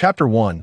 Chapter 1.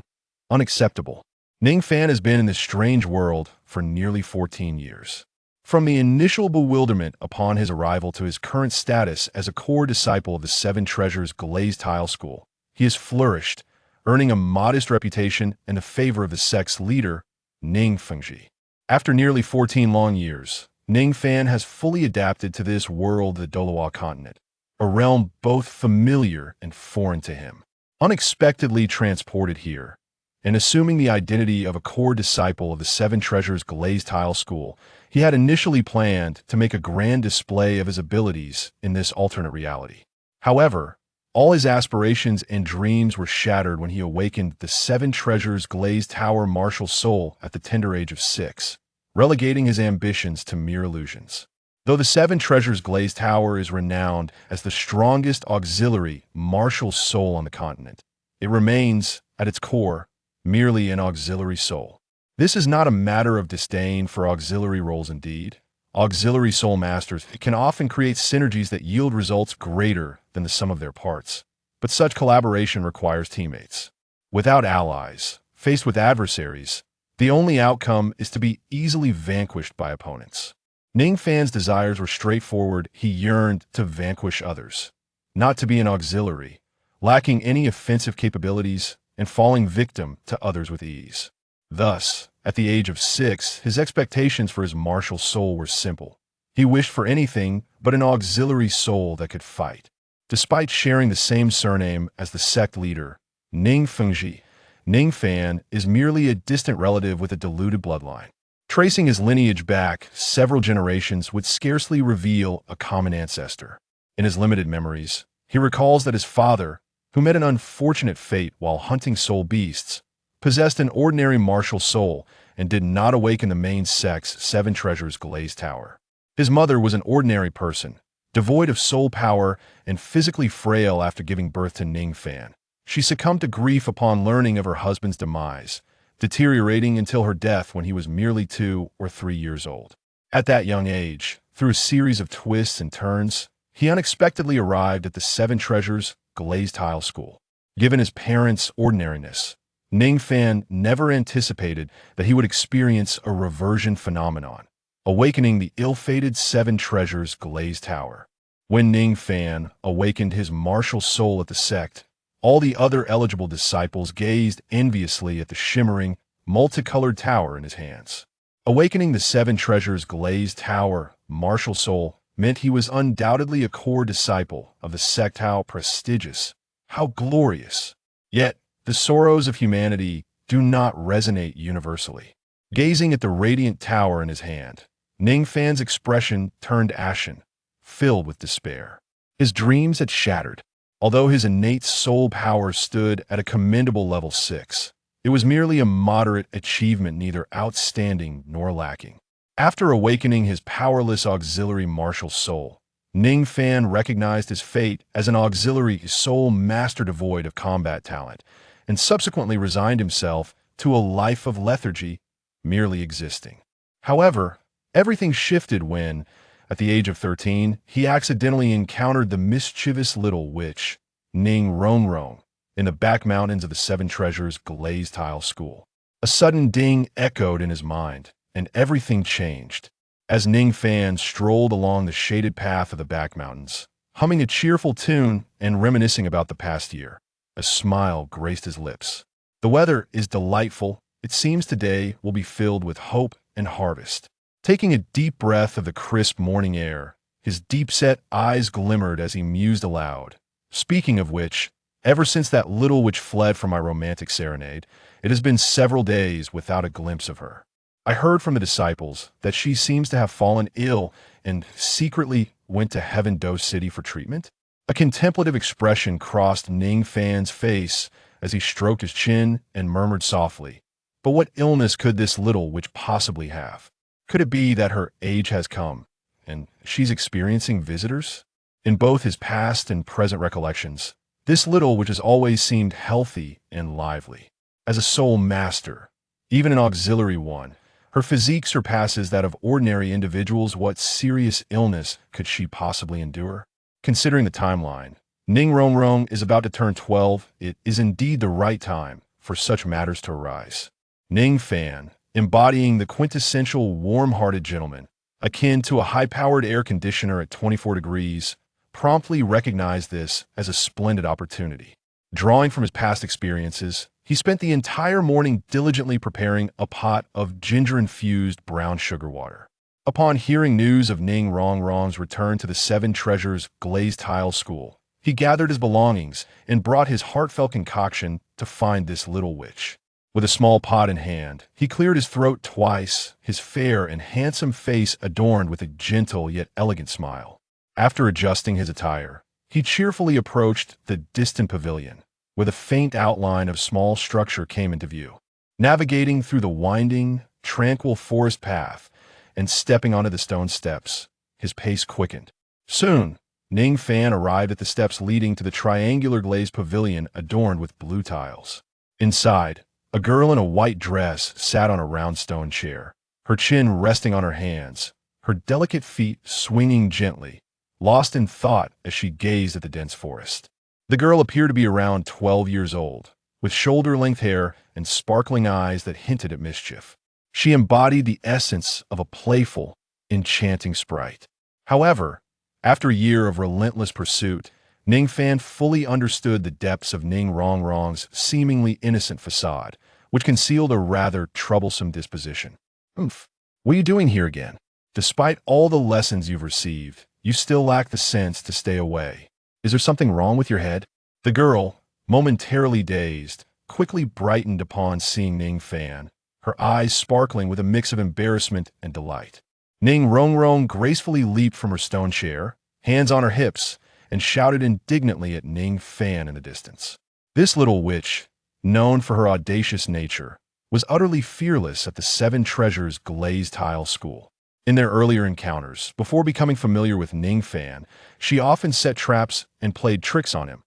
Unacceptable. Ningfan has been in this strange world for nearly 14 years. From the initial bewilderment upon his arrival to his current status as a core disciple of the Seven Treasures Glazed Tile School, he has flourished, earning a modest reputation and the favor of the sect's leader, Ningfan. After nearly 14 long years, Ningfan has fully adapted to this world, the Douluo continent, a realm both familiar and foreign to him. Unexpectedly transported here, and assuming the identity of a core disciple of the Seven Treasures Glazed Tile School, he had initially planned to make a grand display of his abilities in this alternate reality. However, all his aspirations and dreams were shattered when he awakened the Seven Treasures Glazed Tower martial soul at the tender age of 6, relegating his ambitions to mere illusions. Though the Seven Treasures Glazed Tower is renowned as the strongest auxiliary martial soul on the continent, it remains, at its core, merely an auxiliary soul. This is not a matter of disdain for auxiliary roles indeed. Auxiliary soul masters can often create synergies that yield results greater than the sum of their parts, but such collaboration requires teammates. Without allies, faced with adversaries, the only outcome is to be easily vanquished by opponents. Ningfan's desires were straightforward. He yearned to vanquish others, not to be an auxiliary, lacking any offensive capabilities and falling victim to others with ease. Thus, at the age of 6, his expectations for his martial soul were simple. He wished for anything but an auxiliary soul that could fight. Despite sharing the same surname as the sect leader, Ningfan, Ningfan is merely a distant relative with a diluted bloodline. Tracing his lineage back several generations would scarcely reveal a common ancestor. In his limited memories, he recalls that his father, who met an unfortunate fate while hunting soul beasts, possessed an ordinary martial soul and did not awaken the main sect's Seven Treasures Glazed Tower. His mother was an ordinary person, devoid of soul power and physically frail after giving birth to Ningfan. She succumbed to grief upon learning of her husband's demise, deteriorating until her death when he was merely 2 or 3 years old. At that young age, through a series of twists and turns, he unexpectedly arrived at the Seven Treasures Glazed Tile School. Given his parents' ordinariness, Ningfan never anticipated that he would experience a reversion phenomenon, awakening the ill-fated Seven Treasures Glazed Tower. When Ningfan awakened his martial soul at the sect, all the other eligible disciples gazed enviously at the shimmering, multicolored tower in his hands. Awakening the Seven Treasures Glazed Tower martial soul meant he was undoubtedly a core disciple of the sect. How prestigious, how glorious! Yet, the sorrows of humanity do not resonate universally. Gazing at the radiant tower in his hand, Ningfan's expression turned ashen, filled with despair. His dreams had shattered. Although his innate soul power stood at a commendable level 6, it was merely a moderate achievement, neither outstanding nor lacking. After awakening his powerless auxiliary martial soul, Ningfan recognized his fate as an auxiliary soul master devoid of combat talent, and subsequently resigned himself to a life of lethargy, merely existing. However, everything shifted when, at the age of 13, he accidentally encountered the mischievous little witch, Ning Rongrong, in the back mountains of the Seven Treasures Glazed Tile School. A sudden ding echoed in his mind, and everything changed. As Ningfan strolled along the shaded path of the back mountains, humming a cheerful tune and reminiscing about the past year, a smile graced his lips. The weather is delightful. It seems today will be filled with hope and harvest. Taking a deep breath of the crisp morning air, his deep-set eyes glimmered as he mused aloud. Speaking of which, ever since that little witch fled from my romantic serenade, it has been several days without a glimpse of her. I heard from the disciples that she seems to have fallen ill and secretly went to Heaven Dose City for treatment. A contemplative expression crossed Ningfan's face as he stroked his chin and murmured softly, "But what illness could this little witch possibly have? Could it be that her age has come, and she's experiencing visitors?" In both his past and present recollections, this little witch has always seemed healthy and lively. As a soul master, even an auxiliary one, her physique surpasses that of ordinary individuals. What serious illness could she possibly endure? Considering the timeline, Ning Rongrong is about to turn 12. It is indeed the right time for such matters to arise. Ningfan, embodying the quintessential warm-hearted gentleman, akin to a high-powered air conditioner at 24 degrees, promptly recognized this as a splendid opportunity. Drawing from his past experiences, he spent the entire morning diligently preparing a pot of ginger-infused brown sugar water. Upon hearing news of Ning Rongrong's return to the Seven Treasures glazed tile school, he gathered his belongings and brought his heartfelt concoction to find this little witch. With a small pot in hand, he cleared his throat twice, his fair and handsome face adorned with a gentle yet elegant smile. After adjusting his attire, he cheerfully approached the distant pavilion, where the faint outline of small structure came into view. Navigating through the winding, tranquil forest path and stepping onto the stone steps, his pace quickened. Soon, Ningfan arrived at the steps leading to the triangular glazed pavilion adorned with blue tiles. Inside, a girl in a white dress sat on a round stone chair, her chin resting on her hands, her delicate feet swinging gently, lost in thought as she gazed at the dense forest. The girl appeared to be around 12 years old, with shoulder-length hair and sparkling eyes that hinted at mischief. She embodied the essence of a playful, enchanting sprite. However, after a year of relentless pursuit, Ningfan fully understood the depths of Ning Rongrong's seemingly innocent facade, which concealed a rather troublesome disposition. What are you doing here again? Despite all the lessons you've received, you still lack the sense to stay away. Is there something wrong with your head? The girl, momentarily dazed, quickly brightened upon seeing Ningfan, her eyes sparkling with a mix of embarrassment and delight. Ning Rongrong gracefully leaped from her stone chair, hands on her hips, and shouted indignantly at Ningfan in the distance. This little witch, known for her audacious nature, was utterly fearless at the Seven Treasures glazed tile school. In their earlier encounters, before becoming familiar with Ningfan, she often set traps and played tricks on him,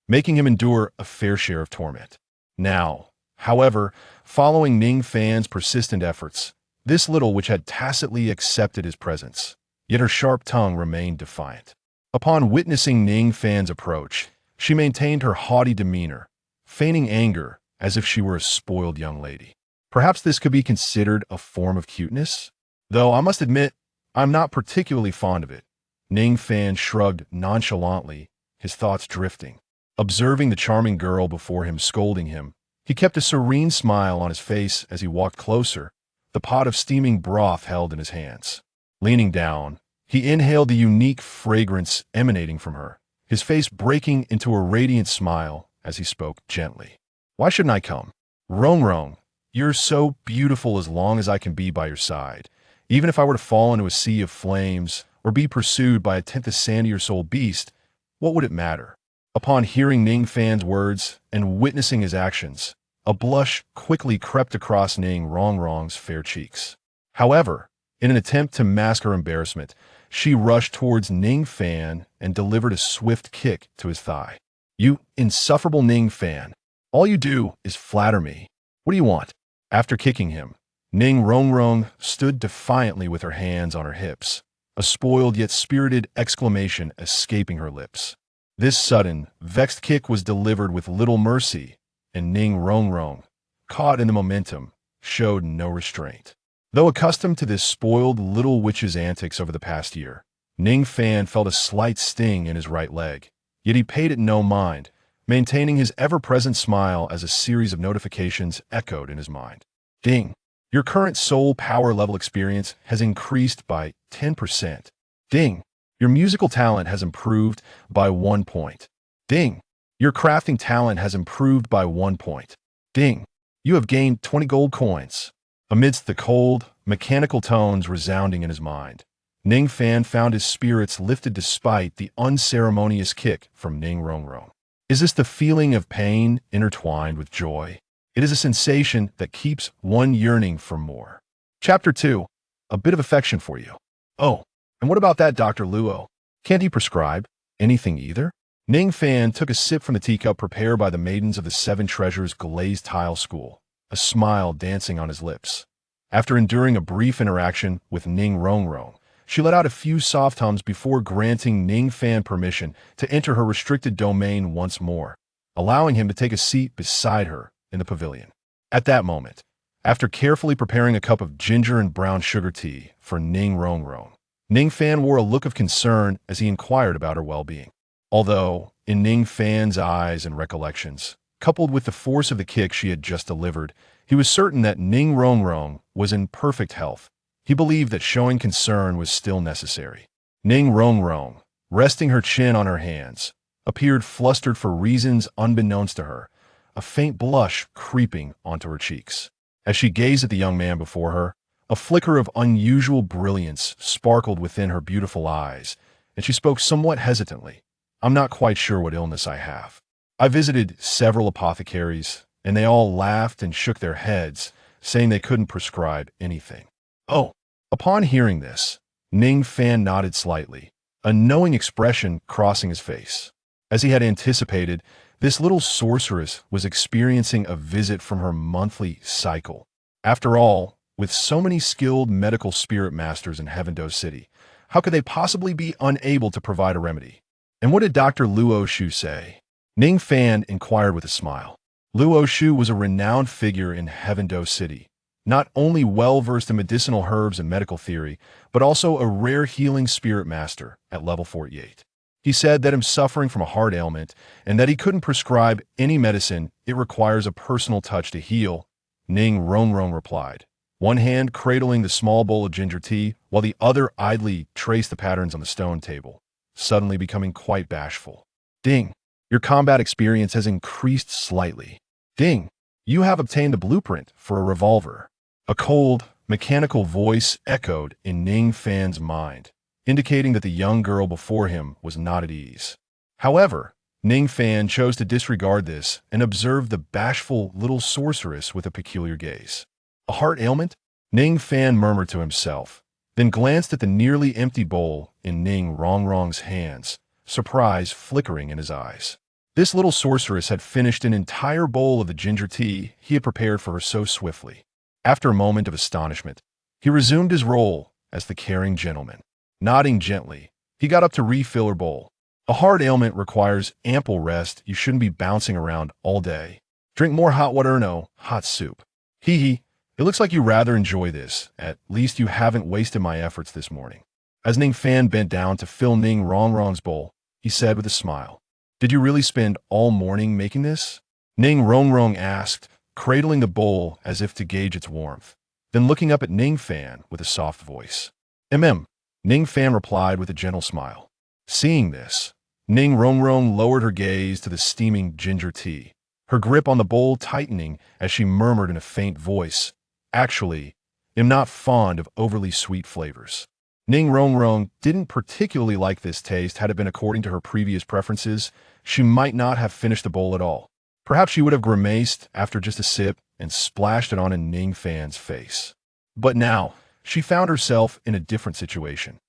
making him endure a fair share of torment. Now, however, following Ningfan's persistent efforts, this little witch had tacitly accepted his presence, yet her sharp tongue remained defiant. Upon witnessing Ningfan's approach, she maintained her haughty demeanor, feigning anger as if she were a spoiled young lady. Perhaps this could be considered a form of cuteness? Though I must admit, I'm not particularly fond of it. Ningfan shrugged nonchalantly, his thoughts drifting. Observing the charming girl before him scolding him, he kept a serene smile on his face as he walked closer, the pot of steaming broth held in his hands. Leaning down, he inhaled the unique fragrance emanating from her, his face breaking into a radiant smile as he spoke gently. Why shouldn't I come? Rongrong, you're so beautiful as long as I can be by your side. Even if I were to fall into a sea of flames or be pursued by a tenth of sandier soul beast, what would it matter? Upon hearing Ningfan's words and witnessing his actions, a blush quickly crept across Ning Rongrong's fair cheeks. However, in an attempt to mask her embarrassment, she rushed towards Ningfan and delivered a swift kick to his thigh. You insufferable Ningfan, all you do is flatter me. What do you want? After kicking him, Ning Rongrong stood defiantly with her hands on her hips, a spoiled yet spirited exclamation escaping her lips. This sudden, vexed kick was delivered with little mercy, and Ning Rongrong, caught in the momentum, showed no restraint. Though accustomed to this spoiled little witch's antics over the past year, Ningfan felt a slight sting in his right leg, yet he paid it no mind, maintaining his ever-present smile as a series of notifications echoed in his mind. Ding! Your current soul power level experience has increased by 10%. Ding! Your musical talent has improved by 1 point. Ding! Your crafting talent has improved by 1 point. Ding! You have gained 20 gold coins. Amidst the cold, mechanical tones resounding in his mind, Ningfan found his spirits lifted despite the unceremonious kick from Ning Rongrong. Is this the feeling of pain intertwined with joy? It is a sensation that keeps one yearning for more. Chapter 2. A bit of affection for you. Oh, and what about that Dr. Luo? Can't he prescribe anything either? Ningfan took a sip from the teacup prepared by the maidens of the Seven Treasures glazed tile school, a smile dancing on his lips. After enduring a brief interaction with Ning Rongrong, she let out a few soft hums before granting Ningfan permission to enter her restricted domain once more, allowing him to take a seat beside her in the pavilion. At that moment, after carefully preparing a cup of ginger and brown sugar tea for Ning Rongrong, Ningfan wore a look of concern as he inquired about her well-being. Although, in Ningfan's eyes and recollections, coupled with the force of the kick she had just delivered, he was certain that Ning Rongrong was in perfect health. He believed that showing concern was still necessary. Ning Rongrong, resting her chin on her hands, appeared flustered for reasons unbeknownst to her, a faint blush creeping onto her cheeks. As she gazed at the young man before her, a flicker of unusual brilliance sparkled within her beautiful eyes, and she spoke somewhat hesitantly. "I'm not quite sure what illness I have. I visited several apothecaries, and they all laughed and shook their heads, saying they couldn't prescribe anything." "Oh." Upon hearing this, Ningfan nodded slightly, a knowing expression crossing his face. As he had anticipated, this little sorceress was experiencing a visit from her monthly cycle. After all, with so many skilled medical spirit masters in Heavendo City, how could they possibly be unable to provide a remedy? And what did Dr. Luo Shu say? Ningfan inquired with a smile. Luo Shu was a renowned figure in Heavendo City, not only well-versed in medicinal herbs and medical theory, but also a rare healing spirit master at level 48. He said that I'm suffering from a heart ailment and that he couldn't prescribe any medicine. It requires a personal touch to heal. Ning Rongrong replied, one hand cradling the small bowl of ginger tea, while the other idly traced the patterns on the stone table, suddenly becoming quite bashful. "Ding, your combat experience has increased slightly. Ding, you have obtained the blueprint for a revolver." A cold, mechanical voice echoed in Ningfan's mind, indicating that the young girl before him was not at ease. However, Ningfan chose to disregard this and observed the bashful little sorceress with a peculiar gaze. "A heart ailment?" Ningfan murmured to himself, then glanced at the nearly empty bowl in Ning Rongrong's hands, surprise flickering in his eyes. This little sorceress had finished an entire bowl of the ginger tea he had prepared for her so swiftly. After a moment of astonishment, he resumed his role as the caring gentleman. Nodding gently, he got up to refill her bowl. "A heart ailment requires ample rest. You shouldn't be bouncing around all day. Drink more hot water, no hot soup." "Hee hee, it looks like you rather enjoy this. At least you haven't wasted my efforts this morning." As Ningfan bent down to fill Ning Rongrong's bowl, he said with a smile, "Did you really spend all morning making this?" Ning Rongrong asked, cradling the bowl as if to gauge its warmth, then looking up at Ningfan with a soft voice. Ningfan replied with a gentle smile. Seeing this, Ning Rongrong lowered her gaze to the steaming ginger tea, her grip on the bowl tightening as she murmured in a faint voice, "Actually, I'm not fond of overly sweet flavors." Ning Rongrong didn't particularly like this taste. Had it been according to her previous preferences, she might not have finished the bowl at all. Perhaps she would have grimaced after just a sip and splashed it onto Ningfan's face. But now, she found herself in a different situation.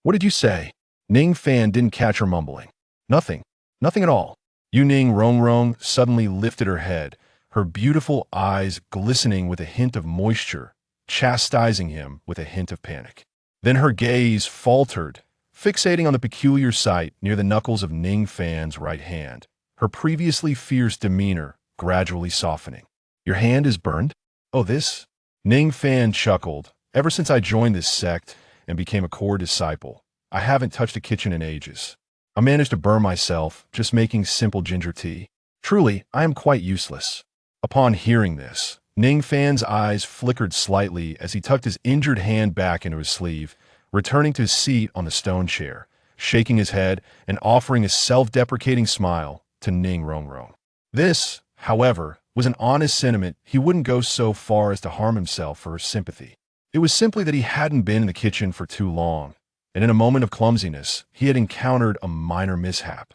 What did you say?" Ningfan didn't catch her mumbling. "Nothing. Nothing at all." Ning Rongrong suddenly lifted her head, her beautiful eyes glistening with a hint of moisture, chastising him with a hint of panic. Then her gaze faltered, fixating on the peculiar sight near the knuckles of Ningfan's right hand, her previously fierce demeanor gradually softening. "Your hand is burned?" "Oh, this?" Ningfan chuckled. "Ever since I joined this sect and became a core disciple, I haven't touched a kitchen in ages. I managed to burn myself just making simple ginger tea. Truly, I am quite useless." Upon hearing this, Ningfan's eyes flickered slightly as he tucked his injured hand back into his sleeve, returning to his seat on the stone chair, shaking his head and offering a self-deprecating smile to Ning Rongrong. This, however, was an honest sentiment. He wouldn't go so far as to harm himself for her sympathy. It was simply that he hadn't been in the kitchen for too long, and in a moment of clumsiness, he had encountered a minor mishap.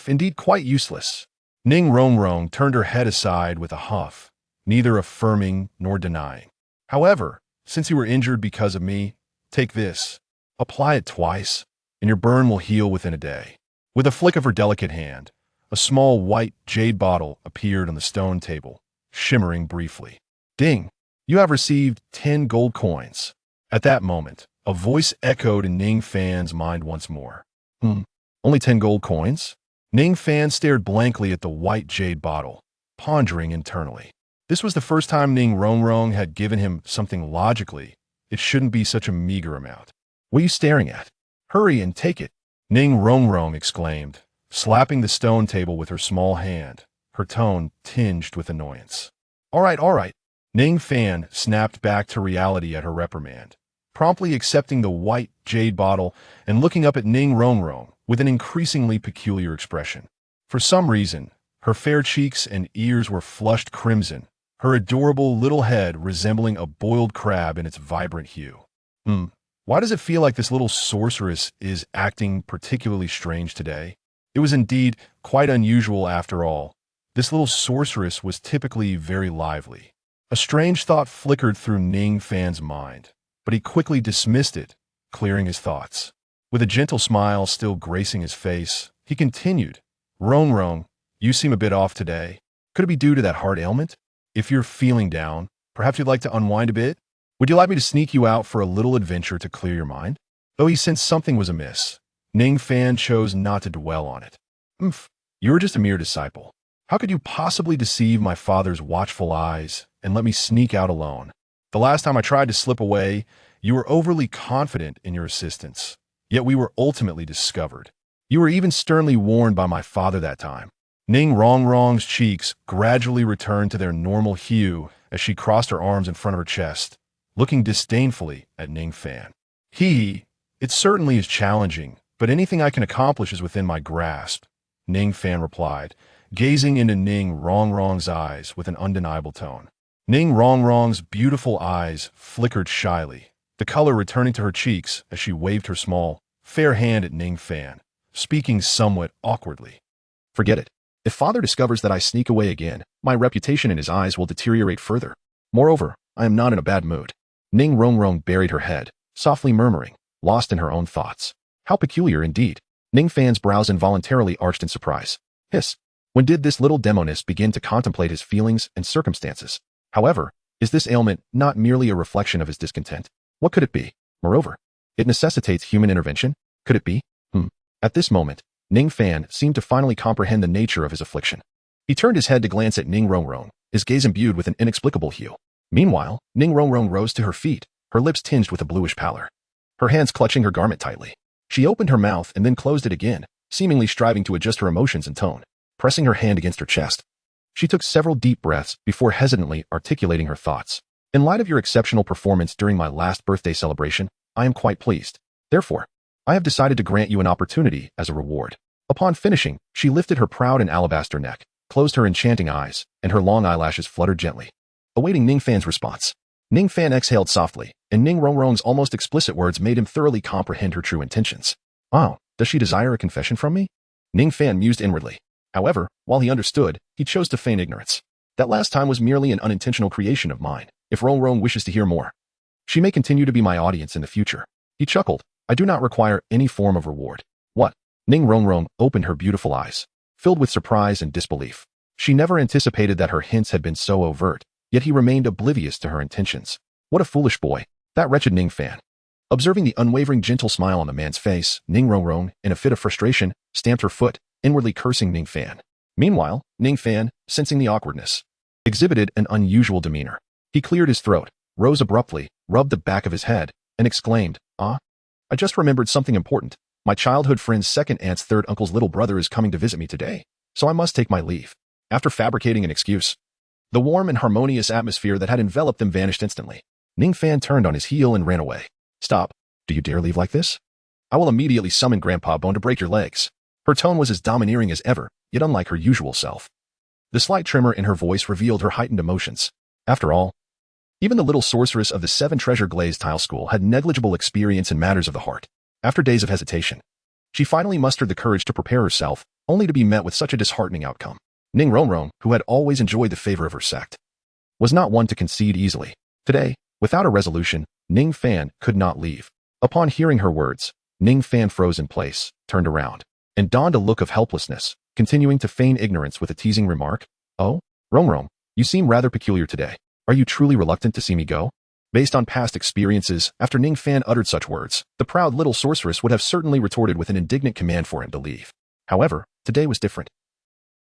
Indeed quite useless. Ning Rongrong turned her head aside with a huff, neither affirming nor denying. "However, since you were injured because of me, take this. Apply it twice, and your burn will heal within a day." With a flick of her delicate hand, a small white jade bottle appeared on the stone table, shimmering briefly. "Ding! You have received 10 gold coins." At that moment, a voice echoed in Ningfan's mind once more. Only 10 gold coins?" Ningfan stared blankly at the white jade bottle, pondering internally. This was the first time Ning Rongrong had given him something logically. It shouldn't be such a meager amount. What are you staring at? Hurry and take it, Ning Rongrong exclaimed, slapping the stone table with her small hand, her tone tinged with annoyance. All right, Ningfan snapped back to reality at her reprimand, promptly accepting the white jade bottle and looking up at Ning Rongrong with an increasingly peculiar expression. For some reason, her fair cheeks and ears were flushed crimson, her adorable little head resembling a boiled crab in its vibrant hue. Why does it feel like this little sorceress is acting particularly strange today? It was indeed quite unusual after all. This little sorceress was typically very lively. A strange thought flickered through Ningfan's mind, but he quickly dismissed it, clearing his thoughts. With a gentle smile still gracing his face, he continued, Rongrong, you seem a bit off today. Could it be due to that heart ailment? If you're feeling down, perhaps you'd like to unwind a bit? Would you like me to sneak you out for a little adventure to clear your mind? Though he sensed something was amiss, Ningfan chose not to dwell on it. You were just a mere disciple. How could you possibly deceive my father's watchful eyes and let me sneak out alone? The last time I tried to slip away, you were overly confident in your assistance, yet we were ultimately discovered. You were even sternly warned by my father that time. Ning Rongrong's cheeks gradually returned to their normal hue as she crossed her arms in front of her chest, looking disdainfully at Ningfan. It certainly is challenging, but anything I can accomplish is within my grasp, Ningfan replied, gazing into Ning Rongrong's eyes with an undeniable tone. Ning Rongrong's beautiful eyes flickered shyly, the color returning to her cheeks as she waved her small, fair hand at Ningfan, speaking somewhat awkwardly. Forget it. If father discovers that I sneak away again, my reputation in his eyes will deteriorate further. Moreover, I am not in a bad mood. Ning Rongrong buried her head, softly murmuring, lost in her own thoughts. How peculiar indeed. Ningfan's brows involuntarily arched in surprise. Hiss. When did this little demonist begin to contemplate his feelings and circumstances? However, is this ailment not merely a reflection of his discontent? What could it be? Moreover, it necessitates human intervention? Could it be? At this moment, Ningfan seemed to finally comprehend the nature of his affliction. He turned his head to glance at Ning Rongrong, his gaze imbued with an inexplicable hue. Meanwhile, Ning Rongrong rose to her feet, her lips tinged with a bluish pallor, her hands clutching her garment tightly. She opened her mouth and then closed it again, seemingly striving to adjust her emotions and tone, pressing her hand against her chest. She took several deep breaths before hesitantly articulating her thoughts. In light of your exceptional performance during my last birthday celebration, I am quite pleased. Therefore, I have decided to grant you an opportunity as a reward. Upon finishing, she lifted her proud and alabaster neck, closed her enchanting eyes, and her long eyelashes fluttered gently, awaiting Ningfan's response. Ningfan exhaled softly, and Ning Rongrong's almost explicit words made him thoroughly comprehend her true intentions. Wow, does she desire a confession from me? Ningfan mused inwardly. However, while he understood, he chose to feign ignorance. That last time was merely an unintentional creation of mine. If Rongrong wishes to hear more, she may continue to be my audience in the future. He chuckled. I do not require any form of reward. What? Ning Rongrong opened her beautiful eyes, filled with surprise and disbelief. She never anticipated that her hints had been so overt, yet he remained oblivious to her intentions. What a foolish boy, that wretched Ningfan. Observing the unwavering gentle smile on the man's face, Ning Rongrong, in a fit of frustration, stamped her foot, inwardly cursing Ningfan. Meanwhile, Ningfan, sensing the awkwardness, exhibited an unusual demeanor. He cleared his throat, rose abruptly, rubbed the back of his head, and exclaimed, I just remembered something important. My childhood friend's second aunt's third uncle's little brother is coming to visit me today, so I must take my leave. After fabricating an excuse, the warm and harmonious atmosphere that had enveloped them vanished instantly. Ningfan turned on his heel and ran away. Stop. Do you dare leave like this? I will immediately summon Grandpa Bone to break your legs. Her tone was as domineering as ever, yet unlike her usual self. The slight tremor in her voice revealed her heightened emotions. After all, even the little sorceress of the Seven Treasure Glazed Tile School had negligible experience in matters of the heart. After days of hesitation, she finally mustered the courage to prepare herself, only to be met with such a disheartening outcome. Ning Rongrong, who had always enjoyed the favor of her sect, was not one to concede easily. Today, without a resolution, Ningfan could not leave. Upon hearing her words, Ningfan froze in place, turned around, and donned a look of helplessness, continuing to feign ignorance with a teasing remark. Oh, Rongrong, you seem rather peculiar today. Are you truly reluctant to see me go? Based on past experiences, after Ningfan uttered such words, the proud little sorceress would have certainly retorted with an indignant command for him to leave. However, today was different.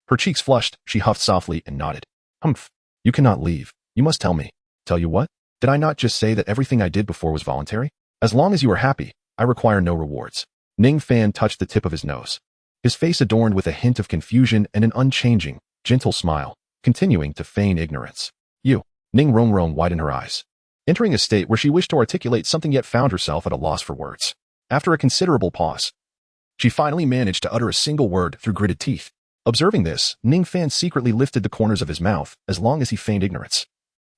Her cheeks flushed, she huffed softly and nodded. Humph. You cannot leave. You must tell me. Tell you what? Did I not just say that everything I did before was voluntary? As long as you are happy, I require no rewards. Ningfan touched the tip of his nose, his face adorned with a hint of confusion and an unchanging, gentle smile, continuing to feign ignorance. You. Ning Rongrong widened her eyes, entering a state where she wished to articulate something yet found herself at a loss for words. After a considerable pause, she finally managed to utter a single word through gritted teeth. Observing this, Ningfan secretly lifted the corners of his mouth as long as he feigned ignorance.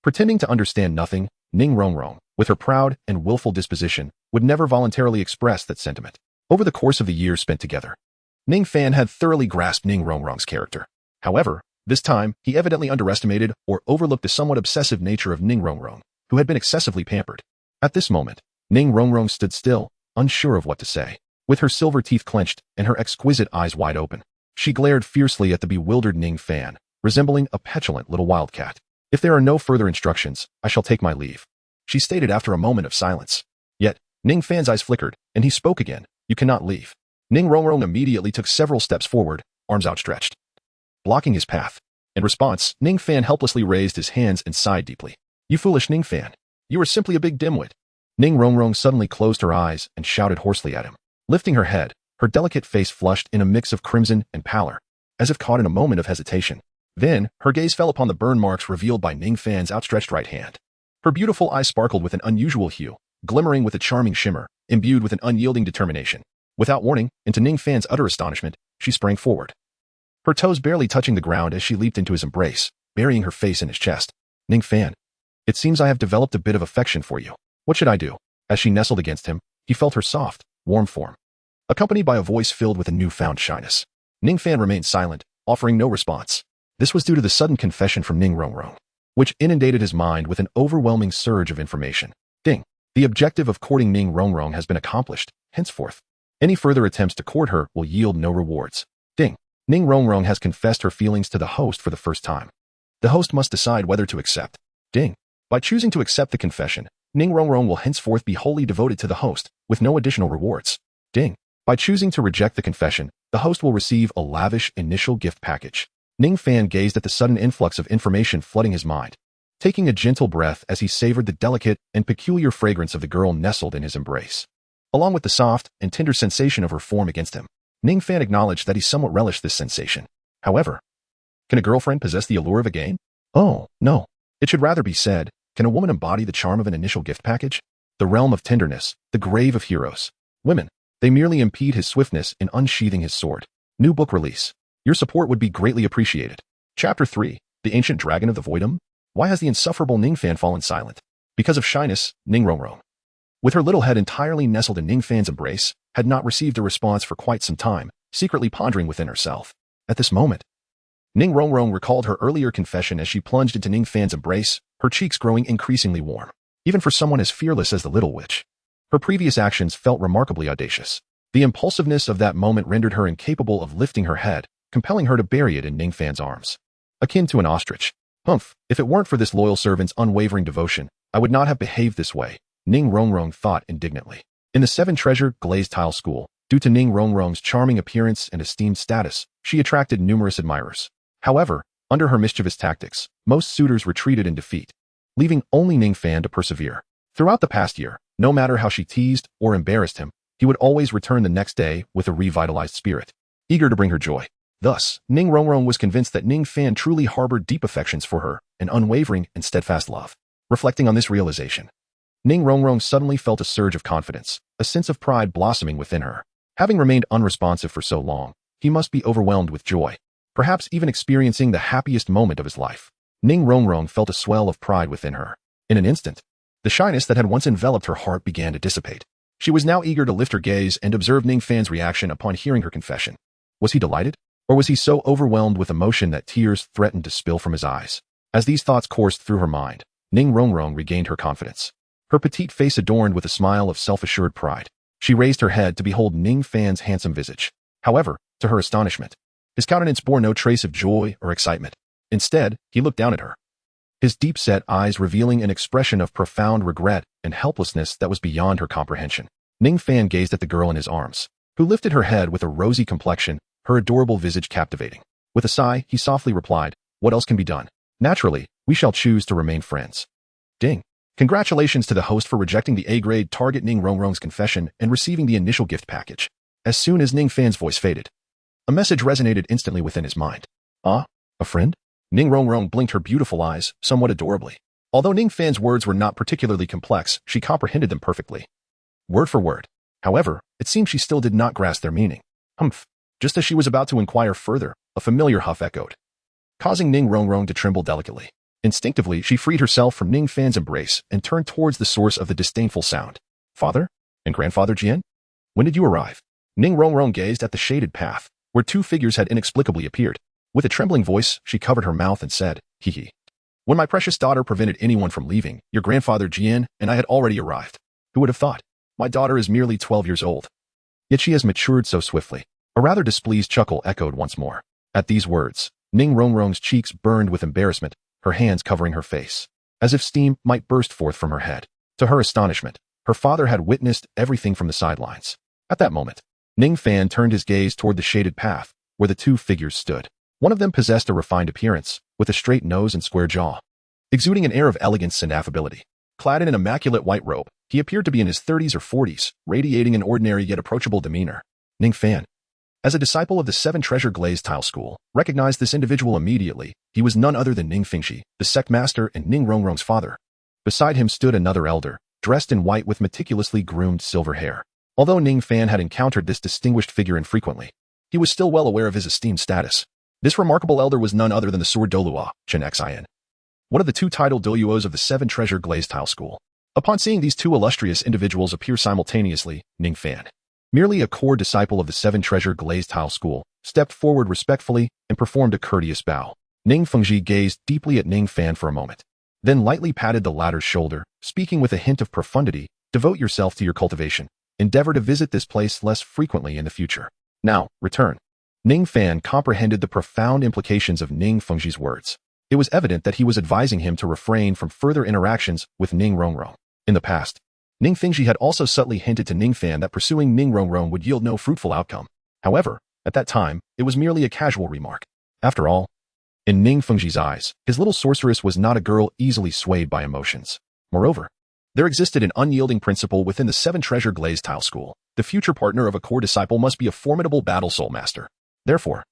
Pretending to understand nothing, Ning Rongrong, with her proud and willful disposition, would never voluntarily express that sentiment. Over the course of the years spent together, Ningfan had thoroughly grasped Ning Rongrong's character. However, this time, he evidently underestimated or overlooked the somewhat obsessive nature of Ning Rongrong, who had been excessively pampered. At this moment, Ning Rongrong stood still, unsure of what to say. With her silver teeth clenched and her exquisite eyes wide open, she glared fiercely at the bewildered Ningfan, resembling a petulant little wildcat. If there are no further instructions, I shall take my leave, she stated after a moment of silence. Yet, Ningfan's eyes flickered, and he spoke again. You cannot leave. Ning Rongrong immediately took several steps forward, arms outstretched, blocking his path. In response, Ningfan helplessly raised his hands and sighed deeply. You foolish Ningfan. You are simply a big dimwit. Ning Rongrong suddenly closed her eyes and shouted hoarsely at him. Lifting her head, her delicate face flushed in a mix of crimson and pallor, as if caught in a moment of hesitation. Then, her gaze fell upon the burn marks revealed by Ningfan's outstretched right hand. Her beautiful eyes sparkled with an unusual hue, glimmering with a charming shimmer, imbued with an unyielding determination. Without warning, and to Ningfan's utter astonishment, she sprang forward, her toes barely touching the ground as she leaped into his embrace, burying her face in his chest. Ningfan, it seems I have developed a bit of affection for you. What should I do? As she nestled against him, he felt her soft, warm form, accompanied by a voice filled with a newfound shyness. Ningfan remained silent, offering no response. This was due to the sudden confession from Ning Rongrong, which inundated his mind with an overwhelming surge of information. Ding. The objective of courting Ning Rongrong has been accomplished. Henceforth, any further attempts to court her will yield no rewards. Ding. Ning Rongrong has confessed her feelings to the host for the first time. The host must decide whether to accept. Ding. By choosing to accept the confession, Ning Rongrong will henceforth be wholly devoted to the host, with no additional rewards. Ding. By choosing to reject the confession, the host will receive a lavish initial gift package. Ningfan gazed at the sudden influx of information flooding his mind, taking a gentle breath as he savored the delicate and peculiar fragrance of the girl nestled in his embrace, along with the soft and tender sensation of her form against him. Ningfan acknowledged that he somewhat relished this sensation. However, can a girlfriend possess the allure of a game? Oh, no. It should rather be said, can a woman embody the charm of an initial gift package? The realm of tenderness, the grave of heroes. Women, they merely impede his swiftness in unsheathing his sword. New book release. Your support would be greatly appreciated. Chapter 3. The Ancient Dragon of the Voidum? Why has the insufferable Ningfan fallen silent? Because of shyness, Ning Rongrong, with her little head entirely nestled in Ningfan's embrace, had not received a response for quite some time, secretly pondering within herself. At this moment, Ning Rongrong recalled her earlier confession as she plunged into Ningfan's embrace, her cheeks growing increasingly warm. Even for someone as fearless as the little witch, her previous actions felt remarkably audacious. The impulsiveness of that moment rendered her incapable of lifting her head, compelling her to bury it in Ningfan's arms. Akin to an ostrich. Humph, if it weren't for this loyal servant's unwavering devotion, I would not have behaved this way, Ning Rongrong thought indignantly. In the Seven Treasure Glazed Tile School, due to Ning Rongrong's charming appearance and esteemed status, she attracted numerous admirers. However, under her mischievous tactics, most suitors retreated in defeat, leaving only Ningfan to persevere. Throughout the past year, no matter how she teased or embarrassed him, he would always return the next day with a revitalized spirit, eager to bring her joy. Thus, Ning Rongrong was convinced that Ningfan truly harbored deep affections for her, an unwavering and steadfast love. Reflecting on this realization, Ning Rongrong suddenly felt a surge of confidence, a sense of pride blossoming within her. Having remained unresponsive for so long, he must be overwhelmed with joy, perhaps even experiencing the happiest moment of his life. Ning Rongrong felt a swell of pride within her. In an instant, the shyness that had once enveloped her heart began to dissipate. She was now eager to lift her gaze and observe Ningfan's reaction upon hearing her confession. Was he delighted? Or was he so overwhelmed with emotion that tears threatened to spill from his eyes? As these thoughts coursed through her mind, Ning Rongrong regained her confidence, her petite face adorned with a smile of self-assured pride. She raised her head to behold Ningfan's handsome visage. However, to her astonishment, his countenance bore no trace of joy or excitement. Instead, he looked down at her, his deep-set eyes revealing an expression of profound regret and helplessness that was beyond her comprehension. Ningfan gazed at the girl in his arms, who lifted her head with a rosy complexion, her adorable visage captivating. With a sigh, he softly replied, "What else can be done?" Naturally, we shall choose to remain friends. Ding. Congratulations to the host for rejecting the A-grade target Ning Rongrong's confession and receiving the initial gift package. As soon as Ningfan's voice faded, a message resonated instantly within his mind. Ah, a friend? Ning Rongrong blinked her beautiful eyes, somewhat adorably. Although Ningfan's words were not particularly complex, she comprehended them perfectly. Word for word. However, it seemed she still did not grasp their meaning. Humph. Just as she was about to inquire further, a familiar huff echoed, causing Ning Rongrong to tremble delicately. Instinctively, she freed herself from Ningfan's embrace and turned towards the source of the disdainful sound. Father? And Grandfather Jian? When did you arrive? Ning Rongrong gazed at the shaded path, where two figures had inexplicably appeared. With a trembling voice, she covered her mouth and said, hee hee. When my precious daughter prevented anyone from leaving, your grandfather Jian and I had already arrived. Who would have thought? My daughter is merely 12 years old. Yet she has matured so swiftly. A rather displeased chuckle echoed once more. At these words, Ning Rongrong's cheeks burned with embarrassment, her hands covering her face, as if steam might burst forth from her head. To her astonishment, her father had witnessed everything from the sidelines. At that moment, Ningfan turned his gaze toward the shaded path, where the two figures stood. One of them possessed a refined appearance, with a straight nose and square jaw, exuding an air of elegance and affability. Clad in an immaculate white robe, he appeared to be in his 30s or 40s, radiating an ordinary yet approachable demeanor. Ningfan, as a disciple of the Seven Treasure Glazed Tile School, recognized this individual immediately. He was none other than Ningfingxi, the sect master and Ning Rongrong's father. Beside him stood another elder, dressed in white with meticulously groomed silver hair. Although Ningfan had encountered this distinguished figure infrequently, he was still well aware of his esteemed status. This remarkable elder was none other than the sword Douluo, Chen Xin, one of the two titled Douluos of the Seven Treasure Glazed Tile School. Upon seeing these two illustrious individuals appear simultaneously, Ningfan, merely a core disciple of the Seven Treasure Glazed Tile School, stepped forward respectfully and performed a courteous bow. Ningfengxi gazed deeply at Ningfan for a moment, then lightly patted the latter's shoulder, speaking with a hint of profundity. Devote yourself to your cultivation. Endeavor to visit this place less frequently in the future. Now, return. Ningfan comprehended the profound implications of Ningfengxi's words. It was evident that he was advising him to refrain from further interactions with Ning Rongrong. In the past, Ningfengxi had also subtly hinted to Ningfan that pursuing Ning Rongrong would yield no fruitful outcome. However, at that time, it was merely a casual remark. After all, in Ningfengxi's eyes, his little sorceress was not a girl easily swayed by emotions. Moreover, there existed an unyielding principle within the Seven Treasure Glazed Tile School. The future partner of a core disciple must be a formidable battle soul master. Therefore,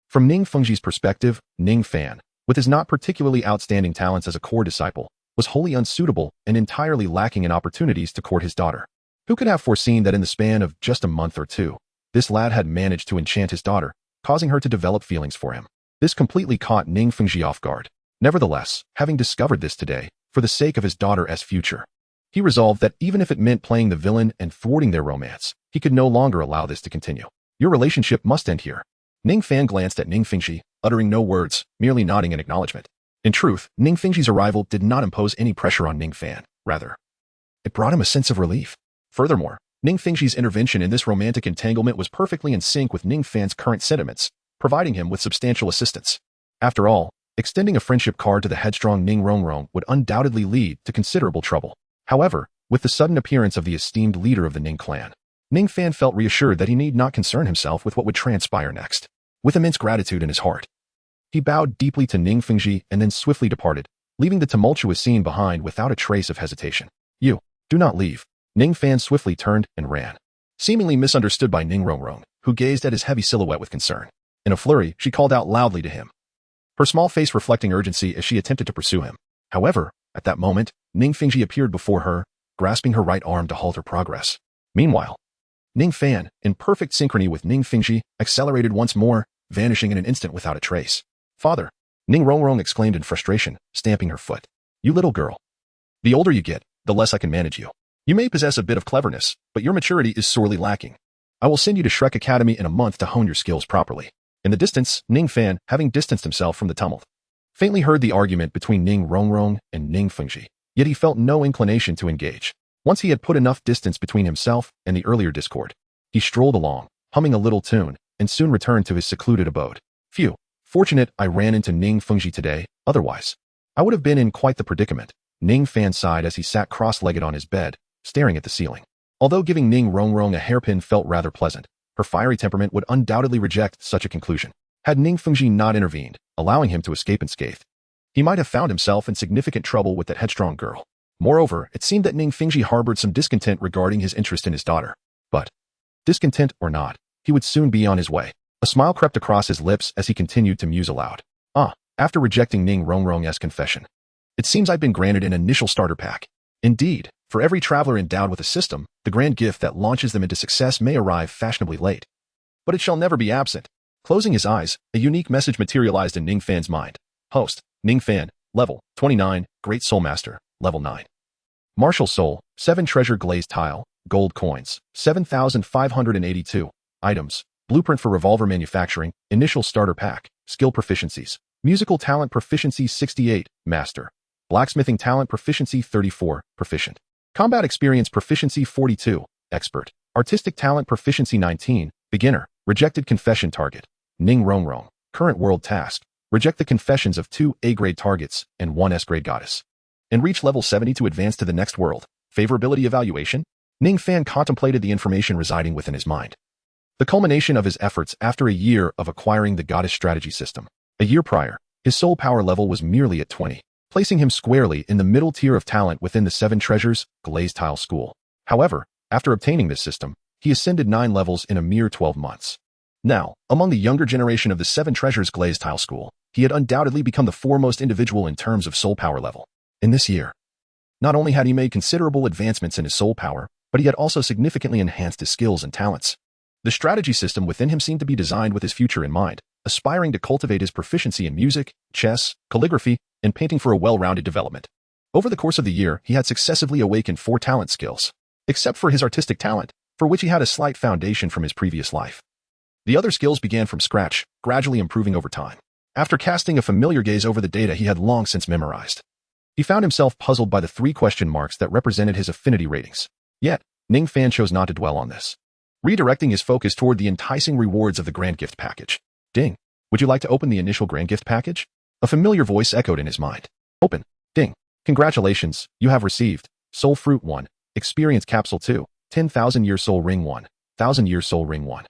from Ningfengxi's perspective, Ningfan, with his not particularly outstanding talents as a core disciple, was wholly unsuitable and entirely lacking in opportunities to court his daughter. Who could have foreseen that in the span of just a month or two, this lad had managed to enchant his daughter, causing her to develop feelings for him? This completely caught Ningfengxi off guard. Nevertheless, having discovered this today, for the sake of his daughter's future, he resolved that even if it meant playing the villain and thwarting their romance, he could no longer allow this to continue. Your relationship must end here. Ningfan glanced at Ningfengxi, uttering no words, merely nodding in acknowledgement. In truth, Ningfengxi's arrival did not impose any pressure on Ningfan. Rather, it brought him a sense of relief. Furthermore, Ningfengxi's intervention in this romantic entanglement was perfectly in sync with Ningfan's current sentiments, providing him with substantial assistance. After all, extending a friendship card to the headstrong Ning Rongrong would undoubtedly lead to considerable trouble. However, with the sudden appearance of the esteemed leader of the Ning clan, Ningfan felt reassured that he need not concern himself with what would transpire next. With immense gratitude in his heart, he bowed deeply to Ningfengxi and then swiftly departed, leaving the tumultuous scene behind without a trace of hesitation. You, do not leave. Ningfan swiftly turned and ran, seemingly misunderstood by Ning Rongrong, who gazed at his heavy silhouette with concern. In a flurry, she called out loudly to him, her small face reflecting urgency as she attempted to pursue him. However, at that moment, Ningfengxi appeared before her, grasping her right arm to halt her progress. Meanwhile, Ningfan, in perfect synchrony with Ningfengxi, accelerated once more, vanishing in an instant without a trace. Father, Ning Rongrong exclaimed in frustration, stamping her foot. You little girl. The older you get, the less I can manage you. You may possess a bit of cleverness, but your maturity is sorely lacking. I will send you to Shrek Academy in a month to hone your skills properly. In the distance, Ningfan, having distanced himself from the tumult, faintly heard the argument between Ning Rongrong and Ningfengxi, yet he felt no inclination to engage. Once he had put enough distance between himself and the earlier discord, he strolled along, humming a little tune, and soon returned to his secluded abode. Phew, fortunate I ran into Ningfengxi today, otherwise I would have been in quite the predicament. Ningfan sighed as he sat cross-legged on his bed, staring at the ceiling. Although giving Ning Rongrong a hairpin felt rather pleasant, her fiery temperament would undoubtedly reject such a conclusion, had Ningfengxi not intervened, allowing him to escape unscathed. he might have found himself in significant trouble with that headstrong girl. Moreover, it seemed that Ning Fingji harbored some discontent regarding his interest in his daughter. But, discontent or not, he would soon be on his way. A smile crept across his lips as he continued to muse aloud. After rejecting Ning Rongrong's confession, it seems I've been granted an initial starter pack. Indeed, for every traveler endowed with a system, the grand gift that launches them into success may arrive fashionably late. But it shall never be absent. Closing his eyes, a unique message materialized in Ningfan's mind. Host, Ningfan, level 29, Great Soul Master, level 9. Martial Soul, 7 treasure glazed tile, gold coins, 7,582. Items, blueprint for revolver manufacturing, initial starter pack, skill proficiencies. Musical talent proficiency 68, master. Blacksmithing talent proficiency 34, proficient. Combat experience proficiency 42, expert. Artistic talent proficiency 19, beginner. Rejected confession target. Ning Rongrong, current world task. Reject the confessions of 2 A-grade targets and 1 S-grade goddess. And reach level 70 to advance to the next world. Favorability evaluation? Ningfan contemplated the information residing within his mind. The culmination of his efforts after a year of acquiring the goddess strategy system. A year prior, his soul power level was merely at 20, placing him squarely in the middle tier of talent within the 7 treasures glazed tile school. However, after obtaining this system, he ascended 9 levels in a mere 12 months. Now, among the younger generation of the 7 treasures glazed tile school, he had undoubtedly become the foremost individual in terms of soul power level. In this year, not only had he made considerable advancements in his soul power, but he had also significantly enhanced his skills and talents. The strategy system within him seemed to be designed with his future in mind, aspiring to cultivate his proficiency in music, chess, calligraphy, and painting for a well-rounded development. Over the course of the year, he had successively awakened 4 talent skills, except for his artistic talent, for which he had a slight foundation from his previous life. The other skills began from scratch, gradually improving over time. After casting a familiar gaze over the data he had long since memorized, he found himself puzzled by the 3 question marks that represented his affinity ratings. Yet, Ningfan chose not to dwell on this, redirecting his focus toward the enticing rewards of the grand gift package. Ding. Would you like to open the initial grand gift package? A familiar voice echoed in his mind. Open. Ding. Congratulations, you have received Soul Fruit 1, Experience Capsule 2, 10,000-Year Soul Ring 1, 1,000-Year Soul Ring 1.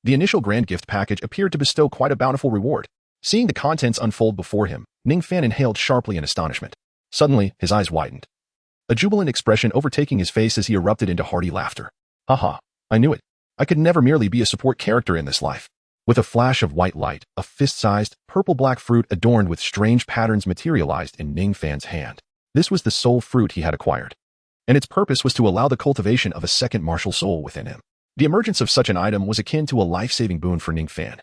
The initial grand gift package appeared to bestow quite a bountiful reward. Seeing the contents unfold before him, Ningfan inhaled sharply in astonishment. Suddenly, his eyes widened, a jubilant expression overtaking his face as he erupted into hearty laughter. Haha, I knew it. I could never merely be a support character in this life. With a flash of white light, a fist-sized, purple-black fruit adorned with strange patterns materialized in Ningfan's hand. This was the soul fruit he had acquired, and its purpose was to allow the cultivation of a second martial soul within him. The emergence of such an item was akin to a life-saving boon for Ningfan,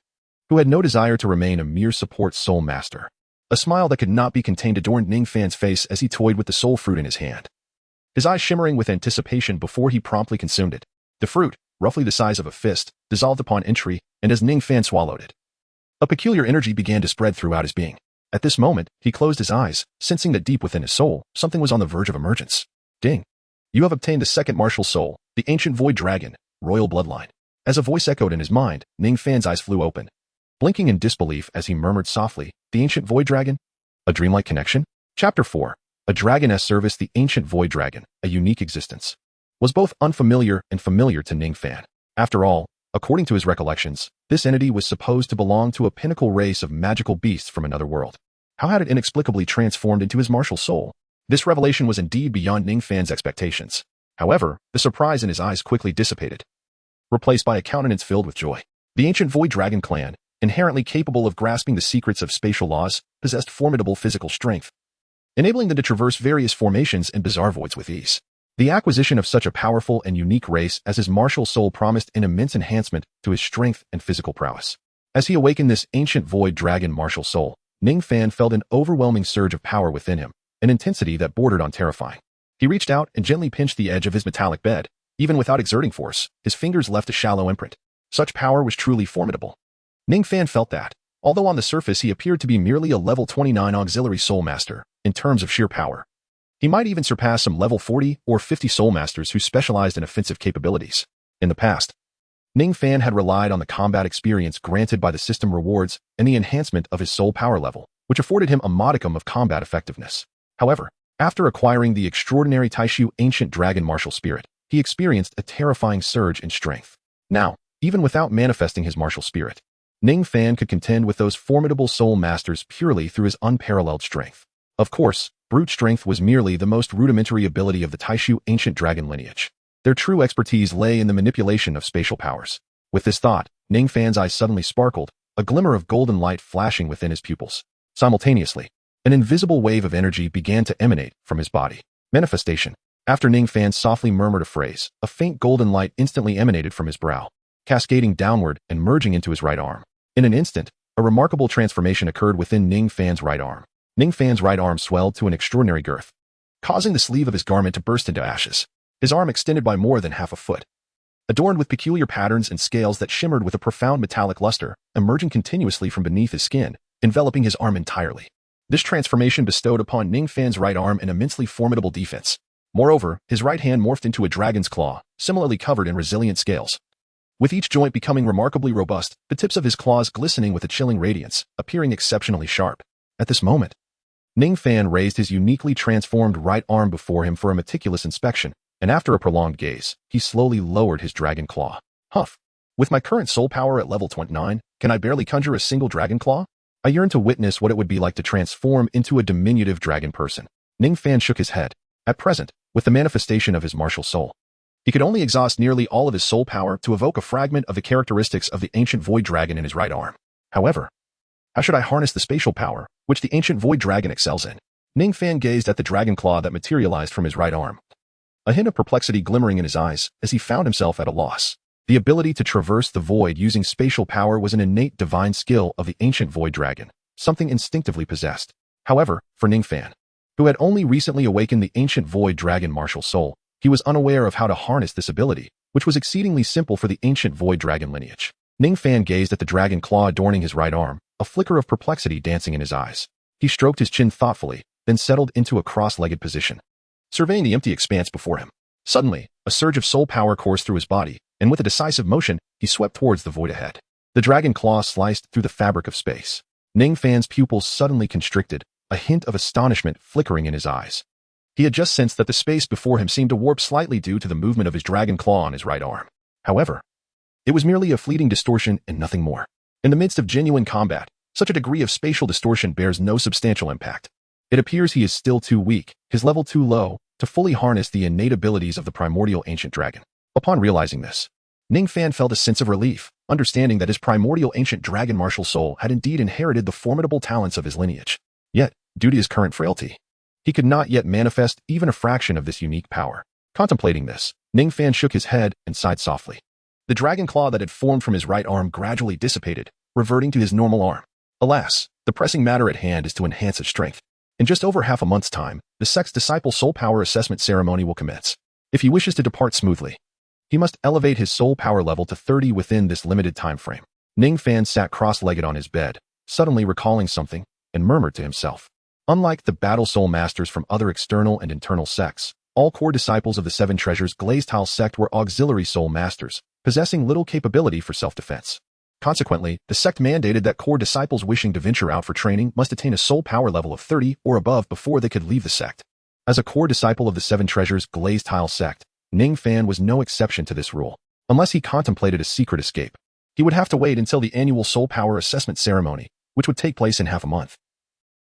who had no desire to remain a mere support soul master. A smile that could not be contained adorned Ningfan's face as he toyed with the soul fruit in his hand, his eyes shimmering with anticipation before he promptly consumed it. The fruit, roughly the size of a fist, dissolved upon entry, and as Ningfan swallowed it, a peculiar energy began to spread throughout his being. At this moment, he closed his eyes, sensing that deep within his soul, something was on the verge of emergence. Ding. You have obtained the second martial soul, the ancient void dragon, royal bloodline. As a voice echoed in his mind, Ningfan's eyes flew open, blinking in disbelief as he murmured softly, the ancient void dragon? A dreamlike connection? Chapter 4. A dragoness service. The ancient void dragon, a unique existence, was both unfamiliar and familiar to Ningfan. After all, according to his recollections, this entity was supposed to belong to a pinnacle race of magical beasts from another world. How had it inexplicably transformed into his martial soul? This revelation was indeed beyond Ningfan's expectations. However, the surprise in his eyes quickly dissipated, replaced by a countenance filled with joy. The ancient void dragon clan, inherently capable of grasping the secrets of spatial laws, possessed formidable physical strength, enabling them to traverse various formations and bizarre voids with ease. The acquisition of such a powerful and unique race as his martial soul promised an immense enhancement to his strength and physical prowess. As he awakened this ancient void dragon martial soul, Ningfan felt an overwhelming surge of power within him, an intensity that bordered on terrifying. He reached out and gently pinched the edge of his metallic bed. Even without exerting force, his fingers left a shallow imprint. Such power was truly formidable. Ningfan felt that, although on the surface he appeared to be merely a level 29 auxiliary soul master, in terms of sheer power, he might even surpass some level 40 or 50 soul masters who specialized in offensive capabilities. In the past, Ningfan had relied on the combat experience granted by the system rewards and the enhancement of his soul power level, which afforded him a modicum of combat effectiveness. However, after acquiring the extraordinary Taishu ancient dragon martial spirit, he experienced a terrifying surge in strength. Now, even without manifesting his martial spirit, Ningfan could contend with those formidable soul masters purely through his unparalleled strength. Of course, brute strength was merely the most rudimentary ability of the Taishu ancient dragon lineage. Their true expertise lay in the manipulation of spatial powers. With this thought, Ningfan's eyes suddenly sparkled, a glimmer of golden light flashing within his pupils. Simultaneously, an invisible wave of energy began to emanate from his body. Manifestation. After Ningfan softly murmured a phrase, a faint golden light instantly emanated from his brow, cascading downward and merging into his right arm. In an instant, a remarkable transformation occurred within Ningfan's right arm. Ningfan's right arm swelled to an extraordinary girth, causing the sleeve of his garment to burst into ashes. His arm extended by more than half a foot, adorned with peculiar patterns and scales that shimmered with a profound metallic luster, emerging continuously from beneath his skin, enveloping his arm entirely. This transformation bestowed upon Ningfan's right arm an immensely formidable defense. Moreover, his right hand morphed into a dragon's claw, similarly covered in resilient scales. With each joint becoming remarkably robust, the tips of his claws glistening with a chilling radiance, appearing exceptionally sharp. At this moment, Ningfan raised his uniquely transformed right arm before him for a meticulous inspection, and after a prolonged gaze, he slowly lowered his dragon claw. Huff! With my current soul power at level 29, can I barely conjure a single dragon claw? I yearn to witness what it would be like to transform into a diminutive dragon person. Ningfan shook his head. At present, with the manifestation of his martial soul, he could only exhaust nearly all of his soul power to evoke a fragment of the characteristics of the ancient void dragon in his right arm. However, how should I harness the spatial power, which the ancient void dragon excels in? Ningfan gazed at the dragon claw that materialized from his right arm, a hint of perplexity glimmering in his eyes as he found himself at a loss. The ability to traverse the void using spatial power was an innate divine skill of the ancient void dragon, something instinctively possessed. However, for Ningfan, who had only recently awakened the ancient void dragon martial soul, he was unaware of how to harness this ability, which was exceedingly simple for the ancient void dragon lineage. Ningfan gazed at the dragon claw adorning his right arm, a flicker of perplexity dancing in his eyes. He stroked his chin thoughtfully, then settled into a cross-legged position, surveying the empty expanse before him. Suddenly, a surge of soul power coursed through his body, and with a decisive motion, he swept towards the void ahead. The dragon claw sliced through the fabric of space. Ningfan's pupils suddenly constricted, a hint of astonishment flickering in his eyes. He had just sensed that the space before him seemed to warp slightly due to the movement of his dragon claw on his right arm. However, it was merely a fleeting distortion and nothing more. In the midst of genuine combat, such a degree of spatial distortion bears no substantial impact. It appears he is still too weak, his level too low, to fully harness the innate abilities of the primordial ancient dragon. Upon realizing this, Ningfan felt a sense of relief, understanding that his primordial ancient dragon martial soul had indeed inherited the formidable talents of his lineage. Yet, due to his current frailty, he could not yet manifest even a fraction of this unique power. Contemplating this, Ningfan shook his head and sighed softly. The dragon claw that had formed from his right arm gradually dissipated, reverting to his normal arm. Alas, the pressing matter at hand is to enhance its strength. In just over half a month's time, the sect's disciple soul power assessment ceremony will commence. If he wishes to depart smoothly, he must elevate his soul power level to 30 within this limited time frame. Ningfan sat cross-legged on his bed, suddenly recalling something, and murmured to himself. Unlike the battle soul masters from other external and internal sects, all core disciples of the Seven Treasures Glazed Tile sect were auxiliary soul masters, possessing little capability for self-defense. Consequently, the sect mandated that core disciples wishing to venture out for training must attain a soul power level of 30 or above before they could leave the sect. As a core disciple of the Seven Treasures Glazed Tile sect, Ningfan was no exception to this rule. Unless he contemplated a secret escape, he would have to wait until the annual soul power assessment ceremony, which would take place in half a month,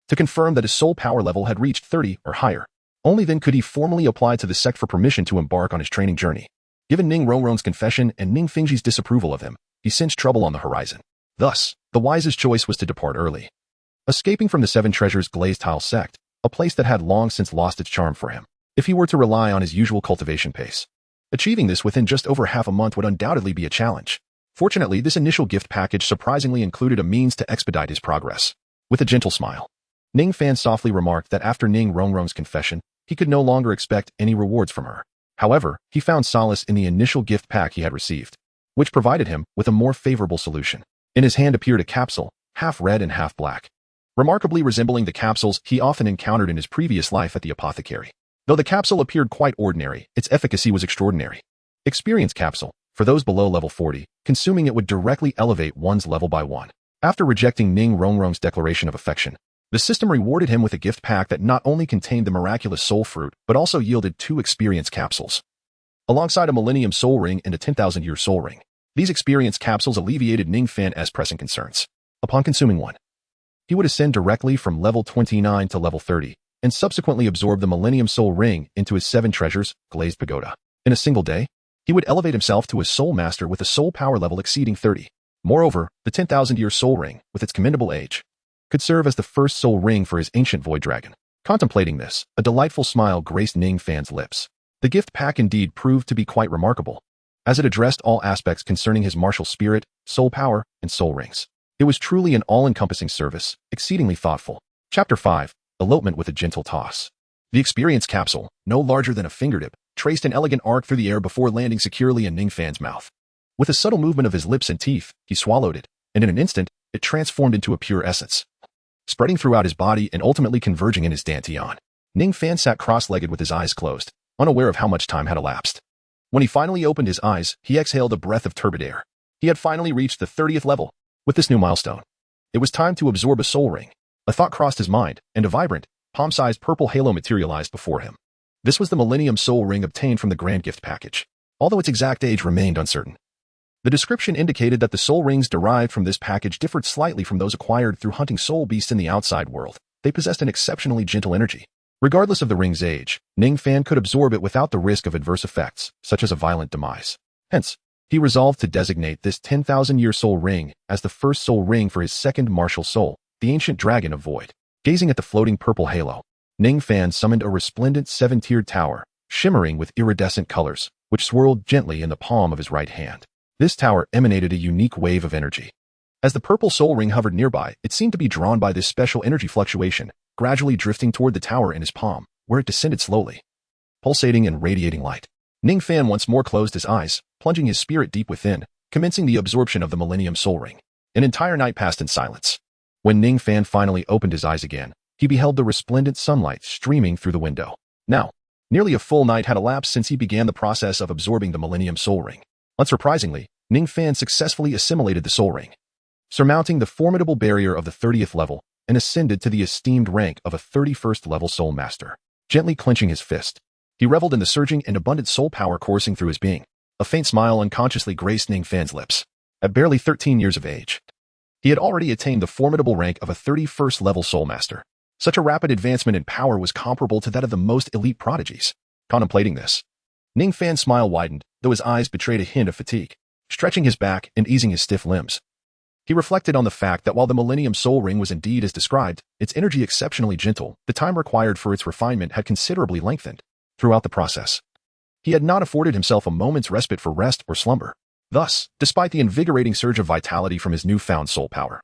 to confirm that his soul power level had reached 30 or higher. Only then could he formally apply to the sect for permission to embark on his training journey. Given Ning Rongrong's confession and Ning Fingji's disapproval of him, he sensed trouble on the horizon. Thus, the wisest choice was to depart early, escaping from the Seven Treasures Glazed Tile sect, a place that had long since lost its charm for him, if he were to rely on his usual cultivation pace. Achieving this within just over half a month would undoubtedly be a challenge. Fortunately, this initial gift package surprisingly included a means to expedite his progress. With a gentle smile, Ningfan softly remarked that after Ning Rongrong's confession, he could no longer expect any rewards from her. However, he found solace in the initial gift pack he had received, which provided him with a more favorable solution. In his hand appeared a capsule, half red and half black, remarkably resembling the capsules he often encountered in his previous life at the apothecary. Though the capsule appeared quite ordinary, its efficacy was extraordinary. Experience capsule. For those below level 40, consuming it would directly elevate one's level by 1. After rejecting Ning Rongrong's declaration of affection, the system rewarded him with a gift pack that not only contained the miraculous soul fruit, but also yielded 2 experience capsules, alongside a Millennium Soul Ring and a 10,000-year Soul Ring. These experience capsules alleviated Ningfan's pressing concerns. Upon consuming one, he would ascend directly from level 29 to level 30, and subsequently absorb the Millennium Soul Ring into his 7 treasures, Glazed Pagoda. In a single day, he would elevate himself to a Soul Master with a soul power level exceeding 30. Moreover, the 10,000-year Soul Ring, with its commendable age, could serve as the first Soul Ring for his ancient Void Dragon. Contemplating this, a delightful smile graced Ningfan's lips. The gift pack indeed proved to be quite remarkable, as it addressed all aspects concerning his martial spirit, soul power, and soul rings. It was truly an all-encompassing service, exceedingly thoughtful. Chapter 5. Elopement with a Gentle Toss. The experience capsule, no larger than a fingertip, traced an elegant arc through the air before landing securely in Ningfan's mouth. With a subtle movement of his lips and teeth, he swallowed it, and in an instant, it transformed into a pure essence, spreading throughout his body and ultimately converging in his dantian. Ningfan sat cross-legged with his eyes closed, unaware of how much time had elapsed. When he finally opened his eyes, he exhaled a breath of turbid air. He had finally reached the 30th level. With this new milestone, it was time to absorb a soul ring. A thought crossed his mind, and a vibrant, palm-sized purple halo materialized before him. This was the Millennium Soul Ring obtained from the Grand Gift Package, although its exact age remained uncertain. The description indicated that the soul rings derived from this package differed slightly from those acquired through hunting soul beasts in the outside world. They possessed an exceptionally gentle energy. Regardless of the ring's age, Ningfan could absorb it without the risk of adverse effects, such as a violent demise. Hence, he resolved to designate this 10,000-year soul ring as the first soul ring for his second martial soul, the ancient dragon of void. Gazing at the floating purple halo, Ningfan summoned a resplendent 7-tiered tower, shimmering with iridescent colors, which swirled gently in the palm of his right hand. This tower emanated a unique wave of energy. As the purple soul ring hovered nearby, it seemed to be drawn by this special energy fluctuation, gradually drifting toward the tower in his palm, where it descended slowly, pulsating and radiating light. Ningfan once more closed his eyes, plunging his spirit deep within, commencing the absorption of the Millennium Soul Ring. An entire night passed in silence. When Ningfan finally opened his eyes again, he beheld the resplendent sunlight streaming through the window. Now, nearly a full night had elapsed since he began the process of absorbing the Millennium Soul Ring. Unsurprisingly, Ningfan successfully assimilated the Soul Ring, surmounting the formidable barrier of the 30th level, and ascended to the esteemed rank of a 31st level Soul Master. Gently clenching his fist, he reveled in the surging and abundant soul power coursing through his being. A faint smile unconsciously graced Ningfan's lips. At barely 13 years of age, he had already attained the formidable rank of a 31st level Soul Master. Such a rapid advancement in power was comparable to that of the most elite prodigies. Contemplating this, Ningfan's smile widened, though his eyes betrayed a hint of fatigue. Stretching his back and easing his stiff limbs, he reflected on the fact that while the Millennium Soul Ring was indeed as described, its energy exceptionally gentle, the time required for its refinement had considerably lengthened. Throughout the process, he had not afforded himself a moment's respite for rest or slumber. Thus, despite the invigorating surge of vitality from his newfound soul power,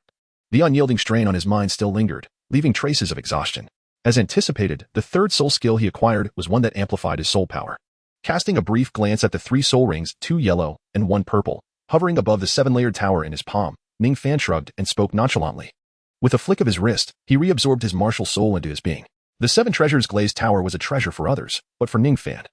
the unyielding strain on his mind still lingered, leaving traces of exhaustion. As anticipated, the third soul skill he acquired was one that amplified his soul power. Casting a brief glance at the 3 soul rings, 2 yellow and 1 purple, hovering above the 7-layered tower in his palm, Ningfan shrugged and spoke nonchalantly. With a flick of his wrist, he reabsorbed his martial soul into his being. The 7 treasures glazed tower was a treasure for others, but for Ningfan,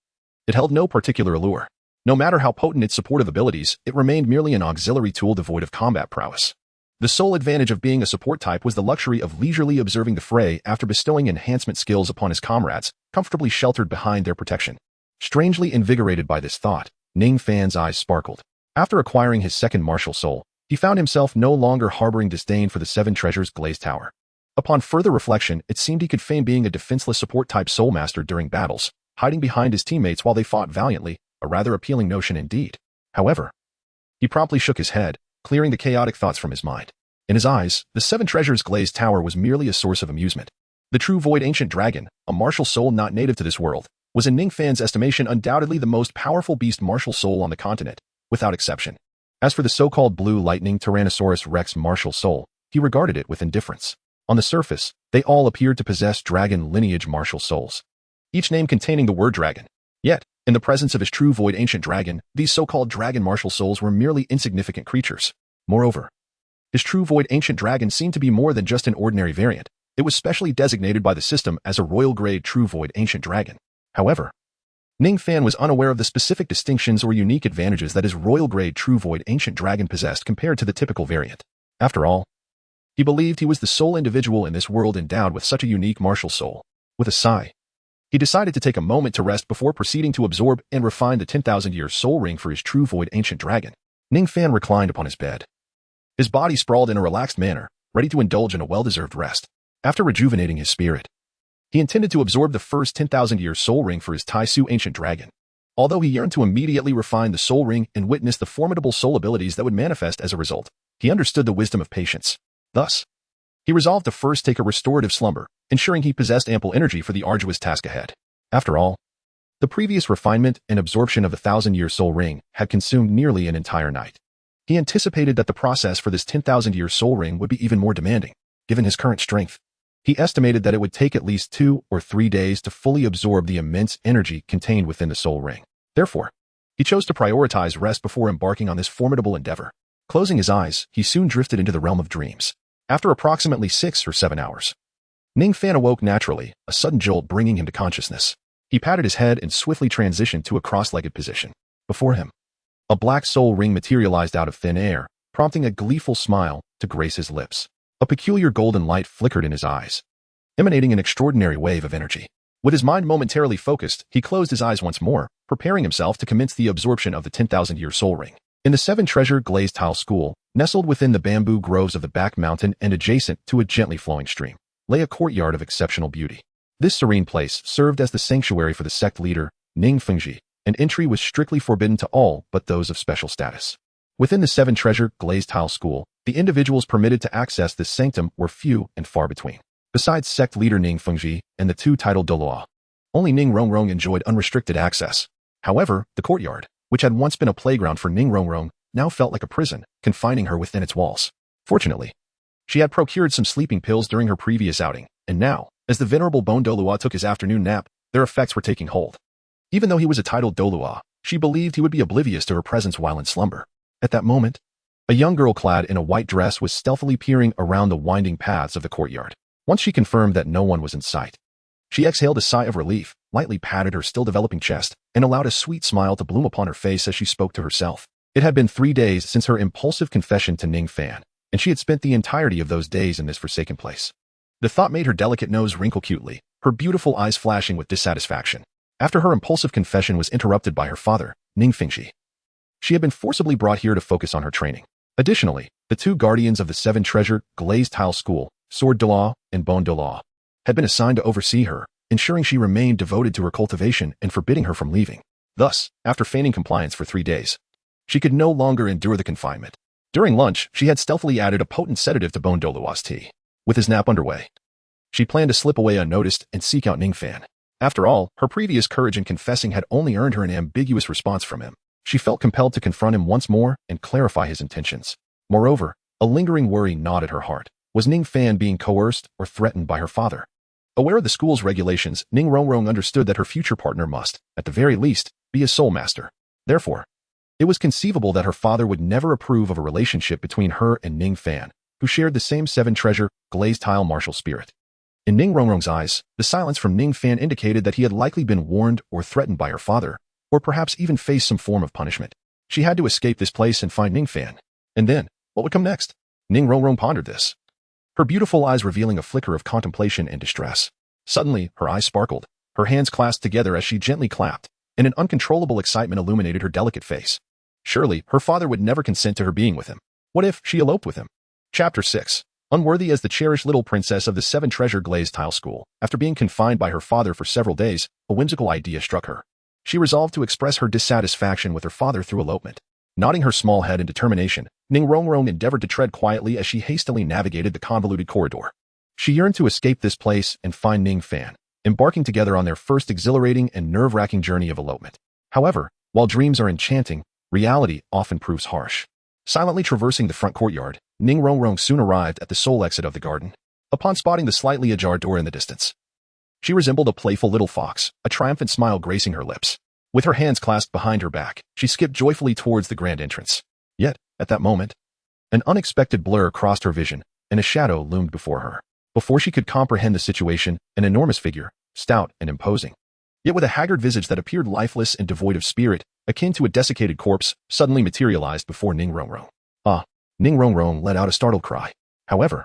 it held no particular allure. No matter how potent its supportive abilities, it remained merely an auxiliary tool devoid of combat prowess. The sole advantage of being a support type was the luxury of leisurely observing the fray after bestowing enhancement skills upon his comrades, comfortably sheltered behind their protection. Strangely invigorated by this thought, Ningfan's eyes sparkled. After acquiring his second martial soul, he found himself no longer harboring disdain for the 7 treasures glazed tower. Upon further reflection, it seemed he could feign being a defenseless support-type soul master during battles, hiding behind his teammates while they fought valiantly, a rather appealing notion indeed. However, he promptly shook his head, clearing the chaotic thoughts from his mind. In his eyes, the 7 treasures glazed tower was merely a source of amusement. The true void ancient dragon, a martial soul not native to this world, was in Ningfan's estimation undoubtedly the most powerful beast martial soul on the continent, without exception. As for the so-called blue lightning Tyrannosaurus Rex martial soul, he regarded it with indifference. On the surface, they all appeared to possess dragon lineage martial souls, each name containing the word dragon. Yet, in the presence of his true void ancient dragon, these so-called dragon martial souls were merely insignificant creatures. Moreover, his true void ancient dragon seemed to be more than just an ordinary variant. It was specially designated by the system as a royal-grade true void ancient dragon. However, Ningfan was unaware of the specific distinctions or unique advantages that his royal-grade true void ancient dragon possessed compared to the typical variant. After all, he believed he was the sole individual in this world endowed with such a unique martial soul. With a sigh, he decided to take a moment to rest before proceeding to absorb and refine the 10,000-year soul ring for his true void ancient dragon. Ningfan reclined upon his bed. His body sprawled in a relaxed manner, ready to indulge in a well-deserved rest. After rejuvenating his spirit, he intended to absorb the first 10,000-year soul ring for his Taisu ancient dragon. Although he yearned to immediately refine the soul ring and witness the formidable soul abilities that would manifest as a result, he understood the wisdom of patience. Thus, he resolved to first take a restorative slumber, ensuring he possessed ample energy for the arduous task ahead. After all, the previous refinement and absorption of the 1,000-year soul ring had consumed nearly an entire night. He anticipated that the process for this 10,000-year soul ring would be even more demanding, given his current strength. He estimated that it would take at least 2 or 3 days to fully absorb the immense energy contained within the soul ring. Therefore, he chose to prioritize rest before embarking on this formidable endeavor. Closing his eyes, he soon drifted into the realm of dreams. After approximately 6 or 7 hours, Ningfan awoke naturally, a sudden jolt bringing him to consciousness. He patted his head and swiftly transitioned to a cross-legged position. Before him, a black soul ring materialized out of thin air, prompting a gleeful smile to grace his lips. A peculiar golden light flickered in his eyes, emanating an extraordinary wave of energy. With his mind momentarily focused, he closed his eyes once more, preparing himself to commence the absorption of the 10,000-year soul ring. In the 7-treasure glazed tile school, nestled within the bamboo groves of the back mountain and adjacent to a gently flowing stream, lay a courtyard of exceptional beauty. This serene place served as the sanctuary for the sect leader, Ningfan, and entry was strictly forbidden to all but those of special status. Within the 7-treasure glazed tile school, the individuals permitted to access this sanctum were few and far between. Besides sect leader Ningfan and the 2 titled Douluo, only Ning Rongrong enjoyed unrestricted access. However, the courtyard, which had once been a playground for Ning Rongrong, now felt like a prison, confining her within its walls. Fortunately, she had procured some sleeping pills during her previous outing, and now, as the venerable Bone Douluo took his afternoon nap, their effects were taking hold. Even though he was a titled Douluo, she believed he would be oblivious to her presence while in slumber. At that moment, a young girl clad in a white dress was stealthily peering around the winding paths of the courtyard. Once she confirmed that no one was in sight, she exhaled a sigh of relief, lightly patted her still-developing chest, and allowed a sweet smile to bloom upon her face as she spoke to herself. It had been 3 days since her impulsive confession to Ningfan, and she had spent the entirety of those days in this forsaken place. The thought made her delicate nose wrinkle cutely, her beautiful eyes flashing with dissatisfaction. After her impulsive confession was interrupted by her father, Ningfan, she had been forcibly brought here to focus on her training. Additionally, the 2 guardians of the 7-treasure glazed tile school, Sword Douluo and Bone Douluo, had been assigned to oversee her, ensuring she remained devoted to her cultivation and forbidding her from leaving. Thus, after feigning compliance for 3 days, she could no longer endure the confinement. During lunch, she had stealthily added a potent sedative to Bone Douluo's tea. With his nap underway, she planned to slip away unnoticed and seek out Ningfan. After all, her previous courage in confessing had only earned her an ambiguous response from him. She felt compelled to confront him once more and clarify his intentions. Moreover, a lingering worry gnawed at her heart. Was Ningfan being coerced or threatened by her father? Aware of the school's regulations, Ning Rongrong understood that her future partner must, at the very least, be a soul master. Therefore, it was conceivable that her father would never approve of a relationship between her and Ningfan, who shared the same 7-treasure glazed tile martial spirit. In Ning Rongrong's eyes, the silence from Ningfan indicated that he had likely been warned or threatened by her father, or perhaps even faced some form of punishment. She had to escape this place and find Ningfan. And then, what would come next? Ning Rongrong pondered this, her beautiful eyes revealing a flicker of contemplation and distress. Suddenly, her eyes sparkled, her hands clasped together as she gently clapped, and an uncontrollable excitement illuminated her delicate face. Surely, her father would never consent to her being with him. What if she eloped with him? Chapter 6. Unworthy as the cherished little princess of the 7-treasure glazed tile school, after being confined by her father for several days, a whimsical idea struck her. She resolved to express her dissatisfaction with her father through elopement. Nodding her small head in determination, Ning Rongrong endeavored to tread quietly as she hastily navigated the convoluted corridor. She yearned to escape this place and find Ningfan, embarking together on their first exhilarating and nerve-wracking journey of elopement. However, while dreams are enchanting, reality often proves harsh. Silently traversing the front courtyard, Ning Rongrong soon arrived at the sole exit of the garden. Upon spotting the slightly ajar door in the distance, she resembled a playful little fox, a triumphant smile gracing her lips. With her hands clasped behind her back, she skipped joyfully towards the grand entrance. Yet, at that moment, an unexpected blur crossed her vision, and a shadow loomed before her. Before she could comprehend the situation, an enormous figure, stout and imposing, yet with a haggard visage that appeared lifeless and devoid of spirit, akin to a desiccated corpse, suddenly materialized before Ning Rongrong. Ah! Ning Rongrong let out a startled cry. However,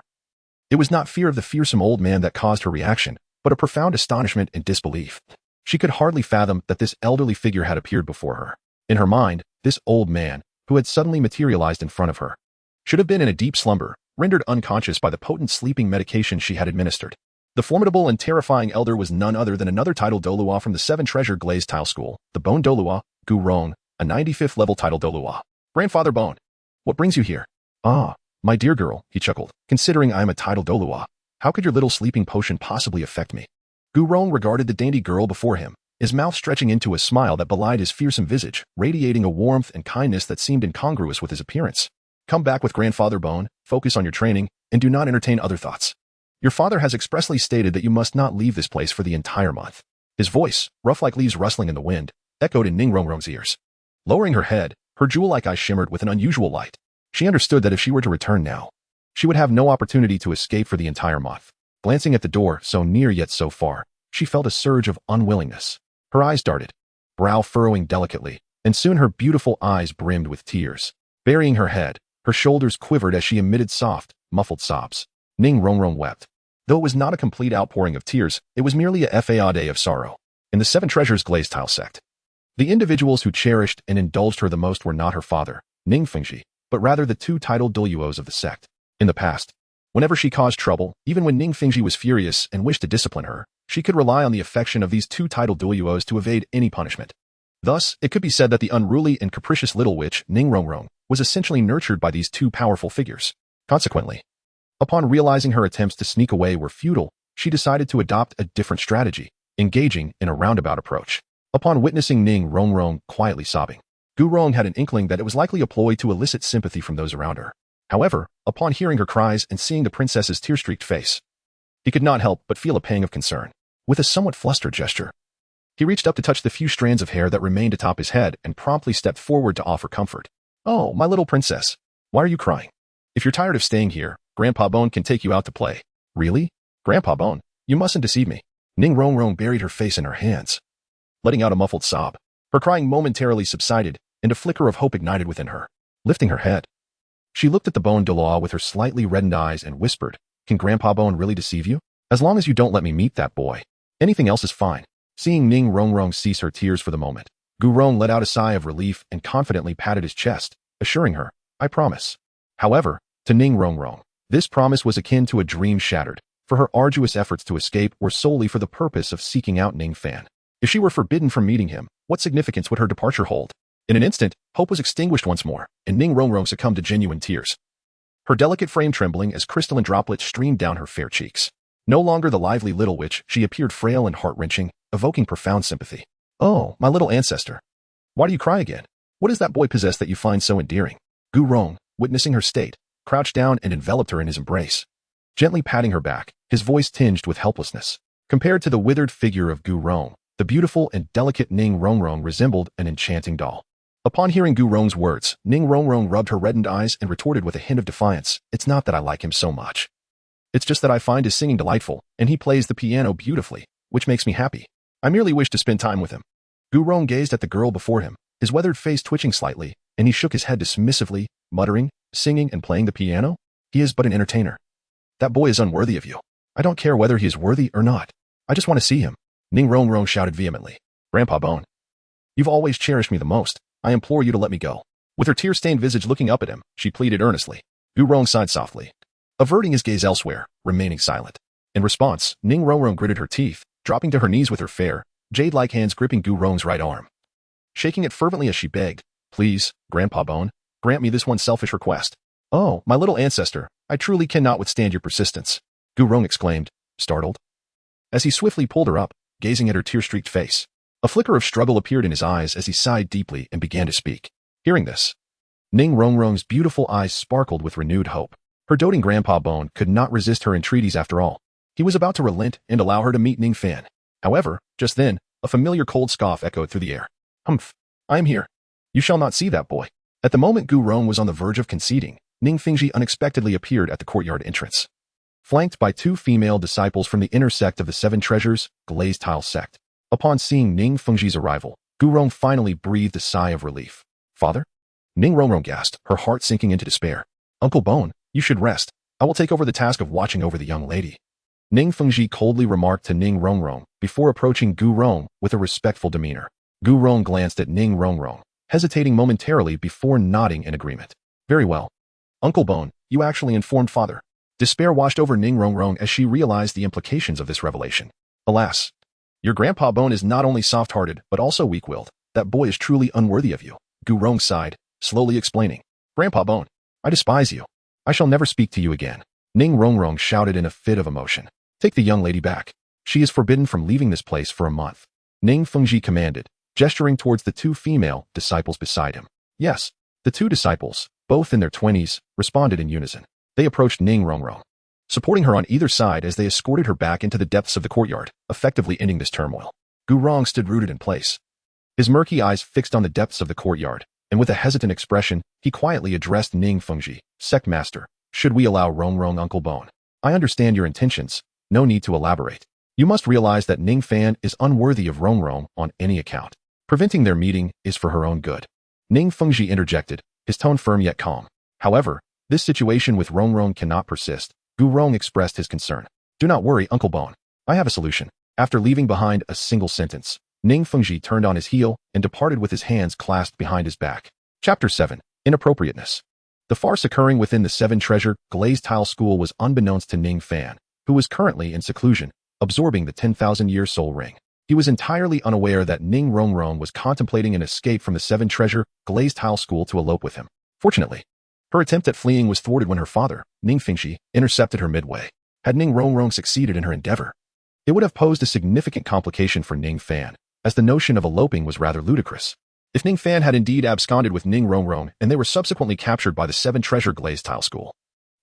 it was not fear of the fearsome old man that caused her reaction, but a profound astonishment and disbelief. She could hardly fathom that this elderly figure had appeared before her. In her mind, this old man, who had suddenly materialized in front of her. Should have been in a deep slumber, rendered unconscious by the potent sleeping medication she had administered. The formidable and terrifying elder was none other than another title Douluo from the 7-treasure glazed tile school, the Bone Douluo, Gu Rong, a 95th level title Douluo. Grandfather Bone, what brings you here? Ah, my dear girl, he chuckled, considering I am a title Douluo. How could your little sleeping potion possibly affect me? Gu Rong regarded the dainty girl before him, his mouth stretching into a smile that belied his fearsome visage, radiating a warmth and kindness that seemed incongruous with his appearance. Come back with Grandfather Bone, focus on your training, and do not entertain other thoughts. Your father has expressly stated that you must not leave this place for the entire month. His voice, rough like leaves rustling in the wind, echoed in Ning Rongrong's ears. Lowering her head, her jewel-like eyes shimmered with an unusual light. She understood that if she were to return now, she would have no opportunity to escape for the entire month. Glancing at the door, so near yet so far, she felt a surge of unwillingness. Her eyes darted, brow furrowing delicately, and soon her beautiful eyes brimmed with tears. Burying her head, her shoulders quivered as she emitted soft, muffled sobs. Ning Rongrong wept. Though it was not a complete outpouring of tears, it was merely a fade of sorrow. In the 7 treasures glazed tile sect, the individuals who cherished and indulged her the most were not her father, Ningfan, but rather the 2 titled Douluos of the sect. In the past, whenever she caused trouble, even when Ningfan was furious and wished to discipline her, she could rely on the affection of these 2 titled Douluos to evade any punishment. Thus, it could be said that the unruly and capricious little witch, Ning Rongrong, was essentially nurtured by these 2 powerful figures. Consequently, upon realizing her attempts to sneak away were futile, she decided to adopt a different strategy, engaging in a roundabout approach. Upon witnessing Ning Rongrong quietly sobbing, Gu Rong had an inkling that it was likely a ploy to elicit sympathy from those around her. However, upon hearing her cries and seeing the princess's tear-streaked face, he could not help but feel a pang of concern. With a somewhat flustered gesture, he reached up to touch the few strands of hair that remained atop his head and promptly stepped forward to offer comfort. Oh, my little princess, why are you crying? If you're tired of staying here, Grandpa Bone can take you out to play. Really? Grandpa Bone, you mustn't deceive me. Ning Rongrong buried her face in her hands, letting out a muffled sob. Her crying momentarily subsided, and a flicker of hope ignited within her. Lifting her head, she looked at the Bone Douluo with her slightly reddened eyes and whispered, Can Grandpa Bone really deceive you? As long as you don't let me meet that boy. Anything else is fine. Seeing Ning Rongrong cease her tears for the moment, Gu Rong let out a sigh of relief and confidently patted his chest, assuring her, I promise. However, to Ning Rongrong, this promise was akin to a dream shattered, for her arduous efforts to escape were solely for the purpose of seeking out Ningfan. If she were forbidden from meeting him, what significance would her departure hold? In an instant, hope was extinguished once more, and Ning Rongrong succumbed to genuine tears. Her delicate frame trembling as crystalline droplets streamed down her fair cheeks. No longer the lively little witch, she appeared frail and heart-wrenching, evoking profound sympathy. Oh, my little ancestor. Why do you cry again? What does that boy possess that you find so endearing? Gu Rong, witnessing her state, crouched down and enveloped her in his embrace. Gently patting her back, his voice tinged with helplessness. Compared to the withered figure of Gu Rong, the beautiful and delicate Ning Rongrong resembled an enchanting doll. Upon hearing Gu Rong's words, Ning Rongrong rubbed her reddened eyes and retorted with a hint of defiance, It's not that I like him so much. It's just that I find his singing delightful, and he plays the piano beautifully, which makes me happy. I merely wish to spend time with him. Gu Rong gazed at the girl before him, his weathered face twitching slightly, and he shook his head dismissively, muttering, Singing and playing the piano? He is but an entertainer. That boy is unworthy of you. I don't care whether he is worthy or not. I just want to see him. Ning Rongrong shouted vehemently. Grandpa Bone, you've always cherished me the most. I implore you to let me go. With her tear-stained visage looking up at him, she pleaded earnestly. Gu Rong sighed softly, averting his gaze elsewhere, remaining silent. In response, Ning Rongrong gritted her teeth, dropping to her knees with her fair, jade-like hands gripping Gu Rong's right arm. Shaking it fervently as she begged, Please, Grandpa Bone, grant me this one selfish request. Oh, my little ancestor, I truly cannot withstand your persistence, Gu Rong exclaimed, startled, as he swiftly pulled her up, gazing at her tear-streaked face. A flicker of struggle appeared in his eyes as he sighed deeply and began to speak. Hearing this, Ning Rongrong's beautiful eyes sparkled with renewed hope. Her doting Grandpa Bone could not resist her entreaties after all. He was about to relent and allow her to meet Ningfan. However, just then, a familiar cold scoff echoed through the air. Humph, I am here. You shall not see that boy. At the moment Gu Rong was on the verge of conceding, Ningfan unexpectedly appeared at the courtyard entrance, flanked by 2 female disciples from the inner sect of the 7 treasures, glazed tile sect. Upon seeing Ningfan's arrival, Gu Rong finally breathed a sigh of relief. Father? Ning Rongrong gasped, her heart sinking into despair. Uncle Bone, you should rest. I will take over the task of watching over the young lady. Ningfan coldly remarked to Ning Rongrong before approaching Gu Rong with a respectful demeanor. Gu Rong glanced at Ning Rongrong, hesitating momentarily before nodding in agreement. Very well. Uncle Bone, you actually informed father. Despair washed over Ning Rongrong as she realized the implications of this revelation. Alas, your grandpa Bone is not only soft-hearted, but also weak-willed. That boy is truly unworthy of you. Gu Rong sighed, slowly explaining. Grandpa Bone, I despise you. I shall never speak to you again. Ning Rongrong shouted in a fit of emotion. Take the young lady back. She is forbidden from leaving this place for a month. Ning Fengji commanded, gesturing towards the two female disciples beside him. Yes, the two disciples, both in their 20s, responded in unison. They approached Ning Rongrong, supporting her on either side as they escorted her back into the depths of the courtyard, effectively ending this turmoil. Gu Rong stood rooted in place, his murky eyes fixed on the depths of the courtyard, and with a hesitant expression, he quietly addressed Ning Fengji, Sect Master, should we allow Rongrong Uncle Bone? I understand your intentions, no need to elaborate. You must realize that Ningfan is unworthy of Rongrong on any account. Preventing their meeting is for her own good. Ning Fengji interjected, his tone firm yet calm. However, this situation with Rongrong cannot persist. Gu Rong expressed his concern. Do not worry, Uncle Bone. I have a solution. After leaving behind a single sentence, Ning Fengji turned on his heel and departed with his hands clasped behind his back. Chapter 7. Inappropriateness. The farce occurring within the Seven Treasure Glazed Tile School was unbeknownst to Ningfan, who was currently in seclusion, absorbing the 10,000-year soul ring. He was entirely unaware that Ning Rongrong was contemplating an escape from the Seven Treasure Glazed Tile School to elope with him. Fortunately, her attempt at fleeing was thwarted when her father, Ning Fengji, intercepted her midway. Had Ning Rongrong succeeded in her endeavor, it would have posed a significant complication for Ningfan, as the notion of eloping was rather ludicrous. If Ningfan had indeed absconded with Ning Rongrong and they were subsequently captured by the Seven Treasure Glazed Tile School,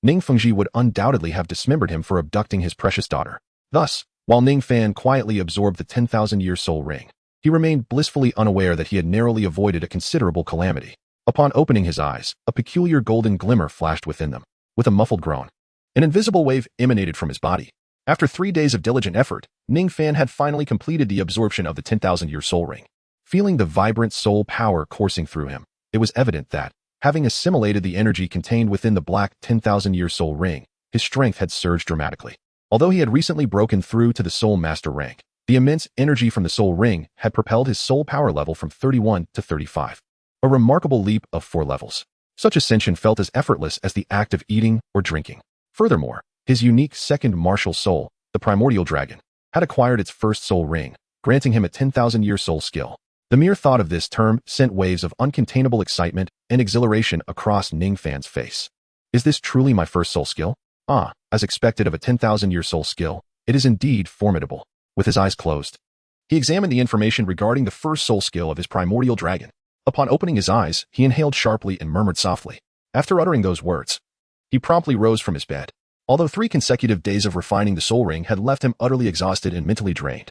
Ning Fengji would undoubtedly have dismembered him for abducting his precious daughter. Thus, while Ningfan quietly absorbed the 10,000-year soul ring, he remained blissfully unaware that he had narrowly avoided a considerable calamity. Upon opening his eyes, a peculiar golden glimmer flashed within them. With a muffled groan, an invisible wave emanated from his body. After 3 days of diligent effort, Ningfan had finally completed the absorption of the 10,000-year soul ring. Feeling the vibrant soul power coursing through him, it was evident that, having assimilated the energy contained within the black 10,000-year soul ring, his strength had surged dramatically. Although he had recently broken through to the Soul Master rank, the immense energy from the soul ring had propelled his soul power level from 31 to 35. A remarkable leap of 4 levels. Such ascension felt as effortless as the act of eating or drinking. Furthermore, his unique second martial soul, the primordial dragon, had acquired its first soul ring, granting him a 10,000-year soul skill. The mere thought of this term sent waves of uncontainable excitement and exhilaration across Ningfan's face. Is this truly my first soul skill? Ah, as expected of a 10,000-year soul skill, it is indeed formidable. With his eyes closed, he examined the information regarding the first soul skill of his primordial dragon. Upon opening his eyes, he inhaled sharply and murmured softly. After uttering those words, he promptly rose from his bed. Although 3 consecutive days of refining the soul ring had left him utterly exhausted and mentally drained,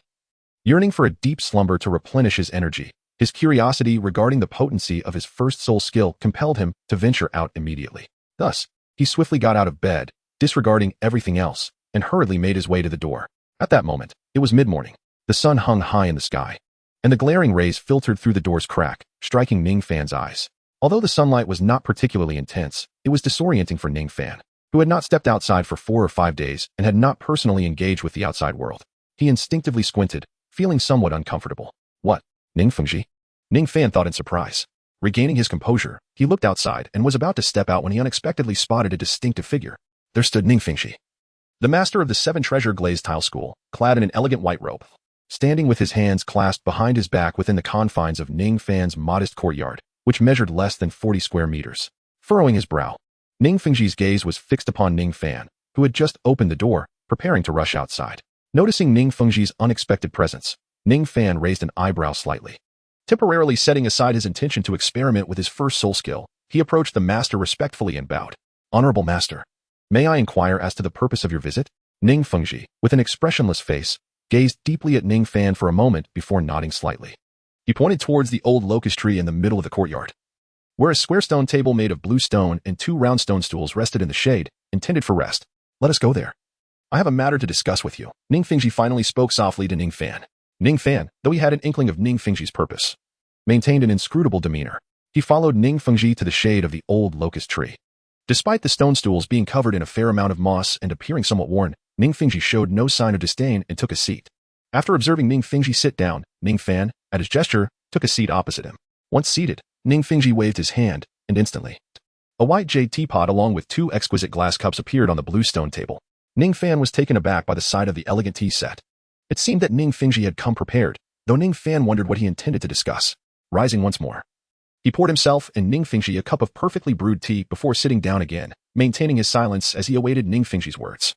yearning for a deep slumber to replenish his energy, his curiosity regarding the potency of his first soul skill compelled him to venture out immediately. Thus, he swiftly got out of bed, disregarding everything else, and hurriedly made his way to the door. At that moment, it was mid-morning. The sun hung high in the sky, and the glaring rays filtered through the door's crack, striking Ningfan's eyes. Although the sunlight was not particularly intense, it was disorienting for Ningfan, who had not stepped outside for 4 or 5 days and had not personally engaged with the outside world. He instinctively squinted, feeling somewhat uncomfortable. What? Ning Fengji? Ningfan thought in surprise. Regaining his composure, he looked outside and was about to step out when he unexpectedly spotted a distinctive figure. There stood Ning Fengji, the master of the Seven Treasure Glazed Tile School, clad in an elegant white robe, standing with his hands clasped behind his back within the confines of Ningfan's modest courtyard, which measured less than 40 square meters. Furrowing his brow, Ning Fengji's gaze was fixed upon Ningfan, who had just opened the door, preparing to rush outside. Noticing Ning Fengji's unexpected presence, Ningfan raised an eyebrow slightly. Temporarily setting aside his intention to experiment with his first soul skill, he approached the master respectfully and bowed. Honorable master, may I inquire as to the purpose of your visit? Ning Fengji, with an expressionless face, gazed deeply at Ningfan for a moment before nodding slightly. He pointed towards the old locust tree in the middle of the courtyard, where a square stone table made of blue stone and 2 round stone stools rested in the shade, intended for rest. Let us go there. I have a matter to discuss with you. Ning Fengji finally spoke softly to Ningfan. Ningfan, though he had an inkling of Ning Fengji's purpose, maintained an inscrutable demeanor. He followed Ning Fengji to the shade of the old locust tree. Despite the stone stools being covered in a fair amount of moss and appearing somewhat worn, Ning Fengji showed no sign of disdain and took a seat. After observing Ning Fengji sit down, Ningfan, at his gesture, took a seat opposite him. Once seated, Ning Fingji waved his hand, and instantly, a white jade teapot along with 2 exquisite glass cups appeared on the blue stone table. Ningfan was taken aback by the sight of the elegant tea set. It seemed that Ning Fingji had come prepared, though Ningfan wondered what he intended to discuss. Rising once more, he poured himself and Ning Fingji a cup of perfectly brewed tea before sitting down again, maintaining his silence as he awaited Ning Fingji's words.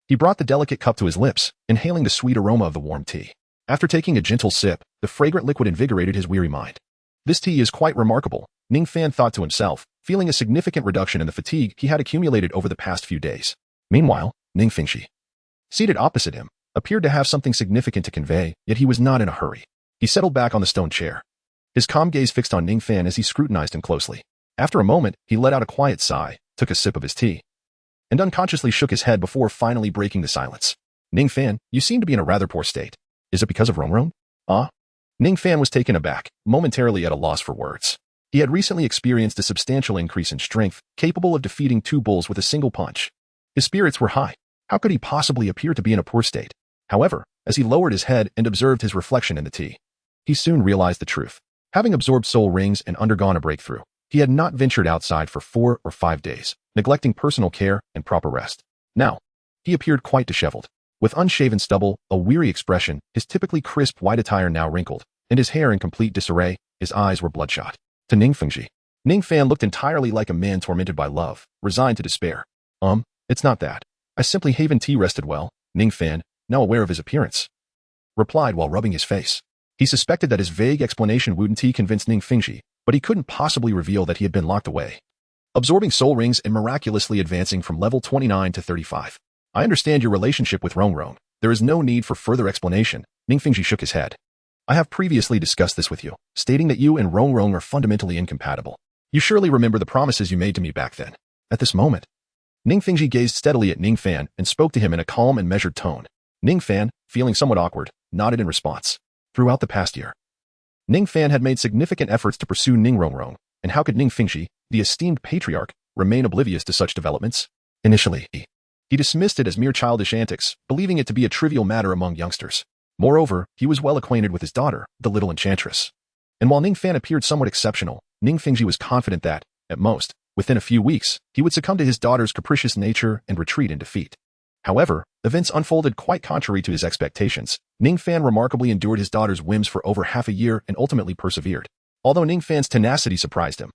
He brought the delicate cup to his lips, inhaling the sweet aroma of the warm tea. After taking a gentle sip, the fragrant liquid invigorated his weary mind. This tea is quite remarkable, Ningfan thought to himself, feeling a significant reduction in the fatigue he had accumulated over the past few days. Meanwhile, Ning Fingji, seated opposite him, appeared to have something significant to convey, yet he was not in a hurry. He settled back on the stone chair. His calm gaze fixed on Ningfan as he scrutinized him closely. After a moment, he let out a quiet sigh, took a sip of his tea, and unconsciously shook his head before finally breaking the silence. Ningfan, you seem to be in a rather poor state. Is it because of Rongrong? Ningfan was taken aback, momentarily at a loss for words. He had recently experienced a substantial increase in strength, capable of defeating 2 bulls with a single punch. His spirits were high. How could he possibly appear to be in a poor state? However, as he lowered his head and observed his reflection in the tea, he soon realized the truth. Having absorbed soul rings and undergone a breakthrough, he had not ventured outside for 4 or 5 days, neglecting personal care and proper rest. Now, he appeared quite disheveled. With unshaven stubble, a weary expression, his typically crisp white attire now wrinkled, and his hair in complete disarray, his eyes were bloodshot. To Ning Fingji, Ningfan looked entirely like a man tormented by love, resigned to despair. It's not that. I simply haven't rested well, Ningfan, now aware of his appearance, replied while rubbing his face. He suspected that his vague explanation wouldn't convince Ning Fingji, but he couldn't possibly reveal that he had been locked away, absorbing soul rings and miraculously advancing from level 29 to 35. I understand your relationship with Rongrong. There is no need for further explanation. Ning Fingji shook his head. I have previously discussed this with you, stating that you and Rongrong are fundamentally incompatible. You surely remember the promises you made to me back then. At this moment, Ning Fingji gazed steadily at Ningfan and spoke to him in a calm and measured tone. Ningfan, feeling somewhat awkward, nodded in response. Throughout the past year, Ningfan had made significant efforts to pursue Ning Rongrong, and how could Ning Fingji, the esteemed patriarch, remain oblivious to such developments? Initially, he dismissed it as mere childish antics, believing it to be a trivial matter among youngsters. Moreover, he was well acquainted with his daughter, the little enchantress. And while Ningfan appeared somewhat exceptional, Ning Fingji was confident that, at most, within a few weeks, he would succumb to his daughter's capricious nature and retreat in defeat. However, events unfolded quite contrary to his expectations. Ningfan remarkably endured his daughter's whims for over half a year and ultimately persevered. Although Ningfan's tenacity surprised him,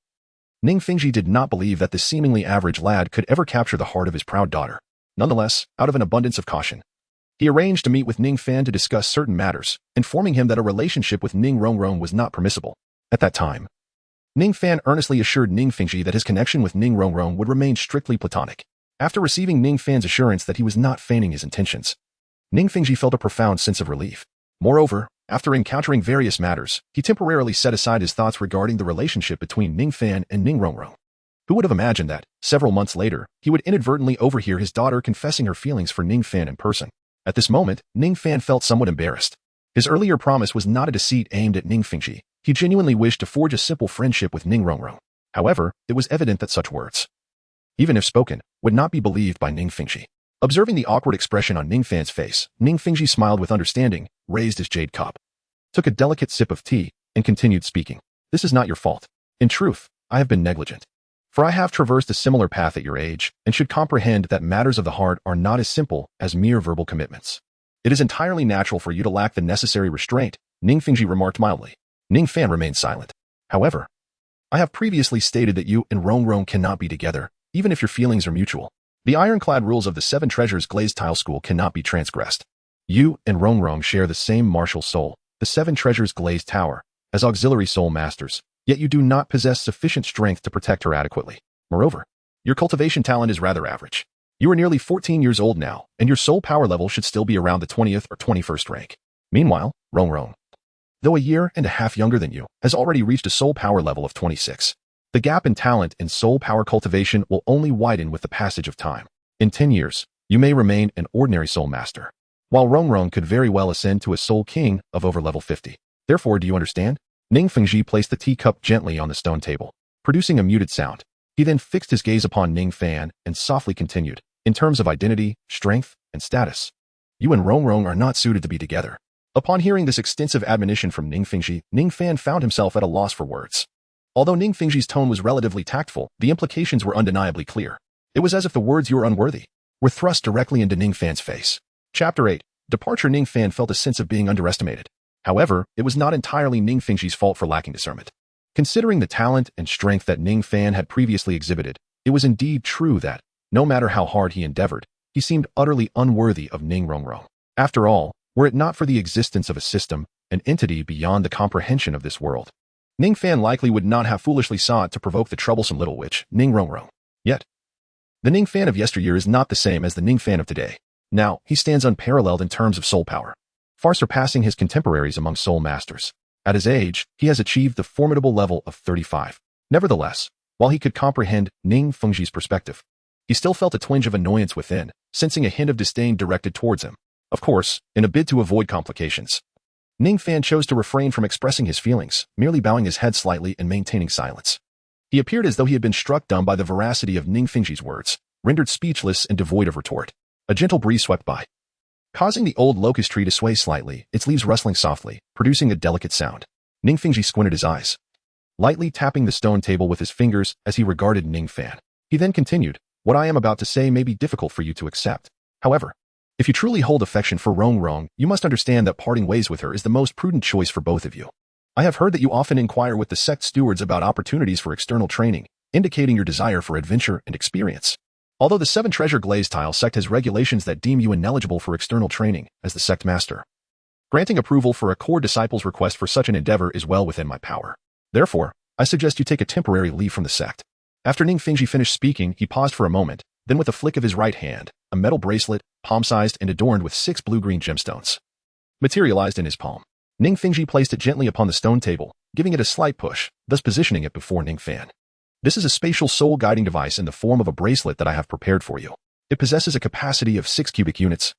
Ning Fingji did not believe that the seemingly average lad could ever capture the heart of his proud daughter. Nonetheless, out of an abundance of caution, he arranged to meet with Ningfan to discuss certain matters, informing him that a relationship with Ning Rongrong was not permissible. At that time, Ningfan earnestly assured Ning Fingji that his connection with Ning Rongrong would remain strictly platonic. After receiving Ningfan's assurance that he was not feigning his intentions, Ning Fingji felt a profound sense of relief. Moreover, after encountering various matters, he temporarily set aside his thoughts regarding the relationship between Ningfan and Ning Rongrong. Who would have imagined that, several months later, he would inadvertently overhear his daughter confessing her feelings for Ningfan in person? At this moment, Ningfan felt somewhat embarrassed. His earlier promise was not a deceit aimed at Ning Fingji. He genuinely wished to forge a simple friendship with Ning Rongrong. However, it was evident that such words, even if spoken, would not be believed by Ning Fingji. Observing the awkward expression on Ningfan's face, Ning Fingji smiled with understanding, raised his jade cup, took a delicate sip of tea, and continued speaking. This is not your fault. In truth, I have been negligent. For I have traversed a similar path at your age, and should comprehend that matters of the heart are not as simple as mere verbal commitments. It is entirely natural for you to lack the necessary restraint, Ning Fingji remarked mildly. Ningfan remained silent. However, I have previously stated that you and Rongrong cannot be together, even if your feelings are mutual. The ironclad rules of the 7 Treasures Glazed Tile School cannot be transgressed. You and Rongrong share the same martial soul, the 7 Treasures Glazed Tower, as auxiliary soul masters, yet you do not possess sufficient strength to protect her adequately. Moreover, your cultivation talent is rather average. You are nearly 14 years old now, and your soul power level should still be around the 20th or 21st rank. Meanwhile, Rongrong, though a year and a half younger than you, has already reached a soul power level of 26. The gap in talent and soul power cultivation will only widen with the passage of time. In 10 years, you may remain an ordinary soul master, while Rongrong could very well ascend to a soul king of over level 50. Therefore, do you understand? Ning Fingji placed the teacup gently on the stone table, producing a muted sound. He then fixed his gaze upon Ningfan and softly continued, in terms of identity, strength, and status, you and Rongrong are not suited to be together. Upon hearing this extensive admonition from Ning Fingji, Ningfan found himself at a loss for words. Although Ning Fengji's tone was relatively tactful, the implications were undeniably clear. It was as if the words "you are unworthy" were thrust directly into Ningfan's face. Chapter 8. Departure. Ningfan felt a sense of being underestimated. However, it was not entirely Ning Fengji's fault for lacking discernment. Considering the talent and strength that Ningfan had previously exhibited, it was indeed true that, no matter how hard he endeavored, he seemed utterly unworthy of Ning Rongrong. After all, were it not for the existence of a system, an entity beyond the comprehension of this world, Ningfan likely would not have foolishly sought to provoke the troublesome little witch, Ning Rongrong. Yet, the Ningfan of yesteryear is not the same as the Ningfan of today. Now, he stands unparalleled in terms of soul power, far surpassing his contemporaries among soul masters. At his age, he has achieved the formidable level of 35. Nevertheless, while he could comprehend Ning Fengji's perspective, he still felt a twinge of annoyance within, sensing a hint of disdain directed towards him. Of course, in a bid to avoid complications, Ningfan chose to refrain from expressing his feelings, merely bowing his head slightly and maintaining silence. He appeared as though he had been struck dumb by the veracity of Ning Fengji's words, rendered speechless and devoid of retort. A gentle breeze swept by, causing the old locust tree to sway slightly, its leaves rustling softly, producing a delicate sound. Ning Fengji squinted his eyes, lightly tapping the stone table with his fingers as he regarded Ningfan. He then continued, "What I am about to say may be difficult for you to accept. However, if you truly hold affection for Rongrong, you must understand that parting ways with her is the most prudent choice for both of you. I have heard that you often inquire with the sect stewards about opportunities for external training, indicating your desire for adventure and experience. Although the Seven Treasure Glaze Tile sect has regulations that deem you ineligible for external training as the sect master, granting approval for a core disciple's request for such an endeavor is well within my power. Therefore, I suggest you take a temporary leave from the sect." After Ning Fengji finished speaking, he paused for a moment, then with a flick of his right hand, a metal bracelet, palm-sized and adorned with 6 blue-green gemstones, materialized in his palm. Ning Fengji placed it gently upon the stone table, giving it a slight push, thus positioning it before Ningfan. "This is a spatial soul guiding device in the form of a bracelet that I have prepared for you. It possesses a capacity of 6 cubic units,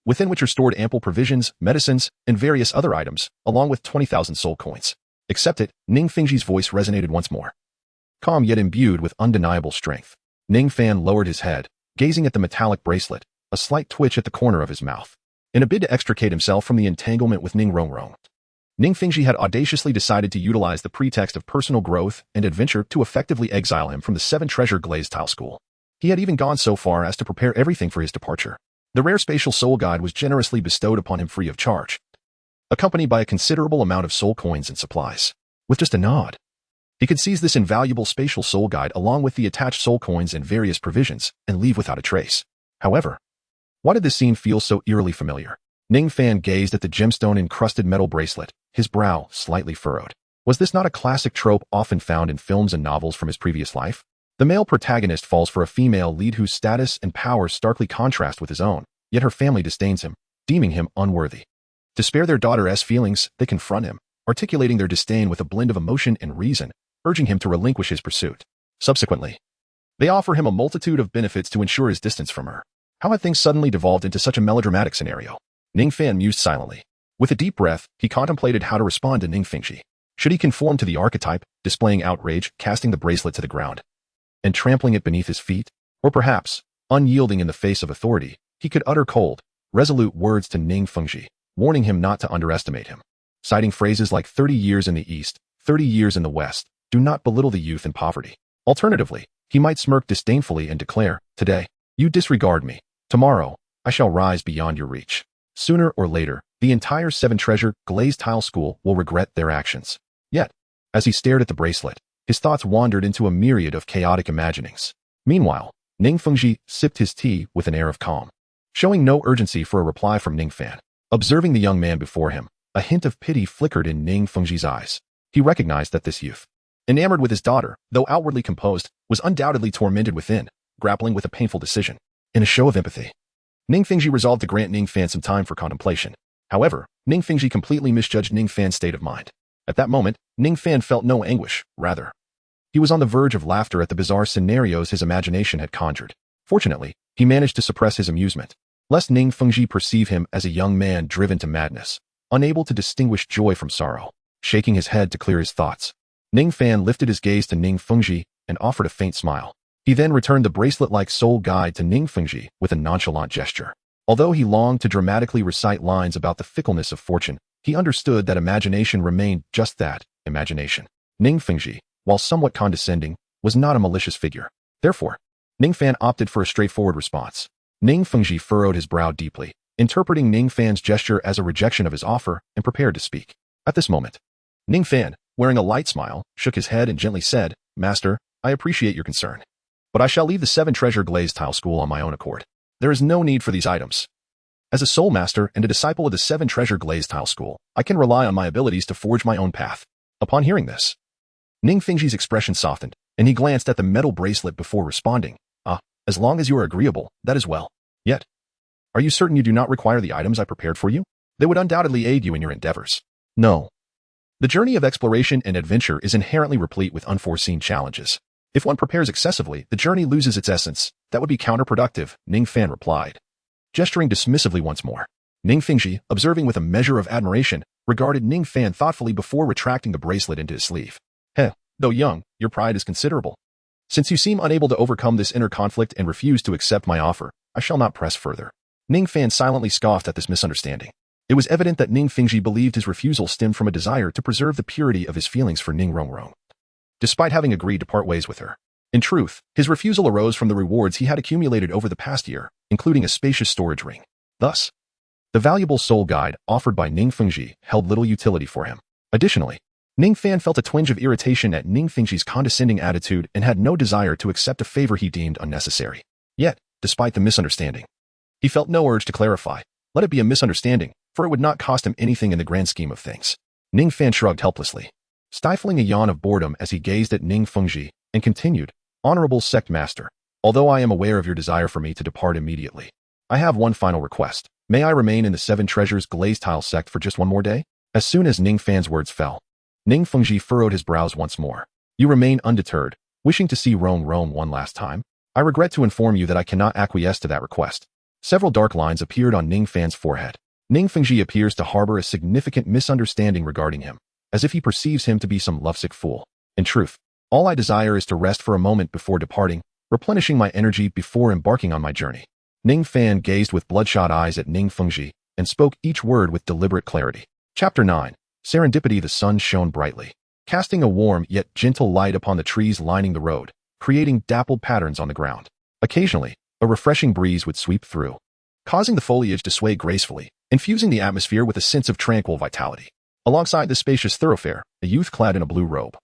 within which are stored ample provisions, medicines, and various other items, along with 20,000 soul coins. Accept it." Ning Fengji's voice resonated once more, calm yet imbued with undeniable strength. Ningfan lowered his head, gazing at the metallic bracelet, a slight twitch at the corner of his mouth. In a bid to extricate himself from the entanglement with Ning Rongrong, Ning Fengji had audaciously decided to utilize the pretext of personal growth and adventure to effectively exile him from the Seven Treasure Glaze Tile School. He had even gone so far as to prepare everything for his departure. The rare spatial soul guide was generously bestowed upon him free of charge, accompanied by a considerable amount of soul coins and supplies. With just a nod, he could seize this invaluable spatial soul guide along with the attached soul coins and various provisions and leave without a trace. However, why did this scene feel so eerily familiar? Ningfan gazed at the gemstone-encrusted metal bracelet, his brow slightly furrowed. Was this not a classic trope often found in films and novels from his previous life? The male protagonist falls for a female lead whose status and power starkly contrast with his own, yet her family disdains him, deeming him unworthy. To spare their daughter's feelings, they confront him, articulating their disdain with a blend of emotion and reason, urging him to relinquish his pursuit. Subsequently, they offer him a multitude of benefits to ensure his distance from her. How had things suddenly devolved into such a melodramatic scenario? Ningfan mused silently. With a deep breath, he contemplated how to respond to Ning Fengji. Should he conform to the archetype, displaying outrage, casting the bracelet to the ground, and trampling it beneath his feet? Or perhaps, unyielding in the face of authority, he could utter cold, resolute words to Ning Fengji, warning him not to underestimate him. Citing phrases like 30 years in the East, 30 years in the West, do not belittle the youth in poverty. Alternatively, he might smirk disdainfully and declare, "Today, you disregard me. Tomorrow, I shall rise beyond your reach." Sooner or later, the entire Seven Treasure Glaze Tile School will regret their actions. Yet, as he stared at the bracelet, his thoughts wandered into a myriad of chaotic imaginings. Meanwhile, Ning Fengji sipped his tea with an air of calm, showing no urgency for a reply from Ningfan. Observing the young man before him, a hint of pity flickered in Ning Fengji's eyes. He recognized that this youth, enamored with his daughter, though outwardly composed, was undoubtedly tormented within, grappling with a painful decision. In a show of empathy, Ning Fengji resolved to grant Ningfan some time for contemplation. However, Ning Fengji completely misjudged Ningfan's state of mind. At that moment, Ningfan felt no anguish, rather, he was on the verge of laughter at the bizarre scenarios his imagination had conjured. Fortunately, he managed to suppress his amusement, lest Ning Fengji perceive him as a young man driven to madness, unable to distinguish joy from sorrow. Shaking his head to clear his thoughts, Ningfan lifted his gaze to Ning Fengji and offered a faint smile. He then returned the bracelet-like soul guide to Ning Fengji with a nonchalant gesture. Although he longed to dramatically recite lines about the fickleness of fortune, he understood that imagination remained just that, imagination. Ning Fengji, while somewhat condescending, was not a malicious figure. Therefore, Ningfan opted for a straightforward response. Ning Fengji furrowed his brow deeply, interpreting Ningfan's gesture as a rejection of his offer, and prepared to speak. At this moment, Ningfan, wearing a light smile, shook his head and gently said, "Master, I appreciate your concern. But I shall leave the 7-treasure glazed tile school on my own accord. There is no need for these items. As a soul master and a disciple of the 7-treasure glazed tile school, I can rely on my abilities to forge my own path." Upon hearing this, Ning Fengji's expression softened, and he glanced at the metal bracelet before responding. "Ah, as long as you are agreeable, that is well. Yet, are you certain you do not require the items I prepared for you? They would undoubtedly aid you in your endeavors." "No. The journey of exploration and adventure is inherently replete with unforeseen challenges. If one prepares excessively, the journey loses its essence. That would be counterproductive," Ningfan replied, gesturing dismissively once more. Ning Fengji, observing with a measure of admiration, regarded Ningfan thoughtfully before retracting the bracelet into his sleeve. Though young, your pride is considerable. Since you seem unable to overcome this inner conflict and refuse to accept my offer, I shall not press further." Ningfan silently scoffed at this misunderstanding. It was evident that Ning Fengji believed his refusal stemmed from a desire to preserve the purity of his feelings for Ning Rongrong, despite having agreed to part ways with her. In truth, his refusal arose from the rewards he had accumulated over the past year, including a spacious storage ring. Thus, the valuable soul guide offered by Ning Fengji held little utility for him. Additionally, Ningfan felt a twinge of irritation at Ning Fengji's condescending attitude and had no desire to accept a favor he deemed unnecessary. Yet, despite the misunderstanding, he felt no urge to clarify. Let it be a misunderstanding, for it would not cost him anything in the grand scheme of things. Ningfan shrugged helplessly, stifling a yawn of boredom as he gazed at Ning Fengji, and continued, "Honorable sect master, although I am aware of your desire for me to depart immediately, I have one final request. May I remain in the 7 treasures glazed tile sect for just one more day?" As soon as Ningfan's words fell, Ning Fengji furrowed his brows once more. "You remain undeterred, wishing to see Rongrong one last time? I regret to inform you that I cannot acquiesce to that request." Several dark lines appeared on Ningfan's forehead. Ning Fengji appears to harbor a significant misunderstanding regarding him, as if he perceives him to be some lovesick fool. In truth, all I desire is to rest for a moment before departing, replenishing my energy before embarking on my journey. Ningfan gazed with bloodshot eyes at Ning Fengji and spoke each word with deliberate clarity. Chapter 9. Serendipity. The sun shone brightly, casting a warm yet gentle light upon the trees lining the road, creating dappled patterns on the ground. Occasionally, a refreshing breeze would sweep through, causing the foliage to sway gracefully, infusing the atmosphere with a sense of tranquil vitality. Alongside the spacious thoroughfare, a youth clad in a blue robe,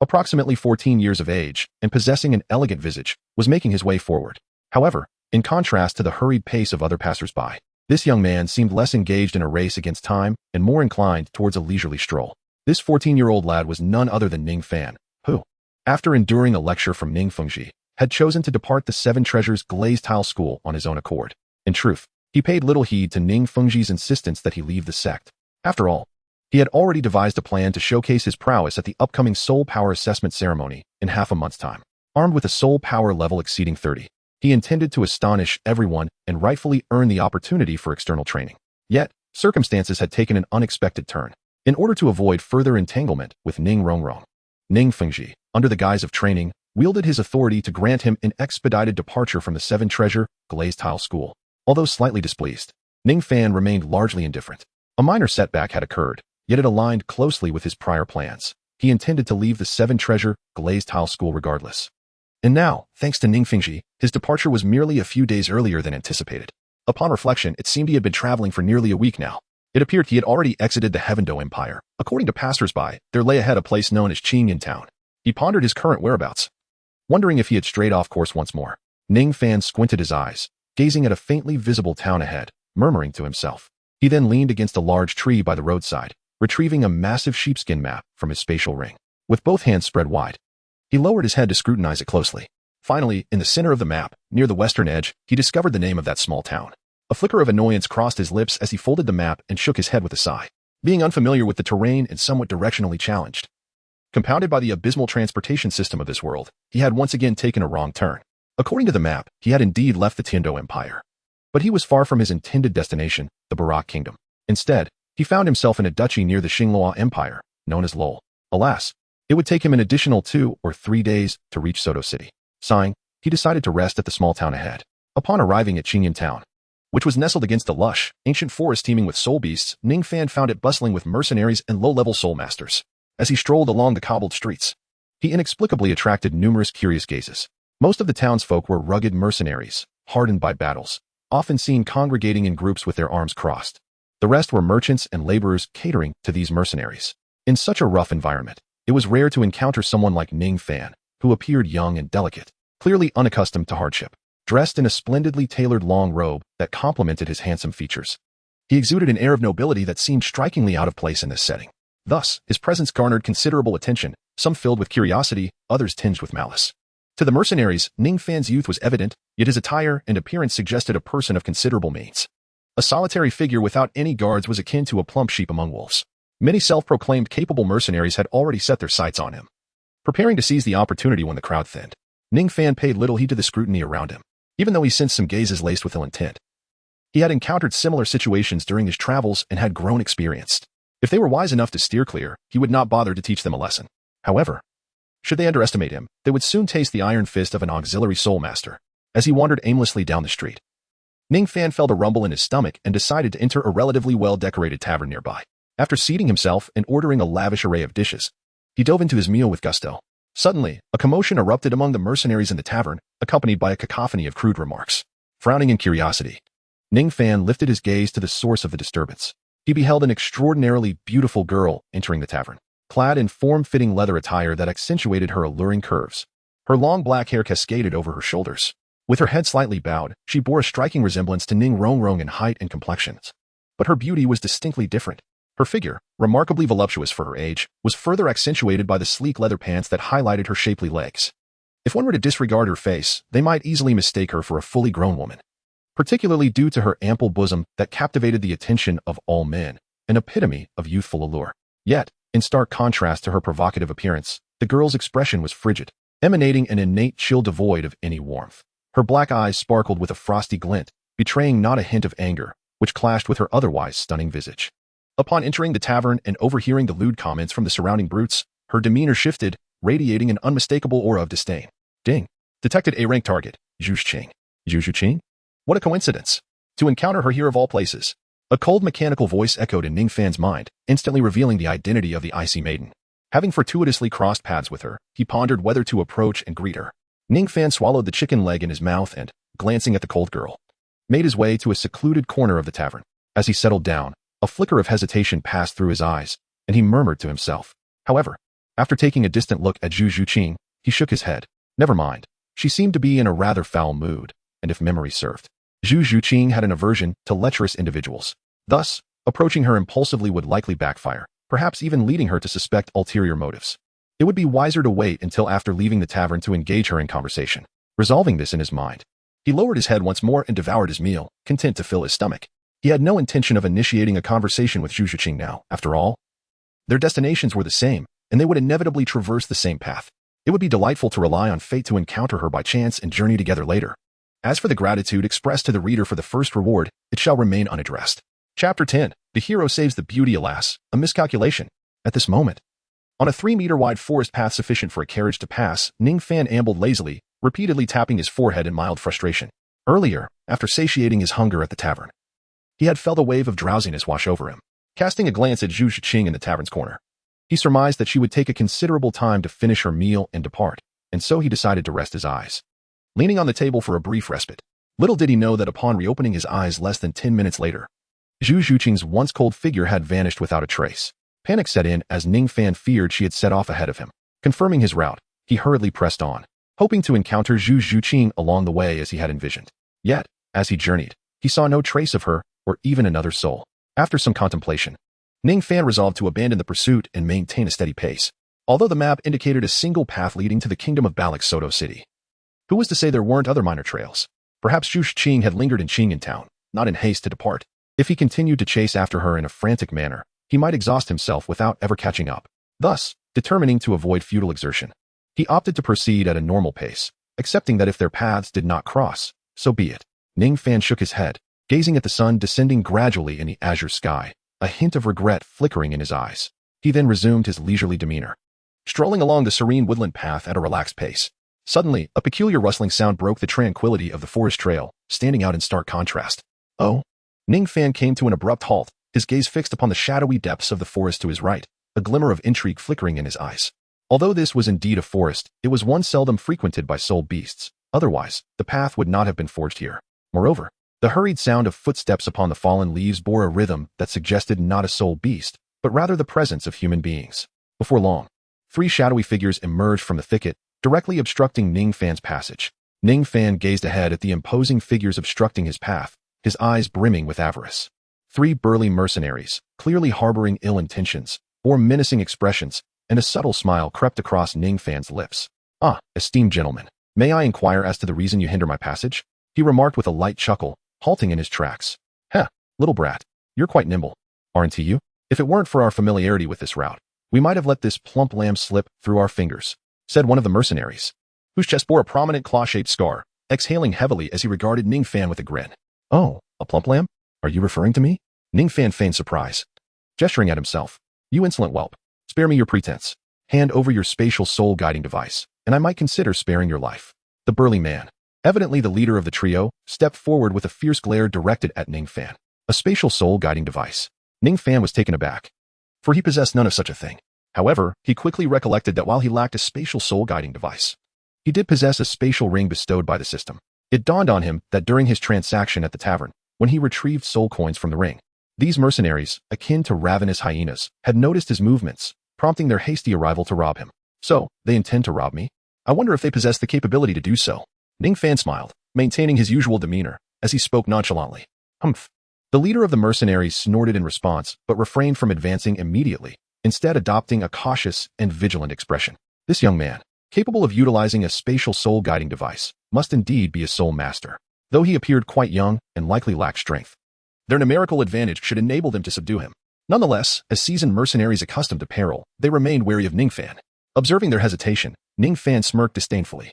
approximately 14 years of age and possessing an elegant visage, was making his way forward. However, in contrast to the hurried pace of other passers-by, this young man seemed less engaged in a race against time and more inclined towards a leisurely stroll. This 14-year-old lad was none other than Ningfan, who, after enduring a lecture from Ning Fengji, had chosen to depart the 7 treasures glazed tile school on his own accord. In truth, he paid little heed to Ning Fengji's insistence that he leave the sect. After all, he had already devised a plan to showcase his prowess at the upcoming soul power assessment ceremony in half a month's time. Armed with a soul power level exceeding 30, he intended to astonish everyone and rightfully earn the opportunity for external training. Yet, circumstances had taken an unexpected turn. In order to avoid further entanglement with Ning Rongrong, Ning Fengji, under the guise of training, wielded his authority to grant him an expedited departure from the 7 treasure glazed tile school. Although slightly displeased, Ningfan remained largely indifferent. A minor setback had occurred, yet it aligned closely with his prior plans. He intended to leave the 7 treasure glazed tile school regardless. And now, thanks to Ning Fengji, his departure was merely a few days earlier than anticipated. Upon reflection, it seemed he had been traveling for nearly a week now. It appeared he had already exited the Heavendo Empire. According to passers-by, there lay ahead a place known as Qingyan Town. He pondered his current whereabouts, wondering if he had strayed off course once more. Ningfan squinted his eyes, gazing at a faintly visible town ahead, murmuring to himself. He then leaned against a large tree by the roadside, retrieving a massive sheepskin map from his spatial ring. With both hands spread wide, he lowered his head to scrutinize it closely. Finally, in the center of the map, near the western edge, he discovered the name of that small town. A flicker of annoyance crossed his lips as he folded the map and shook his head with a sigh. Being unfamiliar with the terrain and somewhat directionally challenged, compounded by the abysmal transportation system of this world, he had once again taken a wrong turn. According to the map, he had indeed left the Tiando Empire. But he was far from his intended destination, the Barak Kingdom. Instead, he found himself in a duchy near the Xinglua Empire, known as Lowell. Alas, it would take him an additional 2 or 3 days to reach Soto City. Sighing, he decided to rest at the small town ahead. Upon arriving at Qingyan Town, which was nestled against a lush, ancient forest teeming with soul beasts, Ningfan found it bustling with mercenaries and low-level soul masters. As he strolled along the cobbled streets, He inexplicably attracted numerous curious gazes. Most of the townsfolk were rugged mercenaries, hardened by battles, often seen congregating in groups with their arms crossed. The rest were merchants and laborers catering to these mercenaries. In such a rough environment, it was rare to encounter someone like Ningfan, who appeared young and delicate, clearly unaccustomed to hardship, dressed in a splendidly tailored long robe that complemented his handsome features. He exuded an air of nobility that seemed strikingly out of place in this setting. Thus, his presence garnered considerable attention, some filled with curiosity, others tinged with malice. To the mercenaries, Ningfan's youth was evident, yet his attire and appearance suggested a person of considerable means. A solitary figure without any guards was akin to a plump sheep among wolves. Many self-proclaimed capable mercenaries had already set their sights on him, preparing to seize the opportunity when the crowd thinned. Ningfan paid little heed to the scrutiny around him, even though he sensed some gazes laced with ill intent. He had encountered similar situations during his travels and had grown experienced. If they were wise enough to steer clear, he would not bother to teach them a lesson. However, should they underestimate him, they would soon taste the iron fist of an auxiliary soul master. As he wandered aimlessly down the street, Ningfan felt a rumble in his stomach and decided to enter a relatively well-decorated tavern nearby. After seating himself and ordering a lavish array of dishes, he dove into his meal with gusto. Suddenly, a commotion erupted among the mercenaries in the tavern, accompanied by a cacophony of crude remarks. Frowning in curiosity, Ningfan lifted his gaze to the source of the disturbance. He beheld an extraordinarily beautiful girl entering the tavern, clad in form-fitting leather attire that accentuated her alluring curves. Her long black hair cascaded over her shoulders. With her head slightly bowed, she bore a striking resemblance to Ning Rongrong in height and complexions. But her beauty was distinctly different. Her figure, remarkably voluptuous for her age, was further accentuated by the sleek leather pants that highlighted her shapely legs. If one were to disregard her face, they might easily mistake her for a fully grown woman, particularly due to her ample bosom that captivated the attention of all men, an epitome of youthful allure. Yet, in stark contrast to her provocative appearance, the girl's expression was frigid, emanating an innate chill devoid of any warmth. Her black eyes sparkled with a frosty glint, betraying not a hint of anger, which clashed with her otherwise stunning visage. Upon entering the tavern and overhearing the lewd comments from the surrounding brutes, her demeanor shifted, radiating an unmistakable aura of disdain. Ding. Detected A-rank target, Zhu Qing. Zhu Qing? What a coincidence. To encounter her here of all places. A cold mechanical voice echoed in Ningfan's mind, instantly revealing the identity of the icy maiden. Having fortuitously crossed paths with her, he pondered whether to approach and greet her. Ningfan swallowed the chicken leg in his mouth and, glancing at the cold girl, made his way to a secluded corner of the tavern. As he settled down, a flicker of hesitation passed through his eyes, and he murmured to himself. However, after taking a distant look at Zhu Qing, he shook his head. Never mind. She seemed to be in a rather foul mood, and if memory served, Zhu Qing had an aversion to lecherous individuals. Thus, approaching her impulsively would likely backfire, perhaps even leading her to suspect ulterior motives. It would be wiser to wait until after leaving the tavern to engage her in conversation. Resolving this in his mind, he lowered his head once more and devoured his meal, content to fill his stomach. He had no intention of initiating a conversation with Zhu Qing now. After all, their destinations were the same, and they would inevitably traverse the same path. It would be delightful to rely on fate to encounter her by chance and journey together later. As for the gratitude expressed to the reader for the first reward, it shall remain unaddressed. Chapter 10. The hero saves the beauty, alas, a miscalculation. At this moment, on a 3-meter-wide forest path sufficient for a carriage to pass, Ningfan ambled lazily, repeatedly tapping his forehead in mild frustration. Earlier, after satiating his hunger at the tavern, he had felt a wave of drowsiness wash over him. Casting a glance at Zhu Qing in the tavern's corner, he surmised that she would take a considerable time to finish her meal and depart, and so he decided to rest his eyes, leaning on the table for a brief respite. Little did he know that upon reopening his eyes less than 10 minutes later, Zhu Qing's once cold figure had vanished without a trace. Panic set in as Ningfan feared she had set off ahead of him. Confirming his route, he hurriedly pressed on, hoping to encounter Zhu Qing along the way as he had envisioned. Yet, as he journeyed, he saw no trace of her or even another soul. After some contemplation, Ningfan resolved to abandon the pursuit and maintain a steady pace. Although the map indicated a single path leading to the kingdom of Balak Soto City, who was to say there weren't other minor trails? Perhaps Zhu Qing had lingered in Qingyan town, not in haste to depart. If he continued to chase after her in a frantic manner, he might exhaust himself without ever catching up. Thus, determining to avoid futile exertion, he opted to proceed at a normal pace, accepting that if their paths did not cross, so be it. Ningfan shook his head, gazing at the sun descending gradually in the azure sky, a hint of regret flickering in his eyes. He then resumed his leisurely demeanor, strolling along the serene woodland path at a relaxed pace. Suddenly, a peculiar rustling sound broke the tranquility of the forest trail, standing out in stark contrast. Oh! Ningfan came to an abrupt halt, his gaze fixed upon the shadowy depths of the forest to his right, a glimmer of intrigue flickering in his eyes. Although this was indeed a forest, it was one seldom frequented by soul beasts. Otherwise, the path would not have been forged here. Moreover, the hurried sound of footsteps upon the fallen leaves bore a rhythm that suggested not a soul beast, but rather the presence of human beings. Before long, 3 shadowy figures emerged from the thicket, directly obstructing Ningfan's passage. Ningfan gazed ahead at the imposing figures obstructing his path, his eyes brimming with avarice. 3 burly mercenaries, clearly harboring ill intentions, bore menacing expressions, and a subtle smile crept across Ningfan's lips. "Ah, esteemed gentlemen, may I inquire as to the reason you hinder my passage?" he remarked with a light chuckle, halting in his tracks. "Heh, little brat, you're quite nimble, aren't you? If it weren't for our familiarity with this route, we might have let this plump lamb slip through our fingers," said one of the mercenaries, whose chest bore a prominent claw-shaped scar, exhaling heavily as he regarded Ningfan with a grin. "Oh, a plump lamb? Are you referring to me?" Ningfan feigned surprise, gesturing at himself. "You insolent whelp, spare me your pretense. Hand over your spatial soul-guiding device, and I might consider sparing your life." The burly man, evidently the leader of the trio, stepped forward with a fierce glare directed at Ningfan. A spatial soul-guiding device. Ningfan was taken aback, for he possessed none of such a thing. However, he quickly recollected that while he lacked a spatial soul-guiding device, he did possess a spatial ring bestowed by the system. It dawned on him that during his transaction at the tavern, when he retrieved soul coins from the ring, these mercenaries, akin to ravenous hyenas, had noticed his movements, prompting their hasty arrival to rob him. "So, they intend to rob me? I wonder if they possess the capability to do so." Ningfan smiled, maintaining his usual demeanor, as he spoke nonchalantly. "Humph." The leader of the mercenaries snorted in response, but refrained from advancing immediately, instead adopting a cautious and vigilant expression. This young man, capable of utilizing a spatial soul-guiding device, must indeed be a soul master, though he appeared quite young and likely lacked strength. Their numerical advantage should enable them to subdue him. Nonetheless, as seasoned mercenaries accustomed to peril, they remained wary of Ningfan. Observing their hesitation, Ningfan smirked disdainfully,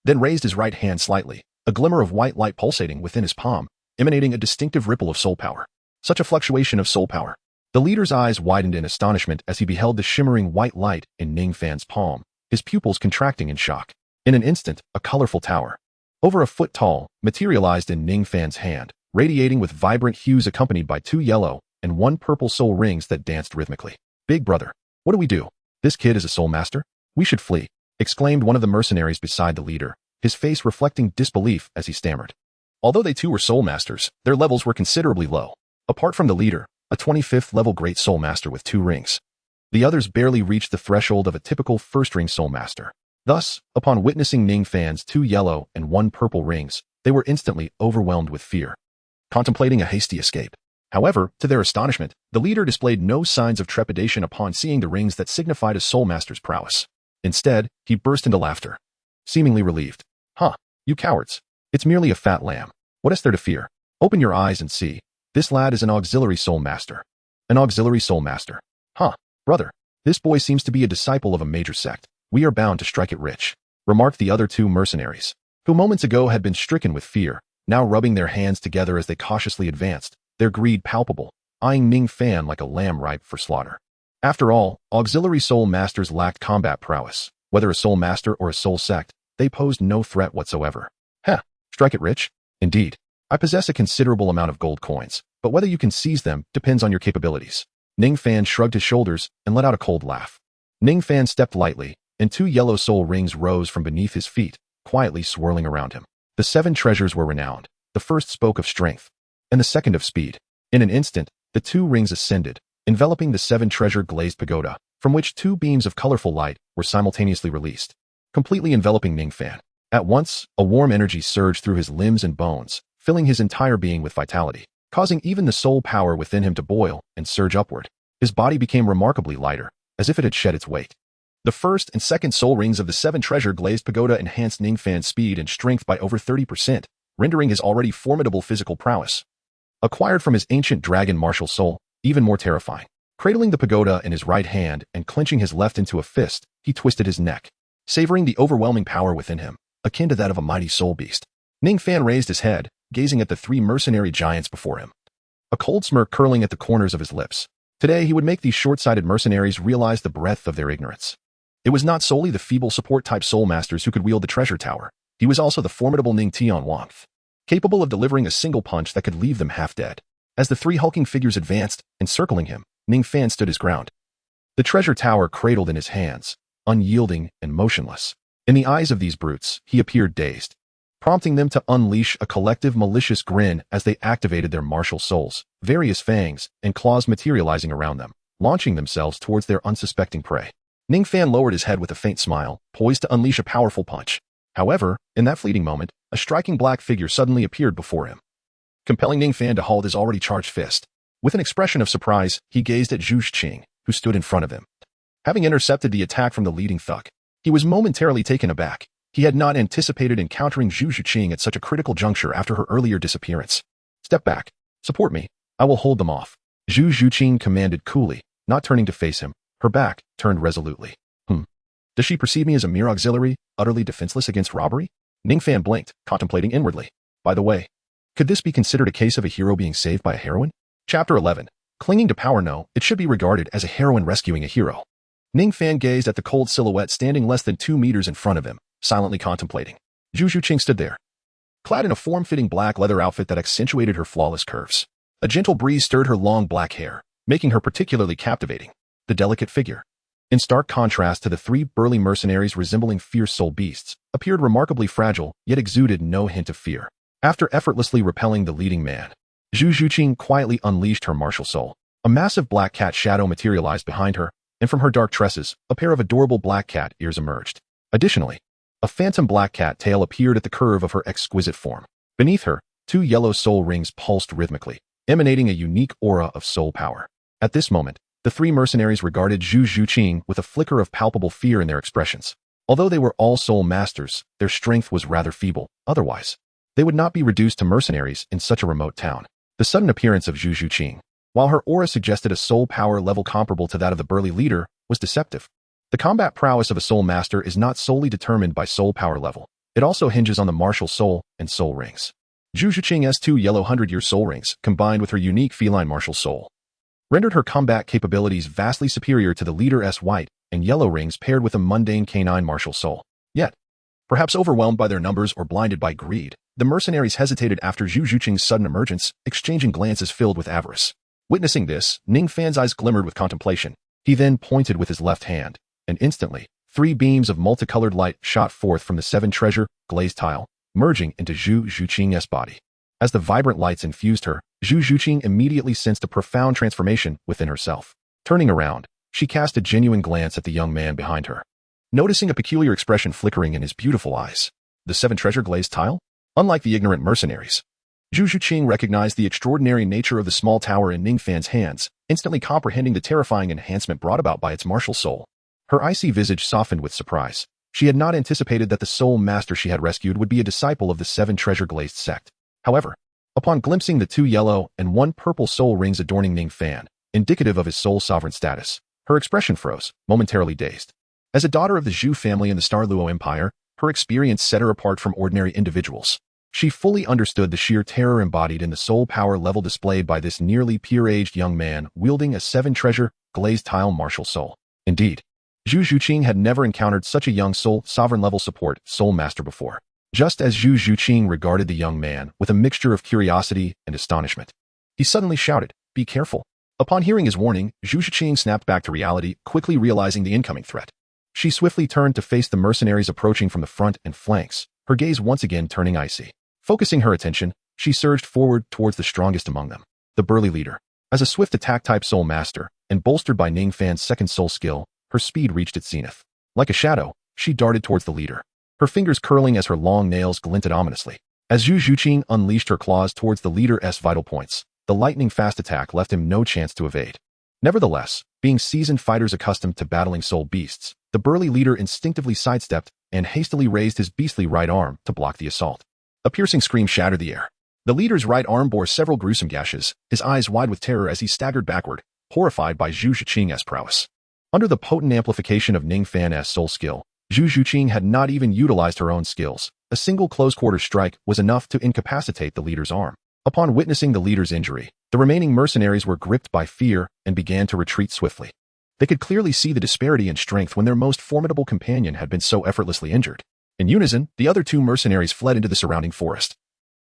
then raised his right hand slightly, a glimmer of white light pulsating within his palm, emanating a distinctive ripple of soul power. Such a fluctuation of soul power. The leader's eyes widened in astonishment as he beheld the shimmering white light in Ningfan's palm, his pupils contracting in shock. In an instant, a colorful tower, over a foot tall, materialized in Ningfan's hand, radiating with vibrant hues accompanied by 2 yellow and 1 purple soul rings that danced rhythmically. "Big brother, what do we do? This kid is a soul master? We should flee," exclaimed one of the mercenaries beside the leader, his face reflecting disbelief as he stammered. Although they too were soul masters, their levels were considerably low. Apart from the leader, a 25th level great soul master with 2 rings, the others barely reached the threshold of a typical first-ring soul master. Thus, upon witnessing Ningfan's 2 yellow and 1 purple rings, they were instantly overwhelmed with fear, contemplating a hasty escape. However, to their astonishment, the leader displayed no signs of trepidation upon seeing the rings that signified a soul master's prowess. Instead, he burst into laughter, seemingly relieved. "Huh, you cowards. It's merely a fat lamb. What is there to fear? Open your eyes and see. This lad is an auxiliary soul master." "An auxiliary soul master? Huh, brother. This boy seems to be a disciple of a major sect. We are bound to strike it rich," remarked the other 2 mercenaries, who moments ago had been stricken with fear, now rubbing their hands together as they cautiously advanced, their greed palpable, eyeing Ningfan like a lamb ripe for slaughter. After all, auxiliary soul masters lacked combat prowess. Whether a soul master or a soul sect, they posed no threat whatsoever. "Heh, strike it rich? Indeed. I possess a considerable amount of gold coins, but whether you can seize them depends on your capabilities." Ningfan shrugged his shoulders and let out a cold laugh. Ningfan stepped lightly, and 2 yellow soul rings rose from beneath his feet, quietly swirling around him. The 7 treasures were renowned. The first spoke of strength, and the second of speed. In an instant, the 2 rings ascended, enveloping the 7 treasure-glazed pagoda, from which 2 beams of colorful light were simultaneously released, completely enveloping Ningfan. At once, a warm energy surged through his limbs and bones, filling his entire being with vitality, causing even the soul power within him to boil and surge upward. His body became remarkably lighter, as if it had shed its weight. The first and second soul rings of the 7 treasure-glazed pagoda enhanced Ningfan's speed and strength by over 30%, rendering his already formidable physical prowess, acquired from his ancient dragon martial soul, even more terrifying. Cradling the pagoda in his right hand and clenching his left into a fist, he twisted his neck, savoring the overwhelming power within him, akin to that of a mighty soul beast. Ningfan raised his head, gazing at the 3 mercenary giants before him, a cold smirk curling at the corners of his lips. Today he would make these short-sighted mercenaries realize the breadth of their ignorance. It was not solely the feeble support-type soul masters who could wield the treasure tower. He was also the formidable Ning Rongrong, capable of delivering a single punch that could leave them half dead. As the 3 hulking figures advanced, encircling him, Ningfan stood his ground, the treasure tower cradled in his hands, unyielding and motionless. In the eyes of these brutes, he appeared dazed, prompting them to unleash a collective malicious grin as they activated their martial souls, various fangs and claws materializing around them, launching themselves towards their unsuspecting prey. Ningfan lowered his head with a faint smile, poised to unleash a powerful punch. However, in that fleeting moment, a striking black figure suddenly appeared before him, compelling Ningfan to hold his already charged fist. With an expression of surprise, he gazed at Zhu Zhiqing, who stood in front of him. Having intercepted the attack from the leading thug, he was momentarily taken aback. He had not anticipated encountering Zhu Zhiqing at such a critical juncture after her earlier disappearance. "Step back. Support me. I will hold them off," Zhu Zhiqing commanded coolly, not turning to face him, her back turned resolutely. Does she perceive me as a mere auxiliary, utterly defenseless against robbery? Ningfan blinked, contemplating inwardly. By the way, could this be considered a case of a hero being saved by a heroine? Chapter 11. Clinging to power? No, it should be regarded as a heroine rescuing a hero. Ningfan gazed at the cold silhouette standing less than 2 meters in front of him, silently contemplating. Zhu Zhiqing stood there, clad in a form-fitting black leather outfit that accentuated her flawless curves. A gentle breeze stirred her long black hair, making her particularly captivating. The delicate figure, in stark contrast to the 3 burly mercenaries resembling fierce soul beasts, appeared remarkably fragile, yet exuded no hint of fear. After effortlessly repelling the leading man, Zhu Zhiqing quietly unleashed her martial soul. A massive black cat shadow materialized behind her, and from her dark tresses, a pair of adorable black cat ears emerged. Additionally, a phantom black cat tail appeared at the curve of her exquisite form. Beneath her, 2 yellow soul rings pulsed rhythmically, emanating a unique aura of soul power. At this moment, the 3 mercenaries regarded Zhu Zhiqing with a flicker of palpable fear in their expressions. Although they were all soul masters, their strength was rather feeble. Otherwise, they would not be reduced to mercenaries in such a remote town. The sudden appearance of Zhu Zhiqing, while her aura suggested a soul power level comparable to that of the burly leader, was deceptive. The combat prowess of a soul master is not solely determined by soul power level. It also hinges on the martial soul and soul rings. Zhu Zhiqing's 2 yellow 100-year soul rings, combined with her unique feline martial soul, rendered her combat capabilities vastly superior to the leader's white and yellow rings paired with a mundane canine martial soul. Yet, perhaps overwhelmed by their numbers or blinded by greed, the mercenaries hesitated after Zhu Zhiqing's sudden emergence, exchanging glances filled with avarice. Witnessing this, Ningfan's eyes glimmered with contemplation. He then pointed with his left hand, and instantly, 3 beams of multicolored light shot forth from the 7 treasure glazed tile, merging into Zhu Zhiqing's body. As the vibrant lights infused her, Zhu Zhiqing immediately sensed a profound transformation within herself. Turning around, she cast a genuine glance at the young man behind her, noticing a peculiar expression flickering in his beautiful eyes. The 7 treasure glazed tile? Unlike the ignorant mercenaries, Zhu Zhiqing recognized the extraordinary nature of the small tower in Ningfan's hands, instantly comprehending the terrifying enhancement brought about by its martial soul. Her icy visage softened with surprise. She had not anticipated that the soul master she had rescued would be a disciple of the 7 treasure glazed sect. However, upon glimpsing the 2 yellow and 1 purple soul rings adorning Ningfan, indicative of his soul sovereign status, her expression froze, momentarily dazed. As a daughter of the Zhu family in the Douluo Empire, her experience set her apart from ordinary individuals. She fully understood the sheer terror embodied in the soul power level displayed by this nearly pure-aged young man wielding a 7 treasure glazed tile martial soul. Indeed, Zhu Zhiqing had never encountered such a young soul sovereign level support soul master before. Just as Zhu Zhiqing regarded the young man with a mixture of curiosity and astonishment, he suddenly shouted, "Be careful." Upon hearing his warning, Zhu Zhiqing snapped back to reality, quickly realizing the incoming threat. She swiftly turned to face the mercenaries approaching from the front and flanks, her gaze once again turning icy. Focusing her attention, she surged forward towards the strongest among them, the burly leader. As a swift attack-type soul master, and bolstered by Ningfan's second soul skill, her speed reached its zenith. Like a shadow, she darted towards the leader, her fingers curling as her long nails glinted ominously. As Zhu Zhiqing unleashed her claws towards the leader's vital points, the lightning-fast attack left him no chance to evade. Nevertheless, being seasoned fighters accustomed to battling soul beasts, the burly leader instinctively sidestepped and hastily raised his beastly right arm to block the assault. A piercing scream shattered the air. The leader's right arm bore several gruesome gashes, his eyes wide with terror as he staggered backward, horrified by Zhu Zhiqing's prowess. Under the potent amplification of Ningfan's soul skill, Zhu Zhiqing had not even utilized her own skills. A single close-quarter strike was enough to incapacitate the leader's arm. Upon witnessing the leader's injury, the remaining mercenaries were gripped by fear and began to retreat swiftly. They could clearly see the disparity in strength when their most formidable companion had been so effortlessly injured. In unison, the other 2 mercenaries fled into the surrounding forest,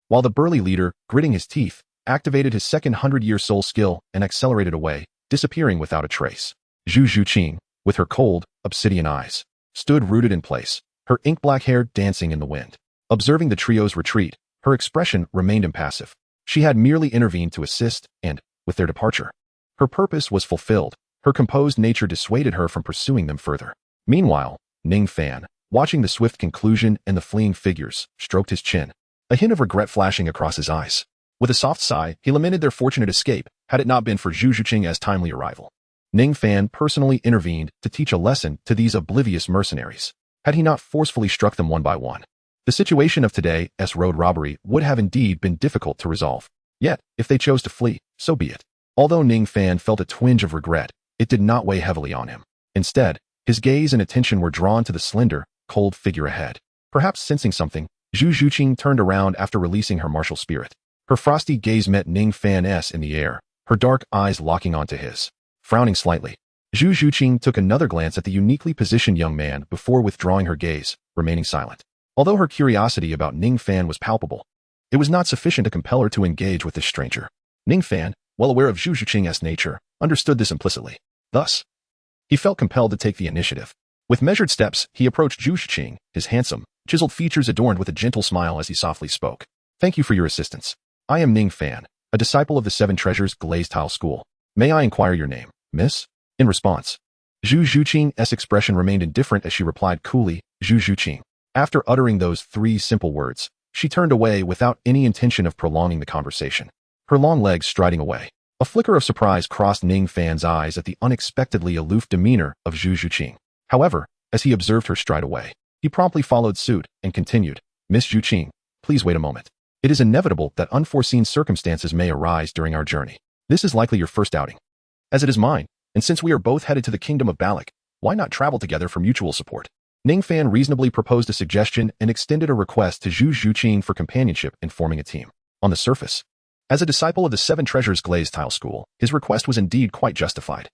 while the burly leader, gritting his teeth, activated his second 100-year soul skill and accelerated away, disappearing without a trace. Zhu Zhiqing, with her cold, obsidian eyes, stood rooted in place, her ink-black hair dancing in the wind. Observing the trio's retreat, her expression remained impassive. She had merely intervened to assist, and, with their departure, her purpose was fulfilled. Her composed nature dissuaded her from pursuing them further. Meanwhile, Ningfan, watching the swift conclusion and the fleeing figures, stroked his chin, a hint of regret flashing across his eyes. With a soft sigh, he lamented their fortunate escape, had it not been for Zhu Zhuqing's timely arrival. Ningfan personally intervened to teach a lesson to these oblivious mercenaries. Had he not forcefully struck them one by one, the situation of today's road robbery would have indeed been difficult to resolve. Yet, if they chose to flee, so be it. Although Ningfan felt a twinge of regret, it did not weigh heavily on him. Instead, his gaze and attention were drawn to the slender, cold figure ahead. Perhaps sensing something, Zhu Zhuqing turned around after releasing her martial spirit. Her frosty gaze met Ningfan's in the air, her dark eyes locking onto his. Frowning slightly, Zhu Zhuqing took another glance at the uniquely positioned young man before withdrawing her gaze, remaining silent. Although her curiosity about Ningfan was palpable, it was not sufficient to compel her to engage with this stranger. Ningfan, well aware of Zhu Zhuqing's nature, understood this implicitly. Thus, he felt compelled to take the initiative. With measured steps, he approached Zhu Zhuqing, his handsome, chiseled features adorned with a gentle smile as he softly spoke. "Thank you for your assistance. I am Ningfan, a disciple of the Seven Treasures Glazed Tile School. May I inquire your name, miss?" In response, Zhu Zhuqing's expression remained indifferent as she replied coolly, "Zhu Zhuqing." After uttering those three simple words, she turned away without any intention of prolonging the conversation, her long legs striding away. A flicker of surprise crossed Ningfan's eyes at the unexpectedly aloof demeanor of Zhu Zhuqing. However, as he observed her stride away, he promptly followed suit and continued, "Miss Zhuqing, please wait a moment. It is inevitable that unforeseen circumstances may arise during our journey. This is likely your first outing, as it is mine, and since we are both headed to the kingdom of Balak, why not travel together for mutual support?" Ningfan reasonably proposed a suggestion and extended a request to Zhu Zhuqing for companionship in forming a team. On the surface, as a disciple of the Seven Treasures Glazed Tile School, his request was indeed quite justified.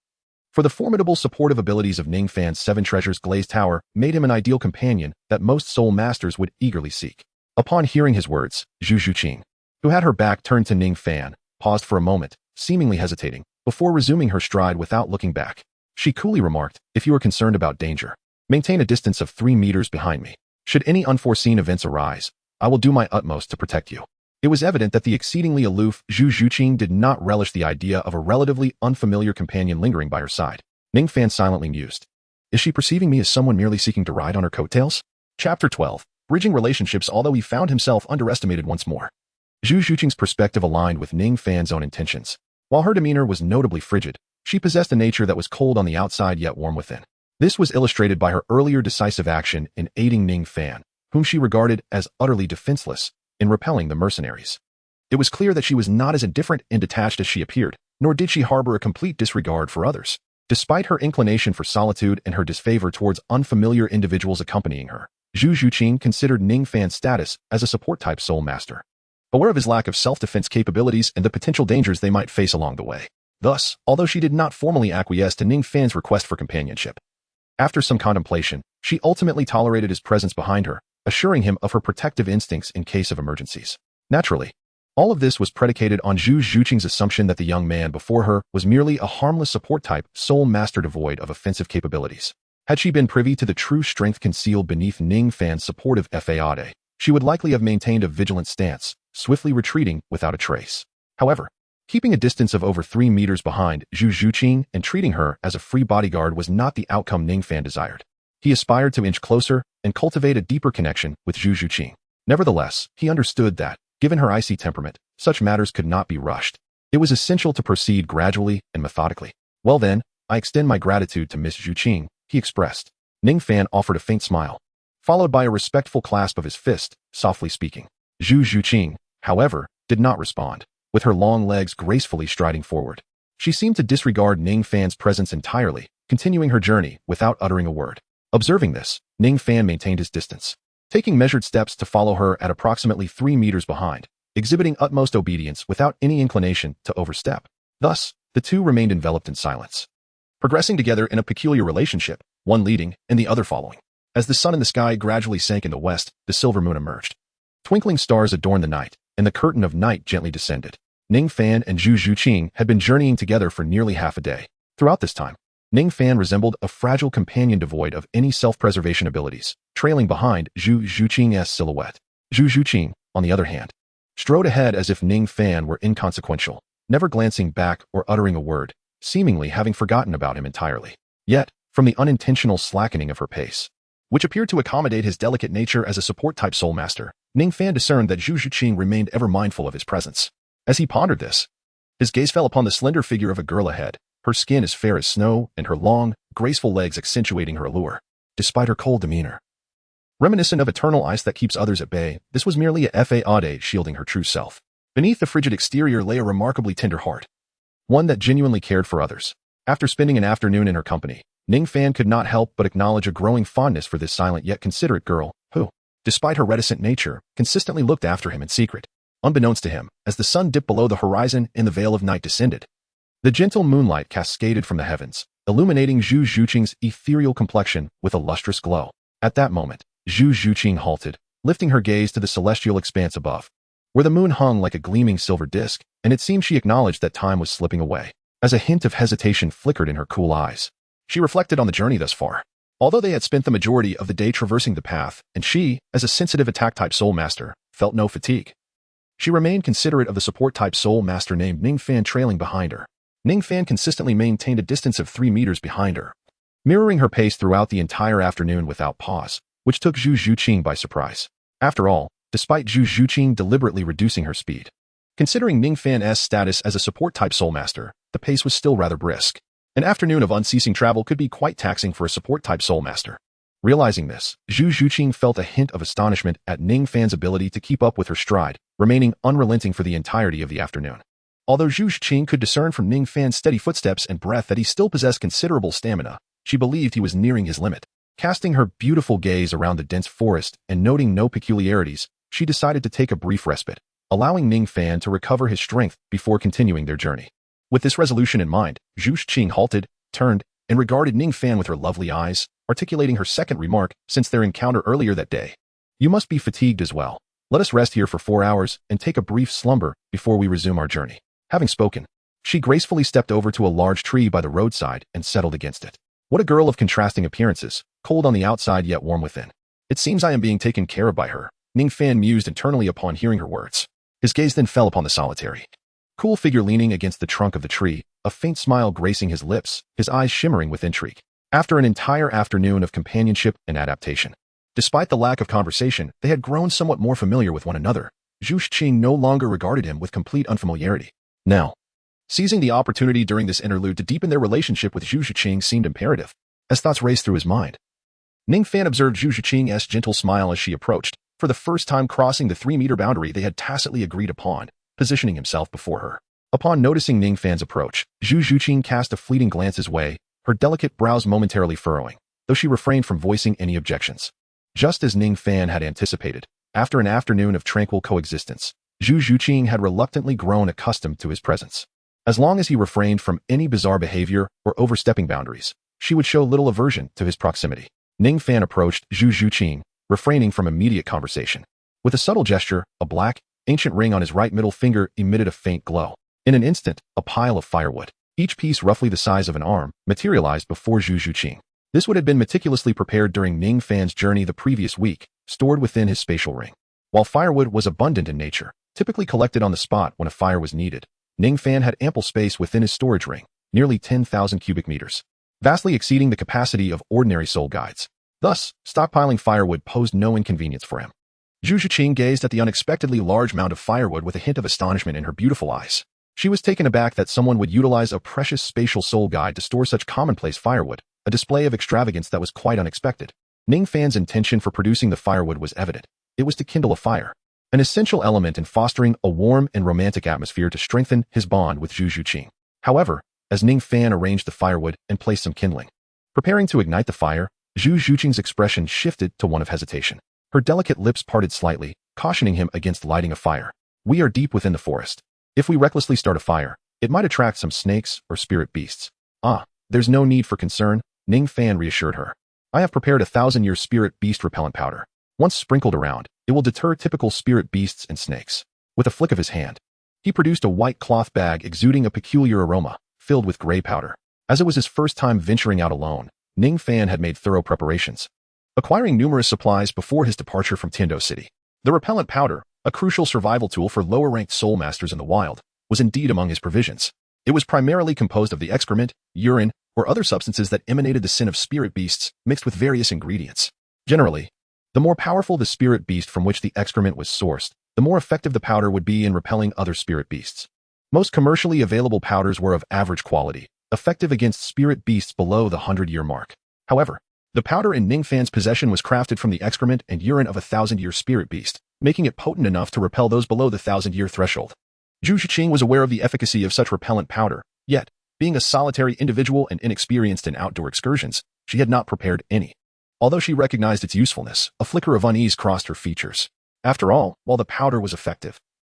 For the formidable supportive abilities of Ningfan's Seven Treasures Glazed Tower made him an ideal companion that most soul masters would eagerly seek. Upon hearing his words, Zhu Zhuqing, who had her back turned to Ningfan, paused for a moment, seemingly hesitating, before resuming her stride without looking back. She coolly remarked, "If you are concerned about danger, maintain a distance of 3 meters behind me. Should any unforeseen events arise, I will do my utmost to protect you." It was evident that the exceedingly aloof Zhu Zhuqing did not relish the idea of a relatively unfamiliar companion lingering by her side. Ningfan silently mused. Is she perceiving me as someone merely seeking to ride on her coattails? Chapter 12. Bridging relationships. Although he found himself underestimated once more, Zhu Zhuqing's perspective aligned with Ningfan's own intentions. While her demeanor was notably frigid, she possessed a nature that was cold on the outside yet warm within. This was illustrated by her earlier decisive action in aiding Ningfan, whom she regarded as utterly defenseless, in repelling the mercenaries. It was clear that she was not as indifferent and detached as she appeared, nor did she harbor a complete disregard for others. Despite her inclination for solitude and her disfavor towards unfamiliar individuals accompanying her, Zhu Zhuqing considered Ningfan's status as a support-type soul master, aware of his lack of self-defense capabilities and the potential dangers they might face along the way. Thus, although she did not formally acquiesce to Ningfan's request for companionship, after some contemplation, she ultimately tolerated his presence behind her, assuring him of her protective instincts in case of emergencies. Naturally, all of this was predicated on Zhu Zhuqing's assumption that the young man before her was merely a harmless support-type soul master devoid of offensive capabilities. Had she been privy to the true strength concealed beneath Ningfan's supportive faade, she would likely have maintained a vigilant stance, swiftly retreating without a trace. However, keeping a distance of over 3 meters behind Zhu Zhuqing and treating her as a free bodyguard was not the outcome Ningfan desired. He aspired to inch closer and cultivate a deeper connection with Zhu Zhuqing. Nevertheless, he understood that, given her icy temperament, such matters could not be rushed. It was essential to proceed gradually and methodically. "Well then, I extend my gratitude to Miss Zhuqing," he expressed. Ningfan offered a faint smile, followed by a respectful clasp of his fist, softly speaking. Zhu Zhuqing, however, did not respond. With her long legs gracefully striding forward, she seemed to disregard Ningfan's presence entirely, continuing her journey without uttering a word. Observing this, Ningfan maintained his distance, taking measured steps to follow her at approximately 3 meters behind, exhibiting utmost obedience without any inclination to overstep. Thus, the two remained enveloped in silence, progressing together in a peculiar relationship, one leading and the other following. As the sun in the sky gradually sank in the west, the silver moon emerged. Twinkling stars adorned the night, and the curtain of night gently descended. Ningfan and Zhu Zhuqing had been journeying together for nearly half a day. Throughout this time, Ningfan resembled a fragile companion devoid of any self-preservation abilities, trailing behind Zhu Zhuqing's silhouette. Zhu Zhuqing, on the other hand, strode ahead as if Ningfan were inconsequential, never glancing back or uttering a word, seemingly having forgotten about him entirely. Yet, from the unintentional slackening of her pace, which appeared to accommodate his delicate nature as a support-type soul master, Ningfan discerned that Zhu Zhuqing remained ever mindful of his presence. As he pondered this, his gaze fell upon the slender figure of a girl ahead, her skin as fair as snow and her long, graceful legs accentuating her allure, despite her cold demeanor. Reminiscent of eternal ice that keeps others at bay, this was merely a facade shielding her true self. Beneath the frigid exterior lay a remarkably tender heart, one that genuinely cared for others. After spending an afternoon in her company, Ningfan could not help but acknowledge a growing fondness for this silent yet considerate girl, who, despite her reticent nature, consistently looked after him in secret. Unbeknownst to him, as the sun dipped below the horizon and the veil of night descended, the gentle moonlight cascaded from the heavens, illuminating Zhu Zhuqing's ethereal complexion with a lustrous glow. At that moment, Zhu Zhuqing halted, lifting her gaze to the celestial expanse above, where the moon hung like a gleaming silver disk, and it seemed she acknowledged that time was slipping away, as a hint of hesitation flickered in her cool eyes. She reflected on the journey thus far. Although they had spent the majority of the day traversing the path, and she, as a sensitive attack-type soul master, felt no fatigue, she remained considerate of the support-type soul master named Ningfan trailing behind her. Ningfan consistently maintained a distance of 3 meters behind her, mirroring her pace throughout the entire afternoon without pause, which took Zhu Zhuqing by surprise. After all, despite Zhu Zhuqing deliberately reducing her speed, considering Ningfan's status as a support-type soul master, the pace was still rather brisk. An afternoon of unceasing travel could be quite taxing for a support-type soul master. Realizing this, Zhu Zhuqing felt a hint of astonishment at Ningfan's ability to keep up with her stride, remaining unrelenting for the entirety of the afternoon. Although Zhu Zhuqing could discern from Ningfan's steady footsteps and breath that he still possessed considerable stamina, she believed he was nearing his limit. Casting her beautiful gaze around the dense forest and noting no peculiarities, she decided to take a brief respite, allowing Ningfan to recover his strength before continuing their journey. With this resolution in mind, Zhu Zhuqing halted, turned, and regarded Ningfan with her lovely eyes, articulating her second remark since their encounter earlier that day. "You must be fatigued as well. Let us rest here for 4 hours and take a brief slumber before we resume our journey." Having spoken, she gracefully stepped over to a large tree by the roadside and settled against it. What a girl of contrasting appearances, cold on the outside yet warm within. It seems I am being taken care of by her, Ningfan mused internally upon hearing her words. His gaze then fell upon the solitary, cool figure leaning against the trunk of the tree, a faint smile gracing his lips, his eyes shimmering with intrigue. After an entire afternoon of companionship and adaptation, despite the lack of conversation, they had grown somewhat more familiar with one another. Zhu Zhuqing no longer regarded him with complete unfamiliarity. Now, seizing the opportunity during this interlude to deepen their relationship with Zhu Zhuqing seemed imperative. As thoughts raced through his mind, Ningfan observed Zhu Zhuqing's gentle smile as she approached, for the first time crossing the 3-meter boundary they had tacitly agreed upon, positioning himself before her. Upon noticing Ningfan's approach, Zhu Zhuqing cast a fleeting glance his way, her delicate brows momentarily furrowing, though she refrained from voicing any objections. Just as Ningfan had anticipated, after an afternoon of tranquil coexistence, Zhu Zhuqing had reluctantly grown accustomed to his presence. As long as he refrained from any bizarre behavior or overstepping boundaries, she would show little aversion to his proximity. Ningfan approached Zhu Zhuqing, refraining from immediate conversation. With a subtle gesture, a black, ancient ring on his right middle finger emitted a faint glow. In an instant, a pile of firewood, each piece roughly the size of an arm, materialized before Zhu Zhuqing. This would have been meticulously prepared during Ningfan's journey the previous week, stored within his spatial ring. While firewood was abundant in nature, typically collected on the spot when a fire was needed, Ningfan had ample space within his storage ring, nearly 10,000 cubic meters, vastly exceeding the capacity of ordinary soul guides. Thus, stockpiling firewood posed no inconvenience for him. Zhu Zhuqing gazed at the unexpectedly large mound of firewood with a hint of astonishment in her beautiful eyes. She was taken aback that someone would utilize a precious spatial soul guide to store such commonplace firewood, a display of extravagance that was quite unexpected. Ningfan's intention for producing the firewood was evident. It was to kindle a fire, an essential element in fostering a warm and romantic atmosphere to strengthen his bond with Zhu Zhuqing. However, as Ningfan arranged the firewood and placed some kindling, preparing to ignite the fire, Zhu Zhuqing's expression shifted to one of hesitation. Her delicate lips parted slightly, cautioning him against lighting a fire. "We are deep within the forest. If we recklessly start a fire, it might attract some snakes or spirit beasts." "Ah, there's no need for concern," Ningfan reassured her. "I have prepared 1,000-year spirit beast repellent powder. Once sprinkled around, it will deter typical spirit beasts and snakes." With a flick of his hand, he produced a white cloth bag exuding a peculiar aroma, filled with gray powder. As it was his first time venturing out alone, Ningfan had made thorough preparations, acquiring numerous supplies before his departure from Tiando City. The repellent powder, a crucial survival tool for lower-ranked soul masters in the wild, was indeed among his provisions. It was primarily composed of the excrement, urine, or other substances that emanated the sin of spirit beasts mixed with various ingredients. Generally, the more powerful the spirit beast from which the excrement was sourced, the more effective the powder would be in repelling other spirit beasts. Most commercially available powders were of average quality, effective against spirit beasts below the 100-year mark. However, the powder in Ningfan's possession was crafted from the excrement and urine of a 1,000-year spirit beast, making it potent enough to repel those below the 1,000-year threshold. Zhu Zhiqing was aware of the efficacy of such repellent powder, yet, being a solitary individual and inexperienced in outdoor excursions, she had not prepared any. Although she recognized its usefulness, a flicker of unease crossed her features. After all, while the powder was effective,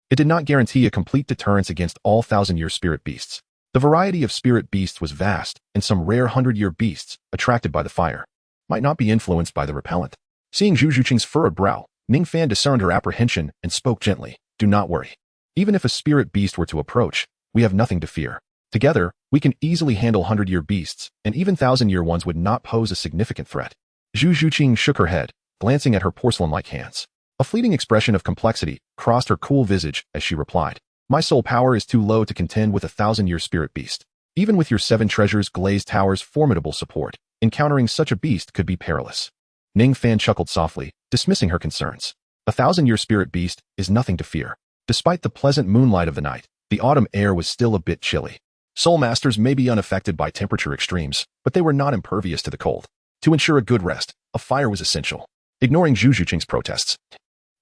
it did not guarantee a complete deterrence against all 1,000-year spirit beasts. The variety of spirit beasts was vast, and some rare 100-year beasts, attracted by the fire, might not be influenced by the repellent. Seeing Zhu Zhiqing's furrowed brow, Ningfan discerned her apprehension and spoke gently. Do not worry. Even if a spirit beast were to approach, we have nothing to fear. Together, we can easily handle 100-year beasts, and even 1,000-year ones would not pose a significant threat. Zhu Zhiqing shook her head, glancing at her porcelain-like hands. A fleeting expression of complexity crossed her cool visage as she replied. My soul power is too low to contend with a 1,000-year spirit beast. Even with your 7 treasures glazed tower's formidable support, encountering such a beast could be perilous. Ningfan chuckled softly, dismissing her concerns. A 1,000-year spirit beast is nothing to fear. Despite the pleasant moonlight of the night, the autumn air was still a bit chilly. Soul masters may be unaffected by temperature extremes, but they were not impervious to the cold. To ensure a good rest, a fire was essential. Ignoring Zhu Zhiqing's protests,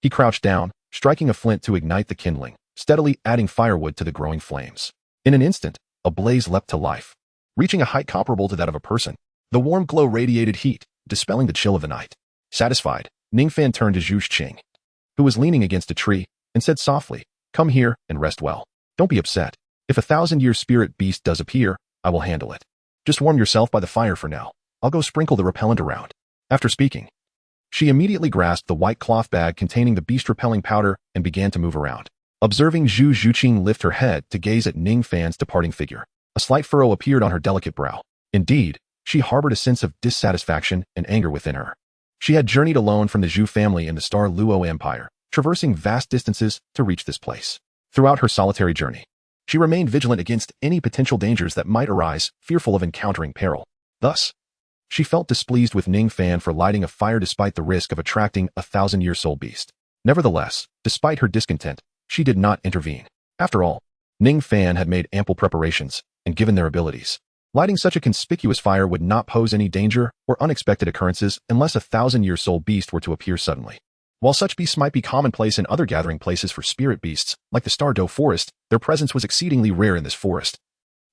he crouched down, striking a flint to ignite the kindling, steadily adding firewood to the growing flames. In an instant, a blaze leapt to life. Reaching a height comparable to that of a person, the warm glow radiated heat, dispelling the chill of the night. Satisfied, Ningfan turned to Zhu Zhiqing, who was leaning against a tree, and said softly, Come here and rest well. Don't be upset. If a 1,000-year spirit beast does appear, I will handle it. Just warm yourself by the fire for now. I'll go sprinkle the repellent around. After speaking, she immediately grasped the white cloth bag containing the beast-repelling powder and began to move around. Observing Zhu Zhiqing lift her head to gaze at Ningfan's departing figure, a slight furrow appeared on her delicate brow. Indeed, she harbored a sense of dissatisfaction and anger within her. She had journeyed alone from the Zhu family in the Douluo Empire, traversing vast distances to reach this place. Throughout her solitary journey, she remained vigilant against any potential dangers that might arise, fearful of encountering peril. Thus, she felt displeased with Ningfan for lighting a fire despite the risk of attracting a 1,000-year soul beast. Nevertheless, despite her discontent, she did not intervene. After all, Ningfan had made ample preparations, and given their abilities, lighting such a conspicuous fire would not pose any danger or unexpected occurrences unless a 1,000-year soul beast were to appear suddenly. While such beasts might be commonplace in other gathering places for spirit beasts, like the Douluo forest, their presence was exceedingly rare in this forest,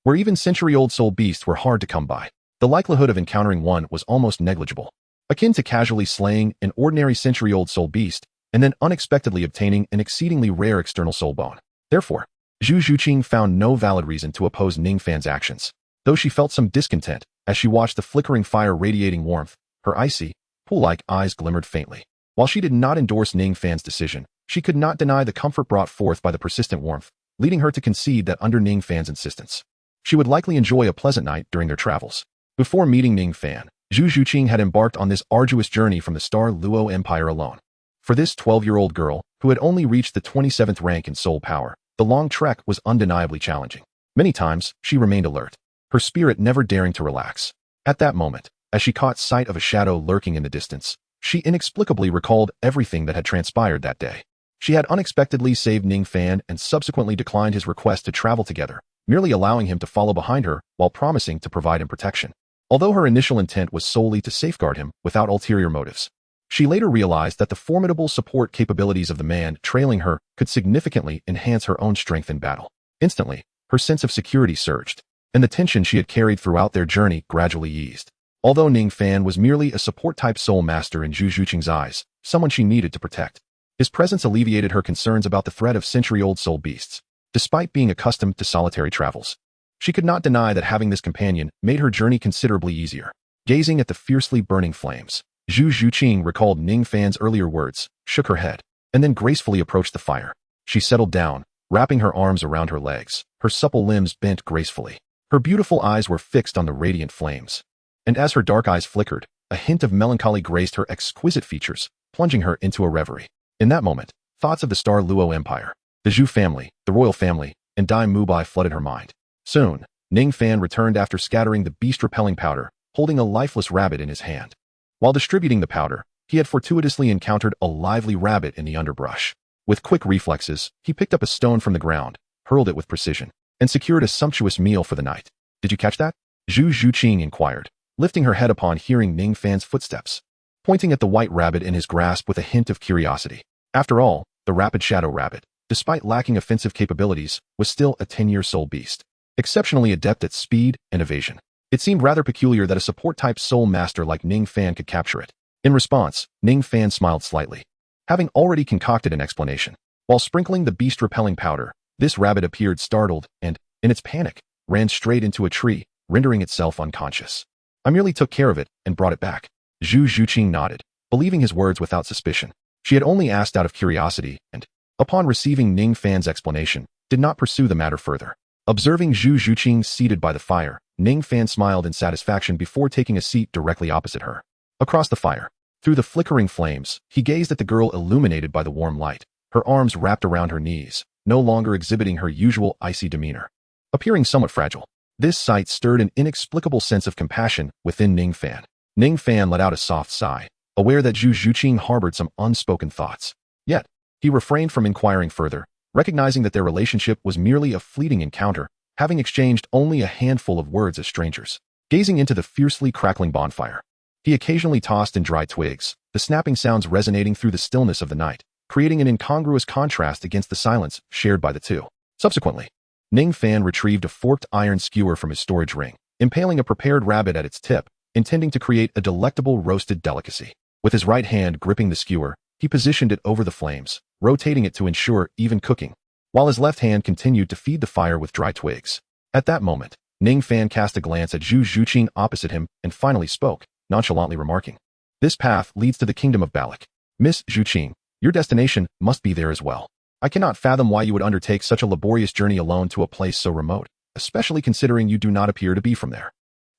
where even century-old soul beasts were hard to come by. The likelihood of encountering one was almost negligible, akin to casually slaying an ordinary century-old soul beast and then unexpectedly obtaining an exceedingly rare external soul bone. Therefore, Zhu Zhiqing found no valid reason to oppose Ningfan's actions. Though she felt some discontent as she watched the flickering fire radiating warmth, her icy, pool-like eyes glimmered faintly. While she did not endorse Ningfan's decision, she could not deny the comfort brought forth by the persistent warmth, leading her to concede that under Ningfan's insistence, she would likely enjoy a pleasant night during their travels. Before meeting Ningfan, Zhu Zhiqing had embarked on this arduous journey from the Douluo Empire alone. For this 12-year-old girl, who had only reached the 27th rank in soul power, the long trek was undeniably challenging. Many times, she remained alert, her spirit never daring to relax. At that moment, as she caught sight of a shadow lurking in the distance, she inexplicably recalled everything that had transpired that day. She had unexpectedly saved Ningfan and subsequently declined his request to travel together, merely allowing him to follow behind her while promising to provide him protection. Although her initial intent was solely to safeguard him without ulterior motives, she later realized that the formidable support capabilities of the man trailing her could significantly enhance her own strength in battle. Instantly, her sense of security surged, and the tension she had carried throughout their journey gradually eased. Although Ningfan was merely a support-type soul master in Zhu Zhiqing's eyes, someone she needed to protect, his presence alleviated her concerns about the threat of century-old soul beasts. Despite being accustomed to solitary travels, she could not deny that having this companion made her journey considerably easier. Gazing at the fiercely burning flames, Zhu Zhiqing recalled Ningfan's earlier words, shook her head, and then gracefully approached the fire. She settled down, wrapping her arms around her legs, her supple limbs bent gracefully. Her beautiful eyes were fixed on the radiant flames. And as her dark eyes flickered, a hint of melancholy graced her exquisite features, plunging her into a reverie. In that moment, thoughts of the Star Luo Empire, the Zhu family, the royal family, and Dai Mubai flooded her mind. Soon, Ningfan returned after scattering the beast-repelling powder, holding a lifeless rabbit in his hand. While distributing the powder, he had fortuitously encountered a lively rabbit in the underbrush. With quick reflexes, he picked up a stone from the ground, hurled it with precision, and secured a sumptuous meal for the night. Did you catch that? Zhu Zhuqing inquired, lifting her head upon hearing Ningfan's footsteps, pointing at the white rabbit in his grasp with a hint of curiosity. After all, the rapid shadow rabbit, despite lacking offensive capabilities, was still a 10-year-old beast, exceptionally adept at speed and evasion. It seemed rather peculiar that a support-type soul master like Ningfan could capture it. In response, Ningfan smiled slightly, having already concocted an explanation. While sprinkling the beast-repelling powder, this rabbit appeared startled and, in its panic, ran straight into a tree, rendering itself unconscious. I merely took care of it and brought it back. Zhu Zhuqing nodded, believing his words without suspicion. She had only asked out of curiosity and, upon receiving Ningfan's explanation, did not pursue the matter further. Observing Zhu Zhuqing seated by the fire, Ningfan smiled in satisfaction before taking a seat directly opposite her. Across the fire, through the flickering flames, he gazed at the girl illuminated by the warm light, her arms wrapped around her knees, no longer exhibiting her usual icy demeanor. Appearing somewhat fragile, this sight stirred an inexplicable sense of compassion within Ningfan. Ningfan let out a soft sigh, aware that Zhu Zhuqing harbored some unspoken thoughts. Yet, he refrained from inquiring further, recognizing that their relationship was merely a fleeting encounter, having exchanged only a handful of words as strangers. Gazing into the fiercely crackling bonfire, he occasionally tossed in dry twigs, the snapping sounds resonating through the stillness of the night, creating an incongruous contrast against the silence shared by the two. Subsequently, Ningfan retrieved a forked iron skewer from his storage ring, impaling a prepared rabbit at its tip, intending to create a delectable roasted delicacy. With his right hand gripping the skewer, he positioned it over the flames, rotating it to ensure even cooking, while his left hand continued to feed the fire with dry twigs. At that moment, Ningfan cast a glance at Zhu Zhuqing opposite him and finally spoke, nonchalantly remarking, "This path leads to the kingdom of Balak. Miss Zhuqing, your destination must be there as well. I cannot fathom why you would undertake such a laborious journey alone to a place so remote, especially considering you do not appear to be from there."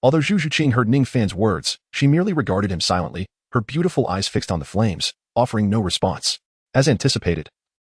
Although Zhu Zhuqing heard Ningfan's words, she merely regarded him silently, her beautiful eyes fixed on the flames, offering no response. As anticipated,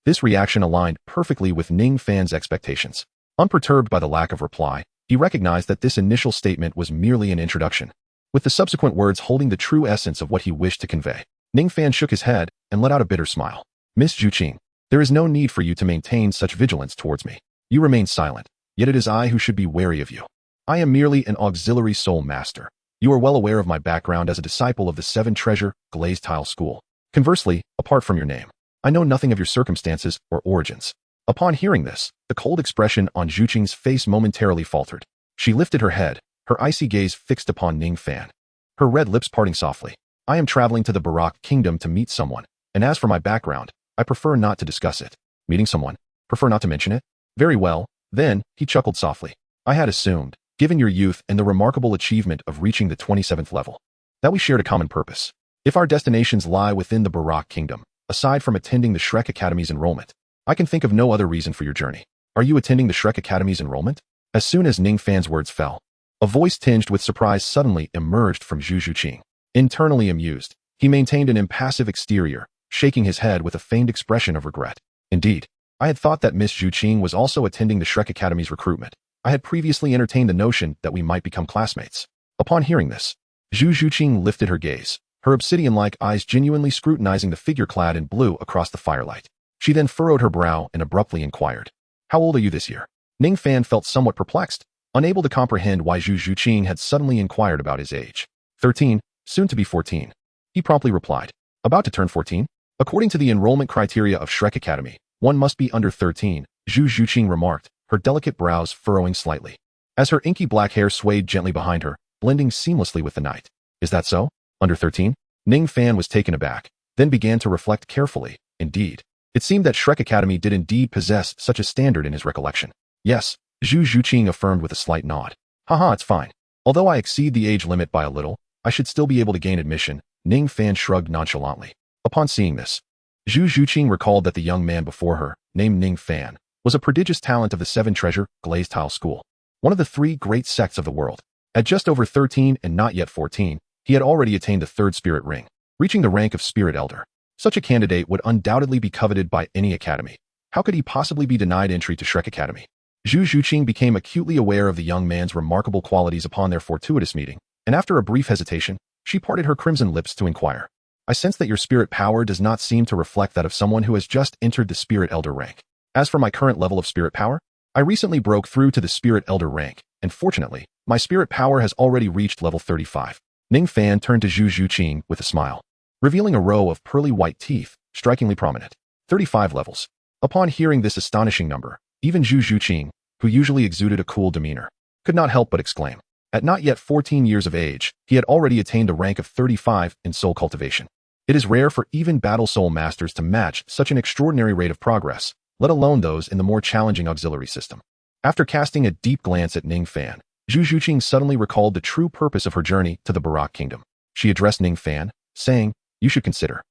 this reaction aligned perfectly with Ningfan's expectations. Unperturbed by the lack of reply, he recognized that this initial statement was merely an introduction, with the subsequent words holding the true essence of what he wished to convey. Ningfan shook his head and let out a bitter smile. "Miss Zhuqing, there is no need for you to maintain such vigilance towards me. You remain silent, yet it is I who should be wary of you. I am merely an auxiliary soul master. You are well aware of my background as a disciple of the Seven Treasure Glazed Tile School. Conversely, apart from your name, I know nothing of your circumstances or origins." Upon hearing this, the cold expression on Zhuqing's face momentarily faltered. She lifted her head, her icy gaze fixed upon Ningfan, her red lips parting softly. "I am traveling to the Barak Kingdom to meet someone, and as for my background, I prefer not to discuss it." "Meeting someone? Prefer not to mention it? Very well, then," he chuckled softly. "I had assumed, given your youth and the remarkable achievement of reaching the 27th level, that we shared a common purpose. If our destinations lie within the Barak Kingdom, aside from attending the Shrek Academy's enrollment, I can think of no other reason for your journey. Are you attending the Shrek Academy's enrollment?" As soon as Ningfan's words fell, a voice tinged with surprise suddenly emerged from Zhu Zhuqing. Internally amused, he maintained an impassive exterior, shaking his head with a feigned expression of regret. "Indeed, I had thought that Miss Zhuqing was also attending the Shrek Academy's recruitment. I had previously entertained the notion that we might become classmates." Upon hearing this, Zhu Zhuqing lifted her gaze, her obsidian-like eyes genuinely scrutinizing the figure clad in blue across the firelight. She then furrowed her brow and abruptly inquired, "How old are you this year?" Ningfan felt somewhat perplexed, unable to comprehend why Zhu Zhuqing had suddenly inquired about his age. 13, soon to be 14. He promptly replied, "About to turn 14? According to the enrollment criteria of Shrek Academy, one must be under 13, Zhu Zhuqing remarked, her delicate brows furrowing slightly, as her inky black hair swayed gently behind her, blending seamlessly with the night. "Is that so? Under 13? Ningfan was taken aback, then began to reflect carefully. Indeed, it seemed that Shrek Academy did indeed possess such a standard in his recollection. "Yes," Zhu Zhuqing affirmed with a slight nod. "Haha, it's fine. Although I exceed the age limit by a little, I should still be able to gain admission." Ningfan shrugged nonchalantly. Upon seeing this, Zhu Zhuqing recalled that the young man before her, named Ningfan, was a prodigious talent of the Seven Treasure Glazed Tile School. one of the three great sects of the world. At just over 13 and not yet 14, he had already attained the third spirit ring, reaching the rank of spirit elder. Such a candidate would undoubtedly be coveted by any academy. How could he possibly be denied entry to Shrek Academy? Zhu Zhuqing became acutely aware of the young man's remarkable qualities upon their fortuitous meeting, and after a brief hesitation, she parted her crimson lips to inquire. I sense that your spirit power does not seem to reflect that of someone who has just entered the spirit elder rank. As for my current level of spirit power, I recently broke through to the spirit elder rank, and fortunately, my spirit power has already reached level 35. Ningfan turned to Zhu Zhuqing with a smile, revealing a row of pearly white teeth, strikingly prominent. 35 levels. Upon hearing this astonishing number, even Zhu Zhuqing, who usually exuded a cool demeanor, could not help but exclaim. At not yet 14 years of age, he had already attained the rank of 35 in soul cultivation. It is rare for even battle soul masters to match such an extraordinary rate of progress, let alone those in the more challenging auxiliary system. After casting a deep glance at Ningfan, Zhu Zhuqing suddenly recalled the true purpose of her journey to the Barak Kingdom. She addressed Ningfan, saying, "You should consider."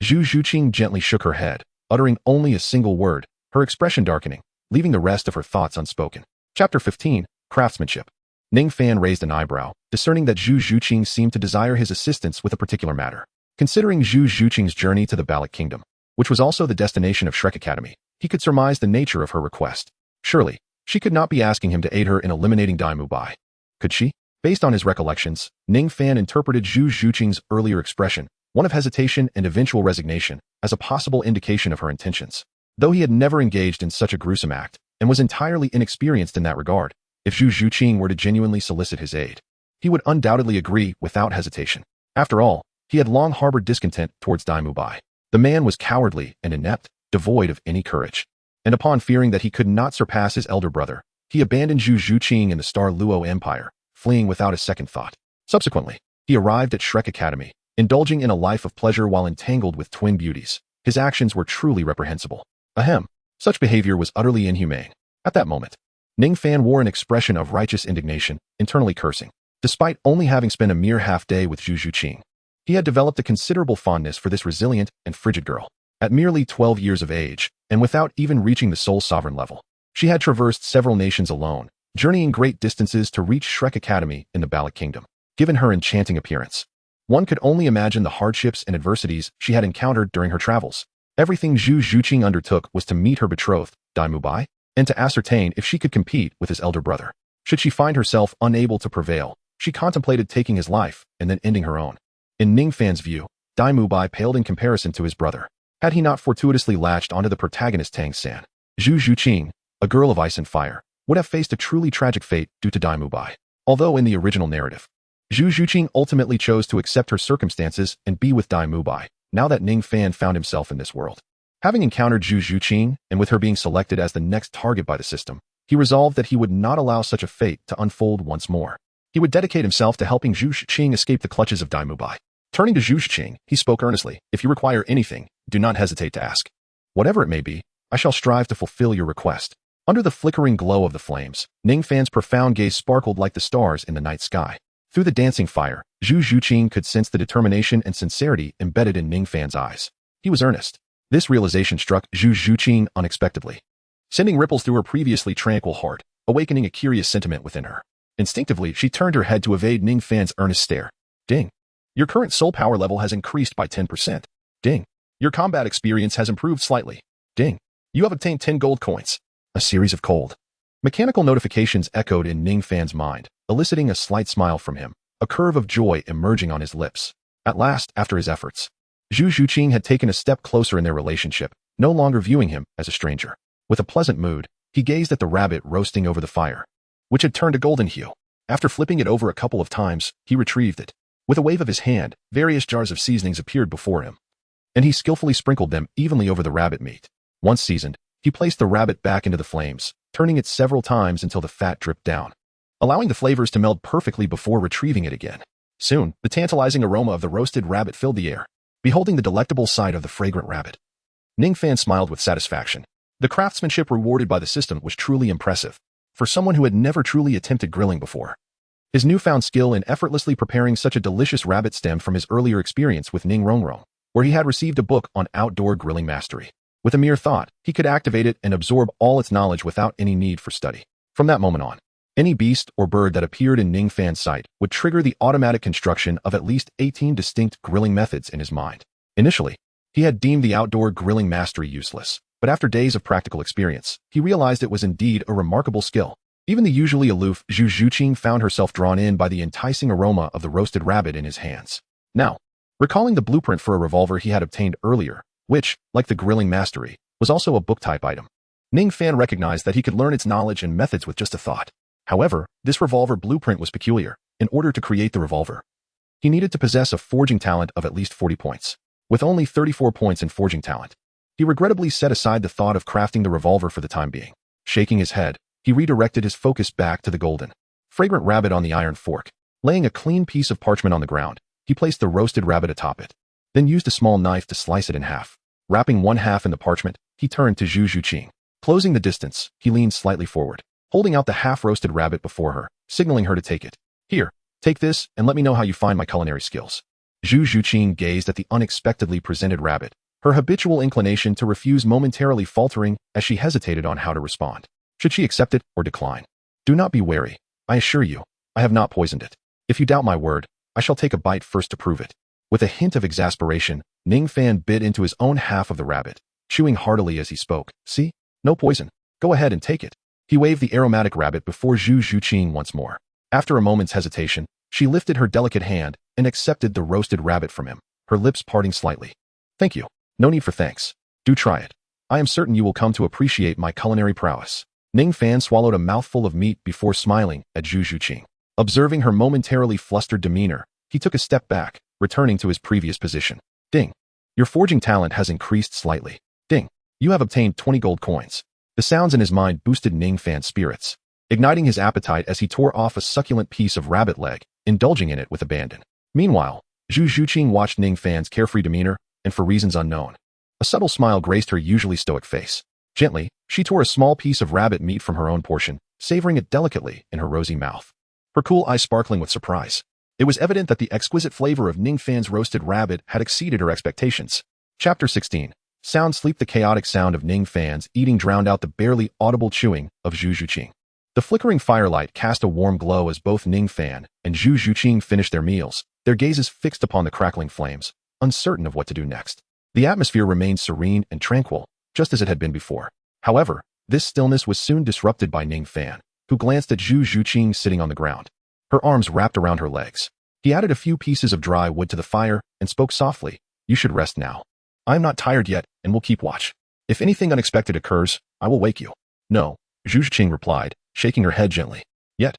Zhu Zhuqing gently shook her head, uttering only a single word, her expression darkening, leaving the rest of her thoughts unspoken. Chapter 15, Craftsmanship. Ningfan raised an eyebrow, discerning that Zhu Zhuqing seemed to desire his assistance with a particular matter. Considering Zhu Zhuqing's journey to the Barak Kingdom, which was also the destination of Shrek Academy, he could surmise the nature of her request. Surely, she could not be asking him to aid her in eliminating Daimú Bai. Could she? Based on his recollections, Ningfan interpreted Zhu Zhuqing's earlier expression, one of hesitation and eventual resignation, as a possible indication of her intentions. Though he had never engaged in such a gruesome act, and was entirely inexperienced in that regard, if Zhu Zhuqing were to genuinely solicit his aid, he would undoubtedly agree without hesitation. After all, he had long harbored discontent towards Daimú Bai. The man was cowardly and inept, devoid of any courage. And upon fearing that he could not surpass his elder brother, he abandoned Zhu Zhuqing in the Star Luo Empire, fleeing without a second thought. Subsequently, he arrived at Shrek Academy, indulging in a life of pleasure while entangled with twin beauties. His actions were truly reprehensible. Ahem. Such behavior was utterly inhumane. At that moment, Ningfan wore an expression of righteous indignation, internally cursing. Despite only having spent a mere half-day with Zhu Zhuqing, he had developed a considerable fondness for this resilient and frigid girl. At merely 12 years of age, and without even reaching the soul sovereign level, she had traversed several nations alone, journeying great distances to reach Shrek Academy in the Barak Kingdom. Given her enchanting appearance, one could only imagine the hardships and adversities she had encountered during her travels. Everything Zhu Zhuqing undertook was to meet her betrothed, Daimú Bai, and to ascertain if she could compete with his elder brother. Should she find herself unable to prevail, she contemplated taking his life and then ending her own. In Ningfan's view, Daimú Bai paled in comparison to his brother. Had he not fortuitously latched onto the protagonist Tang San, Zhu Zhuqing, a girl of ice and fire, would have faced a truly tragic fate due to Daimú Bai. Although in the original narrative, Zhu Zhuqing ultimately chose to accept her circumstances and be with Daimú Bai, now that Ningfan found himself in this world. Having encountered Zhu Zhuqing, and with her being selected as the next target by the system, he resolved that he would not allow such a fate to unfold once more. He would dedicate himself to helping Zhu Zhuqing escape the clutches of Daimú Bai. Turning to Zhu Zhuqing, he spoke earnestly, "If you require anything, do not hesitate to ask. Whatever it may be, I shall strive to fulfill your request." Under the flickering glow of the flames, Ningfan's profound gaze sparkled like the stars in the night sky. Through the dancing fire, Zhu Zhuqing could sense the determination and sincerity embedded in Ningfan's eyes. He was earnest. This realization struck Zhu Zhuqing unexpectedly, sending ripples through her previously tranquil heart, awakening a curious sentiment within her. Instinctively, she turned her head to evade Ningfan's earnest stare. Ding. Your current soul power level has increased by 10%. Ding. Your combat experience has improved slightly. Ding. You have obtained 10 gold coins. A series of cold, mechanical notifications echoed in Ningfan's mind, eliciting a slight smile from him, a curve of joy emerging on his lips. At last, after his efforts, Zhu Zhuqing had taken a step closer in their relationship, no longer viewing him as a stranger. With a pleasant mood, he gazed at the rabbit roasting over the fire, which had turned a golden hue. After flipping it over a couple of times, he retrieved it. With a wave of his hand, various jars of seasonings appeared before him, and he skillfully sprinkled them evenly over the rabbit meat. Once seasoned, he placed the rabbit back into the flames, turning it several times until the fat dripped down, allowing the flavors to meld perfectly before retrieving it again. Soon, the tantalizing aroma of the roasted rabbit filled the air. Beholding the delectable sight of the fragrant rabbit, Ningfan smiled with satisfaction. The craftsmanship rewarded by the system was truly impressive, for someone who had never truly attempted grilling before. His newfound skill in effortlessly preparing such a delicious rabbit stemmed from his earlier experience with Ning Rongrong, where he had received a book on outdoor grilling mastery. With a mere thought, he could activate it and absorb all its knowledge without any need for study. From that moment on, Any beast or bird that appeared in Ningfan's sight would trigger the automatic construction of at least 18 distinct grilling methods in his mind. Initially, he had deemed the outdoor grilling mastery useless, but after days of practical experience, he realized it was indeed a remarkable skill. Even the usually aloof Zhu Zhuqing found herself drawn in by the enticing aroma of the roasted rabbit in his hands. Now, recalling the blueprint for a revolver he had obtained earlier, which, like the grilling mastery, was also a book-type item, Ningfan recognized that he could learn its knowledge and methods with just a thought. However, this revolver blueprint was peculiar. In order to create the revolver, he needed to possess a forging talent of at least 40 points. With only 34 points in forging talent, he regrettably set aside the thought of crafting the revolver for the time being. Shaking his head, he redirected his focus back to the golden, fragrant rabbit on the iron fork. Laying a clean piece of parchment on the ground, he placed the roasted rabbit atop it, then used a small knife to slice it in half. Wrapping one half in the parchment, he turned to Zhu Zhuqing. Closing the distance, he leaned slightly forward, holding out the half-roasted rabbit before her, signaling her to take it. Here, take this and let me know how you find my culinary skills. Zhu Zhuqing gazed at the unexpectedly presented rabbit, her habitual inclination to refuse momentarily faltering as she hesitated on how to respond. Should she accept it or decline? Do not be wary. I assure you, I have not poisoned it. If you doubt my word, I shall take a bite first to prove it. With a hint of exasperation, Ningfan bit into his own half of the rabbit, chewing heartily as he spoke. See? No poison. Go ahead and take it. He waved the aromatic rabbit before Zhu Zhuqing once more. After a moment's hesitation, she lifted her delicate hand and accepted the roasted rabbit from him, her lips parting slightly. Thank you. No need for thanks. Do try it. I am certain you will come to appreciate my culinary prowess. Ningfan swallowed a mouthful of meat before smiling at Zhu Zhuqing. Observing her momentarily flustered demeanor, he took a step back, returning to his previous position. Ding. Your forging talent has increased slightly. Ding. You have obtained 20 gold coins. The sounds in his mind boosted Ningfan's spirits, igniting his appetite as he tore off a succulent piece of rabbit leg, indulging in it with abandon. Meanwhile, Zhu Zhuqing watched Ningfan's carefree demeanor, and for reasons unknown, a subtle smile graced her usually stoic face. Gently, she tore a small piece of rabbit meat from her own portion, savoring it delicately in her rosy mouth, her cool eyes sparkling with surprise. It was evident that the exquisite flavor of Ningfan's roasted rabbit had exceeded her expectations. Chapter 16. Sound sleep. The chaotic sound of Ningfan's eating drowned out the barely audible chewing of Zhu Zhuqing. The flickering firelight cast a warm glow as both Ningfan and Zhu Zhuqing finished their meals, their gazes fixed upon the crackling flames, uncertain of what to do next. The atmosphere remained serene and tranquil, just as it had been before. However, this stillness was soon disrupted by Ningfan, who glanced at Zhu Zhuqing sitting on the ground, her arms wrapped around her legs. He added a few pieces of dry wood to the fire and spoke softly. You should rest now. I am not tired yet and will keep watch. If anything unexpected occurs, I will wake you. No, Zhu Zhuqing replied, shaking her head gently. Yet,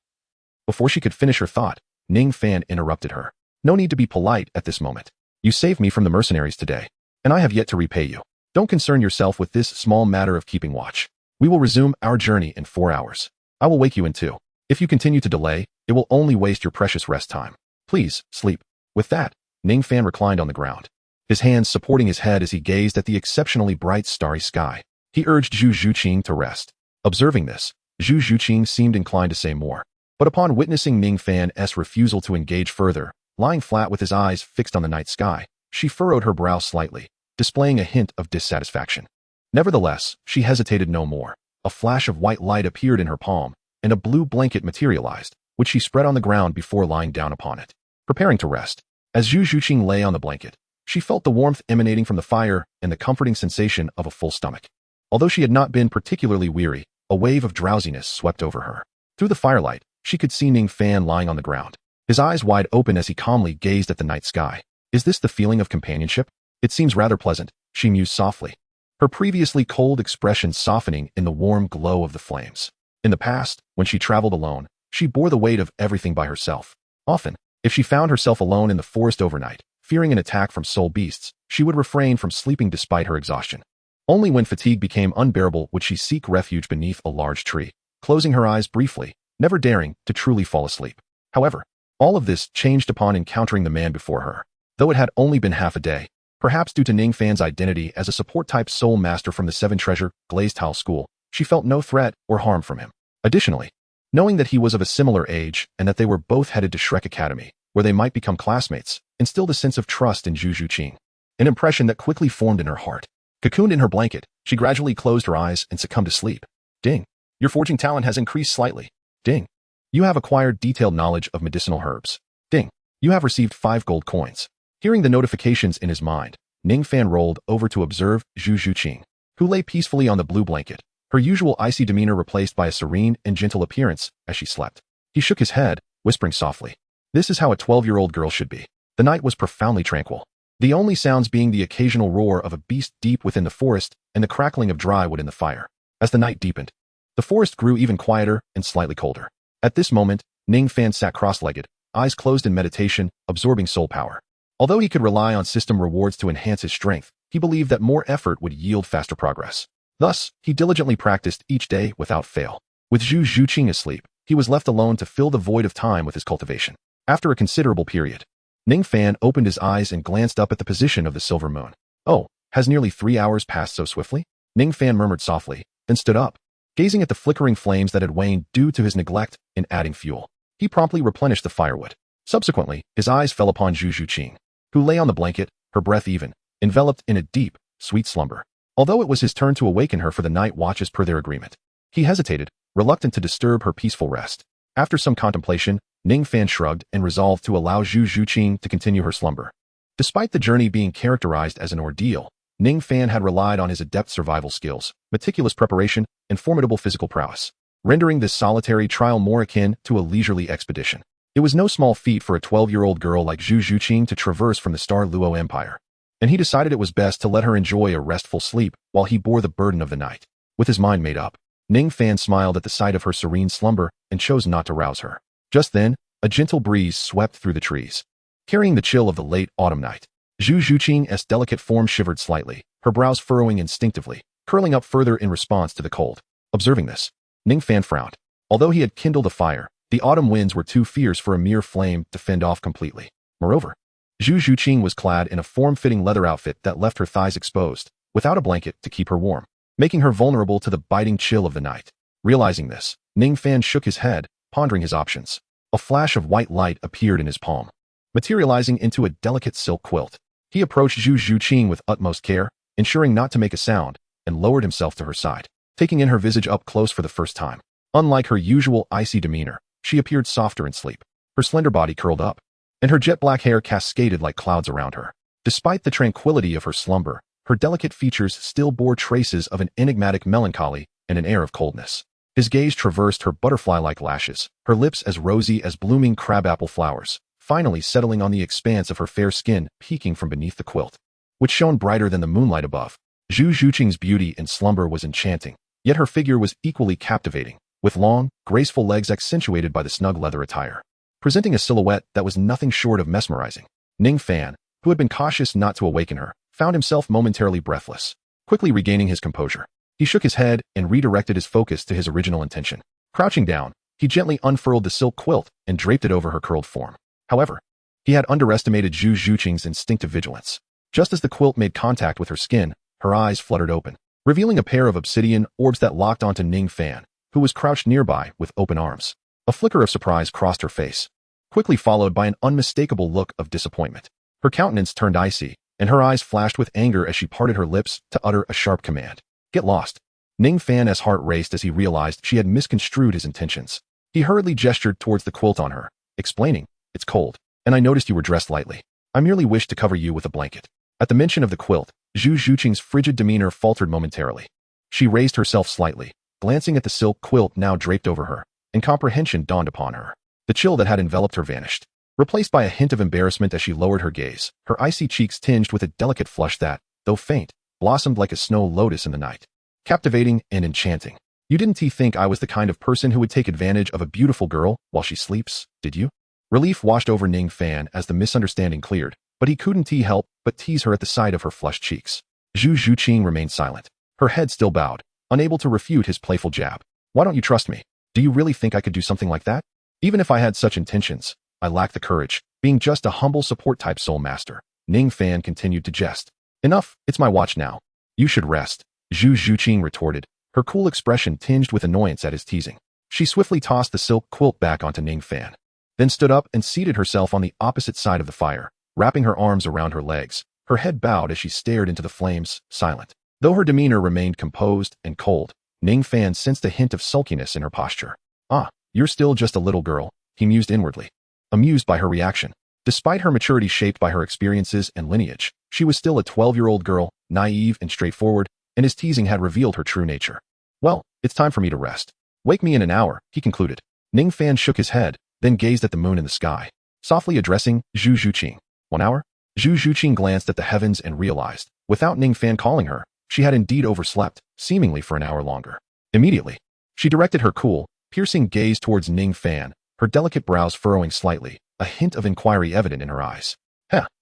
before she could finish her thought, Ningfan interrupted her. No need to be polite at this moment. You saved me from the mercenaries today, and I have yet to repay you. Don't concern yourself with this small matter of keeping watch. We will resume our journey in 4 hours. I will wake you in 2. If you continue to delay, it will only waste your precious rest time. Please, sleep. With that, Ningfan reclined on the ground, his hands supporting his head as he gazed at the exceptionally bright starry sky. He urged Zhu Zhuqing to rest. Observing this, Zhu Zhuqing seemed inclined to say more, but upon witnessing Ningfan's refusal to engage further, lying flat with his eyes fixed on the night sky, she furrowed her brow slightly, displaying a hint of dissatisfaction. Nevertheless, she hesitated no more. A flash of white light appeared in her palm, and a blue blanket materialized, which she spread on the ground before lying down upon it, preparing to rest. As Zhu Zhuqing lay on the blanket, she felt the warmth emanating from the fire and the comforting sensation of a full stomach. Although she had not been particularly weary, a wave of drowsiness swept over her. Through the firelight, she could see Ningfan lying on the ground, his eyes wide open as he calmly gazed at the night sky. Is this the feeling of companionship? It seems rather pleasant, she mused softly, her previously cold expression softening in the warm glow of the flames. In the past, when she traveled alone, she bore the weight of everything by herself. Often, if she found herself alone in the forest overnight, fearing an attack from soul beasts, she would refrain from sleeping despite her exhaustion. Only when fatigue became unbearable would she seek refuge beneath a large tree, closing her eyes briefly, never daring to truly fall asleep. However, all of this changed upon encountering the man before her. Though it had only been half a day, perhaps due to Ningfan's identity as a support-type soul master from the Seven Treasure Glazed Tile School, she felt no threat or harm from him. Additionally, knowing that he was of a similar age and that they were both headed to Shrek Academy, where they might become classmates, instilled a sense of trust in Zhu Zhuqing, an impression that quickly formed in her heart. Cocooned in her blanket, she gradually closed her eyes and succumbed to sleep. Ding. Your forging talent has increased slightly. Ding. You have acquired detailed knowledge of medicinal herbs. Ding. You have received 5 gold coins. Hearing the notifications in his mind, Ningfan rolled over to observe Zhu Zhuqing, who lay peacefully on the blue blanket, her usual icy demeanor replaced by a serene and gentle appearance as she slept. He shook his head, whispering softly, "This is how a 12-year-old girl should be." The night was profoundly tranquil, the only sounds being the occasional roar of a beast deep within the forest and the crackling of dry wood in the fire. As the night deepened, the forest grew even quieter and slightly colder. At this moment, Ningfan sat cross-legged, eyes closed in meditation, absorbing soul power. Although he could rely on system rewards to enhance his strength, he believed that more effort would yield faster progress. Thus, he diligently practiced each day without fail. With Zhu Zhuqing asleep, he was left alone to fill the void of time with his cultivation. After a considerable period, Ningfan opened his eyes and glanced up at the position of the silver moon. "Oh, has nearly 3 hours passed so swiftly?" Ningfan murmured softly, then stood up, gazing at the flickering flames that had waned due to his neglect in adding fuel. He promptly replenished the firewood. Subsequently, his eyes fell upon Zhu Zhuqing, who lay on the blanket, her breath even, enveloped in a deep, sweet slumber. Although it was his turn to awaken her for the night watches per their agreement, he hesitated, reluctant to disturb her peaceful rest. After some contemplation, Ningfan shrugged and resolved to allow Zhu Zhuqing to continue her slumber. Despite the journey being characterized as an ordeal, Ningfan had relied on his adept survival skills, meticulous preparation, and formidable physical prowess, rendering this solitary trial more akin to a leisurely expedition. It was no small feat for a 12-year-old girl like Zhu Zhuqing to traverse from the Star Luo Empire, and he decided it was best to let her enjoy a restful sleep while he bore the burden of the night. With his mind made up, Ningfan smiled at the sight of her serene slumber and chose not to rouse her. Just then, a gentle breeze swept through the trees, carrying the chill of the late autumn night. Zhu Zhuqing's delicate form shivered slightly, her brows furrowing instinctively, curling up further in response to the cold. Observing this, Ningfan frowned. Although he had kindled a fire, the autumn winds were too fierce for a mere flame to fend off completely. Moreover, Zhu Zhuqing was clad in a form-fitting leather outfit that left her thighs exposed, without a blanket to keep her warm, making her vulnerable to the biting chill of the night. Realizing this, Ningfan shook his head, pondering his options. A flash of white light appeared in his palm, materializing into a delicate silk quilt. He approached Zhu Zhuqing with utmost care, ensuring not to make a sound, and lowered himself to her side, taking in her visage up close for the first time. Unlike her usual icy demeanor, she appeared softer in sleep. Her slender body curled up, and her jet-black hair cascaded like clouds around her. Despite the tranquility of her slumber, her delicate features still bore traces of an enigmatic melancholy and an air of coldness. His gaze traversed her butterfly-like lashes, her lips as rosy as blooming crabapple flowers, finally settling on the expanse of her fair skin peeking from beneath the quilt, which shone brighter than the moonlight above. Zhu Zhuqing's beauty in slumber was enchanting, yet her figure was equally captivating, with long, graceful legs accentuated by the snug leather attire, presenting a silhouette that was nothing short of mesmerizing. Ningfan, who had been cautious not to awaken her, found himself momentarily breathless. Quickly regaining his composure, he shook his head and redirected his focus to his original intention. Crouching down, he gently unfurled the silk quilt and draped it over her curled form. However, he had underestimated Zhu Zhuqing's instinctive vigilance. Just as the quilt made contact with her skin, her eyes fluttered open, revealing a pair of obsidian orbs that locked onto Ningfan, who was crouched nearby with open arms. A flicker of surprise crossed her face, quickly followed by an unmistakable look of disappointment. Her countenance turned icy, and her eyes flashed with anger as she parted her lips to utter a sharp command. "Get lost." Ningfan's heart raced as he realized she had misconstrued his intentions. He hurriedly gestured towards the quilt on her, explaining, "It's cold, and I noticed you were dressed lightly. I merely wished to cover you with a blanket." At the mention of the quilt, Zhu Zhuqing's frigid demeanor faltered momentarily. She raised herself slightly, glancing at the silk quilt now draped over her, and comprehension dawned upon her. The chill that had enveloped her vanished, replaced by a hint of embarrassment as she lowered her gaze, her icy cheeks tinged with a delicate flush that, though faint, blossomed like a snow lotus in the night. Captivating and enchanting. "You didn't think I was the kind of person who would take advantage of a beautiful girl while she sleeps, did you?" Relief washed over Ningfan as the misunderstanding cleared, but he couldn't help but tease her at the sight of her flushed cheeks. Zhu Zhuqing remained silent, her head still bowed, unable to refute his playful jab. "Why don't you trust me? Do you really think I could do something like that? Even if I had such intentions, I lack the courage, being just a humble support-type soul master." Ningfan continued to jest. "Enough, it's my watch now. You should rest," Zhu Zhuqing retorted, her cool expression tinged with annoyance at his teasing. She swiftly tossed the silk quilt back onto Ningfan, then stood up and seated herself on the opposite side of the fire, wrapping her arms around her legs, her head bowed as she stared into the flames, silent. Though her demeanor remained composed and cold, Ningfan sensed a hint of sulkiness in her posture. "Ah, You're still just a little girl, he mused inwardly, amused by her reaction. Despite her maturity shaped by her experiences and lineage, she was still a 12-year-old girl, naive and straightforward, and his teasing had revealed her true nature. Well, it's time for me to rest. Wake me in an hour, he concluded. Ningfan shook his head, then gazed at the moon in the sky, softly addressing Zhu Zhuqing. 1 hour? Zhu Zhuqing glanced at the heavens and realized, without Ningfan calling her, she had indeed overslept, seemingly for an hour longer. Immediately, she directed her cool, piercing gaze towards Ningfan, her delicate brows furrowing slightly, a hint of inquiry evident in her eyes.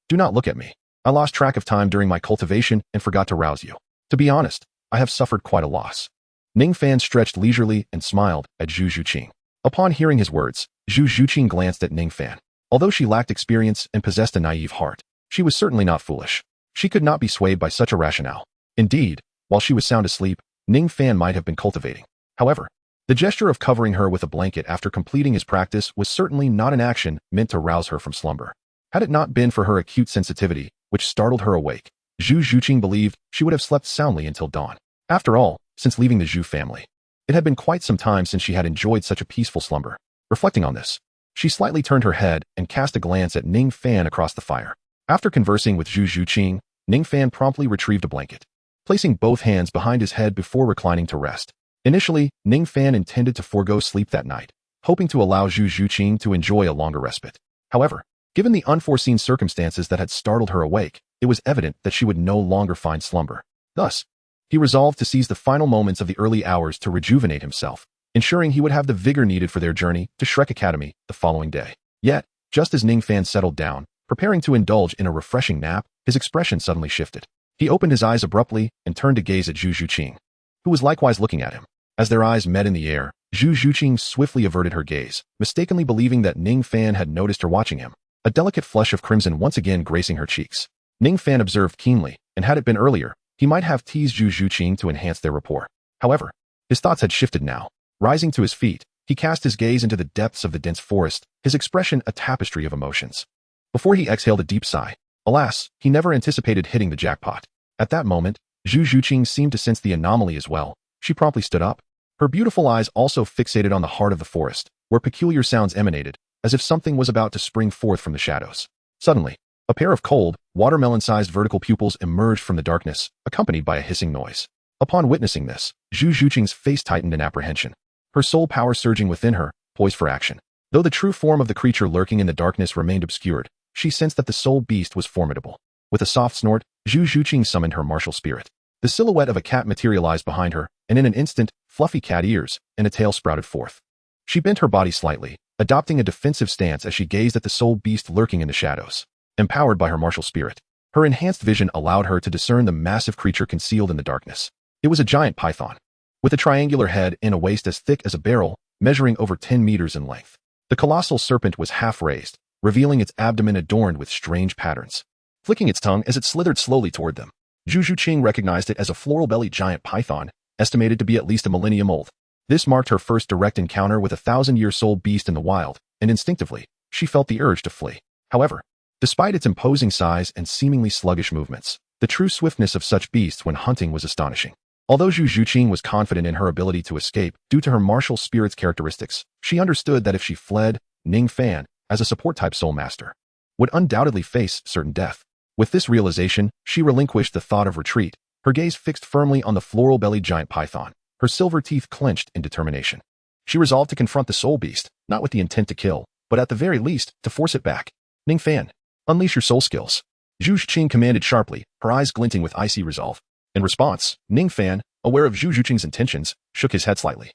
Do not look at me. I lost track of time during my cultivation and forgot to rouse you. To be honest, I have suffered quite a loss. Ningfan stretched leisurely and smiled at Zhu Zhuqing. Upon hearing his words, Zhu Zhuqing glanced at Ningfan. Although she lacked experience and possessed a naive heart, she was certainly not foolish. She could not be swayed by such a rationale. Indeed, while she was sound asleep, Ningfan might have been cultivating. However, the gesture of covering her with a blanket after completing his practice was certainly not an action meant to rouse her from slumber. Had it not been for her acute sensitivity, which startled her awake, Zhu Zhuqing believed she would have slept soundly until dawn. After all, since leaving the Zhu family, it had been quite some time since she had enjoyed such a peaceful slumber. Reflecting on this, she slightly turned her head and cast a glance at Ningfan across the fire. After conversing with Zhu Zhuqing, Ningfan promptly retrieved a blanket, placing both hands behind his head before reclining to rest. Initially, Ningfan intended to forego sleep that night, hoping to allow Zhu Zhuqing to enjoy a longer respite. However, given the unforeseen circumstances that had startled her awake, it was evident that she would no longer find slumber. Thus, he resolved to seize the final moments of the early hours to rejuvenate himself, ensuring he would have the vigor needed for their journey to Shrek Academy the following day. Yet, just as Ningfan settled down, preparing to indulge in a refreshing nap, his expression suddenly shifted. He opened his eyes abruptly and turned to gaze at Zhu Zhuqing, who was likewise looking at him. As their eyes met in the air, Zhu Zhuqing swiftly averted her gaze, mistakenly believing that Ningfan had noticed her watching him, a delicate flush of crimson once again gracing her cheeks. Ningfan observed keenly, and had it been earlier, he might have teased Zhu Zhuqing to enhance their rapport. However, his thoughts had shifted now. Rising to his feet, he cast his gaze into the depths of the dense forest, his expression a tapestry of emotions. Before he exhaled a deep sigh, alas, he never anticipated hitting the jackpot. At that moment, Zhu Zhuqing seemed to sense the anomaly as well. She promptly stood up. Her beautiful eyes also fixated on the heart of the forest, where peculiar sounds emanated, as if something was about to spring forth from the shadows. Suddenly, a pair of cold, watermelon-sized vertical pupils emerged from the darkness, accompanied by a hissing noise. Upon witnessing this, Zhu Zhuqing's face tightened in apprehension, her soul power surging within her, poised for action. Though the true form of the creature lurking in the darkness remained obscured, she sensed that the soul beast was formidable. With a soft snort, Zhu Zhuqing summoned her martial spirit. The silhouette of a cat materialized behind her, and in an instant, fluffy cat ears and a tail sprouted forth. She bent her body slightly, adopting a defensive stance as she gazed at the soul beast lurking in the shadows. Empowered by her martial spirit, her enhanced vision allowed her to discern the massive creature concealed in the darkness. It was a giant python, with a triangular head and a waist as thick as a barrel, measuring over 10 meters in length. The colossal serpent was half raised, revealing its abdomen adorned with strange patterns, flicking its tongue as it slithered slowly toward them. Zhu Zhuqing recognized it as a floral-bellied giant python, estimated to be at least a millennium old. This marked her first direct encounter with a 1,000-year soul beast in the wild, and instinctively, she felt the urge to flee. However, despite its imposing size and seemingly sluggish movements, the true swiftness of such beasts when hunting was astonishing. Although Zhu Zhuqing was confident in her ability to escape due to her martial spirit's characteristics, she understood that if she fled, Ningfan, as a support-type soul master, would undoubtedly face certain death. With this realization, she relinquished the thought of retreat, her gaze fixed firmly on the floral-bellied giant python, her silver teeth clenched in determination. She resolved to confront the soul beast, not with the intent to kill, but at the very least, to force it back. Ningfan, unleash your soul skills. Zhu Zhuqing commanded sharply, her eyes glinting with icy resolve. In response, Ningfan, aware of Zhu Zhuqing's intentions, shook his head slightly.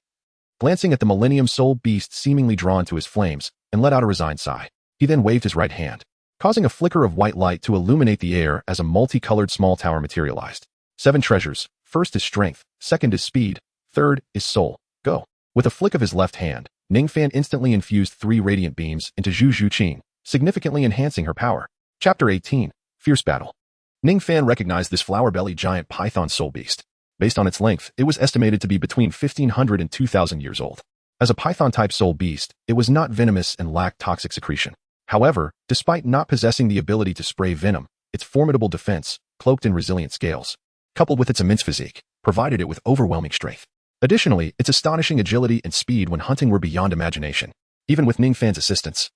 Glancing at the millennium soul beast seemingly drawn to his flames, and let out a resigned sigh. He then waved his right hand, causing a flicker of white light to illuminate the air as a multicolored small tower materialized. 7 treasures. First is strength, second is speed, third is soul. Go. With a flick of his left hand, Ningfan instantly infused 3 radiant beams into Zhu Zhuqing, significantly enhancing her power. Chapter 18. Fierce Battle. Ningfan recognized this flower-bellied giant python soul beast. Based on its length, it was estimated to be between 1,500 and 2,000 years old. As a python-type soul beast, it was not venomous and lacked toxic secretion. However, despite not possessing the ability to spray venom, its formidable defense, cloaked in resilient scales, coupled with its immense physique, provided it with overwhelming strength. Additionally, its astonishing agility and speed when hunting were beyond imagination. Even with Ningfan's assistance,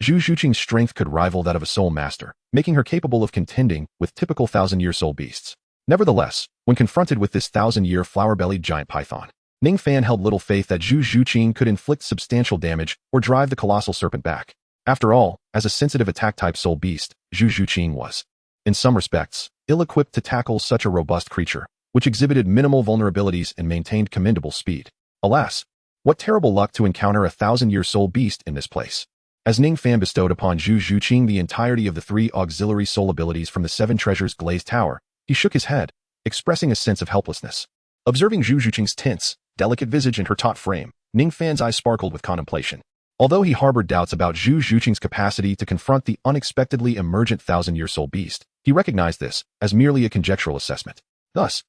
Zhu Zhuqing's strength could rival that of a soul master, making her capable of contending with typical thousand-year soul beasts. Nevertheless, when confronted with this thousand-year flower-bellied giant python, Ningfan held little faith that Zhu Zhuqing could inflict substantial damage or drive the colossal serpent back. After all, as a sensitive attack-type soul beast, Zhu Zhuqing was, in some respects, ill-equipped to tackle such a robust creature, which exhibited minimal vulnerabilities and maintained commendable speed. Alas, what terrible luck to encounter a thousand-year soul beast in this place. As Ningfan bestowed upon Zhu Zhuqing the entirety of the 3 auxiliary soul abilities from the 7 treasures glazed tower, he shook his head, expressing a sense of helplessness. Observing Zhu Zhuqing's tense, delicate visage and her taut frame, Ningfan's eyes sparkled with contemplation. Although he harbored doubts about Zhu Zhuqing's capacity to confront the unexpectedly emergent thousand-year soul beast, he recognized this as merely a conjectural assessment. Thus,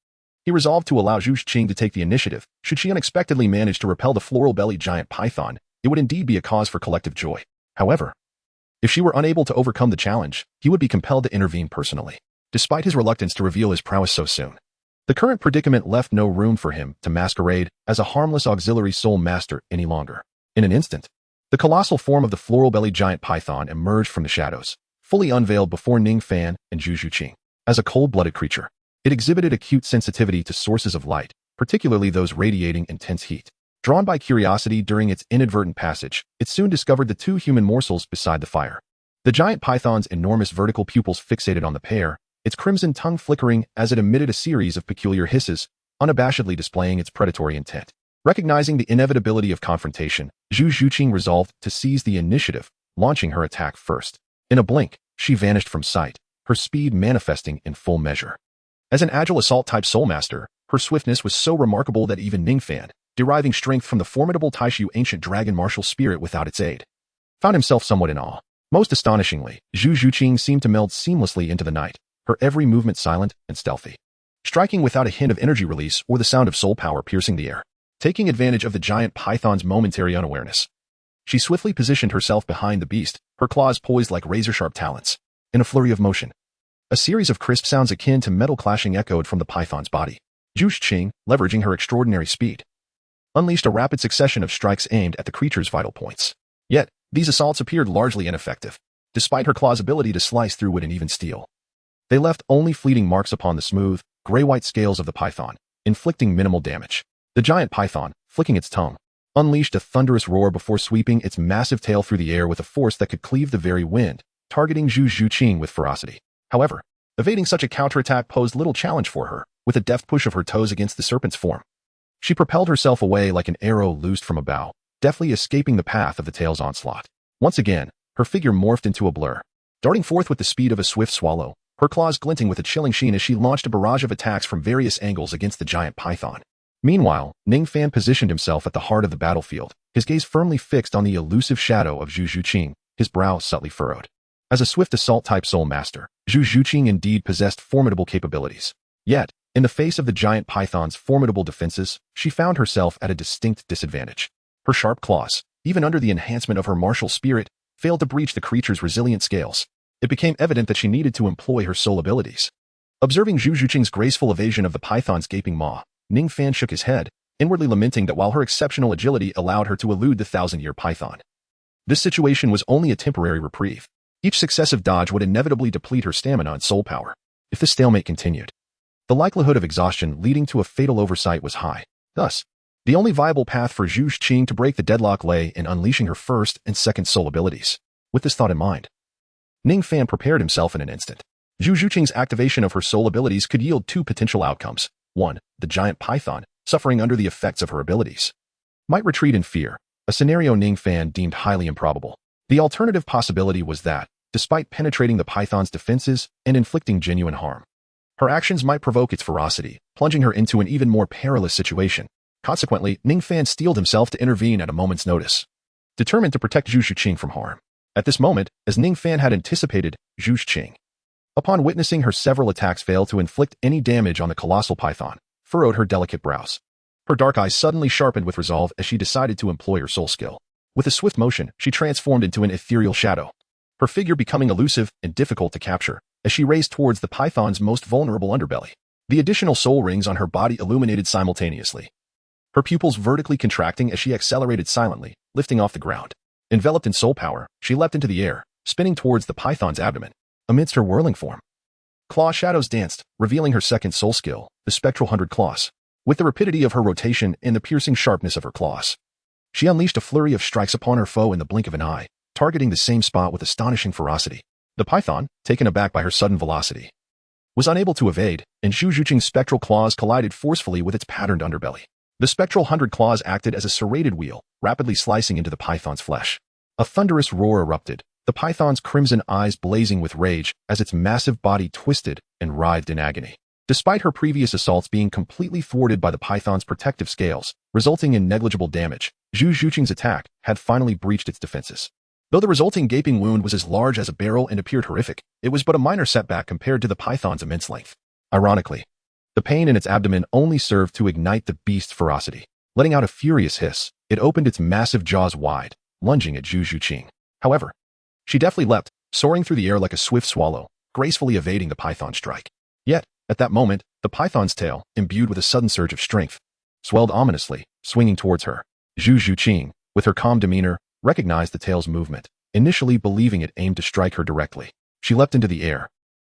he resolved to allow Zhu Zhuqing to take the initiative. Should she unexpectedly manage to repel the floral-bellied giant python, it would indeed be a cause for collective joy. However, if she were unable to overcome the challenge, he would be compelled to intervene personally. Despite his reluctance to reveal his prowess so soon, the current predicament left no room for him to masquerade as a harmless auxiliary soul master any longer. In an instant, the colossal form of the floral-bellied giant python emerged from the shadows, fully unveiled before Ningfan and Zhu Zhuqing. As a cold-blooded creature, it exhibited acute sensitivity to sources of light, particularly those radiating intense heat. Drawn by curiosity during its inadvertent passage, it soon discovered the 2 human morsels beside the fire. The giant python's enormous vertical pupils fixated on the pair, its crimson tongue flickering as it emitted a series of peculiar hisses, unabashedly displaying its predatory intent. Recognizing the inevitability of confrontation, Zhu Zhuqing resolved to seize the initiative, launching her attack first. In a blink, she vanished from sight, her speed manifesting in full measure. As an agile assault-type soul master, her swiftness was so remarkable that even Ningfan, deriving strength from the formidable Taishu ancient dragon martial spirit without its aid, found himself somewhat in awe. Most astonishingly, Zhu Zhuqing seemed to meld seamlessly into the night, her every movement silent and stealthy, striking without a hint of energy release or the sound of soul power piercing the air. Taking advantage of the giant python's momentary unawareness, she swiftly positioned herself behind the beast, her claws poised like razor-sharp talons. In a flurry of motion, a series of crisp sounds akin to metal clashing echoed from the python's body. Zhu Zhuqing, leveraging her extraordinary speed, unleashed a rapid succession of strikes aimed at the creature's vital points. Yet, these assaults appeared largely ineffective. Despite her claw's ability to slice through wood and even steel, they left only fleeting marks upon the smooth, gray-white scales of the python, inflicting minimal damage. The giant python, flicking its tongue, unleashed a thunderous roar before sweeping its massive tail through the air with a force that could cleave the very wind, targeting Zhu Zhuqing with ferocity. However, evading such a counterattack posed little challenge for her. With a deft push of her toes against the serpent's form, she propelled herself away like an arrow loosed from a bow, deftly escaping the path of the tail's onslaught. Once again, her figure morphed into a blur, darting forth with the speed of a swift swallow, her claws glinting with a chilling sheen as she launched a barrage of attacks from various angles against the giant python. Meanwhile, Ningfan positioned himself at the heart of the battlefield, his gaze firmly fixed on the elusive shadow of Zhu Zhuqing, his brow subtly furrowed. As a swift assault-type soul master, Zhu Zhuqing indeed possessed formidable capabilities. Yet, in the face of the giant python's formidable defenses, she found herself at a distinct disadvantage. Her sharp claws, even under the enhancement of her martial spirit, failed to breach the creature's resilient scales. It became evident that she needed to employ her soul abilities. Observing Zhu Zhuqing's graceful evasion of the python's gaping maw, Ningfan shook his head, inwardly lamenting that while her exceptional agility allowed her to elude the thousand-year python, this situation was only a temporary reprieve. Each successive dodge would inevitably deplete her stamina and soul power. If the stalemate continued, the likelihood of exhaustion leading to a fatal oversight was high. Thus, the only viable path for Zhu Zhuqing to break the deadlock lay in unleashing her first and second soul abilities. With this thought in mind, Ningfan prepared himself in an instant. Zhu Zhuqing's activation of her soul abilities could yield 2 potential outcomes. 1. The giant python, suffering under the effects of her abilities, might retreat in fear, a scenario Ningfan deemed highly improbable. The alternative possibility was that, despite penetrating the python's defenses and inflicting genuine harm, her actions might provoke its ferocity, plunging her into an even more perilous situation. Consequently, Ningfan steeled himself to intervene at a moment's notice, determined to protect Zhu Zhuqing from harm. At this moment, as Ningfan had anticipated, Zhu Zhuqing, upon witnessing her several attacks fail to inflict any damage on the colossal python, furrowed her delicate brows. Her dark eyes suddenly sharpened with resolve as she decided to employ her soul skill. With a swift motion, she transformed into an ethereal shadow, her figure becoming elusive and difficult to capture as she raced towards the python's most vulnerable underbelly. The additional soul rings on her body illuminated simultaneously, her pupils vertically contracting as she accelerated silently, lifting off the ground. Enveloped in soul power, she leapt into the air, spinning towards the python's abdomen. Amidst her whirling form, claw shadows danced, revealing her second soul skill, the spectral 100 claws. With the rapidity of her rotation and the piercing sharpness of her claws, she unleashed a flurry of strikes upon her foe in the blink of an eye, targeting the same spot with astonishing ferocity. The python, taken aback by her sudden velocity, was unable to evade, and Zhu Zhuqing's spectral claws collided forcefully with its patterned underbelly. The spectral 100 claws acted as a serrated wheel, rapidly slicing into the python's flesh. A thunderous roar erupted, the python's crimson eyes blazing with rage as its massive body twisted and writhed in agony. Despite her previous assaults being completely thwarted by the python's protective scales, resulting in negligible damage, Zhu Zhuqing's attack had finally breached its defenses. Though the resulting gaping wound was as large as a barrel and appeared horrific, it was but a minor setback compared to the python's immense length. Ironically, the pain in its abdomen only served to ignite the beast's ferocity. Letting out a furious hiss, it opened its massive jaws wide, lunging at Zhu Zhuqing. However, she deftly leapt, soaring through the air like a swift swallow, gracefully evading the python's strike. Yet, at that moment, the python's tail, imbued with a sudden surge of strength, swelled ominously, swinging towards her. Zhu Zhuqing, with her calm demeanor, recognized the tail's movement, initially believing it aimed to strike her directly. She leapt into the air,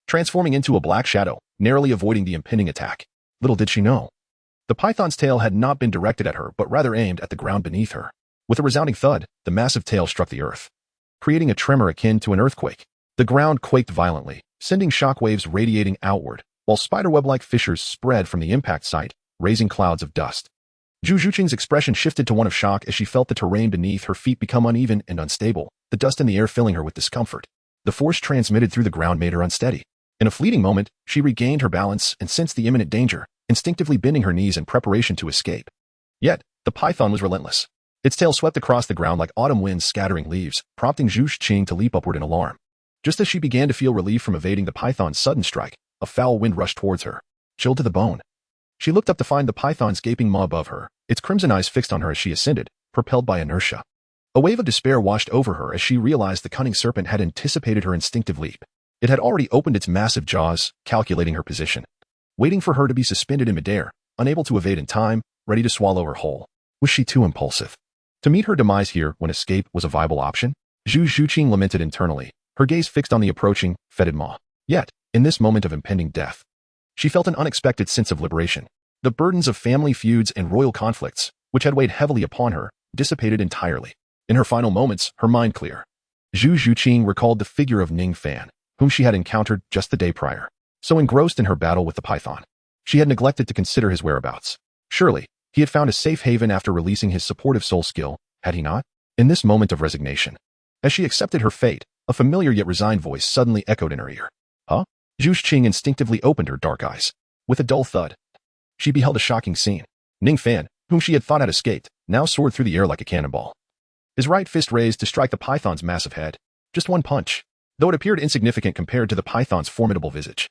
transforming into a black shadow, narrowly avoiding the impending attack. Little did she know, the python's tail had not been directed at her but rather aimed at the ground beneath her. With a resounding thud, the massive tail struck the earth, creating a tremor akin to an earthquake. The ground quaked violently, sending shockwaves radiating outward, while spiderweb-like fissures spread from the impact site, raising clouds of dust. Zhu Zhuqing's expression shifted to one of shock as she felt the terrain beneath her feet become uneven and unstable, the dust in the air filling her with discomfort. The force transmitted through the ground made her unsteady. In a fleeting moment, she regained her balance and sensed the imminent danger, instinctively bending her knees in preparation to escape. Yet, the python was relentless. Its tail swept across the ground like autumn winds scattering leaves, prompting Zhu Zhuqing to leap upward in alarm. Just as she began to feel relief from evading the python's sudden strike, a foul wind rushed towards her, chilled to the bone. She looked up to find the python's gaping maw above her, its crimson eyes fixed on her as she ascended, propelled by inertia. A wave of despair washed over her as she realized the cunning serpent had anticipated her instinctive leap. It had already opened its massive jaws, calculating her position, waiting for her to be suspended in midair, unable to evade in time, ready to swallow her whole. Was she too impulsive to meet her demise here when escape was a viable option? Zhu Zhuqing lamented internally, her gaze fixed on the approaching, fetid maw. Yet, in this moment of impending death, she felt an unexpected sense of liberation. The burdens of family feuds and royal conflicts, which had weighed heavily upon her, dissipated entirely. In her final moments, her mind clear, Zhu Zhuqing recalled the figure of Ningfan, whom she had encountered just the day prior. So engrossed in her battle with the python, she had neglected to consider his whereabouts. Surely, he had found a safe haven after releasing his supportive soul skill, had he not? In this moment of resignation, as she accepted her fate, a familiar yet resigned voice suddenly echoed in her ear. Huh? Zhu Zhuqing instinctively opened her dark eyes. With a dull thud, she beheld a shocking scene. Ningfan, whom she had thought had escaped, now soared through the air like a cannonball, his right fist raised to strike the python's massive head. Just one punch, though it appeared insignificant compared to the python's formidable visage.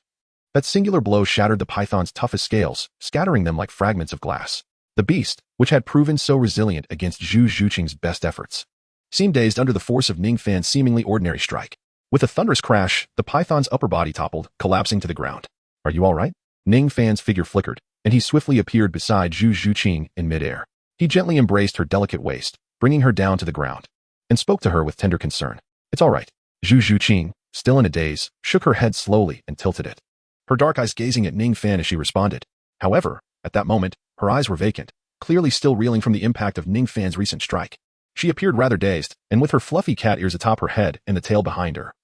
That singular blow shattered the python's toughest scales, scattering them like fragments of glass. The beast, which had proven so resilient against Zhu Zhuqing's best efforts, seemed dazed under the force of Ningfan's seemingly ordinary strike. With a thunderous crash, the python's upper body toppled, collapsing to the ground. Are you all right? Ningfan's figure flickered, and he swiftly appeared beside Zhu Zhuqing in midair. He gently embraced her delicate waist, bringing her down to the ground, and spoke to her with tender concern. It's all right. Zhu Zhuqing, still in a daze, shook her head slowly and tilted it, her dark eyes gazing at Ningfan as she responded. However, at that moment, her eyes were vacant, clearly still reeling from the impact of Ningfan's recent strike. She appeared rather dazed, and with her fluffy cat ears atop her head and the tail behind her,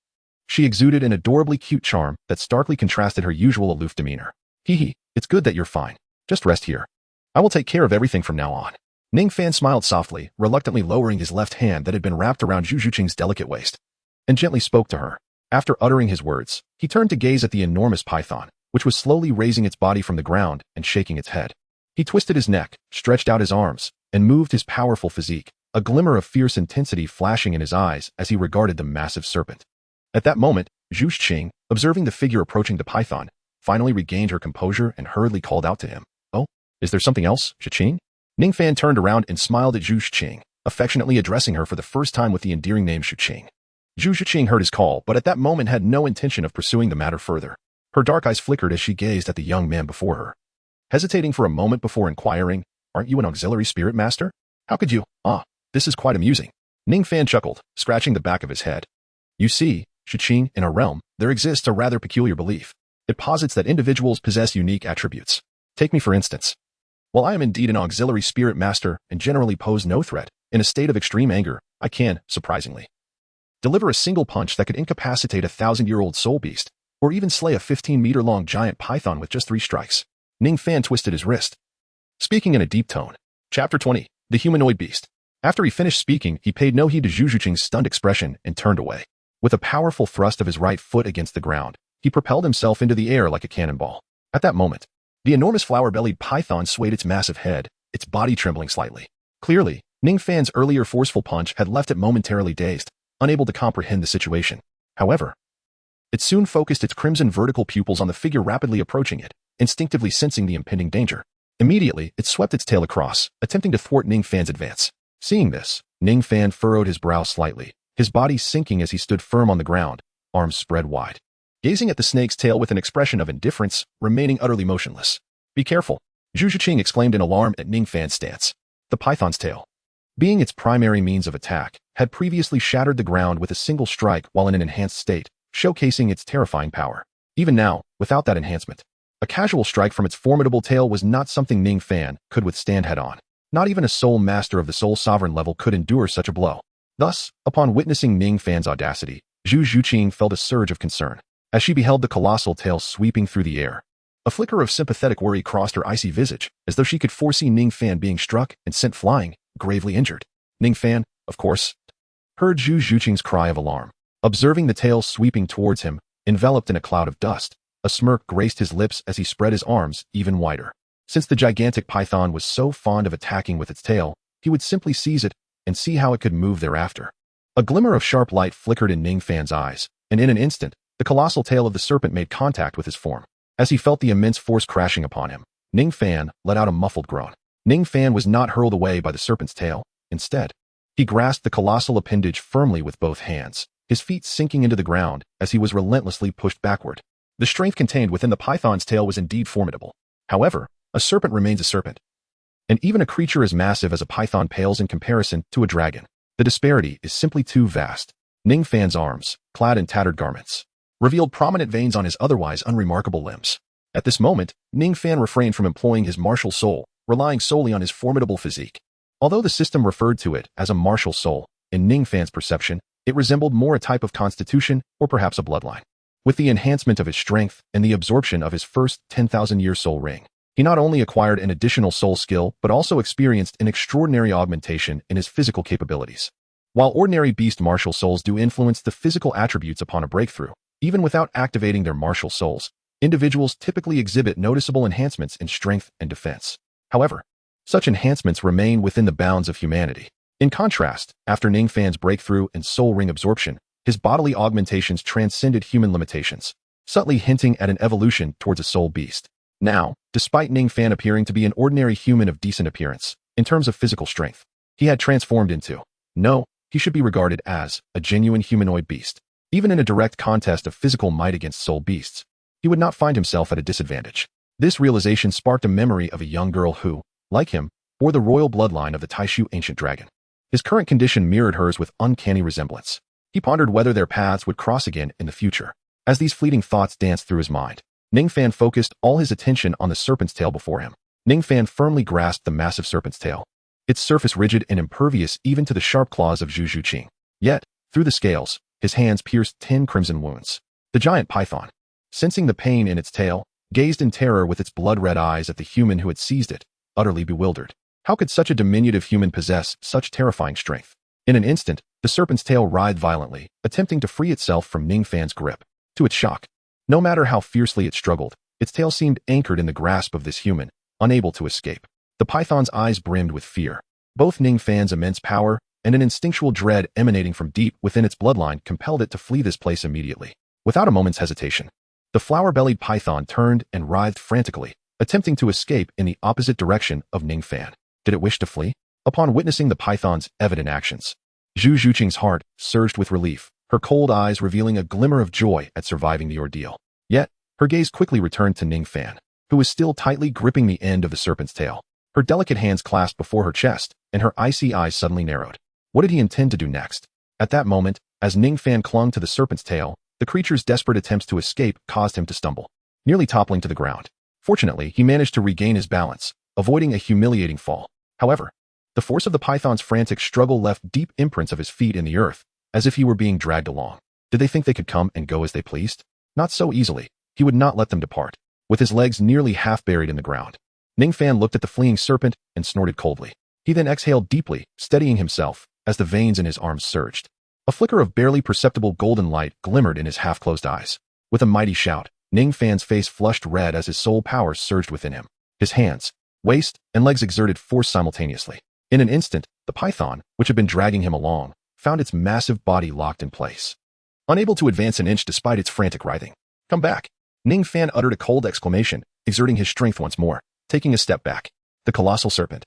she exuded an adorably cute charm that starkly contrasted her usual aloof demeanor. Hee, it's good that you're fine. Just rest here. I will take care of everything from now on. Ningfan smiled softly, reluctantly lowering his left hand that had been wrapped around Zhu Zhuqing's delicate waist, and gently spoke to her. After uttering his words, he turned to gaze at the enormous python, which was slowly raising its body from the ground and shaking its head. He twisted his neck, stretched out his arms, and moved his powerful physique, a glimmer of fierce intensity flashing in his eyes as he regarded the massive serpent. At that moment, Zhu Zhuqing, observing the figure approaching the python, finally regained her composure and hurriedly called out to him. Oh, is there something else, Zhuqing? Ningfan turned around and smiled at Zhu Zhuqing, affectionately addressing her for the first time with the endearing name Zhuqing. Zhu Zhuqing heard his call, but at that moment had no intention of pursuing the matter further. Her dark eyes flickered as she gazed at the young man before her. Hesitating for a moment before inquiring, Aren't you an auxiliary spirit master? How could you? This is quite amusing. Ningfan chuckled, scratching the back of his head. You see, Shiqing, in our realm, there exists a rather peculiar belief. It posits that individuals possess unique attributes. Take me for instance. While I am indeed an auxiliary spirit master and generally pose no threat, in a state of extreme anger, I can, surprisingly, deliver a single punch that could incapacitate a 1,000-year-old soul beast, or even slay a 15-meter-long giant python with just 3 strikes. Ningfan twisted his wrist, speaking in a deep tone. Chapter 20. The Humanoid Beast. After he finished speaking, he paid no heed to Zhu Juqing's stunned expression and turned away. With a powerful thrust of his right foot against the ground, he propelled himself into the air like a cannonball. At that moment, the enormous flower-bellied python swayed its massive head, its body trembling slightly. Clearly, Ningfan's earlier forceful punch had left it momentarily dazed, unable to comprehend the situation. However, it soon focused its crimson vertical pupils on the figure rapidly approaching it, instinctively sensing the impending danger. Immediately, it swept its tail across, attempting to thwart Ningfan's advance. Seeing this, Ningfan furrowed his brow slightly, his body sinking as he stood firm on the ground, arms spread wide, gazing at the snake's tail with an expression of indifference, remaining utterly motionless. Be careful, Zhu Juqing exclaimed in alarm at Ningfan's stance. The python's tail, being its primary means of attack, had previously shattered the ground with a single strike while in an enhanced state, showcasing its terrifying power. Even now, without that enhancement, a casual strike from its formidable tail was not something Ningfan could withstand head-on. Not even a soul master of the soul sovereign level could endure such a blow. Thus, upon witnessing Ningfan's audacity, Zhu Juqing felt a surge of concern as she beheld the colossal tail sweeping through the air. A flicker of sympathetic worry crossed her icy visage, as though she could foresee Ningfan being struck and sent flying, gravely injured. Ningfan, of course, heard Zhu Juqing's cry of alarm. Observing the tail sweeping towards him, enveloped in a cloud of dust, a smirk graced his lips as he spread his arms even wider. Since the gigantic python was so fond of attacking with its tail, he would simply seize it and see how it could move thereafter. A glimmer of sharp light flickered in Ningfan's eyes, and in an instant, the colossal tail of the serpent made contact with his form. As he felt the immense force crashing upon him, Ningfan let out a muffled groan. Ningfan was not hurled away by the serpent's tail. Instead, he grasped the colossal appendage firmly with both hands, his feet sinking into the ground as he was relentlessly pushed backward. The strength contained within the python's tail was indeed formidable. However, a serpent remains a serpent. And even a creature as massive as a python pales in comparison to a dragon. The disparity is simply too vast. Ningfan's arms, clad in tattered garments, revealed prominent veins on his otherwise unremarkable limbs. At this moment, Ningfan refrained from employing his martial soul, relying solely on his formidable physique. Although the system referred to it as a martial soul, in Ningfan's perception, it resembled more a type of constitution or perhaps a bloodline. With the enhancement of his strength and the absorption of his first 10,000-year soul ring, he not only acquired an additional soul skill but also experienced an extraordinary augmentation in his physical capabilities. While ordinary beast martial souls do influence the physical attributes upon a breakthrough, even without activating their martial souls, individuals typically exhibit noticeable enhancements in strength and defense. However, such enhancements remain within the bounds of humanity. In contrast, after Ningfan's breakthrough and soul ring absorption, his bodily augmentations transcended human limitations, subtly hinting at an evolution towards a soul beast. Now, despite Ningfan appearing to be an ordinary human of decent appearance, in terms of physical strength, he had transformed into, he should be regarded as, a genuine humanoid beast. Even in a direct contest of physical might against soul beasts, he would not find himself at a disadvantage. This realization sparked a memory of a young girl who, like him, bore the royal bloodline of the Taishu ancient dragon. His current condition mirrored hers with uncanny resemblance. He pondered whether their paths would cross again in the future. As these fleeting thoughts danced through his mind, Ningfan focused all his attention on the serpent's tail before him. Ningfan firmly grasped the massive serpent's tail, its surface rigid and impervious even to the sharp claws of Zhu Juqing. Yet, through the scales, his hands pierced 10 crimson wounds. The giant python, sensing the pain in its tail, gazed in terror with its blood-red eyes at the human who had seized it, utterly bewildered. How could such a diminutive human possess such terrifying strength? In an instant, the serpent's tail writhed violently, attempting to free itself from Ningfan's grip. To its shock, no matter how fiercely it struggled, its tail seemed anchored in the grasp of this human, unable to escape. The python's eyes brimmed with fear. Both Ningfan's immense power and an instinctual dread emanating from deep within its bloodline compelled it to flee this place immediately. Without a moment's hesitation, the flower-bellied python turned and writhed frantically, attempting to escape in the opposite direction of Ningfan. Did it wish to flee? Upon witnessing the python's evident actions, Zhu Juqing's heart surged with relief, her cold eyes revealing a glimmer of joy at surviving the ordeal. Yet, her gaze quickly returned to Ningfan, who was still tightly gripping the end of the serpent's tail. Her delicate hands clasped before her chest, and her icy eyes suddenly narrowed. What did he intend to do next? At that moment, as Ningfan clung to the serpent's tail, the creature's desperate attempts to escape caused him to stumble, nearly toppling to the ground. Fortunately, he managed to regain his balance, avoiding a humiliating fall. However, the force of the python's frantic struggle left deep imprints of his feet in the earth, as if he were being dragged along. Did they think they could come and go as they pleased? Not so easily. He would not let them depart. With his legs nearly half buried in the ground, Ningfan looked at the fleeing serpent and snorted coldly. He then exhaled deeply, steadying himself, as the veins in his arms surged. A flicker of barely perceptible golden light glimmered in his half-closed eyes. With a mighty shout, Ningfan's face flushed red as his soul power surged within him. His hands, waist, and legs exerted force simultaneously. In an instant, the python, which had been dragging him along, found its massive body locked in place. Unable to advance an inch despite its frantic writhing. Come back. Ningfan uttered a cold exclamation, exerting his strength once more, taking a step back. The colossal serpent,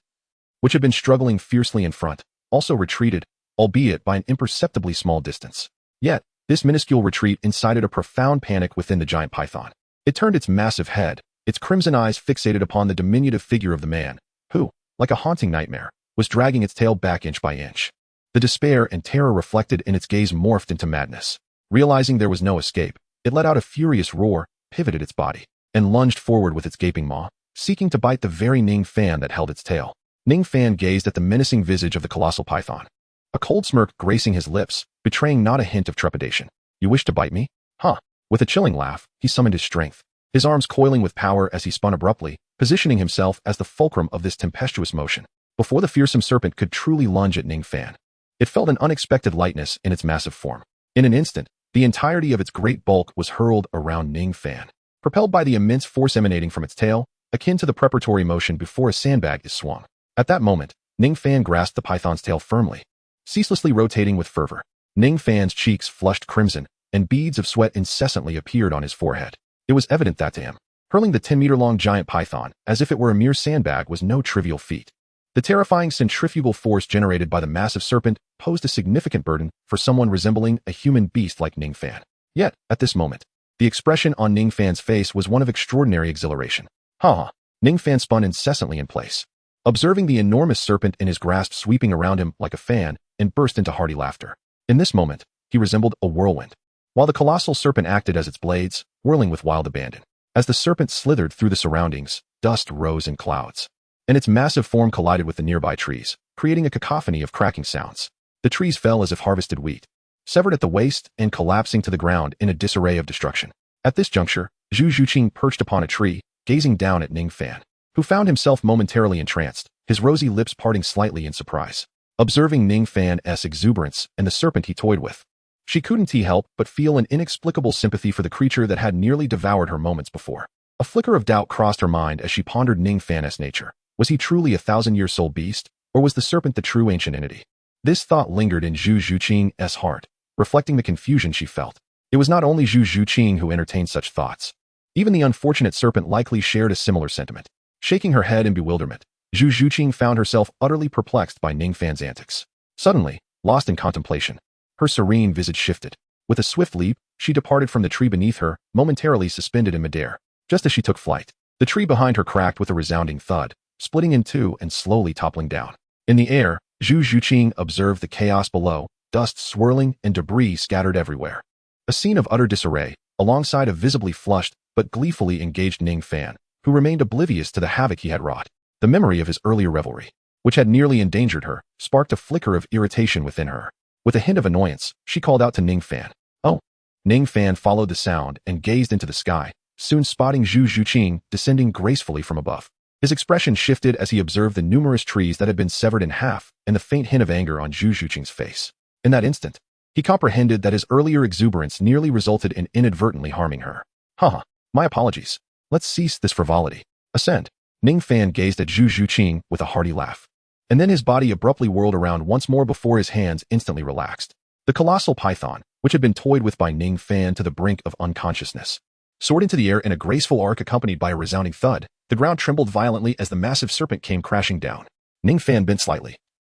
which had been struggling fiercely in front, also retreated, albeit by an imperceptibly small distance. Yet, this minuscule retreat incited a profound panic within the giant python. It turned its massive head, its crimson eyes fixated upon the diminutive figure of the man, who, like a haunting nightmare, was dragging its tail back inch by inch. The despair and terror reflected in its gaze morphed into madness. Realizing there was no escape, it let out a furious roar, pivoted its body, and lunged forward with its gaping maw, seeking to bite the very Ningfan that held its tail. Ningfan gazed at the menacing visage of the colossal python, a cold smirk gracing his lips, betraying not a hint of trepidation. You wish to bite me? Huh. With a chilling laugh, he summoned his strength, his arms coiling with power as he spun abruptly, positioning himself as the fulcrum of this tempestuous motion. Before the fearsome serpent could truly lunge at Ningfan, it felt an unexpected lightness in its massive form. In an instant, the entirety of its great bulk was hurled around Ningfan, propelled by the immense force emanating from its tail, akin to the preparatory motion before a sandbag is swung. At that moment, Ningfan grasped the python's tail firmly, ceaselessly rotating with fervor. Ningfan's cheeks flushed crimson, and beads of sweat incessantly appeared on his forehead. It was evident that to him, hurling the 10-meter-long giant python as if it were a mere sandbag was no trivial feat. The terrifying centrifugal force generated by the massive serpent posed a significant burden for someone resembling a human beast like Ningfan. Yet, at this moment, the expression on Ningfan's face was one of extraordinary exhilaration. Ha! Ningfan spun incessantly in place, observing the enormous serpent in his grasp sweeping around him like a fan, and burst into hearty laughter. In this moment, he resembled a whirlwind, while the colossal serpent acted as its blades, whirling with wild abandon. As the serpent slithered through the surroundings, dust rose in clouds, and its massive form collided with the nearby trees, creating a cacophony of cracking sounds. The trees fell as if harvested wheat, severed at the waist and collapsing to the ground in a disarray of destruction. At this juncture, Zhu Zhuqing perched upon a tree, gazing down at Ningfan, who found himself momentarily entranced, his rosy lips parting slightly in surprise. Observing Ningfan's exuberance and the serpent he toyed with, she couldn't help but feel an inexplicable sympathy for the creature that had nearly devoured her moments before. A flicker of doubt crossed her mind as she pondered Ningfan's nature. Was he truly a 1,000-year-old beast, or was the serpent the true ancient entity? This thought lingered in Zhu Zhuqing's heart, reflecting the confusion she felt. It was not only Zhu Zhuqing who entertained such thoughts. Even the unfortunate serpent likely shared a similar sentiment. Shaking her head in bewilderment, Zhu Zhuqing found herself utterly perplexed by Ningfan's antics. Suddenly, lost in contemplation, her serene visage shifted. With a swift leap, she departed from the tree beneath her, momentarily suspended in midair. Just as she took flight, the tree behind her cracked with a resounding thud, splitting in two and slowly toppling down. In the air, Zhu Zhuqing observed the chaos below, dust swirling and debris scattered everywhere. A scene of utter disarray, alongside a visibly flushed but gleefully engaged Ningfan, who remained oblivious to the havoc he had wrought. The memory of his earlier revelry, which had nearly endangered her, sparked a flicker of irritation within her. With a hint of annoyance, she called out to Ningfan. Oh! Ningfan followed the sound and gazed into the sky, soon spotting Zhu Zhuqing descending gracefully from above. His expression shifted as he observed the numerous trees that had been severed in half and the faint hint of anger on Zhu Zhuqing's face. In that instant, he comprehended that his earlier exuberance nearly resulted in inadvertently harming her. Haha, my apologies. Let's cease this frivolity. Ascend. Ningfan gazed at Zhu Zhuqing with a hearty laugh, and then his body abruptly whirled around once more before his hands instantly relaxed. The colossal python, which had been toyed with by Ningfan to the brink of unconsciousness, soared into the air in a graceful arc accompanied by a resounding thud. The ground trembled violently as the massive serpent came crashing down. Ningfan bent slightly,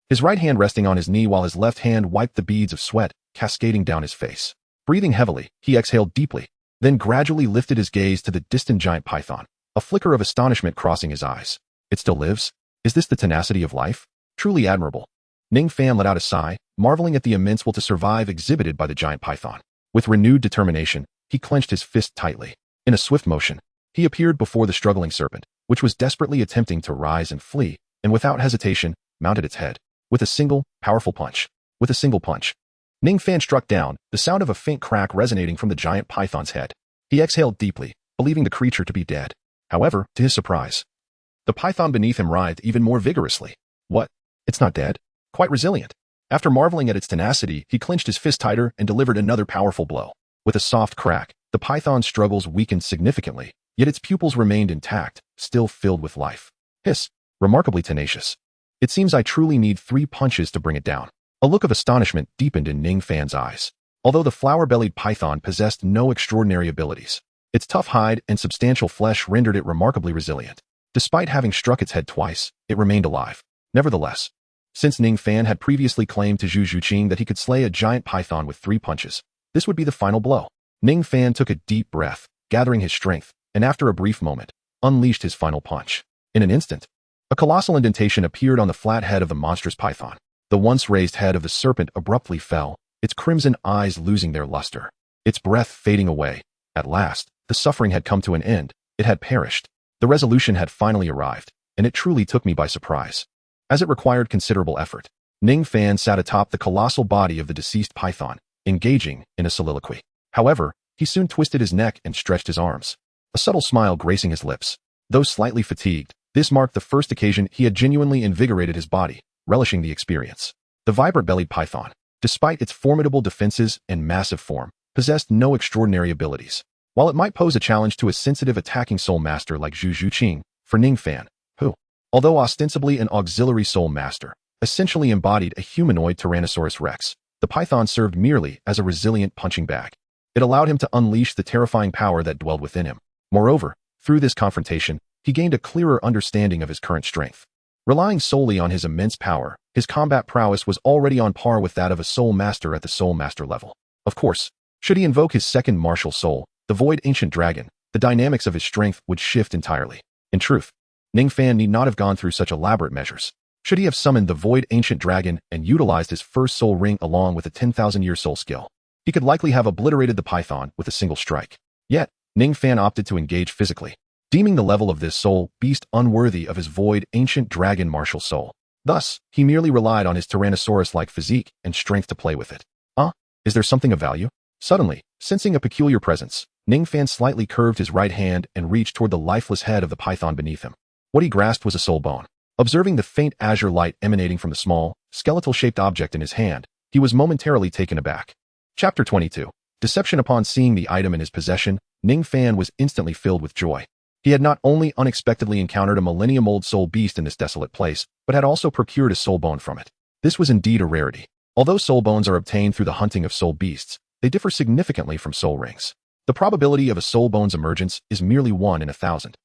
his right hand resting on his knee while his left hand wiped the beads of sweat cascading down his face. Breathing heavily, he exhaled deeply, then gradually lifted his gaze to the distant giant python, a flicker of astonishment crossing his eyes. It still lives? Is this the tenacity of life? Truly admirable. Ningfan let out a sigh, marveling at the immense will to survive exhibited by the giant python. With renewed determination, he clenched his fist tightly. In a swift motion, he appeared before the struggling serpent, which was desperately attempting to rise and flee, and without hesitation, mounted its head. With a single, powerful punch. With a single punch, Ningfan struck down, the sound of a faint crack resonating from the giant python's head. He exhaled deeply, believing the creature to be dead. However, to his surprise, the python beneath him writhed even more vigorously. What? It's not dead. Quite resilient. After marveling at its tenacity, he clenched his fist tighter and delivered another powerful blow. With a soft crack, the python's struggles weakened significantly, yet its pupils remained intact, still filled with life. Hiss. Remarkably tenacious. It seems I truly need 3 punches to bring it down. A look of astonishment deepened in Ningfan's eyes. Although the flower-bellied python possessed no extraordinary abilities, its tough hide and substantial flesh rendered it remarkably resilient. Despite having struck its head twice, it remained alive. Nevertheless, since Ningfan had previously claimed to Zhu Zhuqing that he could slay a giant python with 3 punches, this would be the final blow. Ningfan took a deep breath, gathering his strength, and after a brief moment, unleashed his final punch. In an instant, a colossal indentation appeared on the flat head of the monstrous python. The once raised head of the serpent abruptly fell, its crimson eyes losing their luster, its breath fading away. At last, the suffering had come to an end. It had perished. The resolution had finally arrived, and it truly took me by surprise. As it required considerable effort, Ningfan sat atop the colossal body of the deceased python, engaging in a soliloquy. However, he soon twisted his neck and stretched his arms, a subtle smile gracing his lips. Though slightly fatigued, this marked the first occasion he had genuinely invigorated his body, relishing the experience. The vibrant-bellied python, despite its formidable defenses and massive form, possessed no extraordinary abilities. While it might pose a challenge to a sensitive attacking soul master like Zhu Zhuqing, for Ningfan, who, although ostensibly an auxiliary soul master, essentially embodied a humanoid Tyrannosaurus rex, the python served merely as a resilient punching bag. It allowed him to unleash the terrifying power that dwelled within him. Moreover, through this confrontation, he gained a clearer understanding of his current strength. Relying solely on his immense power, his combat prowess was already on par with that of a soul master at the soul master level. Of course, should he invoke his second martial soul, the void ancient dragon, the dynamics of his strength would shift entirely. In truth, Ningfan need not have gone through such elaborate measures. Should he have summoned the void ancient dragon and utilized his first soul ring along with a 10,000-year soul skill, he could likely have obliterated the python with a single strike. Yet, Ningfan opted to engage physically, deeming the level of this soul beast unworthy of his void ancient dragon martial soul. Thus, he merely relied on his Tyrannosaurus-like physique and strength to play with it. Is there something of value? Suddenly, sensing a peculiar presence, Ningfan slightly curved his right hand and reached toward the lifeless head of the python beneath him. What he grasped was a soul bone. Observing the faint azure light emanating from the small, skeletal-shaped object in his hand, he was momentarily taken aback. Chapter 22. Deception. Upon seeing the item in his possession, Ningfan was instantly filled with joy. He had not only unexpectedly encountered a millennium-old soul beast in this desolate place, but had also procured a soul bone from it. This was indeed a rarity. Although soul bones are obtained through the hunting of soul beasts, they differ significantly from soul rings. The probability of a soul bone's emergence is merely 1 in 1,000,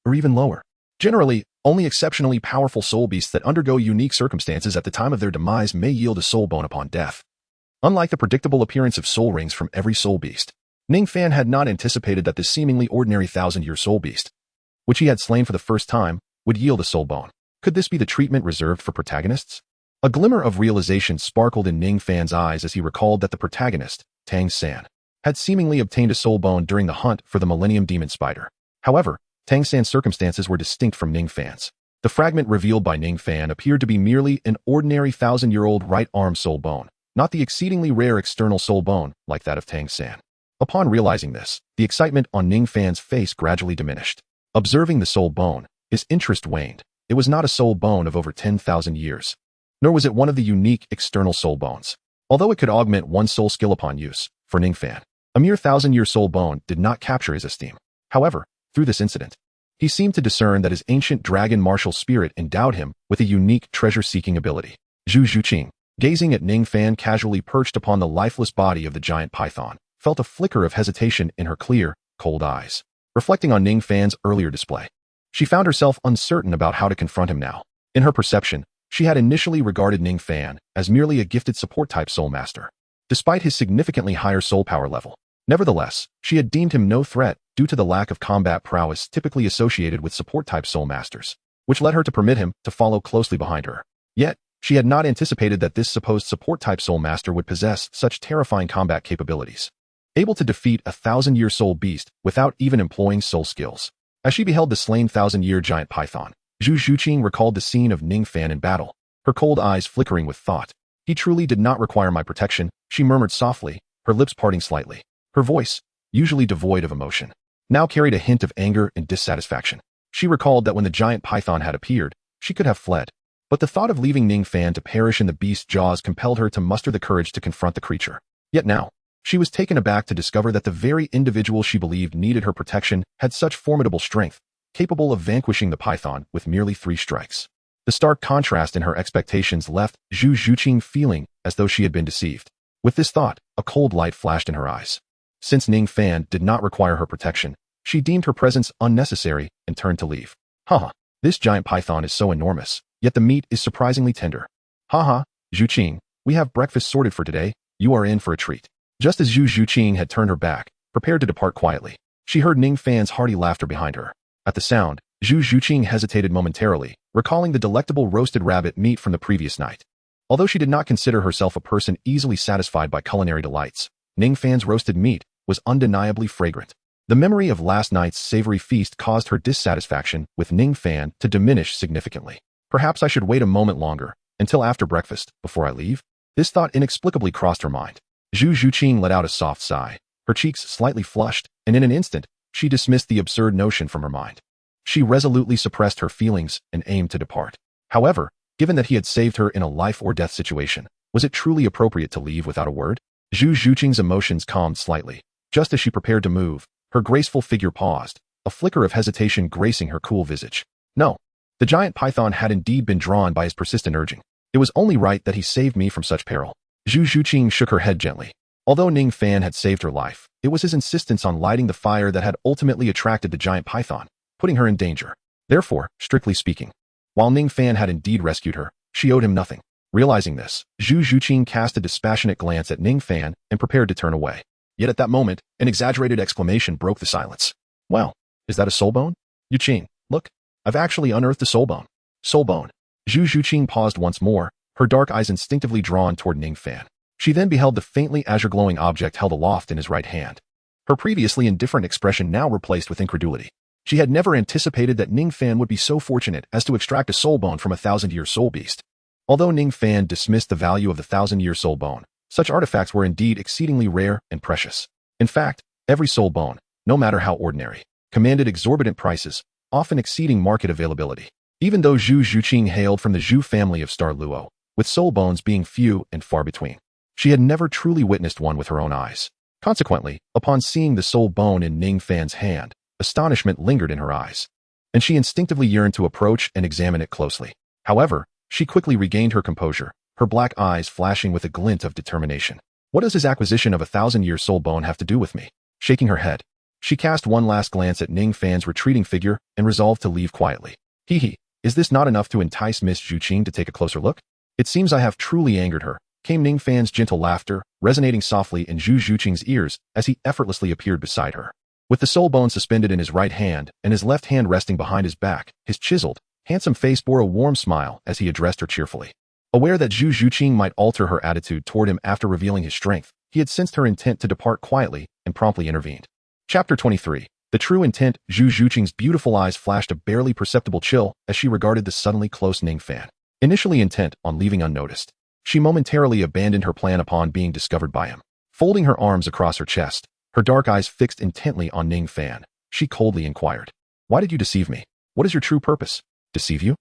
or even lower. Generally, only exceptionally powerful soul beasts that undergo unique circumstances at the time of their demise may yield a soul bone upon death. Unlike the predictable appearance of soul rings from every soul beast, Ningfan had not anticipated that this seemingly ordinary 1,000-year soul beast, which he had slain for the first time, would yield a soul bone. Could this be the treatment reserved for protagonists? A glimmer of realization sparkled in Ningfan's eyes as he recalled that the protagonist, Tang San, had seemingly obtained a soul bone during the hunt for the Millennium Demon Spider. However, Tang San's circumstances were distinct from Ningfan's. The fragment revealed by Ningfan appeared to be merely an ordinary 1,000-year-old right arm soul bone, not the exceedingly rare external soul bone like that of Tang San. Upon realizing this, the excitement on Ningfan's face gradually diminished. Observing the soul bone, his interest waned. It was not a soul bone of over 10,000 years, nor was it one of the unique external soul bones. Although it could augment one soul skill upon use, for Ningfan, a mere 1,000-year soul bone did not capture his esteem. However, through this incident, he seemed to discern that his ancient dragon martial spirit endowed him with a unique treasure-seeking ability. Zhu Zhuqing, gazing at Ningfan casually perched upon the lifeless body of the giant python, felt a flicker of hesitation in her clear, cold eyes. Reflecting on Ningfan's earlier display, she found herself uncertain about how to confront him now. In her perception, she had initially regarded Ningfan as merely a gifted support-type soul master, despite his significantly higher soul power level. Nevertheless, she had deemed him no threat due to the lack of combat prowess typically associated with support-type soul masters. which led her to permit him to follow closely behind her. Yet, she had not anticipated that this supposed support-type soul master would possess such terrifying combat capabilities. Able to defeat a 1,000-year soul beast without even employing soul skills. As she beheld the slain 1,000-year giant python, Zhu Zhuqing recalled the scene of Ningfan in battle, her cold eyes flickering with thought. He truly did not require my protection, she murmured softly, her lips parting slightly. Her voice, usually devoid of emotion, now carried a hint of anger and dissatisfaction. She recalled that when the giant python had appeared, she could have fled. But the thought of leaving Ningfan to perish in the beast's jaws compelled her to muster the courage to confront the creature. Yet now, she was taken aback to discover that the very individual she believed needed her protection had such formidable strength, capable of vanquishing the python with merely 3 strikes. The stark contrast in her expectations left Zhu Zhuqing feeling as though she had been deceived. With this thought, a cold light flashed in her eyes. Since Ningfan did not require her protection, she deemed her presence unnecessary and turned to leave. Haha, this giant python is so enormous, yet the meat is surprisingly tender. Haha, Zhuqing, we have breakfast sorted for today, you are in for a treat. Just as Zhu Zhuqing had turned her back, prepared to depart quietly, she heard Ningfan's hearty laughter behind her. At the sound, Zhu Zhuqing hesitated momentarily, recalling the delectable roasted rabbit meat from the previous night. Although she did not consider herself a person easily satisfied by culinary delights, Ningfan's roasted meat was undeniably fragrant. The memory of last night's savory feast caused her dissatisfaction with Ningfan to diminish significantly. Perhaps I should wait a moment longer, until after breakfast, before I leave? This thought inexplicably crossed her mind. Zhu Zhuqing let out a soft sigh, her cheeks slightly flushed, and in an instant, she dismissed the absurd notion from her mind. She resolutely suppressed her feelings and aimed to depart. However, given that he had saved her in a life-or-death situation, was it truly appropriate to leave without a word? Zhu Zhuqing's emotions calmed slightly. Just as she prepared to move, her graceful figure paused, a flicker of hesitation gracing her cool visage. No. The giant python had indeed been drawn by his persistent urging. It was only right that he saved me from such peril. Zhu Zhuqing shook her head gently. Although Ningfan had saved her life, it was his insistence on lighting the fire that had ultimately attracted the giant python, putting her in danger. Therefore, strictly speaking, while Ningfan had indeed rescued her, she owed him nothing. Realizing this, Zhu Zhuqing cast a dispassionate glance at Ningfan and prepared to turn away. Yet at that moment, an exaggerated exclamation broke the silence. Well, is that a soul bone? Yuqing, look, I've actually unearthed a soul bone. Soul bone. Zhu Zhuqing paused once more, her dark eyes instinctively drawn toward Ningfan. She then beheld the faintly azure-glowing object held aloft in his right hand. Her previously indifferent expression now replaced with incredulity. She had never anticipated that Ningfan would be so fortunate as to extract a soul bone from a 1,000-year soul beast. Although Ningfan dismissed the value of the 1,000-year soul bone, such artifacts were indeed exceedingly rare and precious. In fact, every soul bone, no matter how ordinary, commanded exorbitant prices, often exceeding market availability. Even though Zhu Zhuqing hailed from the Zhu family of Star Luo, with soul bones being few and far between, she had never truly witnessed one with her own eyes. Consequently, upon seeing the soul bone in Ningfan's hand, astonishment lingered in her eyes, and she instinctively yearned to approach and examine it closely. However, she quickly regained her composure, her black eyes flashing with a glint of determination. What does his acquisition of a 1,000-year soul bone have to do with me? Shaking her head, she cast one last glance at Ningfan's retreating figure and resolved to leave quietly. Is this not enough to entice Miss Zhuqing to take a closer look? It seems I have truly angered her, came Ningfan's gentle laughter, resonating softly in Zhu Zhuqing's ears as he effortlessly appeared beside her. With the soul bone suspended in his right hand and his left hand resting behind his back, his chiseled, handsome face bore a warm smile as he addressed her cheerfully. Aware that Zhu Zhuqing might alter her attitude toward him after revealing his strength, he had sensed her intent to depart quietly and promptly intervened. Chapter 23. The true intent. Zhu Zhuqing's beautiful eyes flashed a barely perceptible chill as she regarded the suddenly close Ningfan. Initially intent on leaving unnoticed, she momentarily abandoned her plan upon being discovered by him. Folding her arms across her chest, her dark eyes fixed intently on Ningfan, she coldly inquired, "Why did you deceive me? What is your true purpose?" "Deceive you?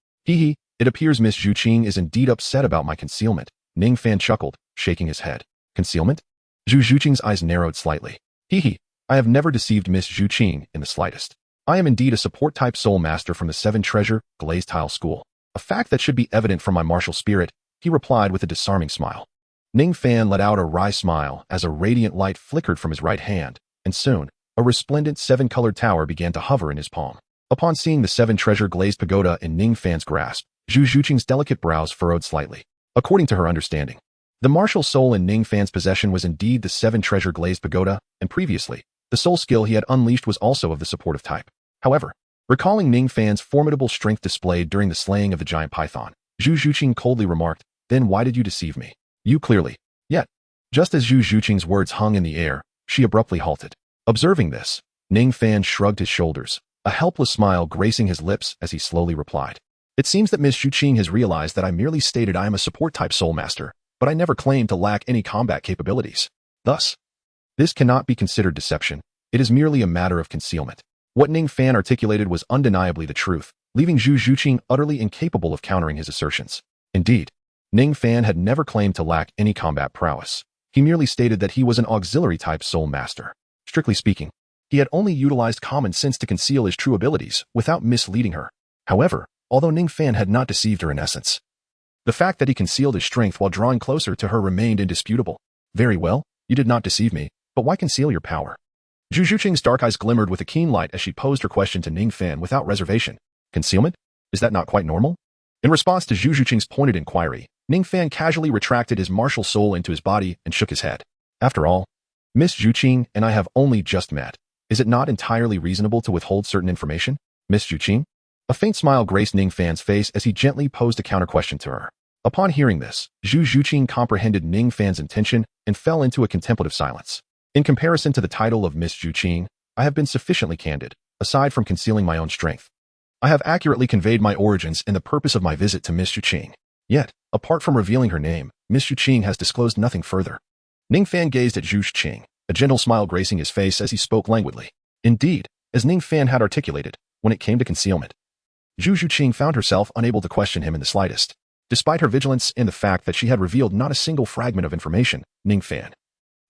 It appears Miss Zhuqing is indeed upset about my concealment." Ningfan chuckled, shaking his head. "Concealment?" Zhu Zhuqing's eyes narrowed slightly. I have never deceived Miss Zhuqing in the slightest. I am indeed a support-type soul master from the 7-Treasure Glazed Tile School. A fact that should be evident from my martial spirit, he replied with a disarming smile. Ningfan let out a wry smile as a radiant light flickered from his right hand, and soon, a resplendent 7-colored tower began to hover in his palm. Upon seeing the 7-treasure glazed pagoda in Ningfan's grasp, Zhu Zhuqing's delicate brows furrowed slightly. According to her understanding, the martial soul in Ningfan's possession was indeed the 7-treasure glazed pagoda, and previously, the soul skill he had unleashed was also of the supportive type. However, Recalling Ningfan's formidable strength displayed during the slaying of the giant python, Zhu Zhuqing coldly remarked, "Then why did you deceive me? You clearly." Yet, just as Zhu Zhuqing's words hung in the air, she abruptly halted. Observing this, Ningfan shrugged his shoulders, a helpless smile gracing his lips as he slowly replied. "It seems that Miss Zhuqing has realized that I merely stated I am a support-type soul master, but I never claimed to lack any combat capabilities. Thus, this cannot be considered deception. It is merely a matter of concealment." What Ningfan articulated was undeniably the truth, leaving Zhu Zhuqing utterly incapable of countering his assertions. Indeed, Ningfan had never claimed to lack any combat prowess. He merely stated that he was an auxiliary-type soul master. Strictly speaking, he had only utilized common sense to conceal his true abilities without misleading her. However, although Ningfan had not deceived her in essence, the fact that he concealed his strength while drawing closer to her remained indisputable. "Very well, you did not deceive me, but why conceal your power?" Zhu Zhuqing's dark eyes glimmered with a keen light as she posed her question to Ningfan without reservation. "Concealment? Is that not quite normal?" In response to Zhu Zhuqing's pointed inquiry, Ningfan casually retracted his martial soul into his body and shook his head. "After all, Miss Zhuqing and I have only just met. Is it not entirely reasonable to withhold certain information, Miss Zhuqing?" A faint smile graced Ningfan's face as he gently posed a counter-question to her. Upon hearing this, Zhu Zhuqing comprehended Ningfan's intention and fell into a contemplative silence. In comparison to the title of Miss Zhuqing, I have been sufficiently candid, aside from concealing my own strength. I have accurately conveyed my origins and the purpose of my visit to Miss Zhuqing. Yet, apart from revealing her name, Miss Zhuqing has disclosed nothing further. Ningfan gazed at Zhu Zhuqing, a gentle smile gracing his face as he spoke languidly. Indeed, as Ningfan had articulated, when it came to concealment, Zhu Zhuqing found herself unable to question him in the slightest. Despite her vigilance and the fact that she had revealed not a single fragment of information, Ningfan,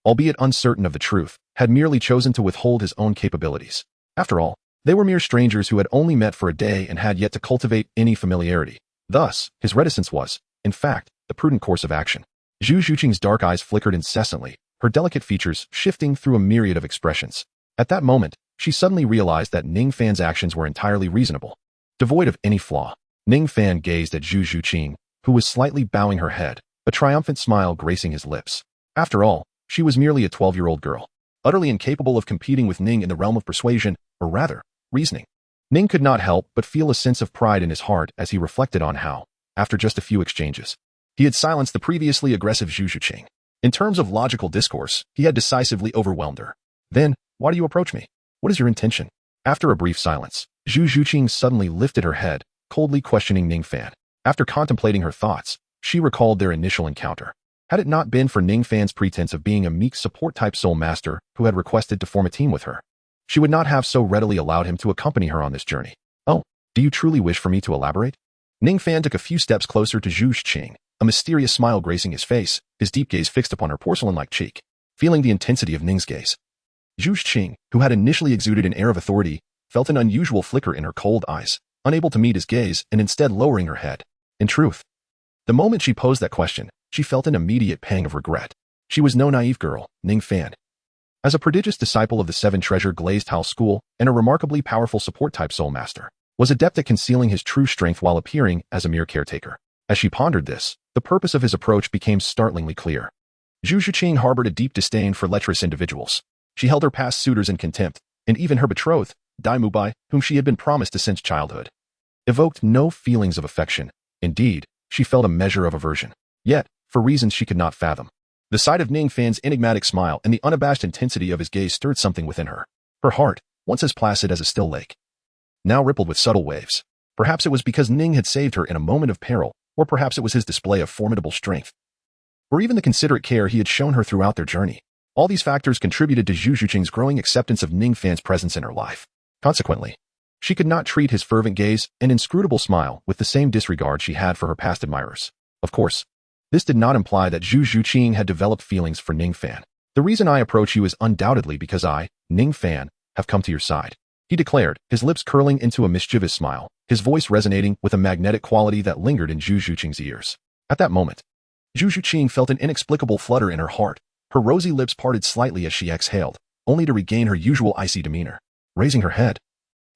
albeit uncertain of the truth, had merely chosen to withhold his own capabilities. After all, they were mere strangers who had only met for a day and had yet to cultivate any familiarity. Thus, his reticence was, in fact, the prudent course of action. Zhu Zhuqing's dark eyes flickered incessantly, her delicate features shifting through a myriad of expressions. At that moment, she suddenly realized that Ningfan's actions were entirely reasonable, devoid of any flaw. Ningfan gazed at Zhu Zhuqing, who was slightly bowing her head, a triumphant smile gracing his lips. After all, she was merely a 12-year-old girl, utterly incapable of competing with Ning in the realm of persuasion, or rather, reasoning. Ning could not help but feel a sense of pride in his heart as he reflected on how, after just a few exchanges, he had silenced the previously aggressive Zhu Zhuqing. In terms of logical discourse, he had decisively overwhelmed her. "Then, why do you approach me? What is your intention?" After a brief silence, Zhu Zhuqing suddenly lifted her head, coldly questioning Ningfan. After contemplating her thoughts, she recalled their initial encounter. Had it not been for Ningfan's pretense of being a meek support-type soul master who had requested to form a team with her, she would not have so readily allowed him to accompany her on this journey. "Oh, do you truly wish for me to elaborate?" Ningfan took a few steps closer to Zhu Zhuqing, a mysterious smile gracing his face, his deep gaze fixed upon her porcelain-like cheek. Feeling the intensity of Ning's gaze, Zhu Zhuqing, who had initially exuded an air of authority, felt an unusual flicker in her cold eyes, unable to meet his gaze and instead lowering her head. In truth, the moment she posed that question, she felt an immediate pang of regret. She was no naive girl, Ningfan. As a prodigious disciple of the Seven Treasure Glazed House School and a remarkably powerful support-type soul master, was adept at concealing his true strength while appearing as a mere caretaker. As she pondered this, the purpose of his approach became startlingly clear. Zhu Zhuqing harbored a deep disdain for lecherous individuals. She held her past suitors in contempt, and even her betrothed, Dai Mubai, whom she had been promised to since childhood, evoked no feelings of affection. Indeed, she felt a measure of aversion. Yet, for reasons she could not fathom, the sight of Ningfan's enigmatic smile and the unabashed intensity of his gaze stirred something within her. Her heart, once as placid as a still lake, now rippled with subtle waves. Perhaps it was because Ning had saved her in a moment of peril, or perhaps it was his display of formidable strength, or even the considerate care he had shown her throughout their journey. All these factors contributed to Zhu Zhuqing's growing acceptance of Ningfan's presence in her life. Consequently, she could not treat his fervent gaze and inscrutable smile with the same disregard she had for her past admirers. Of course, this did not imply that Zhu Zhuqing had developed feelings for Ningfan. "The reason I approach you is undoubtedly because I, Ningfan, have come to your side," he declared, his lips curling into a mischievous smile, his voice resonating with a magnetic quality that lingered in Zhu Zhuqing's ears. At that moment, Zhu Zhuqing felt an inexplicable flutter in her heart. Her rosy lips parted slightly as she exhaled, only to regain her usual icy demeanor. Raising her head,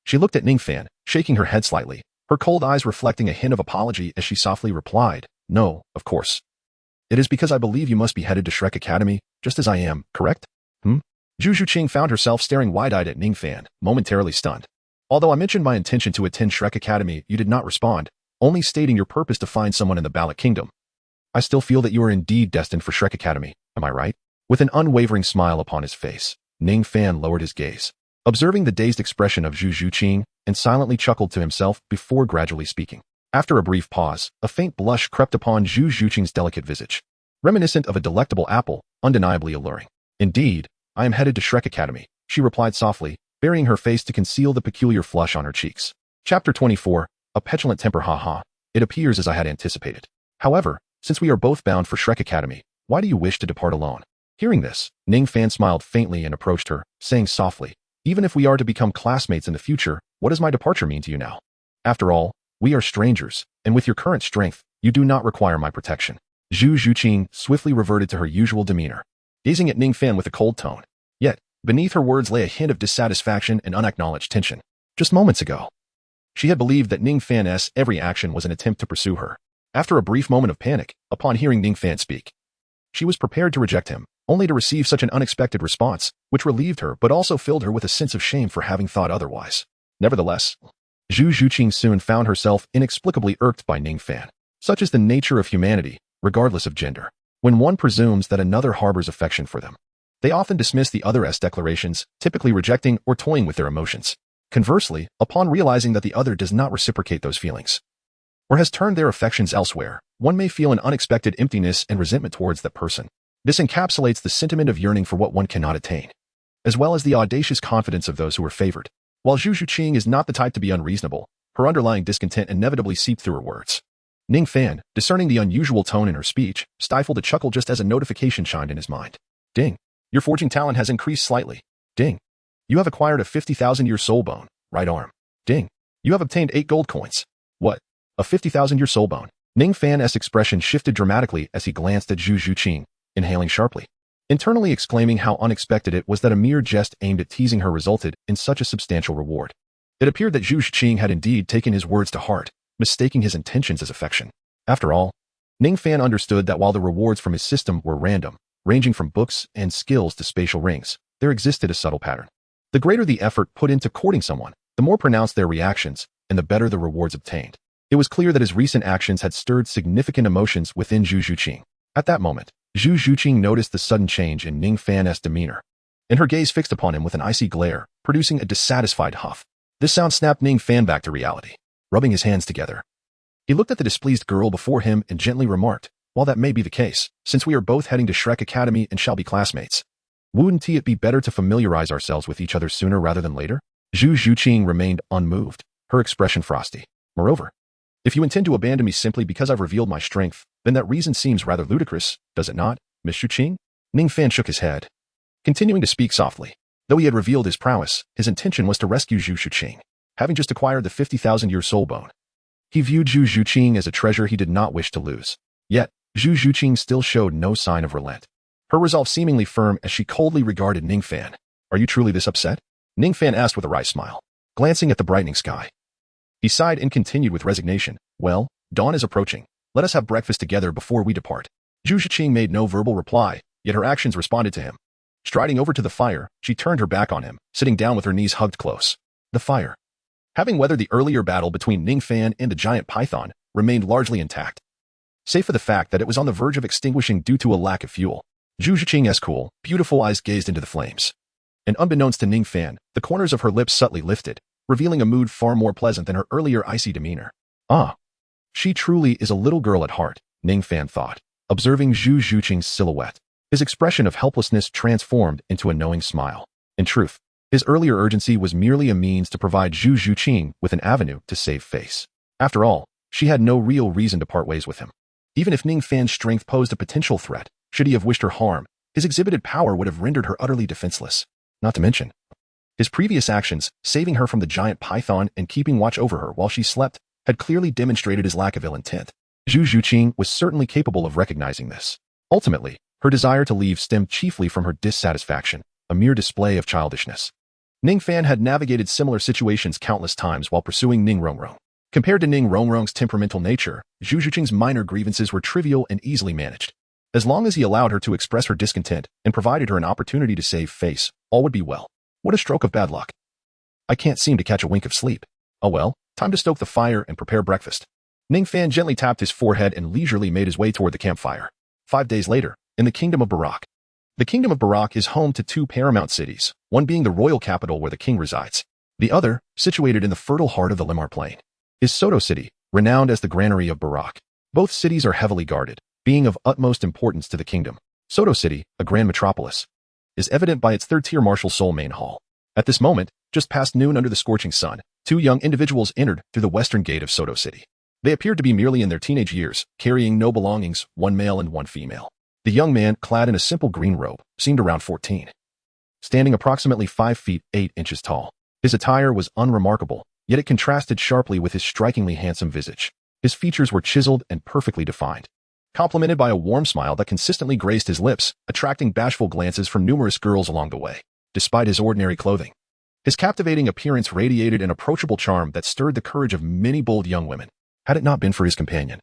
she looked at Ningfan, shaking her head slightly, her cold eyes reflecting a hint of apology as she softly replied, "No, of course. It is because I believe you must be headed to Shrek Academy, just as I am, correct?" Zhu Zhuqing found herself staring wide-eyed at Ningfan, momentarily stunned. Although I mentioned my intention to attend Shrek Academy, you did not respond, only stating your purpose to find someone in the Ballot Kingdom. I still feel that you are indeed destined for Shrek Academy, am I right? With an unwavering smile upon his face, Ningfan lowered his gaze, observing the dazed expression of Zhu Zhuqing, and silently chuckled to himself before gradually speaking. After a brief pause, a faint blush crept upon Zhu Zhuqing's delicate visage, reminiscent of a delectable apple, undeniably alluring. Indeed, I am headed to Shrek Academy, she replied softly, burying her face to conceal the peculiar flush on her cheeks. Chapter 24, A Petulant Temper. Haha. It appears as I had anticipated. However, since we are both bound for Shrek Academy, why do you wish to depart alone? Hearing this, Ningfan smiled faintly and approached her, saying softly, even if we are to become classmates in the future, what does my departure mean to you now? After all, we are strangers, and with your current strength, you do not require my protection. Zhu Zhuqing swiftly reverted to her usual demeanor, gazing at Ningfan with a cold tone. Yet, beneath her words lay a hint of dissatisfaction and unacknowledged tension. Just moments ago, she had believed that Ningfan's every action was an attempt to pursue her. After a brief moment of panic, upon hearing Ningfan speak, she was prepared to reject him, only to receive such an unexpected response, which relieved her but also filled her with a sense of shame for having thought otherwise. Nevertheless, Zhu Zhuqing soon found herself inexplicably irked by Ningfan. Such is the nature of humanity, regardless of gender. When one presumes that another harbors affection for them, they often dismiss the other's declarations, typically rejecting or toying with their emotions. Conversely, upon realizing that the other does not reciprocate those feelings, or has turned their affections elsewhere, one may feel an unexpected emptiness and resentment towards that person. This encapsulates the sentiment of yearning for what one cannot attain, as well as the audacious confidence of those who are favored. While Zhu Zhuqing is not the type to be unreasonable, her underlying discontent inevitably seeped through her words. Ningfan, discerning the unusual tone in her speech, stifled a chuckle just as a notification chimed in his mind. Ding. Your forging talent has increased slightly. Ding. You have acquired a 50,000-year soul bone, right arm. Ding. You have obtained 8 gold coins. What? A 50,000-year soul bone. Ningfan's expression shifted dramatically as he glanced at Zhu Zhuqing, inhaling sharply, internally exclaiming how unexpected it was that a mere jest aimed at teasing her resulted in such a substantial reward. It appeared that Zhu Zhuqing had indeed taken his words to heart, mistaking his intentions as affection. After all, Ningfan understood that while the rewards from his system were random, ranging from books and skills to spatial rings, there existed a subtle pattern. The greater the effort put into courting someone, the more pronounced their reactions, and the better the rewards obtained. It was clear that his recent actions had stirred significant emotions within Zhu Zhuqing. At that moment, Zhu Zhuqing noticed the sudden change in Ningfan's demeanor, and her gaze fixed upon him with an icy glare, producing a dissatisfied huff. This sound snapped Ningfan back to reality. Rubbing his hands together, he looked at the displeased girl before him and gently remarked, while that may be the case, since we are both heading to Shrek Academy and shall be classmates, wouldn't it be better to familiarize ourselves with each other sooner rather than later? Zhu Zhuqing remained unmoved, her expression frosty. Moreover, if you intend to abandon me simply because I've revealed my strength, then that reason seems rather ludicrous, does it not, Miss Zhuqing? Ningfan shook his head, continuing to speak softly. Though he had revealed his prowess, his intention was to rescue Zhu Zhuqing, having just acquired the 50,000-year soul bone. He viewed Zhu Zhuqing as a treasure he did not wish to lose. Yet, Zhu Zhuqing still showed no sign of relent, her resolve seemingly firm as she coldly regarded Ningfan. Are you truly this upset? Ningfan asked with a wry smile, glancing at the brightening sky. He sighed and continued with resignation. Well, dawn is approaching. Let us have breakfast together before we depart. Zhu Zhuqing made no verbal reply, yet her actions responded to him. Striding over to the fire, she turned her back on him, sitting down with her knees hugged close. The fire, having weathered the earlier battle between Ningfan and the giant python, remained largely intact, save for the fact that it was on the verge of extinguishing due to a lack of fuel. Zhu Zhuqing's cool, beautiful eyes gazed into the flames, and unbeknownst to Ningfan, the corners of her lips subtly lifted, revealing a mood far more pleasant than her earlier icy demeanor. Ah, she truly is a little girl at heart, Ningfan thought, observing Zhu Zhuqing's silhouette. His expression of helplessness transformed into a knowing smile. In truth, his earlier urgency was merely a means to provide Zhu Zhuqing with an avenue to save face. After all, she had no real reason to part ways with him. Even if Ningfan's strength posed a potential threat, should he have wished her harm, his exhibited power would have rendered her utterly defenseless. Not to mention, his previous actions, saving her from the giant python and keeping watch over her while she slept, had clearly demonstrated his lack of ill intent. Zhu Zhuqing was certainly capable of recognizing this. Ultimately, her desire to leave stemmed chiefly from her dissatisfaction, a mere display of childishness. Ningfan had navigated similar situations countless times while pursuing Ning Rongrong. Compared to Ning Rongrong's temperamental nature, Zhu Zhuqing's minor grievances were trivial and easily managed. As long as he allowed her to express her discontent and provided her an opportunity to save face, all would be well. What a stroke of bad luck. I can't seem to catch a wink of sleep. Oh well, time to stoke the fire and prepare breakfast. Ningfan gently tapped his forehead and leisurely made his way toward the campfire. 5 days later, in the Kingdom of Barak. The Kingdom of Barak is home to 2 paramount cities, one being the royal capital where the king resides. The other, situated in the fertile heart of the Limar Plain, is Soto City, renowned as the granary of Barak. Both cities are heavily guarded, being of utmost importance to the kingdom. Soto City, a grand metropolis, is evident by its third-tier martial soul main hall. At this moment, just past noon under the scorching sun, 2 young individuals entered through the western gate of Soto City. They appeared to be merely in their teenage years, carrying no belongings, 1 male and 1 female. The young man, clad in a simple green robe, seemed around 14. Standing approximately 5 feet 8 inches tall. His attire was unremarkable, yet it contrasted sharply with his strikingly handsome visage. His features were chiseled and perfectly defined, complemented by a warm smile that consistently graced his lips, attracting bashful glances from numerous girls along the way. Despite his ordinary clothing, his captivating appearance radiated an approachable charm that stirred the courage of many bold young women. Had it not been for his companion,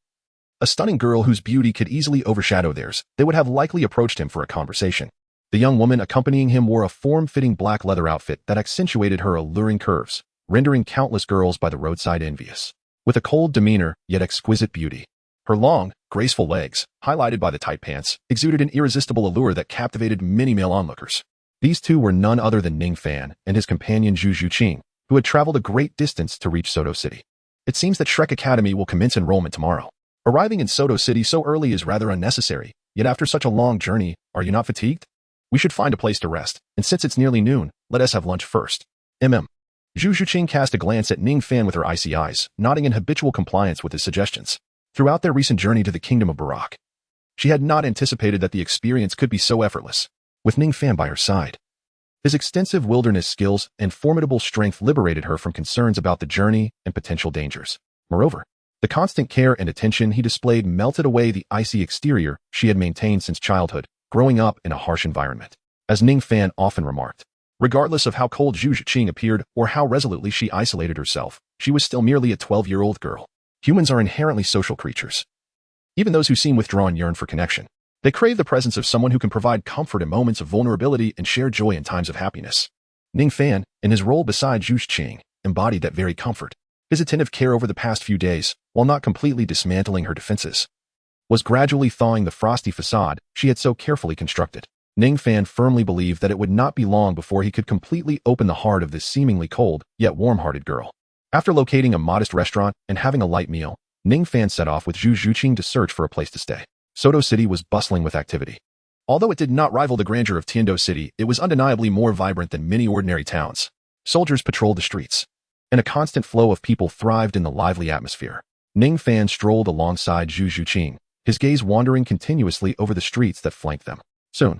a stunning girl whose beauty could easily overshadow theirs, they would have likely approached him for a conversation. The young woman accompanying him wore a form-fitting black leather outfit that accentuated her alluring curves, rendering countless girls by the roadside envious. With a cold demeanor, yet exquisite beauty, her long, graceful legs, highlighted by the tight pants, exuded an irresistible allure that captivated many male onlookers. These 2 were none other than Ningfan and his companion Zhu Zhuqing, who had traveled a great distance to reach Soto City. It seems that Shrek Academy will commence enrollment tomorrow. Arriving in Soto City so early is rather unnecessary, yet after such a long journey, are you not fatigued? We should find a place to rest, and since it's nearly noon, let us have lunch first. Zhu Zhuqing cast a glance at Ningfan with her icy eyes, nodding in habitual compliance with his suggestions. Throughout their recent journey to the Kingdom of Barak, she had not anticipated that the experience could be so effortless. With Ningfan by her side, his extensive wilderness skills and formidable strength liberated her from concerns about the journey and potential dangers. Moreover, the constant care and attention he displayed melted away the icy exterior she had maintained since childhood, growing up in a harsh environment. As Ningfan often remarked, regardless of how cold Zhu Zhuqing appeared or how resolutely she isolated herself, she was still merely a 12-year-old girl. Humans are inherently social creatures. Even those who seem withdrawn yearn for connection. They crave the presence of someone who can provide comfort in moments of vulnerability and share joy in times of happiness. Ningfan, in his role beside Zhu Zhuqing, embodied that very comfort. His attentive care over the past few days, while not completely dismantling her defenses, was gradually thawing the frosty facade she had so carefully constructed. Ningfan firmly believed that it would not be long before he could completely open the heart of this seemingly cold, yet warm-hearted girl. After locating a modest restaurant and having a light meal, Ningfan set off with Zhu Zhuqing to search for a place to stay. Soto City was bustling with activity. Although it did not rival the grandeur of Tiando City, it was undeniably more vibrant than many ordinary towns. Soldiers patrolled the streets, and a constant flow of people thrived in the lively atmosphere. Ningfan strolled alongside Zhu Zhuqing, his gaze wandering continuously over the streets that flanked them. Soon,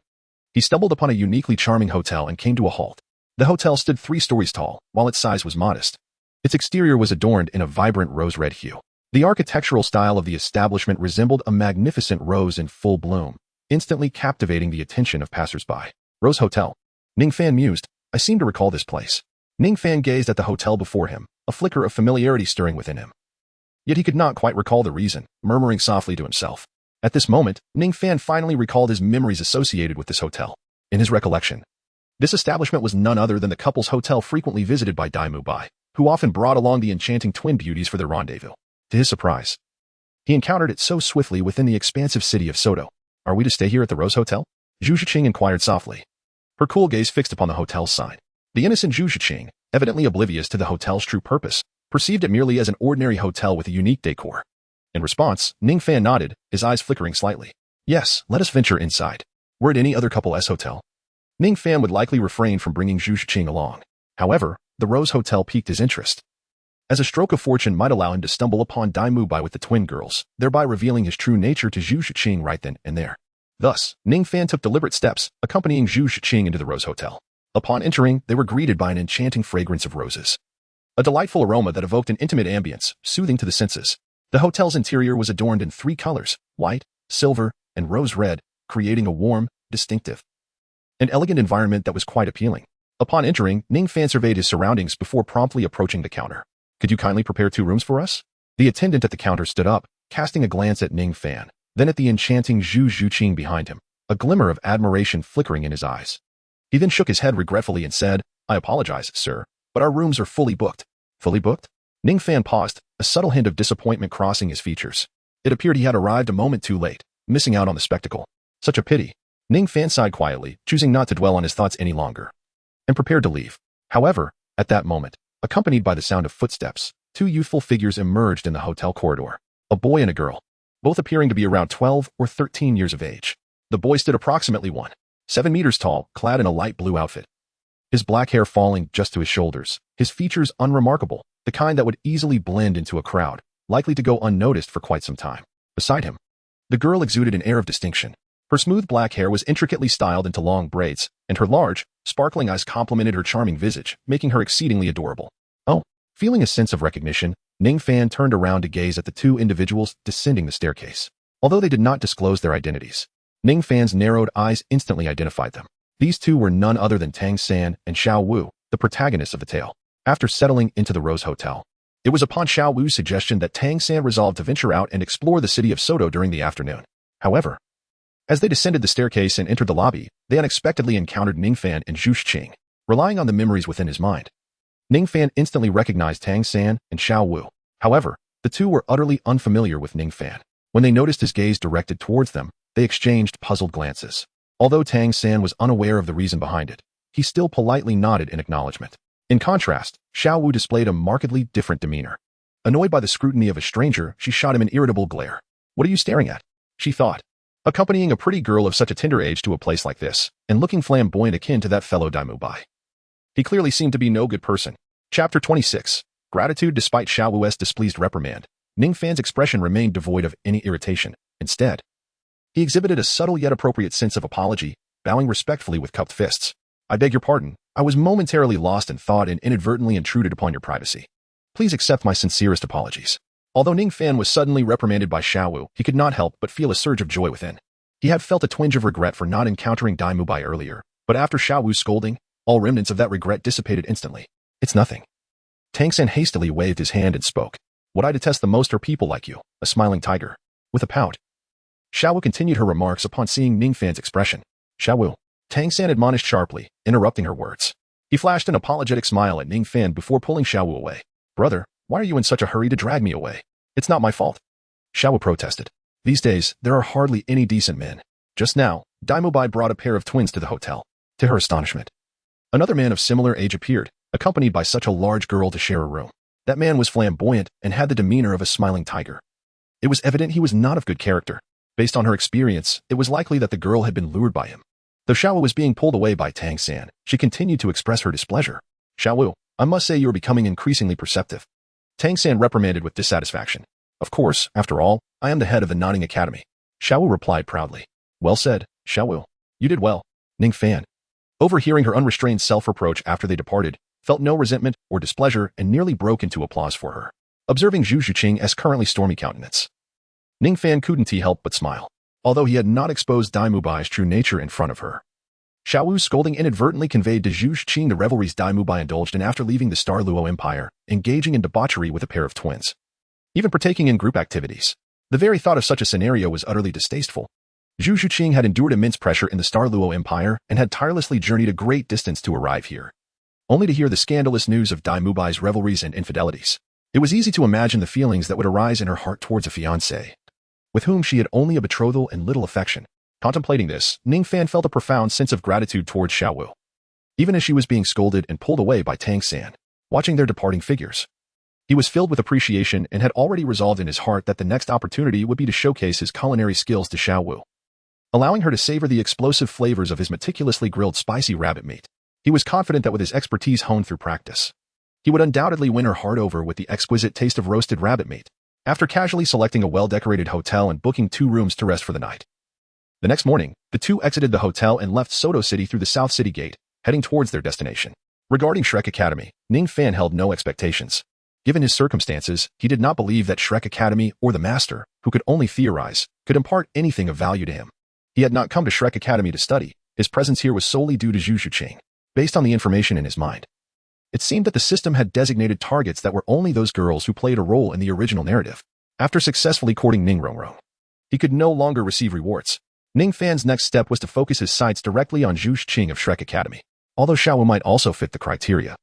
he stumbled upon a uniquely charming hotel and came to a halt. The hotel stood 3 stories tall, while its size was modest. Its exterior was adorned in a vibrant rose-red hue. The architectural style of the establishment resembled a magnificent rose in full bloom, instantly captivating the attention of passers-by. Rose Hotel. Ningfan mused, I seem to recall this place. Ningfan gazed at the hotel before him, a flicker of familiarity stirring within him. Yet he could not quite recall the reason, murmuring softly to himself. At this moment, Ningfan finally recalled his memories associated with this hotel. In his recollection, this establishment was none other than the couple's hotel frequently visited by Dai Mubai, who often brought along the enchanting twin beauties for their rendezvous. To his surprise, he encountered it so swiftly within the expansive city of Soto. Are we to stay here at the Rose Hotel? Zhu Zhuqing inquired softly, her cool gaze fixed upon the hotel's sign. The innocent Zhu Zhuqing, evidently oblivious to the hotel's true purpose, perceived it merely as an ordinary hotel with a unique decor. In response, Ningfan nodded, his eyes flickering slightly. Yes, let us venture inside. Were it any other couple's hotel, Ningfan would likely refrain from bringing Zhu Zhuqing along. However, the Rose Hotel piqued his interest, as a stroke of fortune might allow him to stumble upon Dai Mubai with the twin girls, thereby revealing his true nature to Zhu Zhuqing right then and there. Thus, Ningfan took deliberate steps, accompanying Zhu Zhuqing into the Rose Hotel. Upon entering, they were greeted by an enchanting fragrance of roses, a delightful aroma that evoked an intimate ambience, soothing to the senses. The hotel's interior was adorned in 3 colors, white, silver, and rose red, creating a warm, distinctive, and elegant environment that was quite appealing. Upon entering, Ningfan surveyed his surroundings before promptly approaching the counter. Could you kindly prepare 2 rooms for us? The attendant at the counter stood up, casting a glance at Ningfan, then at the enchanting Zhu Zhuqing behind him, a glimmer of admiration flickering in his eyes. He then shook his head regretfully and said, I apologize, sir, but our rooms are fully booked. Fully booked? Ningfan paused, a subtle hint of disappointment crossing his features. It appeared he had arrived a moment too late, missing out on the spectacle. Such a pity. Ningfan sighed quietly, choosing not to dwell on his thoughts any longer, and prepared to leave. However, at that moment, accompanied by the sound of footsteps, two youthful figures emerged in the hotel corridor. A boy and a girl, both appearing to be around 12 or 13 years of age. The boy stood approximately 1.7 meters tall, clad in a light blue outfit. His black hair falling just to his shoulders, his features unremarkable, the kind that would easily blend into a crowd, likely to go unnoticed for quite some time. Beside him, the girl exuded an air of distinction. Her smooth black hair was intricately styled into long braids, and her large, sparkling eyes complemented her charming visage, making her exceedingly adorable. Oh, feeling a sense of recognition, Ningfan turned around to gaze at the two individuals descending the staircase. Although they did not disclose their identities, Ningfan's narrowed eyes instantly identified them. These two were none other than Tang San and Xiao Wu, the protagonists of the tale. After settling into the Rose Hotel, it was upon Xiao Wu's suggestion that Tang San resolved to venture out and explore the city of Soto during the afternoon. However, as they descended the staircase and entered the lobby, they unexpectedly encountered Ningfan and Zhu Xing. Relying on the memories within his mind, Ningfan instantly recognized Tang San and Xiao Wu. However, the two were utterly unfamiliar with Ningfan. When they noticed his gaze directed towards them, they exchanged puzzled glances. Although Tang San was unaware of the reason behind it, he still politely nodded in acknowledgement. In contrast, Xiao Wu displayed a markedly different demeanor. Annoyed by the scrutiny of a stranger, she shot him an irritable glare. "What are you staring at?" she thought. Accompanying a pretty girl of such a tender age to a place like this, and looking flamboyant akin to that fellow Daimubai. He clearly seemed to be no good person. Chapter 26. Gratitude. Despite Xiao Wu's displeased reprimand, Ningfan's expression remained devoid of any irritation. Instead, he exhibited a subtle yet appropriate sense of apology, bowing respectfully with cupped fists. "I beg your pardon. I was momentarily lost in thought and inadvertently intruded upon your privacy. Please accept my sincerest apologies." Although Ningfan was suddenly reprimanded by Xiao Wu, he could not help but feel a surge of joy within. He had felt a twinge of regret for not encountering Daimubai earlier, but after Xiao Wu's scolding, all remnants of that regret dissipated instantly. "It's nothing." Tang San hastily waved his hand and spoke. "What I detest the most are people like you, a smiling tiger." With a pout, Xiao Wu continued her remarks upon seeing Ningfan's expression. "Xiao Wu," Tang San admonished sharply, interrupting her words. He flashed an apologetic smile at Ningfan before pulling Xiao Wu away. "Brother, why are you in such a hurry to drag me away? It's not my fault." Xiao Wu protested. "These days, there are hardly any decent men. Just now, Daimubai brought a pair of twins to the hotel." To her astonishment, another man of similar age appeared, accompanied by such a large girl to share a room. That man was flamboyant and had the demeanor of a smiling tiger. It was evident he was not of good character. Based on her experience, it was likely that the girl had been lured by him. Though Xiao Wu was being pulled away by Tang San, she continued to express her displeasure. "Xiao Wu, I must say you are becoming increasingly perceptive." Tang San reprimanded with dissatisfaction. "Of course, after all, I am the head of the Nanning Academy." Xiao Wu replied proudly. "Well said, Xiao Wu. You did well." Ningfan, overhearing her unrestrained self-reproach after they departed, felt no resentment or displeasure and nearly broke into applause for her. Observing Zhu Xuqing's currently stormy countenance, Ningfan couldn't help but smile, although he had not exposed Daimubai's true nature in front of her. Xiao Wu's scolding inadvertently conveyed to Zhu Xuqing the revelries Daimubai indulged in after leaving the Douluo Empire, engaging in debauchery with a pair of twins, even partaking in group activities. The very thought of such a scenario was utterly distasteful. Zhu Xuqing had endured immense pressure in the Douluo Empire and had tirelessly journeyed a great distance to arrive here, only to hear the scandalous news of Daimubai's revelries and infidelities. It was easy to imagine the feelings that would arise in her heart towards a fiancé, with whom she had only a betrothal and little affection. Contemplating this, Ningfan felt a profound sense of gratitude towards Xiao Wu, even as she was being scolded and pulled away by Tang San. Watching their departing figures, he was filled with appreciation and had already resolved in his heart that the next opportunity would be to showcase his culinary skills to Xiao Wu, allowing her to savor the explosive flavors of his meticulously grilled spicy rabbit meat. He was confident that with his expertise honed through practice, he would undoubtedly win her heart over with the exquisite taste of roasted rabbit meat. After casually selecting a well-decorated hotel and booking 2 rooms to rest for the night, the next morning, the two exited the hotel and left Soto City through the South City Gate, heading towards their destination. Regarding Shrek Academy, Ningfan held no expectations. Given his circumstances, he did not believe that Shrek Academy or the Master, who could only theorize, could impart anything of value to him. He had not come to Shrek Academy to study. His presence here was solely due to Zhu Xuqing. Based on the information in his mind, it seemed that the system had designated targets that were only those girls who played a role in the original narrative. After successfully courting Ning Rongrong, he could no longer receive rewards. Ningfan's next step was to focus his sights directly on Zhu Xuqing of Shrek Academy. Although Xiao Wu might also fit the criteria,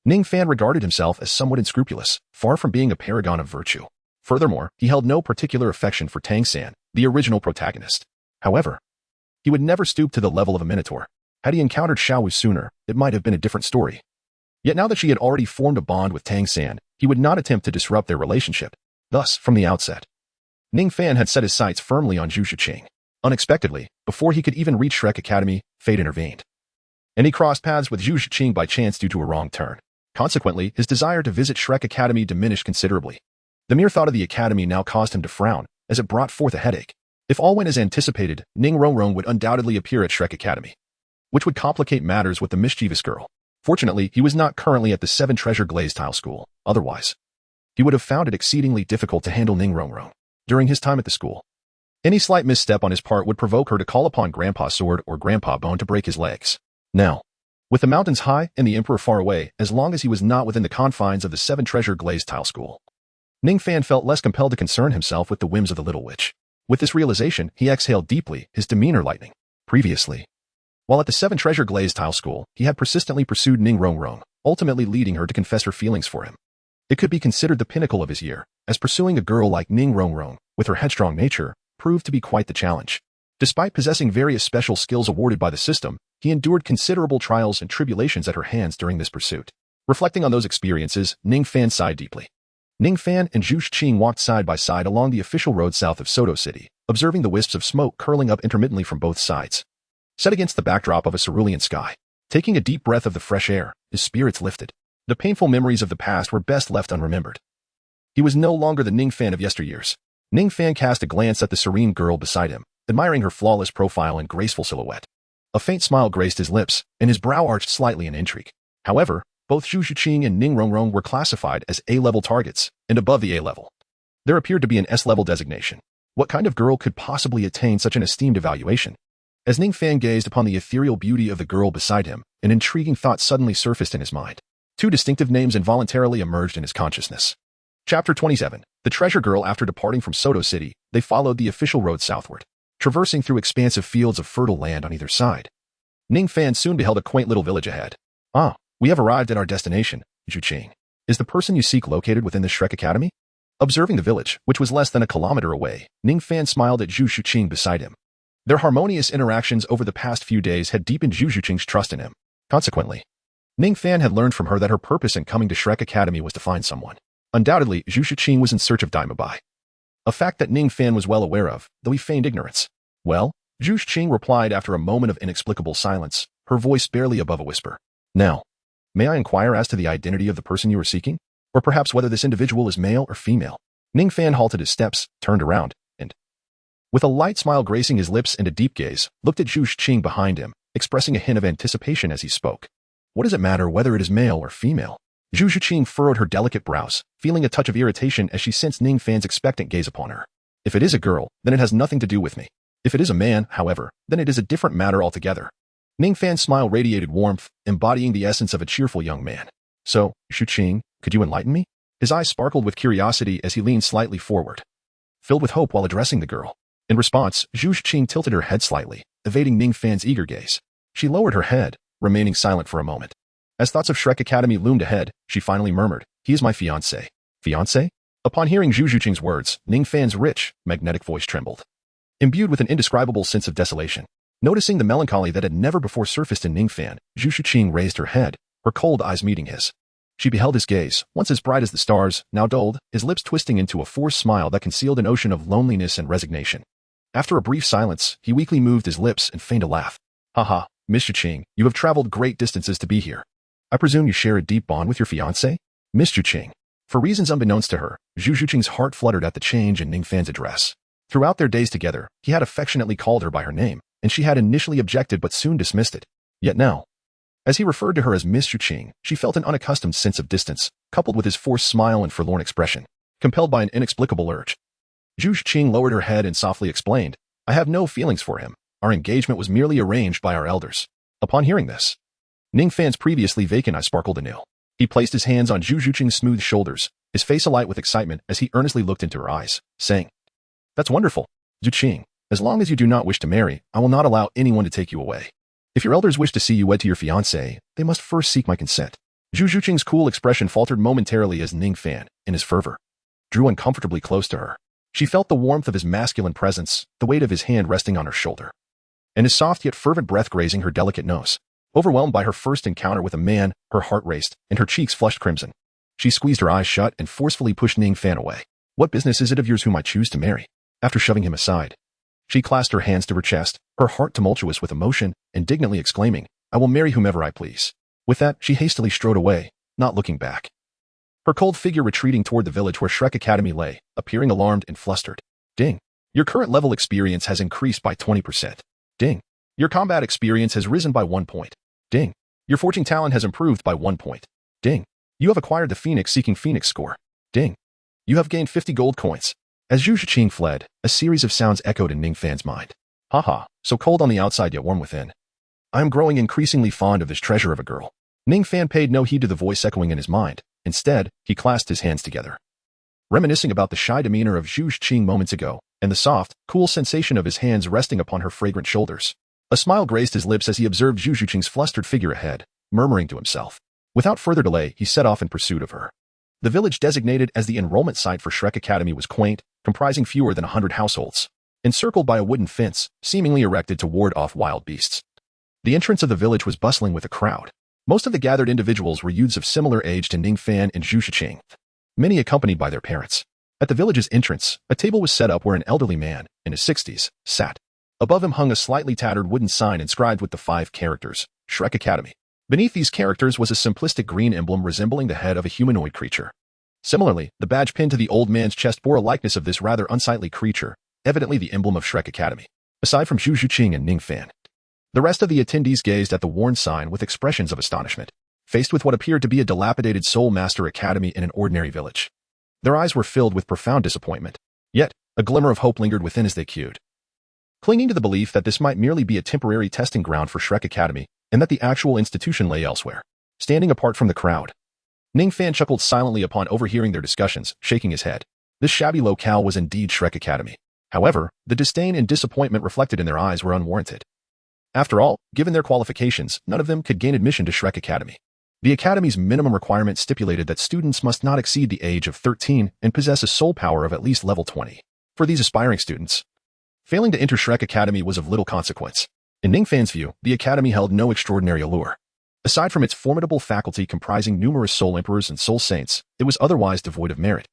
Ningfan regarded himself as somewhat unscrupulous, far from being a paragon of virtue. Furthermore, he held no particular affection for Tang San, the original protagonist. However, he would never stoop to the level of a minotaur. Had he encountered Xiaowu sooner, it might have been a different story. Yet now that she had already formed a bond with Tang San, he would not attempt to disrupt their relationship. Thus, from the outset, Ningfan had set his sights firmly on Zhu Shiqing. Unexpectedly, before he could even reach Shrek Academy, fate intervened. And he crossed paths with Zhu Shiqing by chance due to a wrong turn. Consequently, his desire to visit Shrek Academy diminished considerably. The mere thought of the academy now caused him to frown, as it brought forth a headache. If all went as anticipated, Ning Rongrong would undoubtedly appear at Shrek Academy, which would complicate matters with the mischievous girl. Fortunately, he was not currently at the Seven Treasure Glazed Tile School. Otherwise, he would have found it exceedingly difficult to handle Ning Rongrong during his time at the school. Any slight misstep on his part would provoke her to call upon Grandpa Sword or Grandpa Bone to break his legs. Now, with the mountains high and the Emperor far away, as long as he was not within the confines of the Seven Treasure Glazed Tile School, Ningfan felt less compelled to concern himself with the whims of the little witch. With this realization, he exhaled deeply, his demeanor lightening. Previously, while at the Seven Treasure Glazed Tile School, he had persistently pursued Ning Rongrong, ultimately leading her to confess her feelings for him. It could be considered the pinnacle of his year, as pursuing a girl like Ning Rongrong, with her headstrong nature, proved to be quite the challenge. Despite possessing various special skills awarded by the system, he endured considerable trials and tribulations at her hands during this pursuit. Reflecting on those experiences, Ningfan sighed deeply. Ningfan and Zhu Shiqing walked side by side along the official road south of Soto City, observing the wisps of smoke curling up intermittently from both sides. Set against the backdrop of a cerulean sky, taking a deep breath of the fresh air, his spirits lifted. The painful memories of the past were best left unremembered. He was no longer the Ningfan of yesteryears. Ningfan cast a glance at the serene girl beside him, admiring her flawless profile and graceful silhouette. A faint smile graced his lips, and his brow arched slightly in intrigue. However, both Zhu Shiqing and Ning Rongrong were classified as A-level targets, and above the A-level, there appeared to be an S-level designation. What kind of girl could possibly attain such an esteemed evaluation? As Ningfan gazed upon the ethereal beauty of the girl beside him, an intriguing thought suddenly surfaced in his mind. Two distinctive names involuntarily emerged in his consciousness. Chapter 27. The Treasure Girl. After departing from Soto City, they followed the official road southward, traversing through expansive fields of fertile land on either side. Ningfan soon beheld a quaint little village ahead. Ah, we have arrived at our destination, Zhu Qing. Is the person you seek located within the Shrek Academy? Observing the village, which was less than a kilometer away, Ningfan smiled at Zhu Shiqing beside him. Their harmonious interactions over the past few days had deepened Zhu Shiqing's trust in him. Consequently, Ningfan had learned from her that her purpose in coming to Shrek Academy was to find someone. Undoubtedly, Zhu Shiqing was in search of Dai Mabai, a fact that Ningfan was well aware of, though he feigned ignorance. Well, Zhu Shiqing replied after a moment of inexplicable silence, her voice barely above a whisper. Now, may I inquire as to the identity of the person you are seeking? Or perhaps whether this individual is male or female? Ningfan halted his steps, turned around, and, with a light smile gracing his lips and a deep gaze, looked at Zhu Shiqing behind him, expressing a hint of anticipation as he spoke. What does it matter whether it is male or female? Zhu Shiqing furrowed her delicate brows, feeling a touch of irritation as she sensed Ningfan's expectant gaze upon her. If it is a girl, then it has nothing to do with me. If it is a man, however, then it is a different matter altogether. Ningfan's smile radiated warmth, embodying the essence of a cheerful young man. So, Zhu Qing, could you enlighten me? His eyes sparkled with curiosity as he leaned slightly forward, filled with hope while addressing the girl. In response, Zhu Shiqing tilted her head slightly, evading Ningfan's eager gaze. She lowered her head, remaining silent for a moment. As thoughts of Shrek Academy loomed ahead, she finally murmured, "He is my fiancé." Fiancé? Upon hearing Zhu Shiqing's words, Ningfan's rich, magnetic voice trembled, imbued with an indescribable sense of desolation. Noticing the melancholy that had never before surfaced in Ningfan, Zhu Shiqing raised her head, her cold eyes meeting his. She beheld his gaze, once as bright as the stars, now dulled, his lips twisting into a forced smile that concealed an ocean of loneliness and resignation. After a brief silence, he weakly moved his lips and feigned a laugh. "Haha, Miss Shiqing, you have traveled great distances to be here. I presume you share a deep bond with your fiancé? Miss Shiqing." For reasons unbeknownst to her, Zhu Shiqing's heart fluttered at the change in Ningfan's address. Throughout their days together, he had affectionately called her by her name, and she had initially objected but soon dismissed it. Yet now, as he referred to her as Miss Shiqing, she felt an unaccustomed sense of distance, coupled with his forced smile and forlorn expression, compelled by an inexplicable urge. Zhu Shiqing lowered her head and softly explained, "I have no feelings for him. Our engagement was merely arranged by our elders." Upon hearing this, Ningfan's previously vacant eyes sparkled anew. He placed his hands on Zhu Shiqing's smooth shoulders, his face alight with excitement as he earnestly looked into her eyes, saying, "That's wonderful, Zhu Qing. As long as you do not wish to marry, I will not allow anyone to take you away. If your elders wish to see you wed to your fiancé, they must first seek my consent." Zhu Zhuqing's cool expression faltered momentarily as Ningfan, in his fervor, drew uncomfortably close to her. She felt the warmth of his masculine presence, the weight of his hand resting on her shoulder, and his soft yet fervent breath grazing her delicate nose. Overwhelmed by her first encounter with a man, her heart raced, and her cheeks flushed crimson. She squeezed her eyes shut and forcefully pushed Ningfan away. What business is it of yours whom I choose to marry? After shoving him aside, she clasped her hands to her chest, her heart tumultuous with emotion, indignantly exclaiming, I will marry whomever I please. With that, she hastily strode away, not looking back. Her cold figure retreating toward the village where Shrek Academy lay, appearing alarmed and flustered. Ding. Your current level experience has increased by 20%. Ding. Your combat experience has risen by 1 point. Ding. Your forging talent has improved by 1 point. Ding. You have acquired the Phoenix-seeking Phoenix score. Ding. You have gained 50 gold coins. As Zhu Zhuqing fled, a series of sounds echoed in Ningfan's mind. Haha, so cold on the outside yet warm within. I am growing increasingly fond of this treasure of a girl. Ningfan paid no heed to the voice echoing in his mind. Instead, he clasped his hands together. Reminiscing about the shy demeanor of Zhu Zhuqing moments ago, and the soft, cool sensation of his hands resting upon her fragrant shoulders, a smile graced his lips as he observed Zhu Zhuqing's flustered figure ahead, murmuring to himself. Without further delay, he set off in pursuit of her. The village designated as the enrollment site for Shrek Academy was quaint, comprising fewer than 100 households, encircled by a wooden fence, seemingly erected to ward off wild beasts. The entrance of the village was bustling with a crowd. Most of the gathered individuals were youths of similar age to Ningfan and Zhu Zhuqing, many accompanied by their parents. At the village's entrance, a table was set up where an elderly man, in his 60s, sat. Above him hung a slightly tattered wooden sign inscribed with the 5 characters, Shrek Academy. Beneath these characters was a simplistic green emblem resembling the head of a humanoid creature. Similarly, the badge pinned to the old man's chest bore a likeness of this rather unsightly creature, evidently the emblem of Shrek Academy. Aside from Zhu Zhuqing and Ningfan, the rest of the attendees gazed at the worn sign with expressions of astonishment, faced with what appeared to be a dilapidated Soul Master Academy in an ordinary village. Their eyes were filled with profound disappointment. Yet, a glimmer of hope lingered within as they queued. Clinging to the belief that this might merely be a temporary testing ground for Shrek Academy, and that the actual institution lay elsewhere, standing apart from the crowd, Ningfan chuckled silently upon overhearing their discussions, shaking his head. This shabby locale was indeed Shrek Academy. However, the disdain and disappointment reflected in their eyes were unwarranted. After all, given their qualifications, none of them could gain admission to Shrek Academy. The Academy's minimum requirement stipulated that students must not exceed the age of 13 and possess a soul power of at least level 20. For these aspiring students, failing to enter Shrek Academy was of little consequence. In Ningfan's view, the Academy held no extraordinary allure. Aside from its formidable faculty comprising numerous Soul Emperors and Soul Saints, it was otherwise devoid of merit.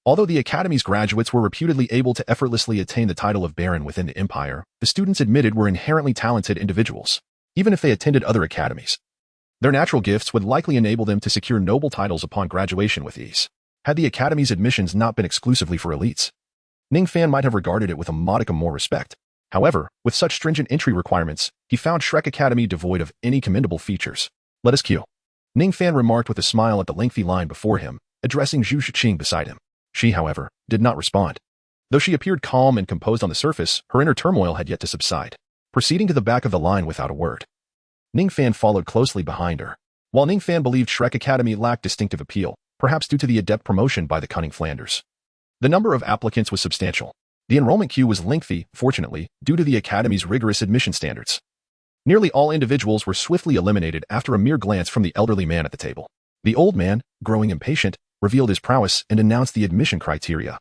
Although the Academy's graduates were reputedly able to effortlessly attain the title of Baron within the Empire, the students admitted were inherently talented individuals, even if they attended other academies. Their natural gifts would likely enable them to secure noble titles upon graduation with ease. Had the Academy's admissions not been exclusively for elites, Ningfan might have regarded it with a modicum more respect. However, with such stringent entry requirements, he found Shrek Academy devoid of any commendable features. Let us queue. Ningfan remarked with a smile at the lengthy line before him, addressing Zhu Zhuqing beside him. She, however, did not respond. Though she appeared calm and composed on the surface, her inner turmoil had yet to subside. Proceeding to the back of the line without a word, Ningfan followed closely behind her. While Ningfan believed Shrek Academy lacked distinctive appeal, perhaps due to the adept promotion by the cunning Flanders, the number of applicants was substantial. The enrollment queue was lengthy, fortunately, due to the Academy's rigorous admission standards. Nearly all individuals were swiftly eliminated after a mere glance from the elderly man at the table. The old man, growing impatient, revealed his prowess and announced the admission criteria,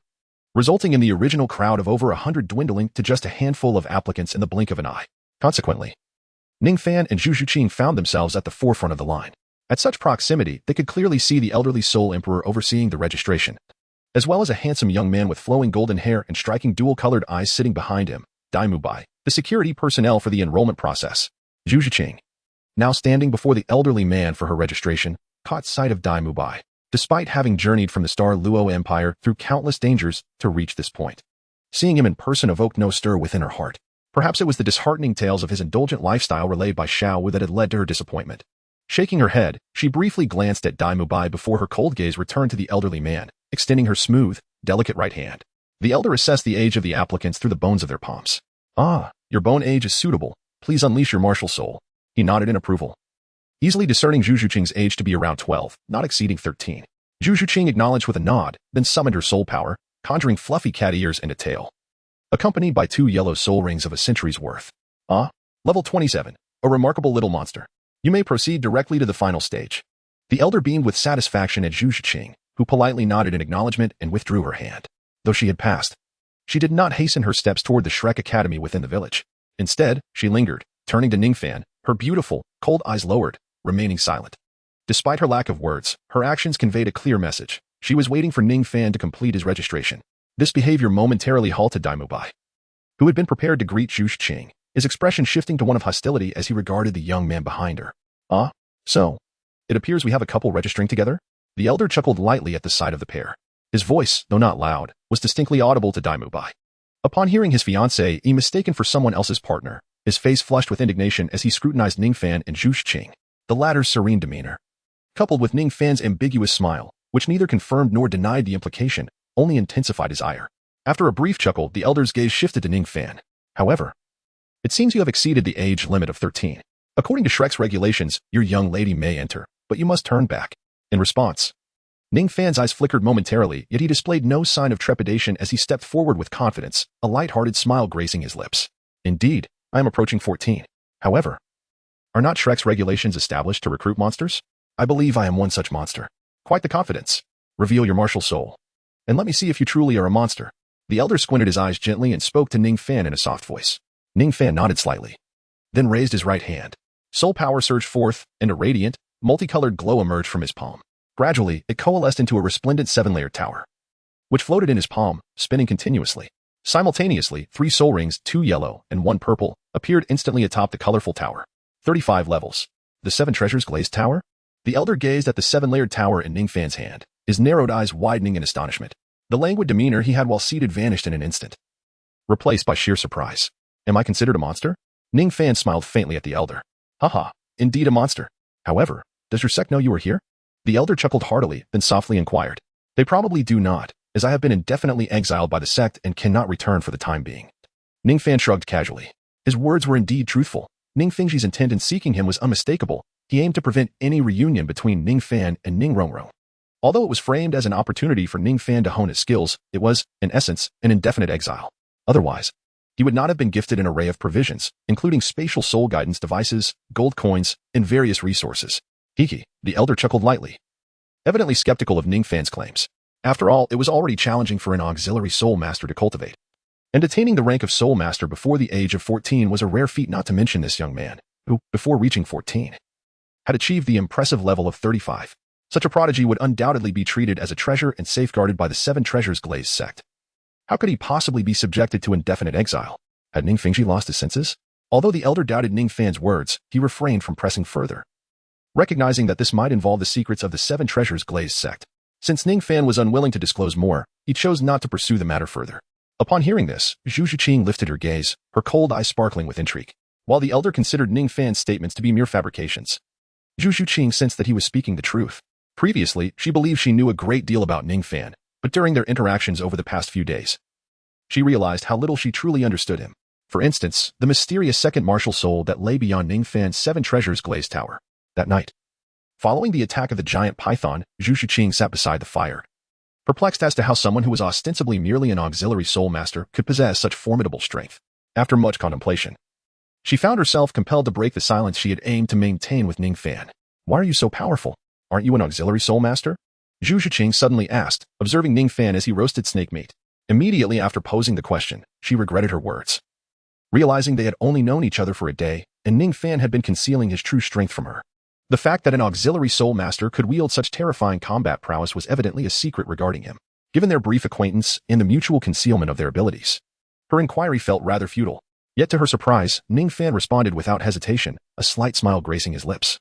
resulting in the original crowd of over 100 dwindling to just a handful of applicants in the blink of an eye. Consequently, Ningfan and Zhu Zhuqing found themselves at the forefront of the line. At such proximity, they could clearly see the elderly Soul Emperor overseeing the registration, as well as a handsome young man with flowing golden hair and striking dual-colored eyes sitting behind him, Dai Mubai, the security personnel for the enrollment process. Zhu Zhuqing, now standing before the elderly man for her registration, caught sight of Dai Mubai, despite having journeyed from the Douluo Empire through countless dangers to reach this point. Seeing him in person evoked no stir within her heart. Perhaps it was the disheartening tales of his indulgent lifestyle relayed by Xiao Wu that had led to her disappointment. Shaking her head, she briefly glanced at Dai Mubai before her cold gaze returned to the elderly man, extending her smooth, delicate right hand. The elder assessed the age of the applicants through the bones of their palms. Ah, your bone age is suitable. Please unleash your martial soul. He nodded in approval, easily discerning Zhu Zhuqing's age to be around 12, not exceeding 13. Zhu Zhuqing acknowledged with a nod, then summoned her soul power, conjuring fluffy cat ears and a tail, accompanied by 2 yellow soul rings of a century's worth. Ah, level 27, a remarkable little monster. You may proceed directly to the final stage. The elder beamed with satisfaction at Zhu Shiqing, who politely nodded in acknowledgement and withdrew her hand. Though she had passed, she did not hasten her steps toward the Shrek Academy within the village. Instead, she lingered, turning to Ningfan, her beautiful, cold eyes lowered, remaining silent. Despite her lack of words, her actions conveyed a clear message. She was waiting for Ningfan to complete his registration. This behavior momentarily halted Daimu Bai, who had been prepared to greet Zhu Shiqing, his expression shifting to one of hostility as he regarded the young man behind her. Ah, so, it appears we have a couple registering together? The elder chuckled lightly at the sight of the pair. His voice, though not loud, was distinctly audible to Daimu Bai. Upon hearing his fiancée be mistaken for someone else's partner, his face flushed with indignation as he scrutinized Ningfan and Zhu Shiqing. The latter's serene demeanor, coupled with Ningfan's ambiguous smile, which neither confirmed nor denied the implication, only intensified his ire. After a brief chuckle, the elder's gaze shifted to Ningfan. However, it seems you have exceeded the age limit of 13. According to Shrek's regulations, your young lady may enter, but you must turn back. In response, Ningfan's eyes flickered momentarily, yet he displayed no sign of trepidation as he stepped forward with confidence, a light-hearted smile gracing his lips. Indeed, I am approaching 14. However, are not Shrek's regulations established to recruit monsters? I believe I am one such monster. Quite the confidence. Reveal your martial soul, and let me see if you truly are a monster. The elder squinted his eyes gently and spoke to Ningfan in a soft voice. Ningfan nodded slightly, then raised his right hand. Soul power surged forth, and a radiant, multicolored glow emerged from his palm. Gradually, it coalesced into a resplendent 7-layered tower, which floated in his palm, spinning continuously. Simultaneously, 3 soul rings, 2 yellow and 1 purple, appeared instantly atop the colorful tower. 35 levels. The 7 treasures glazed tower? The elder gazed at the 7-layered tower in Ningfan's hand, his narrowed eyes widening in astonishment. The languid demeanor he had while seated vanished in an instant, replaced by sheer surprise. Am I considered a monster? Ningfan smiled faintly at the elder. Haha, indeed a monster. However, does your sect know you are here? The elder chuckled heartily, then softly inquired. They probably do not, as I have been indefinitely exiled by the sect and cannot return for the time being. Ningfan shrugged casually. His words were indeed truthful. Ning Fengji's intent in seeking him was unmistakable. He aimed to prevent any reunion between Ningfan and Ning Rongrong. Although it was framed as an opportunity for Ningfan to hone his skills, it was, in essence, an indefinite exile. Otherwise, he would not have been gifted an array of provisions, including spatial soul guidance devices, gold coins, and various resources. Hiki, the elder chuckled lightly, evidently skeptical of Ningfan's claims. After all, it was already challenging for an auxiliary soul master to cultivate. And attaining the rank of soul master before the age of 14 was a rare feat, not to mention this young man, who, before reaching 14, had achieved the impressive level of 35. Such a prodigy would undoubtedly be treated as a treasure and safeguarded by the 7 treasures glazed sect. How could he possibly be subjected to indefinite exile? Had Ning Fengji lost his senses? Although the elder doubted Ningfan's words, he refrained from pressing further, recognizing that this might involve the secrets of the 7 treasures glazed sect. Since Ningfan was unwilling to disclose more, he chose not to pursue the matter further. Upon hearing this, Zhu Shiqing lifted her gaze, her cold eyes sparkling with intrigue. While the elder considered Ningfan's statements to be mere fabrications, Zhu Shiqing sensed that he was speaking the truth. Previously, she believed she knew a great deal about Ningfan, but during their interactions over the past few days, she realized how little she truly understood him. For instance, the mysterious second martial soul that lay beyond Ningfan's 7 treasures glazed tower. That night, following the attack of the giant python, Zhu Shiqing sat beside the fire, perplexed as to how someone who was ostensibly merely an auxiliary soul master could possess such formidable strength. After much contemplation, she found herself compelled to break the silence she had aimed to maintain with Ningfan. Why are you so powerful? Aren't you an auxiliary soul master? Zhu Shiqing suddenly asked, observing Ningfan as he roasted snake meat. Immediately after posing the question, she regretted her words, realizing they had only known each other for a day, and Ningfan had been concealing his true strength from her. The fact that an auxiliary soul master could wield such terrifying combat prowess was evidently a secret regarding him, given their brief acquaintance and the mutual concealment of their abilities. Her inquiry felt rather futile. Yet to her surprise, Ningfan responded without hesitation, a slight smile gracing his lips,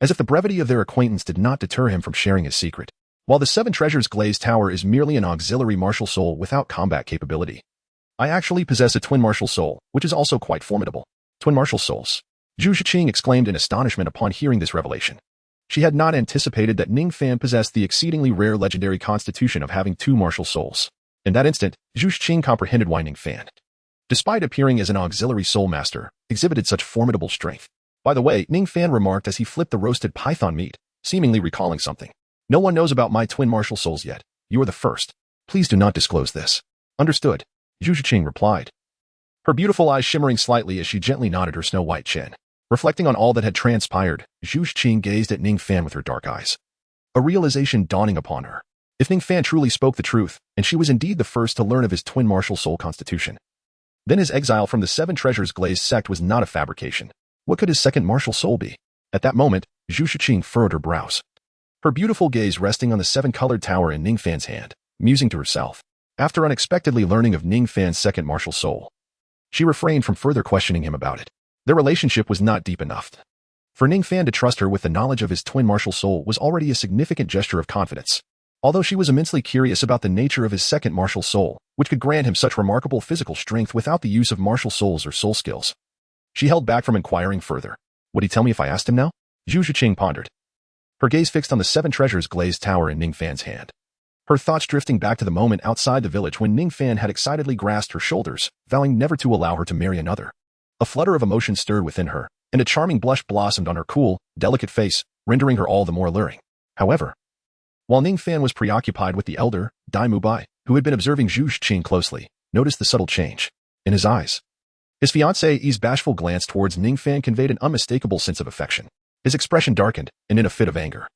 as if the brevity of their acquaintance did not deter him from sharing his secret. While the 7 treasures glazed tower is merely an auxiliary martial soul without combat capability, I actually possess a twin martial soul, which is also quite formidable. Twin martial souls. Zhu Shiqing exclaimed in astonishment upon hearing this revelation. She had not anticipated that Ningfan possessed the exceedingly rare legendary constitution of having 2 martial souls. In that instant, Zhu Shiqing comprehended why Ningfan, despite appearing as an auxiliary soul master, exhibited such formidable strength. By the way, Ningfan remarked as he flipped the roasted python meat, seemingly recalling something. No one knows about my twin martial souls yet. You are the first. Please do not disclose this. Understood, Zhu Shiqing replied, her beautiful eyes shimmering slightly as she gently nodded her snow-white chin. Reflecting on all that had transpired, Zhu Qing gazed at Ningfan with her dark eyes. A realization dawning upon her. If Ningfan truly spoke the truth, and she was indeed the first to learn of his twin martial soul constitution, then his exile from the Seven Treasures glazed sect was not a fabrication. What could his second martial soul be? At that moment, Zhu Qing furrowed her brows, her beautiful gaze resting on the seven-colored tower in Ningfan's hand, musing to herself. After unexpectedly learning of Ningfan's second martial soul, she refrained from further questioning him about it. Their relationship was not deep enough. For Ningfan to trust her with the knowledge of his twin martial soul was already a significant gesture of confidence. Although she was immensely curious about the nature of his second martial soul, which could grant him such remarkable physical strength without the use of martial souls or soul skills, she held back from inquiring further. Would he tell me if I asked him now? Zhu Qing pondered, her gaze fixed on the Seven Treasures glazed tower in Ningfan's hand. Her thoughts drifting back to the moment outside the village when Ningfan had excitedly grasped her shoulders, vowing never to allow her to marry another. A flutter of emotion stirred within her, and a charming blush blossomed on her cool, delicate face, rendering her all the more alluring. However, while Ningfan was preoccupied with the elder, Dai Mubai, who had been observing Zhu Qing closely, noticed the subtle change in his eyes. His fiancée's bashful glance towards Ningfan conveyed an unmistakable sense of affection. His expression darkened, and in a fit of anger,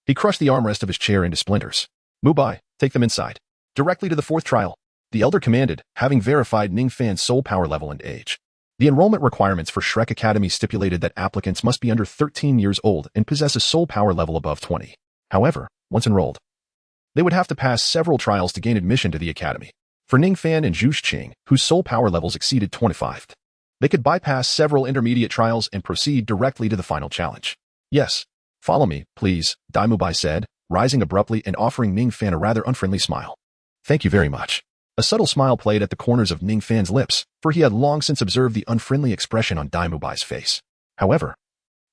he crushed the armrest of his chair into splinters. Mubai, take them inside. Directly to the fourth trial, the elder commanded, having verified Ningfan's soul power level and age. The enrollment requirements for Shrek Academy stipulated that applicants must be under 13 years old and possess a soul power level above 20. However, once enrolled, they would have to pass several trials to gain admission to the academy. For Ningfan and Zhu Qing, whose soul power levels exceeded 25, they could bypass several intermediate trials and proceed directly to the final challenge. Yes, follow me, please, Dai Mubai said, rising abruptly and offering Ningfan a rather unfriendly smile. Thank you very much. A subtle smile played at the corners of Ningfan's lips, for he had long since observed the unfriendly expression on Dai Mubai's face. However,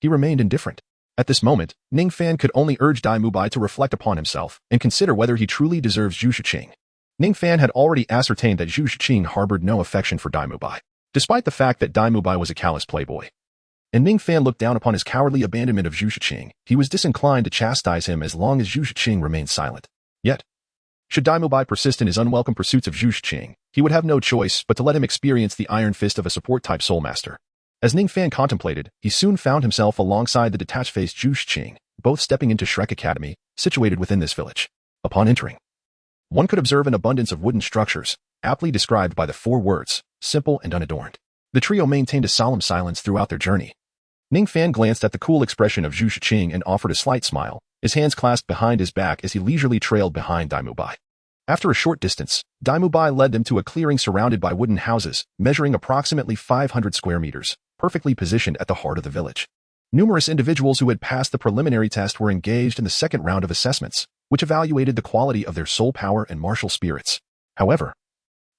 he remained indifferent. At this moment, Ningfan could only urge Dai Mubai to reflect upon himself and consider whether he truly deserves Zhu Qing. Ningfan had already ascertained that Zhu Qing harbored no affection for Dai Mubai, despite the fact that Dai Mubai was a callous playboy. And Ningfan looked down upon his cowardly abandonment of Zhu Qing. He was disinclined to chastise him as long as Zhu Qing remained silent. Yet, should Dai Mubai persist in his unwelcome pursuits of Zhu Qing, he would have no choice but to let him experience the iron fist of a support-type soul master. As Ningfan contemplated, he soon found himself alongside the detached-faced Zhu Qing, both stepping into Shrek Academy, situated within this village. Upon entering, one could observe an abundance of wooden structures, aptly described by the four words, simple and unadorned. The trio maintained a solemn silence throughout their journey. Ningfan glanced at the cool expression of Zhu Qing and offered a slight smile, his hands clasped behind his back as he leisurely trailed behind Dai Mubai. After a short distance, Dai Mubai led them to a clearing surrounded by wooden houses, measuring approximately 500 square meters, perfectly positioned at the heart of the village. Numerous individuals who had passed the preliminary test were engaged in the second round of assessments, which evaluated the quality of their soul power and martial spirits. However,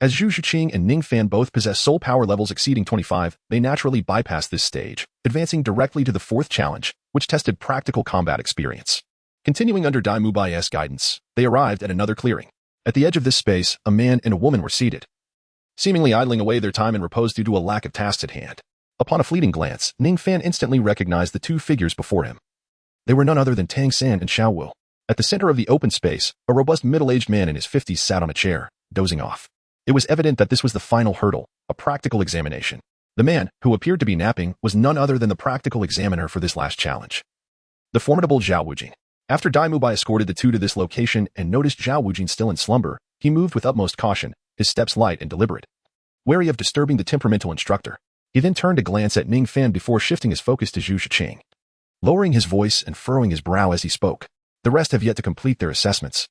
as Zhu Qing and Ningfan both possess soul power levels exceeding 25, they naturally bypassed this stage, advancing directly to the fourth challenge, which tested practical combat experience. Continuing under Dai Mubai's guidance, they arrived at another clearing. At the edge of this space, a man and a woman were seated, seemingly idling away their time in repose due to a lack of tasks at hand. Upon a fleeting glance, Ningfan instantly recognized the two figures before him. They were none other than Tang San and Xiao Wu. At the center of the open space, a robust middle-aged man in his 50s sat on a chair, dozing off. It was evident that this was the final hurdle, a practical examination. The man, who appeared to be napping, was none other than the practical examiner for this last challenge, the formidable Zhao Wujing. After Dai Mubai escorted the two to this location and noticed Zhao Wujing still in slumber, he moved with utmost caution, his steps light and deliberate, wary of disturbing the temperamental instructor. He then turned to glance at Ningfan before shifting his focus to Zhu Qing, lowering his voice and furrowing his brow as he spoke. The rest have yet to complete their assessments,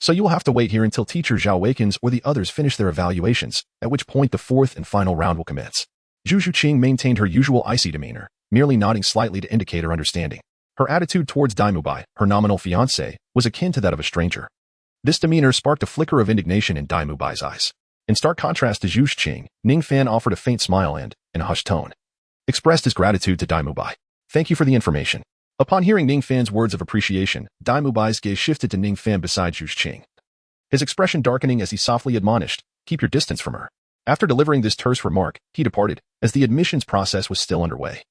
so you will have to wait here until Teacher Zhao awakens or the others finish their evaluations, at which point the fourth and final round will commence. Zhu Qing maintained her usual icy demeanor, merely nodding slightly to indicate her understanding. Her attitude towards Dai Mubai, her nominal fiancé, was akin to that of a stranger. This demeanor sparked a flicker of indignation in Dai Mubai's eyes. In stark contrast to Zhu Qing, Ningfan offered a faint smile and, in a hushed tone, expressed his gratitude to Dai Mubai. Thank you for the information. Upon hearing Ningfan's words of appreciation, Dai Mubai's gaze shifted to Ningfan beside Zhu Qing, his expression darkening as he softly admonished, keep your distance from her. After delivering this terse remark, he departed, as the admissions process was still underway,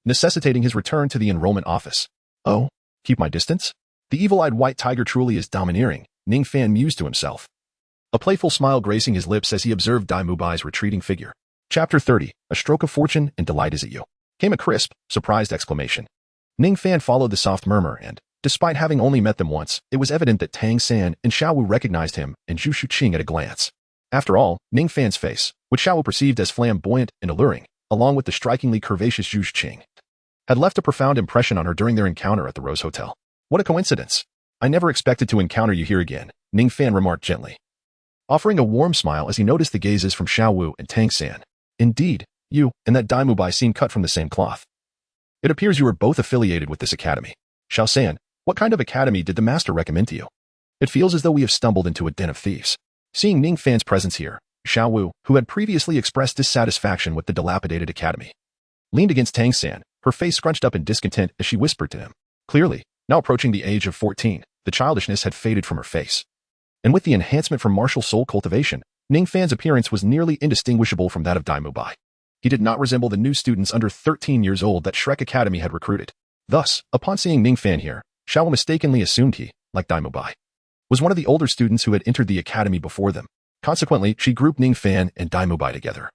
necessitating his return to the enrollment office. Oh, keep my distance? The evil-eyed white tiger truly is domineering, Ningfan mused to himself, a playful smile gracing his lips as he observed Dai Mubai's retreating figure. Chapter 30, A Stroke of Fortune and Delight is at you. came a crisp, surprised exclamation. Ningfan followed the soft murmur and, despite having only met them once, it was evident that Tang San and Xiao Wu recognized him and Zhu Shuqing at a glance. After all, Ningfan's face, which Xiao Wu perceived as flamboyant and alluring, along with the strikingly curvaceous Zhu Shuqing, had left a profound impression on her during their encounter at the Rose Hotel. What a coincidence. I never expected to encounter you here again, Ningfan remarked gently, offering a warm smile as he noticed the gazes from Xiao Wu and Tang San. Indeed, you and that Daimubai seem cut from the same cloth. It appears you are both affiliated with this academy. Xiao San, what kind of academy did the master recommend to you? It feels as though we have stumbled into a den of thieves. Seeing Ningfan's presence here, Xiao Wu, who had previously expressed dissatisfaction with the dilapidated academy, leaned against Tang San, her face scrunched up in discontent as she whispered to him. Clearly, now approaching the age of 14, the childishness had faded from her face. And with the enhancement from martial soul cultivation, Ningfan's appearance was nearly indistinguishable from that of Daimubai. He did not resemble the new students under 13 years old that Shrek Academy had recruited. Thus, upon seeing Ningfan here, Xiao Wu mistakenly assumed he, like Daimubai, was one of the older students who had entered the academy before them. Consequently, she grouped Ningfan and Daimubai together.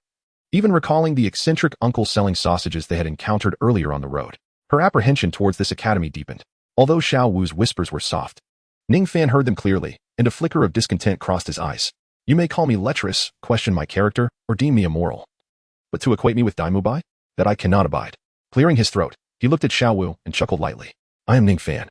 Even recalling the eccentric uncle selling sausages they had encountered earlier on the road, her apprehension towards this academy deepened. Although Xiao Wu's whispers were soft, Ningfan heard them clearly, and a flicker of discontent crossed his eyes. You may call me lecherous, question my character, or deem me immoral. But to equate me with Daimubai? That I cannot abide. Clearing his throat, he looked at Xiao Wu and chuckled lightly. I am Ningfan,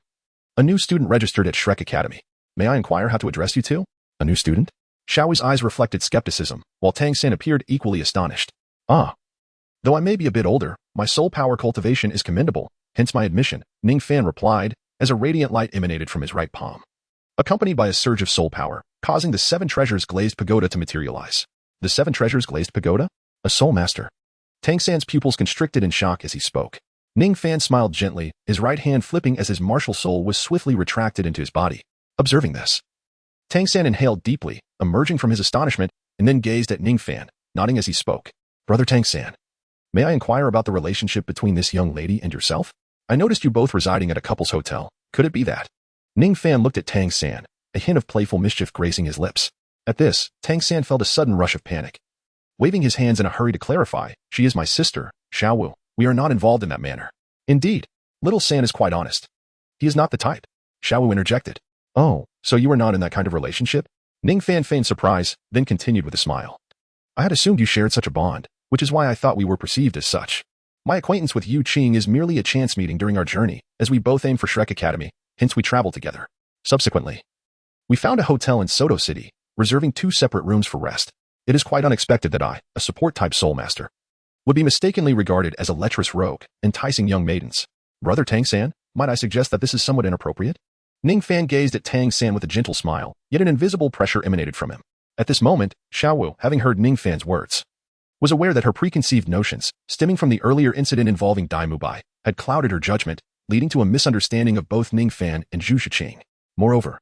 a new student registered at Shrek Academy. May I inquire how to address you two? A new student? Xiao Wu's eyes reflected skepticism, while Tang San appeared equally astonished. Ah. Though I may be a bit older, my soul power cultivation is commendable, hence my admission, Ningfan replied, as a radiant light emanated from his right palm, accompanied by a surge of soul power, causing the 7 treasures glazed pagoda to materialize. The 7 treasures glazed pagoda? A soul master. Tang San's pupils constricted in shock as he spoke. Ningfan smiled gently, his right hand flipping as his martial soul was swiftly retracted into his body. Observing this, Tang San inhaled deeply, emerging from his astonishment, and then gazed at Ningfan, nodding as he spoke. Brother Tang San, may I inquire about the relationship between this young lady and yourself? I noticed you both residing at a couple's hotel. Could it be that? Ningfan looked at Tang San, a hint of playful mischief gracing his lips. At this, Tang San felt a sudden rush of panic. Waving his hands in a hurry to clarify, she is my sister, Xiao Wu. We are not involved in that manner. Indeed, little San is quite honest. He is not the type. Xiao Wu interjected. Oh, so you are not in that kind of relationship? Ningfan feigned surprise, then continued with a smile. I had assumed you shared such a bond, which is why I thought we were perceived as such. My acquaintance with Yu Qing is merely a chance meeting during our journey, as we both aim for Shrek Academy, hence we traveled together. Subsequently, we found a hotel in Soto City, reserving 2 separate rooms for rest. It is quite unexpected that I, a support-type soul master, would be mistakenly regarded as a lecherous rogue, enticing young maidens. Brother Tang San, might I suggest that this is somewhat inappropriate? Ningfan gazed at Tang San with a gentle smile, yet an invisible pressure emanated from him. At this moment, Xiao Wu, having heard Ningfan's words, was aware that her preconceived notions, stemming from the earlier incident involving Daimubai, had clouded her judgment, leading to a misunderstanding of both Ningfan and Zhu Shuqing. Moreover,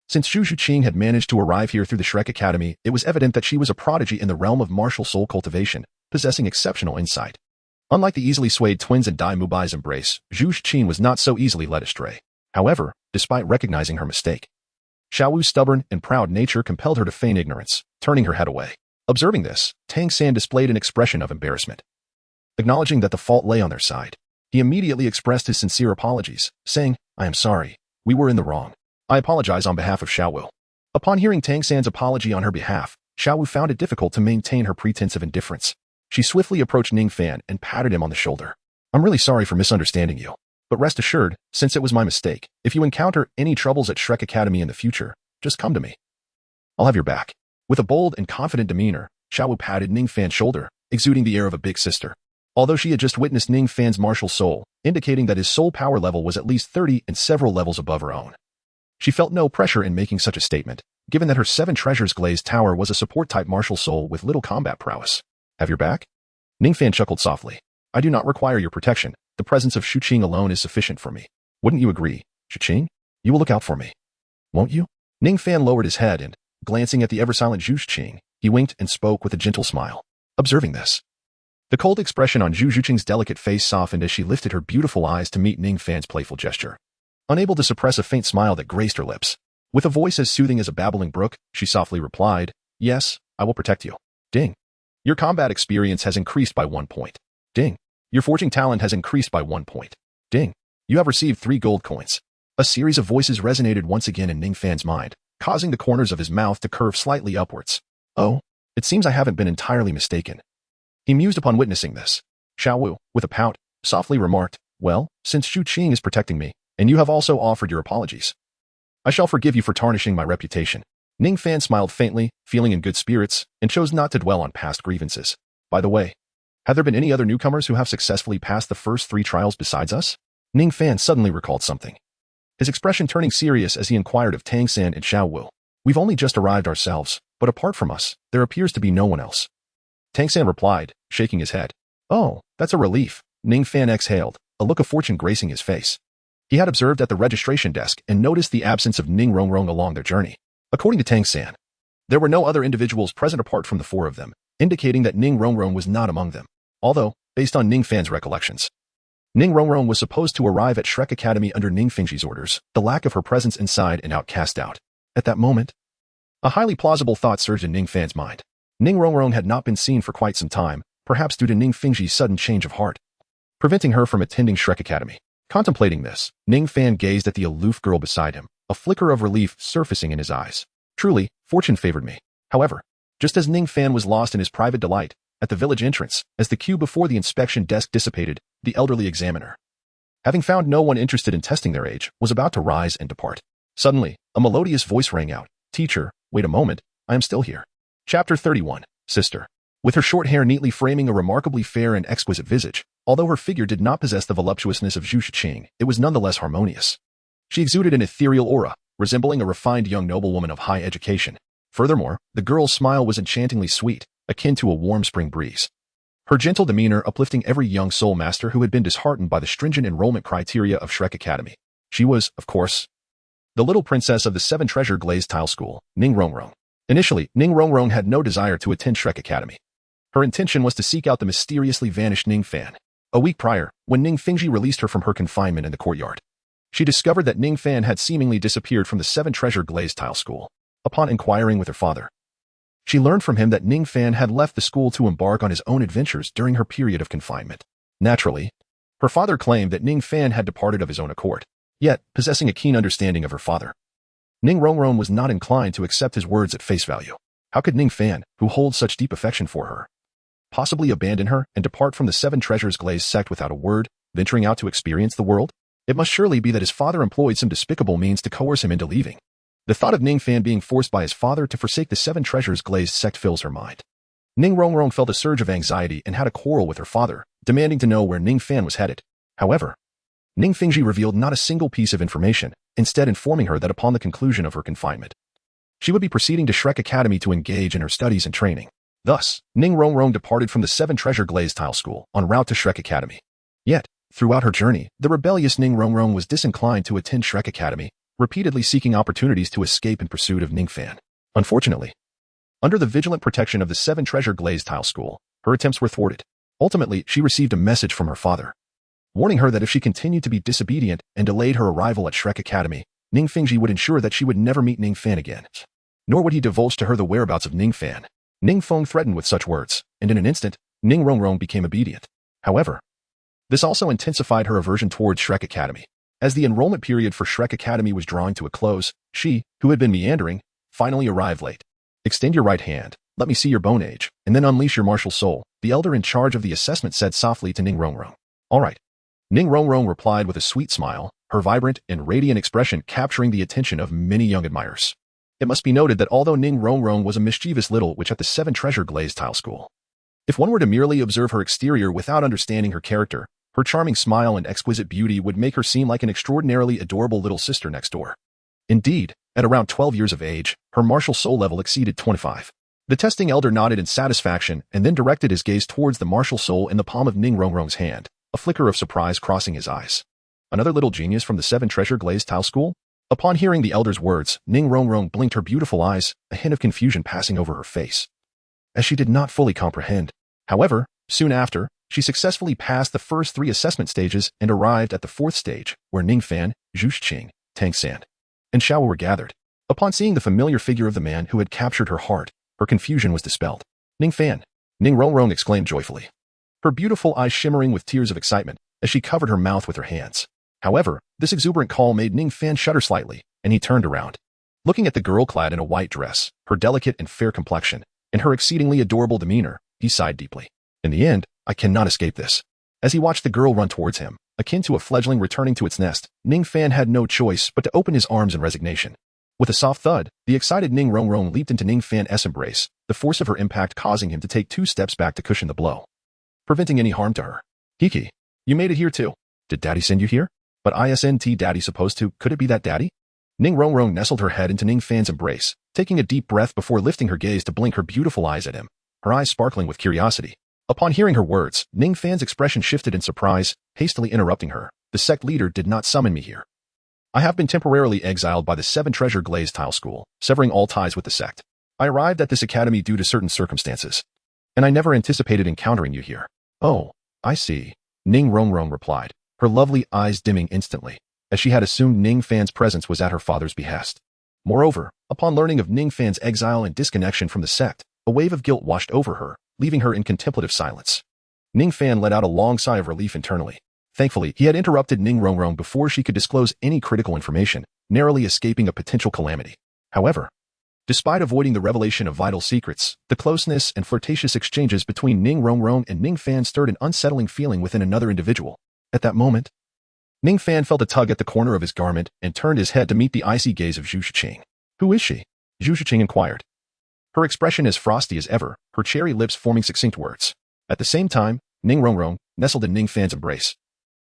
since Zhu Shuqing had managed to arrive here through the Shrek Academy, it was evident that she was a prodigy in the realm of martial soul cultivation, possessing exceptional insight. Unlike the easily swayed twins in Daimubai's embrace, Zhu Shuqing was not so easily led astray. However, despite recognizing her mistake, Xiao Wu's stubborn and proud nature compelled her to feign ignorance, turning her head away. Observing this, Tang San displayed an expression of embarrassment. Acknowledging that the fault lay on their side, he immediately expressed his sincere apologies, saying, I am sorry. We were in the wrong. I apologize on behalf of Xiao Wu. Upon hearing Tang San's apology on her behalf, Xiao Wu found it difficult to maintain her pretense of indifference. She swiftly approached Ningfan and patted him on the shoulder. I'm really sorry for misunderstanding you. But rest assured, since it was my mistake, if you encounter any troubles at Shrek Academy in the future, just come to me. I'll have your back. With a bold and confident demeanor, Xiao Wu patted Ningfan's shoulder, exuding the air of a big sister. Although she had just witnessed Ningfan's martial soul, indicating that his soul power level was at least 30 and several levels above her own. She felt no pressure in making such a statement, given that her 7 treasures glazed tower was a support-type martial soul with little combat prowess. Have your back? Ningfan chuckled softly. I do not require your protection. The presence of Shuqing alone is sufficient for me. Wouldn't you agree, Shuqing? You will look out for me. Won't you? Ningfan lowered his head and, glancing at the ever-silent Zhu Shuqing, he winked and spoke with a gentle smile. Observing this, the cold expression on Zhu Shuqing's delicate face softened as she lifted her beautiful eyes to meet Ningfan's playful gesture. Unable to suppress a faint smile that graced her lips, with a voice as soothing as a babbling brook, she softly replied, Yes, I will protect you. Ding. Your combat experience has increased by 1 point. Ding. Your forging talent has increased by 1 point. Ding. You have received 3 gold coins. A series of voices resonated once again in Ningfan's mind, causing the corners of his mouth to curve slightly upwards. Oh, it seems I haven't been entirely mistaken. He mused upon witnessing this. Xiaowu, with a pout, softly remarked, well, since Zhu Qing is protecting me, and you have also offered your apologies, I shall forgive you for tarnishing my reputation. Ningfan smiled faintly, feeling in good spirits, and chose not to dwell on past grievances. By the way, have there been any other newcomers who have successfully passed the first 3 trials besides us? Ningfan suddenly recalled something, his expression turning serious as he inquired of Tang San and Xiaowu. We've only just arrived ourselves, but apart from us, there appears to be no one else. Tang San replied, shaking his head. Oh, that's a relief. Ningfan exhaled, a look of fortune gracing his face. He had observed at the registration desk and noticed the absence of Ning Rongrong along their journey. According to Tang San, there were no other individuals present apart from the 4 of them, indicating that Ning Rongrong was not among them. Although, based on Ningfan's recollections, Ning Rongrong was supposed to arrive at Shrek Academy under Ningfingji's orders, the lack of her presence inside and out cast doubt. At that moment, a highly plausible thought surged in Ningfan's mind. Ning Rongrong had not been seen for quite some time, perhaps due to Ningfingji's sudden change of heart, preventing her from attending Shrek Academy. Contemplating this, Ningfan gazed at the aloof girl beside him, a flicker of relief surfacing in his eyes. Truly, fortune favored me. However, just as Ningfan was lost in his private delight, at the village entrance, as the queue before the inspection desk dissipated, the elderly examiner, having found no one interested in testing their age, was about to rise and depart. Suddenly, a melodious voice rang out. Teacher, wait a moment, I am still here. Chapter 31, Sister. With her short hair neatly framing a remarkably fair and exquisite visage, although her figure did not possess the voluptuousness of Zhu Qing, it was nonetheless harmonious. She exuded an ethereal aura, resembling a refined young noblewoman of high education. Furthermore, the girl's smile was enchantingly sweet, akin to a warm spring breeze. Her gentle demeanor uplifting every young soul master who had been disheartened by the stringent enrollment criteria of Shrek Academy. She was, of course, the little princess of the 7 treasure glazed tile school, Ning Rongrong. Initially, Ning Rongrong had no desire to attend Shrek Academy. Her intention was to seek out the mysteriously vanished Ningfan. A week prior, when Ningfingji released her from her confinement in the courtyard, she discovered that Ningfan had seemingly disappeared from the 7 treasure glazed tile school. Upon inquiring with her father, she learned from him that Ningfan had left the school to embark on his own adventures during her period of confinement. Naturally, her father claimed that Ningfan had departed of his own accord. Yet, possessing a keen understanding of her father, Ning Rongrong was not inclined to accept his words at face value. How could Ningfan, who holds such deep affection for her, possibly abandon her and depart from the 7 treasures glazed sect without a word, venturing out to experience the world? It must surely be that his father employed some despicable means to coerce him into leaving. The thought of Ningfan being forced by his father to forsake the 7 treasures glazed sect fills her mind. Ning Rongrong felt a surge of anxiety and had a quarrel with her father, demanding to know where Ningfan was headed. However, Ningfingji revealed not a single piece of information, instead informing her that upon the conclusion of her confinement, she would be proceeding to Shrek Academy to engage in her studies and training. Thus, Ning Rongrong departed from the 7 treasure glazed tile school, en route to Shrek Academy. Yet, throughout her journey, the rebellious Ning Rongrong was disinclined to attend Shrek Academy, repeatedly seeking opportunities to escape in pursuit of Ningfan. Unfortunately, under the vigilant protection of the 7 treasure glazed tile school, her attempts were thwarted. Ultimately, she received a message from her father, warning her that if she continued to be disobedient and delayed her arrival at Shrek Academy, Ningfingji would ensure that she would never meet Ningfan again. Nor would he divulge to her the whereabouts of Ningfan. Ningfeng threatened with such words, and in an instant, Ning Rongrong became obedient. However, this also intensified her aversion towards Shrek Academy. As the enrollment period for Shrek Academy was drawing to a close, she, who had been meandering, finally arrived late. Extend your right hand, let me see your bone age, and then unleash your martial soul, the elder in charge of the assessment said softly to Ning Rongrong. All right. Ning Rongrong replied with a sweet smile, her vibrant and radiant expression capturing the attention of many young admirers. It must be noted that although Ning Rongrong was a mischievous little witch at the 7 treasure glazed tile school, if one were to merely observe her exterior without understanding her character, her charming smile and exquisite beauty would make her seem like an extraordinarily adorable little sister next door. Indeed, at around 12 years of age, her martial soul level exceeded 25. The testing elder nodded in satisfaction and then directed his gaze towards the martial soul in the palm of Ning Rongrong's hand, a flicker of surprise crossing his eyes. Another little genius from the 7 treasure glazed tile school? Upon hearing the elder's words, Ning Rongrong blinked her beautiful eyes, a hint of confusion passing over her face, as she did not fully comprehend. However, soon after, she successfully passed the first 3 assessment stages and arrived at the 4th stage, where Ningfan, Zhu Qing, Tang San, and Xiao were gathered. Upon seeing the familiar figure of the man who had captured her heart, her confusion was dispelled. Ningfan, Ning Rongrong exclaimed joyfully. her beautiful eyes shimmering with tears of excitement as she covered her mouth with her hands. However, this exuberant call made Ningfan shudder slightly, and he turned around. Looking at the girl clad in a white dress, her delicate and fair complexion, and her exceedingly adorable demeanor, he sighed deeply. In the end, I cannot escape this. As he watched the girl run towards him, akin to a fledgling returning to its nest, Ningfan had no choice but to open his arms in resignation. With a soft thud, the excited Ning Rongrong leaped into Ningfan's embrace, the force of her impact causing him to take 2 steps back to cushion the blow, preventing any harm to her. Kiki, you made it here too. Did Daddy send you here? But isn't Daddy supposed to? Could it be that Daddy? Ning Rongrong nestled her head into Ningfan's embrace, taking a deep breath before lifting her gaze to blink her beautiful eyes at him, her eyes sparkling with curiosity. Upon hearing her words, Ningfan's expression shifted in surprise, hastily interrupting her. The sect leader did not summon me here. I have been temporarily exiled by the 7 Treasure Glazed Tile School, severing all ties with the sect. I arrived at this academy due to certain circumstances, and I never anticipated encountering you here. Oh, I see, Ning Rongrong replied, her lovely eyes dimming instantly, as she had assumed Ningfan's presence was at her father's behest. Moreover, upon learning of Ningfan's exile and disconnection from the sect, a wave of guilt washed over her, leaving her in contemplative silence. Ningfan let out a long sigh of relief internally. Thankfully, he had interrupted Ning Rongrong before she could disclose any critical information, narrowly escaping a potential calamity. However, despite avoiding the revelation of vital secrets, the closeness and flirtatious exchanges between Ning Rongrong and Ningfan stirred an unsettling feeling within another individual. At that moment, Ningfan felt a tug at the corner of his garment and turned his head to meet the icy gaze of Zhu Shiqing. Who is she? Zhu Shiqing inquired. Her expression as frosty as ever, her cherry lips forming succinct words. At the same time, Ning Rongrong nestled in Ningfan's embrace.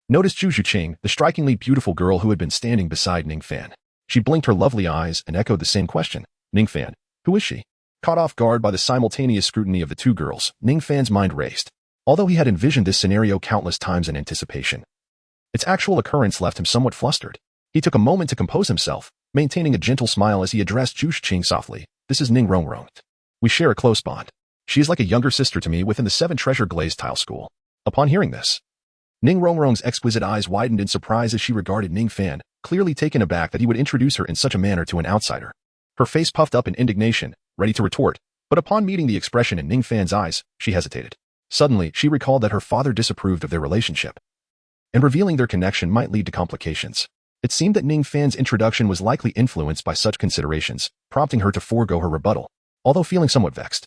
Noticed Zhu Shiqing, the strikingly beautiful girl who had been standing beside Ningfan. She blinked her lovely eyes and echoed the same question. Ningfan, who is she? Caught off guard by the simultaneous scrutiny of the 2 girls, Ningfan's mind raced. Although he had envisioned this scenario countless times in anticipation, its actual occurrence left him somewhat flustered. He took a moment to compose himself, maintaining a gentle smile as he addressed Zhu Shiqing softly. This is Ning Rongrong. We share a close bond. She is like a younger sister to me within the 7 Treasure Glazed Tile School. Upon hearing this, Ning Rongrong's exquisite eyes widened in surprise as she regarded Ningfan, clearly taken aback that he would introduce her in such a manner to an outsider. Her face puffed up in indignation, ready to retort, but upon meeting the expression in Ningfan's eyes, she hesitated. Suddenly, she recalled that her father disapproved of their relationship, and revealing their connection might lead to complications. It seemed that Ningfan's introduction was likely influenced by such considerations, prompting her to forego her rebuttal. Although feeling somewhat vexed,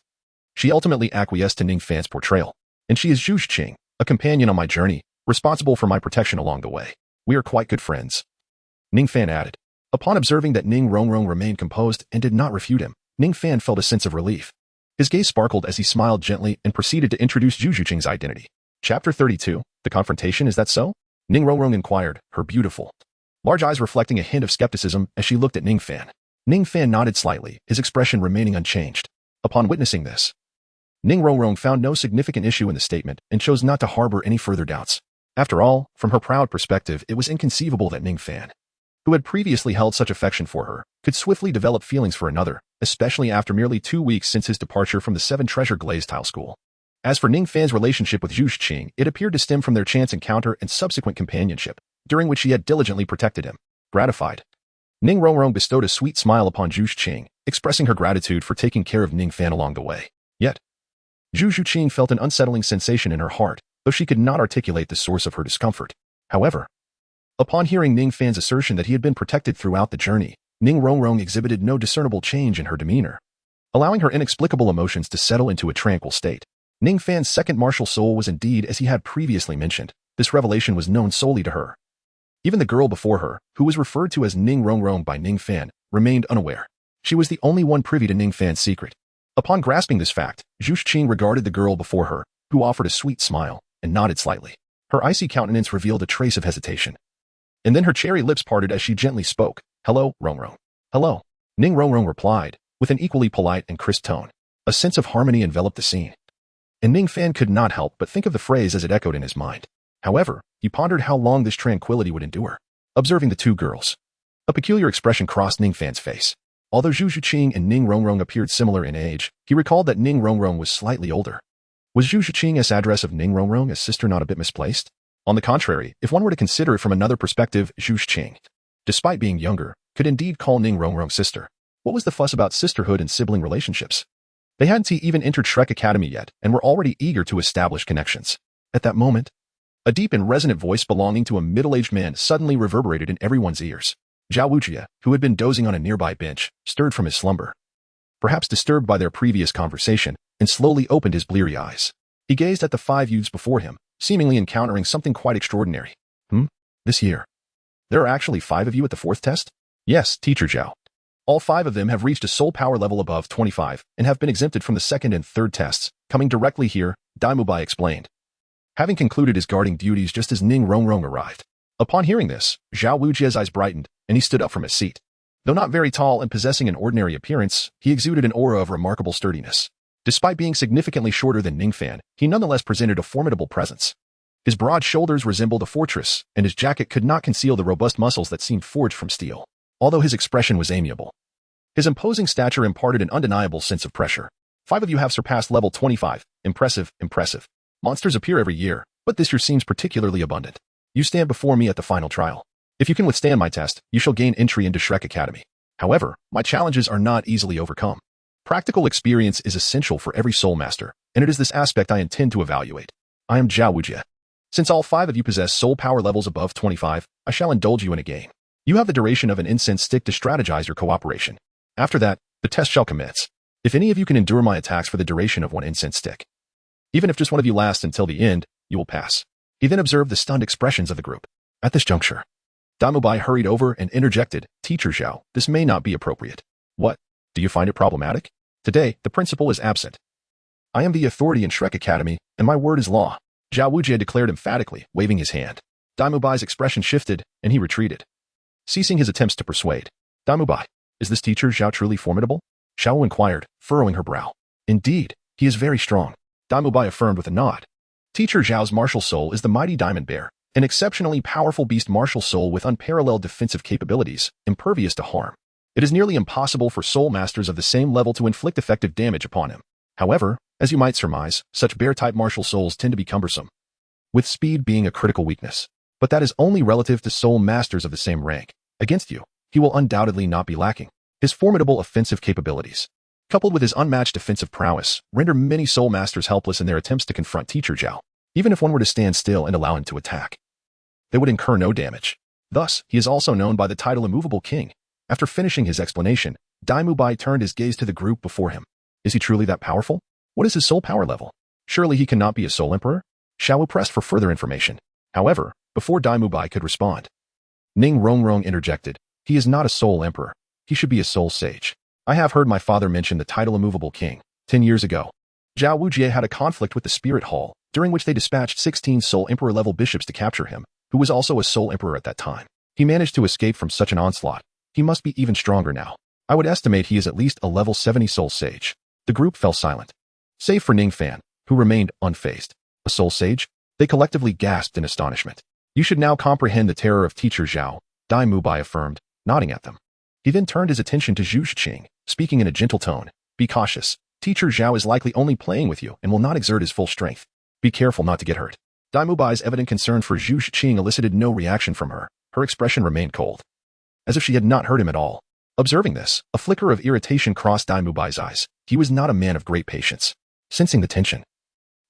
she ultimately acquiesced to Ningfan's portrayal. And she is Zhu Shiqing, a companion on my journey, responsible for my protection along the way. We are quite good friends, Ningfan added. Upon observing that Ning Rongrong remained composed and did not refute him, Ningfan felt a sense of relief. His gaze sparkled as he smiled gently and proceeded to introduce Zhu Shiqing's identity. Chapter 32, The Confrontation, is that so? Ning Rongrong inquired, her beautiful, large eyes reflecting a hint of skepticism as she looked at Ningfan. Ningfan nodded slightly, his expression remaining unchanged. Upon witnessing this, Ning Rongrong found no significant issue in the statement and chose not to harbor any further doubts. After all, from her proud perspective, it was inconceivable that Ningfan, who had previously held such affection for her, could swiftly develop feelings for another, especially after merely 2 weeks since his departure from the 7 Treasure Glazed Tile School. As for Ningfan's relationship with Zhu Shiqing, it appeared to stem from their chance encounter and subsequent companionship, during which she had diligently protected him. Gratified, Ning Rongrong bestowed a sweet smile upon Zhu Shiqing, expressing her gratitude for taking care of Ningfan along the way. Yet, Zhu Shiqing felt an unsettling sensation in her heart, though she could not articulate the source of her discomfort. However, upon hearing Ningfan's assertion that he had been protected throughout the journey, Ning Rongrong exhibited no discernible change in her demeanor, allowing her inexplicable emotions to settle into a tranquil state. Ningfan's second martial soul was indeed as he had previously mentioned. This revelation was known solely to her. Even the girl before her, who was referred to as Ning Rongrong by Ningfan, remained unaware. She was the only one privy to Ningfan's secret. Upon grasping this fact, Zhu Shiqing regarded the girl before her, who offered a sweet smile, and nodded slightly. Her icy countenance revealed a trace of hesitation. And then her cherry lips parted as she gently spoke. Hello, Rongrong. Hello. Ning Rongrong replied, with an equally polite and crisp tone. A sense of harmony enveloped the scene, and Ningfan could not help but think of the phrase as it echoed in his mind. However, he pondered how long this tranquility would endure. Observing the 2 girls, a peculiar expression crossed Ningfan's face. Although Zhu Shiqing and Ning Rongrong appeared similar in age, he recalled that Ning Rongrong was slightly older. Was Zhu Shiqing's address of Ning Rongrong as sister not a bit misplaced? On the contrary, if one were to consider it from another perspective, Zhu Shiqing, despite being younger, could indeed call Ning Rongrong sister. What was the fuss about sisterhood and sibling relationships? They hadn't even entered Shrek Academy yet and were already eager to establish connections. At that moment, a deep and resonant voice belonging to a middle-aged man suddenly reverberated in everyone's ears. Zhao Wujie, who had been dozing on a nearby bench, stirred from his slumber, perhaps disturbed by their previous conversation, and slowly opened his bleary eyes. He gazed at the 5 youths before him, seemingly encountering something quite extraordinary. This year, there are actually 5 of you at the 4th test? Yes, Teacher Zhao. All 5 of them have reached a soul power level above 25 and have been exempted from the 2nd and 3rd tests, coming directly here, Daimubai explained, having concluded his guarding duties just as Ning Rongrong arrived. Upon hearing this, Zhao Wujie's eyes brightened, and he stood up from his seat. Though not very tall and possessing an ordinary appearance, he exuded an aura of remarkable sturdiness. Despite being significantly shorter than Ningfan, he nonetheless presented a formidable presence. His broad shoulders resembled a fortress, and his jacket could not conceal the robust muscles that seemed forged from steel. Although his expression was amiable, his imposing stature imparted an undeniable sense of pressure. 5 of you have surpassed level 25. Impressive, impressive. Monsters appear every year, but this year seems particularly abundant. You stand before me at the final trial. If you can withstand my test, you shall gain entry into Shrek Academy. However, my challenges are not easily overcome. Practical experience is essential for every soul master, and it is this aspect I intend to evaluate. I am Zhao Wujie. Since all 5 of you possess soul power levels above 25, I shall indulge you in a game. You have the duration of an incense stick to strategize your cooperation. After that, the test shall commence. If any of you can endure my attacks for the duration of 1 incense stick, even if just one of you lasts until the end, you will pass. He then observed the stunned expressions of the group. At this juncture, Daimubai hurried over and interjected, Teacher Zhao, this may not be appropriate. What? Do you find it problematic? Today, the principal is absent. I am the authority in Shrek Academy, and my word is law, Zhao Wujie declared emphatically, waving his hand. Daimubai's expression shifted, and he retreated, ceasing his attempts to persuade. Daimubai, is this teacher Zhao truly formidable? Xiao inquired, furrowing her brow. Indeed, he is very strong, Daimubai affirmed with a nod. Teacher Zhao's martial soul is the mighty Diamond Bear, an exceptionally powerful beast martial soul with unparalleled defensive capabilities, impervious to harm. It is nearly impossible for soul masters of the same level to inflict effective damage upon him. However, as you might surmise, such bear-type martial souls tend to be cumbersome, with speed being a critical weakness. But that is only relative to soul masters of the same rank. Against you, he will undoubtedly not be lacking. His formidable offensive capabilities, coupled with his unmatched defensive prowess, render many soul masters helpless in their attempts to confront Teacher Zhao. Even if one were to stand still and allow him to attack, they would incur no damage. Thus, he is also known by the title Immovable King. After finishing his explanation, Daimubai turned his gaze to the group before him. Is he truly that powerful? What is his soul power level? Surely he cannot be a soul emperor? Xiao pressed for further information. However, before Daimubai could respond, Ning Rongrong interjected. He is not a soul emperor. He should be a soul sage. I have heard my father mention the title Immovable King. 10 years ago, Zhao Wujie had a conflict with the Spirit Hall, during which they dispatched 16 soul emperor level bishops to capture him, who was also a soul emperor at that time. He managed to escape from such an onslaught. He must be even stronger now. I would estimate he is at least a level 70 soul sage. The group fell silent, save for Ningfan, who remained unfazed. A soul sage? They collectively gasped in astonishment. You should now comprehend the terror of Teacher Zhao, Daimubai affirmed, nodding at them. He then turned his attention to Zhu Shiqing, speaking in a gentle tone. Be cautious. Teacher Zhao is likely only playing with you and will not exert his full strength. Be careful not to get hurt. Daimubai's evident concern for Zhu Shiqing elicited no reaction from her. Her expression remained cold, as if she had not heard him at all. Observing this, a flicker of irritation crossed Daimubai's eyes. He was not a man of great patience. Sensing the tension,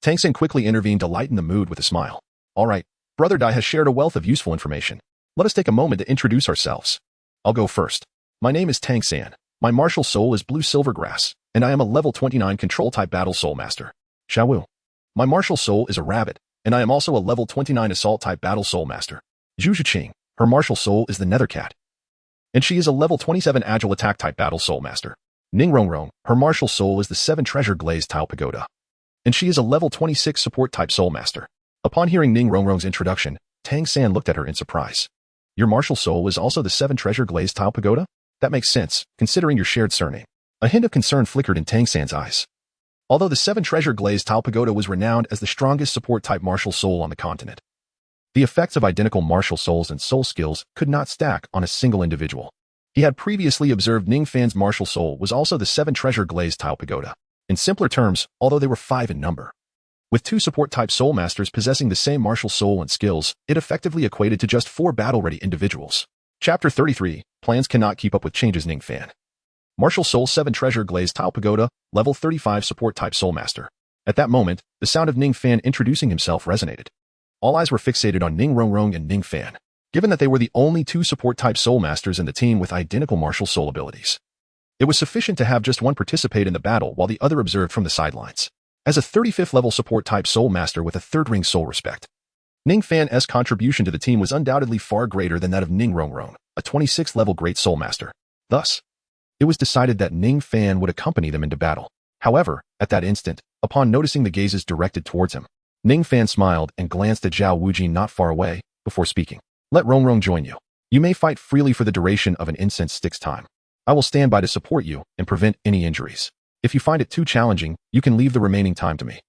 Tang San quickly intervened to lighten the mood with a smile. All right, Brother Dai has shared a wealth of useful information. Let us take a moment to introduce ourselves. I'll go first. My name is Tang San. My martial soul is Blue Silvergrass, and I am a level 29 control-type battle soul master. Xiao. My martial soul is a rabbit, and I am also a level 29 assault-type battle soul master. Zhu Shiqing, her martial soul is the Nether Cat, and she is a level 27 agile attack-type battle soul master. Ning Rongrong, her martial soul is the 7 treasure glazed tile pagoda, and she is a level 26 support-type soul master. Upon hearing Ning Rongrong's introduction, Tang San looked at her in surprise. Your martial soul is also the 7 treasure glazed tile pagoda? That makes sense, considering your shared surname. A hint of concern flickered in Tang San's eyes. Although the 7 treasure glazed tile pagoda was renowned as the strongest support-type martial soul on the continent, the effects of identical martial souls and soul skills could not stack on a single individual. He had previously observed Ningfan's martial soul was also the 7 treasure glazed tile pagoda. In simpler terms, although they were 5 in number, with 2 support-type soul masters possessing the same martial soul and skills, it effectively equated to just 4 battle-ready individuals. Chapter 33, Plans Cannot Keep Up with Changes. Ningfan. Martial Soul 7 Treasure Glazed Tile Pagoda, Level 35 Support-Type Soul Master. At that moment, the sound of Ningfan introducing himself resonated. All eyes were fixated on Ning Rongrong and Ningfan, given that they were the only two support-type soul masters in the team with identical martial soul abilities. It was sufficient to have just one participate in the battle while the other observed from the sidelines. As a 35th level support-type soul master with a third-ring soul respect, Ningfan's contribution to the team was undoubtedly far greater than that of Ning Rongrong, a 26th level great soul master. Thus, it was decided that Ningfan would accompany them into battle. However, at that instant, upon noticing the gazes directed towards him, Ningfan smiled and glanced at Zhao Wujin not far away, before speaking. Let Rongrong join you. You may fight freely for the duration of an incense stick's time. I will stand by to support you and prevent any injuries. If you find it too challenging, you can leave the remaining time to me.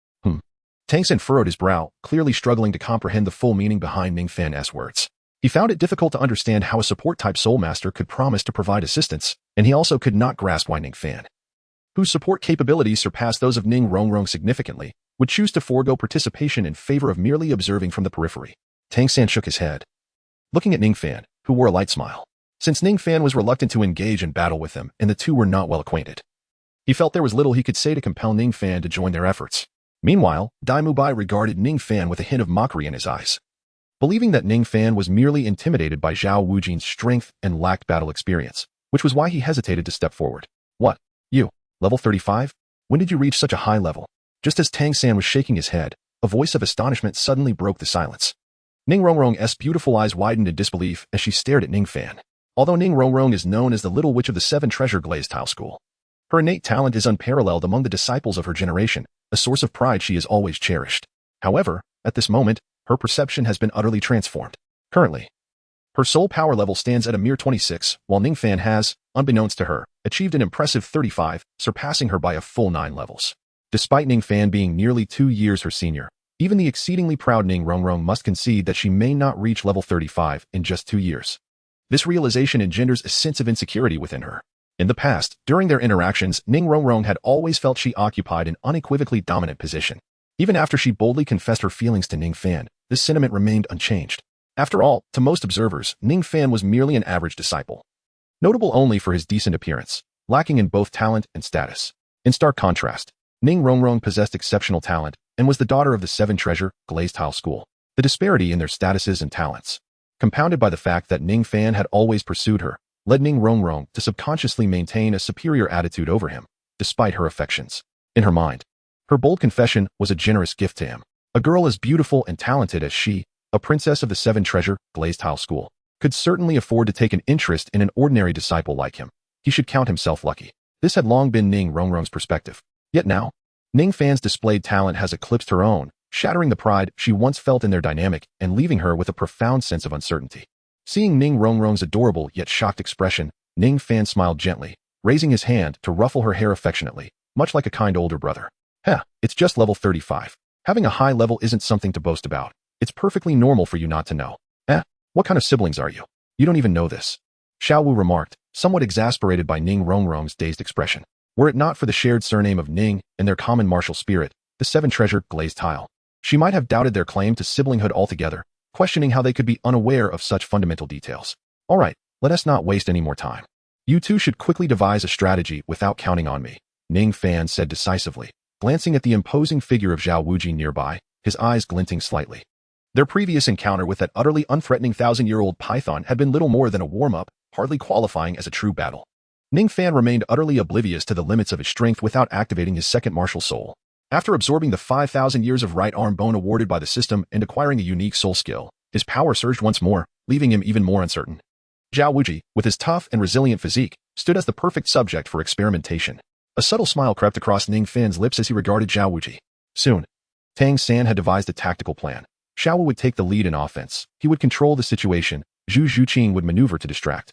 Tang San furrowed his brow, clearly struggling to comprehend the full meaning behind Ningfan's words. He found it difficult to understand how a support-type soul master could promise to provide assistance, and he also could not grasp why Ningfan, whose support capabilities surpassed those of Ning Rongrong significantly, would choose to forego participation in favor of merely observing from the periphery. Tang San shook his head, looking at Ningfan, who wore a light smile. Since Ningfan was reluctant to engage in battle with him, and the two were not well acquainted, he felt there was little he could say to compel Ningfan to join their efforts. Meanwhile, Dai Mubai regarded Ningfan with a hint of mockery in his eyes, believing that Ningfan was merely intimidated by Zhao Wujin's strength and lacked battle experience, which was why he hesitated to step forward. What? You? Level 35? When did you reach such a high level? Just as Tang San was shaking his head, a voice of astonishment suddenly broke the silence. Ning Rongrong's beautiful eyes widened in disbelief as she stared at Ningfan. Although Ning Rongrong is known as the Little Witch of the Seven Treasure Glazed Tile School, her innate talent is unparalleled among the disciples of her generation, a source of pride she has always cherished. However, at this moment, her perception has been utterly transformed. Currently, her soul power level stands at a mere 26, while Ningfan has, unbeknownst to her, achieved an impressive 35, surpassing her by a full 9 levels. Despite Ningfan being nearly 2 years her senior, even the exceedingly proud Ning Rongrong must concede that she may not reach level 35 in just 2 years. This realization engenders a sense of insecurity within her. In the past, during their interactions, Ning Rongrong had always felt she occupied an unequivocally dominant position. Even after she boldly confessed her feelings to Ningfan, this sentiment remained unchanged. After all, to most observers, Ningfan was merely an average disciple, notable only for his decent appearance, lacking in both talent and status. In stark contrast, Ning Rongrong possessed exceptional talent and was the daughter of the Seven Treasure Glazed Tile School. The disparity in their statuses and talents, compounded by the fact that Ningfan had always pursued her, led Ning Rongrong to subconsciously maintain a superior attitude over him, despite her affections. In her mind, her bold confession was a generous gift to him. A girl as beautiful and talented as she, a princess of the Seven Treasure Glazed Tile School, could certainly afford to take an interest in an ordinary disciple like him. He should count himself lucky. This had long been Ning Rongrong's perspective. Yet now, Ningfan's displayed talent has eclipsed her own, shattering the pride she once felt in their dynamic and leaving her with a profound sense of uncertainty. Seeing Ning Rongrong's adorable yet shocked expression, Ningfan smiled gently, raising his hand to ruffle her hair affectionately, much like a kind older brother. It's just level 35. Having a high level isn't something to boast about. It's perfectly normal for you not to know. What kind of siblings are you? You don't even know this. Xiao Wu remarked, somewhat exasperated by Ning Rongrong's dazed expression. Were it not for the shared surname of Ning and their common martial spirit, the Seven Treasure Glazed Tile, she might have doubted their claim to siblinghood altogether, questioning how they could be unaware of such fundamental details. All right, let us not waste any more time. You two should quickly devise a strategy without counting on me, Ningfan said decisively, glancing at the imposing figure of Zhao Wujin nearby, his eyes glinting slightly. Their previous encounter with that utterly unthreatening 1,000-year-old python had been little more than a warm-up, hardly qualifying as a true battle. Ningfan remained utterly oblivious to the limits of his strength without activating his second martial soul. After absorbing the 5,000 years of right arm bone awarded by the system and acquiring a unique soul skill, his power surged once more, leaving him even more uncertain. Zhao Wuji, with his tough and resilient physique, stood as the perfect subject for experimentation. A subtle smile crept across Ningfan's lips as he regarded Zhao Wuji. Soon, Tang San had devised a tactical plan. Xiao Wu would take the lead in offense. He would control the situation. Zhu Zhuqing would maneuver to distract,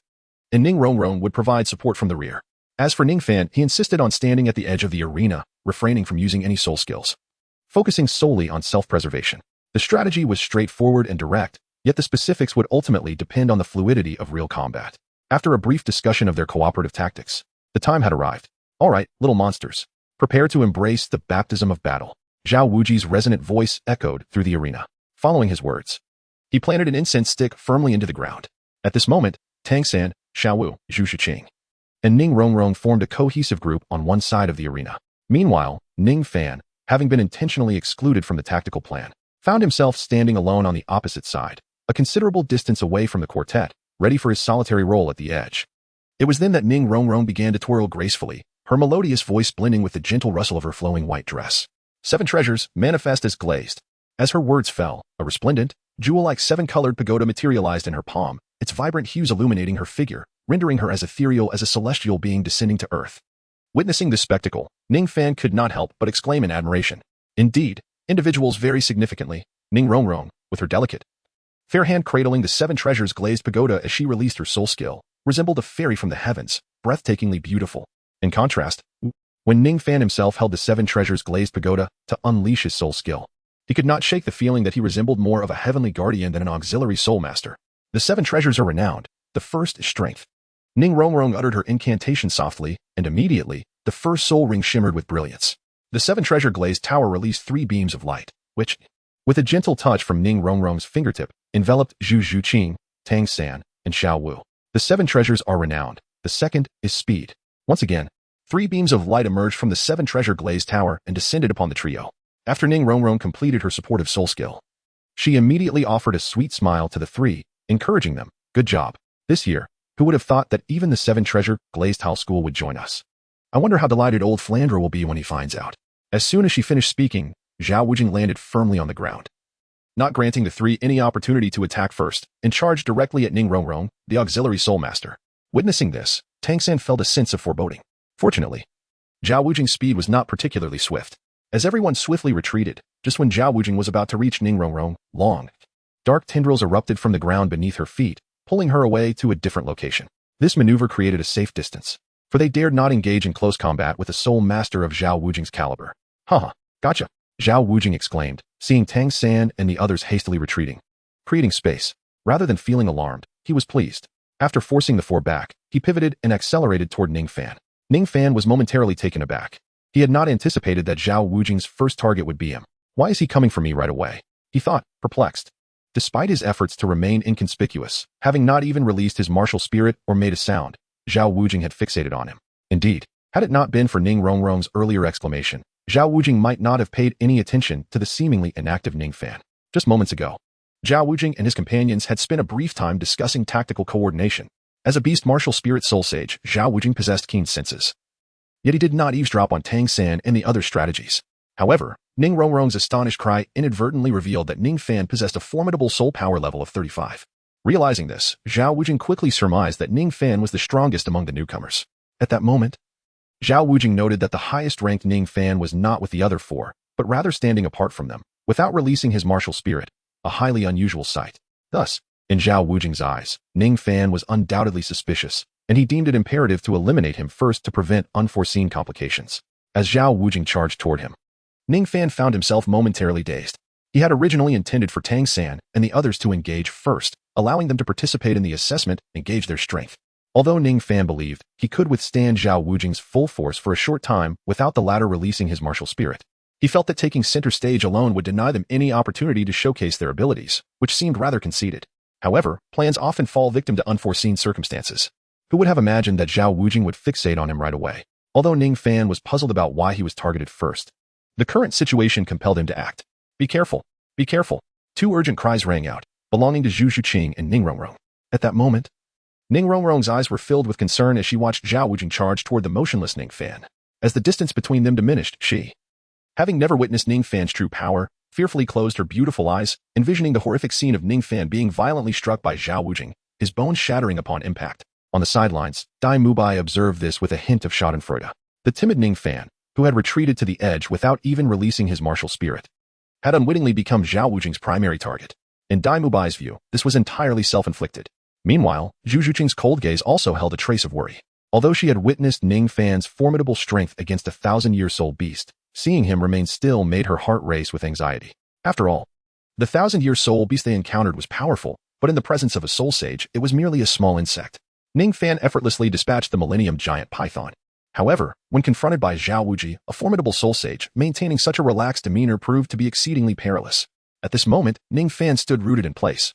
and Ning Rongrong would provide support from the rear. As for Ningfan, he insisted on standing at the edge of the arena, refraining from using any soul skills, focusing solely on self-preservation. The strategy was straightforward and direct, yet the specifics would ultimately depend on the fluidity of real combat. After a brief discussion of their cooperative tactics, the time had arrived. All right, little monsters, prepare to embrace the baptism of battle. Zhao Wuji's resonant voice echoed through the arena. Following his words, he planted an incense stick firmly into the ground. At this moment, Tang San, Xiao Wu, Zhu Shiqing, and Ning Rongrong formed a cohesive group on one side of the arena. Meanwhile, Ningfan, having been intentionally excluded from the tactical plan, found himself standing alone on the opposite side, a considerable distance away from the quartet, ready for his solitary role at the edge. It was then that Ning Rongrong began to twirl gracefully, her melodious voice blending with the gentle rustle of her flowing white dress. 7 treasures manifest as glazed. As her words fell, a resplendent, jewel-like 7-colored pagoda materialized in her palm, its vibrant hues illuminating her figure, rendering her as ethereal as a celestial being descending to earth. Witnessing this spectacle, Ningfan could not help but exclaim in admiration. Indeed, individuals vary significantly. Ning Rongrong, with her delicate, fair hand cradling the 7 treasures glazed pagoda as she released her soul skill, resembled a fairy from the heavens, breathtakingly beautiful. In contrast, when Ningfan himself held the 7 treasures glazed pagoda to unleash his soul skill, he could not shake the feeling that he resembled more of a heavenly guardian than an auxiliary soul master. The 7 treasures are renowned. The first is strength. Ning Rongrong uttered her incantation softly, and immediately, the first soul ring shimmered with brilliance. The 7 treasure glazed tower released 3 beams of light, which, with a gentle touch from Ning Rongrong's fingertip, enveloped Zhu Zhuqing, Tang San, and Xiao Wu. The 7 treasures are renowned. The second is speed. Once again, 3 beams of light emerged from the 7 treasure glazed tower and descended upon the trio. After Ning Rongrong completed her supportive soul skill, she immediately offered a sweet smile to the 3, encouraging them. Good job. This year, who would have thought that even the 7 treasure glazed house school would join us? I wonder how delighted old Flandre will be when he finds out. As soon as she finished speaking, Zhao Wujing landed firmly on the ground, not granting the 3 any opportunity to attack first, and charged directly at Ning Rongrong, the auxiliary soul master. Witnessing this, Tang San felt a sense of foreboding. Fortunately, Zhao Wujing's speed was not particularly swift. As everyone swiftly retreated, just when Zhao Wujing was about to reach Ning Rongrong, long, dark tendrils erupted from the ground beneath her feet, pulling her away to a different location. This maneuver created a safe distance, for they dared not engage in close combat with a soul master of Zhao Wujing's caliber. Haha, gotcha, Zhao Wujing exclaimed, seeing Tang San and the others hastily retreating, creating space. Rather than feeling alarmed, he was pleased. After forcing the 4 back, he pivoted and accelerated toward Ningfan. Ningfan was momentarily taken aback. He had not anticipated that Zhao Wujing's first target would be him. Why is he coming for me right away? He thought, perplexed. Despite his efforts to remain inconspicuous, having not even released his martial spirit or made a sound, Zhao Wujing had fixated on him. Indeed, had it not been for Ning Rongrong's earlier exclamation, Zhao Wujing might not have paid any attention to the seemingly inactive Ningfan. Just moments ago, Zhao Wujing and his companions had spent a brief time discussing tactical coordination. As a beast martial spirit soul sage, Zhao Wujing possessed keen senses. Yet he did not eavesdrop on Tang San and the other strategies. However, Ning Rongrong's astonished cry inadvertently revealed that Ningfan possessed a formidable soul power level of 35. Realizing this, Zhao Wujing quickly surmised that Ningfan was the strongest among the newcomers. At that moment, Zhao Wujing noted that the highest-ranked Ningfan was not with the other 4, but rather standing apart from them, without releasing his martial spirit, a highly unusual sight. Thus, in Zhao Wujing's eyes, Ningfan was undoubtedly suspicious, and he deemed it imperative to eliminate him first to prevent unforeseen complications. As Zhao Wujing charged toward him, Ningfan found himself momentarily dazed. He had originally intended for Tang San and the others to engage first, allowing them to participate in the assessment and gauge their strength. Although Ningfan believed he could withstand Zhao Wujing's full force for a short time without the latter releasing his martial spirit, he felt that taking center stage alone would deny them any opportunity to showcase their abilities, which seemed rather conceited. However, plans often fall victim to unforeseen circumstances. Who would have imagined that Zhao Wujing would fixate on him right away? Although Ningfan was puzzled about why he was targeted first, the current situation compelled him to act. Be careful! Be careful! 2 urgent cries rang out, belonging to Zhu Zhuqing and Ning Rongrong. At that moment, Ning Rongrong's eyes were filled with concern as she watched Zhao Wujing charge toward the motionless Ningfan. As the distance between them diminished, she, having never witnessed Ningfan's true power, fearfully closed her beautiful eyes, envisioning the horrific scene of Ningfan being violently struck by Zhao Wujing, his bones shattering upon impact. On the sidelines, Dai Mubai observed this with a hint of schadenfreude. The timid Ningfan, who had retreated to the edge without even releasing his martial spirit, had unwittingly become Zhao Wujing's primary target. In Dai Mubai's view, this was entirely self-inflicted. Meanwhile, Zhu Zhuqing's cold gaze also held a trace of worry. Although she had witnessed Ningfan's formidable strength against a 1,000-year soul beast, seeing him remain still made her heart race with anxiety. After all, the 1,000-year soul beast they encountered was powerful, but in the presence of a soul sage, it was merely a small insect. Ningfan effortlessly dispatched the Millennium Giant Python. However, when confronted by Zhao Wujing, a formidable soul sage, maintaining such a relaxed demeanor proved to be exceedingly perilous. At this moment, Ningfan stood rooted in place,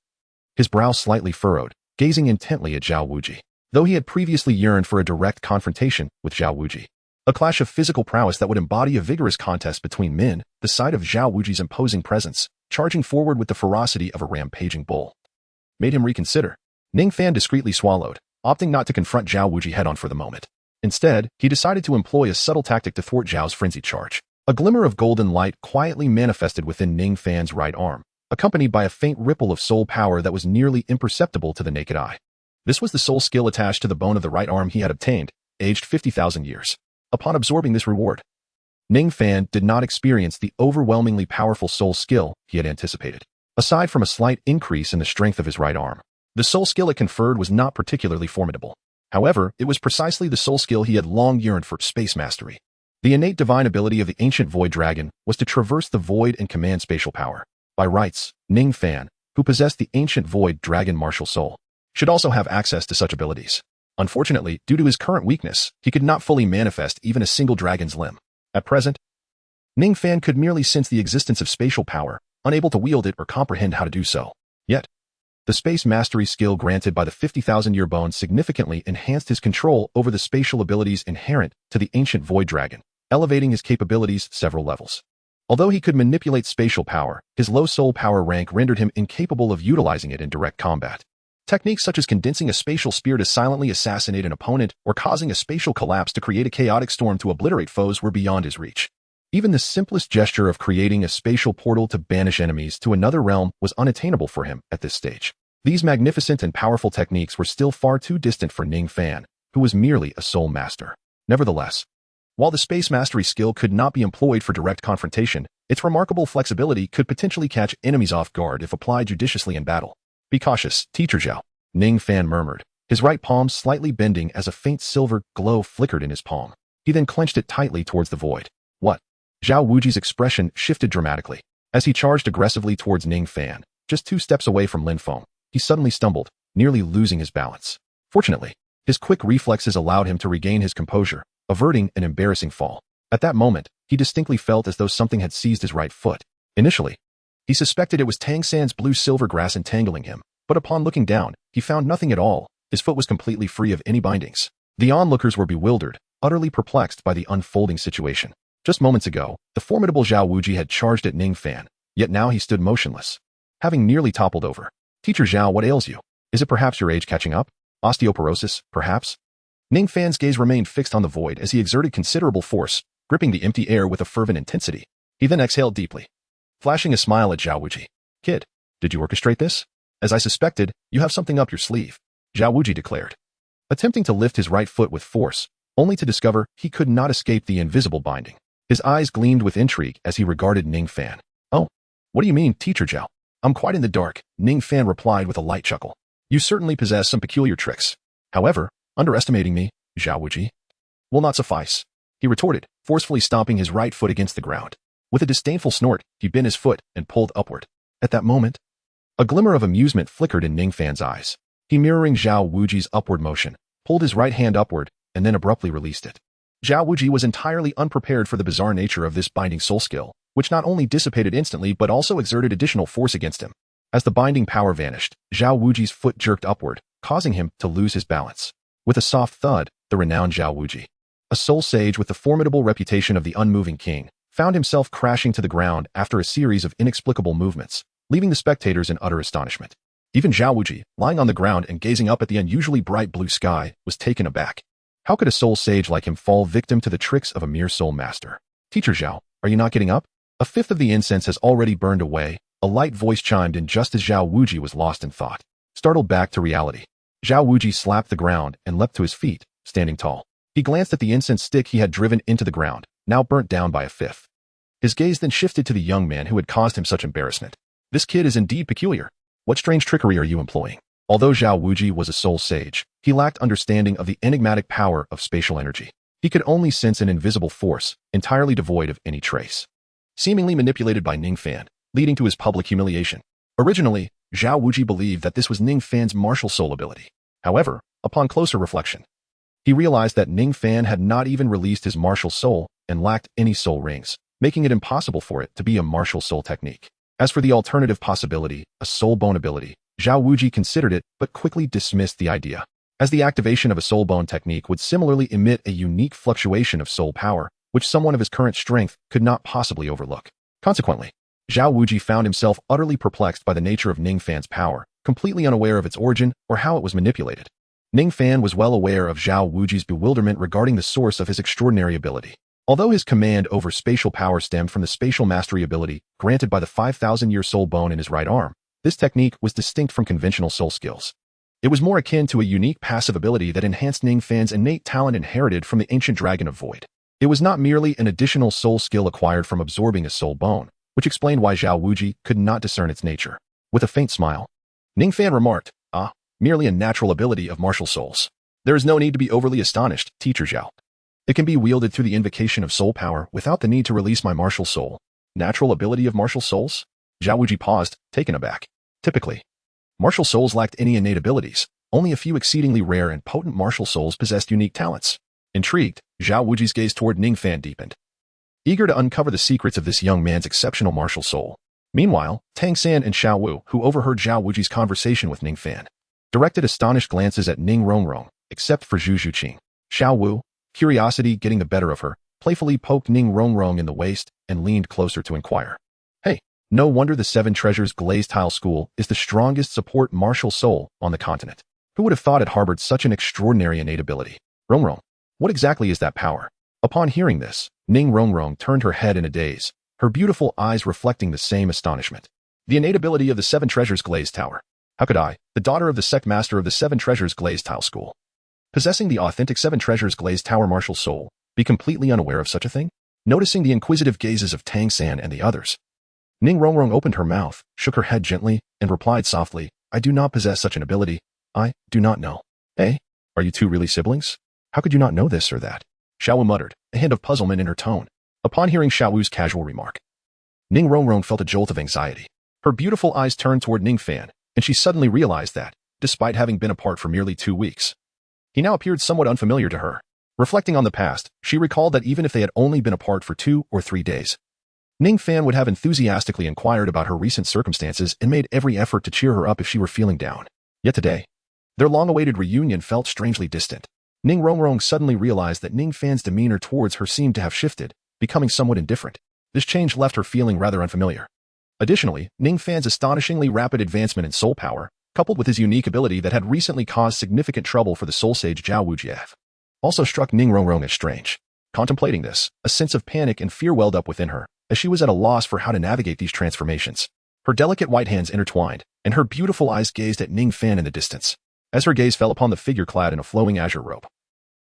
his brow slightly furrowed, gazing intently at Zhao Wujing. Though he had previously yearned for a direct confrontation with Zhao Wujing, A clash of physical prowess that would embody a vigorous contest between men, the sight of Zhao Wuji's imposing presence, charging forward with the ferocity of a rampaging bull, made him reconsider. Ningfan discreetly swallowed, opting not to confront Zhao Wuji head-on for the moment. Instead, he decided to employ a subtle tactic to thwart Zhao's frenzied charge. A glimmer of golden light quietly manifested within Ningfan's right arm, accompanied by a faint ripple of soul power that was nearly imperceptible to the naked eye. This was the soul skill attached to the bone of the right arm he had obtained, aged 50,000 years. Upon absorbing this reward, Ningfan did not experience the overwhelmingly powerful soul skill he had anticipated. Aside from a slight increase in the strength of his right arm, the soul skill it conferred was not particularly formidable. However, it was precisely the soul skill he had long yearned for: space mastery. The innate divine ability of the ancient void dragon was to traverse the void and command spatial power. By rights, Ningfan, who possessed the ancient void dragon martial soul, should also have access to such abilities. Unfortunately, due to his current weakness, he could not fully manifest even a single dragon's limb. At present, Ningfan could merely sense the existence of spatial power, unable to wield it or comprehend how to do so. Yet, the space mastery skill granted by the 50,000-year bone significantly enhanced his control over the spatial abilities inherent to the ancient void dragon, elevating his capabilities several levels. Although he could manipulate spatial power, his low soul power rank rendered him incapable of utilizing it in direct combat. Techniques such as condensing a spatial spear to silently assassinate an opponent or causing a spatial collapse to create a chaotic storm to obliterate foes were beyond his reach. Even the simplest gesture of creating a spatial portal to banish enemies to another realm was unattainable for him at this stage. These magnificent and powerful techniques were still far too distant for Ningfan, who was merely a soul master. Nevertheless, while the space mastery skill could not be employed for direct confrontation, its remarkable flexibility could potentially catch enemies off guard if applied judiciously in battle. Be cautious, Teacher Zhao, Ningfan murmured, his right palm slightly bending as a faint silver glow flickered in his palm. He then clenched it tightly towards the void. What? Zhao Wuji's expression shifted dramatically. As he charged aggressively towards Ningfan, just 2 steps away from Linfeng, he suddenly stumbled, nearly losing his balance. Fortunately, his quick reflexes allowed him to regain his composure, averting an embarrassing fall. At that moment, he distinctly felt as though something had seized his right foot. Initially, he suspected it was Tang San's blue-silver grass entangling him, but upon looking down, he found nothing at all. His foot was completely free of any bindings. The onlookers were bewildered, utterly perplexed by the unfolding situation. Just moments ago, the formidable Zhao Wuji had charged at Ningfan, yet now he stood motionless, having nearly toppled over. Teacher Zhao, what ails you? Is it perhaps your age catching up? Osteoporosis, perhaps? Ningfan's gaze remained fixed on the void as he exerted considerable force, gripping the empty air with a fervent intensity. He then exhaled deeply, flashing a smile at Zhao Wuji. Kid, did you orchestrate this? As I suspected, you have something up your sleeve, Zhao Wuji declared, attempting to lift his right foot with force, only to discover he could not escape the invisible binding. His eyes gleamed with intrigue as he regarded Ningfan. Oh, what do you mean, Teacher Zhao? I'm quite in the dark, Ningfan replied with a light chuckle. You certainly possess some peculiar tricks. However, underestimating me, Zhao Wuji, will not suffice, he retorted, forcefully stomping his right foot against the ground. With a disdainful snort, he bent his foot and pulled upward. At that moment, a glimmer of amusement flickered in Ningfan's eyes. He, mirroring Zhao Wuji's upward motion, pulled his right hand upward and then abruptly released it. Zhao Wuji was entirely unprepared for the bizarre nature of this binding soul skill, which not only dissipated instantly but also exerted additional force against him. As the binding power vanished, Zhao Wuji's foot jerked upward, causing him to lose his balance. With a soft thud, the renowned Zhao Wuji, a soul sage with the formidable reputation of the unmoving king, found himself crashing to the ground after a series of inexplicable movements, leaving the spectators in utter astonishment. Even Zhao Wuji, lying on the ground and gazing up at the unusually bright blue sky, was taken aback. How could a soul sage like him fall victim to the tricks of a mere soul master? Teacher Zhao, are you not getting up? A fifth of the incense has already burned away, a light voice chimed in just as Zhao Wuji was lost in thought. Startled back to reality, Zhao Wuji slapped the ground and leapt to his feet, standing tall. He glanced at the incense stick he had driven into the ground, now burnt down by a fifth. His gaze then shifted to the young man who had caused him such embarrassment. This kid is indeed peculiar. What strange trickery are you employing? Although Zhao Wuji was a soul sage, he lacked understanding of the enigmatic power of spatial energy. He could only sense an invisible force, entirely devoid of any trace, seemingly manipulated by Ningfan, leading to his public humiliation. Originally, Zhao Wuji believed that this was Ningfan's martial soul ability. However, upon closer reflection, he realized that Ningfan had not even released his martial soul and lacked any soul rings, making it impossible for it to be a martial soul technique. As for the alternative possibility, a soul bone ability, Zhao Wuji considered it but quickly dismissed the idea. as the activation of a soul bone technique would similarly emit a unique fluctuation of soul power, which someone of his current strength could not possibly overlook. Consequently, Zhao Wuji found himself utterly perplexed by the nature of Ningfan's power, completely unaware of its origin or how it was manipulated. Ningfan was well aware of Zhao Wuji's bewilderment regarding the source of his extraordinary ability. Although his command over spatial power stemmed from the spatial mastery ability granted by the 5,000-year soul bone in his right arm, this technique was distinct from conventional soul skills. It was more akin to a unique passive ability that enhanced Ningfan's innate talent inherited from the ancient dragon of void. It was not merely an additional soul skill acquired from absorbing a soul bone, which explained why Zhao Wuji could not discern its nature. With a faint smile, Ningfan remarked, merely a natural ability of martial souls. There is no need to be overly astonished, Teacher Zhao. It can be wielded through the invocation of soul power without the need to release my martial soul. Natural ability of martial souls? Zhao Wuji paused, taken aback. Typically, martial souls lacked any innate abilities. Only a few exceedingly rare and potent martial souls possessed unique talents. Intrigued, Zhao Wuji's gaze toward Ningfan deepened, eager to uncover the secrets of this young man's exceptional martial soul. Meanwhile, Tang San and Xiao Wu, who overheard Zhao Wuji's conversation with Ningfan, directed astonished glances at Ning Rongrong, except for Zhu Zhuqing. Xiao Wu, curiosity getting the better of her, playfully poked Ning Rongrong in the waist and leaned closer to inquire. Hey, no wonder the Seven Treasures Glazed Tile School is the strongest support martial soul on the continent. Who would have thought it harbored such an extraordinary innate ability? Rongrong, what exactly is that power? Upon hearing this, Ning Rongrong turned her head in a daze, her beautiful eyes reflecting the same astonishment. The innate ability of the Seven Treasures Glazed Tower. How could I, the daughter of the sect master of the Seven Treasures Glazed Tile School, possessing the authentic Seven Treasures Glazed Tower martial soul, be completely unaware of such a thing? Noticing the inquisitive gazes of Tang San and the others, Ning Rongrong opened her mouth, shook her head gently, and replied softly, I do not possess such an ability. I do not know. Eh? Are you two really siblings? How could you not know this or that? Xiao Wu muttered, a hint of puzzlement in her tone. Upon hearing Xiao Wu's casual remark, Ning Rongrong felt a jolt of anxiety. Her beautiful eyes turned toward Ningfan, and she suddenly realized that, despite having been apart for merely 2 weeks, he now appeared somewhat unfamiliar to her. Reflecting on the past, she recalled that even if they had only been apart for 2 or 3 days, Ningfan would have enthusiastically inquired about her recent circumstances and made every effort to cheer her up if she were feeling down. Yet today, their long-awaited reunion felt strangely distant. Ning Rongrong suddenly realized that Ningfan's demeanor towards her seemed to have shifted, becoming somewhat indifferent. This change left her feeling rather unfamiliar. Additionally, Ningfan's astonishingly rapid advancement in soul power, coupled with his unique ability that had recently caused significant trouble for the soul sage Zhao Wujiev, also struck Ning Rongrong as strange. Contemplating this, a sense of panic and fear welled up within her, as she was at a loss for how to navigate these transformations. Her delicate white hands intertwined, and her beautiful eyes gazed at Ningfan in the distance. As her gaze fell upon the figure clad in a flowing azure robe,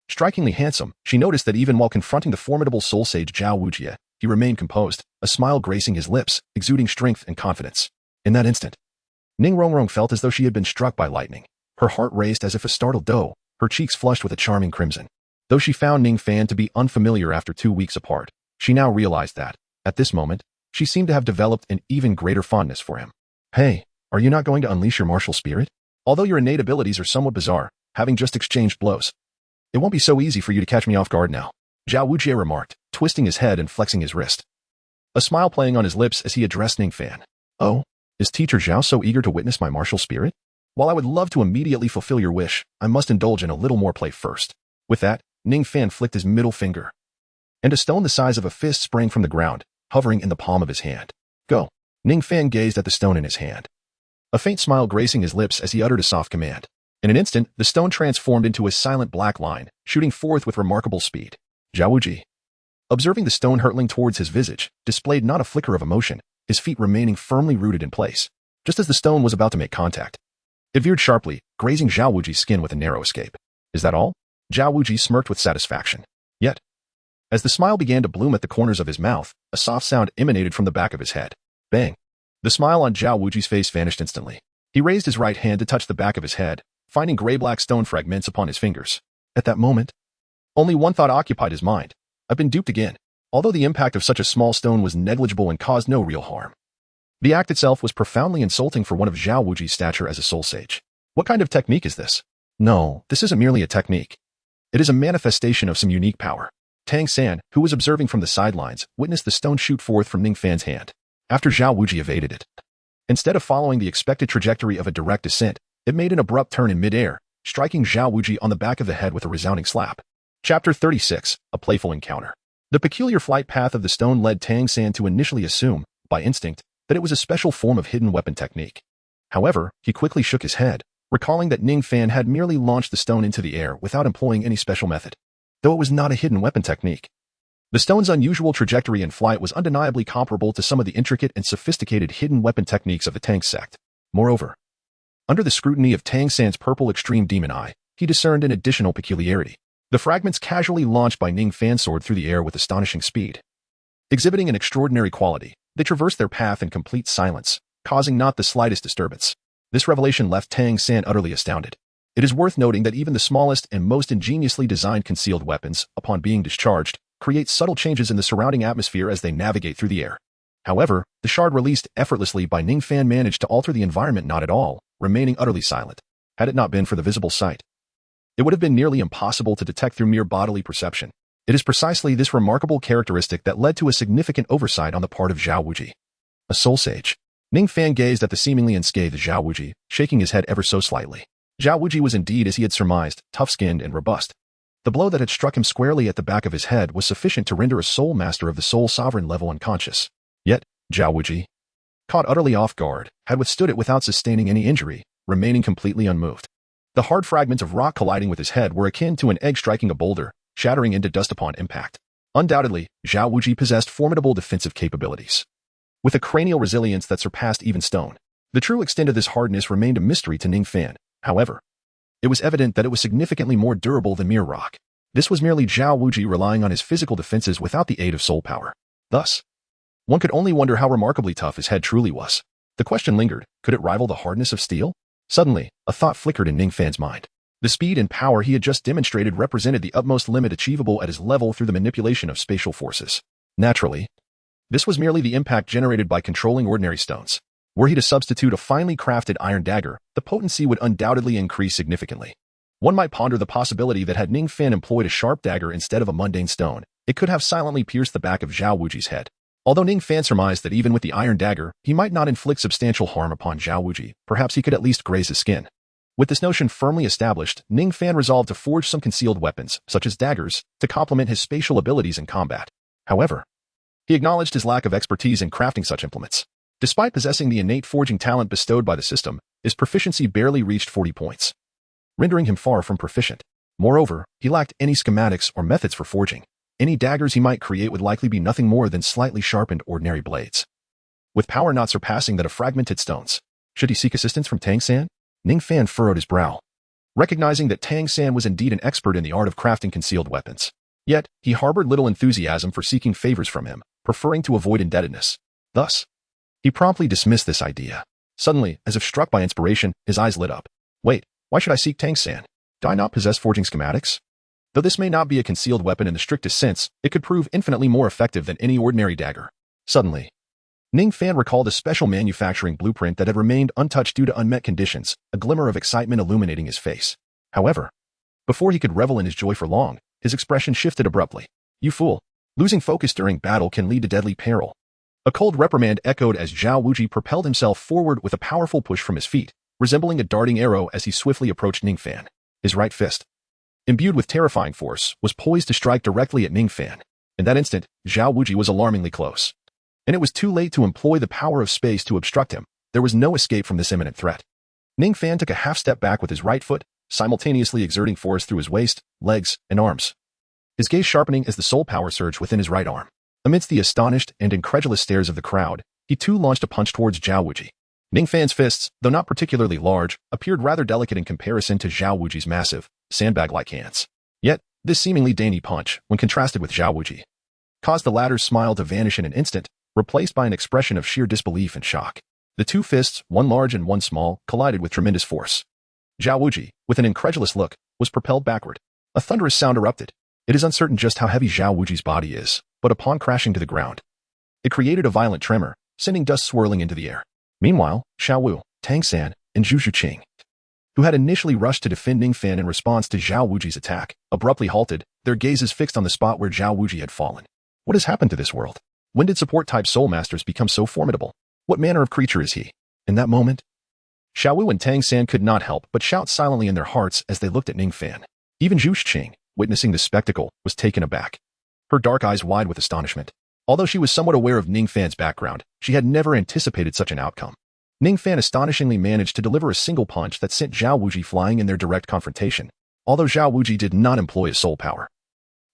strikingly handsome, she noticed that even while confronting the formidable soul sage Zhao Wujie, he remained composed, a smile gracing his lips, exuding strength and confidence. In that instant, Ning Rongrong felt as though she had been struck by lightning. Her heart raced as if a startled doe, her cheeks flushed with a charming crimson. Though she found Ningfan to be unfamiliar after 2 weeks apart, she now realized that, at this moment, she seemed to have developed an even greater fondness for him. Hey, are you not going to unleash your martial spirit? Although your innate abilities are somewhat bizarre, having just exchanged blows, it won't be so easy for you to catch me off guard now, Zhao Wujie remarked, twisting his head and flexing his wrist, a smile playing on his lips as he addressed Ningfan. Oh, is Teacher Zhao so eager to witness my martial spirit? While I would love to immediately fulfill your wish, I must indulge in a little more play first. With that, Ningfan flicked his middle finger, and a stone the size of a fist sprang from the ground, hovering in the palm of his hand. Go. Ningfan gazed at the stone in his hand, a faint smile gracing his lips as he uttered a soft command. In an instant, the stone transformed into a silent black line, shooting forth with remarkable speed. Zhao Wuji, observing the stone hurtling towards his visage, displayed not a flicker of emotion, his feet remaining firmly rooted in place. Just as the stone was about to make contact, it veered sharply, grazing Zhao Wuji's skin with a narrow escape. Is that all? Zhao Wuji smirked with satisfaction. Yet, as the smile began to bloom at the corners of his mouth, a soft sound emanated from the back of his head. Bang! The smile on Zhao Wuji's face vanished instantly. He raised his right hand to touch the back of his head, finding gray-black stone fragments upon his fingers. At that moment, only one thought occupied his mind. I've been duped again. Although the impact of such a small stone was negligible and caused no real harm, the act itself was profoundly insulting for one of Zhao Wuji's stature as a soul sage. What kind of technique is this? No, this isn't merely a technique. It is a manifestation of some unique power. Tang San, who was observing from the sidelines, witnessed the stone shoot forth from Ningfan's hand, after Zhao Wuji evaded it. Instead of following the expected trajectory of a direct descent, it made an abrupt turn in midair, striking Zhao Wuji on the back of the head with a resounding slap. Chapter 36, A Playful Encounter. The peculiar flight path of the stone led Tang San to initially assume, by instinct, that it was a special form of hidden weapon technique. However, he quickly shook his head, recalling that Ningfan had merely launched the stone into the air without employing any special method. Though it was not a hidden weapon technique, the stone's unusual trajectory in flight was undeniably comparable to some of the intricate and sophisticated hidden weapon techniques of the Tang sect. Moreover, under the scrutiny of Tang San's purple extreme demon eye, he discerned an additional peculiarity. The fragments casually launched by Ningfan soared through the air with astonishing speed. Exhibiting an extraordinary quality, they traversed their path in complete silence, causing not the slightest disturbance. This revelation left Tang San utterly astounded. It is worth noting that even the smallest and most ingeniously designed concealed weapons, upon being discharged, create subtle changes in the surrounding atmosphere as they navigate through the air. However, the shard released effortlessly by Ningfan managed to alter the environment not at all, remaining utterly silent. Had it not been for the visible sight, it would have been nearly impossible to detect through mere bodily perception. It is precisely this remarkable characteristic that led to a significant oversight on the part of Zhao Wuji. A soul sage. Ningfan gazed at the seemingly unscathed Zhao Wuji, shaking his head ever so slightly. Zhao Wuji was indeed, as he had surmised, tough-skinned and robust. The blow that had struck him squarely at the back of his head was sufficient to render a soul master of the soul sovereign level unconscious. Yet, Zhao Wuji, caught utterly off guard, had withstood it without sustaining any injury, remaining completely unmoved. The hard fragments of rock colliding with his head were akin to an egg striking a boulder, shattering into dust upon impact. Undoubtedly, Zhao Wuji possessed formidable defensive capabilities. With a cranial resilience that surpassed even stone, the true extent of this hardness remained a mystery to Ningfan. However, it was evident that it was significantly more durable than mere rock. This was merely Zhao Wuji relying on his physical defenses without the aid of soul power. Thus, one could only wonder how remarkably tough his head truly was. The question lingered, could it rival the hardness of steel? Suddenly, a thought flickered in Ningfan's mind. The speed and power he had just demonstrated represented the utmost limit achievable at his level through the manipulation of spatial forces. Naturally, this was merely the impact generated by controlling ordinary stones. Were he to substitute a finely crafted iron dagger, the potency would undoubtedly increase significantly. One might ponder the possibility that had Ningfan employed a sharp dagger instead of a mundane stone, it could have silently pierced the back of Zhao Wuji's head. Although Ningfan surmised that even with the iron dagger, he might not inflict substantial harm upon Zhao Wuji, perhaps he could at least graze his skin. With this notion firmly established, Ningfan resolved to forge some concealed weapons, such as daggers, to complement his spatial abilities in combat. However, he acknowledged his lack of expertise in crafting such implements. Despite possessing the innate forging talent bestowed by the system, his proficiency barely reached 40 points, rendering him far from proficient. Moreover, he lacked any schematics or methods for forging. Any daggers he might create would likely be nothing more than slightly sharpened ordinary blades, with power not surpassing that of fragmented stones. Should he seek assistance from Tang San? Ningfan furrowed his brow, recognizing that Tang San was indeed an expert in the art of crafting concealed weapons. Yet, he harbored little enthusiasm for seeking favors from him, preferring to avoid indebtedness. Thus, he promptly dismissed this idea. Suddenly, as if struck by inspiration, his eyes lit up. Wait, why should I seek Tang San? Do I not possess forging schematics? Though this may not be a concealed weapon in the strictest sense, it could prove infinitely more effective than any ordinary dagger. Suddenly, Ningfan recalled a special manufacturing blueprint that had remained untouched due to unmet conditions, a glimmer of excitement illuminating his face. However, before he could revel in his joy for long, his expression shifted abruptly. You fool! Losing focus during battle can lead to deadly peril. A cold reprimand echoed as Zhao Wuji propelled himself forward with a powerful push from his feet, resembling a darting arrow as he swiftly approached Ningfan. His right fist, imbued with terrifying force, was poised to strike directly at Ningfan. In that instant, Zhao Wuji was alarmingly close. And it was too late to employ the power of space to obstruct him. There was no escape from this imminent threat. Ningfan took a half step back with his right foot, simultaneously exerting force through his waist, legs, and arms. His gaze sharpening as the soul power surged within his right arm. Amidst the astonished and incredulous stares of the crowd, he too launched a punch towards Zhao Wuji. Ningfan's fists, though not particularly large, appeared rather delicate in comparison to Zhao Wuji's massive, sandbag-like hands. Yet, this seemingly dainty punch, when contrasted with Zhao Wuji, caused the latter's smile to vanish in an instant, replaced by an expression of sheer disbelief and shock. The two fists, one large and one small, collided with tremendous force. Zhao Wuji, with an incredulous look, was propelled backward. A thunderous sound erupted. It is uncertain just how heavy Zhao Wuji's body is, but upon crashing to the ground, it created a violent tremor, sending dust swirling into the air. Meanwhile, Xiao Wu, Tang San, and Zhu Zhuqing, who had initially rushed to defend Ningfan in response to Zhao Wuji's attack, abruptly halted, their gazes fixed on the spot where Zhao Wuji had fallen. What has happened to this world? When did support-type soul masters become so formidable? What manner of creature is he? In that moment, Xiao Wu and Tang San could not help but shout silently in their hearts as they looked at Ningfan. Even Zhu Shiqing, witnessing the spectacle, was taken aback, her dark eyes wide with astonishment. Although she was somewhat aware of Ningfan's background, she had never anticipated such an outcome. Ningfan astonishingly managed to deliver a single punch that sent Zhao Wuji flying in their direct confrontation, although Zhao Wuji did not employ his soul power.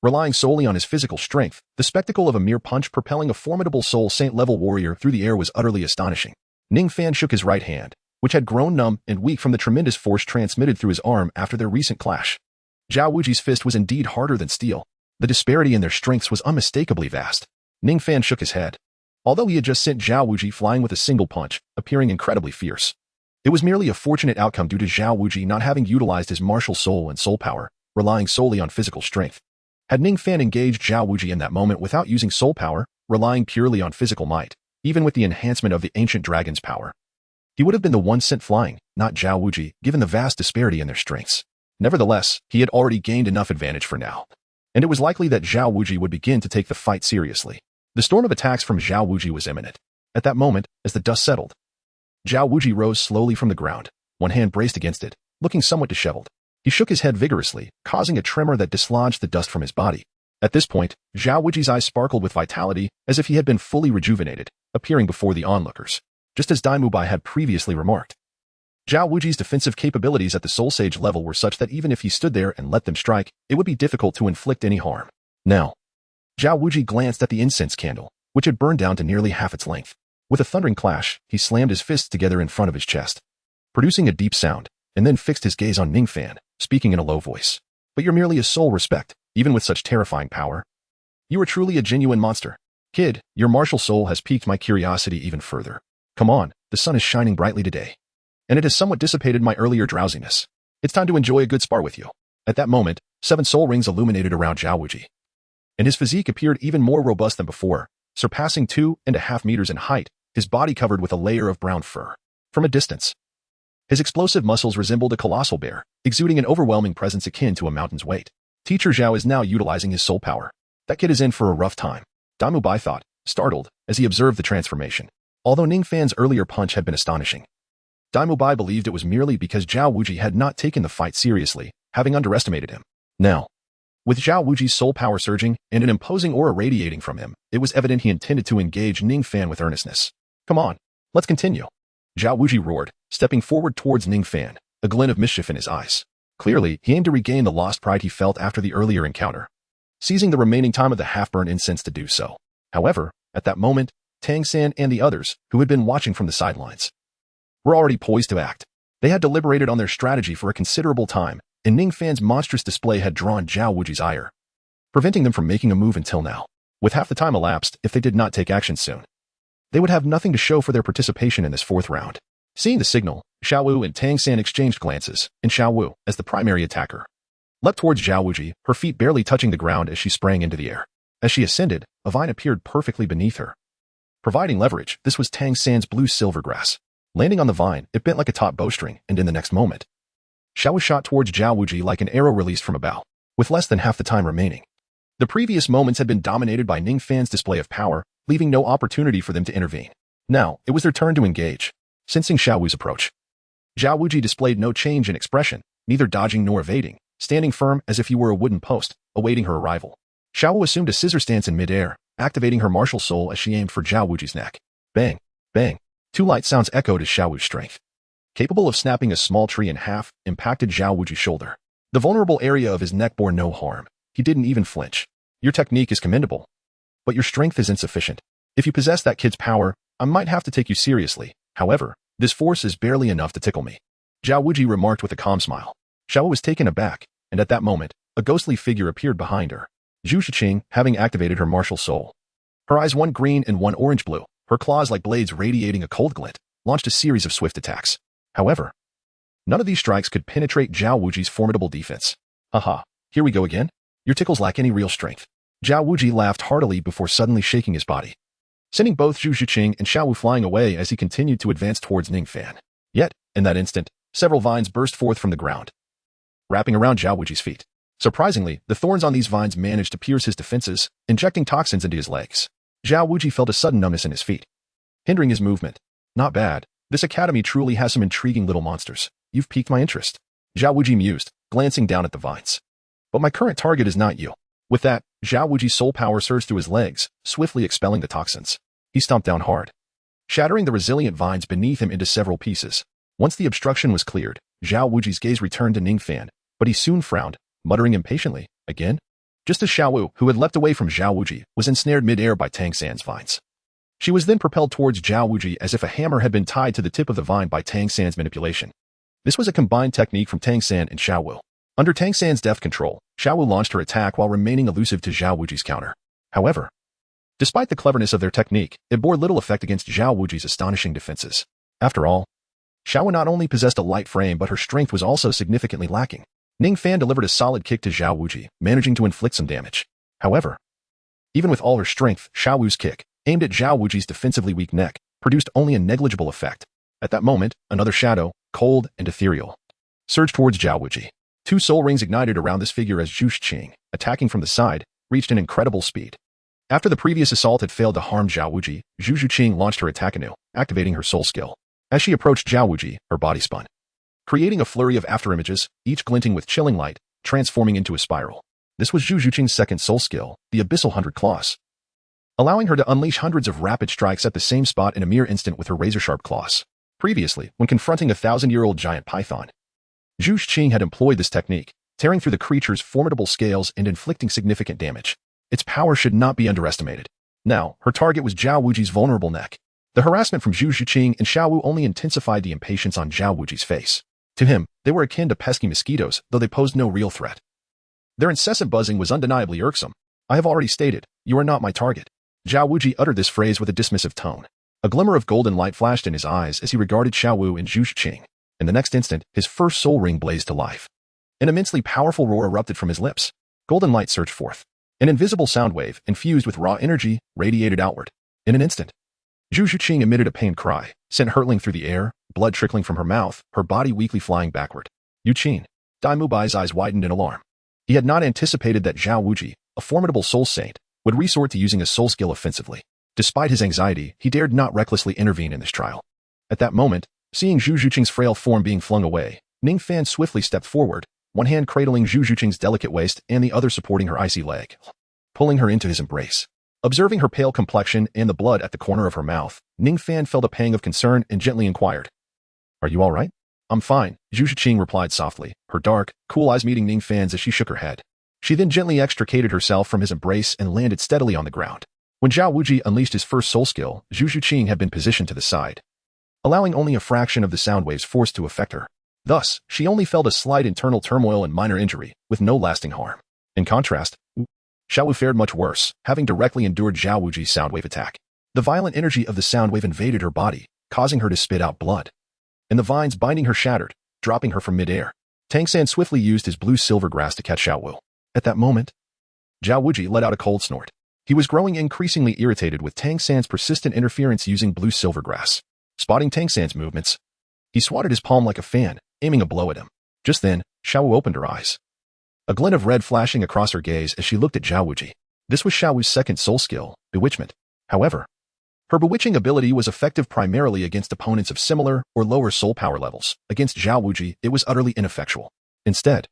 Relying solely on his physical strength, the spectacle of a mere punch propelling a formidable Soul Saint-level warrior through the air was utterly astonishing. Ningfan shook his right hand, which had grown numb and weak from the tremendous force transmitted through his arm after their recent clash. Zhao Wuji's fist was indeed harder than steel. The disparity in their strengths was unmistakably vast. Ningfan shook his head. Although he had just sent Zhao Wuji flying with a single punch, appearing incredibly fierce, it was merely a fortunate outcome due to Zhao Wuji not having utilized his martial soul and soul power, relying solely on physical strength. Had Ningfan engaged Zhao Wuji in that moment without using soul power, relying purely on physical might, even with the enhancement of the ancient dragon's power, he would have been the one sent flying, not Zhao Wuji, given the vast disparity in their strengths. Nevertheless, he had already gained enough advantage for now, and it was likely that Zhao Wuji would begin to take the fight seriously. The storm of attacks from Zhao Wuji was imminent. At that moment, as the dust settled, Zhao Wuji rose slowly from the ground, one hand braced against it, looking somewhat disheveled. He shook his head vigorously, causing a tremor that dislodged the dust from his body. At this point, Zhao Wuji's eyes sparkled with vitality as if he had been fully rejuvenated, appearing before the onlookers, just as Dai Mubai had previously remarked. Zhao Wuji's defensive capabilities at the Soul Sage level were such that even if he stood there and let them strike, it would be difficult to inflict any harm. Now, Zhao Wuji glanced at the incense candle, which had burned down to nearly half its length. With a thundering clash, he slammed his fists together in front of his chest, producing a deep sound, and then fixed his gaze on Ningfan, speaking in a low voice. But you're merely a soul respect, even with such terrifying power. You are truly a genuine monster. Kid, your martial soul has piqued my curiosity even further. Come on, the sun is shining brightly today, and it has somewhat dissipated my earlier drowsiness. It's time to enjoy a good spar with you. At that moment, 7 soul rings illuminated around Zhao Wuji, and his physique appeared even more robust than before, surpassing 2.5 meters in height, his body covered with a layer of brown fur. From a distance, his explosive muscles resembled a colossal bear, exuding an overwhelming presence akin to a mountain's weight. Teacher Zhao is now utilizing his soul power. That kid is in for a rough time, Dai Mubai thought, startled, as he observed the transformation. Although Ningfan's earlier punch had been astonishing, Dai Mubai believed it was merely because Zhao Wuji had not taken the fight seriously, having underestimated him. Now, with Zhao Wuji's soul power surging and an imposing aura radiating from him, it was evident he intended to engage Ningfan with earnestness. Come on, let's continue. Zhao Wuji roared, stepping forward towards Ningfan, a glint of mischief in his eyes. Clearly, he aimed to regain the lost pride he felt after the earlier encounter, seizing the remaining time of the half-burned incense to do so. However, at that moment, Tang San and the others, who had been watching from the sidelines, were already poised to act. They had deliberated on their strategy for a considerable time, and Ningfan's monstrous display had drawn Zhao Wuji's ire, preventing them from making a move until now. With half the time elapsed, if they did not take action soon, they would have nothing to show for their participation in this 4th round. Seeing the signal, Xiao Wu and Tang San exchanged glances, and Xiao Wu, as the primary attacker, leapt towards Zhao Wuji, her feet barely touching the ground as she sprang into the air. As she ascended, a vine appeared perfectly beneath her, providing leverage. This was Tang San's blue silver grass. Landing on the vine, it bent like a taut bowstring, and in the next moment, Xiao Wu shot towards Zhao Wuji like an arrow released from a bow, with less than half the time remaining. The previous moments had been dominated by Ningfan's display of power, leaving no opportunity for them to intervene. Now, it was their turn to engage. Sensing Xiao Wu's approach, Zhao Wuji displayed no change in expression, neither dodging nor evading, standing firm as if he were a wooden post, awaiting her arrival. Xiao Wu assumed a scissor stance in midair, activating her martial soul as she aimed for Zhao Wuji's neck. Bang! Bang! 2 light sounds echoed as Xiao Wu's strength, capable of snapping a small tree in half, impacted Zhao Wuji's shoulder. The vulnerable area of his neck bore no harm. He didn't even flinch. Your technique is commendable, but your strength is insufficient. If you possess that kid's power, I might have to take you seriously. However, this force is barely enough to tickle me, Zhao Wuji remarked with a calm smile. Xiao Wu was taken aback, and at that moment, a ghostly figure appeared behind her. Zhu Shiqing, having activated her martial soul, her eyes one green and one orange-blue, her claws like blades radiating a cold glint, launched a series of swift attacks. However, none of these strikes could penetrate Zhao Wuji's formidable defense. Haha, here we go again? Your tickles lack any real strength. Zhao Wuji laughed heartily before suddenly shaking his body, sending both Zhu Shiqing and Xiao Wu flying away as he continued to advance towards Ningfan. Yet, in that instant, several vines burst forth from the ground, wrapping around Zhao Wuji's feet. Surprisingly, the thorns on these vines managed to pierce his defenses, injecting toxins into his legs. Zhao Wuji felt a sudden numbness in his feet, hindering his movement. Not bad, This academy truly has some intriguing little monsters. You've piqued my interest. Zhao Wuji mused, glancing down at the vines. But my current target is not you. With that, Zhao Wuji's soul power surged through his legs, swiftly expelling the toxins. He stomped down hard, shattering the resilient vines beneath him into several pieces. Once the obstruction was cleared, Zhao Wuji's gaze returned to Ningfan, but he soon frowned, muttering impatiently, again? Just as Xiaowu, who had leapt away from Zhao Wuji, was ensnared mid-air by Tang San's vines. She was then propelled towards Zhao Wuji as if a hammer had been tied to the tip of the vine by Tang San's manipulation. This was a combined technique from Tang San and Xiaowu. Under Tang San's deft control, Xiaowu launched her attack while remaining elusive to Zhao Wuji's counter. However, despite the cleverness of their technique, it bore little effect against Zhao Wuji's astonishing defenses. After all, Xiaowu not only possessed a light frame but her strength was also significantly lacking. Ningfan delivered a solid kick to Zhao Wuji, managing to inflict some damage. However, even with all her strength, Xiaowu's kick, aimed at Zhao Wuji's defensively weak neck, produced only a negligible effect. At that moment, another shadow, cold and ethereal, surged towards Zhao Wuji. Two soul rings ignited around this figure as Zhu Qing, attacking from the side, reached an incredible speed. After the previous assault had failed to harm Zhao Wuji, Zhu Qing launched her attack anew, activating her soul skill. As she approached Zhao Wuji, her body spun, creating a flurry of afterimages, each glinting with chilling light, transforming into a spiral. This was Zhu Qing's second soul skill, the Abyssal 100 Claws, allowing her to unleash hundreds of rapid strikes at the same spot in a mere instant with her razor-sharp claws. Previously, when confronting a 1,000-year-old giant python, Zhu Qing had employed this technique, tearing through the creature's formidable scales and inflicting significant damage. Its power should not be underestimated. Now, her target was Zhao Wuji's vulnerable neck. The harassment from Zhu Qing and Xiaowu only intensified the impatience on Zhao Wuji's face. To him, they were akin to pesky mosquitoes, though they posed no real threat. Their incessant buzzing was undeniably irksome. I have already stated, you are not my target. Zhao Wuji uttered this phrase with a dismissive tone. A glimmer of golden light flashed in his eyes as he regarded Xiaowu and Zhu Qing. In the next instant, his first soul ring blazed to life. An immensely powerful roar erupted from his lips. Golden light surged forth. An invisible sound wave, infused with raw energy, radiated outward. In an instant, Zhu Qing emitted a pained cry, sent hurtling through the air, blood trickling from her mouth, her body weakly flying backward. Yu Qin. Dai Mubai's eyes widened in alarm. He had not anticipated that Zhao Wuji, a formidable soul saint, would resort to using a soul skill offensively. Despite his anxiety, he dared not recklessly intervene in this trial. At that moment, seeing Zhu Qing's frail form being flung away, Ningfan swiftly stepped forward, one hand cradling Zhu Qing's delicate waist and the other supporting her icy leg, pulling her into his embrace. Observing her pale complexion and the blood at the corner of her mouth, Ningfan felt a pang of concern and gently inquired, "Are you all right?" "I'm fine," Zhu Qing replied softly, her dark, cool eyes meeting Ningfan's as she shook her head. She then gently extricated herself from his embrace and landed steadily on the ground. When Zhao Wuji unleashed his first soul skill, Zhu Qing had been positioned to the side, allowing only a fraction of the sound wave's force to affect her. Thus, she only felt a slight internal turmoil and minor injury, with no lasting harm. In contrast, Xiaowu fared much worse, having directly endured Zhao Wuji's sound wave attack. The violent energy of the sound wave invaded her body, causing her to spit out blood. And the vines binding her shattered, dropping her from mid-air. Tang San swiftly used his blue-silver grass to catch Xiaowu. At that moment, Zhao Wuji let out a cold snort. He was growing increasingly irritated with Tang San's persistent interference using blue-silver grass. Spotting Tang San's movements, he swatted his palm like a fan, aiming a blow at him. Just then, Xiaowu opened her eyes, a glint of red flashing across her gaze as she looked at Zhao Wuji. This was Xiaowu's second soul skill, Bewitchment. However, her bewitching ability was effective primarily against opponents of similar or lower soul power levels. Against Zhao Wuji, it was utterly ineffectual. Instead,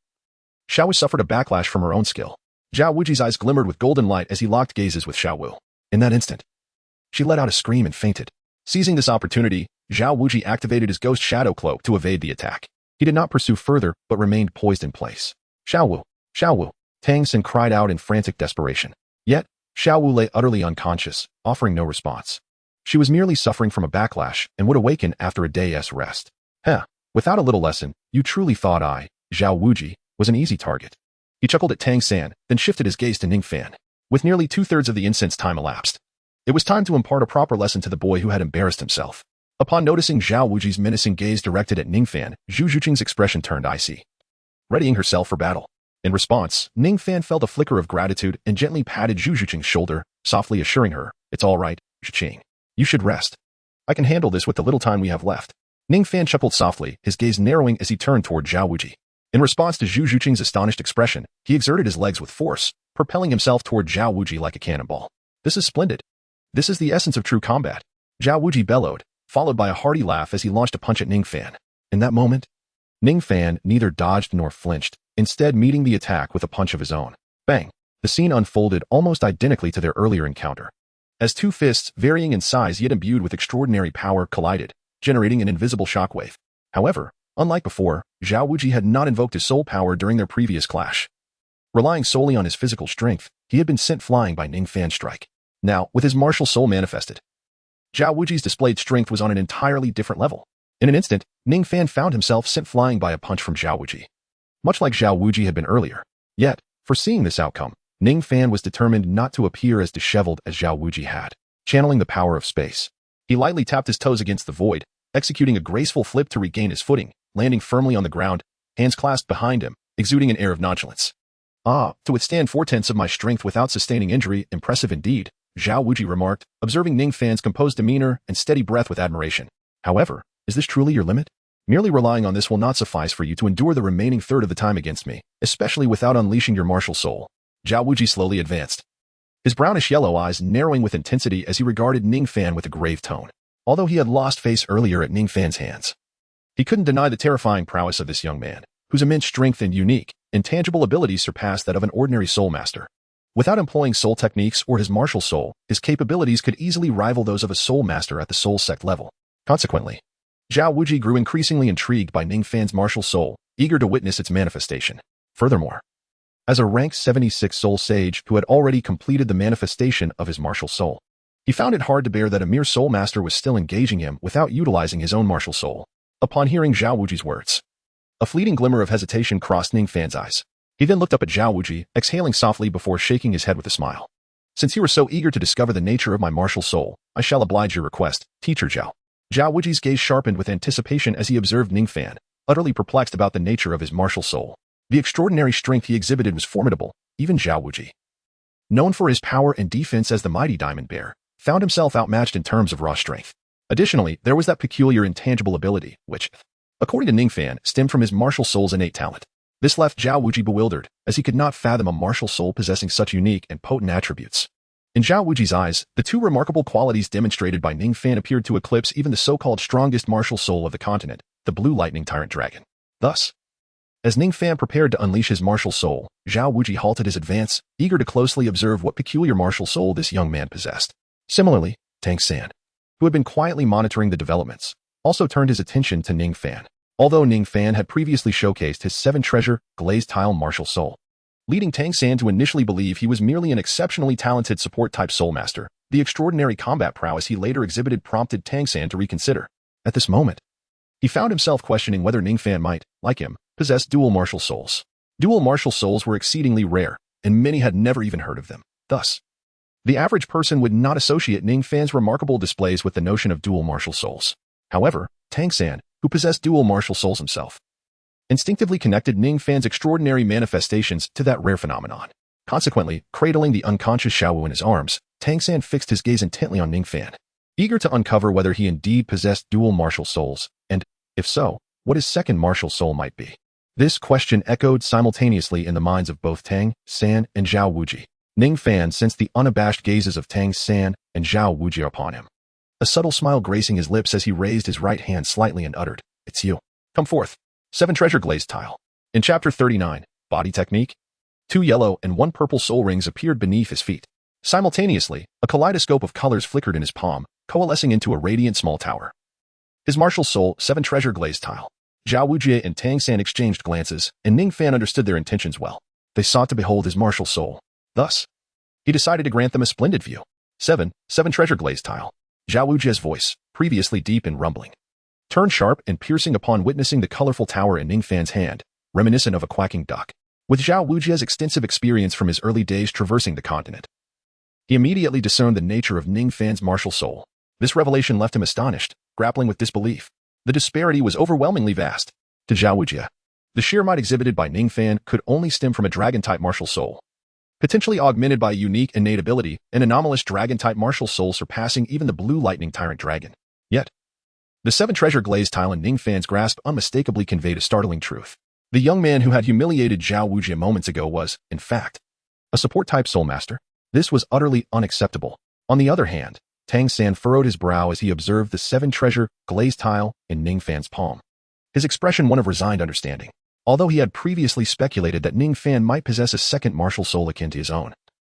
Xiaowu suffered a backlash from her own skill. Zhao Wuji's eyes glimmered with golden light as he locked gazes with Xiaowu. In that instant, she let out a scream and fainted. Seizing this opportunity, Zhao Wuji activated his ghost shadow cloak to evade the attack. He did not pursue further, but remained poised in place. "Xiaowu! Xiaowu!" Tang San cried out in frantic desperation. Yet, Xiaowu lay utterly unconscious, offering no response. She was merely suffering from a backlash and would awaken after a day's rest. Without a little lesson, you truly thought I, Zhao Wuji, was an easy target. He chuckled at Tang San, then shifted his gaze to Ningfan. With nearly two-thirds of the incense time elapsed, it was time to impart a proper lesson to the boy who had embarrassed himself. Upon noticing Zhao Wuji's menacing gaze directed at Ningfan, Zhu Qing's expression turned icy, readying herself for battle. In response, Ningfan felt a flicker of gratitude and gently patted Zhu Qing's shoulder, softly assuring her, "It's all right, Zhu Qing. You should rest. I can handle this with the little time we have left." Ningfan chuckled softly, his gaze narrowing as he turned toward Zhao Wuji. In response to Zhu Qing's astonished expression, he exerted his legs with force, propelling himself toward Zhao Wuji like a cannonball. "This is splendid. This is the essence of true combat," Zhao Wuji bellowed, followed by a hearty laugh as he launched a punch at Ningfan. In that moment, Ningfan neither dodged nor flinched, instead meeting the attack with a punch of his own. Bang! The scene unfolded almost identically to their earlier encounter, as two fists, varying in size yet imbued with extraordinary power, collided, generating an invisible shockwave. However, unlike before, Zhao Wuji had not invoked his soul power during their previous clash. Relying solely on his physical strength, he had been sent flying by Ningfan's strike. Now, with his martial soul manifested, Zhao Wuji's displayed strength was on an entirely different level. In an instant, Ningfan found himself sent flying by a punch from Zhao Wuji. Much like Zhao Wuji had been earlier. Yet, foreseeing this outcome, Ningfan was determined not to appear as disheveled as Zhao Wuji had. Channeling the power of space, he lightly tapped his toes against the void, executing a graceful flip to regain his footing, landing firmly on the ground, hands clasped behind him, exuding an air of nonchalance. "Ah, to withstand 4/10 of my strength without sustaining injury, impressive indeed," Zhao Wuji remarked, observing Ningfan's composed demeanor and steady breath with admiration. "However, is this truly your limit? Merely relying on this will not suffice for you to endure the remaining third of the time against me, especially without unleashing your martial soul." Zhao Wuji slowly advanced, his brownish-yellow eyes narrowing with intensity as he regarded Ningfan with a grave tone. Although he had lost face earlier at Ningfan's hands, he couldn't deny the terrifying prowess of this young man, whose immense strength and unique, intangible abilities surpassed that of an ordinary soul master. Without employing soul techniques or his martial soul, his capabilities could easily rival those of a soul master at the soul sect level. Consequently, Zhao Wuji grew increasingly intrigued by Ningfan's martial soul, eager to witness its manifestation. Furthermore, as a rank 76 soul sage who had already completed the manifestation of his martial soul, he found it hard to bear that a mere soul master was still engaging him without utilizing his own martial soul. Upon hearing Zhao Wuji's words, a fleeting glimmer of hesitation crossed Ningfan's eyes. He then looked up at Zhao Wuji, exhaling softly before shaking his head with a smile. "Since you were so eager to discover the nature of my martial soul, I shall oblige your request, teacher Zhao." Zhao Wuji's gaze sharpened with anticipation as he observed Ningfan, utterly perplexed about the nature of his martial soul. The extraordinary strength he exhibited was formidable. Even Zhao Wuji, known for his power and defense as the mighty Diamond Bear, found himself outmatched in terms of raw strength. Additionally, there was that peculiar intangible ability, which, according to Ningfan, stemmed from his martial soul's innate talent. This left Zhao Wuji bewildered, as he could not fathom a martial soul possessing such unique and potent attributes. In Zhao Wuji's eyes, the two remarkable qualities demonstrated by Ningfan appeared to eclipse even the so-called strongest martial soul of the continent, the Blue Lightning Tyrant Dragon. Thus, as Ningfan prepared to unleash his martial soul, Zhao Wuji halted his advance, eager to closely observe what peculiar martial soul this young man possessed. Similarly, Tang San, who had been quietly monitoring the developments, also turned his attention to Ningfan. Although Ningfan had previously showcased his 7-treasure, glazed tile martial soul, leading Tang San to initially believe he was merely an exceptionally talented support-type soul master, the extraordinary combat prowess he later exhibited prompted Tang San to reconsider. At this moment, he found himself questioning whether Ningfan might, like him, possess dual martial souls. Dual martial souls were exceedingly rare, and many had never even heard of them. Thus, the average person would not associate Ningfan's remarkable displays with the notion of dual martial souls. However, Tang San, who possessed dual martial souls himself, instinctively connected Ningfan's extraordinary manifestations to that rare phenomenon. Consequently, cradling the unconscious Xiaowu in his arms, Tang San fixed his gaze intently on Ningfan, eager to uncover whether he indeed possessed dual martial souls, and, if so, what his second martial soul might be. This question echoed simultaneously in the minds of both Tang San and Zhao Wuji. Ningfan sensed the unabashed gazes of Tang San and Zhao Wuji upon him, a subtle smile gracing his lips as he raised his right hand slightly and uttered, "It's you. Come forth." 7-treasure glazed tile. In Chapter 39, Body Technique, 2 yellow and 1 purple soul rings appeared beneath his feet. Simultaneously, a kaleidoscope of colors flickered in his palm, coalescing into a radiant small tower. His martial soul, 7-treasure glazed tile. Zhao Wuji and Tang San exchanged glances, and Ningfan understood their intentions well. They sought to behold his martial soul. Thus, he decided to grant them a splendid view. 7-treasure glazed tile. Zhao Wuji's voice, previously deep and rumbling, turned sharp and piercing upon witnessing the colorful tower in Ningfan's hand, reminiscent of a quacking duck. With Zhao Wuji's extensive experience from his early days traversing the continent, he immediately discerned the nature of Ningfan's martial soul. This revelation left him astonished, grappling with disbelief. The disparity was overwhelmingly vast. To Zhao Wuji, the sheer might exhibited by Ningfan could only stem from a dragon-type martial soul, potentially augmented by a unique innate ability, an anomalous dragon-type martial soul surpassing even the Blue Lightning Tyrant Dragon. Yet, the 7-treasure glazed tile in Ningfan's grasp unmistakably conveyed a startling truth. The young man who had humiliated Zhao Wuji moments ago was, in fact, a support-type soul master. This was utterly unacceptable. On the other hand, Tang San furrowed his brow as he observed the 7-treasure glazed tile in Ningfan's palm. His expression one of resigned understanding, although he had previously speculated that Ningfan might possess a second martial soul akin to his own.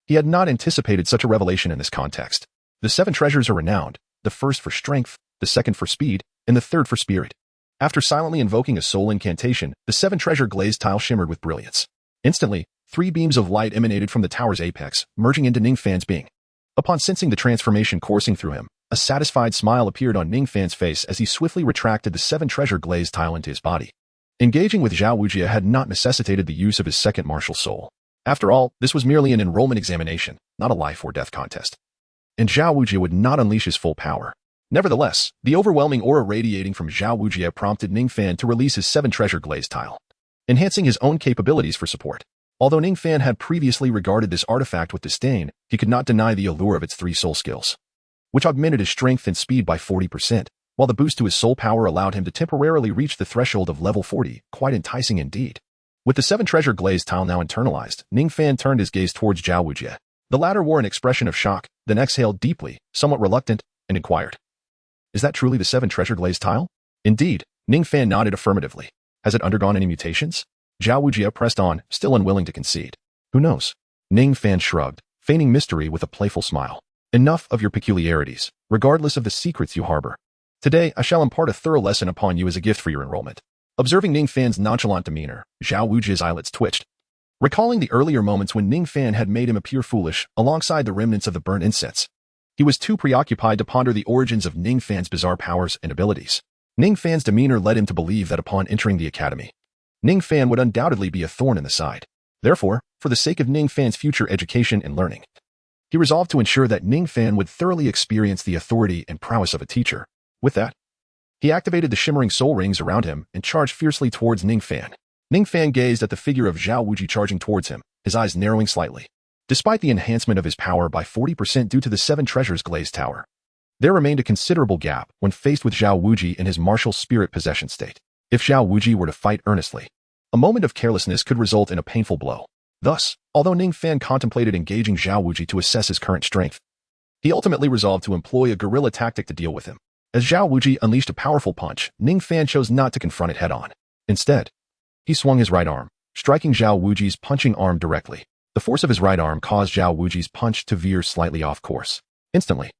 He had not anticipated such a revelation in this context. The 7 treasures are renowned, the first for strength, the second for speed, and the third for spirit. After silently invoking a soul incantation, the 7-treasure glazed tile shimmered with brilliance. Instantly, 3 beams of light emanated from the tower's apex, merging into Ningfan's being. Upon sensing the transformation coursing through him, a satisfied smile appeared on Ningfan's face as he swiftly retracted the 7-treasure glazed tile into his body. Engaging with Zhao Wujie had not necessitated the use of his second martial soul. After all, this was merely an enrollment examination, not a life or death contest. And Zhao Wujie would not unleash his full power. Nevertheless, the overwhelming aura radiating from Zhao Wujie prompted Ningfan to release his 7-treasure glazed tile, enhancing his own capabilities for support. Although Ningfan had previously regarded this artifact with disdain, he could not deny the allure of its 3 soul skills, which augmented his strength and speed by 40%, while the boost to his soul power allowed him to temporarily reach the threshold of level 40, quite enticing indeed. With the 7-treasure glazed tile now internalized, Ningfan turned his gaze towards Zhao Wujie. The latter wore an expression of shock, then exhaled deeply, somewhat reluctant, and inquired, "Is that truly the 7-treasure glazed tile?" "Indeed," Ningfan nodded affirmatively. "Has it undergone any mutations?" Zhao Wujie pressed on, still unwilling to concede. "Who knows?" Ningfan shrugged, feigning mystery with a playful smile. "Enough of your peculiarities, regardless of the secrets you harbor. Today, I shall impart a thorough lesson upon you as a gift for your enrollment." Observing Ningfan's nonchalant demeanor, Zhao Wujie's eyelids twitched. Recalling the earlier moments when Ningfan had made him appear foolish alongside the remnants of the burnt incense, he was too preoccupied to ponder the origins of Ningfan's bizarre powers and abilities. Ningfan's demeanor led him to believe that upon entering the academy, Ningfan would undoubtedly be a thorn in the side. Therefore, for the sake of Ningfan's future education and learning, he resolved to ensure that Ningfan would thoroughly experience the authority and prowess of a teacher. With that, he activated the shimmering soul rings around him and charged fiercely towards Ningfan. Ningfan gazed at the figure of Zhao Wujie charging towards him, his eyes narrowing slightly. Despite the enhancement of his power by 40% due to the 7 treasures glazed tower, there remained a considerable gap when faced with Zhao Wujie in his martial spirit possession state. If Zhao Wujie were to fight earnestly, a moment of carelessness could result in a painful blow. Thus, although Ningfan contemplated engaging Zhao Wujie to assess his current strength, he ultimately resolved to employ a guerrilla tactic to deal with him. As Zhao Wujie unleashed a powerful punch, Ningfan chose not to confront it head-on. Instead, he swung his right arm, striking Zhao Wujie's punching arm directly. The force of his right arm caused Zhao Wujie's punch to veer slightly off course. Instantly,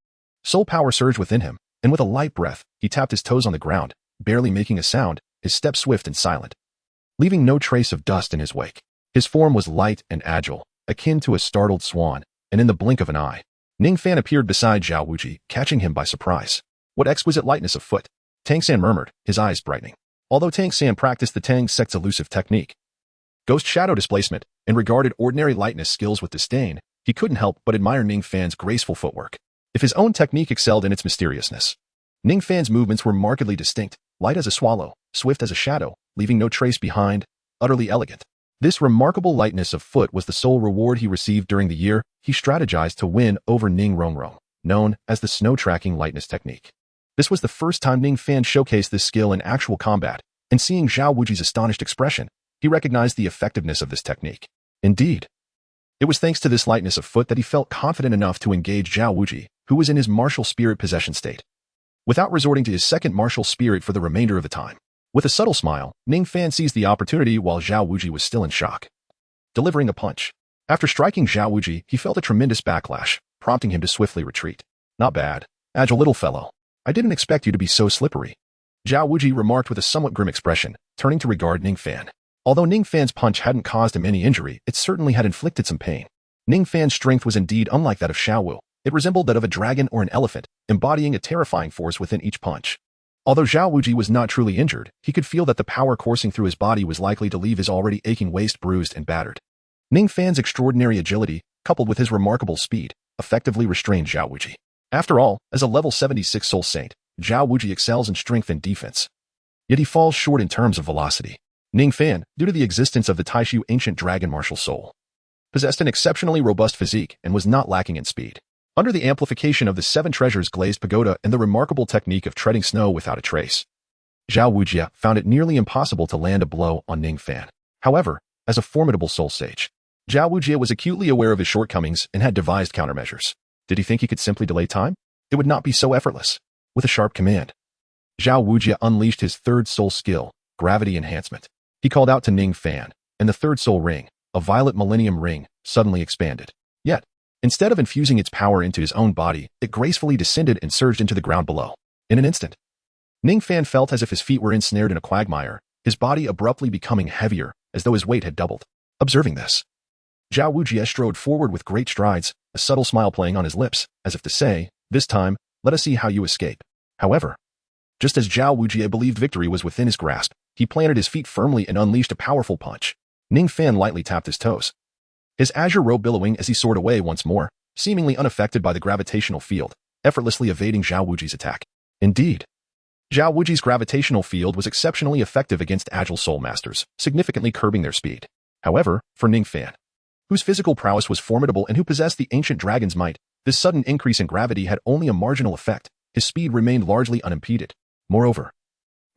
soul power surged within him, and with a light breath, he tapped his toes on the ground, barely making a sound, his step swift and silent, leaving no trace of dust in his wake. His form was light and agile, akin to a startled swan, and in the blink of an eye, Ningfan appeared beside Zhao Wujie, catching him by surprise. "What exquisite lightness of foot," Tang San murmured, his eyes brightening. Although Tang San practiced the Tang sect's elusive technique, Ghost Shadow Displacement, and regarded ordinary lightness skills with disdain, he couldn't help but admire Ningfan's graceful footwork. If his own technique excelled in its mysteriousness, Ningfan's movements were markedly distinct, light as a swallow, swift as a shadow, leaving no trace behind, utterly elegant. This remarkable lightness of foot was the sole reward he received during the year he strategized to win over Ning Rongrong, known as the snow tracking lightness technique. This was the first time Ningfan showcased this skill in actual combat, and seeing Zhao Wujie's astonished expression, he recognized the effectiveness of this technique. Indeed, it was thanks to this lightness of foot that he felt confident enough to engage Zhao Wujie, who was in his martial spirit possession state, without resorting to his second martial spirit for the remainder of the time. With a subtle smile, Ningfan seized the opportunity while Zhao Wujie was still in shock, delivering a punch. After striking Zhao Wujie, he felt a tremendous backlash, prompting him to swiftly retreat. "Not bad, agile little fellow. I didn't expect you to be so slippery," Zhao Wujie remarked with a somewhat grim expression, turning to regard Ningfan. Although Ningfan's punch hadn't caused him any injury, it certainly had inflicted some pain. Ningfan's strength was indeed unlike that of Xiao Wu. It resembled that of a dragon or an elephant, embodying a terrifying force within each punch. Although Zhao Wujie was not truly injured, he could feel that the power coursing through his body was likely to leave his already aching waist bruised and battered. Ningfan's extraordinary agility, coupled with his remarkable speed, effectively restrained Zhao Wujie. After all, as a level 76 soul saint, Zhao Wujie excels in strength and defense. Yet he falls short in terms of velocity. Ningfan, due to the existence of the Taishu ancient dragon martial soul, possessed an exceptionally robust physique and was not lacking in speed. Under the amplification of the 7 treasures glazed pagoda and the remarkable technique of treading snow without a trace, Zhao Wujie found it nearly impossible to land a blow on Ningfan. However, as a formidable soul sage, Zhao Wujie was acutely aware of his shortcomings and had devised countermeasures. Did he think he could simply delay time? it would not be so effortless. With a sharp command, Zhao Wujie unleashed his third soul skill, gravity enhancement. He called out to Ningfan, and the third soul ring, a violet millennium ring, suddenly expanded. Yet, instead of infusing its power into his own body, it gracefully descended and surged into the ground below. In an instant, Ningfan felt as if his feet were ensnared in a quagmire, his body abruptly becoming heavier, as though his weight had doubled. Observing this, Zhao Wujie strode forward with great strides, a subtle smile playing on his lips, as if to say, "This time, let us see how you escape." However, just as Zhao Wujie believed victory was within his grasp, he planted his feet firmly and unleashed a powerful punch. Ningfan lightly tapped his toes, his azure robe billowing as he soared away once more, seemingly unaffected by the gravitational field, effortlessly evading Zhao Wujie's attack. Indeed, Zhao Wujie's gravitational field was exceptionally effective against agile soul masters, significantly curbing their speed. However, for Ningfan, whose physical prowess was formidable and who possessed the ancient dragon's might, this sudden increase in gravity had only a marginal effect. His speed remained largely unimpeded. Moreover,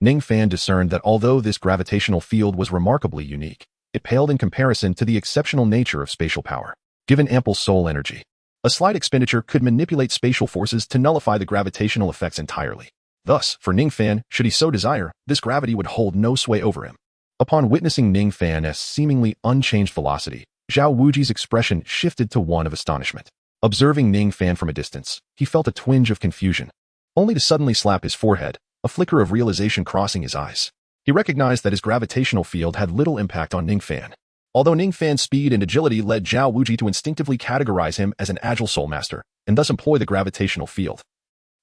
Ningfan discerned that although this gravitational field was remarkably unique, it paled in comparison to the exceptional nature of spatial power. Given ample soul energy, a slight expenditure could manipulate spatial forces to nullify the gravitational effects entirely. Thus, for Ningfan, should he so desire, this gravity would hold no sway over him. Upon witnessing Ningfan's seemingly unchanged velocity, Zhao Wujie's expression shifted to one of astonishment. Observing Ningfan from a distance, he felt a twinge of confusion, only to suddenly slap his forehead, a flicker of realization crossing his eyes. He recognized that his gravitational field had little impact on Ningfan. Although Ningfan's speed and agility led Zhao Wujie to instinctively categorize him as an agile soul master, and thus employ the gravitational field,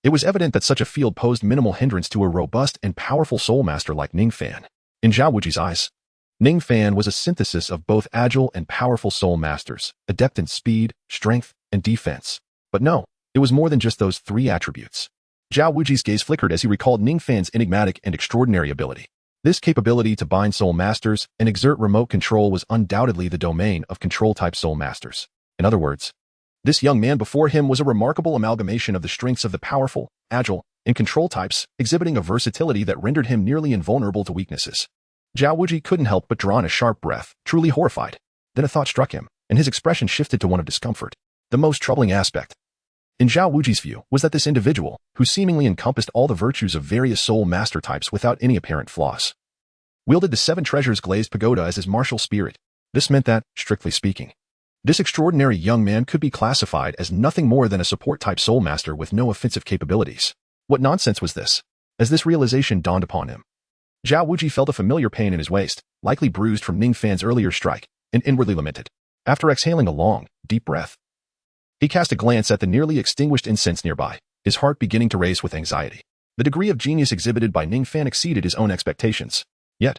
it was evident that such a field posed minimal hindrance to a robust and powerful soul master like Ningfan. In Zhao Wujie's eyes, Ningfan was a synthesis of both agile and powerful soul masters, adept in speed, strength, and defense. But no, it was more than just those three attributes. Zhao Wujie's gaze flickered as he recalled Ningfan's enigmatic and extraordinary ability. This capability to bind soul masters and exert remote control was undoubtedly the domain of control-type soul masters. In other words, this young man before him was a remarkable amalgamation of the strengths of the powerful, agile, and control types, exhibiting a versatility that rendered him nearly invulnerable to weaknesses. Zhao Wujie couldn't help but draw in a sharp breath, truly horrified. Then a thought struck him, and his expression shifted to one of discomfort. The most troubling aspect, in Zhao Wujie's view, was that this individual, who seemingly encompassed all the virtues of various soul master types without any apparent flaws, wielded the Seven Treasures glazed pagoda as his martial spirit. This meant that, strictly speaking, this extraordinary young man could be classified as nothing more than a support-type soul master with no offensive capabilities. What nonsense was this? As this realization dawned upon him, Zhao Wujie felt a familiar pain in his waist, likely bruised from Ningfan's earlier strike, and inwardly lamented. After exhaling a long, deep breath, he cast a glance at the nearly extinguished incense nearby, his heart beginning to race with anxiety. The degree of genius exhibited by Ningfan exceeded his own expectations. Yet,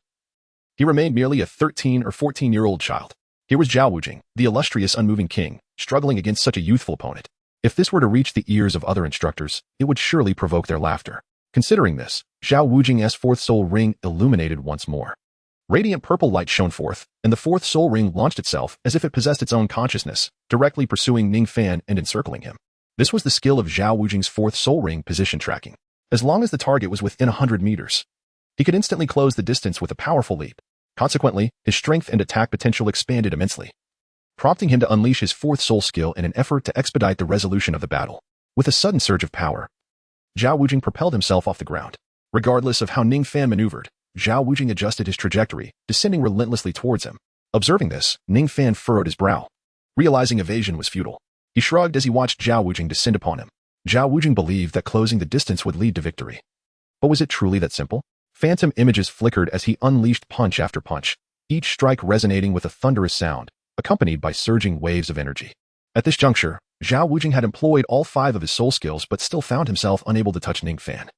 he remained merely a 13 or 14-year-old child. Here was Zhao Wujie, the illustrious unmoving king, struggling against such a youthful opponent. If this were to reach the ears of other instructors, it would surely provoke their laughter. Considering this, Zhao Wujing's fourth soul ring illuminated once more. Radiant purple light shone forth, and the fourth soul ring launched itself as if it possessed its own consciousness, directly pursuing Ningfan and encircling him. This was the skill of Zhao Wujing's fourth soul ring position tracking. As long as the target was within 100 meters, he could instantly close the distance with a powerful leap. Consequently, his strength and attack potential expanded immensely, prompting him to unleash his fourth soul skill in an effort to expedite the resolution of the battle. With a sudden surge of power, Zhao Wujing propelled himself off the ground. Regardless of how Ningfan maneuvered, Zhao Wujing adjusted his trajectory, descending relentlessly towards him. Observing this, Ningfan furrowed his brow. Realizing evasion was futile, he shrugged as he watched Zhao Wujing descend upon him. Zhao Wujing believed that closing the distance would lead to victory. But was it truly that simple? Phantom images flickered as he unleashed punch after punch, each strike resonating with a thunderous sound, accompanied by surging waves of energy. At this juncture, Zhao Wujing had employed all 5 of his soul skills but still found himself unable to touch Ningfan.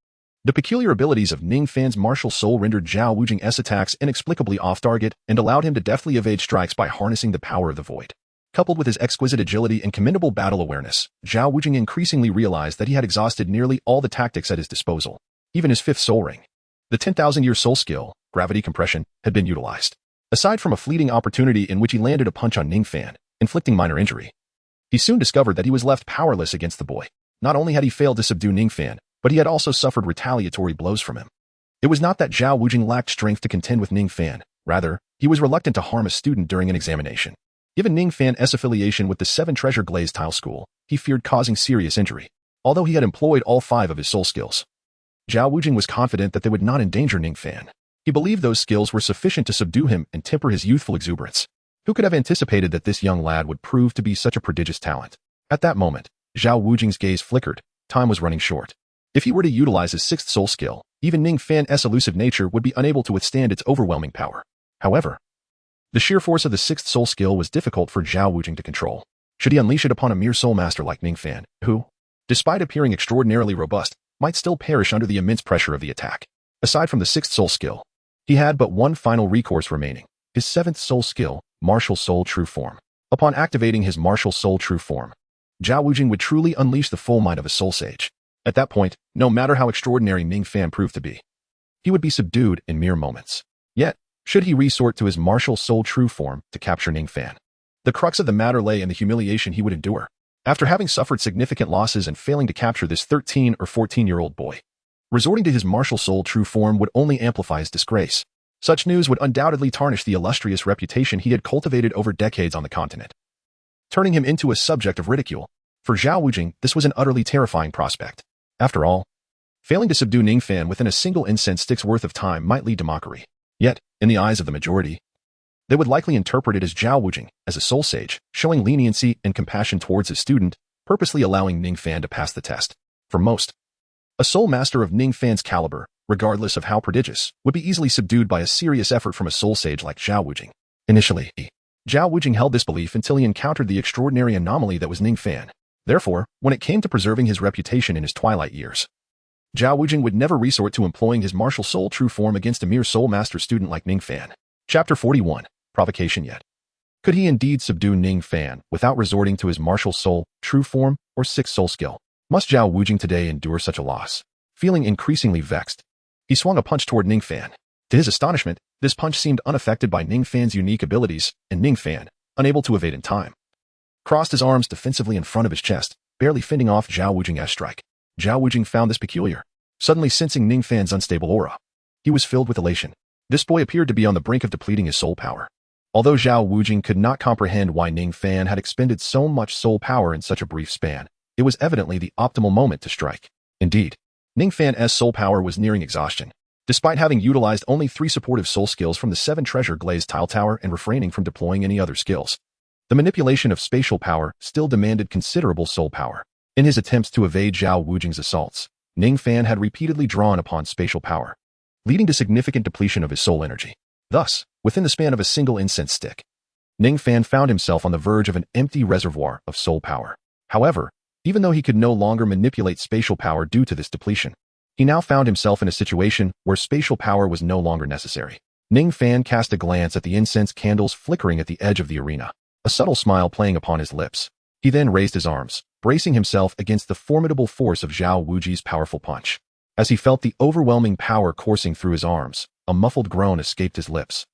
The peculiar abilities of Ningfan's martial soul rendered Zhao Wujing's attacks inexplicably off-target and allowed him to deftly evade strikes by harnessing the power of the void. Coupled with his exquisite agility and commendable battle awareness, Zhao Wujing increasingly realized that he had exhausted nearly all the tactics at his disposal. Even his 5th soul ring, the 10,000-year soul skill, gravity compression, had been utilized. Aside from a fleeting opportunity in which he landed a punch on Ningfan, inflicting minor injury, he soon discovered that he was left powerless against the boy. Not only had he failed to subdue Ningfan, but he had also suffered retaliatory blows from him. It was not that Zhao Wujing lacked strength to contend with Ningfan. Rather, he was reluctant to harm a student during an examination. Given Ningfan's affiliation with the Seven Treasure Glazed Tile School, he feared causing serious injury. although he had employed all 5 of his soul skills. Zhao Wujing was confident that they would not endanger Ningfan. He believed those skills were sufficient to subdue him and temper his youthful exuberance. Who could have anticipated that this young lad would prove to be such a prodigious talent? At that moment, Zhao Wujing's gaze flickered. Time was running short. If he were to utilize his 6th soul skill, even Ningfan's elusive nature would be unable to withstand its overwhelming power. However, the sheer force of the 6th soul skill was difficult for Zhao Wujing to control. Should he unleash it upon a mere soul master like Ningfan, who, despite appearing extraordinarily robust, might still perish under the immense pressure of the attack? Aside from the 6th soul skill, he had but one final recourse remaining, his 7th soul skill, Martial Soul True Form. Upon activating his Martial Soul True Form, Zhao Wujing would truly unleash the full might of a soul sage. At that point, no matter how extraordinary Ningfan proved to be, he would be subdued in mere moments. Yet, should he resort to his Martial Soul True Form to capture Ningfan? The crux of the matter lay in the humiliation he would endure. After having suffered significant losses and failing to capture this 13 or 14-year-old boy, resorting to his Martial Soul True Form would only amplify his disgrace. Such news would undoubtedly tarnish the illustrious reputation he had cultivated over decades on the continent, turning him into a subject of ridicule. For Zhao Wujing, this was an utterly terrifying prospect. After all, failing to subdue Ningfan within a single incense stick's worth of time might lead to mockery. Yet, in the eyes of the majority, they would likely interpret it as Zhao Wujing, as a soul sage, showing leniency and compassion towards his student, purposely allowing Ningfan to pass the test. For most, a soul master of Ningfan's caliber, regardless of how prodigious, would be easily subdued by a serious effort from a soul sage like Zhao Wujing. Initially, Zhao Wujing held this belief until he encountered the extraordinary anomaly that was Ningfan. Therefore, when it came to preserving his reputation in his twilight years, Zhao Wujing would never resort to employing his Martial Soul True Form against a mere soul master student like Ningfan. Chapter 41. Provocation Yet. Could he indeed subdue Ningfan without resorting to his Martial Soul True Form or 6th soul skill? Must Zhao Wujing today endure such a loss? Feeling increasingly vexed, he swung a punch toward Ningfan. To his astonishment, this punch seemed unaffected by Ningfan's unique abilities, and Ningfan, unable to evade in time, crossed his arms defensively in front of his chest, barely fending off Zhao Wujing's strike. Zhao Wujing found this peculiar, suddenly sensing Ningfan's unstable aura. He was filled with elation. This boy appeared to be on the brink of depleting his soul power. Although Zhao Wujing could not comprehend why Ningfan had expended so much soul power in such a brief span, it was evidently the optimal moment to strike. Indeed, Ningfan's soul power was nearing exhaustion. Despite having utilized only 3 supportive soul skills from the 7 treasure glazed tile tower and refraining from deploying any other skills, the manipulation of spatial power still demanded considerable soul power. In his attempts to evade Zhao Wujing's assaults, Ningfan had repeatedly drawn upon spatial power, leading to significant depletion of his soul energy. Thus, within the span of a single incense stick, Ningfan found himself on the verge of an empty reservoir of soul power. However, even though he could no longer manipulate spatial power due to this depletion, he now found himself in a situation where spatial power was no longer necessary. Ningfan cast a glance at the incense candles flickering at the edge of the arena, a subtle smile playing upon his lips. He then raised his arms, bracing himself against the formidable force of Zhao Wujing's powerful punch. As he felt the overwhelming power coursing through his arms, a muffled groan escaped his lips,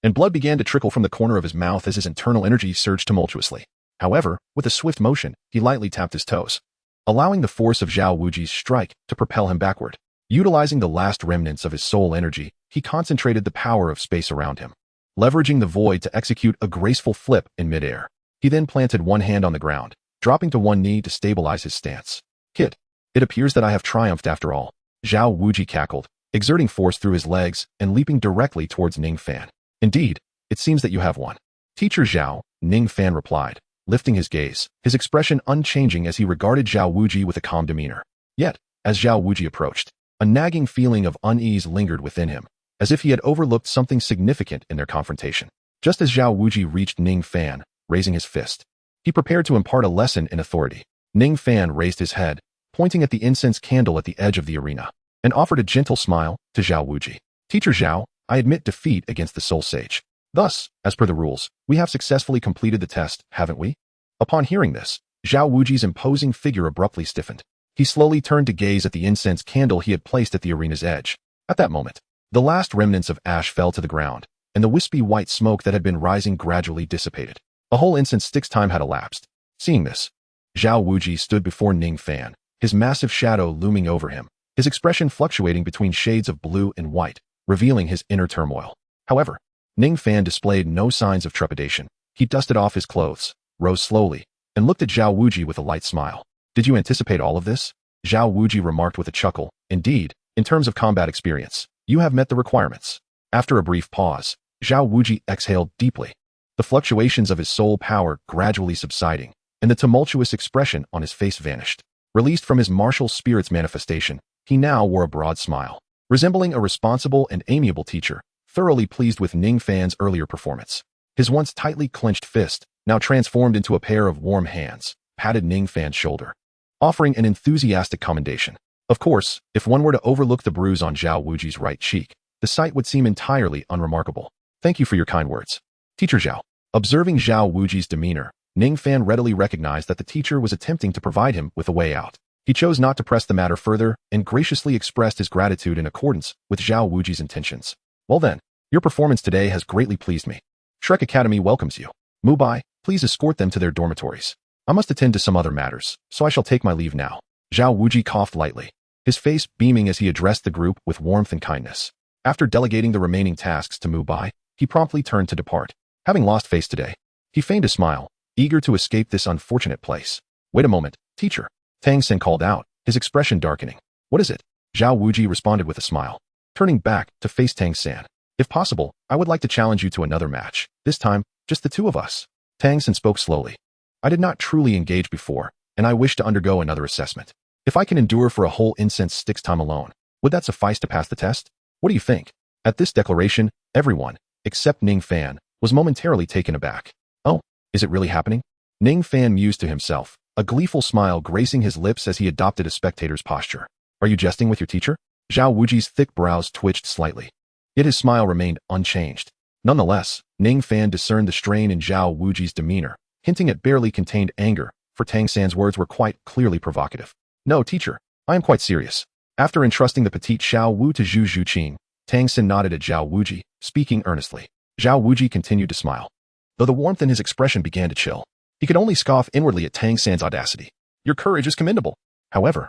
and blood began to trickle from the corner of his mouth as his internal energy surged tumultuously. However, with a swift motion, he lightly tapped his toes, allowing the force of Zhao Wujing's strike to propel him backward. Utilizing the last remnants of his soul energy, he concentrated the power of space around him, leveraging the void to execute a graceful flip in midair. He then planted one hand on the ground, dropping to one knee to stabilize his stance. It appears that I have triumphed after all. Zhao Wujing cackled, exerting force through his legs and leaping directly towards Ningfan. Indeed, it seems that you have won. Teacher Zhao, Ningfan replied, lifting his gaze, his expression unchanging as he regarded Zhao Wujing with a calm demeanor. Yet, as Zhao Wujing approached, a nagging feeling of unease lingered within him, as if he had overlooked something significant in their confrontation. Just as Zhao Wujing reached Ningfan, raising his fist, he prepared to impart a lesson in authority. Ningfan raised his head, pointing at the incense candle at the edge of the arena, and offered a gentle smile to Zhao Wujing. Teacher Zhao, I admit defeat against the Soul Sage. Thus, as per the rules, we have successfully completed the test, haven't we? Upon hearing this, Zhao Wujing's imposing figure abruptly stiffened. He slowly turned to gaze at the incense candle he had placed at the arena's edge. At that moment, the last remnants of ash fell to the ground, and the wispy white smoke that had been rising gradually dissipated. A whole incense stick's time had elapsed. Seeing this, Zhao Wujing stood before Ningfan, his massive shadow looming over him, his expression fluctuating between shades of blue and white, revealing his inner turmoil. However, Ningfan displayed no signs of trepidation. He dusted off his clothes, rose slowly, and looked at Zhao Wujing with a light smile. Did you anticipate all of this? Zhao Wuji remarked with a chuckle. Indeed, in terms of combat experience, you have met the requirements. After a brief pause, Zhao Wuji exhaled deeply, the fluctuations of his soul power gradually subsiding, and the tumultuous expression on his face vanished. Released from his martial spirit's manifestation, he now wore a broad smile, resembling a responsible and amiable teacher, thoroughly pleased with Ningfan's earlier performance. His once tightly clenched fist, now transformed into a pair of warm hands, patted Ningfan's shoulder, offering an enthusiastic commendation. Of course, if one were to overlook the bruise on Zhao Wuji's right cheek, the sight would seem entirely unremarkable. Thank you for your kind words. Teacher Zhao. Observing Zhao Wuji's demeanor, Ningfan readily recognized that the teacher was attempting to provide him with a way out. He chose not to press the matter further and graciously expressed his gratitude in accordance with Zhao Wuji's intentions. Well then, your performance today has greatly pleased me. Shrek Academy welcomes you. Mubai, please escort them to their dormitories. I must attend to some other matters, so I shall take my leave now. Zhao Wuji coughed lightly, his face beaming as he addressed the group with warmth and kindness. After delegating the remaining tasks to Mubai, he promptly turned to depart. Having lost face today, he feigned a smile, eager to escape this unfortunate place. Wait a moment, teacher. Tang Sen called out, his expression darkening. What is it? Zhao Wuji responded with a smile, turning back to face Tang Sen. If possible, I would like to challenge you to another match. This time, just the two of us. Tang Sen spoke slowly. I did not truly engage before, and I wish to undergo another assessment. If I can endure for a whole incense stick's time alone, would that suffice to pass the test? What do you think? At this declaration, everyone, except Ningfan, was momentarily taken aback. Oh, is it really happening? Ningfan mused to himself, a gleeful smile gracing his lips as he adopted a spectator's posture. Are you jesting with your teacher? Zhao Wuji's thick brows twitched slightly, yet his smile remained unchanged. Nonetheless, Ningfan discerned the strain in Zhao Wuji's demeanor, hinting at barely contained anger, for Tang San's words were quite clearly provocative. No, teacher, I am quite serious. After entrusting the petite Xiao Wu to Zhu Zhuqing, Tang Sen nodded at Zhao Wuji, speaking earnestly. Zhao Wuji continued to smile, though the warmth in his expression began to chill. He could only scoff inwardly at Tang San's audacity. Your courage is commendable. However,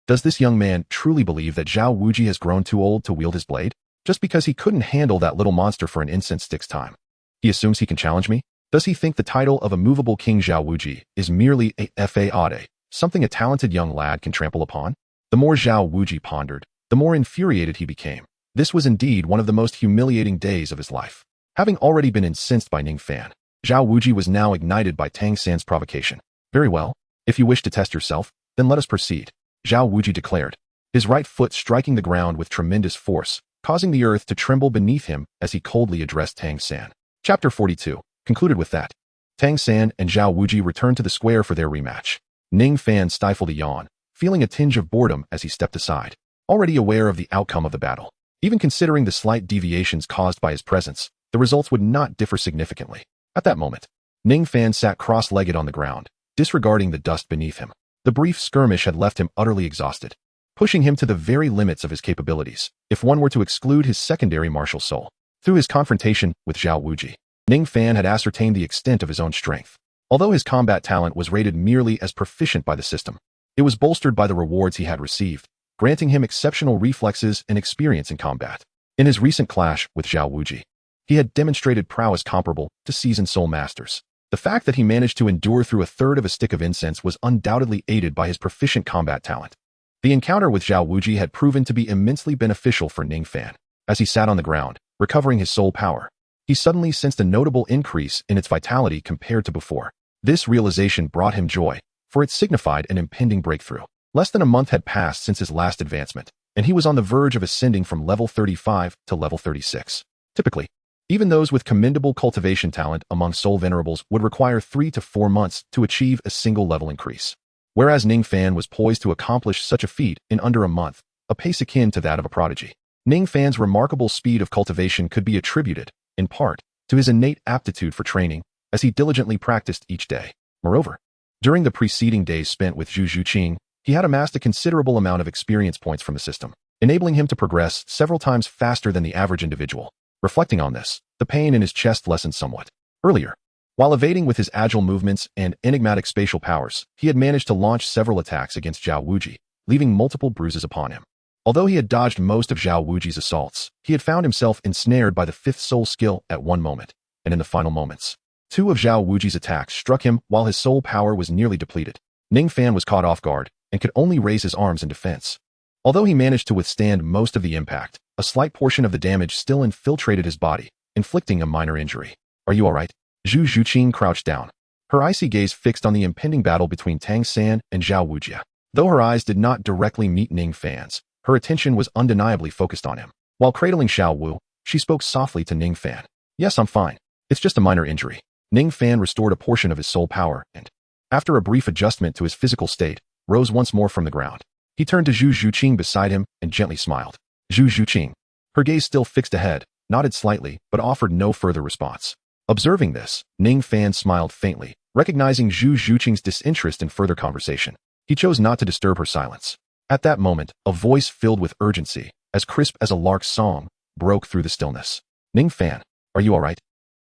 does this young man truly believe that Zhao Wuji has grown too old to wield his blade? Just because he couldn't handle that little monster for an incense stick's time, he assumes he can challenge me? Does he think the title of a movable king Zhao Wuji is merely a fade, something a talented young lad can trample upon? The more Zhao Wuji pondered, the more infuriated he became. This was indeed one of the most humiliating days of his life. Having already been incensed by Ningfan, Zhao Wuji was now ignited by Tang San's provocation. Very well, if you wish to test yourself, then let us proceed, Zhao Wuji declared, his right foot striking the ground with tremendous force, causing the earth to tremble beneath him as he coldly addressed Tang San. Chapter 42, concluded with that. Tang San and Zhao Wuji returned to the square for their rematch. Ningfan stifled a yawn, feeling a tinge of boredom as he stepped aside, already aware of the outcome of the battle. Even considering the slight deviations caused by his presence, the results would not differ significantly. At that moment, Ningfan sat cross-legged on the ground, disregarding the dust beneath him. The brief skirmish had left him utterly exhausted, pushing him to the very limits of his capabilities, if one were to exclude his secondary martial soul. Through his confrontation with Zhao Wuji, Ningfan had ascertained the extent of his own strength. Although his combat talent was rated merely as proficient by the system, it was bolstered by the rewards he had received, granting him exceptional reflexes and experience in combat. In his recent clash with Zhao Wuji, he had demonstrated prowess comparable to seasoned soul masters. The fact that he managed to endure through a third of a stick of incense was undoubtedly aided by his proficient combat talent. The encounter with Zhao Wuji had proven to be immensely beneficial for Ningfan. As he sat on the ground, recovering his soul power, he suddenly sensed a notable increase in its vitality compared to before. This realization brought him joy, for it signified an impending breakthrough. Less than a month had passed since his last advancement, and he was on the verge of ascending from level 35 to level 36. Typically, even those with commendable cultivation talent among soul venerables would require 3 to 4 months to achieve a single level increase. Whereas Ningfan was poised to accomplish such a feat in under a month, a pace akin to that of a prodigy. Ningfan's remarkable speed of cultivation could be attributed, in part, to his innate aptitude for training, as he diligently practiced each day. Moreover, during the preceding days spent with Zhu Zhuqing, he had amassed a considerable amount of experience points from the system, enabling him to progress several times faster than the average individual. Reflecting on this, the pain in his chest lessened somewhat. Earlier, while evading with his agile movements and enigmatic spatial powers, he had managed to launch several attacks against Zhao Wuji, leaving multiple bruises upon him. Although he had dodged most of Zhao Wuji's assaults, he had found himself ensnared by the fifth soul skill at one moment, and in the final moments, 2 of Zhao Wuji's attacks struck him while his soul power was nearly depleted. Ningfan was caught off guard and could only raise his arms in defense. Although he managed to withstand most of the impact, a slight portion of the damage still infiltrated his body, inflicting a minor injury. Are you alright? Zhu Zhuqing crouched down, her icy gaze fixed on the impending battle between Tang San and Zhao Wujia. Though her eyes did not directly meet Ningfan's, her attention was undeniably focused on him. While cradling Xiao Wu, she spoke softly to Ningfan. Yes, I'm fine. It's just a minor injury. Ningfan restored a portion of his soul power and, after a brief adjustment to his physical state, rose once more from the ground. He turned to Zhu Zhuqing beside him and gently smiled. Zhu Zhuqing, her gaze still fixed ahead, nodded slightly but offered no further response. Observing this, Ningfan smiled faintly, recognizing Zhu Zhuqing's disinterest in further conversation. He chose not to disturb her silence. At that moment, a voice filled with urgency, as crisp as a lark's song, broke through the stillness. Ningfan, are you alright?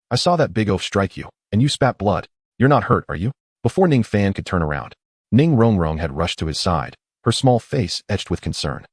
I saw that big oaf strike you, and you spat blood. You're not hurt, are you? Before Ningfan could turn around, Ning Rongrong had rushed to his side, her small face etched with concern.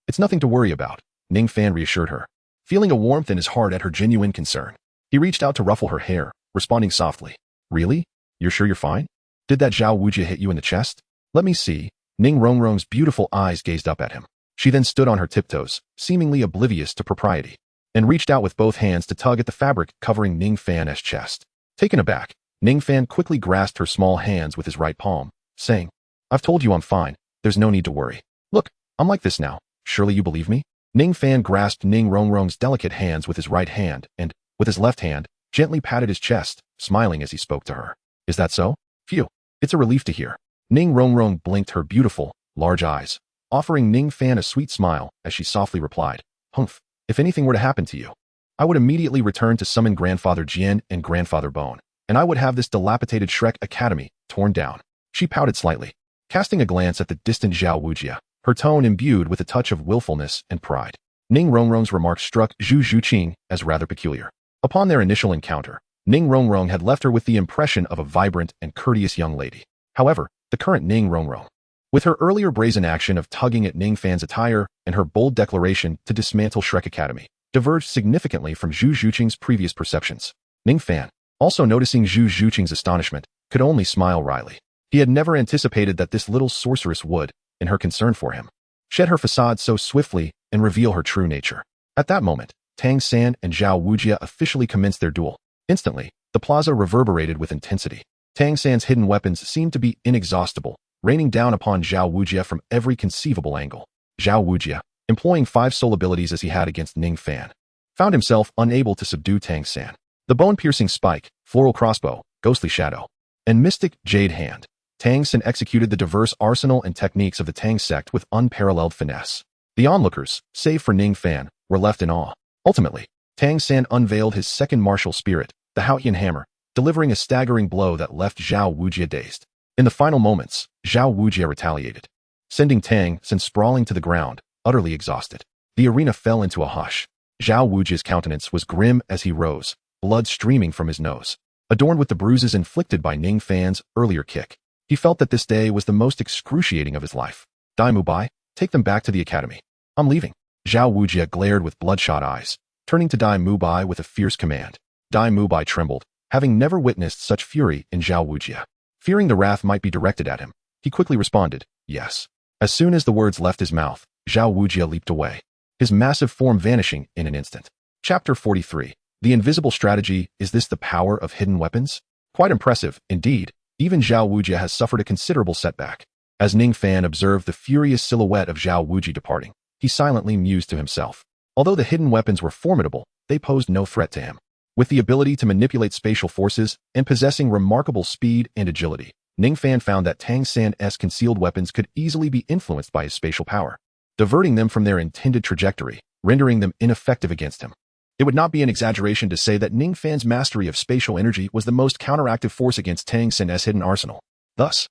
It's nothing to worry about, Ningfan reassured her, feeling a warmth in his heart at her genuine concern. He reached out to ruffle her hair, responding softly. Really? You're sure you're fine? Did that Zhao Wujia hit you in the chest? Let me see. Ning Rongrong's beautiful eyes gazed up at him. She then stood on her tiptoes, seemingly oblivious to propriety, and reached out with both hands to tug at the fabric covering Ningfan's chest. Taken aback, Ningfan quickly grasped her small hands with his right palm, saying, I've told you I'm fine. There's no need to worry. Look, I'm like this now. Surely you believe me? Ningfan grasped Ning Rongrong's delicate hands with his right hand and, with his left hand, gently patted his chest, smiling as he spoke to her. Is that so? Phew. It's a relief to hear. Ning Rongrong blinked her beautiful, large eyes, offering Ningfan a sweet smile as she softly replied, Humph. If anything were to happen to you, I would immediately return to summon Grandfather Jian and Grandfather Bone, and I would have this dilapidated Shrek Academy torn down. She pouted slightly, casting a glance at the distant Zhao Wujia, her tone imbued with a touch of willfulness and pride. Ning Rongrong's remark struck Zhu Zhuqing as rather peculiar. Upon their initial encounter, Ning Rongrong had left her with the impression of a vibrant and courteous young lady. However, the current Ning Rongrong, with her earlier brazen action of tugging at Ningfan's attire and her bold declaration to dismantle Shrek Academy, diverged significantly from Zhu Zhuqing's previous perceptions. Ningfan, also noticing Zhu Zhuqing's astonishment, could only smile wryly. He had never anticipated that this little sorceress would, in her concern for him, shed her facade so swiftly and reveal her true nature. At that moment, Tang San and Zhao Wujia officially commenced their duel. Instantly, the plaza reverberated with intensity. Tang San's hidden weapons seemed to be inexhaustible, raining down upon Zhao Wujia from every conceivable angle. Zhao Wujia, employing 5 soul abilities as he had against Ningfan, found himself unable to subdue Tang San. The bone-piercing spike, floral crossbow, ghostly shadow, and mystic jade hand, Tang San executed the diverse arsenal and techniques of the Tang sect with unparalleled finesse. The onlookers, save for Ningfan, were left in awe. Ultimately, Tang San unveiled his second martial spirit, the Haotian hammer, delivering a staggering blow that left Zhao Wujia dazed. In the final moments, Zhao Wujia retaliated, sending Tang San sprawling to the ground, utterly exhausted. The arena fell into a hush. Zhao Wujia's countenance was grim as he rose, blood streaming from his nose, adorned with the bruises inflicted by Ningfan's earlier kick. He felt that this day was the most excruciating of his life. Dai Mubai, take them back to the academy. I'm leaving. Zhao Wujia glared with bloodshot eyes, turning to Dai Mubai with a fierce command. Dai Mubai trembled, having never witnessed such fury in Zhao Wujia. Fearing the wrath might be directed at him, he quickly responded, yes. As soon as the words left his mouth, Zhao Wujia leaped away, his massive form vanishing in an instant. Chapter 43. The invisible strategy. Is this the power of hidden weapons? Quite impressive, indeed. Even Zhao Wujia has suffered a considerable setback. As Ningfan observed the furious silhouette of Zhao Wujia departing, he silently mused to himself. Although the hidden weapons were formidable, they posed no threat to him. With the ability to manipulate spatial forces and possessing remarkable speed and agility, Ningfan found that Tang San's concealed weapons could easily be influenced by his spatial power, diverting them from their intended trajectory, rendering them ineffective against him. It would not be an exaggeration to say that Ningfan's mastery of spatial energy was the most counteractive force against Tang San's hidden arsenal. Thus,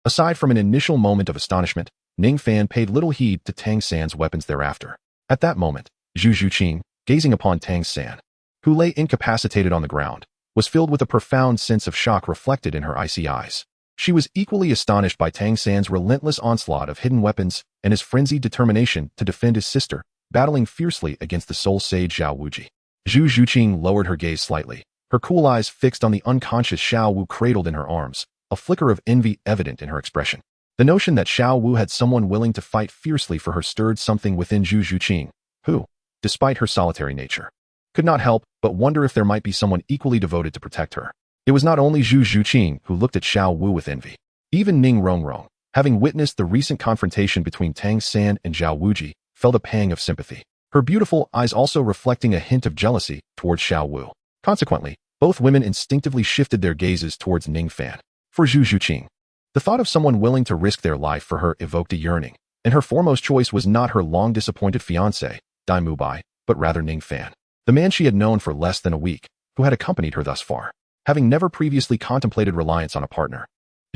aside from an initial moment of astonishment, Ningfan paid little heed to Tang San's weapons thereafter. At that moment, Zhu Zhuqing, gazing upon Tang San, who lay incapacitated on the ground, was filled with a profound sense of shock reflected in her icy eyes. She was equally astonished by Tang San's relentless onslaught of hidden weapons and his frenzied determination to defend his sister, battling fiercely against the soul sage Zhao Wujia. Zhu Zhuqing lowered her gaze slightly, her cool eyes fixed on the unconscious Xiao Wu cradled in her arms, a flicker of envy evident in her expression. The notion that Xiao Wu had someone willing to fight fiercely for her stirred something within Zhu Zhuqing, who, despite her solitary nature, could not help but wonder if there might be someone equally devoted to protect her. It was not only Zhu Zhuqing who looked at Xiao Wu with envy. Even Ning Rongrong, having witnessed the recent confrontation between Tang San and Zhao Wuji, felt a pang of sympathy, her beautiful eyes also reflecting a hint of jealousy towards Xiao Wu. Consequently, both women instinctively shifted their gazes towards Ningfan. For Zhu Zhuqing, the thought of someone willing to risk their life for her evoked a yearning, and her foremost choice was not her long-disappointed fiancé, Dai Mubai, but rather Ningfan, the man she had known for less than a week, who had accompanied her thus far, having never previously contemplated reliance on a partner.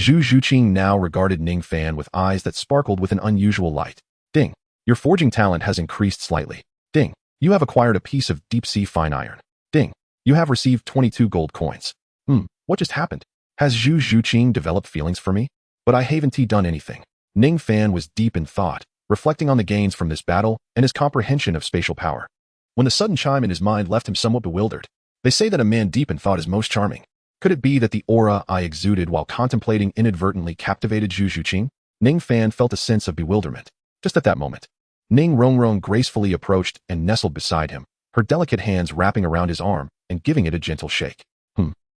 Zhu Zhuqing now regarded Ningfan with eyes that sparkled with an unusual light. Ding. Your forging talent has increased slightly. Ding. You have acquired a piece of deep-sea fine iron. Ding. You have received 22 gold coins. What just happened? Has Zhu Zhuqing developed feelings for me? But I haven't done anything. Ningfan was deep in thought, reflecting on the gains from this battle and his comprehension of spatial power. When the sudden chime in his mind left him somewhat bewildered. They say that a man deep in thought is most charming. Could it be that the aura I exuded while contemplating inadvertently captivated Zhu Zhuqing? Ningfan felt a sense of bewilderment. Just at that moment, Ning Rongrong gracefully approached and nestled beside him, her delicate hands wrapping around his arm and giving it a gentle shake.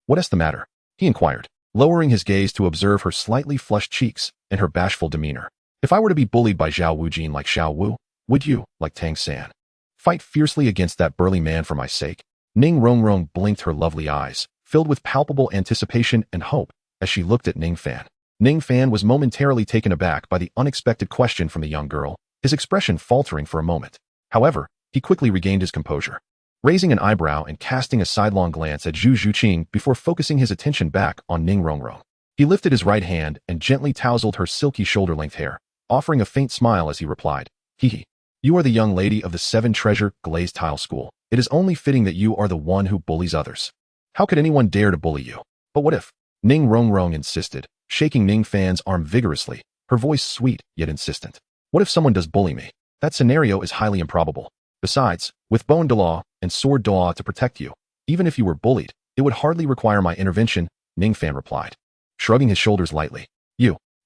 What is the matter? He inquired, lowering his gaze to observe her slightly flushed cheeks and her bashful demeanor. If I were to be bullied by Zhao Wujin like Xiao Wu, would you, like Tang San, fight fiercely against that burly man for my sake? Ning Rongrong blinked her lovely eyes, filled with palpable anticipation and hope, as she looked at Ningfan. Ningfan was momentarily taken aback by the unexpected question from the young girl, his expression faltering for a moment. However, he quickly regained his composure, raising an eyebrow and casting a sidelong glance at Zhu Zhuqing before focusing his attention back on Ning Rongrong. He lifted his right hand and gently tousled her silky shoulder-length hair, offering a faint smile as he replied, "Hee. You are the young lady of the Seven Treasure Glazed Tile School. It is only fitting that you are the one who bullies others. How could anyone dare to bully you? But what if?" Ning Rongrong insisted, shaking Ningfan's arm vigorously, her voice sweet yet insistent. "What if someone does bully me? That scenario is highly improbable. Besides, with Bone Douluo and Sword Douluo to protect you, even if you were bullied, it would hardly require my intervention," Ningfan replied, shrugging his shoulders lightly.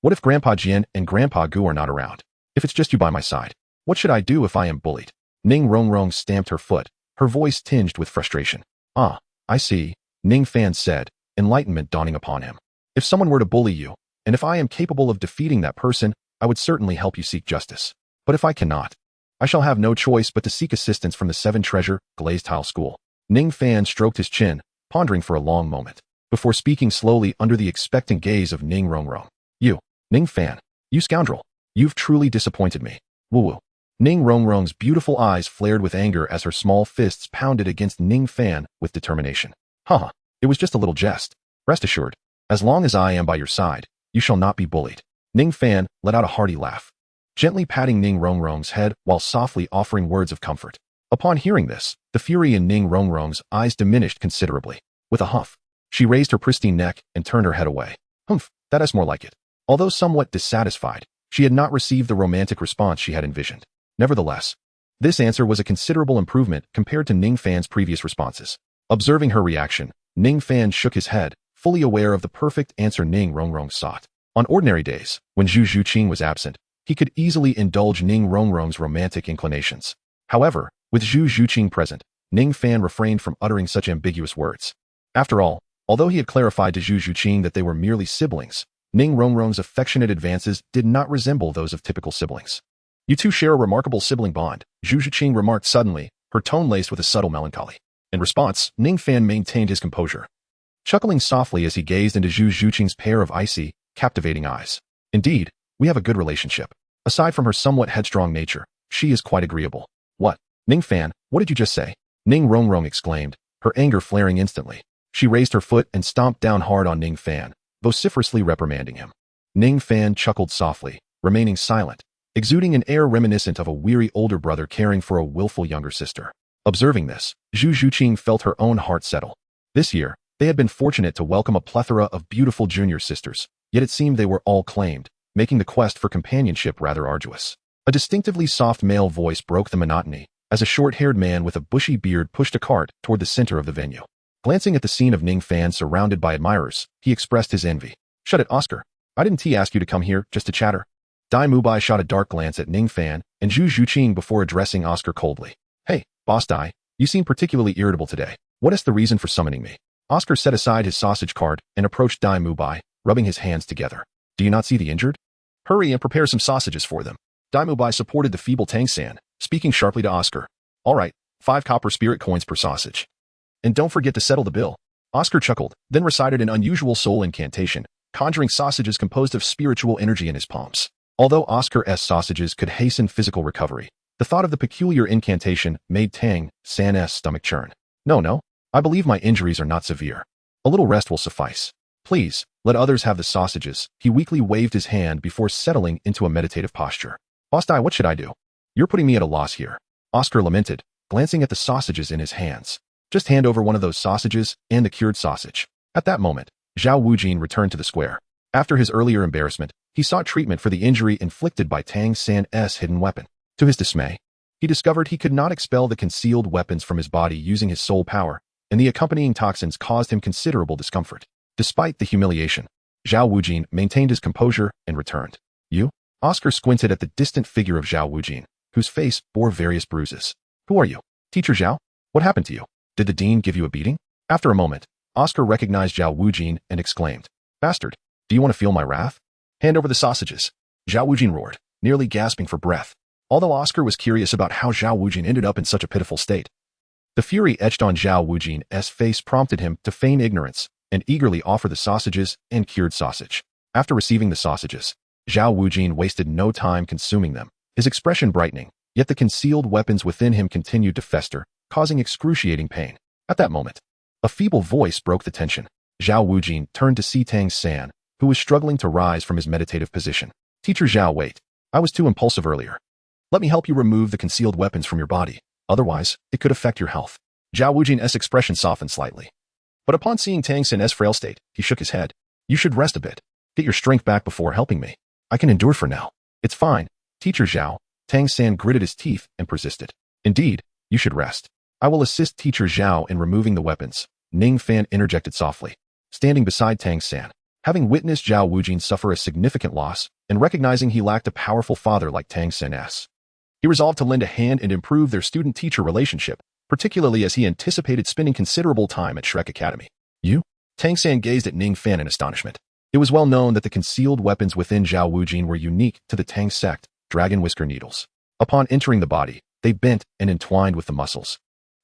What if Grandpa Jian and Grandpa Gu are not around? If it's just you by my side, what should I do if I am bullied?" Ning Rongrong stamped her foot, her voice tinged with frustration. "Ah, I see," Ningfan said, enlightenment dawning upon him. "If someone were to bully you, and if I am capable of defeating that person, I would certainly help you seek justice. But if I cannot, I shall have no choice but to seek assistance from the Seven Treasure Glazed Tile School." Ningfan stroked his chin, pondering for a long moment, before speaking slowly under the expectant gaze of Ning Rongrong. Ningfan, you scoundrel, you've truly disappointed me. Woo-woo." Ning Rongrong's beautiful eyes flared with anger as her small fists pounded against Ningfan with determination. "Haha, it was just a little jest. Rest assured, as long as I am by your side, you shall not be bullied." Ningfan let out a hearty laugh, gently patting Ning Rongrong's head while softly offering words of comfort. Upon hearing this, the fury in Ning Rongrong's eyes diminished considerably. With a huff, she raised her pristine neck and turned her head away. That is more like it. Although somewhat dissatisfied, she had not received the romantic response she had envisioned. Nevertheless, this answer was a considerable improvement compared to Ningfan's previous responses. Observing her reaction, Ningfan shook his head, fully aware of the perfect answer Ning Rongrong sought. On ordinary days, when Zhu Zhuqing was absent, he could easily indulge Ning Rongrong's romantic inclinations. However, with Zhu Zhuqing present, Ningfan refrained from uttering such ambiguous words. After all, although he had clarified to Zhu Zhuqing that they were merely siblings, Ning Rongrong's affectionate advances did not resemble those of typical siblings. "You two share a remarkable sibling bond," Zhu Zhuqing remarked suddenly, her tone laced with a subtle melancholy. In response, Ningfan maintained his composure, chuckling softly as he gazed into Zhu Zhuqing's pair of icy, captivating eyes. "Indeed, we have a good relationship. Aside from her somewhat headstrong nature, she is quite agreeable." "What? Ningfan, what did you just say?" Ning Rongrong exclaimed, her anger flaring instantly. She raised her foot and stomped down hard on Ningfan, vociferously reprimanding him. Ningfan chuckled softly, remaining silent, exuding an air reminiscent of a weary older brother caring for a willful younger sister. Observing this, Zhu Zhuqing felt her own heart settle. This year, they had been fortunate to welcome a plethora of beautiful junior sisters, yet it seemed they were all claimed, making the quest for companionship rather arduous. A distinctively soft male voice broke the monotony, as a short-haired man with a bushy beard pushed a cart toward the center of the venue. Glancing at the scene of Ningfan surrounded by admirers, he expressed his envy. Shut it, Oscar. I didn't ask you to come here just to chatter. Dai Mubai shot a dark glance at Ningfan and Zhu Zhuqing before addressing Oscar coldly. Hey, Boss Dai, you seem particularly irritable today. What is the reason for summoning me? Oscar set aside his sausage cart and approached Dai Mubai, rubbing his hands together. Do you not see the injured? Hurry and prepare some sausages for them. Dai Mubai supported the feeble Tang San, speaking sharply to Oscar. All right, 5 copper spirit coins per sausage. And don't forget to settle the bill. Oscar chuckled, then recited an unusual soul incantation, conjuring sausages composed of spiritual energy in his palms. Although Oscar's sausages could hasten physical recovery, the thought of the peculiar incantation made Tang San's stomach churn. No, I believe my injuries are not severe. A little rest will suffice. Please, let others have the sausages. He weakly waved his hand before settling into a meditative posture. Boss Dai, what should I do? You're putting me at a loss here. Oscar lamented, glancing at the sausages in his hands. Just hand over one of those sausages and the cured sausage. At that moment, Zhao Wujin returned to the square. After his earlier embarrassment, he sought treatment for the injury inflicted by Tang San's hidden weapon. To his dismay, he discovered he could not expel the concealed weapons from his body using his soul power, and the accompanying toxins caused him considerable discomfort. Despite the humiliation, Zhao Wujin maintained his composure and returned. You? Oscar squinted at the distant figure of Zhao Wujin, whose face bore various bruises. Who are you? Teacher Zhao? What happened to you? Did the dean give you a beating? After a moment, Oscar recognized Zhao Wujin and exclaimed, Bastard, do you want to feel my wrath? Hand over the sausages. Zhao Wujin roared, nearly gasping for breath. Although Oscar was curious about how Zhao Wujin ended up in such a pitiful state, the fury etched on Zhao Wujin's face prompted him to feign ignorance and eagerly offer the sausages and cured sausage. After receiving the sausages, Zhao Wujin wasted no time consuming them, his expression brightening, yet the concealed weapons within him continued to fester, causing excruciating pain. At that moment, a feeble voice broke the tension. Zhao Wujin turned to see Tang San, who was struggling to rise from his meditative position. Teacher Zhao, wait. I was too impulsive earlier. Let me help you remove the concealed weapons from your body. Otherwise, it could affect your health. Zhao Wujin's expression softened slightly. But upon seeing Tang San's frail state, he shook his head. You should rest a bit. Get your strength back before helping me. I can endure for now. It's fine. Teacher Zhao. Tang San gritted his teeth and persisted. Indeed, you should rest. I will assist Teacher Zhao in removing the weapons. Ningfan interjected softly, standing beside Tang San. Having witnessed Zhao Wujin suffer a significant loss, and recognizing he lacked a powerful father like Tang San's, he resolved to lend a hand and improve their student-teacher relationship, particularly as he anticipated spending considerable time at Shrek Academy. You? Tang San gazed at Ningfan in astonishment. It was well known that the concealed weapons within Zhao Wujin were unique to the Tang sect, dragon whisker needles. Upon entering the body, they bent and entwined with the muscles,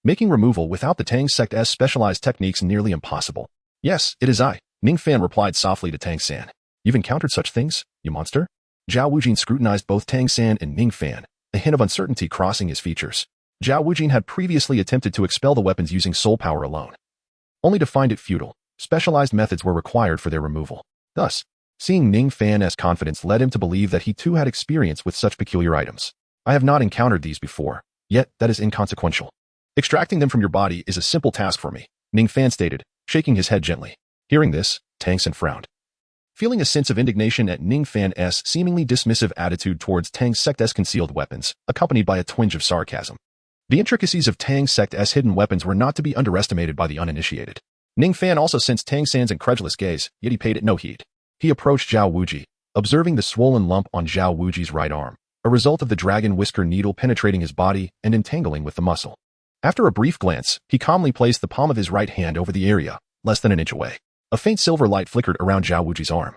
making removal without the Tang sect's specialized techniques nearly impossible. Yes, it is I, Ningfan replied softly to Tang San. You've encountered such things, you monster? Zhao Wujin scrutinized both Tang San and Ningfan, a hint of uncertainty crossing his features. Zhao Wujin had previously attempted to expel the weapons using soul power alone, only to find it futile. Specialized methods were required for their removal. Thus, seeing Ningfan's confidence led him to believe that he too had experience with such peculiar items. I have not encountered these before, yet that is inconsequential. Extracting them from your body is a simple task for me, Ningfan stated, shaking his head gently. Hearing this, Tang San frowned, feeling a sense of indignation at Ningfan's seemingly dismissive attitude towards Tang sect's concealed weapons, accompanied by a twinge of sarcasm. The intricacies of Tang sect's hidden weapons were not to be underestimated by the uninitiated. Ningfan also sensed Tang San's incredulous gaze, yet he paid it no heed. He approached Zhao Wuji, observing the swollen lump on Zhao Wuji's right arm, a result of the dragon whisker needle penetrating his body and entangling with the muscle. After a brief glance, he calmly placed the palm of his right hand over the area, less than an inch away. A faint silver light flickered around Zhao Wuji's arm,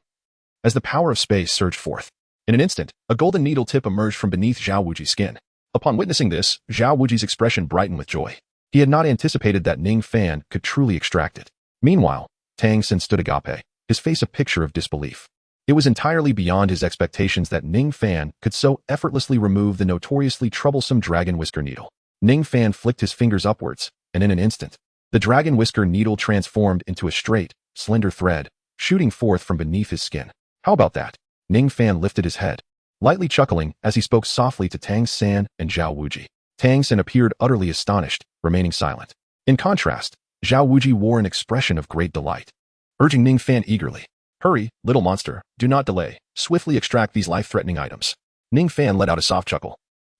as the power of space surged forth. In an instant, a golden needle tip emerged from beneath Zhao Wuji's skin. Upon witnessing this, Zhao Wuji's expression brightened with joy. He had not anticipated that Ningfan could truly extract it. Meanwhile, Tang San stood agape, his face a picture of disbelief. It was entirely beyond his expectations that Ningfan could so effortlessly remove the notoriously troublesome dragon whisker needle. Ningfan flicked his fingers upwards, and in an instant, the dragon whisker needle transformed into a straight, slender thread, shooting forth from beneath his skin. How about that? Ningfan lifted his head, lightly chuckling as he spoke softly to Tang San and Zhao Wuji. Tang San appeared utterly astonished, remaining silent. In contrast, Zhao Wuji wore an expression of great delight, urging Ningfan eagerly. Hurry, little monster, do not delay, swiftly extract these life-threatening items. Ningfan let out a soft chuckle,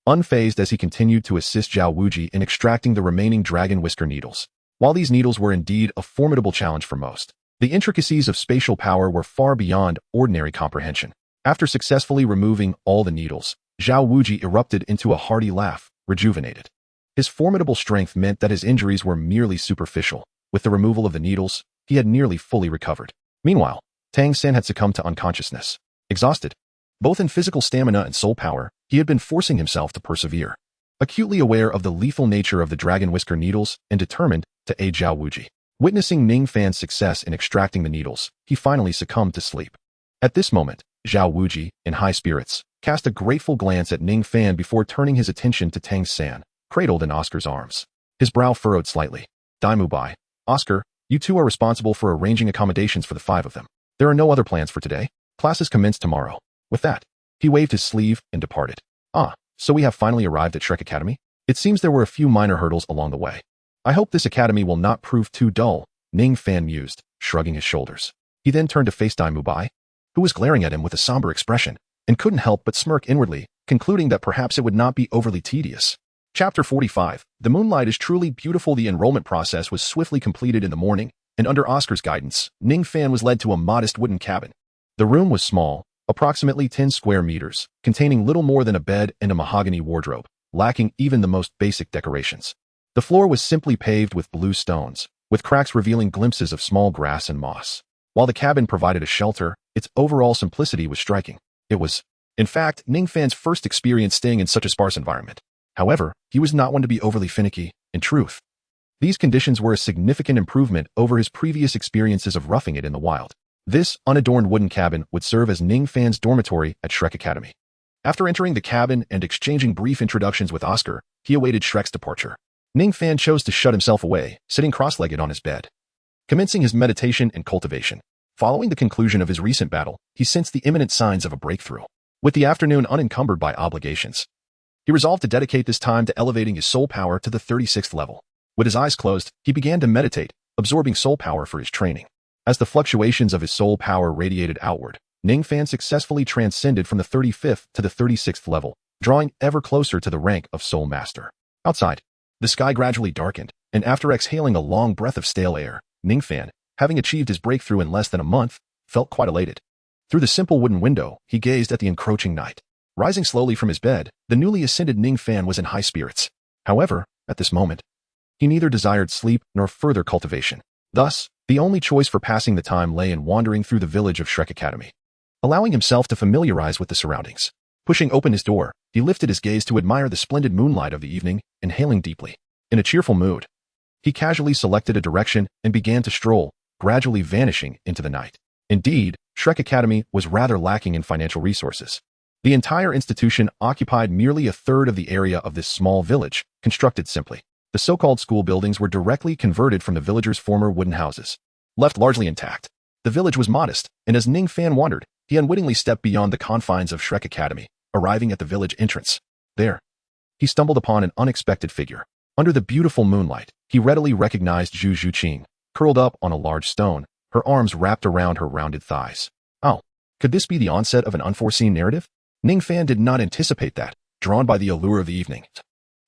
unfazed as he continued to assist Zhao Wuji in extracting the remaining dragon whisker needles. While these needles were indeed a formidable challenge for most, The intricacies of spatial power were far beyond ordinary comprehension. After successfully removing all the needles, Zhao Wuji erupted into a hearty laugh, rejuvenated. His formidable strength meant that his injuries were merely superficial. With the removal of the needles, he had nearly fully recovered. Meanwhile, Tang San had succumbed to unconsciousness. Exhausted, both in physical stamina and soul power, he had been forcing himself to persevere. Acutely aware of the lethal nature of the dragon whisker needles and determined to aid Zhao Wuji. Witnessing Ningfan's success in extracting the needles, he finally succumbed to sleep. At this moment, Zhao Wuji, in high spirits, cast a grateful glance at Ningfan before turning his attention to Tang San, cradled in Oscar's arms. His brow furrowed slightly. Daimu Bai, Oscar, you two are responsible for arranging accommodations for the 5 of them. There are no other plans for today. Classes commence tomorrow. With that, he waved his sleeve and departed. Ah, so we have finally arrived at Shrek Academy? It seems there were a few minor hurdles along the way. I hope this academy will not prove too dull, Ningfan mused, shrugging his shoulders. He then turned to face Daimu Bai, who was glaring at him with a somber expression, and couldn't help but smirk inwardly, concluding that perhaps it would not be overly tedious. Chapter 45. The moonlight is truly beautiful. The enrollment process was swiftly completed in the morning, and under Oscar's guidance, Ningfan was led to a modest wooden cabin. The room was small, approximately 10 square meters, containing little more than a bed and a mahogany wardrobe, lacking even the most basic decorations. The floor was simply paved with blue stones, with cracks revealing glimpses of small grass and moss. While the cabin provided a shelter, its overall simplicity was striking. It was, in fact, Ningfan's first experience staying in such a sparse environment. However, he was not one to be overly finicky. In truth, these conditions were a significant improvement over his previous experiences of roughing it in the wild. This unadorned wooden cabin would serve as Ningfan's dormitory at Shrek Academy. After entering the cabin and exchanging brief introductions with Oscar, he awaited Shrek's departure. Ningfan chose to shut himself away, sitting cross-legged on his bed, commencing his meditation and cultivation. Following the conclusion of his recent battle, he sensed the imminent signs of a breakthrough. With the afternoon unencumbered by obligations, he resolved to dedicate this time to elevating his soul power to the 36th level. With his eyes closed, he began to meditate, absorbing soul power for his training. As the fluctuations of his soul power radiated outward, Ningfan successfully transcended from the 35th to the 36th level, drawing ever closer to the rank of Soul Master. Outside, the sky gradually darkened, and after exhaling a long breath of stale air, Ningfan, having achieved his breakthrough in less than a month, felt quite elated. Through the simple wooden window, he gazed at the encroaching night. Rising slowly from his bed, the newly ascended Ningfan was in high spirits. However, at this moment, he neither desired sleep nor further cultivation. Thus, the only choice for passing the time lay in wandering through the village of Shrek Academy. Allowing himself to familiarize with the surroundings. Pushing open his door, he lifted his gaze to admire the splendid moonlight of the evening, inhaling deeply. In a cheerful mood, he casually selected a direction and began to stroll, gradually vanishing into the night. Indeed, Shrek Academy was rather lacking in financial resources. The entire institution occupied merely a third of the area of this small village, constructed simply. The so-called school buildings were directly converted from the villagers' former wooden houses, left largely intact. The village was modest, and as Ningfan wandered, he unwittingly stepped beyond the confines of Shrek Academy, arriving at the village entrance. There, he stumbled upon an unexpected figure. Under the beautiful moonlight, he readily recognized Zhu Zhuqing, curled up on a large stone, her arms wrapped around her rounded thighs. Oh, could this be the onset of an unforeseen narrative? Ningfan did not anticipate that, drawn by the allure of the evening,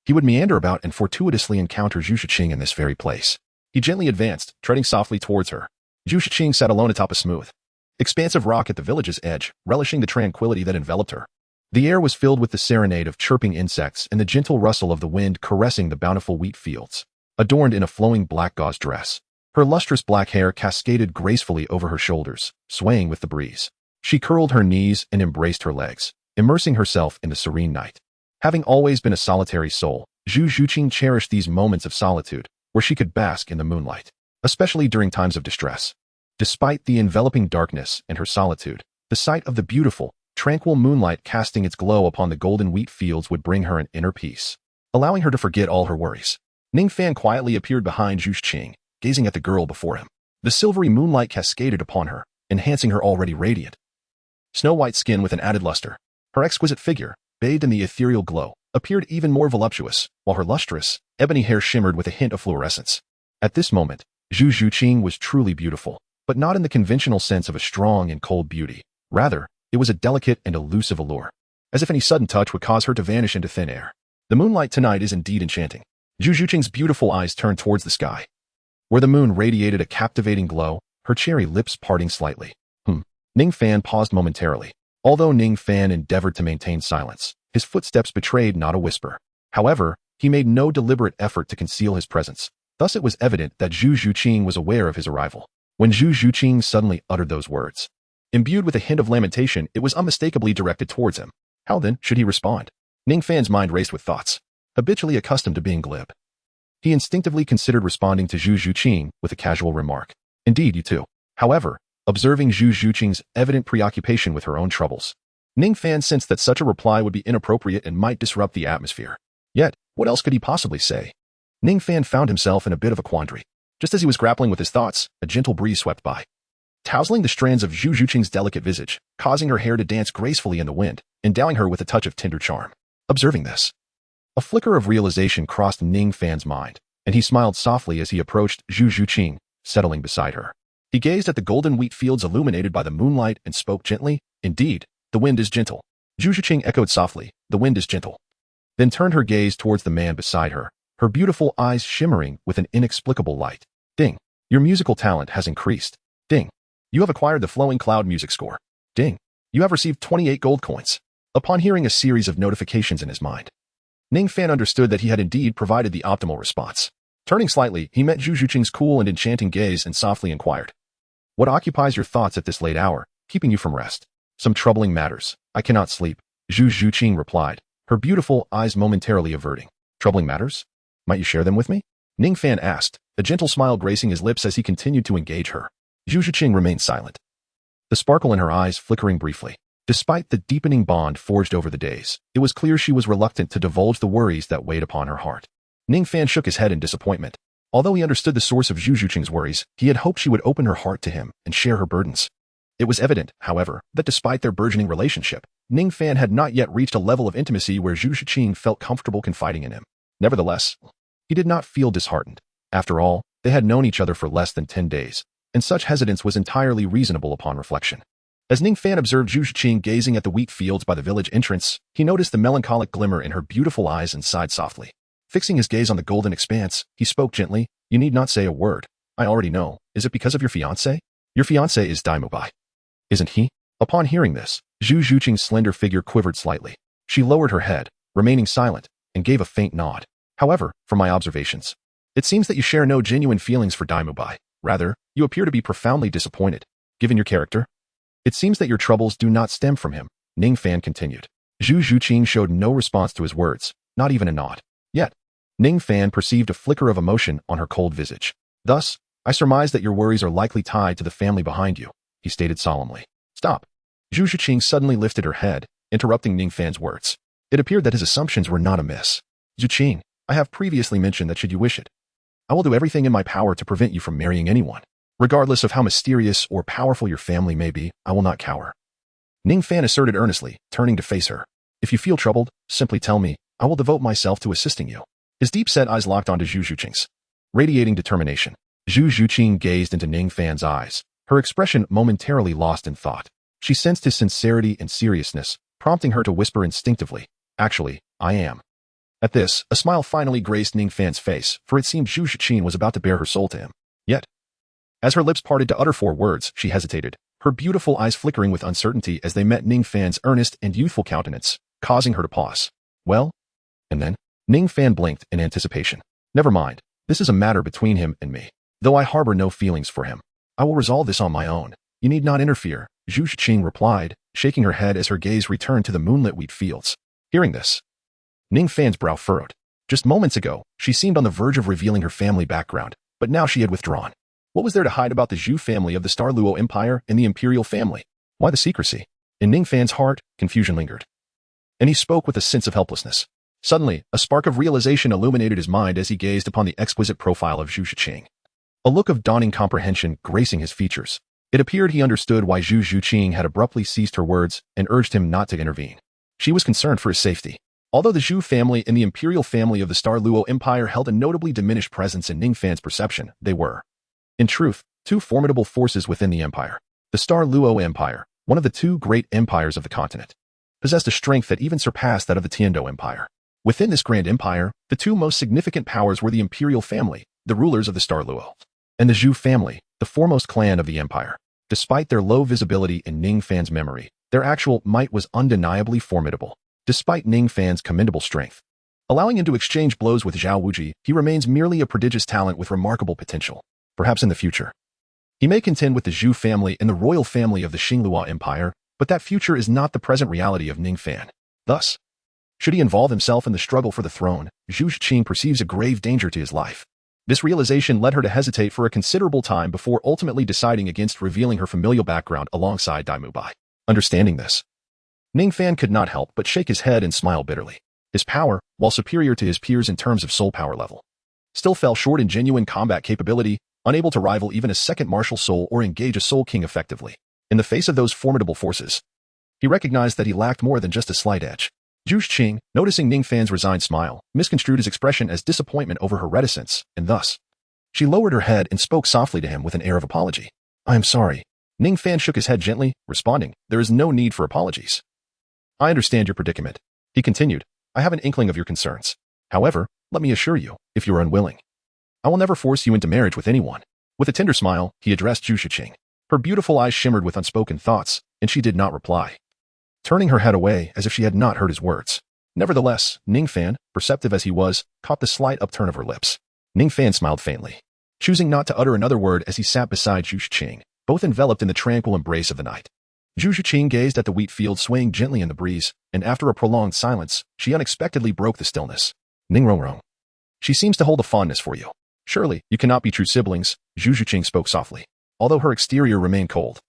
he would meander about and fortuitously encounter Zhu Zhuqing in this very place. He gently advanced, treading softly towards her. Zhu Zhuqing sat alone atop a smooth, expansive rock at the village's edge, relishing the tranquility that enveloped her. The air was filled with the serenade of chirping insects and the gentle rustle of the wind caressing the bountiful wheat fields. Adorned in a flowing black gauze dress, her lustrous black hair cascaded gracefully over her shoulders, swaying with the breeze. She curled her knees and embraced her legs, immersing herself in the serene night. Having always been a solitary soul, Zhu Zhuqing cherished these moments of solitude, where she could bask in the moonlight, especially during times of distress. Despite the enveloping darkness and her solitude, the sight of the beautiful, tranquil moonlight casting its glow upon the golden wheat fields would bring her an inner peace, allowing her to forget all her worries. Ningfan quietly appeared behind Zhu Zhuqing, gazing at the girl before him. The silvery moonlight cascaded upon her, enhancing her already radiant snow-white skin with an added luster. Her exquisite figure, bathed in the ethereal glow, appeared even more voluptuous, while her lustrous, ebony hair shimmered with a hint of fluorescence. At this moment, Zhu Zhuqing was truly beautiful, but not in the conventional sense of a strong and cold beauty. Rather, it was a delicate and elusive allure, as if any sudden touch would cause her to vanish into thin air. The moonlight tonight is indeed enchanting. Zhu Zhuqing's beautiful eyes turned towards the sky, where the moon radiated a captivating glow. her cherry lips parting slightly. Ningfan paused momentarily. Although Ningfan endeavored to maintain silence, his footsteps betrayed not a whisper. However, he made no deliberate effort to conceal his presence. Thus it was evident that Zhu Zhuqing was aware of his arrival. When Zhu Zhuqing suddenly uttered those words, imbued with a hint of lamentation, it was unmistakably directed towards him. How then should he respond? Ningfan's mind raced with thoughts. Habitually accustomed to being glib, he instinctively considered responding to Zhu Zhuqing with a casual remark. Indeed, you too. However, observing Zhu Zhuqing's evident preoccupation with her own troubles, Ningfan sensed that such a reply would be inappropriate and might disrupt the atmosphere. Yet, what else could he possibly say? Ningfan found himself in a bit of a quandary. Just as he was grappling with his thoughts, a gentle breeze swept by, tousling the strands of Zhu Zhuqing's delicate visage, causing her hair to dance gracefully in the wind, endowing her with a touch of tender charm. Observing this, a flicker of realization crossed Ningfan's mind, and he smiled softly as he approached Zhu Zhuqing, settling beside her. He gazed at the golden wheat fields illuminated by the moonlight and spoke gently. Indeed, the wind is gentle. Zhu Zhuqing echoed softly, the wind is gentle. Then turned her gaze towards the man beside her, her beautiful eyes shimmering with an inexplicable light. Ding. Your musical talent has increased. Ding. You have acquired the flowing cloud music score. Ding. You have received 28 gold coins. Upon hearing a series of notifications in his mind, Ningfan understood that he had indeed provided the optimal response. Turning slightly, he met Zhu Zhuqing's cool and enchanting gaze and softly inquired, what occupies your thoughts at this late hour, keeping you from rest? Some troubling matters. I cannot sleep, Zhu Zhuqing replied, her beautiful eyes momentarily averting. Troubling matters? Might you share them with me? Ningfan asked, a gentle smile gracing his lips as he continued to engage her. Zhu Zhuqing remained silent, the sparkle in her eyes flickering briefly. Despite the deepening bond forged over the days, it was clear she was reluctant to divulge the worries that weighed upon her heart. Ningfan shook his head in disappointment. Although he understood the source of Zhu Zhuqing's worries, he had hoped she would open her heart to him and share her burdens. It was evident, however, that despite their burgeoning relationship, Ningfan had not yet reached a level of intimacy where Zhu Zhuqing felt comfortable confiding in him. Nevertheless, he did not feel disheartened. After all, they had known each other for less than 10 days, and such hesitance was entirely reasonable upon reflection. As Ningfan observed Zhu Zhuqing gazing at the wheat fields by the village entrance, he noticed the melancholic glimmer in her beautiful eyes and sighed softly. Fixing his gaze on the golden expanse, he spoke gently, you need not say a word. I already know. Is it because of your fiancé? Your fiancé is Daimubai. Isn't he? Upon hearing this, Zhu Zhuqing's slender figure quivered slightly. She lowered her head, remaining silent, and gave a faint nod. However, from my observations, it seems that you share no genuine feelings for Daimubai. Rather, you appear to be profoundly disappointed. Given your character, it seems that your troubles do not stem from him, Ningfan continued. Zhu Zhuqing showed no response to his words, not even a nod. Yet, Ningfan perceived a flicker of emotion on her cold visage. Thus, I surmise that your worries are likely tied to the family behind you, he stated solemnly. Stop. Zhu Zhuqing suddenly lifted her head, interrupting Ningfan's words. It appeared that his assumptions were not amiss. Zhuqing, I have previously mentioned that should you wish it, I will do everything in my power to prevent you from marrying anyone. Regardless of how mysterious or powerful your family may be, I will not cower. Ningfan asserted earnestly, turning to face her. If you feel troubled, simply tell me. I will devote myself to assisting you. His deep-set eyes locked onto Zhu Zhuqing's, radiating determination. Zhu Zhuqing gazed into Ningfan's eyes, her expression momentarily lost in thought. She sensed his sincerity and seriousness, prompting her to whisper instinctively, actually, I am. At this, a smile finally graced Ningfan's face, for it seemed Zhu Zhuqing was about to bare her soul to him. Yet, as her lips parted to utter 4 words, she hesitated, her beautiful eyes flickering with uncertainty as they met Ningfan's earnest and youthful countenance, causing her to pause. Well? And then? Ningfan blinked in anticipation. Never mind. This is a matter between him and me. Though I harbor no feelings for him, I will resolve this on my own. You need not interfere, Zhu Zhuqing replied, shaking her head as her gaze returned to the moonlit wheat fields. Hearing this, Ningfan's brow furrowed. Just moments ago, she seemed on the verge of revealing her family background, but now she had withdrawn. What was there to hide about the Zhu family of the Douluo Empire and the imperial family? Why the secrecy? In Ningfan's heart, confusion lingered, and he spoke with a sense of helplessness. Suddenly, a spark of realization illuminated his mind as he gazed upon the exquisite profile of Zhu Zhuqing. A look of dawning comprehension gracing his features. It appeared he understood why Zhu Zhuqing had abruptly ceased her words and urged him not to intervene. She was concerned for his safety. Although the Zhu family and the imperial family of the Douluo Empire held a notably diminished presence in Ningfan's perception, they were, in truth, 2 formidable forces within the empire. The Douluo Empire, one of the 2 great empires of the continent, possessed a strength that even surpassed that of the Tiando Empire. Within this grand empire, the 2 most significant powers were the imperial family, the rulers of the Douluo, and the Zhu family, the foremost clan of the empire. Despite their low visibility in Ningfan's memory, their actual might was undeniably formidable. Despite Ningfan's commendable strength, allowing him to exchange blows with Zhao Wuji, he remains merely a prodigious talent with remarkable potential. Perhaps in the future, he may contend with the Zhu family and the royal family of the Xinglua Empire, but that future is not the present reality of Ningfan. Thus, should he involve himself in the struggle for the throne, Zhu Zhiqing perceives a grave danger to his life. This realization led her to hesitate for a considerable time before ultimately deciding against revealing her familial background alongside Dai Mubai. Understanding this, Ningfan could not help but shake his head and smile bitterly. His power, while superior to his peers in terms of soul power level, still fell short in genuine combat capability, unable to rival even a second martial soul or engage a soul king effectively. In the face of those formidable forces, he recognized that he lacked more than just a slight edge. Zhu Zhiqing, noticing Ningfan's resigned smile, misconstrued his expression as disappointment over her reticence, and thus, she lowered her head and spoke softly to him with an air of apology. "I am sorry." Ningfan shook his head gently, responding, "There is no need for apologies. I understand your predicament." He continued, "I have an inkling of your concerns. However, let me assure you, if you are unwilling, I will never force you into marriage with anyone." With a tender smile, he addressed Zhu Zhiqing. Her beautiful eyes shimmered with unspoken thoughts, and she did not reply, turning her head away as if she had not heard his words. Nevertheless, Ningfan, perceptive as he was, caught the slight upturn of her lips. Ningfan smiled faintly, choosing not to utter another word as he sat beside Zhu Zhiqing, both enveloped in the tranquil embrace of the night. Zhu Zhiqing gazed at the wheat field swaying gently in the breeze, and after a prolonged silence, she unexpectedly broke the stillness. "Ning Rongrong, she seems to hold a fondness for you. Surely, you cannot be true siblings," Zhu Zhiqing spoke softly. Although her exterior remained cold,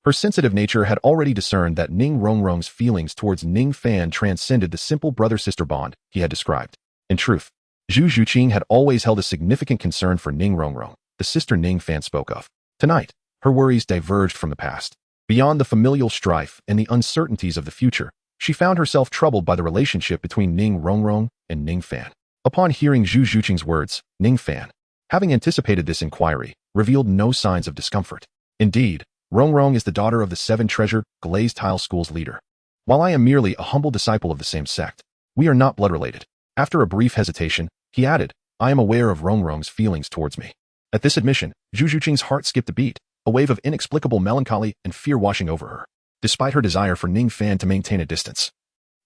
her sensitive nature had already discerned that Ning Rongrong's feelings towards Ningfan transcended the simple brother-sister bond he had described. In truth, Zhu Zhiqing had always held a significant concern for Ning Rongrong, the sister Ningfan spoke of. Tonight, her worries diverged from the past. Beyond the familial strife and the uncertainties of the future, she found herself troubled by the relationship between Ning Rongrong and Ningfan. Upon hearing Zhu Zhiqing's words, Ningfan, having anticipated this inquiry, revealed no signs of discomfort. Indeed, Rongrong is the daughter of the Seven Treasure Glazed Tile School's leader. While I am merely a humble disciple of the same sect, we are not blood-related. After a brief hesitation, he added, "I am aware of Rongrong's feelings towards me." At this admission, Zhu Zhiqing's heart skipped a beat, a wave of inexplicable melancholy and fear washing over her, despite her desire for Ningfan to maintain a distance.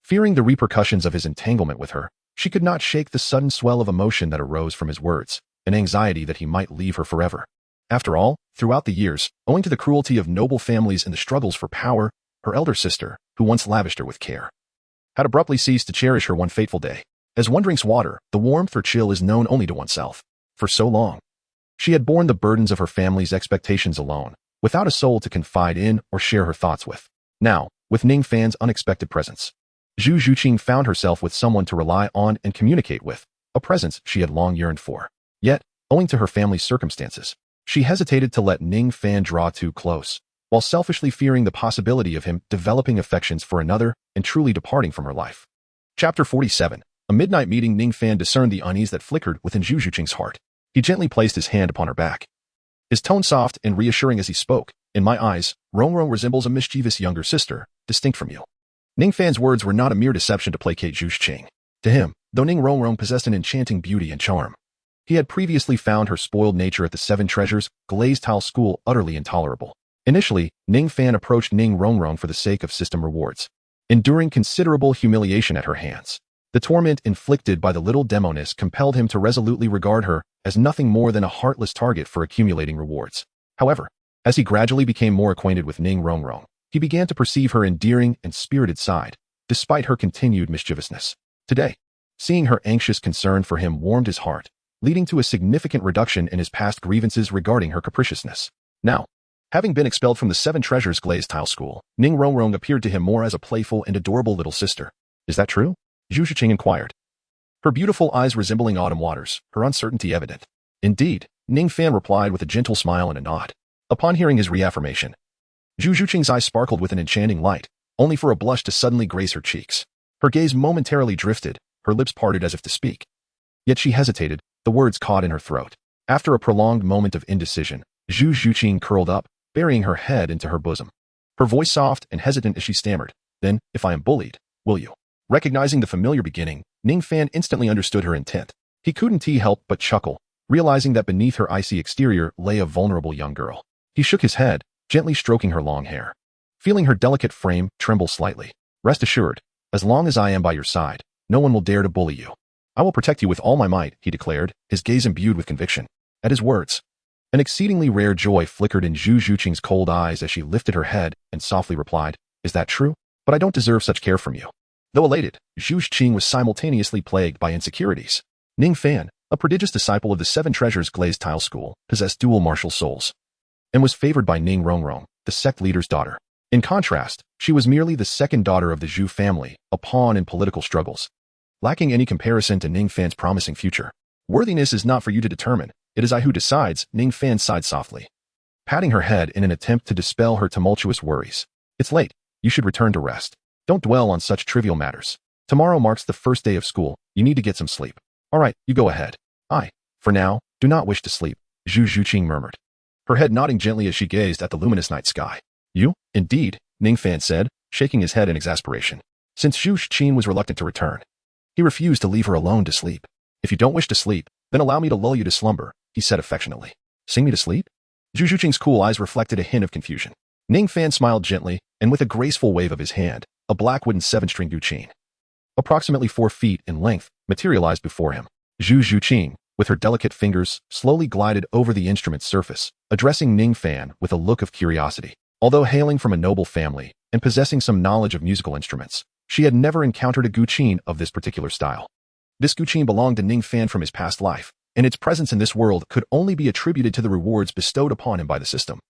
Fearing the repercussions of his entanglement with her, she could not shake the sudden swell of emotion that arose from his words, an anxiety that he might leave her forever. After all, throughout the years, owing to the cruelty of noble families and the struggles for power, her elder sister, who once lavished her with care, had abruptly ceased to cherish her one fateful day. As one drinks water, the warmth or chill is known only to oneself. For so long, she had borne the burdens of her family's expectations alone, without a soul to confide in or share her thoughts with. Now, with Ningfan's unexpected presence, Zhu Zhiqing found herself with someone to rely on and communicate with, a presence she had long yearned for. Yet, owing to her family's circumstances, she hesitated to let Ningfan draw too close, while selfishly fearing the possibility of him developing affections for another and truly departing from her life. Chapter 47. A midnight meeting. Ningfan discerned the unease that flickered within Zhu Zhiqing's heart. He gently placed his hand upon her back, his tone soft and reassuring as he spoke. "In my eyes, Rongrong resembles a mischievous younger sister, distinct from you." Ningfan's words were not a mere deception to placate Zhu Zhiqing. To him, though Ning Rongrong possessed an enchanting beauty and charm, he had previously found her spoiled nature at the Seven Treasures Glazed Tile School utterly intolerable. Initially, Ningfan approached Ning Rongrong for the sake of system rewards, enduring considerable humiliation at her hands. The torment inflicted by the little demoness compelled him to resolutely regard her as nothing more than a heartless target for accumulating rewards. However, as he gradually became more acquainted with Ning Rongrong, he began to perceive her endearing and spirited side, despite her continued mischievousness. Today, seeing her anxious concern for him warmed his heart, leading to a significant reduction in his past grievances regarding her capriciousness. Now, having been expelled from the Seven Treasures Glazed Tile School, Ning Rongrong appeared to him more as a playful and adorable little sister. "Is that true?" Zhu Zhiqing inquired, her beautiful eyes resembling autumn waters, her uncertainty evident. "Indeed," Ningfan replied with a gentle smile and a nod. Upon hearing his reaffirmation, Zhu Zhiqing's eyes sparkled with an enchanting light, only for a blush to suddenly grace her cheeks. Her gaze momentarily drifted, her lips parted as if to speak. Yet she hesitated, the words caught in her throat. After a prolonged moment of indecision, Zhu Zhiqing curled up, burying her head into her bosom. Her voice soft and hesitant as she stammered, "Then, if I am bullied, will you?" Recognizing the familiar beginning, Ningfan instantly understood her intent. He couldn't help but chuckle, realizing that beneath her icy exterior lay a vulnerable young girl. He shook his head, gently stroking her long hair. Feeling her delicate frame tremble slightly. Rest assured, as long as I am by your side, no one will dare to bully you. I will protect you with all my might, he declared, his gaze imbued with conviction. At his words, an exceedingly rare joy flickered in Zhu Zhuqing's cold eyes as she lifted her head and softly replied, "Is that true? But I don't deserve such care from you." Though elated, Zhu Zhuqing was simultaneously plagued by insecurities. Ningfan, a prodigious disciple of the Seven Treasures glazed tile school, possessed dual martial souls, and was favored by Ning Rongrong, the sect leader's daughter. In contrast, she was merely the second daughter of the Zhu family, a pawn in political struggles, lacking any comparison to Ningfan's promising future. Worthiness is not for you to determine, it is I who decides, Ningfan sighed softly, patting her head in an attempt to dispel her tumultuous worries. It's late, you should return to rest. Don't dwell on such trivial matters. Tomorrow marks the first day of school, you need to get some sleep. All right, you go ahead. I, for now, do not wish to sleep, Zhu Zhuqing murmured, her head nodding gently as she gazed at the luminous night sky. You, indeed, Ningfan said, shaking his head in exasperation. Since Zhu Zhuqing was reluctant to return, he refused to leave her alone to sleep. If you don't wish to sleep, then allow me to lull you to slumber, he said affectionately. Sing me to sleep? Zhu Zhuqing's cool eyes reflected a hint of confusion. Ningfan smiled gently, and with a graceful wave of his hand, a black wooden 7-string guqin, approximately 4 feet in length, materialized before him. Zhu Zhuqing, with her delicate fingers, slowly glided over the instrument's surface, addressing Ningfan with a look of curiosity. Although hailing from a noble family and possessing some knowledge of musical instruments, she had never encountered a guqin of this particular style. This guqin belonged to Ningfan from his past life, and its presence in this world could only be attributed to the rewards bestowed upon him by the system.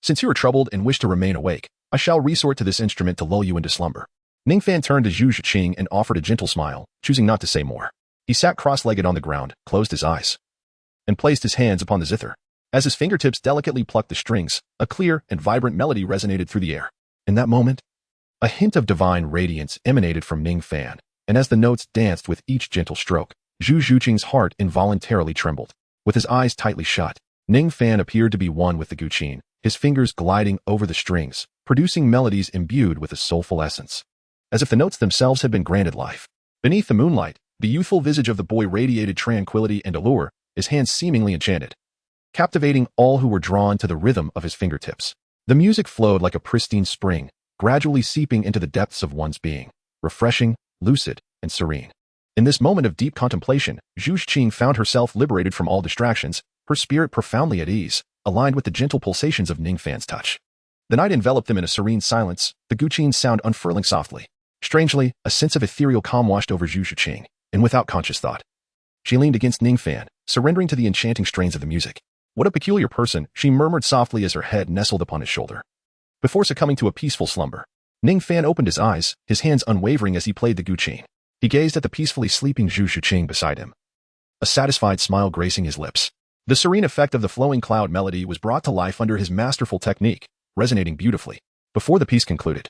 Since you are troubled and wish to remain awake, I shall resort to this instrument to lull you into slumber. Ningfan turned to Zhu Zhuqing and offered a gentle smile, choosing not to say more. He sat cross-legged on the ground, closed his eyes, and placed his hands upon the zither. As his fingertips delicately plucked the strings, a clear and vibrant melody resonated through the air. In that moment, a hint of divine radiance emanated from Ningfan, and as the notes danced with each gentle stroke, Zhu Zhuqing's heart involuntarily trembled. With his eyes tightly shut, Ningfan appeared to be one with the guqin, his fingers gliding over the strings, producing melodies imbued with a soulful essence, as if the notes themselves had been granted life. Beneath the moonlight, the youthful visage of the boy radiated tranquility and allure, his hands seemingly enchanted, captivating all who were drawn to the rhythm of his fingertips. The music flowed like a pristine spring, gradually seeping into the depths of one's being, refreshing, lucid, and serene. In this moment of deep contemplation, Zhu Zhuqing found herself liberated from all distractions, her spirit profoundly at ease, aligned with the gentle pulsations of Ningfan's touch. The night enveloped them in a serene silence, the guqin's sound unfurling softly. Strangely, a sense of ethereal calm washed over Zhu Zhuqing, and without conscious thought, she leaned against Ningfan, surrendering to the enchanting strains of the music. What a peculiar person, she murmured softly as her head nestled upon his shoulder. Before succumbing to a peaceful slumber, Ningfan opened his eyes, his hands unwavering as he played the guqin. He gazed at the peacefully sleeping Zhu Zhuqing beside him, a satisfied smile gracing his lips. The serene effect of the flowing cloud melody was brought to life under his masterful technique, resonating beautifully. Before the piece concluded,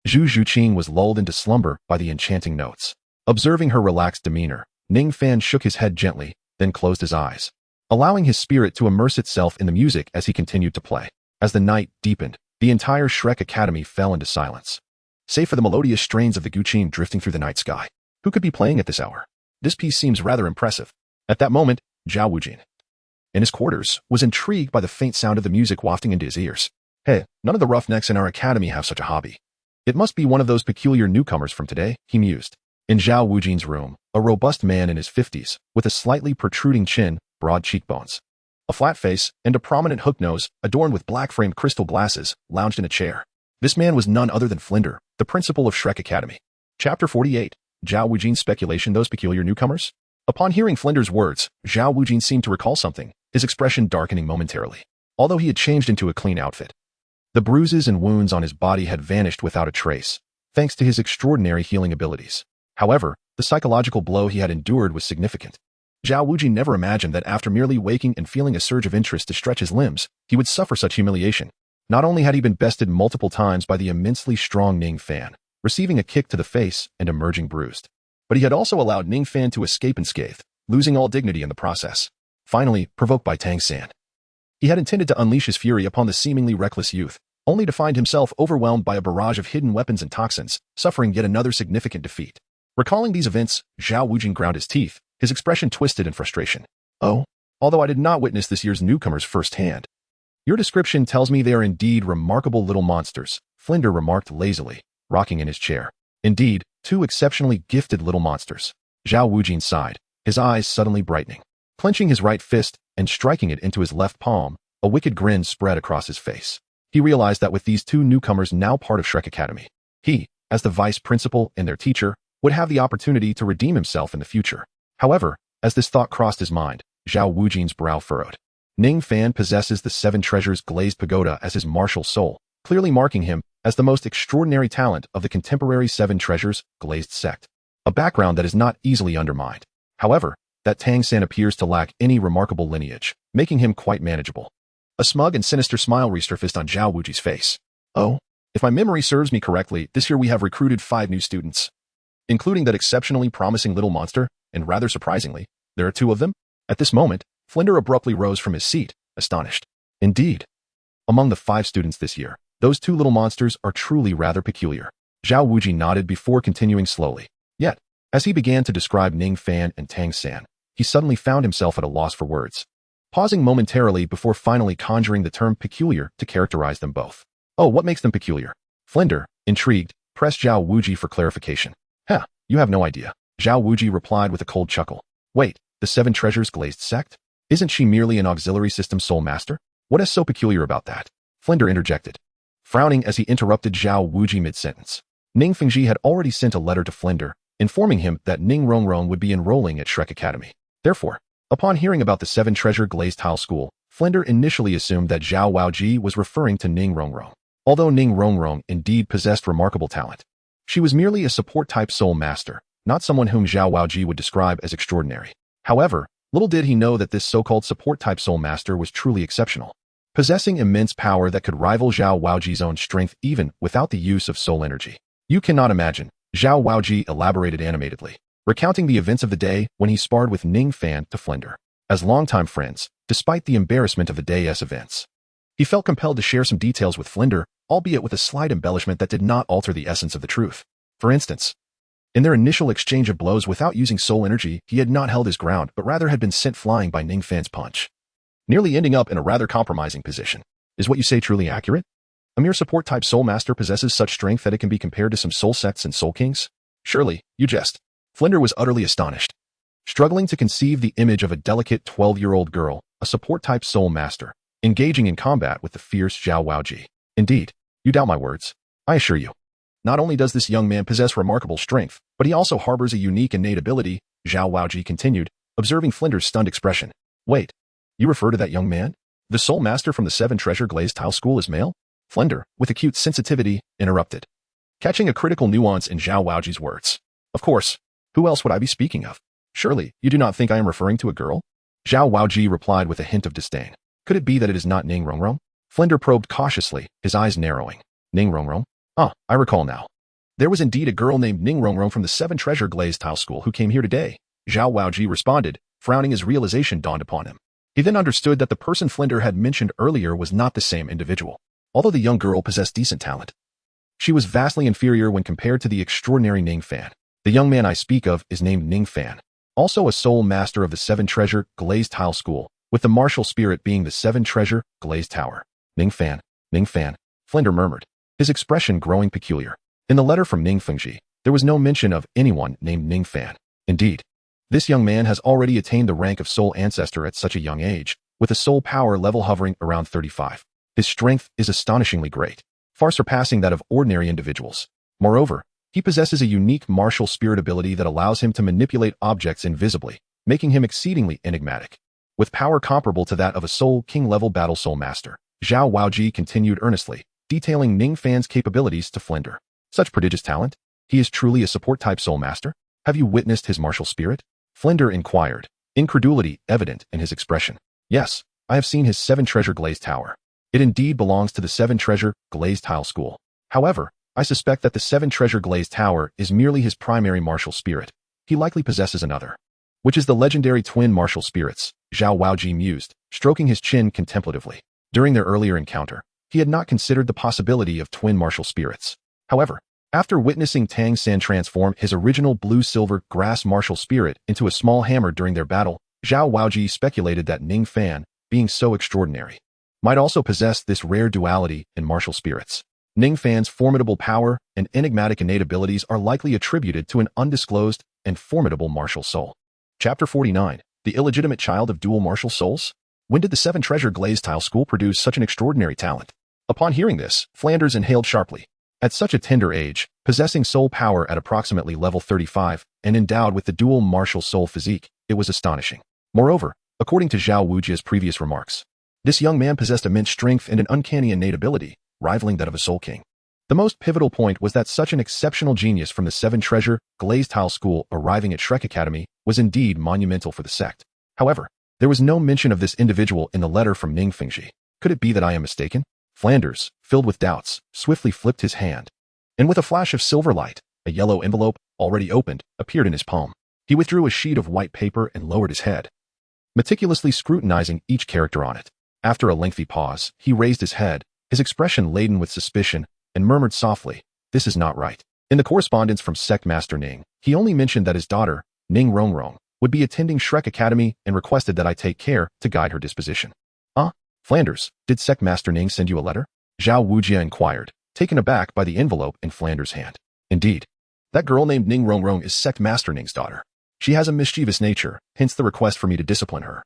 Zhu Zhuqing was lulled into slumber by the enchanting notes. Observing her relaxed demeanor, Ningfan shook his head gently, then closed his eyes, allowing his spirit to immerse itself in the music as he continued to play. As the night deepened, the entire Shrek Academy fell into silence, save for the melodious strains of the guqin drifting through the night sky. Who could be playing at this hour? This piece seems rather impressive. At that moment, Zhao Wujin, in his quarters, was intrigued by the faint sound of the music wafting into his ears. Hey, none of the roughnecks in our academy have such a hobby. It must be one of those peculiar newcomers from today, he mused. In Zhao Wujin's room, a robust man in his 50s, with a slightly protruding chin, broad cheekbones, a flat face, and a prominent hook nose, adorned with black-framed crystal glasses, lounged in a chair. This man was none other than Flinder, the principal of Shrek Academy. Chapter 48. Zhao Wujin's speculation, those peculiar newcomers? Upon hearing Flinder's words, Zhao Wujin seemed to recall something, his expression darkening momentarily. Although he had changed into a clean outfit, the bruises and wounds on his body had vanished without a trace, thanks to his extraordinary healing abilities. However, the psychological blow he had endured was significant. Zhao Wujin never imagined that after merely waking and feeling a surge of interest to stretch his limbs, he would suffer such humiliation. Not only had he been bested multiple times by the immensely strong Ningfan, receiving a kick to the face and emerging bruised, but he had also allowed Ningfan to escape unscathed, losing all dignity in the process. Finally, provoked by Tang San, he had intended to unleash his fury upon the seemingly reckless youth, only to find himself overwhelmed by a barrage of hidden weapons and toxins, suffering yet another significant defeat. Recalling these events, Zhao Wujin ground his teeth, his expression twisted in frustration. Oh, although I did not witness this year's newcomers firsthand. Your description tells me they are indeed remarkable little monsters, Flinder remarked lazily, rocking in his chair. Indeed, two exceptionally gifted little monsters. Zhao Wujin sighed, his eyes suddenly brightening. Clenching his right fist and striking it into his left palm, a wicked grin spread across his face. He realized that with these two newcomers now part of Shrek Academy, he, as the vice principal and their teacher, would have the opportunity to redeem himself in the future. However, as this thought crossed his mind, Zhao Wujin's brow furrowed. Ningfan possesses the Seven Treasures Glazed Pagoda as his martial soul, clearly marking him as the most extraordinary talent of the contemporary Seven Treasures Glazed sect. A background that is not easily undermined. However, that Tang San appears to lack any remarkable lineage, making him quite manageable. A smug and sinister smile resurfaced on Zhao Wuji's face. Oh, if my memory serves me correctly, this year we have recruited 5 new students, including that exceptionally promising little monster, and rather surprisingly, there are 2 of them. At this moment, Flinder abruptly rose from his seat, astonished. Indeed. Among the 5 students this year, those 2 little monsters are truly rather peculiar. Zhao Wuji nodded before continuing slowly. Yet, as he began to describe Ningfan and Tang San, he suddenly found himself at a loss for words, pausing momentarily before finally conjuring the term peculiar to characterize them both. Oh, what makes them peculiar? Flinder, intrigued, pressed Zhao Wuji for clarification. Huh, you have no idea. Zhao Wuji replied with a cold chuckle. Wait, the Seven Treasures Glazed sect? Isn't she merely an auxiliary system soul master? What is so peculiar about that? Flinder interjected, frowning as he interrupted Zhao Wuji mid-sentence. Ning Fengji had already sent a letter to Flinder, informing him that Ning Rongrong would be enrolling at Shrek Academy. Therefore, upon hearing about the Seven Treasure Glazed Tile School, Flinder initially assumed that Zhao Wuji was referring to Ning Rongrong. Although Ning Rongrong indeed possessed remarkable talent, she was merely a support-type soul master, not someone whom Zhao Wuji would describe as extraordinary. However, little did he know that this so-called support-type soul master was truly exceptional, possessing immense power that could rival Zhao Wuji's own strength even without the use of soul energy. You cannot imagine, Zhao Wuji elaborated animatedly, recounting the events of the day when he sparred with Ningfan to Flinder. As longtime friends, despite the embarrassment of the day's events, he felt compelled to share some details with Flinder, albeit with a slight embellishment that did not alter the essence of the truth. For instance, in their initial exchange of blows without using soul energy, he had not held his ground, but rather had been sent flying by Ningfan's punch, nearly ending up in a rather compromising position. Is what you say truly accurate? A mere support-type soul master possesses such strength that it can be compared to some soul sects and soul kings? Surely, you jest. Flinder was utterly astonished, struggling to conceive the image of a delicate 12-year-old girl, a support-type soul master, engaging in combat with the fierce Zhao Wuji. Indeed, you doubt my words. I assure you. Not only does this young man possess remarkable strength, but he also harbors a unique innate ability, Zhao Wuji continued, observing Flinder's stunned expression. Wait, you refer to that young man? The soul master from the Seven Treasure Glazed Tile School is male? Flinder, with acute sensitivity, interrupted, catching a critical nuance in Zhao Wuji's words. Of course, who else would I be speaking of? Surely, you do not think I am referring to a girl? Zhao Wuji replied with a hint of disdain. Could it be that it is not Ning Rongrong? Flinder probed cautiously, his eyes narrowing. Ning Rongrong? Ah, I recall now. There was indeed a girl named Ning Rongrong from the Seven Treasure Glazed Tile School who came here today, Zhao Wuji responded, frowning as realization dawned upon him. He then understood that the person Flinder had mentioned earlier was not the same individual. Although the young girl possessed decent talent, she was vastly inferior when compared to the extraordinary Ningfan. The young man I speak of is named Ningfan, also a soul master of the Seven Treasure Glazed Tile School, with the martial spirit being the Seven Treasure Glazed Tower. Ningfan, Flinder murmured, his expression growing peculiar. In the letter from Ning Fengji, there was no mention of anyone named Ningfan. Indeed, this young man has already attained the rank of soul ancestor at such a young age, with a soul power level hovering around 35. His strength is astonishingly great, far surpassing that of ordinary individuals. Moreover, he possesses a unique martial spirit ability that allows him to manipulate objects invisibly, making him exceedingly enigmatic. With power comparable to that of a soul king-level battle soul master, Zhao Wuji continued earnestly, detailing Ningfan's capabilities to Flinder. Such prodigious talent? He is truly a support-type soul master? Have you witnessed his martial spirit? Flinder inquired, incredulity evident in his expression. Yes, I have seen his Seven Treasure Glazed Tower. It indeed belongs to the Seven Treasure Glazed Tile School. However, I suspect that the Seven Treasure Glazed Tower is merely his primary martial spirit. He likely possesses another, which is the legendary twin martial spirits, Zhao Wuji mused, stroking his chin contemplatively. During their earlier encounter, he had not considered the possibility of twin martial spirits. However, after witnessing Tang San transform his original blue-silver grass martial spirit into a small hammer during their battle, Zhao Wuji speculated that Ningfan, being so extraordinary, might also possess this rare duality in martial spirits. Ningfan's formidable power and enigmatic innate abilities are likely attributed to an undisclosed and formidable martial soul. Chapter 49. The illegitimate child of dual martial souls? When did the Seven Treasure Glazed Tile School produce such an extraordinary talent? Upon hearing this, Flanders inhaled sharply. At such a tender age, possessing soul power at approximately level 35, and endowed with the dual martial soul physique, it was astonishing. Moreover, according to Zhao Wuji's previous remarks, this young man possessed immense strength and an uncanny innate ability, rivaling that of a soul king. The most pivotal point was that such an exceptional genius from the Seven Treasure Glazed Tile School arriving at Shrek Academy was indeed monumental for the sect. However, there was no mention of this individual in the letter from Ning Fengji. Could it be that I am mistaken? Flanders, filled with doubts, swiftly flipped his hand, and with a flash of silver light, a yellow envelope, already opened, appeared in his palm. He withdrew a sheet of white paper and lowered his head, meticulously scrutinizing each character on it. After a lengthy pause, he raised his head, his expression laden with suspicion, and murmured softly, "This is not right." In the correspondence from Sect Master Ning, he only mentioned that his daughter, Ning Rongrong, would be attending Shrek Academy and requested that I take care to guide her disposition. Flanders, did Sect Master Ning send you a letter? Zhao Wujia inquired, taken aback by the envelope in Flanders' hand. Indeed. That girl named Ning Rongrong is Sect Master Ning's daughter. She has a mischievous nature, hence the request for me to discipline her.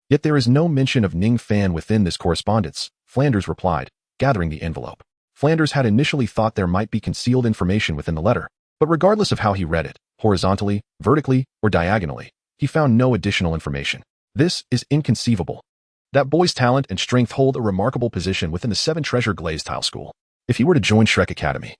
Yet there is no mention of Ningfan within this correspondence, Flanders replied, gathering the envelope. Flanders had initially thought there might be concealed information within the letter, but regardless of how he read it, horizontally, vertically, or diagonally, he found no additional information. This is inconceivable. That boy's talent and strength hold a remarkable position within the Seven Treasure Glazed Tile School. If he were to join Shrek Academy,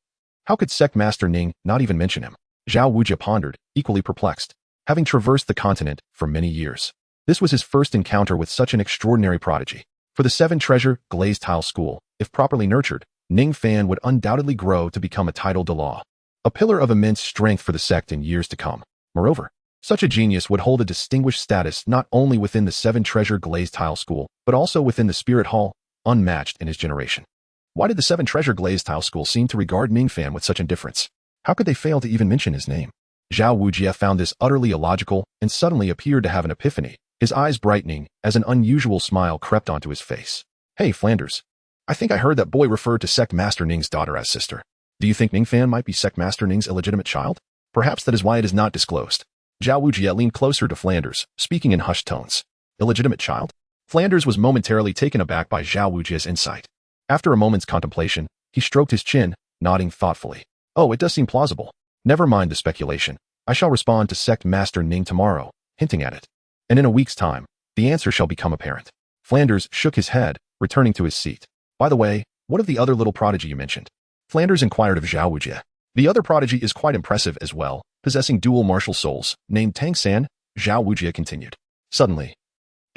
how could Sect Master Ning not even mention him? Zhao Wujia pondered, equally perplexed. Having traversed the continent for many years, this was his first encounter with such an extraordinary prodigy. For the Seven Treasure Glazed Tile School, if properly nurtured, Ningfan would undoubtedly grow to become a title Douluo, a pillar of immense strength for the sect in years to come. Moreover, such a genius would hold a distinguished status not only within the Seven Treasure Glazed Tile School, but also within the Spirit Hall, unmatched in his generation. Why did the Seven Treasure Glazed Tile School seem to regard Ningfan with such indifference? How could they fail to even mention his name? Zhao Wujia found this utterly illogical and suddenly appeared to have an epiphany, his eyes brightening as an unusual smile crept onto his face. Hey, Flanders. I think I heard that boy refer to Sect Master Ning's daughter as sister. Do you think Ningfan might be Sect Master Ning's illegitimate child? Perhaps that is why it is not disclosed. Zhao Wujia leaned closer to Flanders, speaking in hushed tones. Illegitimate child? Flanders was momentarily taken aback by Zhao Wujia's insight. After a moment's contemplation, he stroked his chin, nodding thoughtfully. Oh, it does seem plausible. Never mind the speculation. I shall respond to Sect Master Ning tomorrow, hinting at it. And in a week's time, the answer shall become apparent. Flanders shook his head, returning to his seat. By the way, what of the other little prodigy you mentioned? Flanders inquired of Zhao Wujia. The other prodigy is quite impressive as well, possessing dual martial souls, named Tang San, Zhao Wujia continued. Suddenly,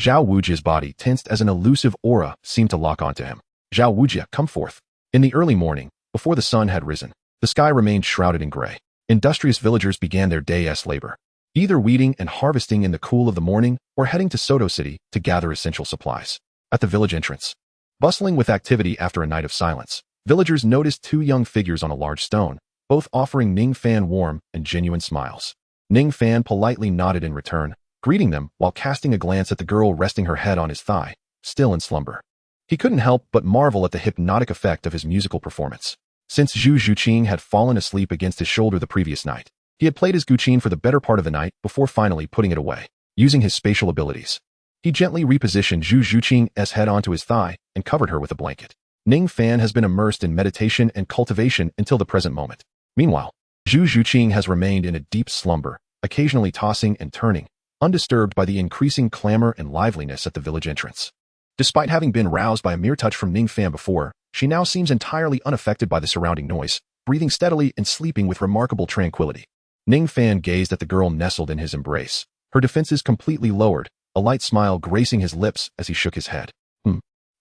Zhao Wujia's body tensed as an elusive aura seemed to lock onto him. Zhao Wujia, come forth. In the early morning, before the sun had risen, the sky remained shrouded in gray. Industrious villagers began their day's labor, either weeding and harvesting in the cool of the morning or heading to Soto City to gather essential supplies. At the village entrance, bustling with activity after a night of silence, villagers noticed two young figures on a large stone, both offering Ningfan warm and genuine smiles. Ningfan politely nodded in return, greeting them while casting a glance at the girl resting her head on his thigh, still in slumber. He couldn't help but marvel at the hypnotic effect of his musical performance. Since Zhu Zhuqing had fallen asleep against his shoulder the previous night, he had played his guqin for the better part of the night before finally putting it away. Using his spatial abilities, he gently repositioned Zhu Zhuqing's head onto his thigh and covered her with a blanket. Ningfan has been immersed in meditation and cultivation until the present moment. Meanwhile, Zhu Zhuqing has remained in a deep slumber, occasionally tossing and turning, undisturbed by the increasing clamor and liveliness at the village entrance. Despite having been roused by a mere touch from Ningfan before, she now seems entirely unaffected by the surrounding noise, breathing steadily and sleeping with remarkable tranquility. Ningfan gazed at the girl nestled in his embrace, her defenses completely lowered, a light smile gracing his lips as he shook his head.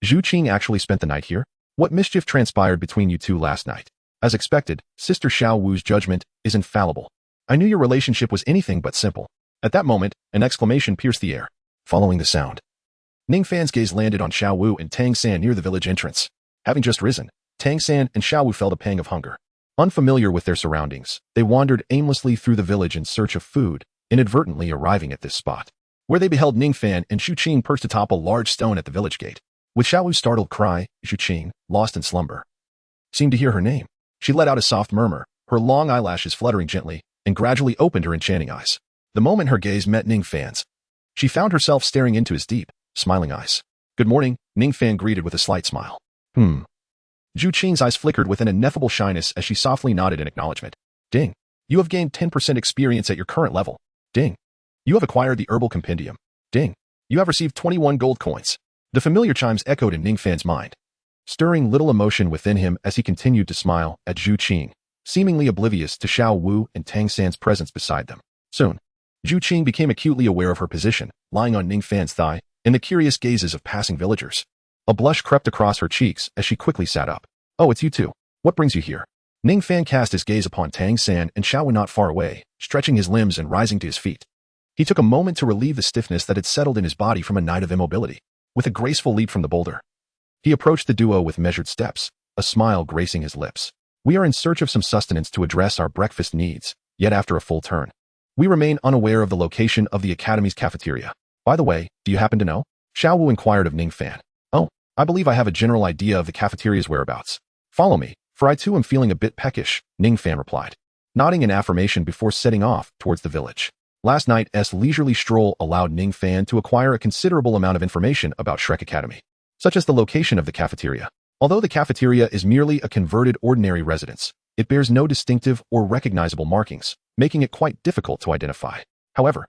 Zhuqing actually spent the night here? What mischief transpired between you two last night? As expected, Sister Xiao Wu's judgment is infallible. I knew your relationship was anything but simple. At that moment, an exclamation pierced the air. Following the sound, Ningfan's gaze landed on Xiao Wu and Tang San near the village entrance. Having just risen, Tang San and Xiao Wu felt a pang of hunger. Unfamiliar with their surroundings, they wandered aimlessly through the village in search of food, inadvertently arriving at this spot. where they beheld Ningfan and Zhu Qing perched atop a large stone at the village gate. With Xiaowu's startled cry, Zhu Qing, lost in slumber, seemed to hear her name. She let out a soft murmur, her long eyelashes fluttering gently, and gradually opened her enchanting eyes. The moment her gaze met Ningfan's, she found herself staring into his deep, smiling eyes. "Good morning," Ningfan greeted with a slight smile. Zhu Qing's eyes flickered with an ineffable shyness as she softly nodded in acknowledgement. "Ding. You have gained 10% experience at your current level. Ding. You have acquired the herbal compendium. Ding. You have received 21 gold coins." The familiar chimes echoed in Ningfan's mind, stirring little emotion within him as he continued to smile at Zhu Qing, seemingly oblivious to Xiao Wu and Tang San's presence beside them. Soon, Zhu Qing became acutely aware of her position, lying on Ningfan's thigh, in the curious gazes of passing villagers. A blush crept across her cheeks as she quickly sat up. "Oh, it's you two. What brings you here?" Ningfan cast his gaze upon Tang San and Xiao Wu not far away, stretching his limbs and rising to his feet. He took a moment to relieve the stiffness that had settled in his body from a night of immobility. With a graceful leap from the boulder, he approached the duo with measured steps, a smile gracing his lips. "We are in search of some sustenance to address our breakfast needs, yet after a full turn, we remain unaware of the location of the Academy's cafeteria. By the way, do you happen to know?" Xiao Wu inquired of Ningfan. "Oh, I believe I have a general idea of the cafeteria's whereabouts. Follow me, for I too am feeling a bit peckish," Ningfan replied, nodding in affirmation before setting off towards the village. Last night's leisurely stroll allowed Ningfan to acquire a considerable amount of information about Shrek Academy, such as the location of the cafeteria. Although the cafeteria is merely a converted ordinary residence, it bears no distinctive or recognizable markings, making it quite difficult to identify. However,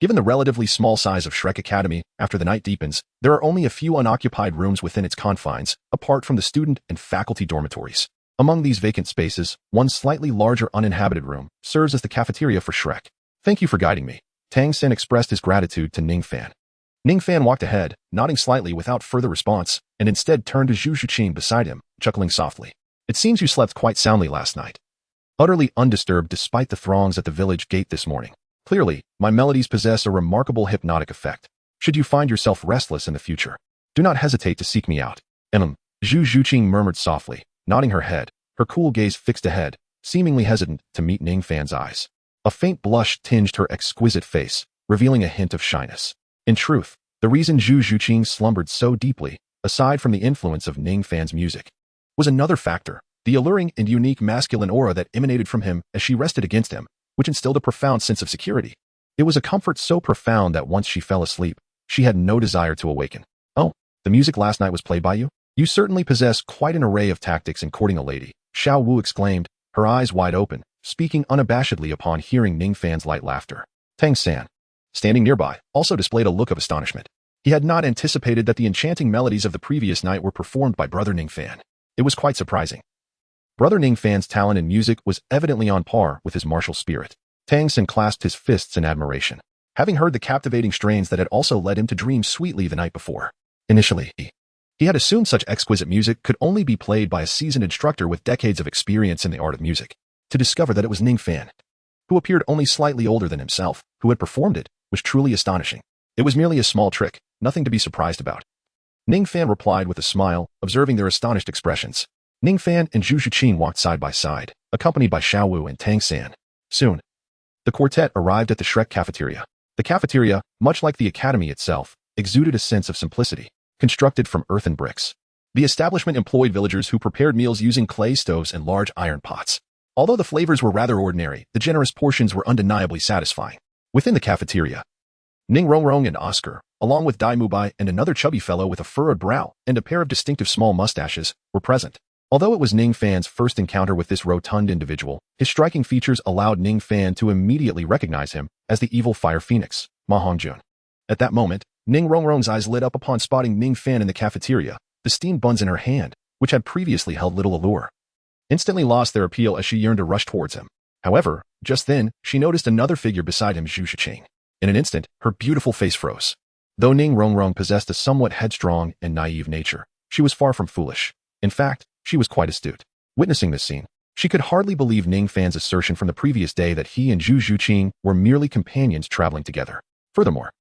given the relatively small size of Shrek Academy, after the night deepens, there are only a few unoccupied rooms within its confines, apart from the student and faculty dormitories. Among these vacant spaces, one slightly larger uninhabited room serves as the cafeteria for Shrek. "Thank you for guiding me." Tang San expressed his gratitude to Ningfan. Ningfan walked ahead, nodding slightly without further response, and instead turned to Zhu Qing beside him, chuckling softly. "It seems you slept quite soundly last night. Utterly undisturbed despite the throngs at the village gate this morning. Clearly, my melodies possess a remarkable hypnotic effect. Should you find yourself restless in the future, do not hesitate to seek me out." Zhu Qing murmured softly, nodding her head, her cool gaze fixed ahead, seemingly hesitant to meet Ningfan's eyes. A faint blush tinged her exquisite face, revealing a hint of shyness. In truth, the reason Zhu Qing slumbered so deeply, aside from the influence of Ningfan's music, was another factor, the alluring and unique masculine aura that emanated from him as she rested against him, which instilled a profound sense of security. It was a comfort so profound that once she fell asleep, she had no desire to awaken. "Oh, the music last night was played by you? You certainly possess quite an array of tactics in courting a lady," Xiao Wu exclaimed, her eyes wide open, speaking unabashedly upon hearing Ningfan's light laughter. Tang San, standing nearby, also displayed a look of astonishment. He had not anticipated that the enchanting melodies of the previous night were performed by Brother Ningfan. It was quite surprising. Brother Ningfan's talent in music was evidently on par with his martial spirit. Tang San clasped his fists in admiration, having heard the captivating strains that had also led him to dream sweetly the night before. Initially, he had assumed such exquisite music could only be played by a seasoned instructor with decades of experience in the art of music. To discover that it was Ningfan, who appeared only slightly older than himself, who had performed it, was truly astonishing. It was merely a small trick, nothing to be surprised about. Ningfan replied with a smile, observing their astonished expressions. Ningfan and Zhu Qing walked side by side, accompanied by Xiao Wu and Tang San. Soon, the quartet arrived at the Shrek cafeteria. The cafeteria, much like the academy itself, exuded a sense of simplicity, constructed from earthen bricks. The establishment employed villagers who prepared meals using clay stoves and large iron pots. Although the flavors were rather ordinary, the generous portions were undeniably satisfying. Within the cafeteria, Ning Rongrong and Oscar, along with Dai Mubai and another chubby fellow with a furrowed brow and a pair of distinctive small mustaches, were present. Although it was Ningfan's first encounter with this rotund individual, his striking features allowed Ningfan to immediately recognize him as the evil fire phoenix, Ma Hongjun. At that moment, Ning Rongrong's eyes lit up upon spotting Ningfan in the cafeteria, the steamed buns in her hand, which had previously held little allure, instantly lost their appeal as she yearned to rush towards him. However, just then, she noticed another figure beside him, Zhu Qing. In an instant, her beautiful face froze. Though Ning Rongrong possessed a somewhat headstrong and naive nature, she was far from foolish. In fact, she was quite astute. Witnessing this scene, she could hardly believe Ningfan's assertion from the previous day that he and Zhu Qing were merely companions traveling together. Furthermore,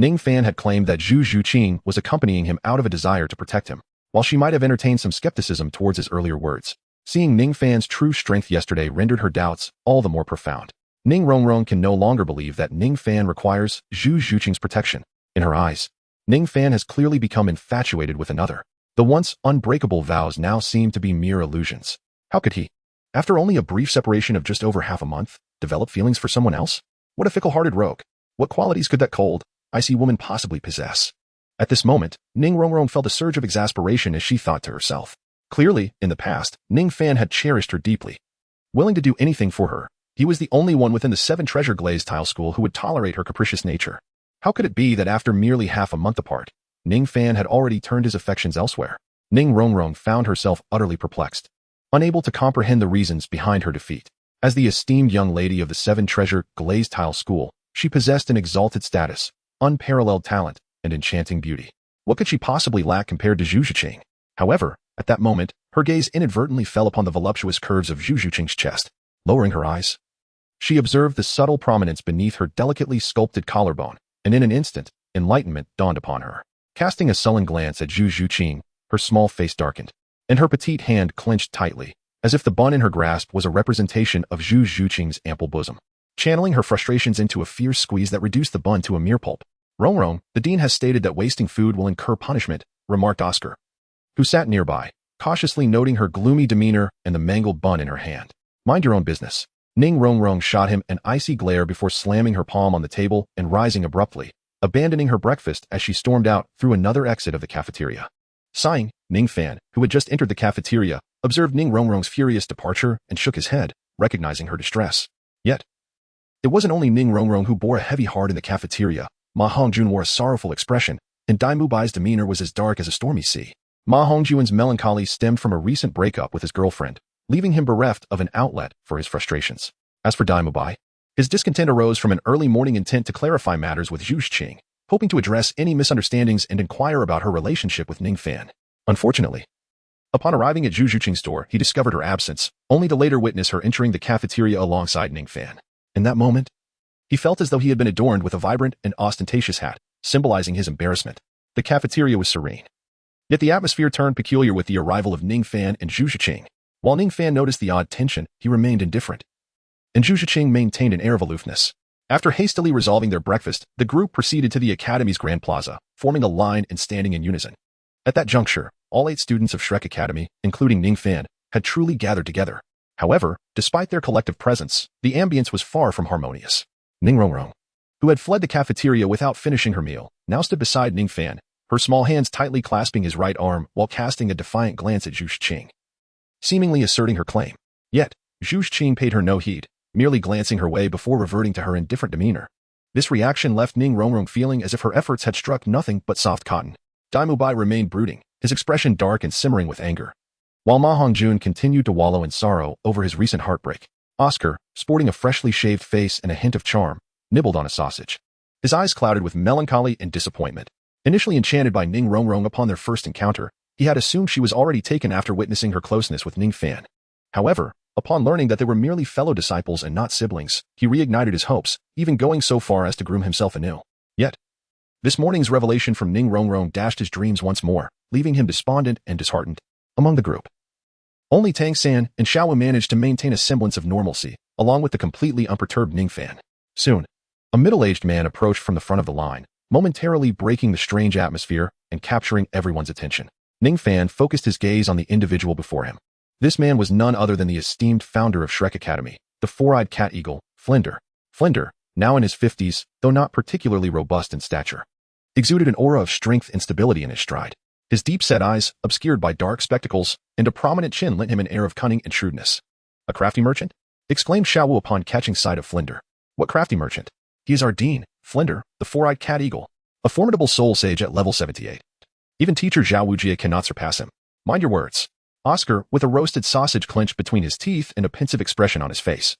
Ningfan had claimed that Zhu Qing was accompanying him out of a desire to protect him. While she might have entertained some skepticism towards his earlier words, seeing Ningfan's true strength yesterday rendered her doubts all the more profound. Ning Rongrong can no longer believe that Ningfan requires Zhu Zhuqing's protection. In her eyes, Ningfan has clearly become infatuated with another. The once unbreakable vows now seem to be mere illusions. How could he, after only a brief separation of just over half a month, develop feelings for someone else? What a fickle-hearted rogue. What qualities could that cold, icy woman possibly possess? At this moment, Ning Rongrong felt a surge of exasperation as she thought to herself. Clearly, in the past, Ningfan had cherished her deeply. Willing to do anything for her, he was the only one within the Seven Treasure Glazed Tile School who would tolerate her capricious nature. How could it be that after merely half a month apart, Ningfan had already turned his affections elsewhere? Ning Rongrong found herself utterly perplexed, unable to comprehend the reasons behind her defeat. As the esteemed young lady of the Seven Treasure Glazed Tile School, she possessed an exalted status, unparalleled talent, and enchanting beauty. What could she possibly lack compared to Zhu Zhuqing? However, at that moment, her gaze inadvertently fell upon the voluptuous curves of Zhu Zhuqing's chest. Lowering her eyes, she observed the subtle prominence beneath her delicately sculpted collarbone, and in an instant, enlightenment dawned upon her. Casting a sullen glance at Zhu Zhuqing, her small face darkened, and her petite hand clenched tightly, as if the bun in her grasp was a representation of Zhu Zhuqing's ample bosom. Channeling her frustrations into a fierce squeeze that reduced the bun to a mere pulp. Rongrong, the dean has stated that wasting food will incur punishment, remarked Oscar, who sat nearby, cautiously noting her gloomy demeanor and the mangled bun in her hand. Mind your own business. Ning Rongrong shot him an icy glare before slamming her palm on the table and rising abruptly, abandoning her breakfast as she stormed out through another exit of the cafeteria. Sighing, Ningfan, who had just entered the cafeteria, observed Ning Rongrong's furious departure and shook his head, recognizing her distress. Yet, it wasn't only Ning Rongrong who bore a heavy heart in the cafeteria. Ma Hongjun wore a sorrowful expression, and Dai Mubai's demeanor was as dark as a stormy sea. Ma Hongjun's melancholy stemmed from a recent breakup with his girlfriend, leaving him bereft of an outlet for his frustrations. As for Dai Mubai, his discontent arose from an early morning intent to clarify matters with Zhu Zhuqing, hoping to address any misunderstandings and inquire about her relationship with Ningfan. Unfortunately, upon arriving at Zhu Zhuqing's door, he discovered her absence, only to later witness her entering the cafeteria alongside Ningfan. In that moment, he felt as though he had been adorned with a vibrant and ostentatious hat, symbolizing his embarrassment. The cafeteria was serene. Yet the atmosphere turned peculiar with the arrival of Ningfan and Zhu Zhuqing. While Ningfan noticed the odd tension, he remained indifferent, and Zhu Zhuqing maintained an air of aloofness. After hastily resolving their breakfast, the group proceeded to the Academy's Grand Plaza, forming a line and standing in unison. At that juncture, all 8 students of Shrek Academy, including Ningfan, had truly gathered together. However, despite their collective presence, the ambience was far from harmonious. Ning Rongrong, who had fled the cafeteria without finishing her meal, now stood beside Ningfan, her small hands tightly clasping his right arm while casting a defiant glance at Zhu Zhuqing, seemingly asserting her claim. Yet, Zhu Zhuqing paid her no heed, merely glancing her way before reverting to her indifferent demeanor. This reaction left Ning Rongrong feeling as if her efforts had struck nothing but soft cotton. Dai Mubai remained brooding, his expression dark and simmering with anger, while Ma Hongjun continued to wallow in sorrow over his recent heartbreak. Oscar, sporting a freshly shaved face and a hint of charm, nibbled on a sausage, his eyes clouded with melancholy and disappointment. Initially enchanted by Ning Rongrong upon their first encounter, he had assumed she was already taken after witnessing her closeness with Ningfan. However, upon learning that they were merely fellow disciples and not siblings, he reignited his hopes, even going so far as to groom himself anew. Yet, this morning's revelation from Ning Rongrong dashed his dreams once more, leaving him despondent and disheartened. Among the group, only Tang San and Xiao Wu managed to maintain a semblance of normalcy, along with the completely unperturbed Ningfan. Soon, a middle-aged man approached from the front of the line, momentarily breaking the strange atmosphere and capturing everyone's attention. Ningfan focused his gaze on the individual before him. This man was none other than the esteemed founder of Shrek Academy, the four-eyed cat eagle, Flinder. Flinder, now in his 50s, though not particularly robust in stature, exuded an aura of strength and stability in his stride. His deep-set eyes, obscured by dark spectacles, and a prominent chin lent him an air of cunning and shrewdness. "A crafty merchant?" exclaimed Xiao Wu upon catching sight of Flinder. "What crafty merchant?" "He is our dean, Flinder, the four-eyed cat eagle, a formidable soul sage at level 78. Even teacher Zhao Wujie cannot surpass him. Mind your words." Oscar, with a roasted sausage clenched between his teeth and a pensive expression on his face,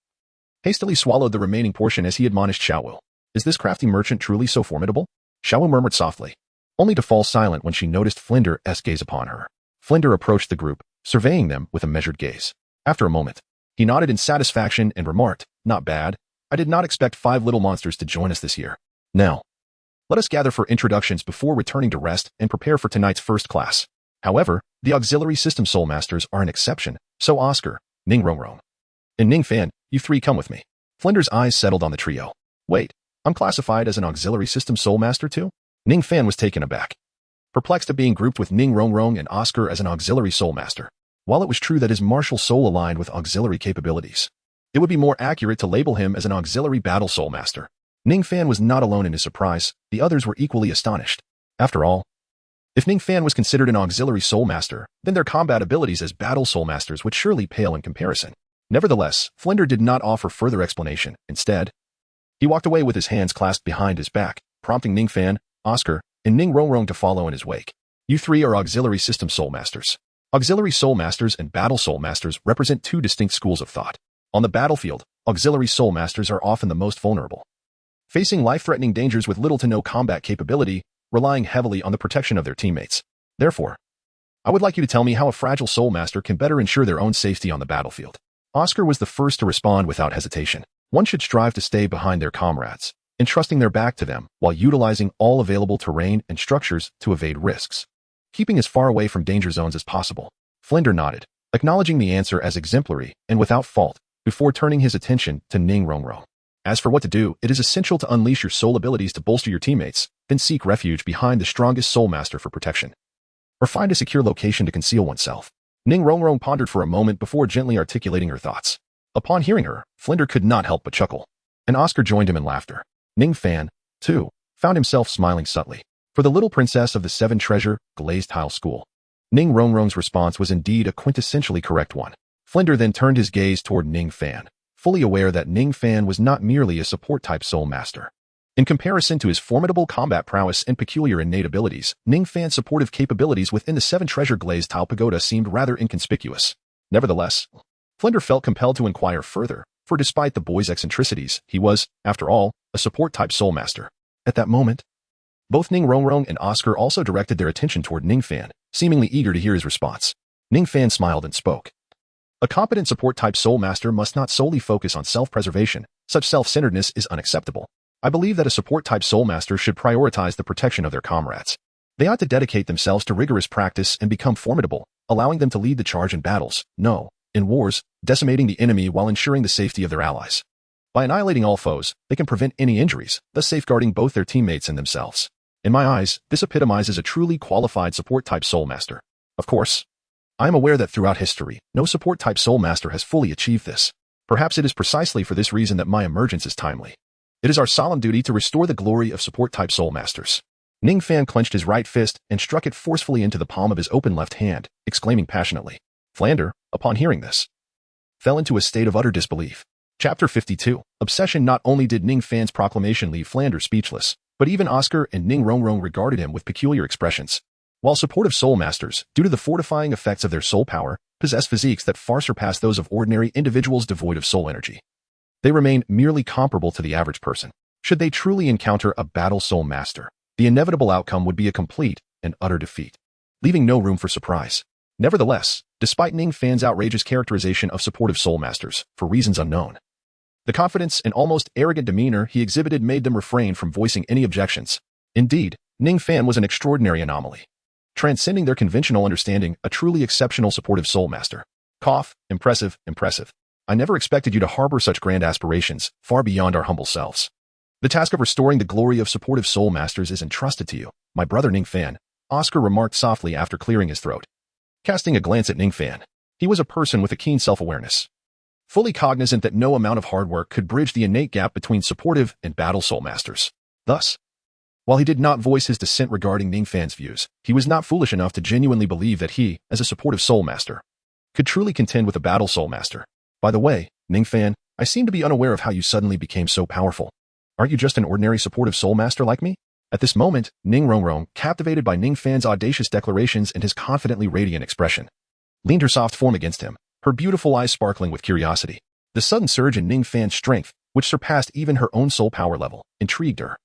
hastily swallowed the remaining portion as he admonished Xiao Wu. "Is this crafty merchant truly so formidable?" Xiao Wu murmured softly, only to fall silent when she noticed Flinder's gaze upon her. Flinder approached the group, surveying them with a measured gaze. After a moment, he nodded in satisfaction and remarked, "Not bad. I did not expect 5 little monsters to join us this year. Now, let us gather for introductions before returning to rest and prepare for tonight's first class." However, the auxiliary system soul masters are an exception, so Oscar, Ning Rongrong, and Ningfan, you 3 come with me. Flinder's eyes settled on the trio. Wait, I'm classified as an auxiliary system soul master too? Ningfan was taken aback, perplexed at being grouped with Ning Rongrong and Oscar as an auxiliary soul master. While it was true that his martial soul aligned with auxiliary capabilities, it would be more accurate to label him as an auxiliary battle soul master. Ningfan was not alone in his surprise. The others were equally astonished. After all, if Ningfan was considered an auxiliary soul master, then their combat abilities as battle soul masters would surely pale in comparison. Nevertheless, Flinder did not offer further explanation. Instead, he walked away with his hands clasped behind his back, prompting Ningfan, Oscar, and Ning Rongrong to follow in his wake. You three are auxiliary system soul masters. Auxiliary soul masters and battle soul masters represent two distinct schools of thought. On the battlefield, auxiliary soul masters are often the most vulnerable, facing life-threatening dangers with little to no combat capability, relying heavily on the protection of their teammates. Therefore, I would like you to tell me how a fragile soul master can better ensure their own safety on the battlefield. Oscar was the first to respond without hesitation. One should strive to stay behind their comrades, entrusting their back to them while utilizing all available terrain and structures to evade risks, keeping as far away from danger zones as possible. Flinder nodded, acknowledging the answer as exemplary and without fault, before turning his attention to Ning Rongrong. As for what to do, it is essential to unleash your soul abilities to bolster your teammates, then seek refuge behind the strongest soul master for protection, or find a secure location to conceal oneself. Ning Rongrong pondered for a moment before gently articulating her thoughts. Upon hearing her, Flinder could not help but chuckle, and Oscar joined him in laughter. Ningfan, too, found himself smiling subtly. For the little princess of the Seven Treasure Glazed Tile School, Ning Rongrong's response was indeed a quintessentially correct one. Flinder then turned his gaze toward Ningfan, fully aware that Ningfan was not merely a support-type soul master. In comparison to his formidable combat prowess and peculiar innate abilities, Ningfan's supportive capabilities within the Seven Treasure Glazed Tile Pagoda seemed rather inconspicuous. Nevertheless, Flinder felt compelled to inquire further, for despite the boy's eccentricities, he was, after all, a support-type soul master. At that moment, both Ning Rongrong and Oscar also directed their attention toward Ningfan, seemingly eager to hear his response. Ningfan smiled and spoke. A competent support-type soul master must not solely focus on self-preservation. Such self-centeredness is unacceptable. I believe that a support-type soul master should prioritize the protection of their comrades. They ought to dedicate themselves to rigorous practice and become formidable, allowing them to lead the charge in battles, no, in wars, decimating the enemy while ensuring the safety of their allies. By annihilating all foes, they can prevent any injuries, thus safeguarding both their teammates and themselves. In my eyes, this epitomizes a truly qualified support-type soul master. Of course, I am aware that throughout history, no support-type soul master has fully achieved this. Perhaps it is precisely for this reason that my emergence is timely. It is our solemn duty to restore the glory of support-type soul masters. Ningfan clenched his right fist and struck it forcefully into the palm of his open left hand, exclaiming passionately. Flinder, upon hearing this, fell into a state of utter disbelief. Chapter 52. Obsession. Not only did Ningfan's proclamation leave Flinder speechless, but even Oscar and Ning Rongrong regarded him with peculiar expressions. While supportive soul masters, due to the fortifying effects of their soul power, possess physiques that far surpass those of ordinary individuals devoid of soul energy, they remain merely comparable to the average person. Should they truly encounter a battle soul master, the inevitable outcome would be a complete and utter defeat, leaving no room for surprise. Nevertheless, despite Ningfan's outrageous characterization of supportive soul masters, for reasons unknown, the confidence and almost arrogant demeanor he exhibited made them refrain from voicing any objections. Indeed, Ningfan was an extraordinary anomaly, transcending their conventional understanding, a truly exceptional supportive soul master. Cough, impressive, impressive. I never expected you to harbor such grand aspirations, far beyond our humble selves. The task of restoring the glory of supportive soul masters is entrusted to you, my brother Ningfan, Oscar remarked softly after clearing his throat. Casting a glance at Ningfan, he was a person with a keen self-awareness, fully cognizant that no amount of hard work could bridge the innate gap between supportive and battle soul masters. Thus, while he did not voice his dissent regarding Ningfan's views, he was not foolish enough to genuinely believe that he, as a supportive soul master, could truly contend with a battle soul master. By the way, Ningfan, I seem to be unaware of how you suddenly became so powerful. Aren't you just an ordinary supportive soul master like me? At this moment, Ning Rongrong, captivated by Ningfan's audacious declarations and his confidently radiant expression, leaned her soft form against him, her beautiful eyes sparkling with curiosity. The sudden surge in Ningfan's strength, which surpassed even her own soul power level, intrigued her.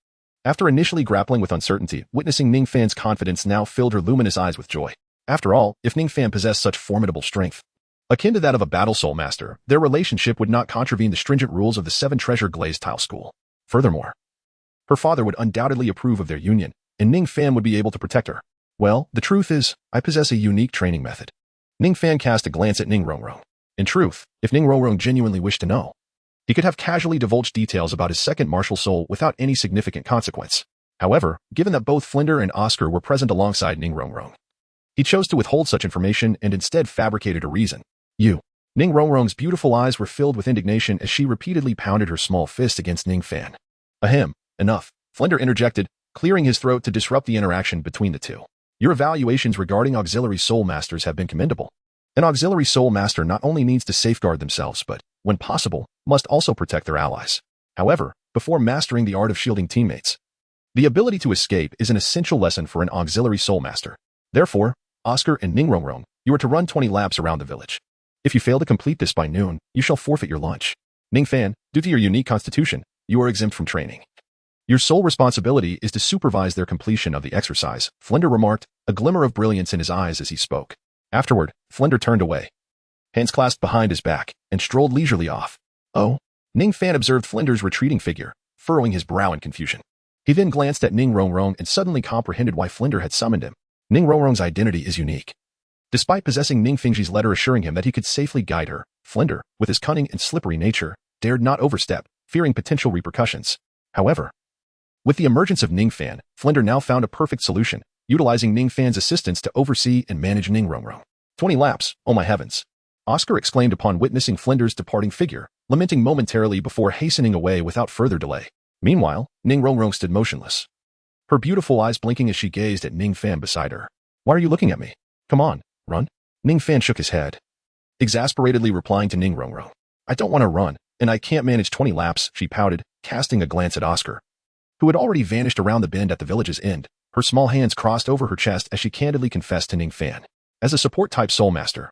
After initially grappling with uncertainty, witnessing Ningfan's confidence now filled her luminous eyes with joy. After all, if Ningfan possessed such formidable strength, akin to that of a battle soul master, their relationship would not contravene the stringent rules of the Seven Treasure Glazed Tile School. Furthermore, her father would undoubtedly approve of their union, and Ningfan would be able to protect her. Well, the truth is, I possess a unique training method. Ningfan cast a glance at Ning Rongrong. In truth, if Ning Rongrong genuinely wished to know, He could have casually divulged details about his second martial soul without any significant consequence. However, given that both Flinder and Oscar were present alongside Ning Rongrong, he chose to withhold such information and instead fabricated a reason. Ning Rongrong's beautiful eyes were filled with indignation as she repeatedly pounded her small fist against Ningfan. Ahem, enough, Flinder interjected, clearing his throat to disrupt the interaction between the two. Your evaluations regarding auxiliary soul masters have been commendable. An auxiliary soul master not only needs to safeguard themselves but, when possible, must also protect their allies. However, before mastering the art of shielding teammates, the ability to escape is an essential lesson for an auxiliary soul master. Therefore, Oscar and Ning Rongrong, you are to run 20 laps around the village. If you fail to complete this by noon, you shall forfeit your lunch. Ningfan, due to your unique constitution, you are exempt from training. Your sole responsibility is to supervise their completion of the exercise, Flinder remarked, a glimmer of brilliance in his eyes as he spoke. Afterward, Flinder turned away, hands clasped behind his back, and strolled leisurely off. Oh? Ningfan observed Flinder's retreating figure, furrowing his brow in confusion. He then glanced at Ning Rongrong and suddenly comprehended why Flinder had summoned him. Ning Rongrong's identity is unique. Despite possessing Ning Fingji's letter assuring him that he could safely guide her, Flinder, with his cunning and slippery nature, dared not overstep, fearing potential repercussions. However, with the emergence of Ningfan, Flinder now found a perfect solution, utilizing Ningfan's assistance to oversee and manage Ning Rongrong. 20 laps, oh my heavens! Oscar exclaimed upon witnessing Flinder's departing figure, lamenting momentarily before hastening away without further delay. Meanwhile, Ning Rongrong stood motionless, her beautiful eyes blinking as she gazed at Ningfan beside her. Why are you looking at me? Come on, run. Ningfan shook his head, exasperatedly replying to Ning Rongrong. I don't want to run, and I can't manage 20 laps, she pouted, casting a glance at Oscar, who had already vanished around the bend at the village's end. Her small hands crossed over her chest as she candidly confessed to Ningfan. As a support-type soul master,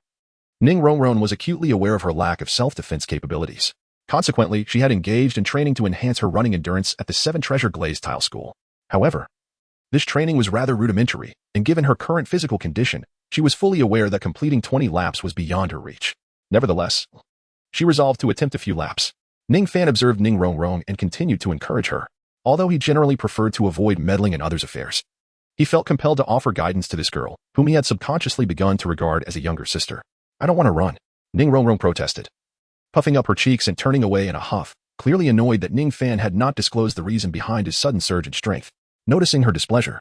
Ning Rongrong was acutely aware of her lack of self-defense capabilities. Consequently, she had engaged in training to enhance her running endurance at the Seven Treasure Glazed Tile School. However, this training was rather rudimentary, and given her current physical condition, she was fully aware that completing 20 laps was beyond her reach. Nevertheless, she resolved to attempt a few laps. Ningfan observed Ning Rongrong and continued to encourage her. Although he generally preferred to avoid meddling in others' affairs, he felt compelled to offer guidance to this girl, whom he had subconsciously begun to regard as a younger sister. I don't want to run, Ning Rongrong protested, puffing up her cheeks and turning away in a huff, clearly annoyed that Ningfan had not disclosed the reason behind his sudden surge in strength. Noticing her displeasure,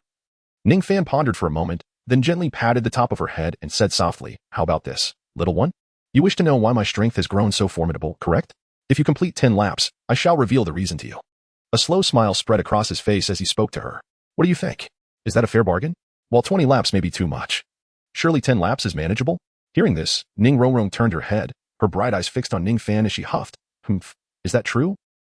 Ningfan pondered for a moment, then gently patted the top of her head and said softly, how about this, little one? You wish to know why my strength has grown so formidable, correct? If you complete 10 laps, I shall reveal the reason to you. A slow smile spread across his face as he spoke to her. What do you think? Is that a fair bargain? While 20 laps may be too much, surely 10 laps is manageable? Hearing this, Ning Rongrong turned her head, her bright eyes fixed on Ningfan as she huffed. Humph, is that true?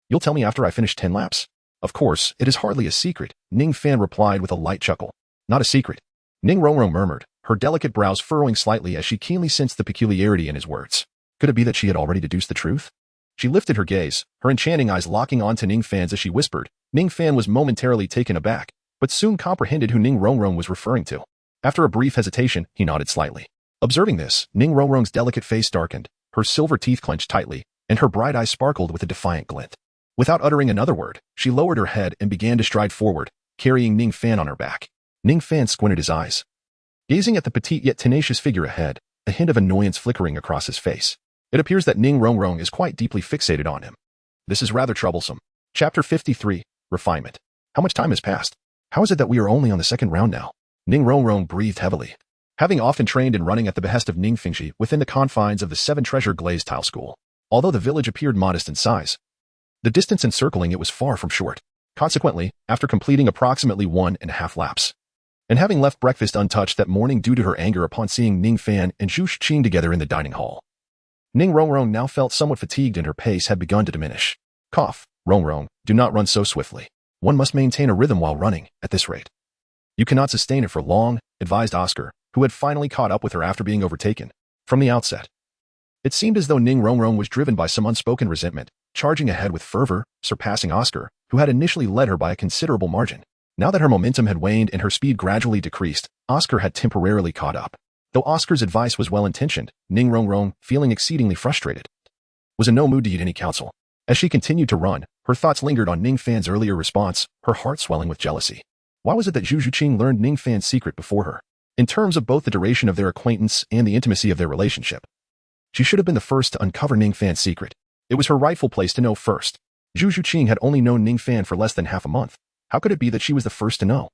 You'll tell me after I finish 10 laps? Of course, it is hardly a secret, Ningfan replied with a light chuckle. Not a secret, Ning Rongrong murmured, her delicate brows furrowing slightly as she keenly sensed the peculiarity in his words. Could it be that she had already deduced the truth? She lifted her gaze, her enchanting eyes locking onto Ningfan's as she whispered. Ningfan was momentarily taken aback, but soon comprehended who Ning Rongrong was referring to. After a brief hesitation, he nodded slightly. Observing this, Ning Rongrong's delicate face darkened, her silver teeth clenched tightly, and her bright eyes sparkled with a defiant glint. Without uttering another word, she lowered her head and began to stride forward, carrying Ningfan on her back. Ningfan squinted his eyes, gazing at the petite yet tenacious figure ahead, a hint of annoyance flickering across his face. It appears that Ning Rongrong is quite deeply fixated on him. This is rather troublesome. Chapter 53, Refinement. How much time has passed? How is it that we are only on the second round now? Ning Rongrong breathed heavily. Having often trained in running at the behest of Ning Fingji within the confines of the Seven Treasure Glazed Tile School, although the village appeared modest in size, the distance encircling it was far from short. Consequently, after completing approximately 1.5 laps, and having left breakfast untouched that morning due to her anger upon seeing Ningfan and Zhu Xing together in the dining hall, Ning Rongrong now felt somewhat fatigued and her pace had begun to diminish. Cough, Rongrong, do not run so swiftly. One must maintain a rhythm while running, at this rate. You cannot sustain it for long, advised Oscar, who had finally caught up with her after being overtaken. From the outset, it seemed as though Ning Rongrong was driven by some unspoken resentment, charging ahead with fervor, surpassing Oscar, who had initially led her by a considerable margin. Now that her momentum had waned and her speed gradually decreased, Oscar had temporarily caught up. Though Oscar's advice was well-intentioned, Ning Rongrong, feeling exceedingly frustrated, was in no mood to heed any counsel. As she continued to run, her thoughts lingered on Ningfan's earlier response, her heart swelling with jealousy. Why was it that Zhu Xing learned Ningfan's secret before her? In terms of both the duration of their acquaintance and the intimacy of their relationship, she should have been the first to uncover Ningfan's secret. It was her rightful place to know first. Zhu Zhuqing had only known Ningfan for less than half a month. How could it be that she was the first to know?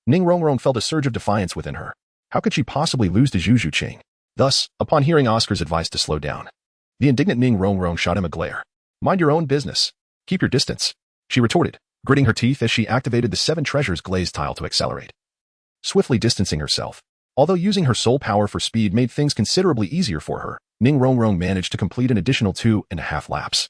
Ning Rongrong felt a surge of defiance within her. How could she possibly lose to Zhu Zhuqing? Thus, upon hearing Oscar's advice to slow down, the indignant Ning Rongrong shot him a glare. Mind your own business. Keep your distance, she retorted, gritting her teeth as she activated the 7 treasures glazed tile to accelerate, swiftly distancing herself. Although using her soul power for speed made things considerably easier for her, Ning Rongrong managed to complete an additional 2.5 laps,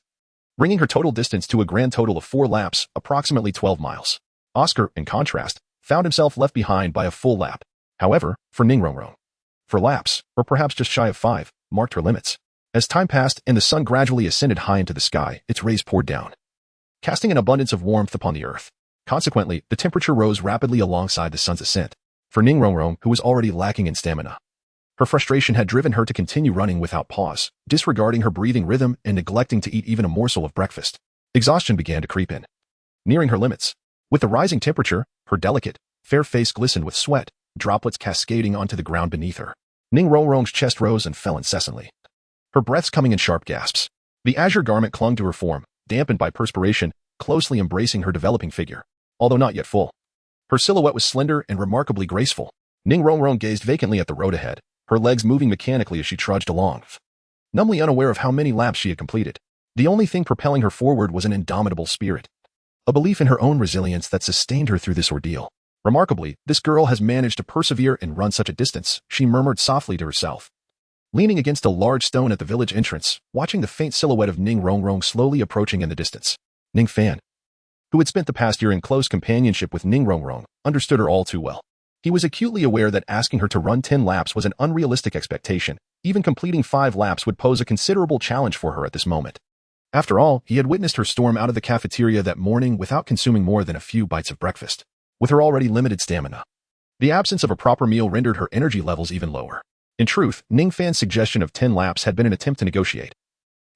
bringing her total distance to a grand total of 4 laps, approximately 12 miles. Oscar, in contrast, found himself left behind by a full lap. However, for Ning Rongrong, 4 laps, or perhaps just shy of 5, marked her limits. As time passed and the sun gradually ascended high into the sky, its rays poured down, casting an abundance of warmth upon the earth. Consequently, the temperature rose rapidly alongside the sun's ascent. For Ning Rongrong, who was already lacking in stamina, her frustration had driven her to continue running without pause, disregarding her breathing rhythm and neglecting to eat even a morsel of breakfast. Exhaustion began to creep in, nearing her limits. With the rising temperature, her delicate, fair face glistened with sweat, droplets cascading onto the ground beneath her. Ning Rongrong's chest rose and fell incessantly, her breaths coming in sharp gasps. The azure garment clung to her form, dampened by perspiration, closely embracing her developing figure. Although not yet full, her silhouette was slender and remarkably graceful. Ning Rongrong gazed vacantly at the road ahead, her legs moving mechanically as she trudged along, numbly unaware of how many laps she had completed. The only thing propelling her forward was an indomitable spirit, a belief in her own resilience that sustained her through this ordeal. Remarkably, this girl has managed to persevere and run such a distance, she murmured softly to herself, leaning against a large stone at the village entrance, watching the faint silhouette of Ning Rongrong slowly approaching in the distance. Ningfan, who had spent the past year in close companionship with Ning Rongrong, understood her all too well. He was acutely aware that asking her to run 10 laps was an unrealistic expectation. Even completing 5 laps would pose a considerable challenge for her at this moment. After all, he had witnessed her storm out of the cafeteria that morning without consuming more than a few bites of breakfast. With her already limited stamina, the absence of a proper meal rendered her energy levels even lower. In truth, Ningfan's suggestion of 10 laps had been an attempt to negotiate,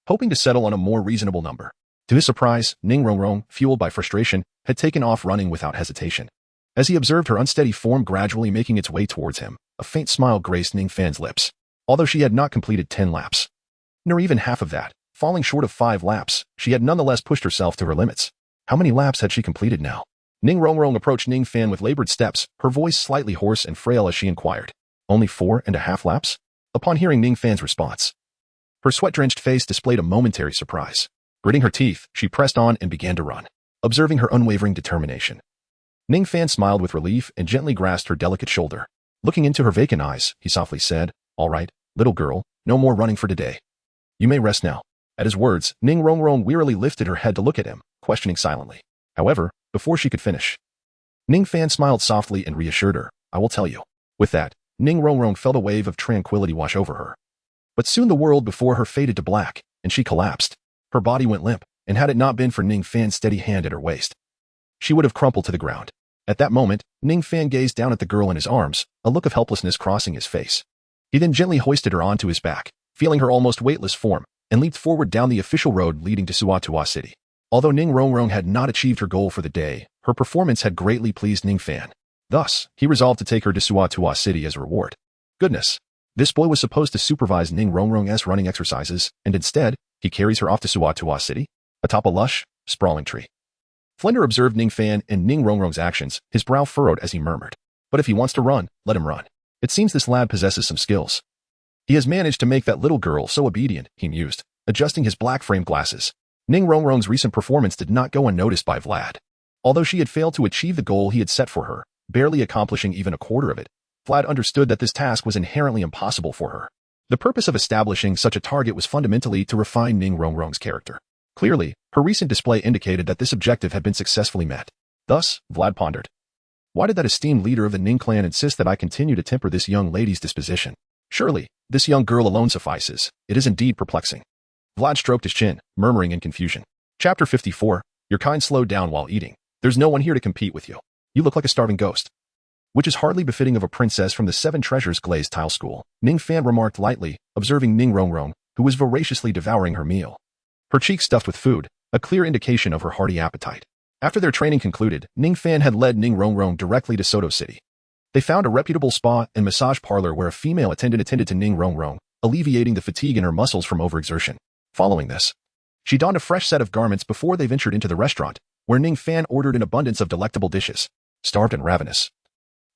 hoping to settle on a more reasonable number. To his surprise, Ning Rongrong, fueled by frustration, had taken off running without hesitation. As he observed her unsteady form gradually making its way towards him, a faint smile graced Ningfan's lips. Although she had not completed 10 laps, nor even half of that, falling short of 5 laps, she had nonetheless pushed herself to her limits. How many laps had she completed now? Ning Rongrong approached Ningfan with labored steps, her voice slightly hoarse and frail as she inquired. Only 4.5 laps? Upon hearing Ningfan's response, her sweat-drenched face displayed a momentary surprise. Gritting her teeth, she pressed on and began to run, observing her unwavering determination. Ningfan smiled with relief and gently grasped her delicate shoulder. Looking into her vacant eyes, he softly said, "All right, little girl, no more running for today. You may rest now." At his words, Ning Rongrong wearily lifted her head to look at him, questioning silently. However, before she could finish, Ningfan smiled softly and reassured her, "I will tell you." With that, Ning Rongrong felt a wave of tranquility wash over her. But soon the world before her faded to black, and she collapsed. Her body went limp, and had it not been for Ningfan's steady hand at her waist, she would have crumpled to the ground. At that moment, Ningfan gazed down at the girl in his arms, a look of helplessness crossing his face. He then gently hoisted her onto his back, feeling her almost weightless form, and leaped forward down the official road leading to Suatua City. Although Ning Rongrong had not achieved her goal for the day, her performance had greatly pleased Ningfan. Thus, he resolved to take her to Suatua City as a reward. Goodness, this boy was supposed to supervise Ning Rongrong's running exercises, and instead, he carries her off to Suatua City, atop a lush, sprawling tree. Flender observed Ningfan and Ning Rongrong's actions, his brow furrowed as he murmured, "But if he wants to run, let him run. It seems this lad possesses some skills. He has managed to make that little girl so obedient," he mused, adjusting his black-framed glasses. Ning Rongrong's recent performance did not go unnoticed by Vlad. Although she had failed to achieve the goal he had set for her, barely accomplishing even a quarter of it, Vlad understood that this task was inherently impossible for her. The purpose of establishing such a target was fundamentally to refine Ning Rongrong's character. Clearly, her recent display indicated that this objective had been successfully met. Thus, Vlad pondered, why did that esteemed leader of the Ning clan insist that I continue to temper this young lady's disposition? Surely, this young girl alone suffices. It is indeed perplexing. Vlad stroked his chin, murmuring in confusion. Chapter 54, Your kind slowed down while eating. There's no one here to compete with you. You look like a starving ghost. Which is hardly befitting of a princess from the 7 Treasures glazed tile school, Ningfan remarked lightly, observing Ning Rongrong, who was voraciously devouring her meal, her cheeks stuffed with food, a clear indication of her hearty appetite. After their training concluded, Ningfan had led Ning Rongrong directly to Soto City. They found a reputable spa and massage parlor where a female attendant attended to Ning Rongrong, alleviating the fatigue in her muscles from overexertion. Following this, She donned a fresh set of garments before they ventured into the restaurant, where Ningfan ordered an abundance of delectable dishes. Starved and ravenous,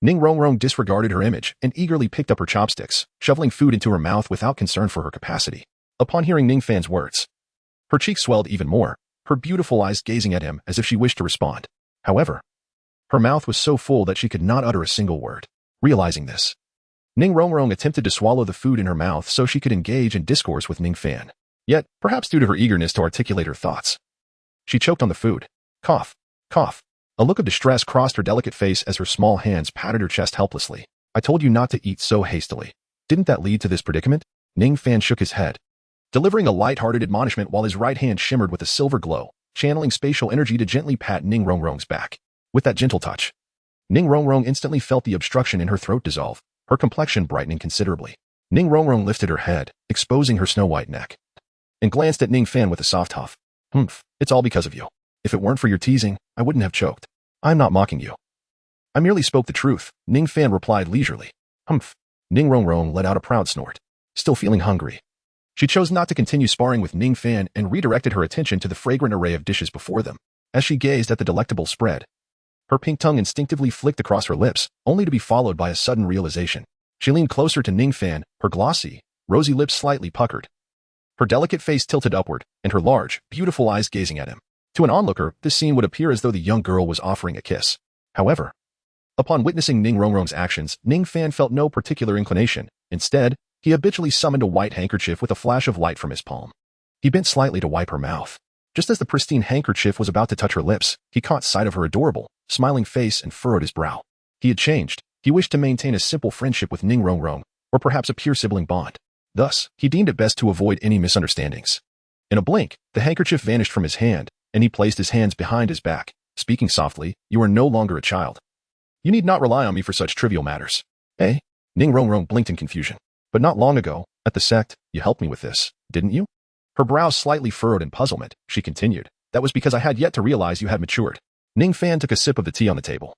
Ning Rongrong disregarded her image and eagerly picked up her chopsticks, shoveling food into her mouth without concern for her capacity. Upon hearing Ningfan's words, her cheeks swelled even more, her beautiful eyes gazing at him as if she wished to respond. However, her mouth was so full that she could not utter a single word. Realizing this, Ning Rongrong attempted to swallow the food in her mouth so she could engage in discourse with Ningfan. Yet, perhaps due to her eagerness to articulate her thoughts, she choked on the food. Cough, cough. A look of distress crossed her delicate face as her small hands patted her chest helplessly. I told you not to eat so hastily. Didn't that lead to this predicament? Ningfan shook his head, delivering a light-hearted admonishment while his right hand shimmered with a silver glow, channeling spatial energy to gently pat Ning Rongrong's back. With that gentle touch, Ning Rongrong instantly felt the obstruction in her throat dissolve, her complexion brightening considerably. Ning Rongrong lifted her head, exposing her snow-white neck, and glanced at Ningfan with a soft huff. It's all because of you. If it weren't for your teasing, I wouldn't have choked. I'm not mocking you. I merely spoke the truth, Ningfan replied leisurely. Ning Rongrong let out a proud snort. Still feeling hungry, she chose not to continue sparring with Ningfan and redirected her attention to the fragrant array of dishes before them. As she gazed at the delectable spread, her pink tongue instinctively flicked across her lips, only to be followed by a sudden realization. She leaned closer to Ningfan, her glossy, rosy lips slightly puckered, her delicate face tilted upward, and her large, beautiful eyes gazing at him. To an onlooker, this scene would appear as though the young girl was offering a kiss. However, upon witnessing Ning Rongrong's actions, Ningfan felt no particular inclination. Instead, he habitually summoned a white handkerchief with a flash of light from his palm. He bent slightly to wipe her mouth. Just as the pristine handkerchief was about to touch her lips, he caught sight of her adorable, smiling face and furrowed his brow. He had changed. He wished to maintain a simple friendship with Ning Rongrong, or perhaps a pure sibling bond. Thus, he deemed it best to avoid any misunderstandings. In a blink, the handkerchief vanished from his hand, and he placed his hands behind his back, speaking softly, "You are no longer a child. You need not rely on me for such trivial matters." Eh? Ning Rongrong blinked in confusion. But not long ago, at the sect, you helped me with this, didn't you? Her brows slightly furrowed in puzzlement, she continued. That was because I had yet to realize you had matured. Ningfan took a sip of the tea on the table,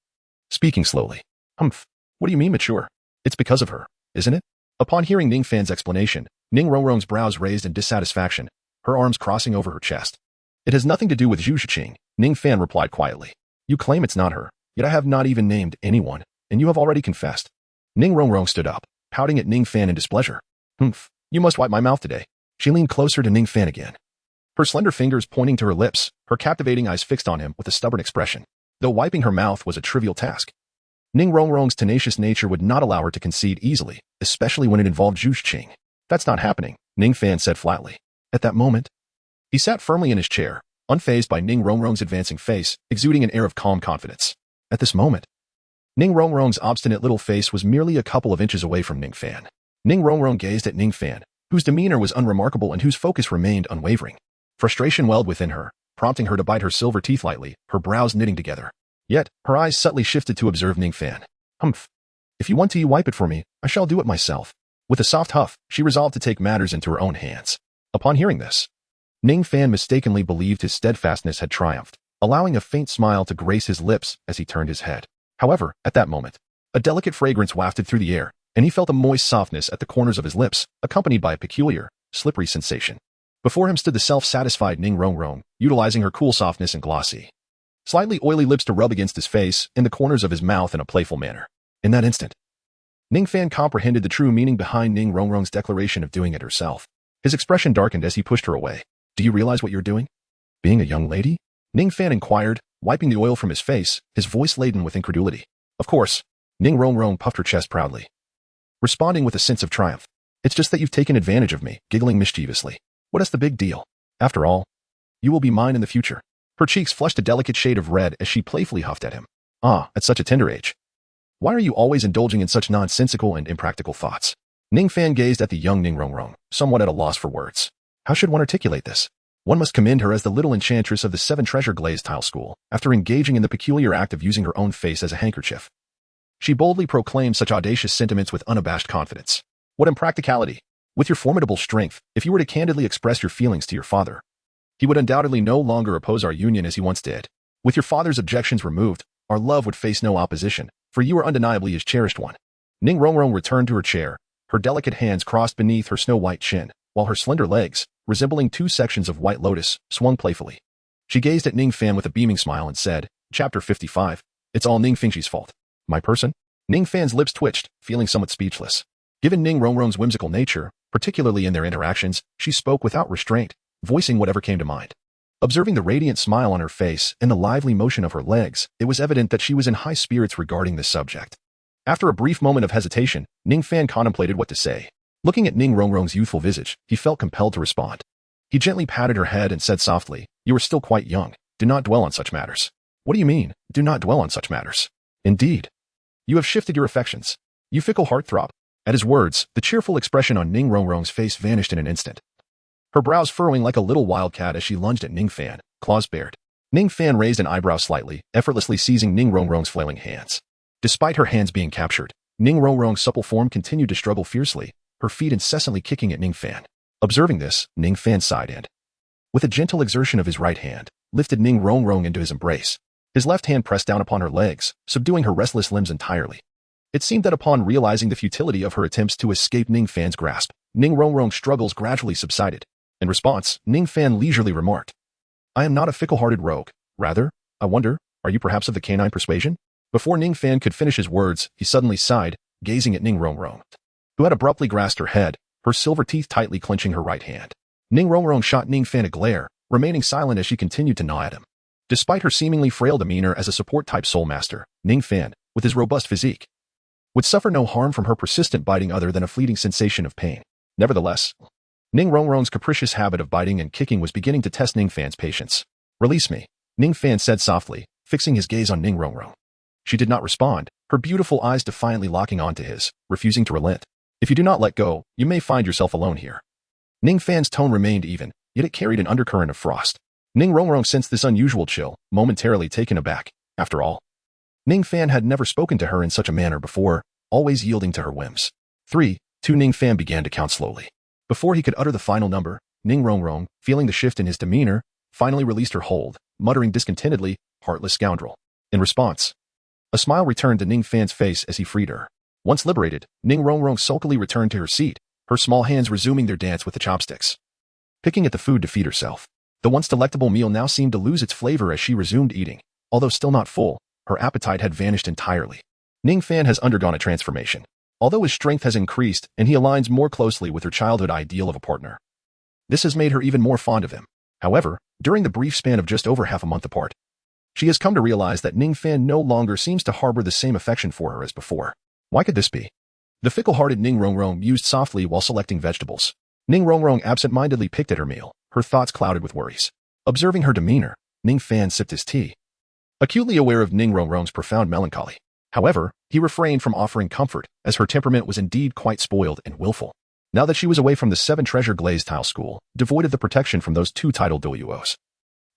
speaking slowly. What do you mean mature? It's because of her, isn't it? Upon hearing Ningfan's explanation, Ning Rongrong's brows raised in dissatisfaction, her arms crossing over her chest. It has nothing to do with Zhu Shiqing, Ningfan replied quietly. You claim it's not her, yet I have not even named anyone, and you have already confessed. Ning Rongrong stood up, pouting at Ningfan in displeasure. You must wipe my mouth today. She leaned closer to Ningfan again, her slender fingers pointing to her lips, her captivating eyes fixed on him with a stubborn expression. Though wiping her mouth was a trivial task, Ning Rongrong's tenacious nature would not allow her to concede easily, especially when it involved Zhu Shiqing. That's not happening, Ningfan said flatly. At that moment, he sat firmly in his chair, unfazed by Ning Rongrong's advancing face, exuding an air of calm confidence. At this moment, Ning Rongrong's obstinate little face was merely a couple of inches away from Ningfan. Ning Rongrong gazed at Ningfan, whose demeanor was unremarkable and whose focus remained unwavering. Frustration welled within her, prompting her to bite her silver teeth lightly, her brows knitting together. Yet, her eyes subtly shifted to observe Ningfan. If you want to wipe it for me, I shall do it myself. With a soft huff, she resolved to take matters into her own hands. Upon hearing this, Ningfan mistakenly believed his steadfastness had triumphed, allowing a faint smile to grace his lips as he turned his head. However, at that moment, a delicate fragrance wafted through the air, and he felt a moist softness at the corners of his lips, accompanied by a peculiar, slippery sensation. Before him stood the self-satisfied Ning Rongrong, utilizing her cool softness and glossy, slightly oily lips to rub against his face and the corners of his mouth in a playful manner. In that instant, Ningfan comprehended the true meaning behind Ning Rongrong's declaration of doing it herself. His expression darkened as he pushed her away. Do you realize what you're doing? Being a young lady? Ningfan inquired, wiping the oil from his face, his voice laden with incredulity. Of course, Ning Rongrong puffed her chest proudly, responding with a sense of triumph. It's just that you've taken advantage of me, giggling mischievously. What is the big deal? After all, you will be mine in the future. Her cheeks flushed a delicate shade of red as she playfully huffed at him. At such a tender age. Why are you always indulging in such nonsensical and impractical thoughts? Ningfan gazed at the young Ning Rongrong, somewhat at a loss for words. How should one articulate this? One must commend her as the little enchantress of the Seven Treasure Glazed Tile School, after engaging in the peculiar act of using her own face as a handkerchief. She boldly proclaimed such audacious sentiments with unabashed confidence. What impracticality! With your formidable strength, if you were to candidly express your feelings to your father, he would undoubtedly no longer oppose our union as he once did. With your father's objections removed, our love would face no opposition, for you are undeniably his cherished one. Ning Rongrong returned to her chair, her delicate hands crossed beneath her snow-white chin, while her slender legs, resembling two sections of white lotus, swung playfully. She gazed at Ningfan with a beaming smile and said, Chapter 55, It's all Ning Fingxi's fault. My person? Ningfan's lips twitched, feeling somewhat speechless. Given Ning Rongrong's whimsical nature, particularly in their interactions, she spoke without restraint, voicing whatever came to mind. Observing the radiant smile on her face and the lively motion of her legs, it was evident that she was in high spirits regarding this subject. After a brief moment of hesitation, Ningfan contemplated what to say. Looking at Ning Rongrong's youthful visage, he felt compelled to respond. He gently patted her head and said softly, You are still quite young. Do not dwell on such matters. What do you mean, do not dwell on such matters? Indeed. You have shifted your affections. You fickle heartthrob. At his words, the cheerful expression on Ning Rongrong's face vanished in an instant. Her brows furrowing like a little wildcat as she lunged at Ningfan, claws bared. Ningfan raised an eyebrow slightly, effortlessly seizing Ning Rongrong's flailing hands. Despite her hands being captured, Ning Rongrong's supple form continued to struggle fiercely, her feet incessantly kicking at Ningfan. Observing this, Ningfan sighed and, with a gentle exertion of his right hand, lifted Ning Rongrong into his embrace. His left hand pressed down upon her legs, subduing her restless limbs entirely. It seemed that upon realizing the futility of her attempts to escape Ningfan's grasp, Ning Rongrong's struggles gradually subsided. In response, Ningfan leisurely remarked, I am not a fickle-hearted rogue. Rather, I wonder, are you perhaps of the canine persuasion? Before Ningfan could finish his words, he suddenly sighed, gazing at Ning Rongrong, who had abruptly grasped her head, her silver teeth tightly clenching her right hand. Ning Rongrong shot Ningfan a glare, remaining silent as she continued to gnaw at him. Despite her seemingly frail demeanor as a support-type soul master, Ningfan, with his robust physique, would suffer no harm from her persistent biting other than a fleeting sensation of pain. Nevertheless, Ning Rongrong's capricious habit of biting and kicking was beginning to test Ningfan's patience. Release me, Ningfan said softly, fixing his gaze on Ning Rongrong. She did not respond, her beautiful eyes defiantly locking onto his, refusing to relent. If you do not let go, you may find yourself alone here. Ningfan's tone remained even, yet it carried an undercurrent of frost. Ning Rongrong sensed this unusual chill, momentarily taken aback. After all, Ningfan had never spoken to her in such a manner before, always yielding to her whims. 3, 2 Ningfan began to count slowly. Before he could utter the final number, Ning Rongrong, feeling the shift in his demeanor, finally released her hold, muttering discontentedly, heartless scoundrel. In response, a smile returned to Ningfan's face as he freed her. Once liberated, Ning Rongrong sulkily returned to her seat, her small hands resuming their dance with the chopsticks, picking at the food to feed herself. The once delectable meal now seemed to lose its flavor as she resumed eating. Although still not full, her appetite had vanished entirely. Ningfan has undergone a transformation. Although his strength has increased and he aligns more closely with her childhood ideal of a partner, this has made her even more fond of him. However, during the brief span of just over half a month apart, she has come to realize that Ningfan no longer seems to harbor the same affection for her as before. Why could this be? The fickle-hearted Ning Rongrong mused softly while selecting vegetables. Ning Rongrong absent-mindedly picked at her meal, her thoughts clouded with worries. Observing her demeanor, Ningfan sipped his tea, acutely aware of Ning Rongrong's profound melancholy. However, he refrained from offering comfort, as her temperament was indeed quite spoiled and willful. Now that she was away from the 7-treasure glazed tile school, devoid of the protection from those 2 titled Douluos,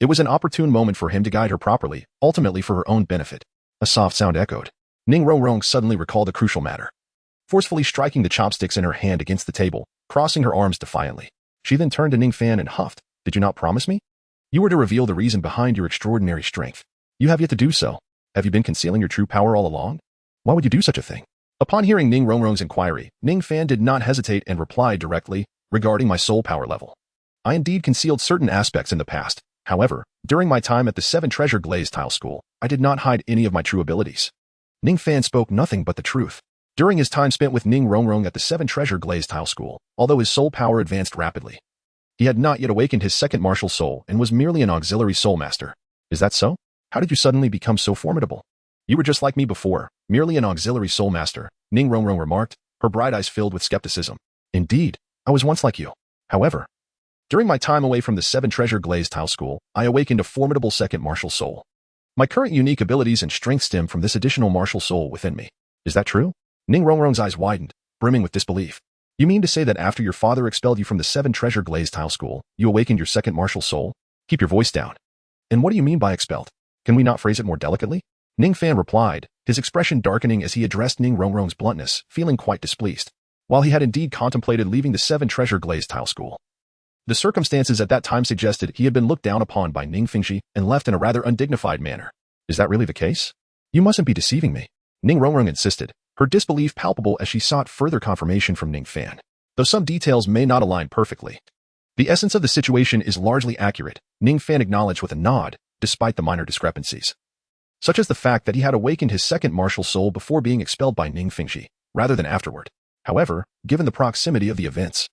it was an opportune moment for him to guide her properly, ultimately for her own benefit. A soft sound echoed. Ning Rongrong suddenly recalled a crucial matter, forcefully striking the chopsticks in her hand against the table, crossing her arms defiantly. She then turned to Ningfan and huffed, Did you not promise me? You were to reveal the reason behind your extraordinary strength. You have yet to do so. Have you been concealing your true power all along? Why would you do such a thing? Upon hearing Ning Rongrong's inquiry, Ningfan did not hesitate and replied directly, Regarding my soul power level, I indeed concealed certain aspects in the past. However, during my time at the 7-treasure glazed tile school, I did not hide any of my true abilities. Ningfan spoke nothing but the truth. During his time spent with Ning Rongrong at the 7-treasure glazed tile school, although his soul power advanced rapidly, he had not yet awakened his second martial soul and was merely an auxiliary soul master. Is that so? How did you suddenly become so formidable? You were just like me before, merely an auxiliary soul master, Ning Rongrong remarked, her bright eyes filled with skepticism. Indeed, I was once like you. However, during my time away from the 7-treasure glazed tile school, I awakened a formidable second martial soul. My current unique abilities and strength stem from this additional martial soul within me. Is that true? Ning Rongrong's eyes widened, brimming with disbelief. You mean to say that after your father expelled you from the 7-treasure glazed tile school, you awakened your second martial soul? Keep your voice down. And what do you mean by expelled? Can we not phrase it more delicately? Ningfan replied, his expression darkening as he addressed Ning Rongrong's bluntness, feeling quite displeased. While he had indeed contemplated leaving the 7-treasure glazed tile school, the circumstances at that time suggested he had been looked down upon by Ning Fingxi and left in a rather undignified manner. Is that really the case? You mustn't be deceiving me. Ning Rongrong insisted, her disbelief palpable as she sought further confirmation from Ningfan. Though some details may not align perfectly, The essence of the situation is largely accurate, Ningfan acknowledged with a nod, despite the minor discrepancies. Such as the fact that he had awakened his second martial soul before being expelled by Ningfingxi, rather than afterward. However, given the proximity of the events,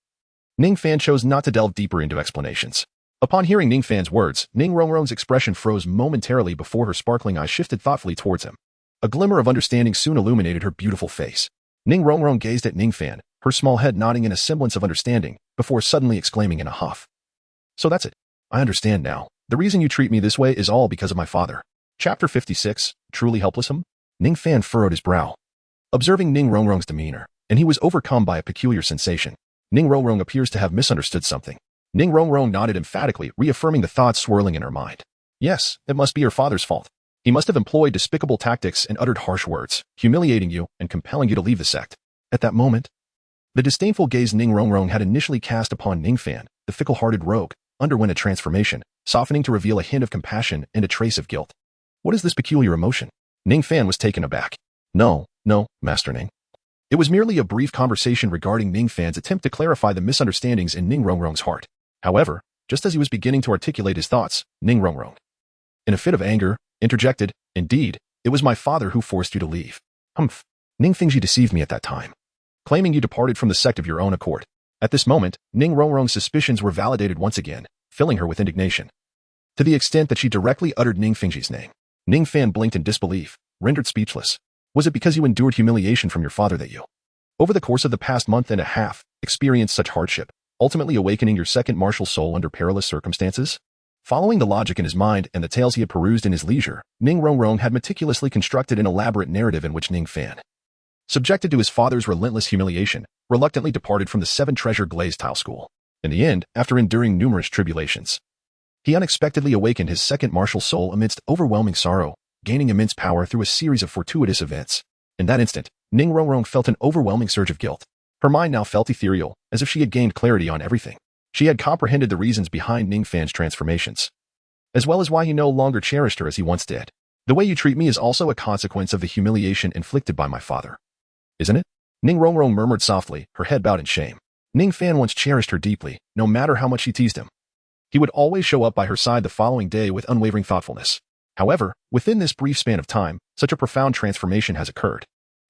Ningfan chose not to delve deeper into explanations. Upon hearing Ningfan's words, Ning Rongrong's expression froze momentarily before her sparkling eyes shifted thoughtfully towards him. A glimmer of understanding soon illuminated her beautiful face. Ning Rongrong gazed at Ningfan, her small head nodding in a semblance of understanding, before suddenly exclaiming in a huff. So that's it. I understand now. The reason you treat me this way is all because of my father. Chapter 56, Truly Helpless Him? Ningfan furrowed his brow, observing Ning Rongrong's demeanor, and he was overcome by a peculiar sensation. Ning Rongrong appears to have misunderstood something. Ning Rongrong nodded emphatically, reaffirming the thoughts swirling in her mind. Yes, it must be your father's fault. He must have employed despicable tactics and uttered harsh words, humiliating you and compelling you to leave the sect. At that moment, the disdainful gaze Ning Rongrong had initially cast upon Ningfan, the fickle-hearted rogue, underwent a transformation, softening to reveal a hint of compassion and a trace of guilt. What is this peculiar emotion? Ningfan was taken aback. No, Master Ning. It was merely a brief conversation regarding Ningfan's attempt to clarify the misunderstandings in Ning Rongrong's heart. However, just as he was beginning to articulate his thoughts, Ning Rongrong, in a fit of anger, interjected, Indeed, it was my father who forced you to leave. Humph. Ningfingxi deceived me at that time, claiming you departed from the sect of your own accord. At this moment, Ning Rongrong's suspicions were validated once again, filling her with indignation, to the extent that she directly uttered Ningfingxi's name. Ningfan blinked in disbelief, rendered speechless. Was it because you endured humiliation from your father that you, over the course of the past month and a half, experienced such hardship, ultimately awakening your second martial soul under perilous circumstances? Following the logic in his mind and the tales he had perused in his leisure, Ning Rongrong had meticulously constructed an elaborate narrative in which Ningfan, subjected to his father's relentless humiliation, reluctantly departed from the seven-treasure glazed tile school. In the end, after enduring numerous tribulations, he unexpectedly awakened his second martial soul amidst overwhelming sorrow, gaining immense power through a series of fortuitous events. In that instant, Ning Rongrong felt an overwhelming surge of guilt. Her mind now felt ethereal, as if she had gained clarity on everything. She had comprehended the reasons behind Ningfan's transformations, as well as why he no longer cherished her as he once did. The way you treat me is also a consequence of the humiliation inflicted by my father, isn't it? Ning Rongrong murmured softly, her head bowed in shame. Ningfan once cherished her deeply, no matter how much she teased him. He would always show up by her side the following day with unwavering thoughtfulness. However, within this brief span of time, such a profound transformation has occurred.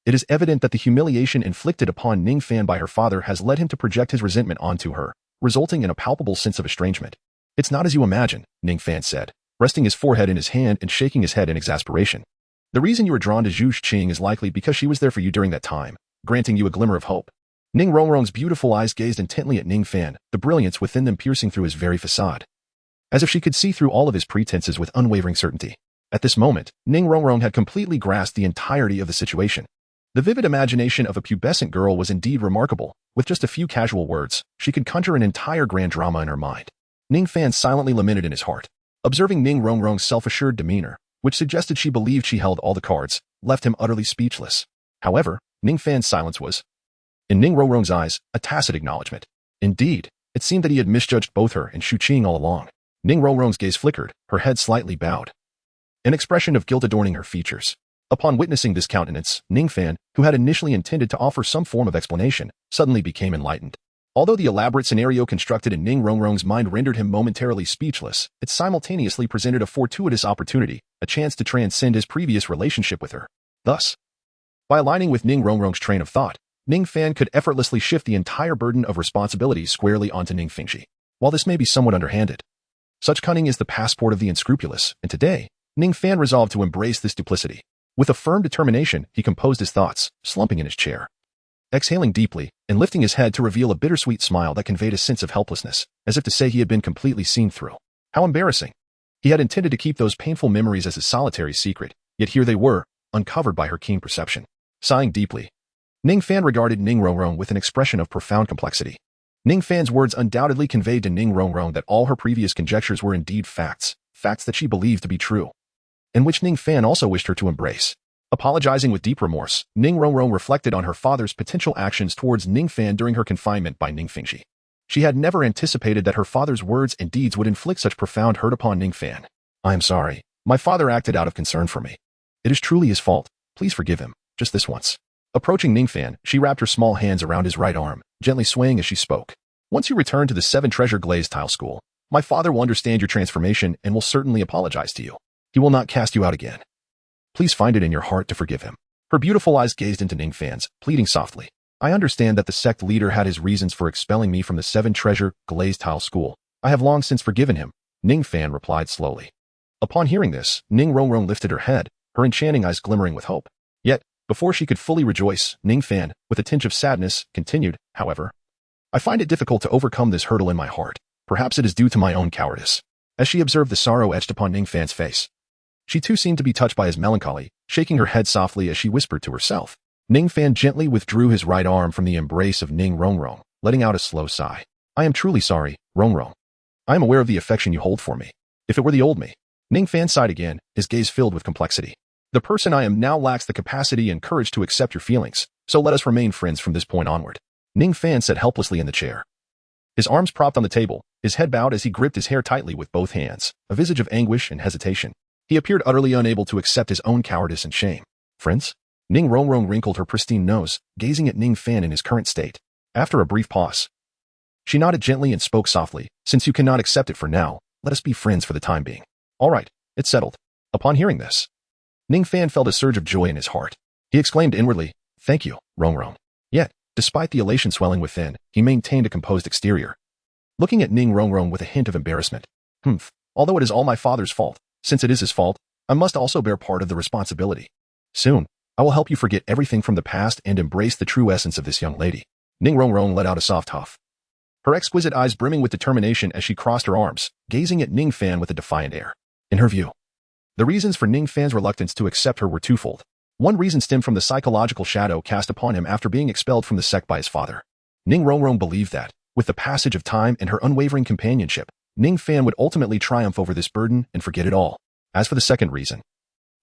It is evident that the humiliation inflicted upon Ningfan by her father has led him to project his resentment onto her, resulting in a palpable sense of estrangement. It's not as you imagine, Ningfan said, resting his forehead in his hand and shaking his head in exasperation. The reason you were drawn to Zhu Qing is likely because she was there for you during that time, granting you a glimmer of hope. Ning Rongrong's beautiful eyes gazed intently at Ningfan, the brilliance within them piercing through his very facade, as if she could see through all of his pretenses with unwavering certainty. At this moment, Ning Rongrong had completely grasped the entirety of the situation. The vivid imagination of a pubescent girl was indeed remarkable. With just a few casual words, she could conjure an entire grand drama in her mind. Ningfan silently lamented in his heart. Observing Ning Rongrong's self-assured demeanor, which suggested she believed she held all the cards, left him utterly speechless. However, Ningfan's silence was, in Ning Rongrong's eyes, a tacit acknowledgement. Indeed, it seemed that he had misjudged both her and Zhu Qing all along. Ning Rongrong's gaze flickered, her head slightly bowed, an expression of guilt adorning her features. Upon witnessing this countenance, Ningfan, who had initially intended to offer some form of explanation, suddenly became enlightened. Although the elaborate scenario constructed in Ning Rongrong's mind rendered him momentarily speechless, it simultaneously presented a fortuitous opportunity, a chance to transcend his previous relationship with her. Thus, by aligning with Ning Rongrong's train of thought, Ningfan could effortlessly shift the entire burden of responsibility squarely onto Ningfingxi. While this may be somewhat underhanded, such cunning is the passport of the unscrupulous, and today, Ningfan resolved to embrace this duplicity. With a firm determination, he composed his thoughts, slumping in his chair, exhaling deeply, and lifting his head to reveal a bittersweet smile that conveyed a sense of helplessness, as if to say he had been completely seen through. How embarrassing. He had intended to keep those painful memories as a solitary secret, yet here they were, uncovered by her keen perception. Sighing deeply, Ningfan regarded Ning Rongrong with an expression of profound complexity. Ningfan's words undoubtedly conveyed to Ning Rongrong that all her previous conjectures were indeed facts that she believed to be true, and which Ningfan also wished her to embrace. Apologizing with deep remorse, Ning Rongrong reflected on her father's potential actions towards Ningfan during her confinement by Ningfingxi. She had never anticipated that her father's words and deeds would inflict such profound hurt upon Ningfan. I am sorry. My father acted out of concern for me. It is truly his fault. Please forgive him, just this once. Approaching Ningfan, she wrapped her small hands around his right arm, gently swaying as she spoke. Once you return to the Seven Treasure Glazed Tile School, my father will understand your transformation and will certainly apologize to you. He will not cast you out again. Please find it in your heart to forgive him. Her beautiful eyes gazed into Ningfan's, pleading softly. I understand that the sect leader had his reasons for expelling me from the Seven Treasure Glazed Tile School. I have long since forgiven him, Ningfan replied slowly. Upon hearing this, Ning Rongrong lifted her head, her enchanting eyes glimmering with hope. Yet, before she could fully rejoice, Ningfan, with a tinge of sadness, continued, however, I find it difficult to overcome this hurdle in my heart. Perhaps it is due to my own cowardice. As she observed the sorrow etched upon Ningfan's face, she too seemed to be touched by his melancholy, shaking her head softly as she whispered to herself. Ningfan gently withdrew his right arm from the embrace of Ning Rongrong, letting out a slow sigh. I am truly sorry, Rongrong. I am aware of the affection you hold for me. If it were the old me. Ningfan sighed again, his gaze filled with complexity. The person I am now lacks the capacity and courage to accept your feelings, so let us remain friends from this point onward. Ningfan sat helplessly in the chair. His arms propped on the table, his head bowed as he gripped his hair tightly with both hands, a visage of anguish and hesitation. He appeared utterly unable to accept his own cowardice and shame. Friends? Ning Rongrong wrinkled her pristine nose, gazing at Ningfan in his current state. After a brief pause, she nodded gently and spoke softly. Since you cannot accept it for now, let us be friends for the time being. All right, it's settled. Upon hearing this, Ningfan felt a surge of joy in his heart. He exclaimed inwardly, Thank you, Rongrong. Yet, despite the elation swelling within, he maintained a composed exterior. Looking at Ning Rongrong with a hint of embarrassment. Although it is all my father's fault, since it is his fault, I must also bear part of the responsibility. Soon, I will help you forget everything from the past and embrace the true essence of this young lady. Ning Rongrong let out a soft huff. Her exquisite eyes brimming with determination as she crossed her arms, gazing at Ningfan with a defiant air. In her view, the reasons for Ningfan's reluctance to accept her were twofold. One reason stemmed from the psychological shadow cast upon him after being expelled from the sect by his father. Ning Rongrong believed that, with the passage of time and her unwavering companionship, Ningfan would ultimately triumph over this burden and forget it all. As for the second reason,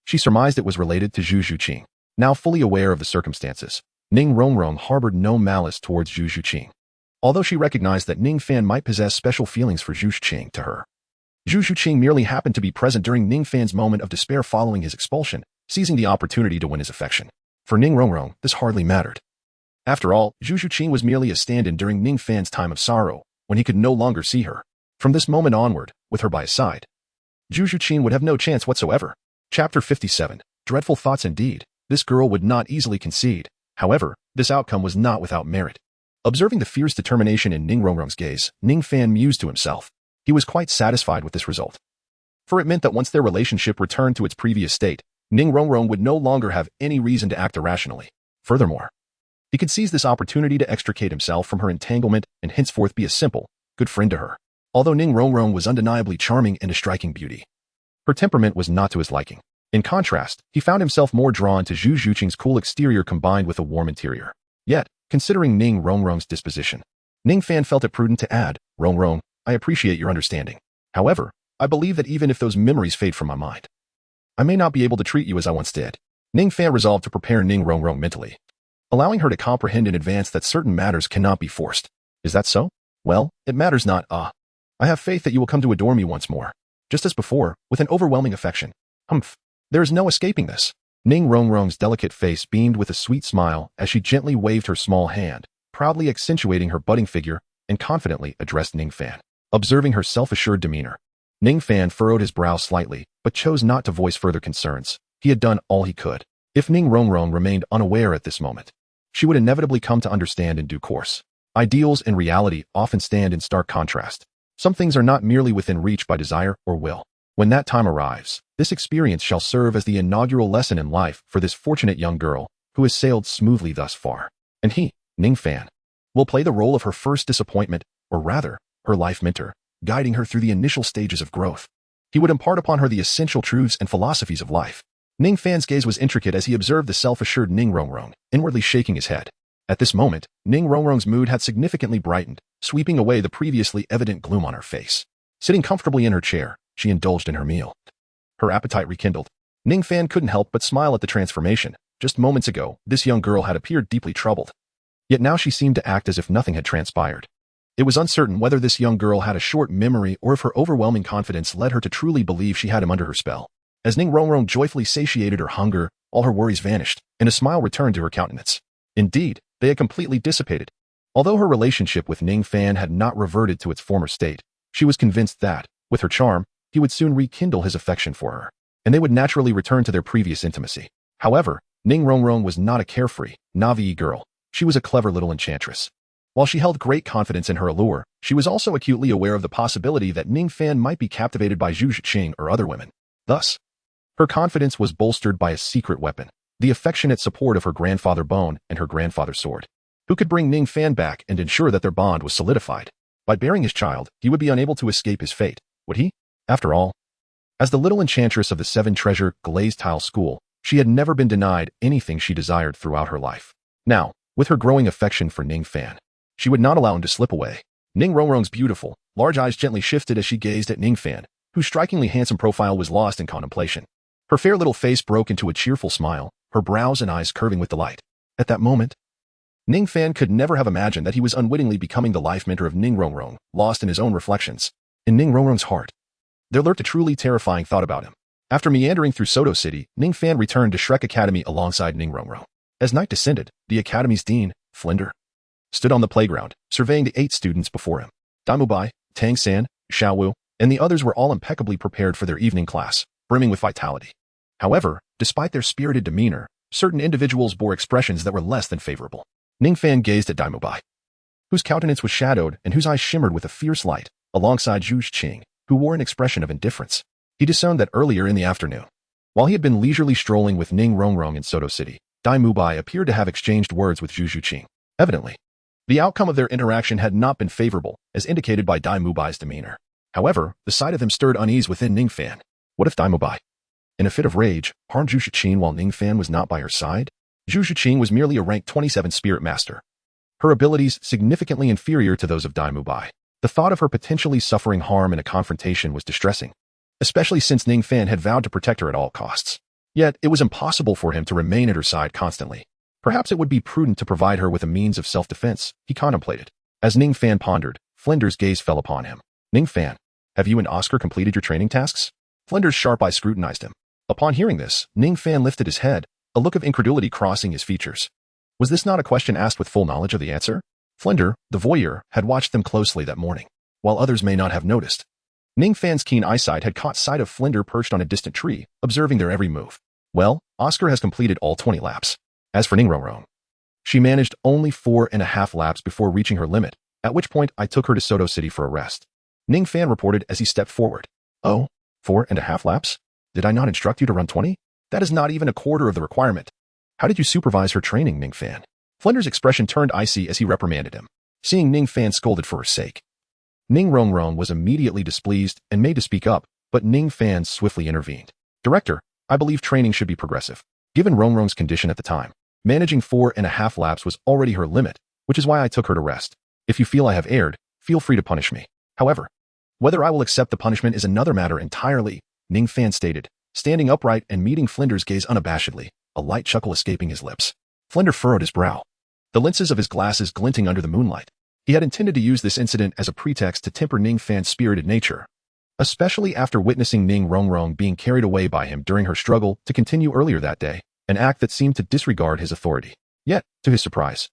she surmised it was related to Zhu Zhuqing. Now fully aware of the circumstances, Ning Rongrong harbored no malice towards Zhu Zhuqing. Although she recognized that Ningfan might possess special feelings for Zhu Zhuqing to her, Zhu Zhuqing merely happened to be present during Ningfan's moment of despair following his expulsion, seizing the opportunity to win his affection. For Ning Rongrong, this hardly mattered. After all, Zhu Zhuqing was merely a stand-in during Ningfan's time of sorrow, when he could no longer see her. From this moment onward, with her by his side, Zhu Zhuqing would have no chance whatsoever. Chapter 57. Dreadful thoughts indeed. This girl would not easily concede. However, this outcome was not without merit. Observing the fierce determination in Ning Rongrong's gaze, Ningfan mused to himself. He was quite satisfied with this result. For it meant that once their relationship returned to its previous state, Ning Rongrong would no longer have any reason to act irrationally. Furthermore, he could seize this opportunity to extricate himself from her entanglement and henceforth be a simple, good friend to her. Although Ning Rongrong was undeniably charming and a striking beauty, her temperament was not to his liking. In contrast, he found himself more drawn to Zhu Zhuqing's cool exterior combined with a warm interior. Yet, considering Ning Rongrong's disposition, Ningfan felt it prudent to add, Rongrong, I appreciate your understanding. However, I believe that even if those memories fade from my mind, I may not be able to treat you as I once did. Ningfan resolved to prepare Ning Rongrong mentally, allowing her to comprehend in advance that certain matters cannot be forced. Is that so? Well, it matters not, I have faith that you will come to adore me once more, just as before, with an overwhelming affection. There is no escaping this. Ning Rongrong's delicate face beamed with a sweet smile as she gently waved her small hand, proudly accentuating her budding figure, and confidently addressed Ningfan. Observing her self-assured demeanor, Ningfan furrowed his brow slightly, but chose not to voice further concerns. He had done all he could. If Ning Rongrong remained unaware at this moment, she would inevitably come to understand in due course. Ideals and reality often stand in stark contrast. Some things are not merely within reach by desire or will. When that time arrives, this experience shall serve as the inaugural lesson in life for this fortunate young girl who has sailed smoothly thus far. And he, Ningfan, will play the role of her first disappointment, or rather, her life mentor, guiding her through the initial stages of growth. He would impart upon her the essential truths and philosophies of life. Ningfan's gaze was intricate as he observed the self-assured Ning Rongrong, inwardly shaking his head. At this moment, Ning Rongrong's mood had significantly brightened, sweeping away the previously evident gloom on her face. Sitting comfortably in her chair, she indulged in her meal. Her appetite rekindled. Ningfan couldn't help but smile at the transformation. Just moments ago, this young girl had appeared deeply troubled. Yet now she seemed to act as if nothing had transpired. It was uncertain whether this young girl had a short memory or if her overwhelming confidence led her to truly believe she had him under her spell. As Ning Rongrong joyfully satiated her hunger, all her worries vanished, and a smile returned to her countenance. Indeed, they had completely dissipated. Although her relationship with Ningfan had not reverted to its former state, she was convinced that, with her charm, he would soon rekindle his affection for her, and they would naturally return to their previous intimacy. However, Ning Rongrong was not a carefree, naive girl. She was a clever little enchantress. While she held great confidence in her allure, she was also acutely aware of the possibility that Ningfan might be captivated by Zhu Zhiqing or other women. Thus, her confidence was bolstered by a secret weapon, the affectionate support of her grandfather Bone and her grandfather's sword, who could bring Ningfan back and ensure that their bond was solidified. By bearing his child, he would be unable to escape his fate, would he? After all, as the little enchantress of the Seven Treasure Glazed Tile School, she had never been denied anything she desired throughout her life. Now, with her growing affection for Ningfan, she would not allow him to slip away. Ning Rongrong's beautiful, large eyes gently shifted as she gazed at Ningfan, whose strikingly handsome profile was lost in contemplation. Her fair little face broke into a cheerful smile, her brows and eyes curving with delight. At that moment, Ningfan could never have imagined that he was unwittingly becoming the life mentor of Ning Rongrong, lost in his own reflections. In Ning Rongrong's heart, there lurked a truly terrifying thought about him. After meandering through Soto City, Ningfan returned to Shrek Academy alongside Ning Rongrong. As night descended, the academy's dean, Flinder, stood on the playground, surveying the 8 students before him. Daimubai, Tang San, Xiaowu, and the others were all impeccably prepared for their evening class, brimming with vitality. However, despite their spirited demeanor, certain individuals bore expressions that were less than favorable. Ningfan gazed at Daimubai, whose countenance was shadowed and whose eyes shimmered with a fierce light, alongside Zhu Zhiqing, who wore an expression of indifference. He discerned that earlier in the afternoon, while he had been leisurely strolling with Ning Rongrong in Soto City, Daimubai appeared to have exchanged words with Zhu Zhiqing. Evidently, the outcome of their interaction had not been favorable, as indicated by Daimubai's demeanor. However, the sight of them stirred unease within Ningfan. What if Daimubai, in a fit of rage, harmed Zhu Zhiqing while Ningfan was not by her side? Zhu Zhiqing was merely a rank 27 spirit master, her abilities significantly inferior to those of Daimubai. The thought of her potentially suffering harm in a confrontation was distressing, especially since Ningfan had vowed to protect her at all costs. Yet, it was impossible for him to remain at her side constantly. Perhaps it would be prudent to provide her with a means of self-defense, he contemplated. As Ningfan pondered, Flinder's gaze fell upon him. Ningfan, have you and Oscar completed your training tasks? Flinder's sharp eye scrutinized him. Upon hearing this, Ningfan lifted his head, a look of incredulity crossing his features. Was this not a question asked with full knowledge of the answer? Flinder, the voyeur, had watched them closely that morning, while others may not have noticed. Ningfan's keen eyesight had caught sight of Flinder perched on a distant tree, observing their every move. Well, Oscar has completed all 20 laps. As for Ning Rongrong, she managed only 4.5 laps before reaching her limit, at which point I took her to Soto City for a rest. Ningfan reported as he stepped forward. Oh, 4.5 laps? Did I not instruct you to run 20? That is not even a quarter of the requirement. How did you supervise her training, Ningfan? Flinder's expression turned icy as he reprimanded him. Seeing Ningfan scolded for her sake, Ning Rongrong was immediately displeased and made to speak up, but Ningfan swiftly intervened. Director, I believe training should be progressive. Given Rongrong's condition at the time, managing 4.5 laps was already her limit, which is why I took her to rest. If you feel I have erred, feel free to punish me. However, whether I will accept the punishment is another matter entirely, Ningfan stated, standing upright and meeting Flinder's gaze unabashedly, a light chuckle escaping his lips. Flinder furrowed his brow, the lenses of his glasses glinting under the moonlight. He had intended to use this incident as a pretext to temper Ningfan's spirited nature, especially after witnessing Ning Rongrong being carried away by him during her struggle to continue earlier that day, an act that seemed to disregard his authority. Yet, to his surprise,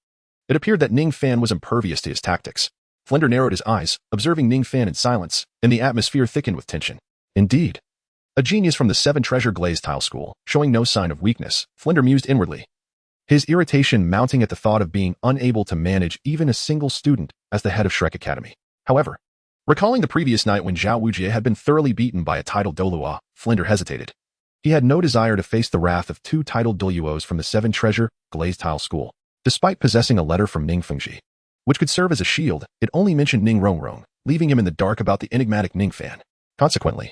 it appeared that Ningfan was impervious to his tactics. Flinder narrowed his eyes, observing Ningfan in silence, and the atmosphere thickened with tension. Indeed, a genius from the Seven Treasure Glazed Tile School, showing no sign of weakness, Flinder mused inwardly, his irritation mounting at the thought of being unable to manage even a single student as the head of Shrek Academy. However, recalling the previous night when Zhao Wujie had been thoroughly beaten by a titled Douluo, Flinder hesitated. He had no desire to face the wrath of 2 titled Douluos from the Seven Treasure Glazed Tile School. Despite possessing a letter from Ning Fengji, which could serve as a shield, it only mentioned Ning Rongrong, leaving him in the dark about the enigmatic Ningfan. Consequently,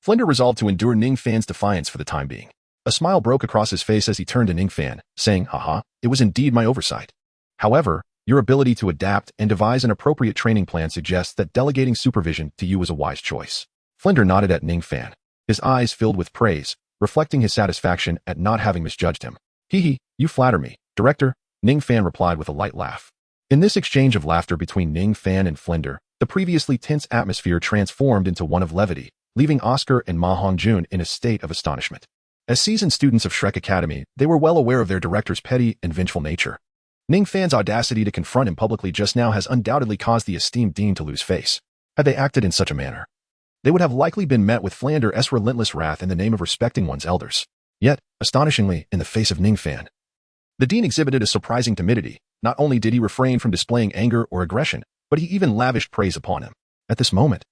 Flinder resolved to endure Ningfan's defiance for the time being. A smile broke across his face as he turned to Ningfan, saying, haha, it was indeed my oversight. However, your ability to adapt and devise an appropriate training plan suggests that delegating supervision to you was a wise choice. Flinder nodded at Ningfan, his eyes filled with praise, reflecting his satisfaction at not having misjudged him. Hee, you flatter me, Director, Ningfan replied with a light laugh. In this exchange of laughter between Ningfan and Flinder, the previously tense atmosphere transformed into one of levity, leaving Oscar and Ma Hongjun in a state of astonishment. As seasoned students of Shrek Academy, they were well aware of their director's petty and vengeful nature. Ningfan's audacity to confront him publicly just now has undoubtedly caused the esteemed dean to lose face. Had they acted in such a manner, they would have likely been met with Flander's relentless wrath in the name of respecting one's elders. Yet, astonishingly, in the face of Ningfan, the dean exhibited a surprising timidity. Not only did he refrain from displaying anger or aggression, but he even lavished praise upon him. At this moment,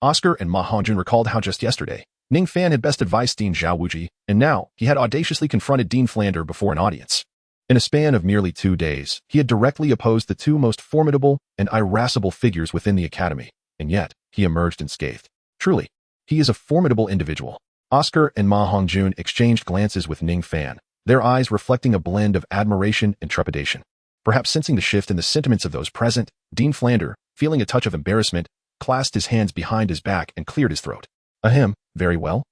Oscar and Ma Hongjun recalled how just yesterday, Ningfan had best advised Dean Zhao Wuji, and now he had audaciously confronted Dean Flander before an audience. In a span of merely 2 days, he had directly opposed the 2 most formidable and irascible figures within the academy, and yet he emerged unscathed. Truly, he is a formidable individual. Oscar and Ma Hongjun exchanged glances with Ningfan, their eyes reflecting a blend of admiration and trepidation. Perhaps sensing the shift in the sentiments of those present, Dean Flander, feeling a touch of embarrassment, clasped his hands behind his back and cleared his throat. Ahem, very well.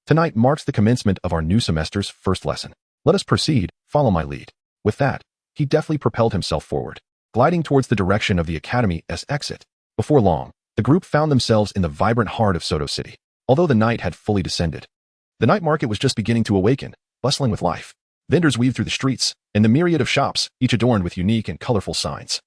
Tonight marks the commencement of our new semester's first lesson. Let us proceed, follow my lead. With that, he deftly propelled himself forward, gliding towards the direction of the academy's exit. Before long, the group found themselves in the vibrant heart of Soto City. Although the night had fully descended, the night market was just beginning to awaken, bustling with life. Vendors weaved through the streets, and the myriad of shops, each adorned with unique and colorful signs,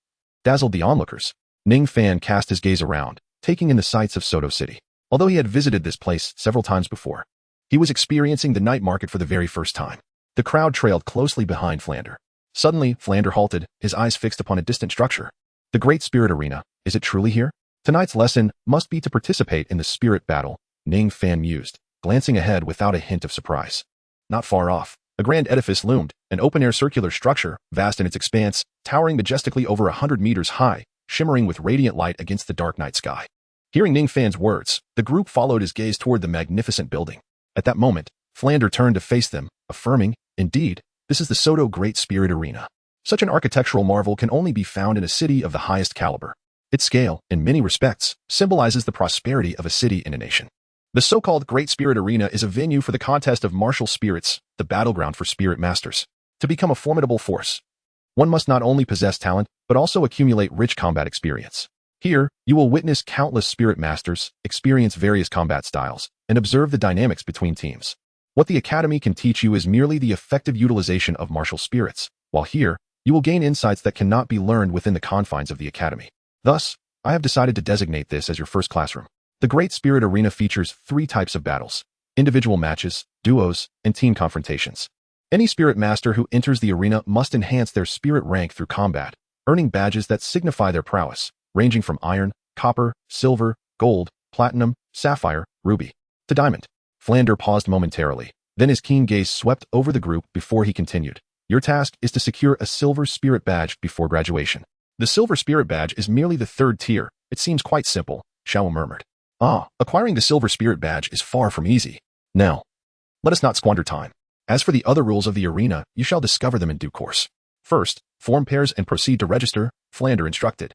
dazzled the onlookers. Ningfan cast his gaze around, taking in the sights of Soto City. Although he had visited this place several times before, he was experiencing the night market for the very first time. The crowd trailed closely behind Flander. Suddenly, Flander halted, his eyes fixed upon a distant structure. The Great Spirit Arena, is it truly here? Tonight's lesson must be to participate in the spirit battle, Ningfan mused, glancing ahead without a hint of surprise. Not far off, a grand edifice loomed, an open-air circular structure, vast in its expanse, towering majestically over 100 meters high, shimmering with radiant light against the dark night sky. Hearing Ningfan's words, the group followed his gaze toward the magnificent building. At that moment, Flander turned to face them, affirming, "Indeed, this is the Soto Great Spirit Arena. Such an architectural marvel can only be found in a city of the highest caliber. Its scale, in many respects, symbolizes the prosperity of a city and a nation. The so-called Great Spirit Arena is a venue for the contest of martial spirits, the battleground for spirit masters. To become a formidable force, one must not only possess talent, but also accumulate rich combat experience. Here, you will witness countless spirit masters, experience various combat styles, and observe the dynamics between teams. What the Academy can teach you is merely the effective utilization of martial spirits, while here, you will gain insights that cannot be learned within the confines of the Academy. Thus, I have decided to designate this as your first classroom. The Great Spirit Arena features 3 types of battles: individual matches, duos, and team confrontations. Any spirit master who enters the arena must enhance their spirit rank through combat, earning badges that signify their prowess, ranging from iron, copper, silver, gold, platinum, sapphire, ruby, to diamond. Flander paused momentarily, then his keen gaze swept over the group before he continued. Your task is to secure a silver spirit badge before graduation. The silver spirit badge is merely the 3rd tier. It seems quite simple, Xiao murmured. Acquiring the silver spirit badge is far from easy. Now, let us not squander time. As for the other rules of the arena, you shall discover them in due course. First, form pairs and proceed to register, Flander instructed.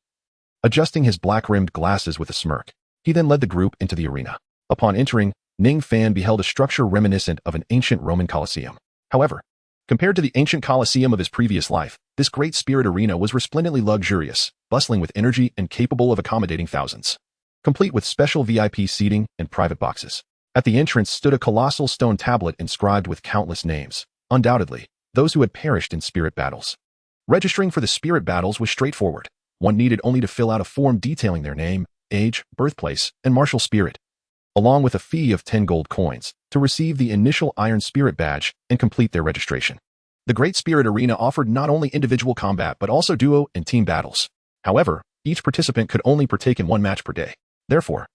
Adjusting his black-rimmed glasses with a smirk, he then led the group into the arena. Upon entering, Ningfan beheld a structure reminiscent of an ancient Roman Colosseum. However, compared to the ancient Colosseum of his previous life, this Great Spirit Arena was resplendently luxurious, bustling with energy and capable of accommodating thousands. Complete with special VIP seating and private boxes. At the entrance stood a colossal stone tablet inscribed with countless names, undoubtedly, those who had perished in spirit battles. Registering for the spirit battles was straightforward. One needed only to fill out a form detailing their name, age, birthplace, and martial spirit, along with a fee of 10 gold coins, to receive the initial Iron Spirit badge and complete their registration. The Great Spirit Arena offered not only individual combat but also duo and team battles. However, each participant could only partake in 1 match per day. Therefore,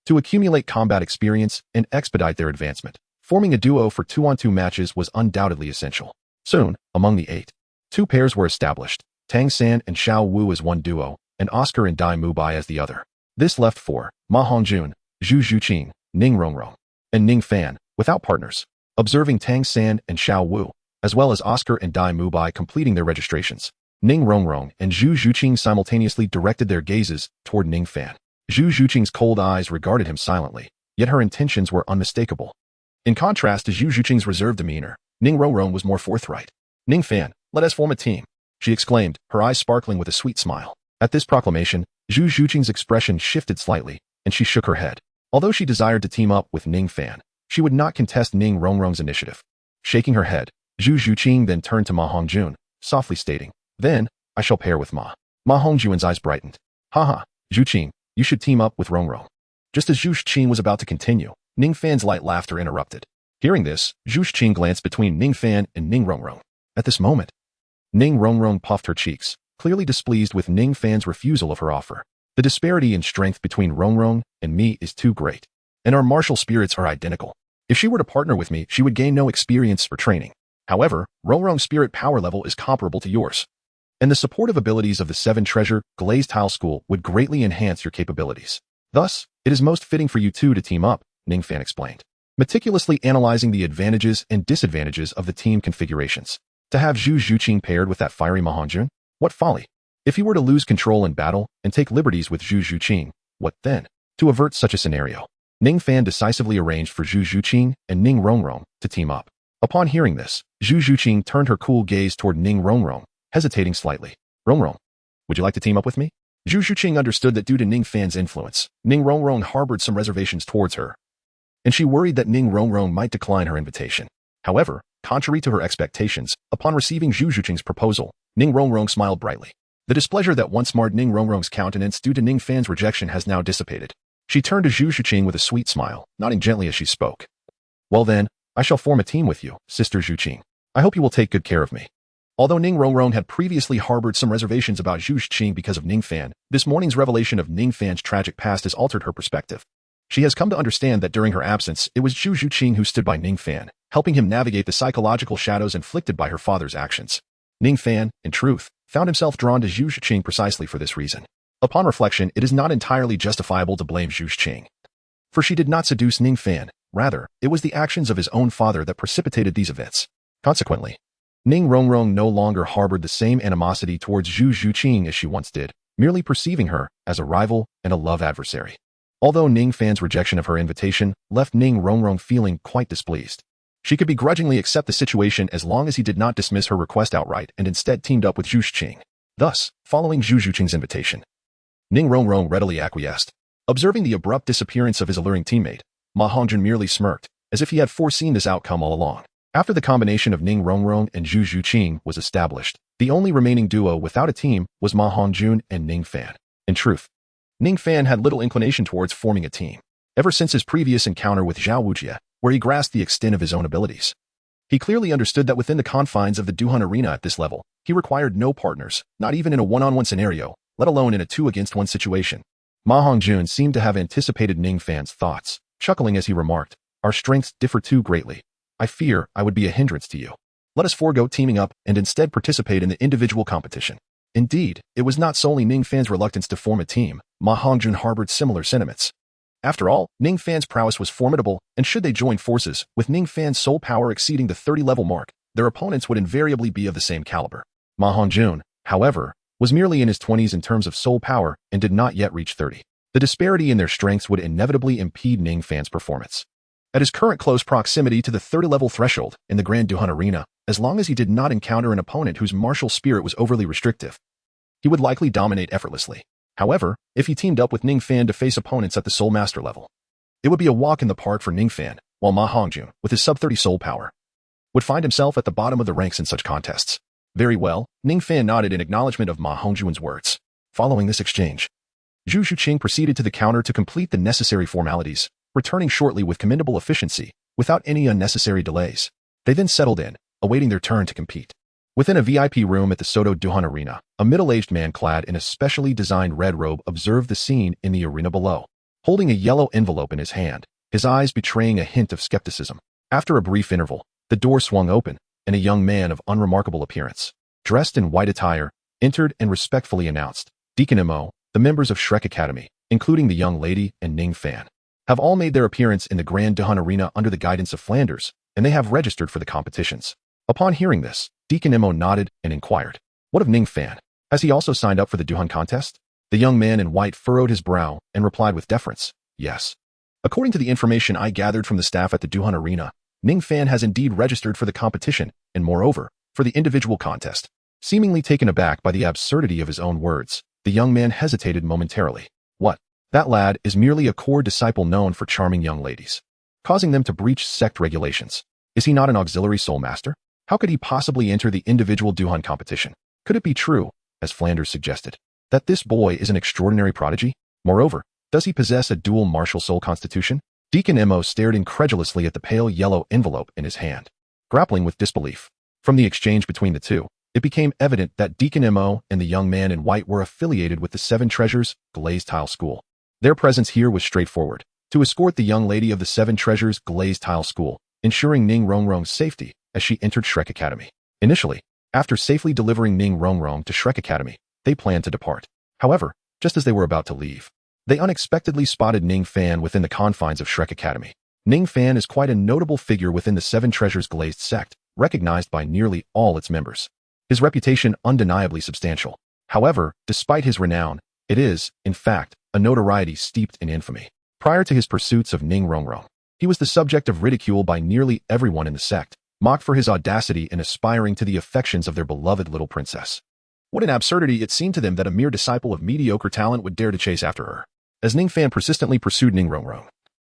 to accumulate combat experience and expedite their advancement, forming a duo for 2-on-2 matches was undoubtedly essential. Soon, among the 8, 2 pairs were established, Tang San and Xiao Wu as one duo, and Oscar and Dai Mubai as the other. This left 4, Ma Hongjun, Zhu Zhuqing, Ning Rongrong, and Ningfan, without partners. Observing Tang San and Xiao Wu, as well as Oscar and Dai Mubai completing their registrations, Ning Rongrong and Zhu Zhuqing simultaneously directed their gazes toward Ningfan. Zhu Zhuqing's cold eyes regarded him silently, yet her intentions were unmistakable. In contrast to Zhu Zhuqing's reserved demeanor, Ning Rongrong was more forthright. Ningfan, let us form a team, she exclaimed, her eyes sparkling with a sweet smile. At this proclamation, Zhu Zhuqing's expression shifted slightly, and she shook her head. Although she desired to team up with Ningfan, she would not contest Ning Rongrong's initiative. Shaking her head, Zhu Zhuqing then turned to Ma Hongjun, softly stating, "Then, I shall pair with Ma. Ma Hongjuan's eyes brightened. Haha, Zhu Qing, you should team up with Rongrong. Just as Zhu Qing was about to continue, Ningfan's light laughter interrupted. Hearing this, Zhu Qing glanced between Ningfan and Ning Rongrong. At this moment, Ning Rongrong puffed her cheeks, clearly displeased with Ningfan's refusal of her offer. The disparity in strength between Rongrong and me is too great, and our martial spirits are identical. If she were to partner with me, she would gain no experience or training. However, Rongrong's spirit power level is comparable to yours, and the supportive abilities of the Seven Treasure Glazed Tile School would greatly enhance your capabilities. Thus, it is most fitting for you two to team up, Ningfan explained, meticulously analyzing the advantages and disadvantages of the team configurations. To have Zhu Qing paired with that fiery Ma Hongjun? What folly! If he were to lose control in battle and take liberties with Zhu Qing, what then? To avert such a scenario, Ningfan decisively arranged for Zhu Qing and Ning Rongrong to team up. Upon hearing this, Zhu Qing turned her cool gaze toward Ning Rongrong, hesitating slightly. Rongrong, would you like to team up with me? Zhu Qing understood that due to Ningfan's influence, Ning Rongrong harbored some reservations towards her, and she worried that Ning Rongrong might decline her invitation. However, contrary to her expectations, upon receiving Zhu Qing's proposal, Ning Rongrong smiled brightly. The displeasure that once marred Ning Rongrong's countenance due to Ningfan's rejection has now dissipated. She turned to Zhu Qing with a sweet smile, nodding gently as she spoke. Well then, I shall form a team with you, Sister Zhu Qing. I hope you will take good care of me. Although Ning Rongrong had previously harbored some reservations about Zhu Qing because of Ningfan, this morning's revelation of Ningfan's tragic past has altered her perspective. She has come to understand that during her absence, it was Zhu Qing who stood by Ningfan, helping him navigate the psychological shadows inflicted by her father's actions. Ningfan, in truth, found himself drawn to Zhu Qing precisely for this reason. Upon reflection, it is not entirely justifiable to blame Zhu Qing, for she did not seduce Ningfan. Rather, it was the actions of his own father that precipitated these events. Consequently, Ning Rongrong no longer harbored the same animosity towards Zhu Qing as she once did, merely perceiving her as a rival and a love adversary. Although Ningfan's rejection of her invitation left Ning Rongrong feeling quite displeased, she could begrudgingly accept the situation as long as he did not dismiss her request outright and instead teamed up with Zhu Qing. Thus, following Zhu Qing's invitation, Ning Rongrong readily acquiesced. Observing the abrupt disappearance of his alluring teammate, Ma Hongjun merely smirked, as if he had foreseen this outcome all along. After the combination of Ning Rongrong and Zhu Qing was established, the only remaining duo without a team was Ma Hongjun and Ningfan. In truth, Ningfan had little inclination towards forming a team, ever since his previous encounter with Zhao Wujie, where he grasped the extent of his own abilities. He clearly understood that within the confines of the Duhan arena at this level, he required no partners, not even in a one-on-one scenario, let alone in a two-against-one situation. Ma Hongjun seemed to have anticipated Ningfan's thoughts, chuckling as he remarked, "Our strengths differ too greatly. I fear I would be a hindrance to you. Let us forego teaming up and instead participate in the individual competition." Indeed, it was not solely Ningfan's reluctance to form a team. Ma Hongjun harbored similar sentiments. After all, Ningfan's prowess was formidable, and should they join forces, with Ningfan's soul power exceeding the 30-level mark, their opponents would invariably be of the same caliber. Ma Hongjun, however, was merely in his 20s in terms of soul power and did not yet reach 30. The disparity in their strengths would inevitably impede Ningfan's performance. At his current close proximity to the 30-level threshold in the Grand Duhan Arena, as long as he did not encounter an opponent whose martial spirit was overly restrictive, he would likely dominate effortlessly. However, if he teamed up with Ningfan to face opponents at the Soul Master level, it would be a walk in the park for Ningfan, while Ma Hongjun, with his sub-30 soul power, would find himself at the bottom of the ranks in such contests. Very well, Ningfan nodded in acknowledgement of Ma Hongjun's words. Following this exchange, Zhu Qing proceeded to the counter to complete the necessary formalities, returning shortly with commendable efficiency, without any unnecessary delays. They then settled in, awaiting their turn to compete. Within a VIP room at the Soto Duhan Arena, a middle-aged man clad in a specially designed red robe observed the scene in the arena below, holding a yellow envelope in his hand, his eyes betraying a hint of skepticism. After a brief interval, the door swung open, and a young man of unremarkable appearance, dressed in white attire, entered and respectfully announced, "Deacon Mo, the members of Shrek Academy, including the young lady and Ningfan, have all made their appearance in the Grand Duhan Arena under the guidance of Flanders, and they have registered for the competitions." Upon hearing this, Deacon Mo nodded and inquired, "What of Ningfan? Has he also signed up for the Duhan contest?" The young man in white furrowed his brow and replied with deference, "Yes. According to the information I gathered from the staff at the Duhan Arena, Ningfan has indeed registered for the competition, and moreover, for the individual contest." Seemingly taken aback by the absurdity of his own words, the young man hesitated momentarily. What? That lad is merely a core disciple known for charming young ladies, causing them to breach sect regulations. Is he not an auxiliary soul master? How could he possibly enter the individual Duhan competition? Could it be true, as Flanders suggested. That this boy is an extraordinary prodigy? Moreover, does he possess a dual martial soul constitution? Deacon Mo stared incredulously at the pale yellow envelope in his hand, grappling with disbelief. From the exchange between the two, it became evident that Deacon Mo and the young man in white were affiliated with the Seven Treasures Glazed Tile School. Their presence here was straightforward: to escort the young lady of the Seven Treasures Glazed Tile School, ensuring Ning Rongrong's safety as she entered Shrek Academy. Initially, after safely delivering Ning Rongrong to Shrek Academy, they planned to depart. However, just as they were about to leave, they unexpectedly spotted Ningfan within the confines of Shrek Academy. Ningfan is quite a notable figure within the Seven Treasures Glazed sect, recognized by nearly all its members. His reputation undeniably substantial. However, despite his renown, it is, in fact, a notoriety steeped in infamy. Prior to his pursuits of Ning Rongrong, he was the subject of ridicule by nearly everyone in the sect, mocked for his audacity in aspiring to the affections of their beloved little princess. What an absurdity it seemed to them that a mere disciple of mediocre talent would dare to chase after her. As Ningfan persistently pursued Ning Rongrong,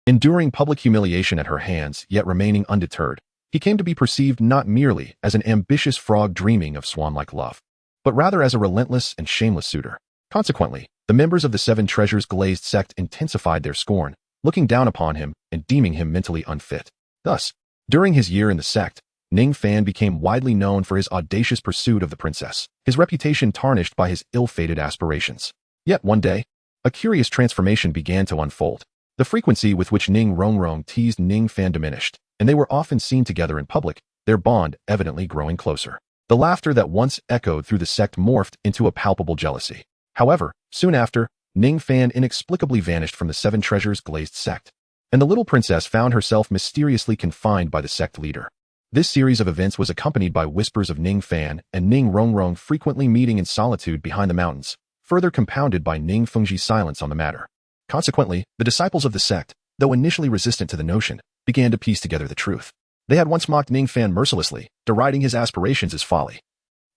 enduring public humiliation at her hands yet remaining undeterred, he came to be perceived not merely as an ambitious frog dreaming of swan-like love, but rather as a relentless and shameless suitor. Consequently, the members of the Seven Treasures Glazed sect intensified their scorn, looking down upon him and deeming him mentally unfit. Thus, during his year in the sect, Ningfan became widely known for his audacious pursuit of the princess, his reputation tarnished by his ill-fated aspirations. Yet one day, a curious transformation began to unfold. The frequency with which Ning Rongrong teased Ningfan diminished, and they were often seen together in public, their bond evidently growing closer. The laughter that once echoed through the sect morphed into a palpable jealousy. However, soon after, Ningfan inexplicably vanished from the Seven Treasures Glazed sect, and the little princess found herself mysteriously confined by the sect leader. This series of events was accompanied by whispers of Ningfan and Ning Rongrong frequently meeting in solitude behind the mountains, further compounded by Ning Fengji's silence on the matter. Consequently, the disciples of the sect, though initially resistant to the notion, began to piece together the truth. They had once mocked Ningfan mercilessly, deriding his aspirations as folly.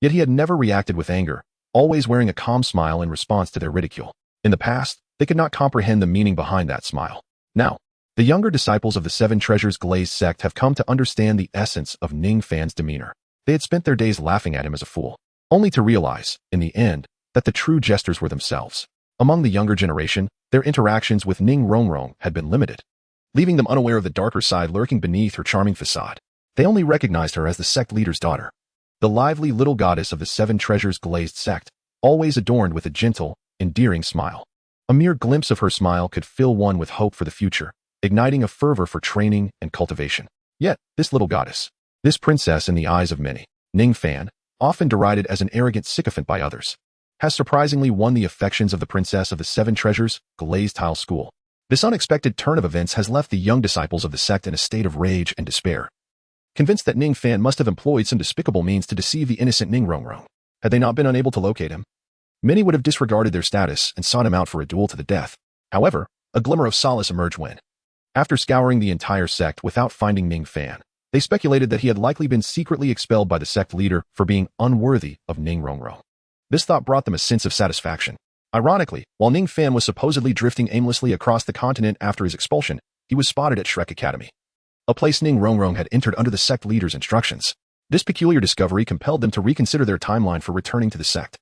Yet he had never reacted with anger, always wearing a calm smile in response to their ridicule. In the past, they could not comprehend the meaning behind that smile. Now, the younger disciples of the Seven Treasures Glazed sect have come to understand the essence of Ningfan's demeanor. They had spent their days laughing at him as a fool, only to realize, in the end, that the true jesters were themselves. Among the younger generation, their interactions with Ning Rongrong had been limited, leaving them unaware of the darker side lurking beneath her charming facade. They only recognized her as the sect leader's daughter, the lively little goddess of the Seven Treasures Glazed sect, always adorned with a gentle, endearing smile. A mere glimpse of her smile could fill one with hope for the future, igniting a fervor for training and cultivation. Yet, this little goddess, this princess in the eyes of many, Ningfan, often derided as an arrogant sycophant by others, has surprisingly won the affections of the princess of the Seven Treasures Glazed Tile School. This unexpected turn of events has left the young disciples of the sect in a state of rage and despair, convinced that Ningfan must have employed some despicable means to deceive the innocent Ning Rongrong. Had they not been unable to locate him, many would have disregarded their status and sought him out for a duel to the death. However, a glimmer of solace emerged when, after scouring the entire sect without finding Ningfan, they speculated that he had likely been secretly expelled by the sect leader for being unworthy of Ning Rongrong. This thought brought them a sense of satisfaction. Ironically, while Ningfan was supposedly drifting aimlessly across the continent after his expulsion, he was spotted at Shrek Academy, a place Ning Rongrong had entered under the sect leader's instructions. This peculiar discovery compelled them to reconsider their timeline for returning to the sect,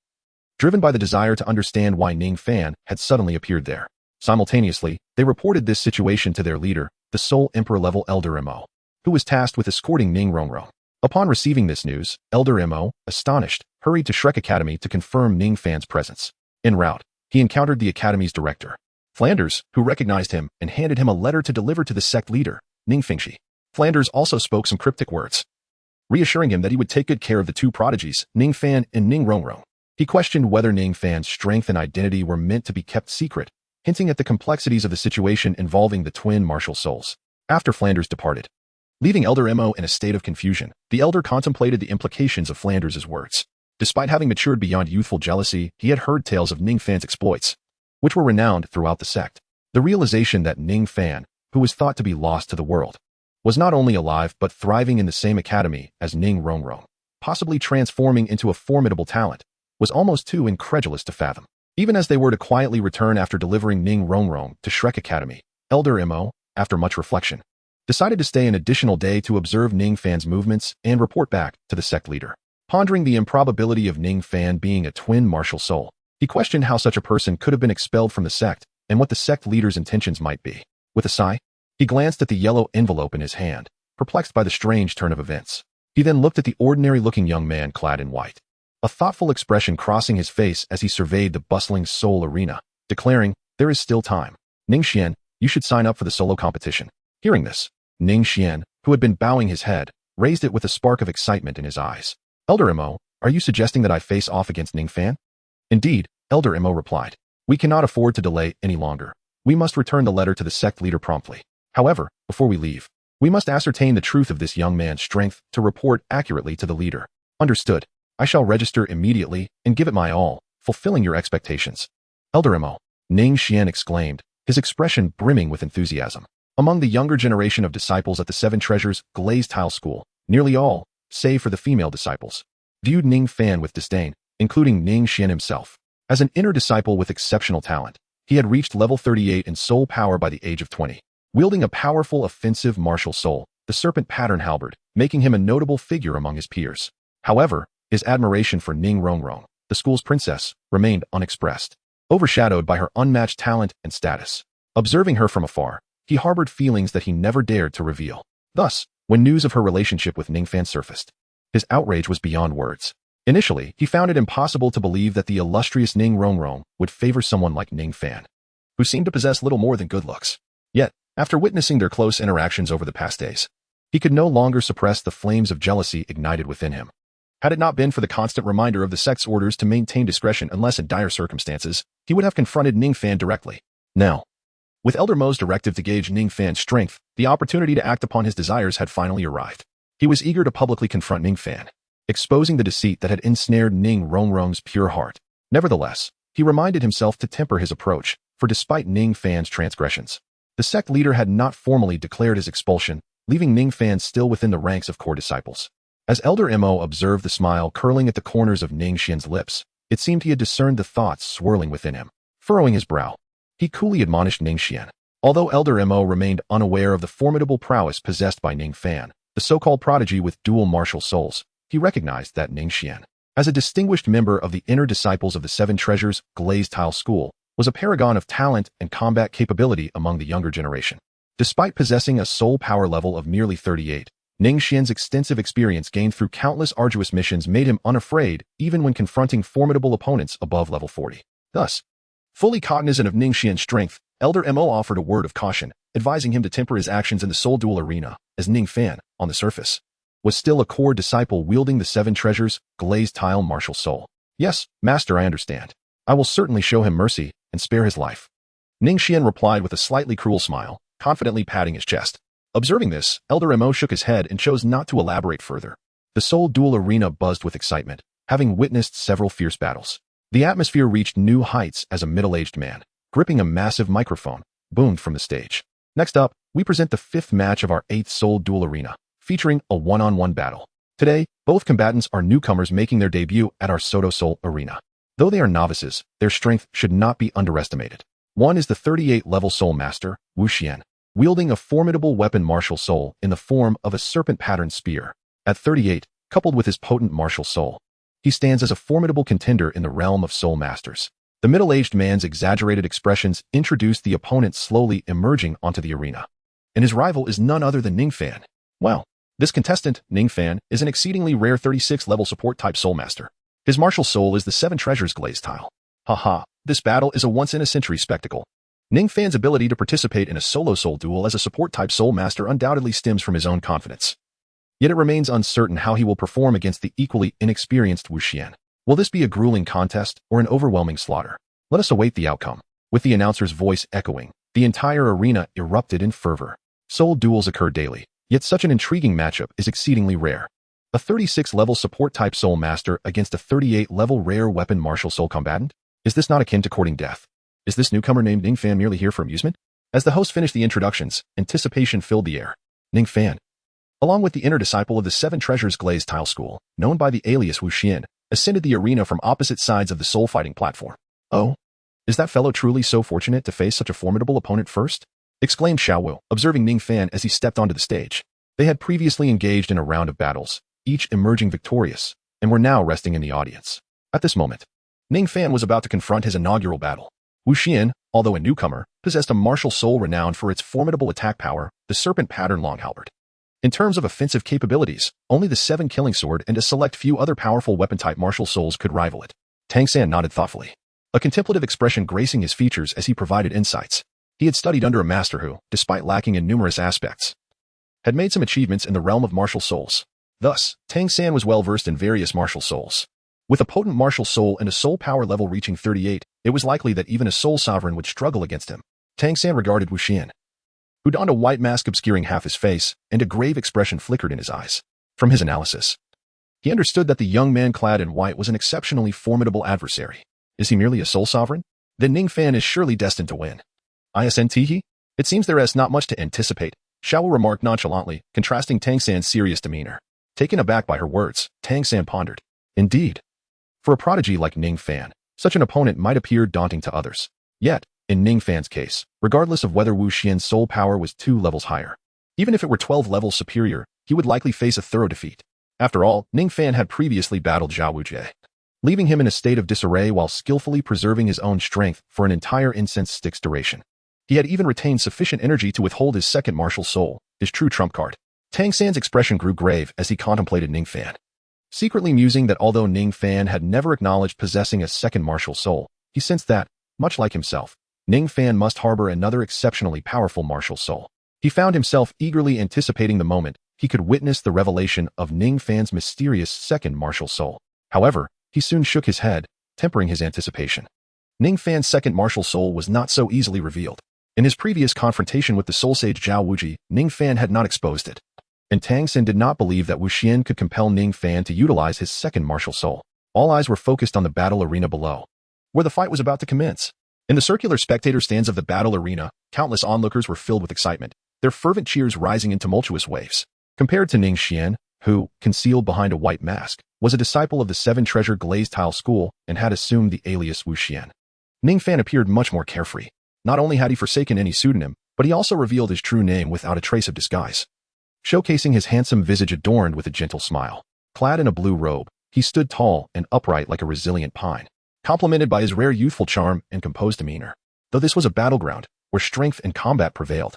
driven by the desire to understand why Ningfan had suddenly appeared there. Simultaneously, they reported this situation to their leader, the sole emperor-level Elder Mo, who was tasked with escorting Ning Rongrong. Upon receiving this news, Elder Mo, astonished, hurried to Shrek Academy to confirm Ningfan's presence. En route, he encountered the academy's director, Flanders, who recognized him and handed him a letter to deliver to the sect leader, Ning Fengji. Flanders also spoke some cryptic words, reassuring him that he would take good care of the two prodigies, Ningfan and Ning Rongrong. He questioned whether Ningfan's strength and identity were meant to be kept secret, hinting at the complexities of the situation involving the twin martial souls. After Flanders departed, leaving Elder Mo in a state of confusion, the elder contemplated the implications of Flanders' words. Despite having matured beyond youthful jealousy, he had heard tales of Ningfan's exploits, which were renowned throughout the sect. The realization that Ningfan, who was thought to be lost to the world, was not only alive but thriving in the same academy as Ning Rongrong, possibly transforming into a formidable talent, was almost too incredulous to fathom. Even as they were to quietly return after delivering Ning Rongrong to Shrek Academy, Elder Mo, after much reflection, decided to stay an additional day to observe Ningfan's movements and report back to the sect leader. Pondering the improbability of Ningfan being a twin martial soul, he questioned how such a person could have been expelled from the sect and what the sect leader's intentions might be. With a sigh, he glanced at the yellow envelope in his hand, perplexed by the strange turn of events. He then looked at the ordinary-looking young man clad in white, a thoughtful expression crossing his face as he surveyed the bustling Soul arena, declaring, "There is still time. Ningxian, you should sign up for the solo competition." Hearing this, Ningxian, who had been bowing his head, raised it with a spark of excitement in his eyes. "Elder Mo, are you suggesting that I face off against Ningfan?" "Indeed," Elder Mo replied. "We cannot afford to delay any longer. We must return the letter to the sect leader promptly. However, before we leave, we must ascertain the truth of this young man's strength to report accurately to the leader." "Understood. I shall register immediately and give it my all, fulfilling your expectations." "Elder Mo," Ningxian exclaimed, his expression brimming with enthusiasm. Among the younger generation of disciples at the Seven Treasures Glazed Tile School, nearly all, save for the female disciples, viewed Ningfan with disdain, including Ningxian himself. As an inner disciple with exceptional talent, he had reached level 38 in soul power by the age of 20, wielding a powerful offensive martial soul, the serpent pattern halberd, making him a notable figure among his peers. However, his admiration for Ning Rongrong, the school's princess, remained unexpressed, overshadowed by her unmatched talent and status. Observing her from afar, he harbored feelings that he never dared to reveal. Thus, when news of her relationship with Ningfan surfaced, his outrage was beyond words. Initially, he found it impossible to believe that the illustrious Ning Rongrong would favor someone like Ningfan, who seemed to possess little more than good looks. Yet, after witnessing their close interactions over the past days, he could no longer suppress the flames of jealousy ignited within him. Had it not been for the constant reminder of the sect's orders to maintain discretion unless in dire circumstances, he would have confronted Ningfan directly. Now, with Elder Mo's directive to gauge Ningfan's strength, the opportunity to act upon his desires had finally arrived. He was eager to publicly confront Ningfan, exposing the deceit that had ensnared Ning Rongrong's pure heart. Nevertheless, he reminded himself to temper his approach, for despite Ningfan's transgressions, the sect leader had not formally declared his expulsion, leaving Ningfan still within the ranks of core disciples. As Elder Mo observed the smile curling at the corners of Ningxian's lips, it seemed he had discerned the thoughts swirling within him. Furrowing his brow, he coolly admonished Ningxian. Although Elder Mo remained unaware of the formidable prowess possessed by Ningfan, the so-called prodigy with dual martial souls, he recognized that Ningxian, as a distinguished member of the inner disciples of the Seven Treasures Glazed Tile School, was a paragon of talent and combat capability among the younger generation. Despite possessing a soul power level of merely 38, Ningxian's extensive experience gained through countless arduous missions made him unafraid even when confronting formidable opponents above level 40. Thus, fully cognizant of Ningxian's strength, Elder Mo offered a word of caution, advising him to temper his actions in the soul duel arena, as Ningfan, on the surface, was still a core disciple wielding the Seven Treasures Glazed Tile martial soul. "Yes, Master, I understand. I will certainly show him mercy and spare his life." Ningxian replied with a slightly cruel smile, confidently patting his chest. Observing this, Elder Mo shook his head and chose not to elaborate further. The soul duel arena buzzed with excitement, having witnessed several fierce battles. The atmosphere reached new heights as a middle-aged man, gripping a massive microphone, boomed from the stage. "Next up, we present the 5th match of our 8th soul duel arena, featuring a one-on-one battle. Today, both combatants are newcomers making their debut at our Soto Soul arena. Though they are novices, their strength should not be underestimated. One is the 38-level soul master, Wu Xian, wielding a formidable weapon martial soul in the form of a serpent-patterned spear. At 38, coupled with his potent martial soul, he stands as a formidable contender in the realm of soul masters." The middle-aged man's exaggerated expressions introduced the opponent slowly emerging onto the arena. And his rival is none other than Ningfan. Well, this contestant, Ningfan, is an exceedingly rare 36-level support-type soul master. His martial soul is the Seven Treasures Glazed Tile. Haha, this battle is a once-in-a-century spectacle. Ningfan's ability to participate in a solo soul duel as a support-type soul master undoubtedly stems from his own confidence. Yet it remains uncertain how he will perform against the equally inexperienced Wu Xian. Will this be a grueling contest or an overwhelming slaughter? Let us await the outcome. With the announcer's voice echoing, the entire arena erupted in fervor. Soul duels occur daily, yet such an intriguing matchup is exceedingly rare. A 36-level support-type soul master against a 38-level rare weapon martial soul combatant? Is this not akin to courting death? Is this newcomer named Ningfan merely here for amusement? As the host finished the introductions, anticipation filled the air. Ningfan, along with the inner disciple of the Seven Treasures Glazed Tile School, known by the alias Wu Xian, ascended the arena from opposite sides of the soul fighting platform. "Oh, is that fellow truly so fortunate to face such a formidable opponent first?" exclaimed Xiaowu, observing Ningfan as he stepped onto the stage. They had previously engaged in a round of battles, each emerging victorious, and were now resting in the audience. At this moment, Ningfan was about to confront his inaugural battle. Wu Xian, although a newcomer, possessed a martial soul renowned for its formidable attack power, the serpent pattern long halberd. In terms of offensive capabilities, only the 7 killing sword and a select few other powerful weapon-type martial souls could rival it. Tang San nodded thoughtfully, a contemplative expression gracing his features as he provided insights. He had studied under a master who, despite lacking in numerous aspects, had made some achievements in the realm of martial souls. Thus, Tang San was well versed in various martial souls. With a potent martial soul and a soul power level reaching 38, it was likely that even a soul sovereign would struggle against him. Tang San regarded Wu Xian, who donned a white mask obscuring half his face, and a grave expression flickered in his eyes. From his analysis, he understood that the young man clad in white was an exceptionally formidable adversary. Is he merely a soul sovereign? Then Ningfan is surely destined to win. Isn't? It seems there is not much to anticipate, Xiao Wu remarked nonchalantly, contrasting Tang San's serious demeanor. Taken aback by her words, Tang San pondered. Indeed. For a prodigy like Ningfan, such an opponent might appear daunting to others. Yet, in Ningfan's case, regardless of whether Wu Xian's soul power was 2 levels higher, even if it were 12 levels superior, he would likely face a thorough defeat. After all, Ningfan had previously battled Zhao Wujie, leaving him in a state of disarray while skillfully preserving his own strength for an entire incense stick's duration. He had even retained sufficient energy to withhold his second martial soul, his true trump card. Tang San's expression grew grave as he contemplated Ningfan, secretly musing that although Ningfan had never acknowledged possessing a second martial soul, he sensed that, much like himself, Ningfan must harbor another exceptionally powerful martial soul. He found himself eagerly anticipating the moment he could witness the revelation of Ningfan's mysterious second martial soul. However, he soon shook his head, tempering his anticipation. Ningfan's second martial soul was not so easily revealed. In his previous confrontation with the soul sage Zhao Wuji, Ningfan had not exposed it, and Tang San did not believe that Wu Xian could compel Ningfan to utilize his second martial soul. All eyes were focused on the battle arena below, where the fight was about to commence. In the circular spectator stands of the battle arena, countless onlookers were filled with excitement, their fervent cheers rising in tumultuous waves. Compared to Ning Xian, who, concealed behind a white mask, was a disciple of the 7 Treasure Glazed Tile School and had assumed the alias Wu Xian, Ningfan appeared much more carefree. Not only had he forsaken any pseudonym, but he also revealed his true name without a trace of disguise, showcasing his handsome visage adorned with a gentle smile. Clad in a blue robe, he stood tall and upright like a resilient pine, complemented by his rare youthful charm and composed demeanor. Though this was a battleground where strength and combat prevailed,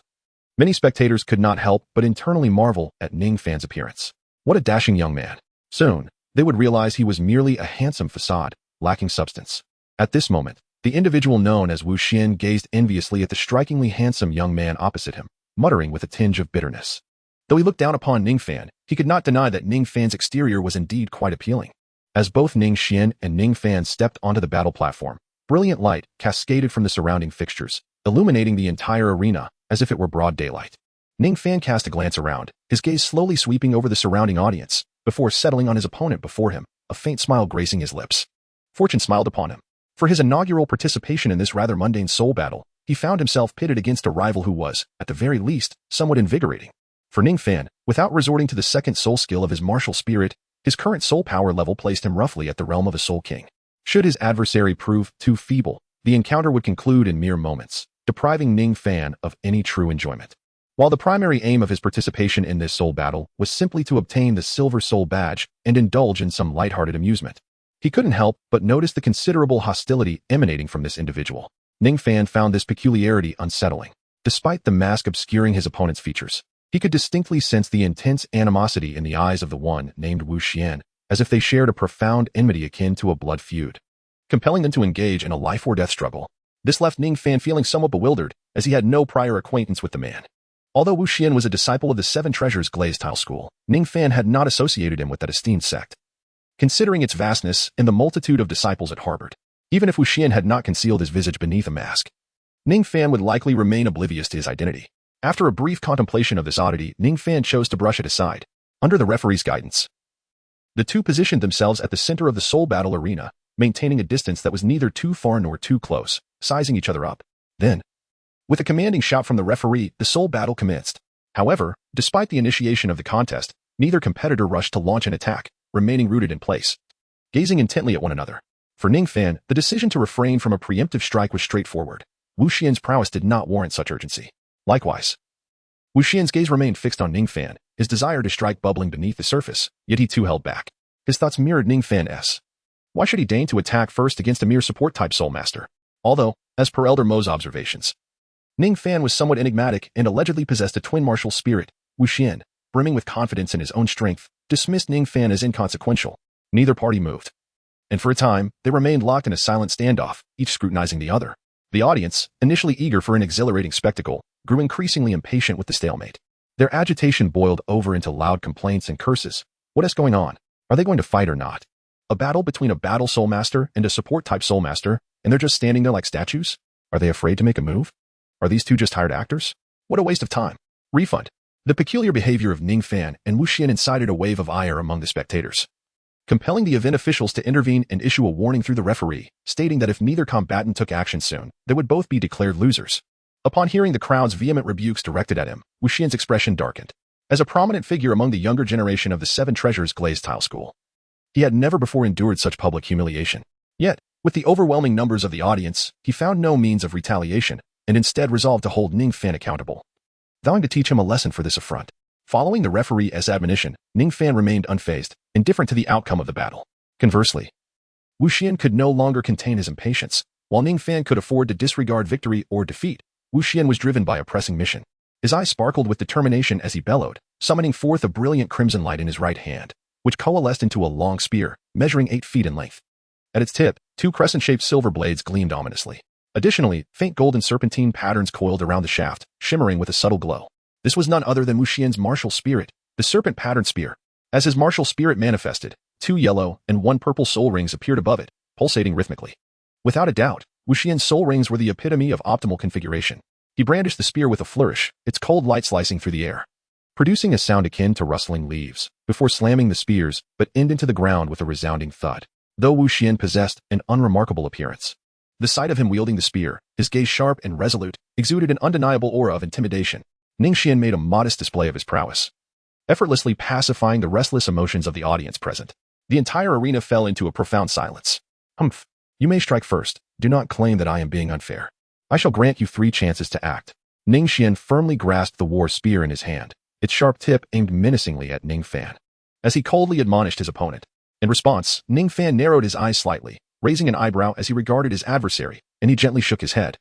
many spectators could not help but internally marvel at Ningfan's appearance. What a dashing young man. Soon, they would realize he was merely a handsome facade, lacking substance. At this moment, the individual known as Wu Xian gazed enviously at the strikingly handsome young man opposite him, muttering with a tinge of bitterness. Though he looked down upon Ningfan, he could not deny that Ningfan's exterior was indeed quite appealing. As both Ning Xian and Ningfan stepped onto the battle platform, brilliant light cascaded from the surrounding fixtures, illuminating the entire arena as if it were broad daylight. Ningfan cast a glance around, his gaze slowly sweeping over the surrounding audience, before settling on his opponent before him, a faint smile gracing his lips. Fortune smiled upon him. For his inaugural participation in this rather mundane soul battle, he found himself pitted against a rival who was, at the very least, somewhat invigorating. For Ningfan, without resorting to the second soul skill of his martial spirit, his current soul power level placed him roughly at the realm of a soul king. Should his adversary prove too feeble, the encounter would conclude in mere moments, depriving Ningfan of any true enjoyment. While the primary aim of his participation in this soul battle was simply to obtain the Silver Soul Badge and indulge in some lighthearted amusement, he couldn't help but notice the considerable hostility emanating from this individual. Ningfan found this peculiarity unsettling. Despite the mask obscuring his opponent's features, he could distinctly sense the intense animosity in the eyes of the one named Wu Xian, as if they shared a profound enmity akin to a blood feud, compelling them to engage in a life-or-death struggle. This left Ningfan feeling somewhat bewildered, as he had no prior acquaintance with the man. Although Wu Xian was a disciple of the 7 Treasures Glazed Tile School, Ningfan had not associated him with that esteemed sect, considering its vastness and the multitude of disciples it harbored. Even if Wu Xian had not concealed his visage beneath a mask, Ningfan would likely remain oblivious to his identity. After a brief contemplation of this oddity, Ningfan chose to brush it aside. Under the referee's guidance, the two positioned themselves at the center of the soul battle arena, maintaining a distance that was neither too far nor too close, sizing each other up. Then, with a commanding shout from the referee, the soul battle commenced. However, despite the initiation of the contest, neither competitor rushed to launch an attack, remaining rooted in place, gazing intently at one another. For Ningfan, the decision to refrain from a preemptive strike was straightforward. Wu Xian's prowess did not warrant such urgency. Likewise, Wu Xian's gaze remained fixed on Ningfan, his desire to strike bubbling beneath the surface, yet he too held back. His thoughts mirrored Ningfan's. Why should he deign to attack first against a mere support-type soul master? Although, as per Elder Mo's observations, Ningfan was somewhat enigmatic and allegedly possessed a twin martial spirit. Wuxian, brimming with confidence in his own strength, dismissed Ningfan as inconsequential. Neither party moved. And for a time, they remained locked in a silent standoff, each scrutinizing the other. The audience, initially eager for an exhilarating spectacle, grew increasingly impatient with the stalemate. Their agitation boiled over into loud complaints and curses. What is going on? Are they going to fight or not? A battle between a battle soul master and a support-type soul master, and they're just standing there like statues? Are they afraid to make a move? Are these two just hired actors? What a waste of time. Refund. The peculiar behavior of Ningfan and Wuxian incited a wave of ire among the spectators, compelling the event officials to intervene and issue a warning through the referee, stating that if neither combatant took action soon, they would both be declared losers. Upon hearing the crowd's vehement rebukes directed at him, Wuxian's expression darkened. As a prominent figure among the younger generation of the Seven Treasures Glazed Tile School, he had never before endured such public humiliation. Yet, with the overwhelming numbers of the audience, he found no means of retaliation, and instead resolved to hold Ningfan accountable, vowing to teach him a lesson for this affront. Following the referee's admonition, Ningfan remained unfazed, indifferent to the outcome of the battle. Conversely, Wuxian could no longer contain his impatience. While Ningfan could afford to disregard victory or defeat, Wuxian was driven by a pressing mission. His eyes sparkled with determination as he bellowed, summoning forth a brilliant crimson light in his right hand, which coalesced into a long spear, measuring 8 feet in length. At its tip, 2 crescent-shaped silver blades gleamed ominously. Additionally, faint golden serpentine patterns coiled around the shaft, shimmering with a subtle glow. This was none other than Wuxian's martial spirit, the serpent-patterned spear. As his martial spirit manifested, 2 yellow and 1 purple soul rings appeared above it, pulsating rhythmically. Without a doubt, Wuxian's soul rings were the epitome of optimal configuration. He brandished the spear with a flourish, its cold light slicing through the air, producing a sound akin to rustling leaves, before slamming the spears, but end into the ground with a resounding thud. Though Wuxian possessed an unremarkable appearance, the sight of him wielding the spear, his gaze sharp and resolute, exuded an undeniable aura of intimidation. Ningxian made a modest display of his prowess, effortlessly pacifying the restless emotions of the audience present. The entire arena fell into a profound silence. Humph. You may strike first. Do not claim that I am being unfair. I shall grant you 3 chances to act. Ningxian firmly grasped the war spear in his hand, its sharp tip aimed menacingly at Ningfan, as he coldly admonished his opponent. In response, Ningfan narrowed his eyes slightly, raising an eyebrow as he regarded his adversary, and he gently shook his head,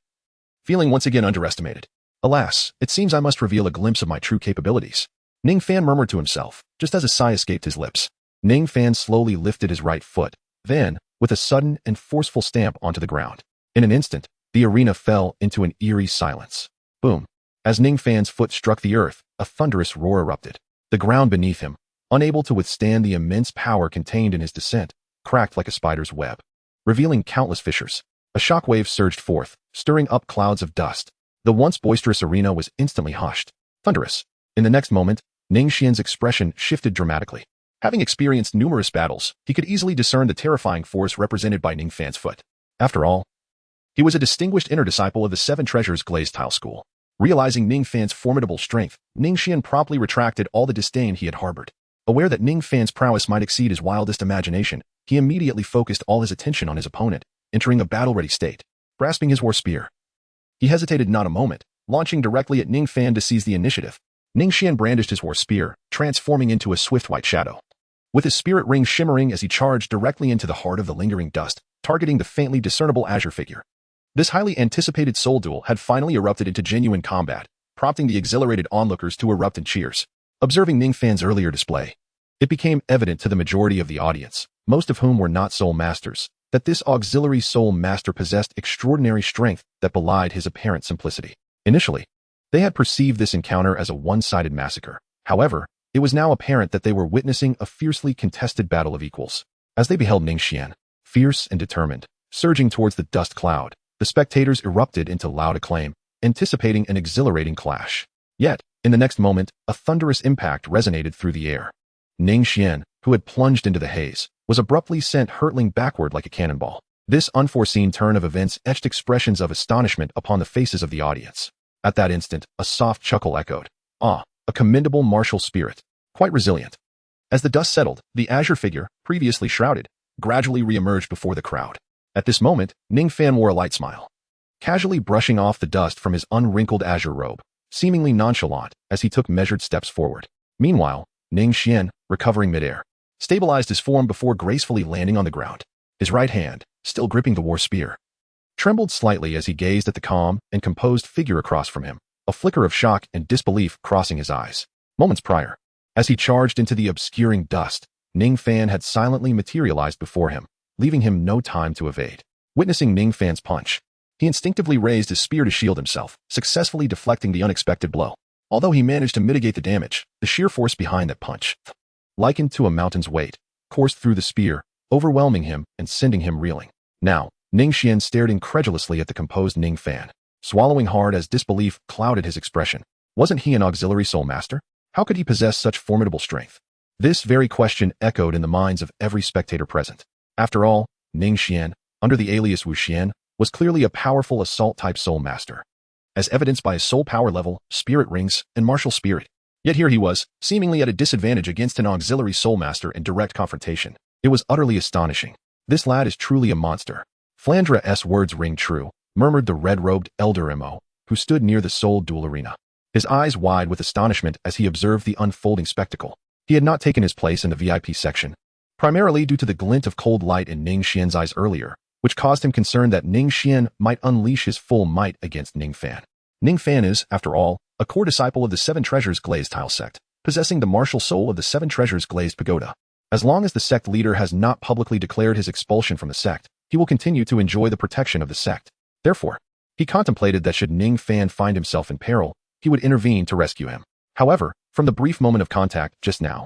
feeling once again underestimated. Alas, it seems I must reveal a glimpse of my true capabilities. Ningfan murmured to himself, just as a sigh escaped his lips. Ningfan slowly lifted his right foot, then, with a sudden and forceful stamp onto the ground. In an instant, the arena fell into an eerie silence. Boom. As Ningfan's foot struck the earth, a thunderous roar erupted. The ground beneath him, unable to withstand the immense power contained in his descent, cracked like a spider's web, revealing countless fissures. A shockwave surged forth, stirring up clouds of dust. The once boisterous arena was instantly hushed. Thunderous. In the next moment, Ningxian's expression shifted dramatically. Having experienced numerous battles, he could easily discern the terrifying force represented by Ningfan's foot. After all, he was a distinguished inner disciple of the Seven Treasures Glazed Tile School. Realizing Ningfan's formidable strength, Ningxian promptly retracted all the disdain he had harbored. Aware that Ningfan's prowess might exceed his wildest imagination, he immediately focused all his attention on his opponent, entering a battle-ready state. Grasping his war spear, he hesitated not a moment, launching directly at Ningfan to seize the initiative. Ningxian brandished his war spear, transforming into a swift white shadow, with his spirit ring shimmering as he charged directly into the heart of the lingering dust, targeting the faintly discernible azure figure. This highly anticipated soul duel had finally erupted into genuine combat, prompting the exhilarated onlookers to erupt in cheers. Observing Ningfan's earlier display, it became evident to the majority of the audience, most of whom were not soul masters, that this auxiliary soul master possessed extraordinary strength that belied his apparent simplicity. Initially, they had perceived this encounter as a one-sided massacre. However, it was now apparent that they were witnessing a fiercely contested battle of equals. As they beheld Ningxian, fierce and determined, surging towards the dust cloud, the spectators erupted into loud acclaim, anticipating an exhilarating clash. Yet, in the next moment, a thunderous impact resonated through the air. Ningxian, who had plunged into the haze, was abruptly sent hurtling backward like a cannonball. This unforeseen turn of events etched expressions of astonishment upon the faces of the audience. At that instant, a soft chuckle echoed. Ah, a commendable martial spirit, quite resilient. As the dust settled, the azure figure, previously shrouded, gradually re-emerged before the crowd. At this moment, Ningfan wore a light smile, casually brushing off the dust from his unwrinkled azure robe, seemingly nonchalant as he took measured steps forward. Meanwhile, Ningxian, recovering midair, stabilized his form before gracefully landing on the ground. His right hand, still gripping the war spear, trembled slightly as he gazed at the calm and composed figure across from him, a flicker of shock and disbelief crossing his eyes. Moments prior, as he charged into the obscuring dust, Ningfan had silently materialized before him, leaving him no time to evade. Witnessing Ningfan's punch, he instinctively raised his spear to shield himself, successfully deflecting the unexpected blow. Although he managed to mitigate the damage, the sheer force behind that punch, likened to a mountain's weight, coursed through the spear, overwhelming him and sending him reeling. Now, Ningxian stared incredulously at the composed Ningfan, swallowing hard as disbelief clouded his expression. Wasn't he an auxiliary soul master? How could he possess such formidable strength? This very question echoed in the minds of every spectator present. After all, Ningxian, under the alias Wuxian, was clearly a powerful assault-type soul master, as evidenced by his soul power level, spirit rings, and martial spirit. Yet here he was, seemingly at a disadvantage against an auxiliary soul master in direct confrontation. It was utterly astonishing. This lad is truly a monster. Flandra's words ring true, murmured the red-robed elder Mo, who stood near the soul duel arena, his eyes wide with astonishment as he observed the unfolding spectacle. He had not taken his place in the VIP section, primarily due to the glint of cold light in Ning Xian's eyes earlier, which caused him concern that Ning Xian might unleash his full might against Ningfan. Ningfan is, after all, a core disciple of the Seven Treasures Glazed Tile sect, possessing the martial soul of the Seven Treasures Glazed Pagoda. As long as the sect leader has not publicly declared his expulsion from the sect, he will continue to enjoy the protection of the sect. Therefore, he contemplated that should Ningfan find himself in peril, he would intervene to rescue him. However, from the brief moment of contact just now,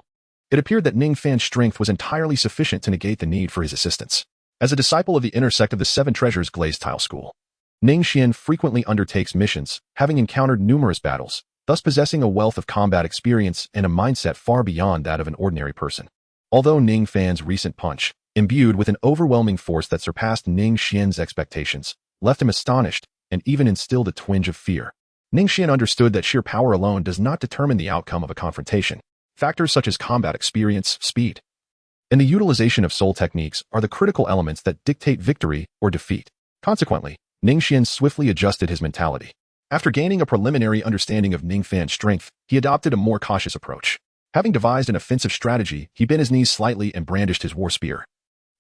it appeared that Ningfan's strength was entirely sufficient to negate the need for his assistance. As a disciple of the inner sect of the Seven Treasures Glazed Tile School, Ningxian frequently undertakes missions, having encountered numerous battles, thus possessing a wealth of combat experience and a mindset far beyond that of an ordinary person. Although Ningfan's recent punch, imbued with an overwhelming force that surpassed Ningxian's expectations, left him astonished and even instilled a twinge of fear, Ningxian understood that sheer power alone does not determine the outcome of a confrontation. Factors such as combat experience, speed, and the utilization of soul techniques are the critical elements that dictate victory or defeat. Consequently, Ningxian swiftly adjusted his mentality. After gaining a preliminary understanding of Ningfan's strength, he adopted a more cautious approach. Having devised an offensive strategy, he bent his knees slightly and brandished his war spear,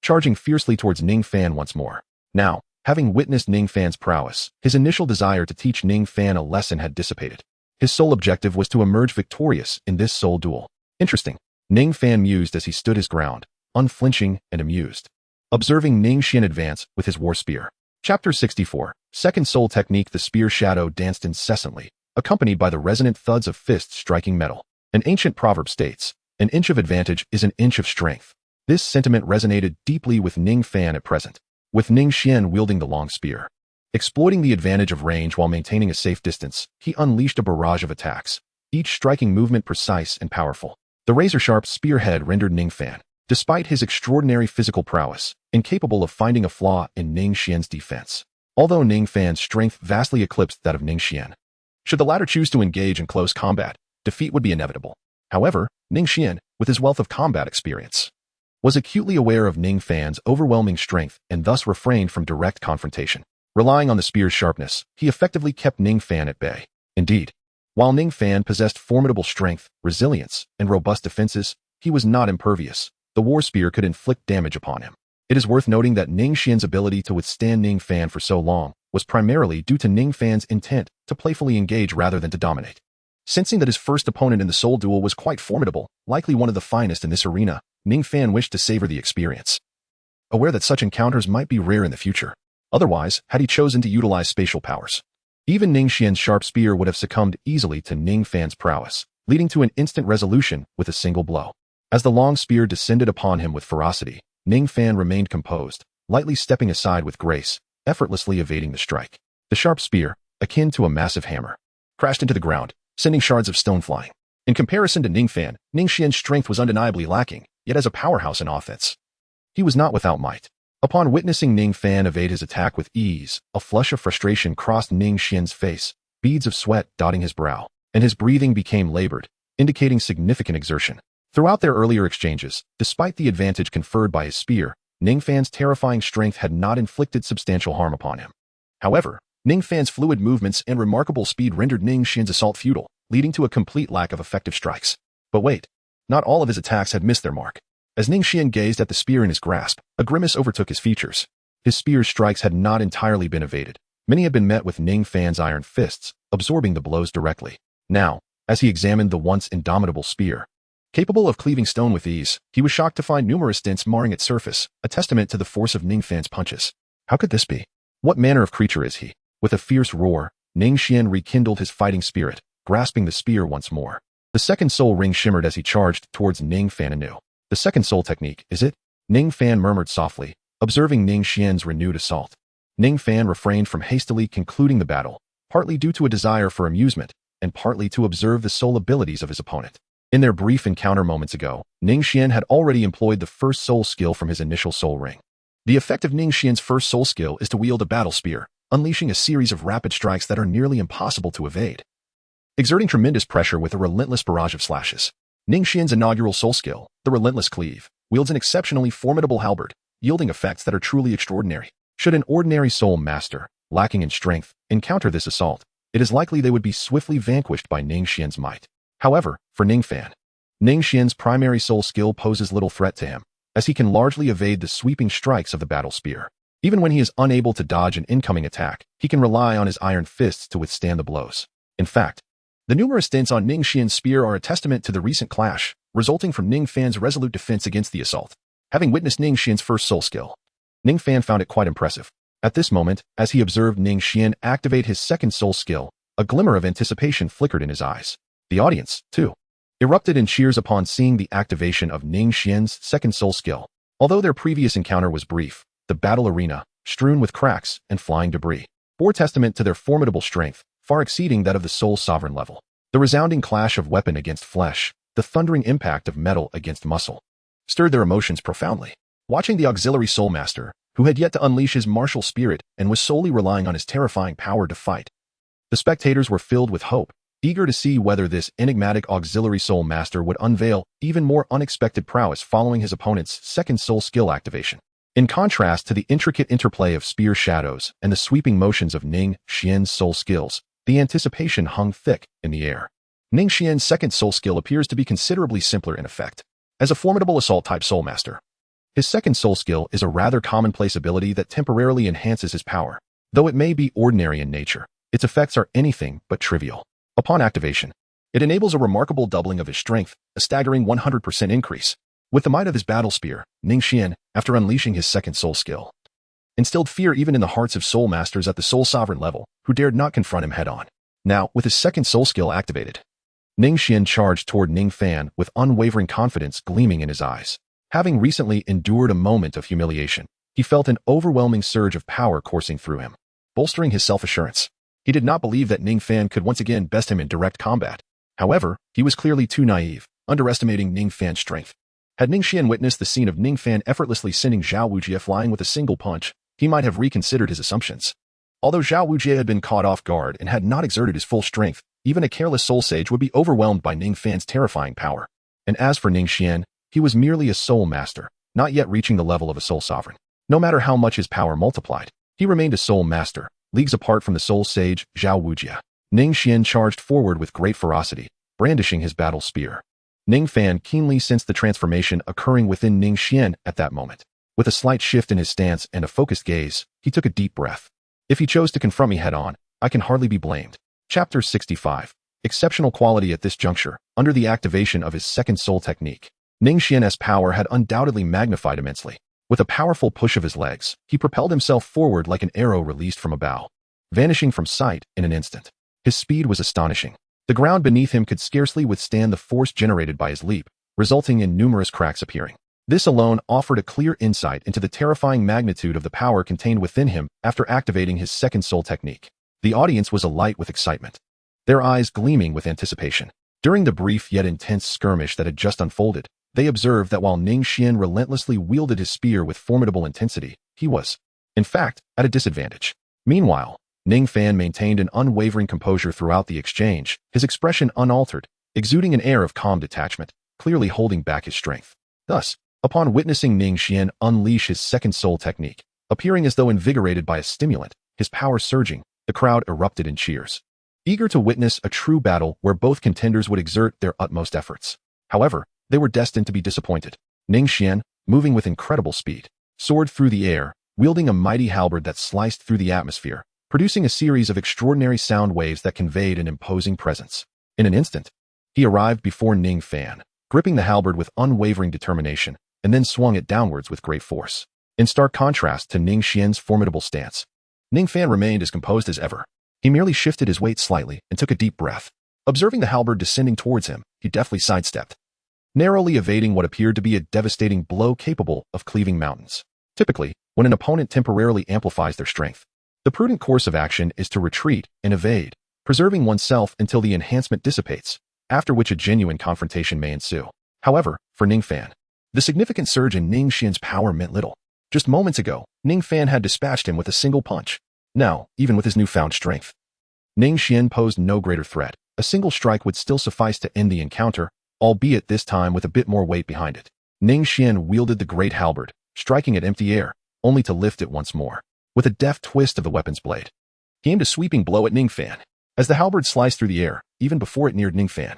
charging fiercely towards Ningfan once more. Now, having witnessed Ningfan's prowess, his initial desire to teach Ningfan a lesson had dissipated. His sole objective was to emerge victorious in this soul duel. Interesting. Ningfan mused as he stood his ground, unflinching and amused, observing Ningxian advance with his war spear. Chapter 64. Second Soul Technique. The spear shadow danced incessantly, accompanied by the resonant thuds of fists striking metal. An ancient proverb states, "An inch of advantage is an inch of strength." This sentiment resonated deeply with Ningfan at present, with Ningxian wielding the long spear. Exploiting the advantage of range while maintaining a safe distance, he unleashed a barrage of attacks, each striking movement precise and powerful. The razor-sharp spearhead rendered Ningfan, despite his extraordinary physical prowess, incapable of finding a flaw in Ningxian's defense. Although Ningfan's strength vastly eclipsed that of Ningxian, should the latter choose to engage in close combat, defeat would be inevitable. However, Ningxian, with his wealth of combat experience, was acutely aware of Ningfan's overwhelming strength and thus refrained from direct confrontation. Relying on the spear's sharpness, he effectively kept Ningfan at bay. Indeed, while Ningfan possessed formidable strength, resilience, and robust defenses, he was not impervious. The war spear could inflict damage upon him. It is worth noting that Ningxian's ability to withstand Ningfan for so long was primarily due to Ningfan's intent to playfully engage rather than to dominate. Sensing that his first opponent in the soul duel was quite formidable, likely one of the finest in this arena, Ningfan wished to savor the experience, aware that such encounters might be rare in the future. Otherwise, had he chosen to utilize spatial powers, even Ningxian's sharp spear would have succumbed easily to Ningfan's prowess, leading to an instant resolution with a single blow. As the long spear descended upon him with ferocity, Ningfan remained composed, lightly stepping aside with grace, effortlessly evading the strike. The sharp spear, akin to a massive hammer, crashed into the ground, sending shards of stone flying. In comparison to Ningfan, Ningxian's strength was undeniably lacking, yet as a powerhouse in offense, he was not without might. Upon witnessing Ningfan evade his attack with ease, a flush of frustration crossed Ningxian's face, beads of sweat dotting his brow, and his breathing became labored, indicating significant exertion. Throughout their earlier exchanges, despite the advantage conferred by his spear, Ningfan's terrifying strength had not inflicted substantial harm upon him. However, Ningfan's fluid movements and remarkable speed rendered Ningxian's assault futile, leading to a complete lack of effective strikes. But wait, not all of his attacks had missed their mark. As Ning Xian gazed at the spear in his grasp, a grimace overtook his features. His spear's strikes had not entirely been evaded. Many had been met with Ningfan's iron fists, absorbing the blows directly. Now, as he examined the once indomitable spear, capable of cleaving stone with ease, he was shocked to find numerous dents marring its surface, a testament to the force of Ningfan's punches. How could this be? What manner of creature is he? With a fierce roar, Ning Xian rekindled his fighting spirit, grasping the spear once more. The second soul ring shimmered as he charged towards Ningfan anew. The second soul technique, is it? Ningfan murmured softly, observing Ning Xian's renewed assault. Ningfan refrained from hastily concluding the battle, partly due to a desire for amusement, and partly to observe the soul abilities of his opponent. In their brief encounter moments ago, Ning Xian had already employed the first soul skill from his initial soul ring. The effect of Ning Xian's first soul skill is to wield a battle spear, unleashing a series of rapid strikes that are nearly impossible to evade, exerting tremendous pressure with a relentless barrage of slashes. Ning Xian's inaugural soul skill, the Relentless Cleave, wields an exceptionally formidable halberd, yielding effects that are truly extraordinary. Should an ordinary soul master, lacking in strength, encounter this assault, it is likely they would be swiftly vanquished by Ning Xian's might. However, for Ningfan, Ning Xian's primary soul skill poses little threat to him, as he can largely evade the sweeping strikes of the battle spear. Even when he is unable to dodge an incoming attack, he can rely on his iron fists to withstand the blows. In fact, the numerous dents on Ning Xian's spear are a testament to the recent clash, resulting from Ningfan's resolute defense against the assault. Having witnessed Ning Xian's first soul skill, Ningfan found it quite impressive. At this moment, as he observed Ning Xian activate his second soul skill, a glimmer of anticipation flickered in his eyes. The audience, too, erupted in cheers upon seeing the activation of Ning Xian's second soul skill. Although their previous encounter was brief, the battle arena, strewn with cracks and flying debris, bore testament to their formidable strength, far exceeding that of the soul sovereign level. The resounding clash of weapon against flesh, the thundering impact of metal against muscle, stirred their emotions profoundly. Watching the auxiliary soul master, who had yet to unleash his martial spirit and was solely relying on his terrifying power to fight, the spectators were filled with hope, eager to see whether this enigmatic auxiliary soul master would unveil even more unexpected prowess following his opponent's second soul skill activation. In contrast to the intricate interplay of spear shadows and the sweeping motions of Ning Xian's soul skills, the anticipation hung thick in the air. Ning Xian's second soul skill appears to be considerably simpler in effect. As a formidable assault-type soul master, his second soul skill is a rather commonplace ability that temporarily enhances his power. Though it may be ordinary in nature, its effects are anything but trivial. Upon activation, it enables a remarkable doubling of his strength, a staggering 100% increase. With the might of his battle spear, Ning Xian, after unleashing his second soul skill, instilled fear even in the hearts of soul masters at the soul sovereign level, who dared not confront him head-on. Now, with his second soul skill activated, Ning Xian charged toward Ningfan with unwavering confidence gleaming in his eyes. Having recently endured a moment of humiliation, he felt an overwhelming surge of power coursing through him, bolstering his self-assurance. He did not believe that Ningfan could once again best him in direct combat. However, he was clearly too naive, underestimating Ningfan's strength. Had Ning Xian witnessed the scene of Ningfan effortlessly sending Zhao Wujie flying with a single punch, he might have reconsidered his assumptions. Although Zhao Wujie had been caught off guard and had not exerted his full strength, even a careless soul sage would be overwhelmed by Ningfan's terrifying power. And as for Ning Xian, he was merely a soul master, not yet reaching the level of a soul sovereign. No matter how much his power multiplied, he remained a soul master, leagues apart from the soul sage Zhao Wujie. Ning Xian charged forward with great ferocity, brandishing his battle spear. Ningfan keenly sensed the transformation occurring within Ning Xian at that moment. With a slight shift in his stance and a focused gaze, he took a deep breath. If he chose to confront me head-on, I can hardly be blamed. Chapter 65. Exceptional quality at this juncture, under the activation of his second soul technique. Ning Xian's power had undoubtedly magnified immensely. With a powerful push of his legs, he propelled himself forward like an arrow released from a bow, vanishing from sight in an instant. His speed was astonishing. The ground beneath him could scarcely withstand the force generated by his leap, resulting in numerous cracks appearing. This alone offered a clear insight into the terrifying magnitude of the power contained within him after activating his second soul technique. The audience was alight with excitement, their eyes gleaming with anticipation. During the brief yet intense skirmish that had just unfolded, they observed that while Ning Xian relentlessly wielded his spear with formidable intensity, he was, in fact, at a disadvantage. Meanwhile, Ningfan maintained an unwavering composure throughout the exchange, his expression unaltered, exuding an air of calm detachment, clearly holding back his strength. Thus, upon witnessing Ning Xian unleash his second soul technique, appearing as though invigorated by a stimulant, his power surging, the crowd erupted in cheers, eager to witness a true battle where both contenders would exert their utmost efforts. However, they were destined to be disappointed. Ningxian, moving with incredible speed, soared through the air, wielding a mighty halberd that sliced through the atmosphere, producing a series of extraordinary sound waves that conveyed an imposing presence. In an instant, he arrived before Ningfan, gripping the halberd with unwavering determination, and then swung it downwards with great force. In stark contrast to Ningxian's formidable stance, Ningfan remained as composed as ever. He merely shifted his weight slightly and took a deep breath. Observing the halberd descending towards him, he deftly sidestepped, narrowly evading what appeared to be a devastating blow capable of cleaving mountains. Typically, when an opponent temporarily amplifies their strength, the prudent course of action is to retreat and evade, preserving oneself until the enhancement dissipates, after which a genuine confrontation may ensue. However, for Ningfan, the significant surge in Ningxian's power meant little. Just moments ago, Ningfan had dispatched him with a single punch. Now, even with his newfound strength, Ningxian posed no greater threat. A single strike would still suffice to end the encounter, albeit this time with a bit more weight behind it. Ningxian wielded the great halberd, striking at empty air, only to lift it once more. With a deft twist of the weapon's blade, he aimed a sweeping blow at Ningfan. As the halberd sliced through the air, even before it neared Ningfan,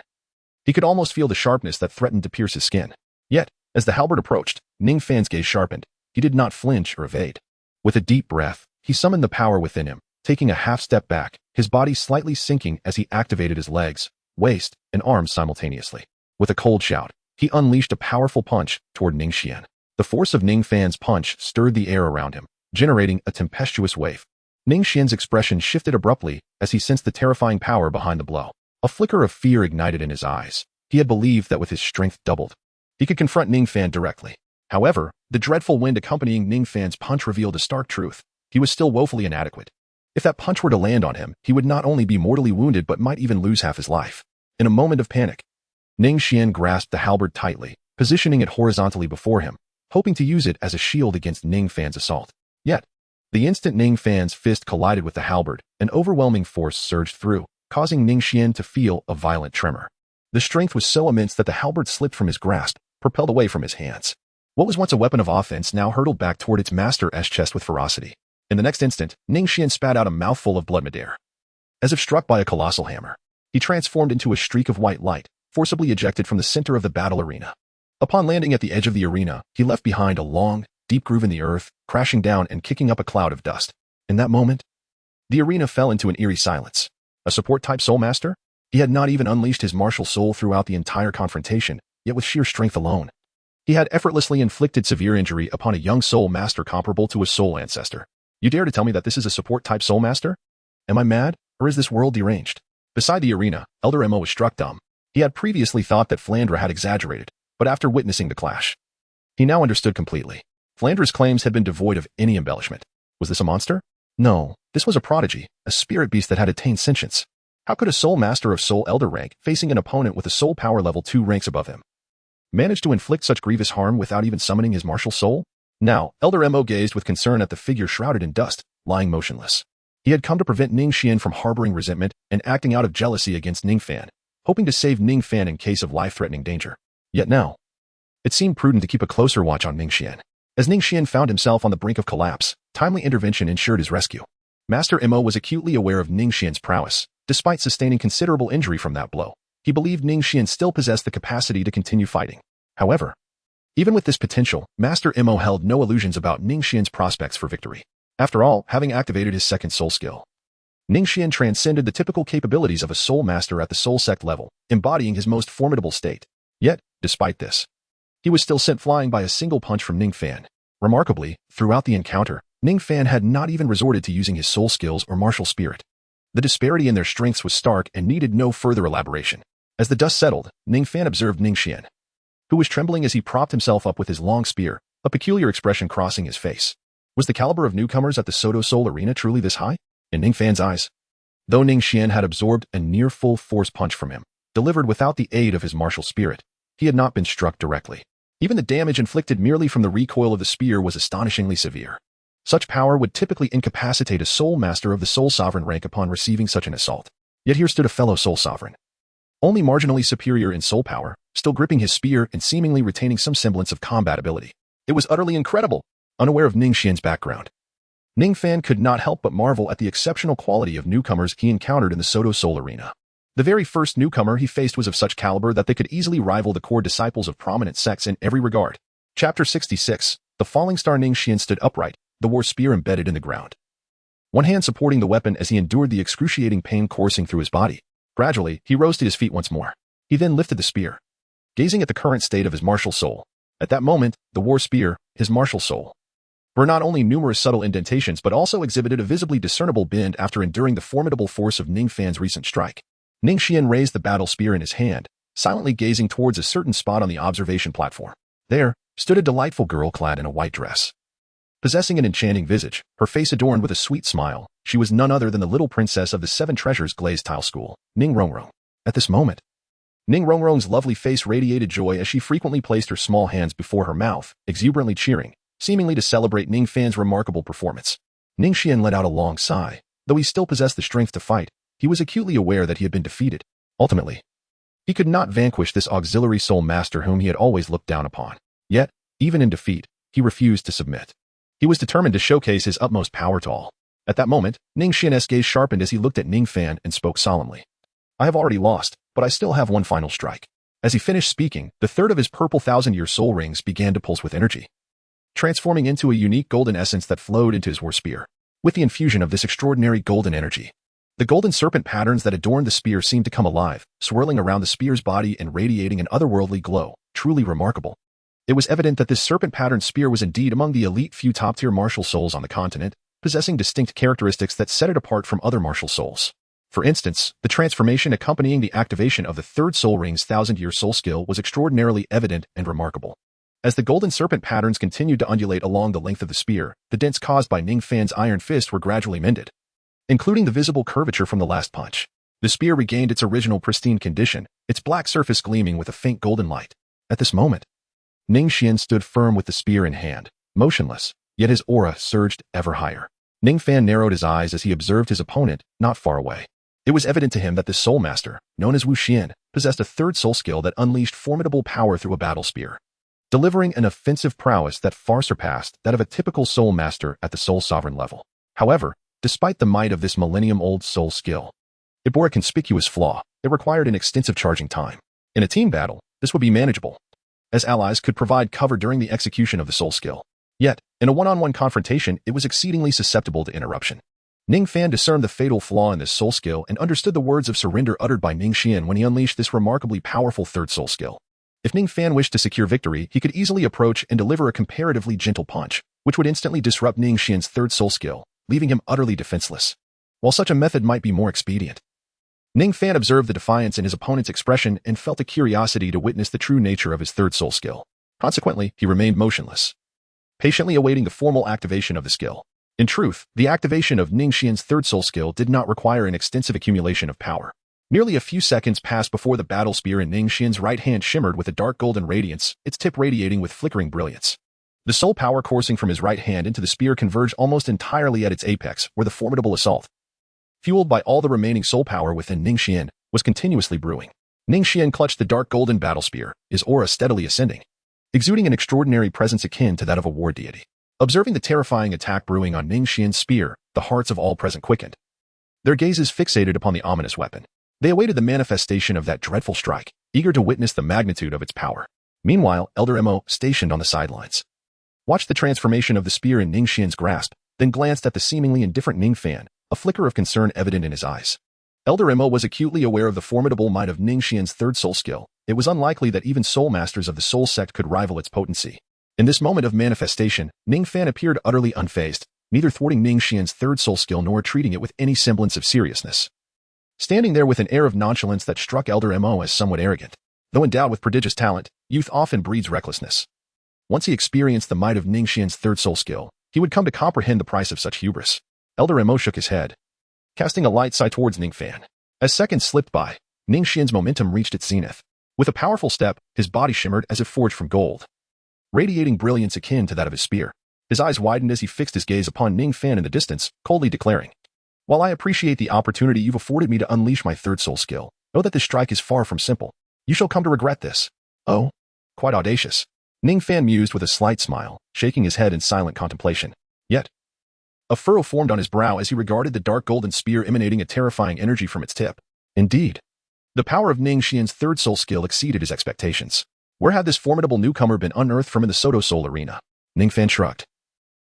he could almost feel the sharpness that threatened to pierce his skin. Yet, as the halberd approached, Ningfan's gaze sharpened. He did not flinch or evade. With a deep breath, he summoned the power within him, taking a half step back, his body slightly sinking as he activated his legs, waist, and arms simultaneously. With a cold shout, he unleashed a powerful punch toward Ningxian. The force of Ningfan's punch stirred the air around him, generating a tempestuous wave. Ningxian's expression shifted abruptly as he sensed the terrifying power behind the blow. A flicker of fear ignited in his eyes. He had believed that with his strength doubled, he could confront Ningfan directly. However, the dreadful wind accompanying Ningfan's punch revealed a stark truth. He was still woefully inadequate. If that punch were to land on him, he would not only be mortally wounded but might even lose half his life. In a moment of panic, Ningxian grasped the halberd tightly, positioning it horizontally before him, hoping to use it as a shield against Ningfan's assault. Yet, the instant Ningfan's fist collided with the halberd, an overwhelming force surged through, causing Ningxian to feel a violent tremor. The strength was so immense that the halberd slipped from his grasp, propelled away from his hands. What was once a weapon of offense now hurtled back toward its master's chest with ferocity. In the next instant, Ningxian spat out a mouthful of blood midair. As if struck by a colossal hammer, he transformed into a streak of white light, forcibly ejected from the center of the battle arena. Upon landing at the edge of the arena, he left behind a long, deep groove in the earth, crashing down and kicking up a cloud of dust. In that moment, the arena fell into an eerie silence. A support-type soul master? He had not even unleashed his martial soul throughout the entire confrontation, yet with sheer strength alone, he had effortlessly inflicted severe injury upon a young soul master comparable to a soul ancestor. You dare to tell me that this is a support-type soul master? Am I mad, or is this world deranged? Beside the arena, Elder Mo was struck dumb. He had previously thought that Flandra had exaggerated, but after witnessing the clash, he now understood completely. Flandra's claims had been devoid of any embellishment. Was this a monster? No, this was a prodigy, a spirit beast that had attained sentience. How could a soul master of soul elder rank, facing an opponent with a soul power level 2 ranks above him, manage to inflict such grievous harm without even summoning his martial soul? Now, Elder Mo gazed with concern at the figure shrouded in dust, lying motionless. He had come to prevent Ningxian from harboring resentment and acting out of jealousy against Ningfan, hoping to save Ningfan in case of life-threatening danger. Yet now, it seemed prudent to keep a closer watch on Ningxian. As Ningxian found himself on the brink of collapse, timely intervention ensured his rescue. Master Mo was acutely aware of Ningxian's prowess. Despite sustaining considerable injury from that blow, he believed Ningxian still possessed the capacity to continue fighting. However, even with this potential, Master Mo held no illusions about Ningxian's prospects for victory. After all, having activated his second soul skill, Ningxian transcended the typical capabilities of a soul master at the soul sect level, embodying his most formidable state. Yet, despite this, he was still sent flying by a single punch from Ningfan. Remarkably, throughout the encounter, Ningfan had not even resorted to using his soul skills or martial spirit. The disparity in their strengths was stark and needed no further elaboration. As the dust settled, Ningfan observed Ningxian, who was trembling as he propped himself up with his long spear, a peculiar expression crossing his face. Was the caliber of newcomers at the Soto Soul Arena truly this high? In Ningfan's eyes, though Ningxian had absorbed a near full force punch from him, delivered without the aid of his martial spirit, he had not been struck directly. Even the damage inflicted merely from the recoil of the spear was astonishingly severe. Such power would typically incapacitate a soul master of the soul sovereign rank upon receiving such an assault. Yet here stood a fellow soul sovereign, only marginally superior in soul power, still gripping his spear and seemingly retaining some semblance of combat ability. It was utterly incredible. Unaware of Ningxian's background, Ningfan could not help but marvel at the exceptional quality of newcomers he encountered in the Soto Soul Arena. The very first newcomer he faced was of such caliber that they could easily rival the core disciples of prominent sects in every regard. Chapter 66. The falling star. Ningxian stood upright, the war spear embedded in the ground. One hand supporting the weapon as he endured the excruciating pain coursing through his body. Gradually, he rose to his feet once more. He then lifted the spear, gazing at the current state of his martial soul. At that moment, the war spear, his martial soul, were not only numerous subtle indentations but also exhibited a visibly discernible bend after enduring the formidable force of Ningfan's recent strike. Ningxian raised the battle spear in his hand, silently gazing towards a certain spot on the observation platform. There stood a delightful girl clad in a white dress. Possessing an enchanting visage, her face adorned with a sweet smile, she was none other than the little princess of the Seven Treasures Glazed Tile School, Ning Rongrong. At this moment, Ning Rongrong's lovely face radiated joy as she frequently placed her small hands before her mouth, exuberantly cheering, seemingly to celebrate Ningfan's remarkable performance. Ningxian let out a long sigh. Though he still possessed the strength to fight, he was acutely aware that he had been defeated. Ultimately, he could not vanquish this auxiliary soul master whom he had always looked down upon. Yet, even in defeat, he refused to submit. He was determined to showcase his utmost power to all. At that moment, Ningxian's gaze sharpened as he looked at Ningfan and spoke solemnly. I have already lost, but I still have one final strike. As he finished speaking, the third of his purple thousand-year soul rings began to pulse with energy, transforming into a unique golden essence that flowed into his war spear. With the infusion of this extraordinary golden energy, the golden serpent patterns that adorned the spear seemed to come alive, swirling around the spear's body and radiating an otherworldly glow, truly remarkable. It was evident that this serpent-patterned spear was indeed among the elite few top-tier martial souls on the continent, possessing distinct characteristics that set it apart from other martial souls. For instance, the transformation accompanying the activation of the third soul ring's thousand-year soul skill was extraordinarily evident and remarkable. As the golden serpent patterns continued to undulate along the length of the spear, the dents caused by Ningfan's iron fist were gradually mended, including the visible curvature from the last punch. The spear regained its original pristine condition, its black surface gleaming with a faint golden light. At this moment, Ningxian stood firm with the spear in hand, motionless, yet his aura surged ever higher. Ningfan narrowed his eyes as he observed his opponent, not far away. It was evident to him that this soul master, known as Wu Xian, possessed a third soul skill that unleashed formidable power through a battle spear, delivering an offensive prowess that far surpassed that of a typical soul master at the soul sovereign level. However, despite the might of this millennium-old soul skill, it bore a conspicuous flaw. It required an extensive charging time. In a team battle, this would be manageable, as allies could provide cover during the execution of the soul skill. Yet, in a one-on-one confrontation, it was exceedingly susceptible to interruption. Ningfan discerned the fatal flaw in this soul skill and understood the words of surrender uttered by Ningxian when he unleashed this remarkably powerful third soul skill. If Ningfan wished to secure victory, he could easily approach and deliver a comparatively gentle punch, which would instantly disrupt Ningxian's third soul skill, leaving him utterly defenseless. While such a method might be more expedient, Ningfan observed the defiance in his opponent's expression and felt a curiosity to witness the true nature of his third soul skill. Consequently, he remained motionless, patiently awaiting the formal activation of the skill. In truth, the activation of Ningxian's third soul skill did not require an extensive accumulation of power. Merely a few seconds passed before the battle spear in Ningxian's right hand shimmered with a dark golden radiance, its tip radiating with flickering brilliance. The soul power coursing from his right hand into the spear converged almost entirely at its apex, where the formidable assault, fueled by all the remaining soul power within Ningxian, was continuously brewing. Ningxian clutched the dark golden battle spear, his aura steadily ascending, exuding an extraordinary presence akin to that of a war deity. Observing the terrifying attack brewing on Ningxian's spear, the hearts of all present quickened, their gazes fixated upon the ominous weapon. They awaited the manifestation of that dreadful strike, eager to witness the magnitude of its power. Meanwhile, Elder Mo, stationed on the sidelines, watched the transformation of the spear in Ningxian's grasp, then glanced at the seemingly indifferent Ningfan, a flicker of concern evident in his eyes. Elder Mo was acutely aware of the formidable might of Ningxian's third soul skill. It was unlikely that even soul masters of the soul sect could rival its potency. In this moment of manifestation, Ningfan appeared utterly unfazed, neither thwarting Ningxian's third soul skill nor treating it with any semblance of seriousness, standing there with an air of nonchalance that struck Elder Mo as somewhat arrogant. Though endowed with prodigious talent, youth often breeds recklessness. Once he experienced the might of Ningxian's third soul skill, he would come to comprehend the price of such hubris. Elder Mo shook his head, casting a light sigh towards Ningfan. As seconds slipped by, Ningxian's momentum reached its zenith. With a powerful step, his body shimmered as if forged from gold, radiating brilliance akin to that of his spear. His eyes widened as he fixed his gaze upon Ningfan in the distance, coldly declaring, "While I appreciate the opportunity you've afforded me to unleash my third soul skill, know that this strike is far from simple. You shall come to regret this." "Oh, quite audacious." Ningfan mused with a slight smile, shaking his head in silent contemplation. Yet, a furrow formed on his brow as he regarded the dark golden spear emanating a terrifying energy from its tip. Indeed, the power of Ningxian's third soul skill exceeded his expectations. Where had this formidable newcomer been unearthed from in the Soto Soul arena? Ningfan shrugged,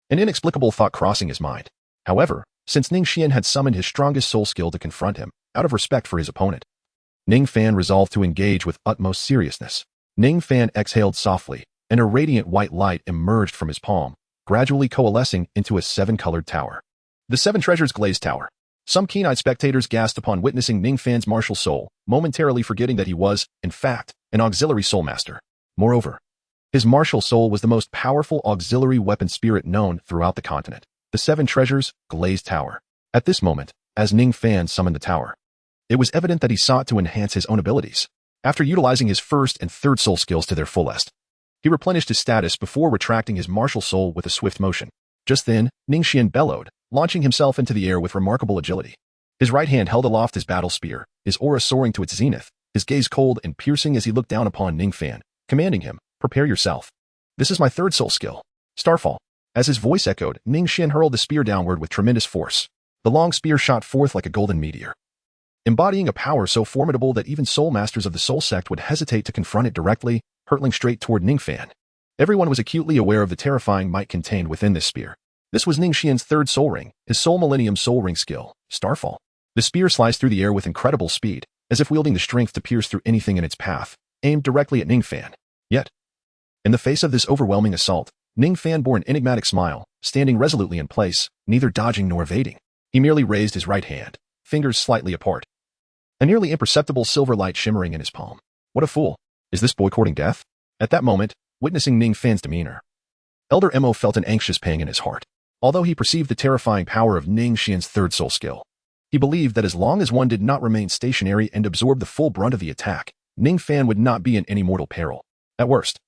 an inexplicable thought crossing his mind. However, since Ningxian had summoned his strongest soul skill to confront him, out of respect for his opponent, Ningfan resolved to engage with utmost seriousness. Ningfan exhaled softly, and a radiant white light emerged from his palm, gradually coalescing into a seven-colored tower. The Seven Treasures Glazed Tower. Some keen-eyed spectators gasped upon witnessing Ningfan's martial soul, momentarily forgetting that he was, in fact, an auxiliary soul master. Moreover, his martial soul was the most powerful auxiliary weapon spirit known throughout the continent. The Seven Treasures Glazed Tower. At this moment, as Ningfan summoned the tower, it was evident that he sought to enhance his own abilities. After utilizing his first and third soul skills to their fullest, he replenished his status before retracting his martial soul with a swift motion. Just then, Ningxian bellowed, launching himself into the air with remarkable agility. His right hand held aloft his battle spear, his aura soaring to its zenith, his gaze cold and piercing as he looked down upon Ningfan, commanding him, "Prepare yourself. This is my third soul skill, Starfall." As his voice echoed, Ningxian hurled the spear downward with tremendous force. The long spear shot forth like a golden meteor, embodying a power so formidable that even soul masters of the soul sect would hesitate to confront it directly, hurtling straight toward Ningfan. Everyone was acutely aware of the terrifying might contained within this spear. This was Ningxian's third soul ring, his soul millennium soul ring skill, Starfall. The spear sliced through the air with incredible speed, as if wielding the strength to pierce through anything in its path, aimed directly at Ningfan. Yet, in the face of this overwhelming assault, Ningfan bore an enigmatic smile, standing resolutely in place, neither dodging nor evading. He merely raised his right hand, fingers slightly apart, a nearly imperceptible silver light shimmering in his palm. What a fool. Is this boy courting death? At that moment, witnessing Ningfan's demeanor, Elder Mo felt an anxious pang in his heart. Although he perceived the terrifying power of Ningxian's third soul skill, he believed that as long as one did not remain stationary and absorb the full brunt of the attack, Ningfan would not be in any mortal peril. At worst,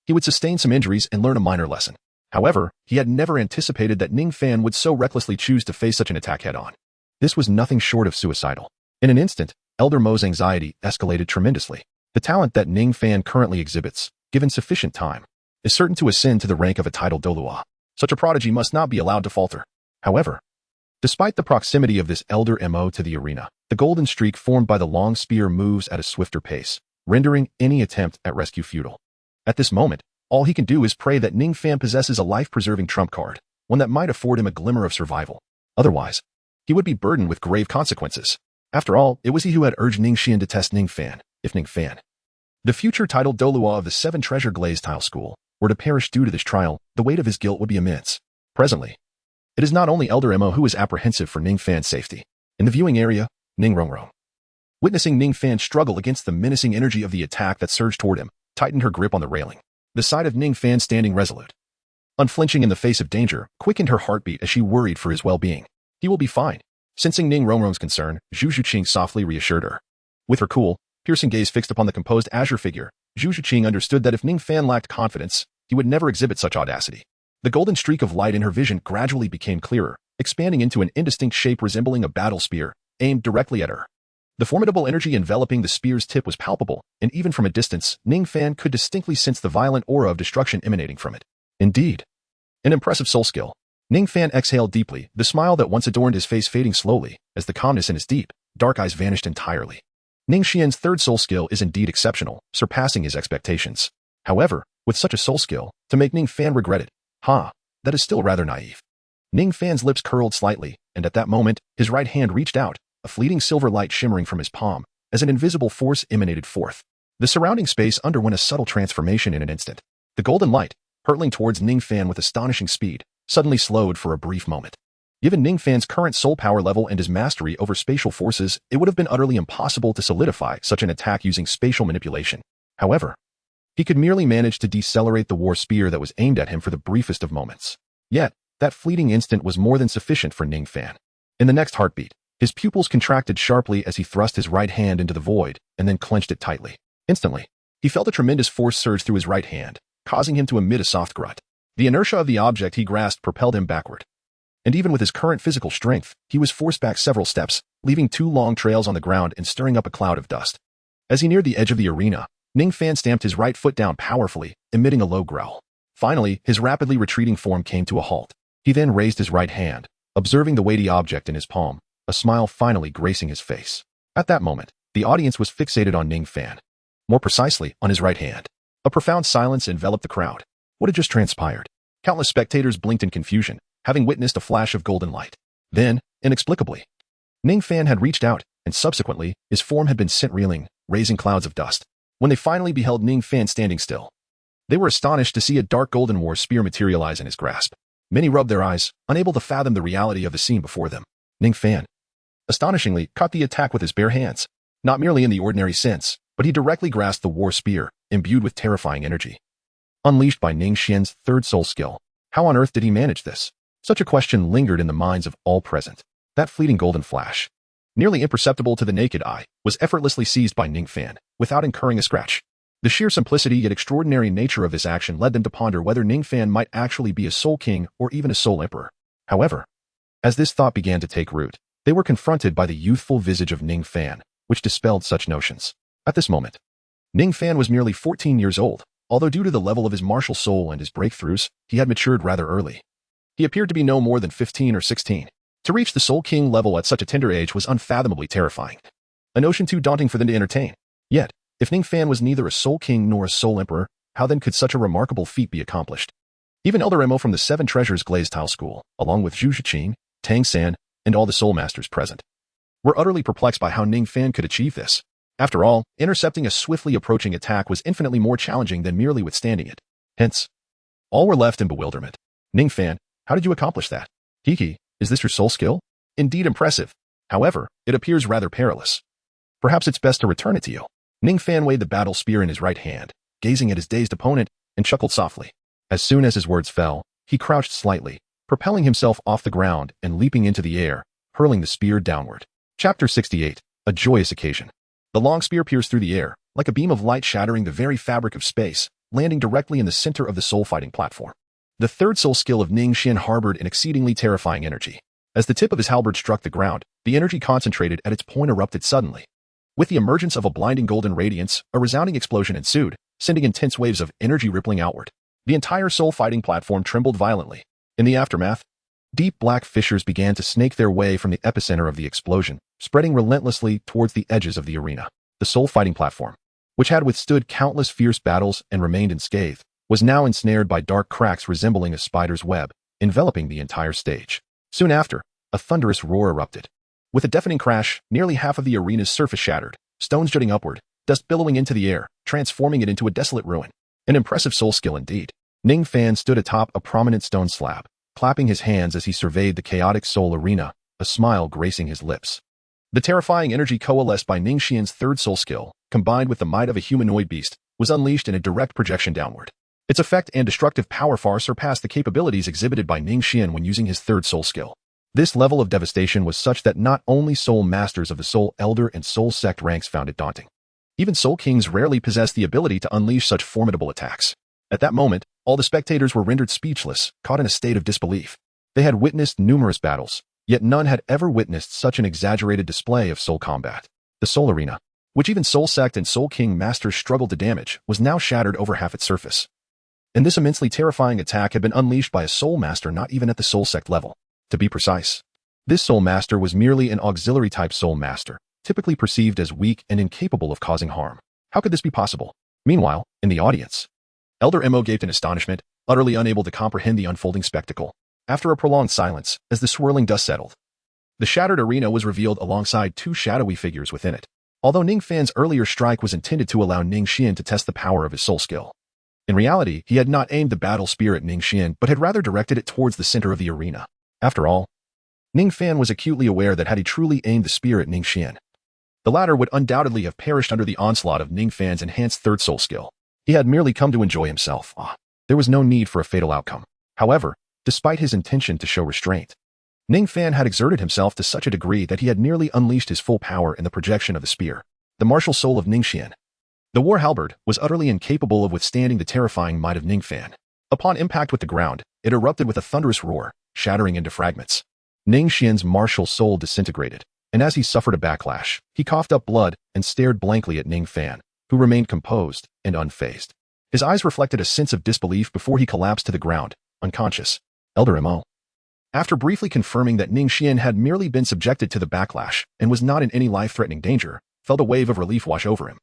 he would sustain some injuries and learn a minor lesson. However, he had never anticipated that Ningfan would so recklessly choose to face such an attack head-on. This was nothing short of suicidal. In an instant, Elder Mo's anxiety escalated tremendously. The talent that Ningfan currently exhibits, given sufficient time, is certain to ascend to the rank of a titled Douluo. Such a prodigy must not be allowed to falter. However, despite the proximity of this Elder Mo to the arena, the golden streak formed by the long spear moves at a swifter pace, rendering any attempt at rescue futile. At this moment, all he can do is pray that Ningfan possesses a life-preserving trump card, one that might afford him a glimmer of survival. Otherwise, he would be burdened with grave consequences. After all, it was he who had urged Ningxian to test Ningfan. If Ningfan, the future titled Douluo of the Seven Treasure Glazed Tile School, were to perish due to this trial, the weight of his guilt would be immense. Presently, it is not only Elder Mo who is apprehensive for Ningfan's safety. In the viewing area, Ning Rongrong, witnessing Ningfan struggle against the menacing energy of the attack that surged toward him, tightened her grip on the railing. The sight of Ningfan standing resolute, unflinching in the face of danger, quickened her heartbeat as she worried for his well-being. He will be fine. Sensing Ning Rongrong's concern, Zhu Zhuqing softly reassured her. With her cool, piercing gaze fixed upon the composed azure figure, Zhu Zhuqing understood that if Ningfan lacked confidence, he would never exhibit such audacity. The golden streak of light in her vision gradually became clearer, expanding into an indistinct shape resembling a battle spear, aimed directly at her. The formidable energy enveloping the spear's tip was palpable, and even from a distance, Ningfan could distinctly sense the violent aura of destruction emanating from it. Indeed, an impressive soul skill. Ningfan exhaled deeply, the smile that once adorned his face fading slowly, as the calmness in his deep, dark eyes vanished entirely. Ningxian's third soul skill is indeed exceptional, surpassing his expectations. However, with such a soul skill, to make Ningfan regret it, that is still rather naive. Ningfan's lips curled slightly, and at that moment, his right hand reached out, a fleeting silver light shimmering from his palm, as an invisible force emanated forth. The surrounding space underwent a subtle transformation in an instant. The golden light, hurtling towards Ningfan with astonishing speed, suddenly slowed for a brief moment. Given Ningfan's current soul power level and his mastery over spatial forces, it would have been utterly impossible to solidify such an attack using spatial manipulation. However, he could merely manage to decelerate the war spear that was aimed at him for the briefest of moments. Yet, that fleeting instant was more than sufficient for Ningfan. In the next heartbeat, his pupils contracted sharply as he thrust his right hand into the void and then clenched it tightly. Instantly, he felt a tremendous force surge through his right hand, causing him to emit a soft grunt. The inertia of the object he grasped propelled him backward. And even with his current physical strength, he was forced back several steps, leaving 2 long trails on the ground and stirring up a cloud of dust. As he neared the edge of the arena, Ningfan stamped his right foot down powerfully, emitting a low growl. Finally, his rapidly retreating form came to a halt. He then raised his right hand, observing the weighty object in his palm, a smile finally gracing his face. At that moment, the audience was fixated on Ningfan. More precisely, on his right hand. A profound silence enveloped the crowd. What had just transpired? Countless spectators blinked in confusion, having witnessed a flash of golden light. Then, inexplicably, Ningfan had reached out, and subsequently, his form had been sent reeling, raising clouds of dust. When they finally beheld Ningfan standing still, they were astonished to see a dark golden war spear materialize in his grasp. Many rubbed their eyes, unable to fathom the reality of the scene before them. Ningfan, astonishingly, caught the attack with his bare hands. Not merely in the ordinary sense, but he directly grasped the war spear, imbued with terrifying energy. Unleashed by Ningxian's third soul skill. How on earth did he manage this? Such a question lingered in the minds of all present. That fleeting golden flash, nearly imperceptible to the naked eye, was effortlessly seized by Ningfan, without incurring a scratch. The sheer simplicity yet extraordinary nature of this action led them to ponder whether Ningfan might actually be a soul king or even a soul emperor. However, as this thought began to take root, they were confronted by the youthful visage of Ningfan, which dispelled such notions. At this moment, Ningfan was merely 14 years old, although due to the level of his martial soul and his breakthroughs, he had matured rather early. He appeared to be no more than 15 or 16. To reach the Soul King level at such a tender age was unfathomably terrifying. A notion too daunting for them to entertain. Yet, if Ningfan was neither a Soul King nor a Soul Emperor, how then could such a remarkable feat be accomplished? Even Elder Emo from the Seven Treasures Glazed Tile School, along with Zhu Shiqing, Tang San, and all the Soul Masters present, were utterly perplexed by how Ningfan could achieve this. After all, intercepting a swiftly approaching attack was infinitely more challenging than merely withstanding it. Hence, all were left in bewilderment. Ningfan, how did you accomplish that? Kiki, is this your soul skill? Indeed impressive. However, it appears rather perilous. Perhaps it's best to return it to you. Ningfan weighed the battle spear in his right hand, gazing at his dazed opponent, and chuckled softly. As soon as his words fell, he crouched slightly, propelling himself off the ground and leaping into the air, hurling the spear downward. Chapter 68. A Joyous Occasion. The long spear pierced through the air, like a beam of light shattering the very fabric of space, landing directly in the center of the soul-fighting platform. The third soul skill of Ningxian harbored an exceedingly terrifying energy. As the tip of his halberd struck the ground, the energy concentrated at its point erupted suddenly. With the emergence of a blinding golden radiance, a resounding explosion ensued, sending intense waves of energy rippling outward. The entire soul-fighting platform trembled violently. In the aftermath, deep black fissures began to snake their way from the epicenter of the explosion, spreading relentlessly towards the edges of the arena. The soul-fighting platform, which had withstood countless fierce battles and remained unscathed, was now ensnared by dark cracks resembling a spider's web, enveloping the entire stage. Soon after, a thunderous roar erupted. With a deafening crash, nearly half of the arena's surface shattered, stones jutting upward, dust billowing into the air, transforming it into a desolate ruin. An impressive soul skill indeed. Ningfan stood atop a prominent stone slab, clapping his hands as he surveyed the chaotic soul arena, a smile gracing his lips. The terrifying energy coalesced by Ningxian's third soul skill, combined with the might of a humanoid beast, was unleashed in a direct projection downward. Its effect and destructive power far surpassed the capabilities exhibited by Ningxian when using his third soul skill. This level of devastation was such that not only soul masters of the Soul Elder and Soul Sect ranks found it daunting. Even Soul Kings rarely possessed the ability to unleash such formidable attacks. At that moment, all the spectators were rendered speechless, caught in a state of disbelief. They had witnessed numerous battles, yet none had ever witnessed such an exaggerated display of soul combat. The Soul Arena, which even Soul Sect and Soul King masters struggled to damage, was now shattered over half its surface. And this immensely terrifying attack had been unleashed by a Soul Master not even at the Soul Sect level. To be precise, this Soul Master was merely an auxiliary-type Soul Master, typically perceived as weak and incapable of causing harm. How could this be possible? Meanwhile, in the audience, Elder Emo gaped in astonishment, utterly unable to comprehend the unfolding spectacle. After a prolonged silence, as the swirling dust settled, the shattered arena was revealed alongside two shadowy figures within it. Although Ningfan's earlier strike was intended to allow Ningxian to test the power of his soul skill, in reality, he had not aimed the battle spear at Ningxian, but had rather directed it towards the center of the arena. After all, Ningfan was acutely aware that had he truly aimed the spear at Ningxian, the latter would undoubtedly have perished under the onslaught of Ningfan's enhanced third soul skill. He had merely come to enjoy himself. There was no need for a fatal outcome. However, despite his intention to show restraint, Ningfan had exerted himself to such a degree that he had nearly unleashed his full power in the projection of the spear. The martial soul of Ningxian, the war halberd, was utterly incapable of withstanding the terrifying might of Ningfan. Upon impact with the ground, it erupted with a thunderous roar, shattering into fragments. Ningxian's martial soul disintegrated, and as he suffered a backlash, he coughed up blood and stared blankly at Ningfan, who remained composed and unfazed. His eyes reflected a sense of disbelief before he collapsed to the ground, unconscious. Elder Mo, after briefly confirming that Ningxian had merely been subjected to the backlash and was not in any life-threatening danger, felt a wave of relief wash over him.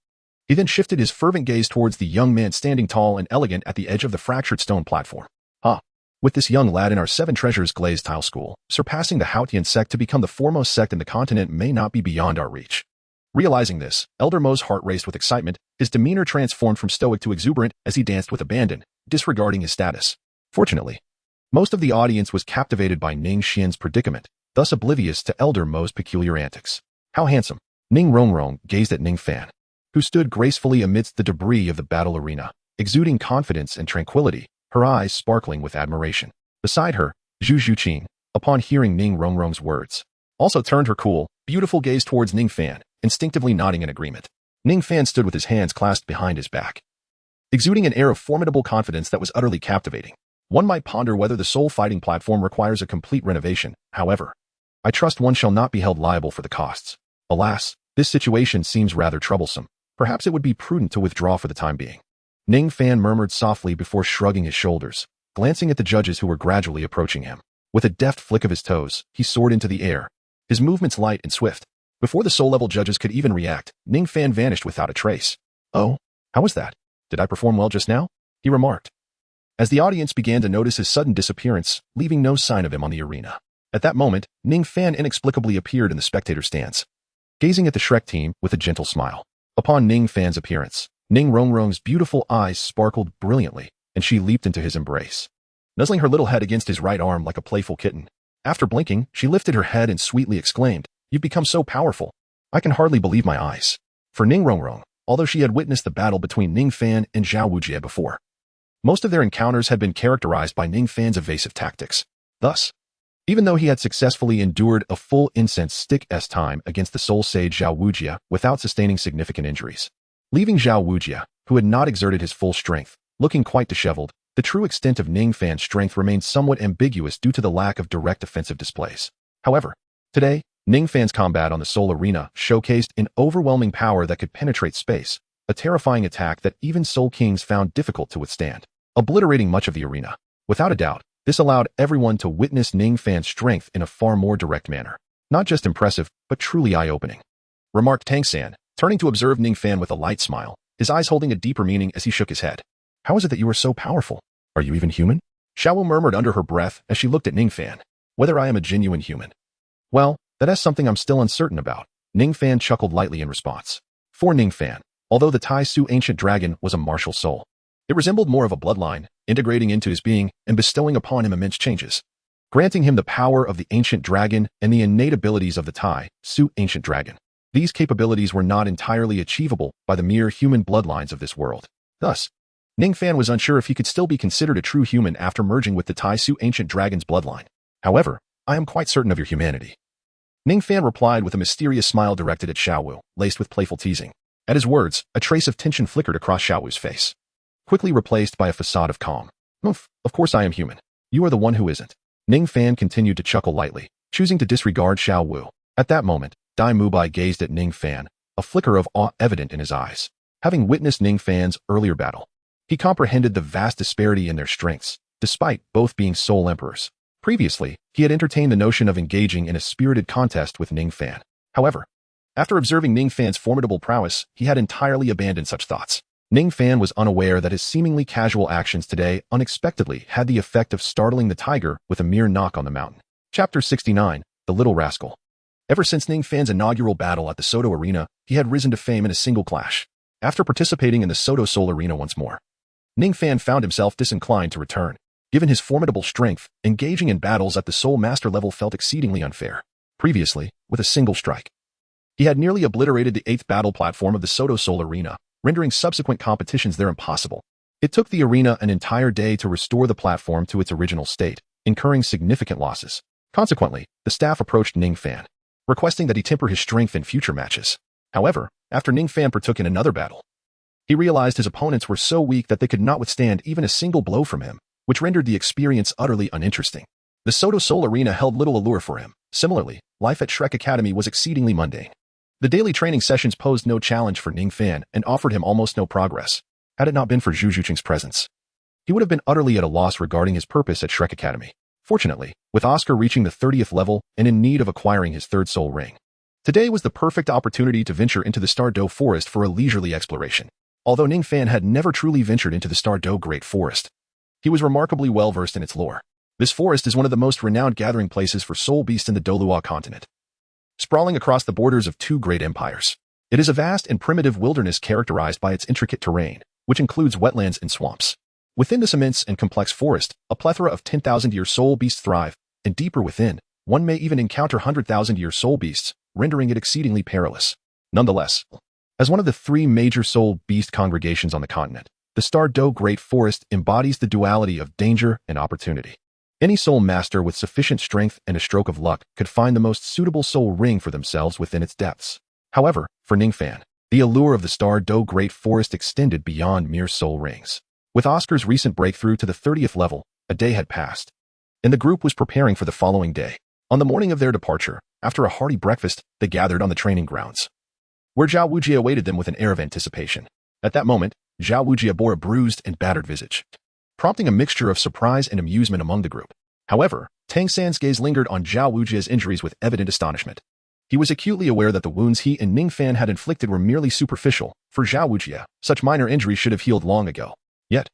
He then shifted his fervent gaze towards the young man standing tall and elegant at the edge of the fractured stone platform. With this young lad in our Seven Treasures glazed tile school, surpassing the Haotian sect to become the foremost sect in the continent may not be beyond our reach. Realizing this, Elder Mo's heart raced with excitement, his demeanor transformed from stoic to exuberant as he danced with abandon, disregarding his status. Fortunately, most of the audience was captivated by Ning Xian's predicament, thus oblivious to Elder Mo's peculiar antics. How handsome! Ning Rongrong gazed at Ningfan, who stood gracefully amidst the debris of the battle arena, exuding confidence and tranquility, her eyes sparkling with admiration. Beside her, Zhu Zhuqing, upon hearing Ning Rongrong's words, also turned her cool, beautiful gaze towards Ningfan, instinctively nodding in agreement. Ningfan stood with his hands clasped behind his back, exuding an air of formidable confidence that was utterly captivating. One might ponder whether the soul fighting platform requires a complete renovation. However, I trust one shall not be held liable for the costs. Alas, this situation seems rather troublesome. Perhaps it would be prudent to withdraw for the time being. Ningfan murmured softly before shrugging his shoulders, glancing at the judges who were gradually approaching him. With a deft flick of his toes, he soared into the air, his movements light and swift. Before the soul-level judges could even react, Ningfan vanished without a trace. "Oh, how was that? Did I perform well just now?" he remarked, as the audience began to notice his sudden disappearance, leaving no sign of him on the arena. At that moment, Ningfan inexplicably appeared in the spectator stands, gazing at the Shrek team with a gentle smile. Upon Ningfan's appearance, Ning Rongrong's beautiful eyes sparkled brilliantly, and she leaped into his embrace, nuzzling her little head against his right arm like a playful kitten. After blinking, she lifted her head and sweetly exclaimed, "You've become so powerful. I can hardly believe my eyes." For Ning Rongrong, although she had witnessed the battle between Ningfan and Zhao Wujie before, most of their encounters had been characterized by Ningfan's evasive tactics. Thus, even though he had successfully endured a full incense stick's time against the soul sage Zhao Wujie without sustaining significant injuries, leaving Zhao Wujie, who had not exerted his full strength, looking quite disheveled, the true extent of Ningfan's strength remained somewhat ambiguous due to the lack of direct offensive displays. However, today, Ningfan's combat on the Soul Arena showcased an overwhelming power that could penetrate space, a terrifying attack that even Soul Kings found difficult to withstand, obliterating much of the arena. Without a doubt, this allowed everyone to witness Ningfan's strength in a far more direct manner. Not just impressive, but truly eye-opening, remarked Tang San, turning to observe Ningfan with a light smile, his eyes holding a deeper meaning as he shook his head. "How is it that you are so powerful? Are you even human?" Xiaowu murmured under her breath as she looked at Ningfan. "Whether I am a genuine human? Well, that is something I'm still uncertain about." Ningfan chuckled lightly in response. For Ningfan, although the Tai Su ancient dragon was a martial soul, it resembled more of a bloodline, integrating into his being and bestowing upon him immense changes, granting him the power of the ancient dragon and the innate abilities of the Tai Su ancient dragon. These capabilities were not entirely achievable by the mere human bloodlines of this world. Thus, Ningfan was unsure if he could still be considered a true human after merging with the Tai Su ancient dragon's bloodline. "However, I am quite certain of your humanity," Ningfan replied with a mysterious smile directed at Xiaowu, laced with playful teasing. At his words, a trace of tension flickered across Xiaowu's face, quickly replaced by a facade of calm. "Oof, of course I am human. You are the one who isn't." Ningfan continued to chuckle lightly, choosing to disregard Xiaowu. At that moment, Dai Mubai gazed at Ningfan, a flicker of awe evident in his eyes. Having witnessed Ningfan's earlier battle, he comprehended the vast disparity in their strengths, despite both being soul emperors. Previously, he had entertained the notion of engaging in a spirited contest with Ningfan. However, after observing Ningfan's formidable prowess, he had entirely abandoned such thoughts. Ningfan was unaware that his seemingly casual actions today unexpectedly had the effect of startling the tiger with a mere knock on the mountain. Chapter 69, The Little Rascal. Ever since Ningfan's inaugural battle at the Soto Arena, he had risen to fame in a single clash. After participating in the Soto Soul Arena once more, Ningfan found himself disinclined to return. Given his formidable strength, engaging in battles at the Soul Master level felt exceedingly unfair. Previously, with a single strike, he had nearly obliterated the 8th battle platform of the Soto Soul Arena, rendering subsequent competitions there impossible. It took the arena an entire day to restore the platform to its original state, incurring significant losses. Consequently, the staff approached Ningfan, requesting that he temper his strength in future matches. However, after Ningfan partook in another battle, he realized his opponents were so weak that they could not withstand even a single blow from him, which rendered the experience utterly uninteresting. The Soto Soul Arena held little allure for him. Similarly, life at Shrek Academy was exceedingly mundane. The daily training sessions posed no challenge for Ningfan and offered him almost no progress. Had it not been for Zhu Zhuqing's presence, he would have been utterly at a loss regarding his purpose at Shrek Academy. Fortunately, with Oscar reaching the 30th level and in need of acquiring his 3rd soul ring, Today was the perfect opportunity to venture into the Douluo forest for a leisurely exploration. Although Ningfan had never truly ventured into the Douluo Great Forest, he was remarkably well versed in its lore. This forest is one of the most renowned gathering places for soul beasts in the Douluo continent, sprawling across the borders of two great empires. It is a vast and primitive wilderness characterized by its intricate terrain, which includes wetlands and swamps. Within this immense and complex forest, a plethora of 10,000-year soul beasts thrive, and deeper within, one may even encounter 100,000-year soul beasts, rendering it exceedingly perilous. Nonetheless, as one of the three major soul beast congregations on the continent, the Douluo Great Forest embodies the duality of danger and opportunity. Any soul master with sufficient strength and a stroke of luck could find the most suitable soul ring for themselves within its depths. However, for Ningfan, the allure of the Douluo Great Forest extended beyond mere soul rings. With Oscar's recent breakthrough to the 30th level, a day had passed, and the group was preparing for the following day. On the morning of their departure, after a hearty breakfast, they gathered on the training grounds, where Zhao Wujie awaited them with an air of anticipation. At that moment, Zhao Wujie bore a bruised and battered visage, prompting a mixture of surprise and amusement among the group. However, Tang San's gaze lingered on Zhao Wujie's injuries with evident astonishment. He was acutely aware that the wounds he and Ningfan had inflicted were merely superficial. For Zhao Wujie, such minor injuries should have healed long ago. Yet,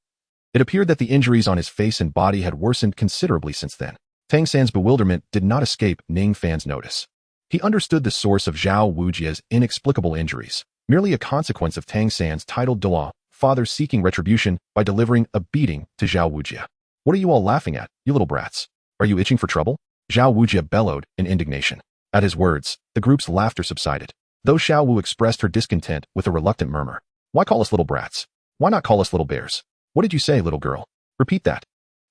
it appeared that the injuries on his face and body had worsened considerably since then. Tang San's bewilderment did not escape Ningfan's notice. He understood the source of Zhao Wujie's inexplicable injuries, merely a consequence of Tang San's titled Douluo, father seeking retribution by delivering a beating to Zhao Wujie. What are you all laughing at, you little brats? Are you itching for trouble? Zhao Wujie bellowed in indignation. At his words, the group's laughter subsided, though Xiao Wu expressed her discontent with a reluctant murmur. Why call us little brats? Why not call us little bears? What did you say, little girl? Repeat that.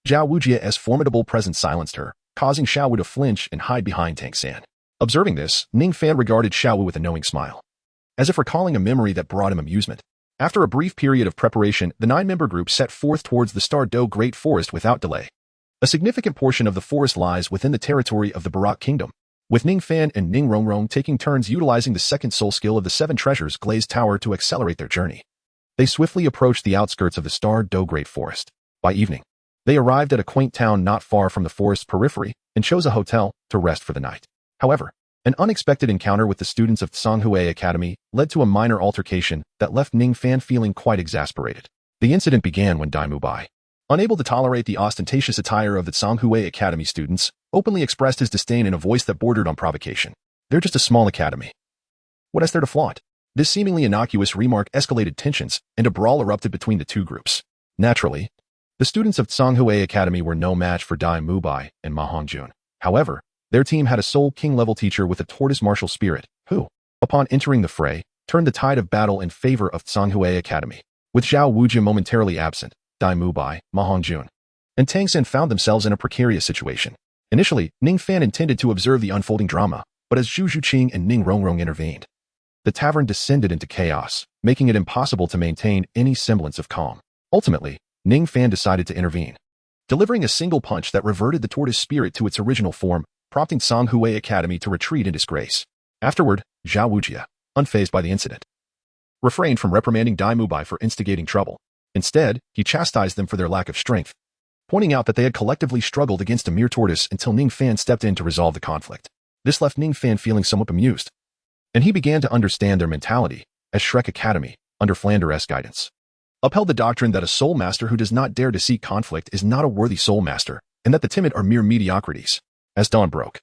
Zhao Wujie's formidable presence silenced her, causing Xiao Wu to flinch and hide behind Tang San. Observing this, Ningfan regarded Xiao Wu with a knowing smile, as if recalling a memory that brought him amusement. After a brief period of preparation, the 9-member group set forth towards the Douluo Great Forest without delay. A significant portion of the forest lies within the territory of the Barak Kingdom, with Ningfan and Ning Rongrong taking turns utilizing the second soul skill of the 7 Treasures Glazed Tower to accelerate their journey. They swiftly approached the outskirts of the Douluo Great Forest. By evening, they arrived at a quaint town not far from the forest's periphery and chose a hotel to rest for the night. However, an unexpected encounter with the students of Tsanghui Academy led to a minor altercation that left Ningfan feeling quite exasperated. The incident began when Dai Mubai, unable to tolerate the ostentatious attire of the Tsanghui Academy students, openly expressed his disdain in a voice that bordered on provocation. They're just a small academy. What is there to flaunt? This seemingly innocuous remark escalated tensions, and a brawl erupted between the two groups. Naturally, the students of Tsanghui Academy were no match for Dai Mubai and Ma Hongjun. However, their team had a Soul King-level teacher with a tortoise martial spirit, who, upon entering the fray, turned the tide of battle in favor of Tsanghui Academy. With Zhao Wujie momentarily absent, Dai Mubai, Ma Hongjun, and Tang San found themselves in a precarious situation. Initially, Ningfan intended to observe the unfolding drama, but as Zhu Zhuqing and Ning Rongrong intervened, the tavern descended into chaos, making it impossible to maintain any semblance of calm. Ultimately, Ningfan decided to intervene, delivering a single punch that reverted the tortoise spirit to its original form, prompting Tsanghui Academy to retreat in disgrace. Afterward, Zhao Wujie, unfazed by the incident, refrained from reprimanding Dai Mubai for instigating trouble. Instead, he chastised them for their lack of strength, pointing out that they had collectively struggled against a mere tortoise until Ningfan stepped in to resolve the conflict. This left Ningfan feeling somewhat bemused, and he began to understand their mentality, as Shrek Academy, under Flanders' guidance, upheld the doctrine that a soul master who does not dare to seek conflict is not a worthy soul master, and that the timid are mere mediocrities. As dawn broke,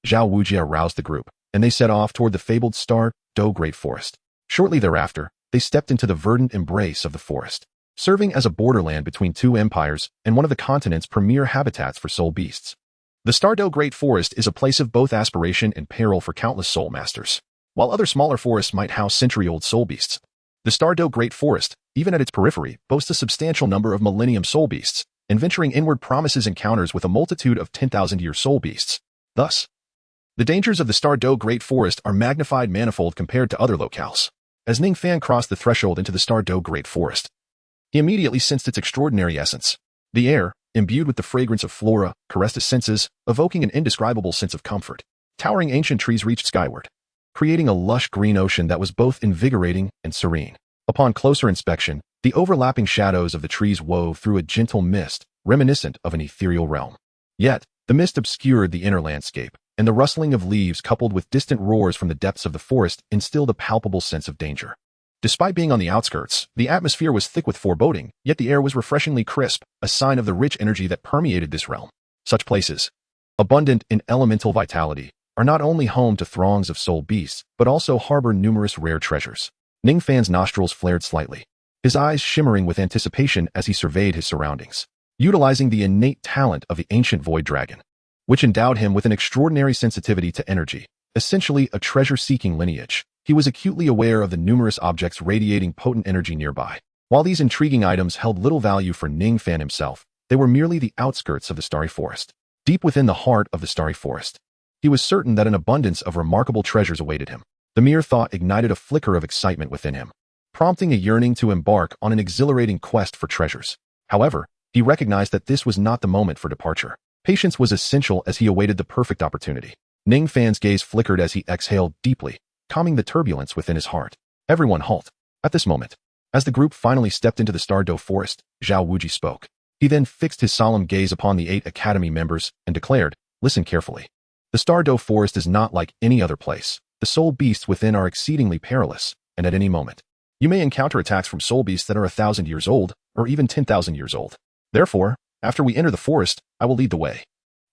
Zhao Wujie aroused the group, and they set off toward the fabled Douluo Great Forest. Shortly thereafter, they stepped into the verdant embrace of the forest, serving as a borderland between two empires and one of the continent's premier habitats for soul beasts. The Douluo Great Forest is a place of both aspiration and peril for countless soul masters. While other smaller forests might house century-old soul beasts, the Douluo Great Forest, even at its periphery, boasts a substantial number of millennium soul beasts, and venturing inward promises encounters with a multitude of 10,000-year soul beasts. Thus, the dangers of the Douluo Great Forest are magnified manifold compared to other locales. As Ningfan crossed the threshold into the Douluo Great Forest, he immediately sensed its extraordinary essence. The air, imbued with the fragrance of flora, caressed his senses, evoking an indescribable sense of comfort. Towering ancient trees reached skyward, creating a lush green ocean that was both invigorating and serene. Upon closer inspection, the overlapping shadows of the trees wove through a gentle mist, reminiscent of an ethereal realm. Yet, the mist obscured the inner landscape, and the rustling of leaves coupled with distant roars from the depths of the forest instilled a palpable sense of danger. Despite being on the outskirts, the atmosphere was thick with foreboding, yet the air was refreshingly crisp, a sign of the rich energy that permeated this realm. Such places, abundant in elemental vitality, are not only home to throngs of soul beasts, but also harbor numerous rare treasures. Ningfan's nostrils flared slightly, his eyes shimmering with anticipation as he surveyed his surroundings. Utilizing the innate talent of the ancient void dragon, which endowed him with an extraordinary sensitivity to energy, essentially a treasure-seeking lineage, he was acutely aware of the numerous objects radiating potent energy nearby. While these intriguing items held little value for Ningfan himself, they were merely the outskirts of the starry forest. Deep within the heart of the starry forest, he was certain that an abundance of remarkable treasures awaited him. The mere thought ignited a flicker of excitement within him, prompting a yearning to embark on an exhilarating quest for treasures. However, he recognized that this was not the moment for departure. Patience was essential as he awaited the perfect opportunity. Ningfan's gaze flickered as he exhaled deeply, calming the turbulence within his heart. Everyone halt. At this moment, as the group finally stepped into the Douluo forest, Zhao Wuji spoke. He then fixed his solemn gaze upon the 8 academy members and declared, "Listen carefully. The Douluo forest is not like any other place. The soul beasts within are exceedingly perilous, and at any moment, you may encounter attacks from soul beasts that are 1,000 years old, or even 10,000 years old. Therefore, after we enter the forest, I will lead the way.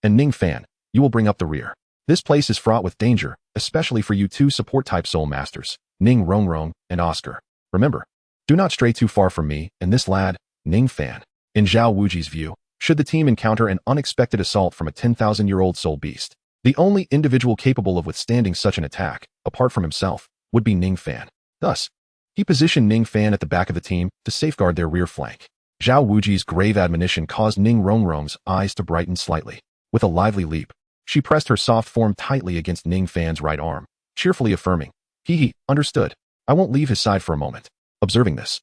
And Ningfan, you will bring up the rear. This place is fraught with danger, especially for you 2 support-type soul masters, Ning Rongrong and Oscar. Remember, do not stray too far from me and this lad, Ningfan." In Zhao Wuji's view, should the team encounter an unexpected assault from a 10,000-year-old soul beast, the only individual capable of withstanding such an attack, apart from himself, would be Ningfan. Thus, he positioned Ningfan at the back of the team to safeguard their rear flank. Zhao Wuji's grave admonition caused Ning Rongrong's eyes to brighten slightly. With a lively leap, she pressed her soft form tightly against Ningfan's right arm, cheerfully affirming, He, understood. I won't leave his side for a moment." Observing this,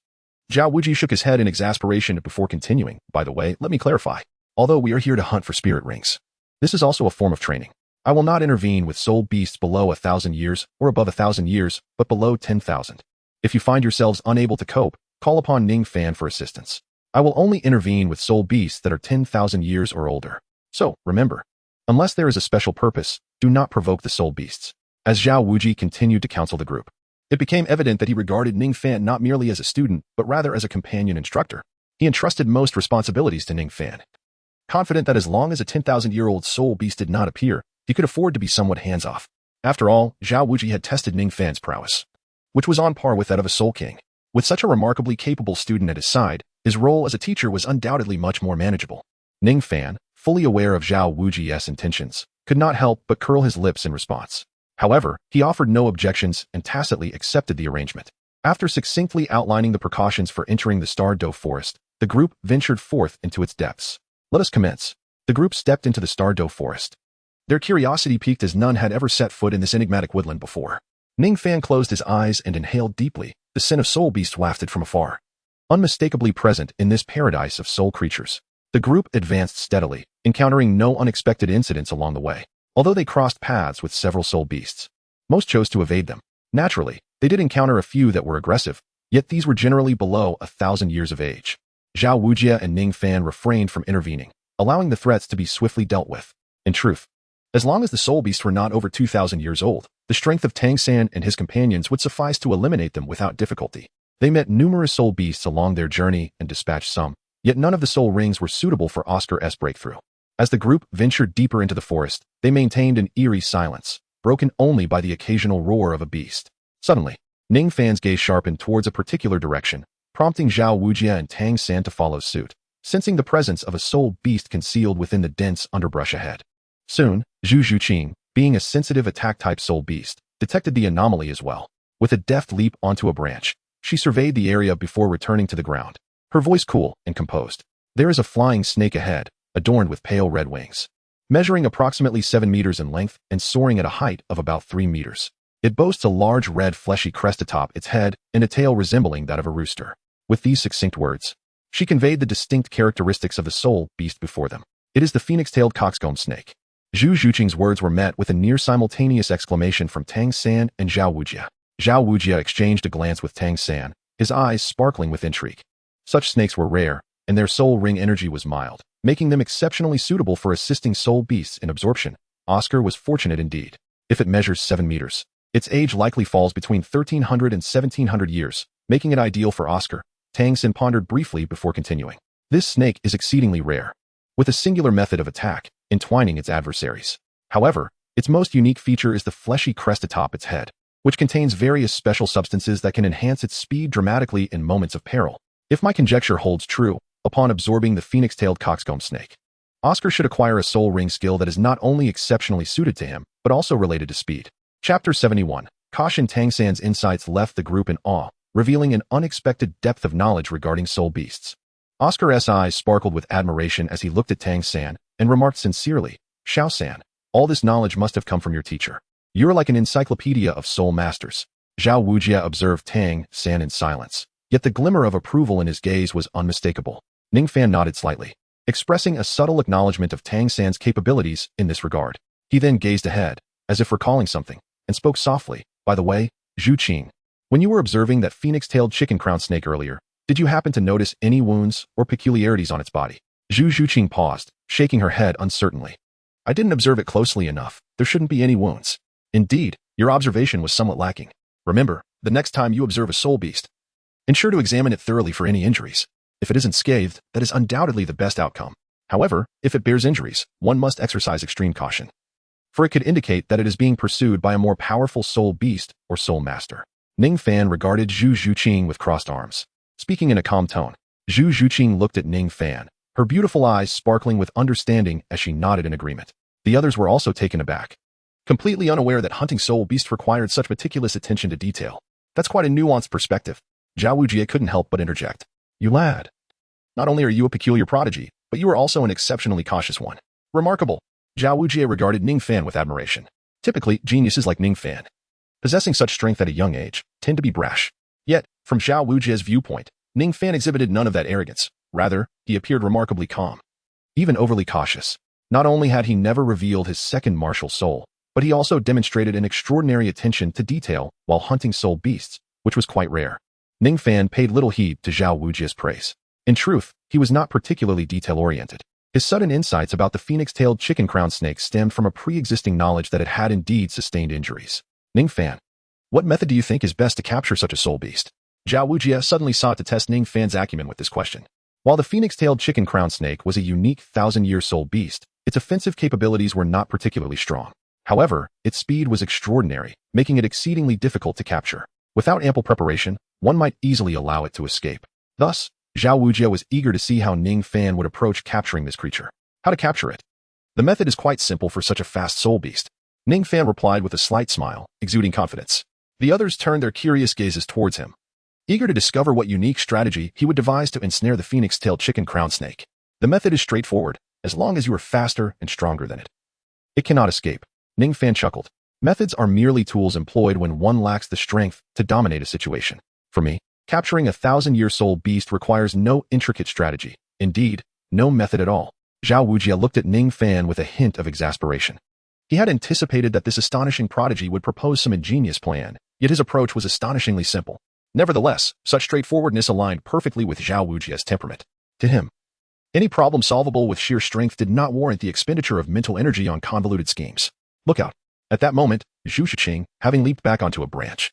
Zhao Wuji shook his head in exasperation before continuing. "By the way, let me clarify. Although we are here to hunt for spirit rings, this is also a form of training. I will not intervene with soul beasts below 1,000 years or above 1,000 years, but below 10,000. If you find yourselves unable to cope, call upon Ningfan for assistance. I will only intervene with soul beasts that are 10,000 years or older. So, remember, unless there is a special purpose, do not provoke the soul beasts." As Zhao Wuji continued to counsel the group, it became evident that he regarded Ningfan not merely as a student, but rather as a companion instructor. He entrusted most responsibilities to Ningfan, confident that as long as a 10,000-year-old soul beast did not appear, he could afford to be somewhat hands-off. After all, Zhao Wuji had tested Ningfan's prowess, which was on par with that of a soul king. With such a remarkably capable student at his side, his role as a teacher was undoubtedly much more manageable. Ningfan, fully aware of Zhao Wuji's intentions, could not help but curl his lips in response. However, he offered no objections and tacitly accepted the arrangement. After succinctly outlining the precautions for entering the Douluo forest, the group ventured forth into its depths. "Let us commence." The group stepped into the Douluo forest. Their curiosity piqued as none had ever set foot in this enigmatic woodland before. Ningfan closed his eyes and inhaled deeply. The scent of soul beast wafted from afar, unmistakably present in this paradise of soul creatures. The group advanced steadily, encountering no unexpected incidents along the way. Although they crossed paths with several soul beasts, most chose to evade them. Naturally, they did encounter a few that were aggressive, yet these were generally below 1,000 years of age. Zhao Wuji and Ningfan refrained from intervening, allowing the threats to be swiftly dealt with. In truth, as long as the soul beasts were not over 2,000 years old, the strength of Tang San and his companions would suffice to eliminate them without difficulty. They met numerous soul beasts along their journey and dispatched some, yet none of the soul rings were suitable for Oscar's breakthrough. As the group ventured deeper into the forest, they maintained an eerie silence, broken only by the occasional roar of a beast. Suddenly, Ningfan's gaze sharpened towards a particular direction, prompting Zhao Wuji and Tang San to follow suit, sensing the presence of a soul beast concealed within the dense underbrush ahead. Soon, Zhu Zhuqing, being a sensitive attack-type soul beast, detected the anomaly as well. With a deft leap onto a branch, she surveyed the area before returning to the ground, her voice cool and composed. "There is a flying snake ahead, adorned with pale red wings, measuring approximately 7 meters in length and soaring at a height of about 3 meters. It boasts a large red fleshy crest atop its head and a tail resembling that of a rooster." With these succinct words, she conveyed the distinct characteristics of the soul beast before them. "It is the phoenix-tailed coxcomb snake." Zhu Zhuqing's words were met with a near-simultaneous exclamation from Tang San and Zhao Wuji. Zhao Wuji exchanged a glance with Tang San, his eyes sparkling with intrigue. Such snakes were rare, and their soul ring energy was mild, making them exceptionally suitable for assisting soul beasts in absorption. Oscar was fortunate indeed. If it measures 7 meters, its age likely falls between 1300 and 1700 years, making it ideal for Oscar. Tang Xin pondered briefly before continuing. This snake is exceedingly rare, with a singular method of attack, entwining its adversaries. However, its most unique feature is the fleshy crest atop its head, which contains various special substances that can enhance its speed dramatically in moments of peril. If my conjecture holds true, upon absorbing the phoenix-tailed coxcomb snake, Oscar should acquire a soul ring skill that is not only exceptionally suited to him, but also related to speed. Chapter 71. Caution. Tang San's insights left the group in awe, revealing an unexpected depth of knowledge regarding soul beasts. Oscar's eyes sparkled with admiration as he looked at Tang San and remarked sincerely, "Xiao San, all this knowledge must have come from your teacher. You're like an encyclopedia of soul masters." Zhao Wujie observed Tang San in silence, yet the glimmer of approval in his gaze was unmistakable. Ningfan nodded slightly, expressing a subtle acknowledgement of Tang San's capabilities in this regard. He then gazed ahead, as if recalling something, and spoke softly, "By the way, Zhu Qing, when you were observing that phoenix-tailed chicken crown snake earlier, did you happen to notice any wounds or peculiarities on its body?" Zhu Qing paused, shaking her head uncertainly. "I didn't observe it closely enough. There shouldn't be any wounds." "Indeed, your observation was somewhat lacking. Remember, the next time you observe a soul beast, ensure to examine it thoroughly for any injuries. If it isn't scathed, that is undoubtedly the best outcome. However, if it bears injuries, one must exercise extreme caution, for it could indicate that it is being pursued by a more powerful soul beast or soul master." Ningfan regarded Zhu Qing with crossed arms. Speaking in a calm tone, Zhu Qing looked at Ningfan, her beautiful eyes sparkling with understanding as she nodded in agreement. The others were also taken aback, completely unaware that hunting soul beasts required such meticulous attention to detail. That's quite a nuanced perspective. Zhao Wujie couldn't help but interject. "You lad, not only are you a peculiar prodigy, but you are also an exceptionally cautious one." "Remarkable." Zhao Wujie regarded Ningfan with admiration. Typically, geniuses like Ningfan, possessing such strength at a young age, tend to be brash. Yet, from Zhao Wujie's viewpoint, Ningfan exhibited none of that arrogance. Rather, he appeared remarkably calm, even overly cautious. Not only had he never revealed his second martial soul, but he also demonstrated an extraordinary attention to detail while hunting soul beasts, which was quite rare. Ningfan paid little heed to Zhao Wujie's praise. In truth, he was not particularly detail-oriented. His sudden insights about the phoenix-tailed chicken crown snake stemmed from a pre-existing knowledge that it had indeed sustained injuries. "Ningfan, what method do you think is best to capture such a soul beast?" Zhao Wujie suddenly sought to test Ningfan's acumen with this question. While the phoenix-tailed chicken crown snake was a unique 1,000-year soul beast, its offensive capabilities were not particularly strong. However, its speed was extraordinary, making it exceedingly difficult to capture. Without ample preparation, one might easily allow it to escape. Thus, Zhao Wujie was eager to see how Ningfan would approach capturing this creature. How to capture it? The method is quite simple for such a fast soul beast. Ningfan replied with a slight smile, exuding confidence. The others turned their curious gazes towards him, eager to discover what unique strategy he would devise to ensnare the phoenix-tailed chicken crown snake. The method is straightforward, as long as you are faster and stronger than it. It cannot escape. Ningfan chuckled. Methods are merely tools employed when one lacks the strength to dominate a situation. For me, capturing a 1,000-year soul beast requires no intricate strategy. Indeed, no method at all. Zhao Wujie looked at Ningfan with a hint of exasperation. He had anticipated that this astonishing prodigy would propose some ingenious plan, yet his approach was astonishingly simple. Nevertheless, such straightforwardness aligned perfectly with Zhao Wujie's temperament. To him, any problem solvable with sheer strength did not warrant the expenditure of mental energy on convoluted schemes. "Look out." At that moment, Zhu Qing, having leaped back onto a branch,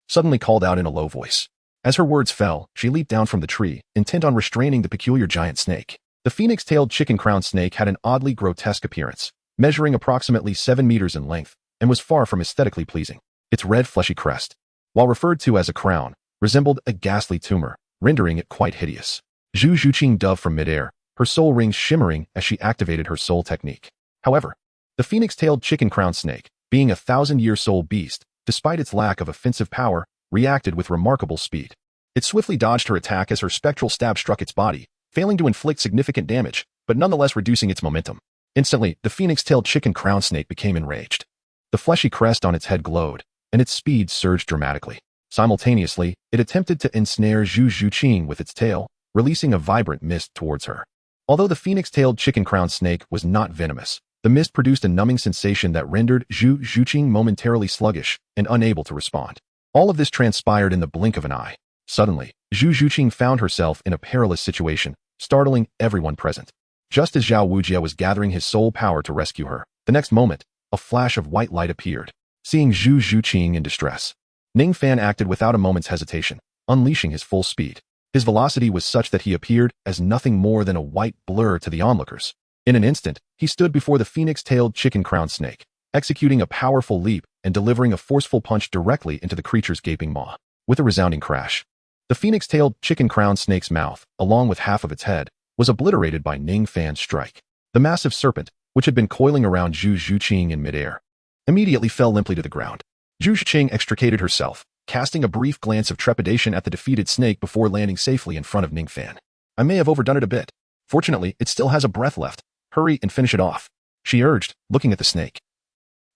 suddenly called out in a low voice. As her words fell, she leaped down from the tree, intent on restraining the peculiar giant snake. The phoenix-tailed chicken crown snake had an oddly grotesque appearance, measuring approximately 7 meters in length, and was far from aesthetically pleasing. Its red fleshy crest, while referred to as a crown, resembled a ghastly tumor, rendering it quite hideous. Zhu Qing dove from midair, her soul rings shimmering as she activated her soul technique. However, the phoenix-tailed chicken crown snake, being a 1,000-year soul beast, despite its lack of offensive power, reacted with remarkable speed. It swiftly dodged her attack as her spectral stab struck its body, failing to inflict significant damage, but nonetheless reducing its momentum. Instantly, the phoenix-tailed chicken crown snake became enraged. The fleshy crest on its head glowed, and its speed surged dramatically. Simultaneously, it attempted to ensnare Zhu Qing with its tail, releasing a vibrant mist towards her. Although the phoenix-tailed chicken crown snake was not venomous, the mist produced a numbing sensation that rendered Zhu Qing momentarily sluggish and unable to respond. All of this transpired in the blink of an eye. Suddenly, Zhu Qing found herself in a perilous situation, startling everyone present. Just as Zhao Wujie was gathering his soul power to rescue her, The next moment, a flash of white light appeared. Seeing Zhu Zhuqing in distress, Ningfan acted without a moment's hesitation, unleashing his full speed. His velocity was such that he appeared as nothing more than a white blur to the onlookers. In an instant, he stood before the phoenix-tailed chicken-crowned snake, executing a powerful leap and delivering a forceful punch directly into the creature's gaping maw. With a resounding crash, the phoenix-tailed chicken-crowned snake's mouth, along with half of its head, was obliterated by Ningfan's strike. The massive serpent, which had been coiling around Zhu Zhuqing in midair, immediately fell limply to the ground. Zhu Zhuqing extricated herself, casting a brief glance of trepidation at the defeated snake before landing safely in front of Ningfan. I may have overdone it a bit. Fortunately, it still has a breath left. Hurry and finish it off, she urged, looking at the snake,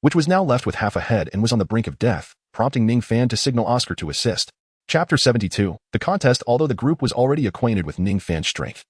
which was now left with half a head and was on the brink of death, prompting Ningfan to signal Oscar to assist. Chapter 72. The contest. Although the group was already acquainted with Ningfan's strength,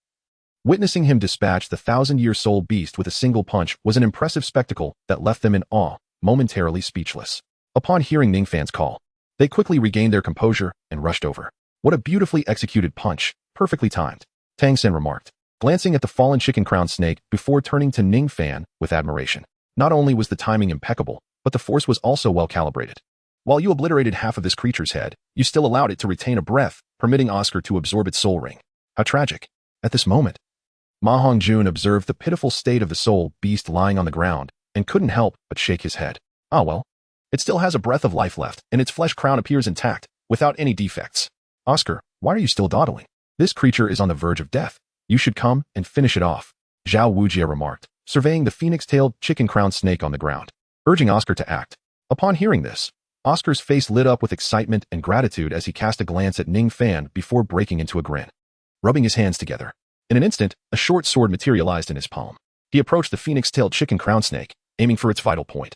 witnessing him dispatch the 1,000-year soul beast with a single punch was an impressive spectacle that left them in awe, momentarily speechless. Upon hearing Ningfan's call, they quickly regained their composure and rushed over. What a beautifully executed punch, perfectly timed, Tang Sen remarked, glancing at the fallen chicken-crowned snake before turning to Ningfan with admiration. Not only was the timing impeccable, but the force was also well calibrated. While you obliterated half of this creature's head, you still allowed it to retain a breath, permitting Oscar to absorb its soul ring. How tragic. At this moment, Ma Hongjun observed the pitiful state of the soul beast lying on the ground and couldn't help but shake his head. Ah well, it still has a breath of life left, and its flesh crown appears intact, without any defects. Oscar, why are you still dawdling? This creature is on the verge of death. You should come and finish it off, Zhao Wujie remarked, surveying the phoenix-tailed chicken-crowned snake on the ground, urging Oscar to act. Upon hearing this, Oscar's face lit up with excitement and gratitude as he cast a glance at Ningfan before breaking into a grin. Rubbing his hands together, in an instant, a short sword materialized in his palm. He approached the phoenix-tailed chicken-crowned snake, aiming for its vital point,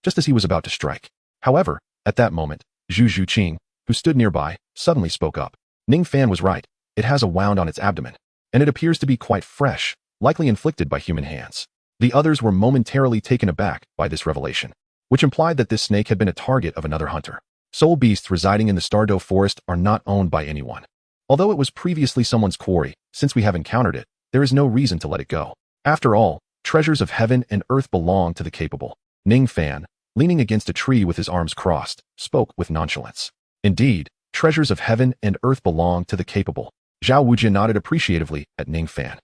just as he was about to strike. However, at that moment, Zhu Zhuqing, who stood nearby, suddenly spoke up. Ningfan was right. It has a wound on its abdomen, and it appears to be quite fresh, likely inflicted by human hands. The others were momentarily taken aback by this revelation, which implied that this snake had been a target of another hunter. Soul beasts residing in the Stardow Forest are not owned by anyone. Although it was previously someone's quarry, since we have encountered it, there is no reason to let it go. After all, treasures of heaven and earth belong to the capable. Ningfan, leaning against a tree with his arms crossed, spoke with nonchalance. Indeed, treasures of heaven and earth belong to the capable. Zhao Wujie nodded appreciatively at Ningfan.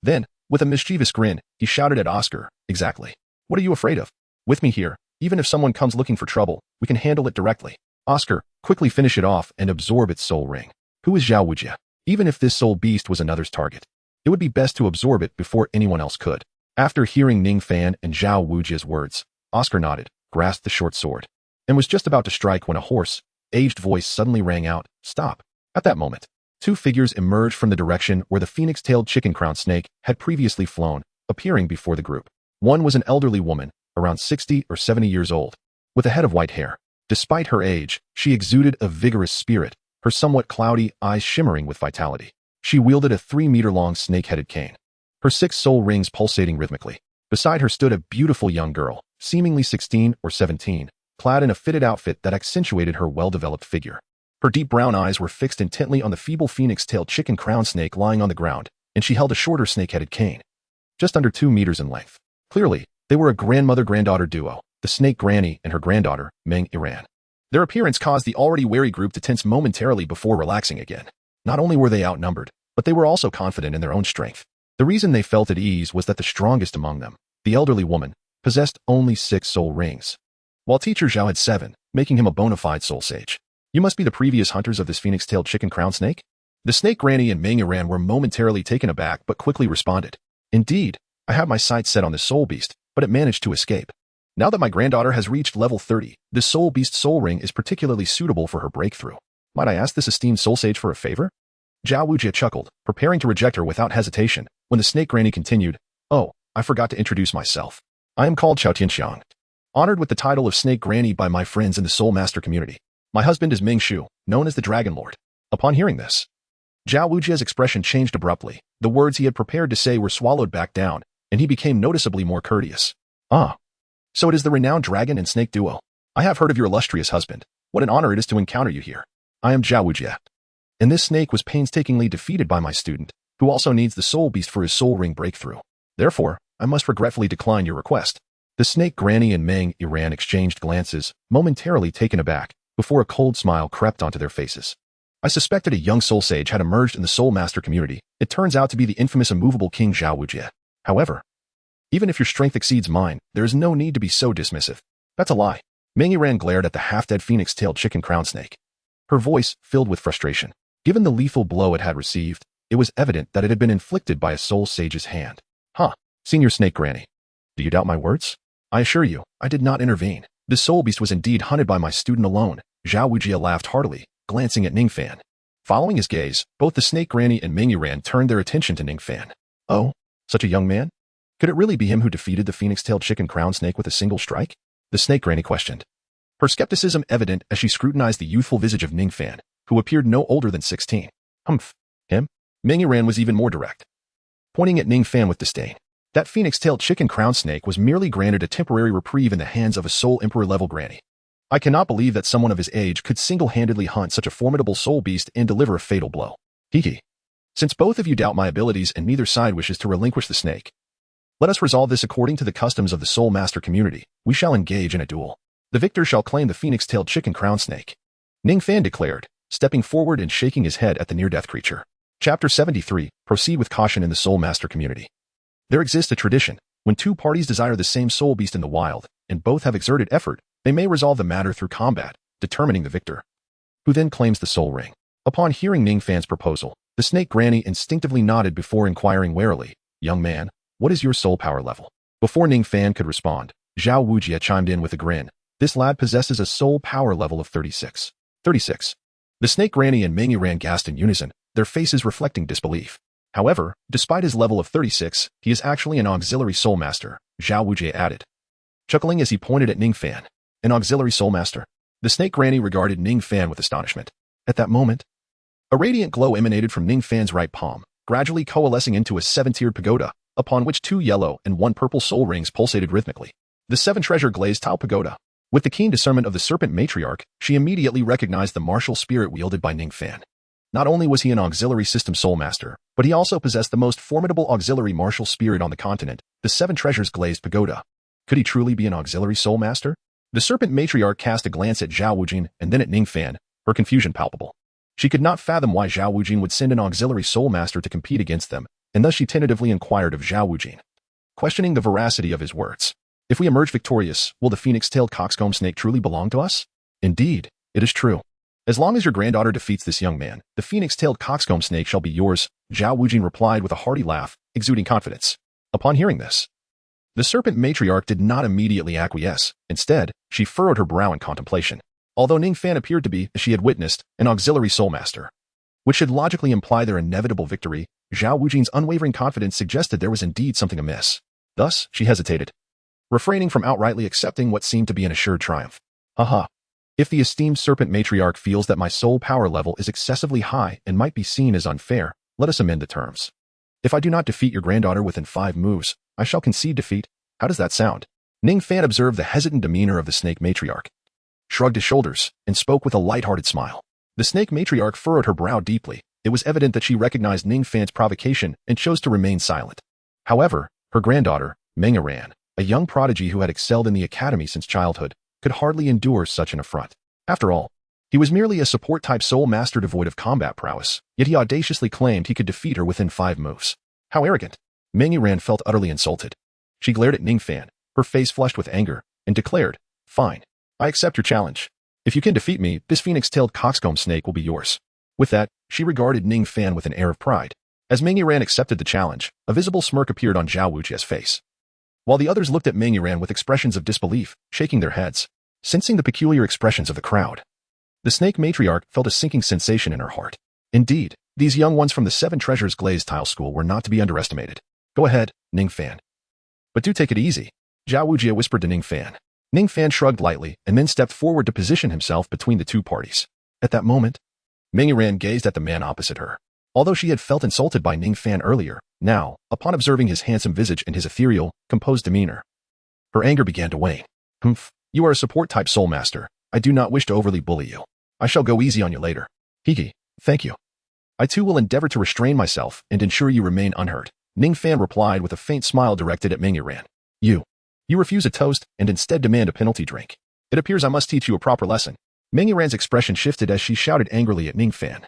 Then, with a mischievous grin, he shouted at Oscar, exactly. What are you afraid of? With me here, even if someone comes looking for trouble, we can handle it directly. Oscar, quickly finish it off and absorb its soul ring. Who is Zhao Wujie? Even if this soul beast was another's target, it would be best to absorb it before anyone else could. After hearing Ningfan and Zhao Wujie's words, Oscar nodded, grasped the short sword, and was just about to strike when a hoarse, aged voice suddenly rang out, "Stop." At that moment, two figures emerged from the direction where the phoenix-tailed chicken-crowned snake had previously flown, appearing before the group. One was an elderly woman, around 60 or 70 years old, with a head of white hair. Despite her age, she exuded a vigorous spirit, her somewhat cloudy eyes shimmering with vitality. She wielded a 3-meter-long snake-headed cane, her 6 soul rings pulsating rhythmically. Beside her stood a beautiful young girl, seemingly 16 or 17, clad in a fitted outfit that accentuated her well-developed figure. Her deep brown eyes were fixed intently on the feeble phoenix-tailed chicken-crowned snake lying on the ground, and she held a shorter snake-headed cane, just under 2 meters in length. Clearly, they were a grandmother-granddaughter duo, the snake granny and her granddaughter, Meng Iran. Their appearance caused the already wary group to tense momentarily before relaxing again. Not only were they outnumbered, but they were also confident in their own strength. The reason they felt at ease was that the strongest among them, the elderly woman, possessed only 6 soul rings, while teacher Zhao had 7, making him a bona fide soul sage. You must be the previous hunters of this phoenix-tailed chicken-crowned snake? The snake granny and Meng Iran were momentarily taken aback but quickly responded. Indeed, I have my sights set on this soul beast, but it managed to escape. Now that my granddaughter has reached level 30, this soul beast soul ring is particularly suitable for her breakthrough. Might I ask this esteemed soul sage for a favor? Zhao Wujie chuckled, preparing to reject her without hesitation, when the snake granny continued, Oh, I forgot to introduce myself. I am called Chao Tianxiang, honored with the title of Snake Granny by my friends in the Soul Master community. My husband is Ming Shu, known as the Dragon Lord. Upon hearing this, Zhao Wujie's expression changed abruptly. The words he had prepared to say were swallowed back down, and he became noticeably more courteous. Ah, so it is the renowned dragon and snake duo. I have heard of your illustrious husband. What an honor it is to encounter you here. I am Zhao Wujie, and this snake was painstakingly defeated by my student, who also needs the soul beast for his soul ring breakthrough. Therefore, I must regretfully decline your request. The snake granny and Meng Iran exchanged glances, momentarily taken aback, before a cold smile crept onto their faces. I suspected a young soul sage had emerged in the soul master community. It turns out to be the infamous immovable King Zhao Wujie. However, even if your strength exceeds mine, there is no need to be so dismissive. That's a lie. Meng Iran glared at the half-dead phoenix-tailed chicken crown snake. Her voice filled with frustration. Given the lethal blow it had received, it was evident that it had been inflicted by a soul sage's hand. Huh, senior snake granny. Do you doubt my words? I assure you, I did not intervene. This soul beast was indeed hunted by my student alone. Zhao Wujie laughed heartily, glancing at Ningfan. Following his gaze, both the snake granny and Meng Iran turned their attention to Ningfan. Oh, such a young man? Could it really be him who defeated the phoenix-tailed chicken crown snake with a single strike? The snake granny questioned. Her skepticism evident as she scrutinized the youthful visage of Ningfan, who appeared no older than 16. Humph. Him? Meng Iran was even more direct, pointing at Ningfan with disdain. That phoenix-tailed chicken crown snake was merely granted a temporary reprieve in the hands of a soul emperor-level granny. I cannot believe that someone of his age could single-handedly hunt such a formidable soul beast and deliver a fatal blow. Hee. Since both of you doubt my abilities and neither side wishes to relinquish the snake, let us resolve this according to the customs of the soul master community. We shall engage in a duel. The victor shall claim the phoenix-tailed chicken crown snake. Ningfan declared, stepping forward and shaking his head at the near-death creature. Chapter 73, Proceed with caution in the soul master community. There exists a tradition. When two parties desire the same soul beast in the wild, and both have exerted effort, they may resolve the matter through combat, determining the victor, who then claims the soul ring. Upon hearing Ningfan's proposal, the snake granny instinctively nodded before inquiring warily, Young man, what is your soul power level? Before Ningfan could respond, Zhao Wujie chimed in with a grin. This lad possesses a soul power level of 36. 36. The snake granny and Meng Iran gasped in unison, their faces reflecting disbelief. However, despite his level of 36, he is actually an auxiliary soul master, Zhao Wujie added, chuckling as he pointed at Ningfan. An auxiliary soul master? The snake granny regarded Ningfan with astonishment. At that moment, a radiant glow emanated from Ningfan's right palm, gradually coalescing into a seven-tiered pagoda, upon which 2 yellow and 1 purple soul rings pulsated rhythmically. The 7-treasure glazed tile pagoda. With the keen discernment of the serpent matriarch, she immediately recognized the martial spirit wielded by Ningfan. Not only was he an auxiliary system soul master, but he also possessed the most formidable auxiliary martial spirit on the continent, the 7 treasures glazed pagoda. Could he truly be an auxiliary soul master? The serpent matriarch cast a glance at Zhao Wujin and then at Ningfan, her confusion palpable. She could not fathom why Zhao Wujin would send an auxiliary soul master to compete against them, and thus she tentatively inquired of Zhao Wujin, questioning the veracity of his words. If we emerge victorious, will the phoenix-tailed coxcomb snake truly belong to us? Indeed, it is true. As long as your granddaughter defeats this young man, the phoenix-tailed coxcomb snake shall be yours, Zhao Wujin replied with a hearty laugh, exuding confidence. Upon hearing this, the serpent matriarch did not immediately acquiesce. Instead, she furrowed her brow in contemplation. Although Ningfan appeared to be, as she had witnessed, an auxiliary soul master, which should logically imply their inevitable victory, Zhao Wujin's unwavering confidence suggested there was indeed something amiss. Thus, she hesitated, refraining from outrightly accepting what seemed to be an assured triumph. Haha. If the esteemed serpent matriarch feels that my soul power level is excessively high and might be seen as unfair, let us amend the terms. If I do not defeat your granddaughter within 5 moves, I shall concede defeat. How does that sound? Ningfan observed the hesitant demeanor of the snake matriarch, shrugged his shoulders, and spoke with a light-hearted smile. The snake matriarch furrowed her brow deeply. It was evident that she recognized Ningfan's provocation and chose to remain silent. However, her granddaughter, Meng Iran, a young prodigy who had excelled in the academy since childhood, could hardly endure such an affront. After all, he was merely a support-type soul master devoid of combat prowess, yet he audaciously claimed he could defeat her within 5 moves. How arrogant! Meng Iran felt utterly insulted. She glared at Ningfan, her face flushed with anger, and declared, Fine, I accept your challenge. If you can defeat me, this phoenix-tailed coxcomb snake will be yours. With that, she regarded Ningfan with an air of pride. As Meng Iran accepted the challenge, a visible smirk appeared on Zhao Wujie's face, while the others looked at Meng Iran with expressions of disbelief, shaking their heads. Sensing the peculiar expressions of the crowd, the snake matriarch felt a sinking sensation in her heart. Indeed, these young ones from the 7 treasures glazed tile school were not to be underestimated. Go ahead, Ningfan. But do take it easy, Zhao Wujie whispered to Ningfan. Ningfan shrugged lightly and then stepped forward to position himself between the 2 parties. At that moment, Meng Iran gazed at the man opposite her. Although she had felt insulted by Ningfan earlier, now, upon observing his handsome visage and his ethereal, composed demeanor, her anger began to wane. Humph. You are a support-type soul master. I do not wish to overly bully you. I shall go easy on you later. Hee. Thank you. I too will endeavor to restrain myself and ensure you remain unhurt. Ningfan replied with a faint smile directed at Meng Iran. You. You refuse a toast and instead demand a penalty drink. It appears I must teach you a proper lesson. Meng Yiran's expression shifted as she shouted angrily at Ningfan.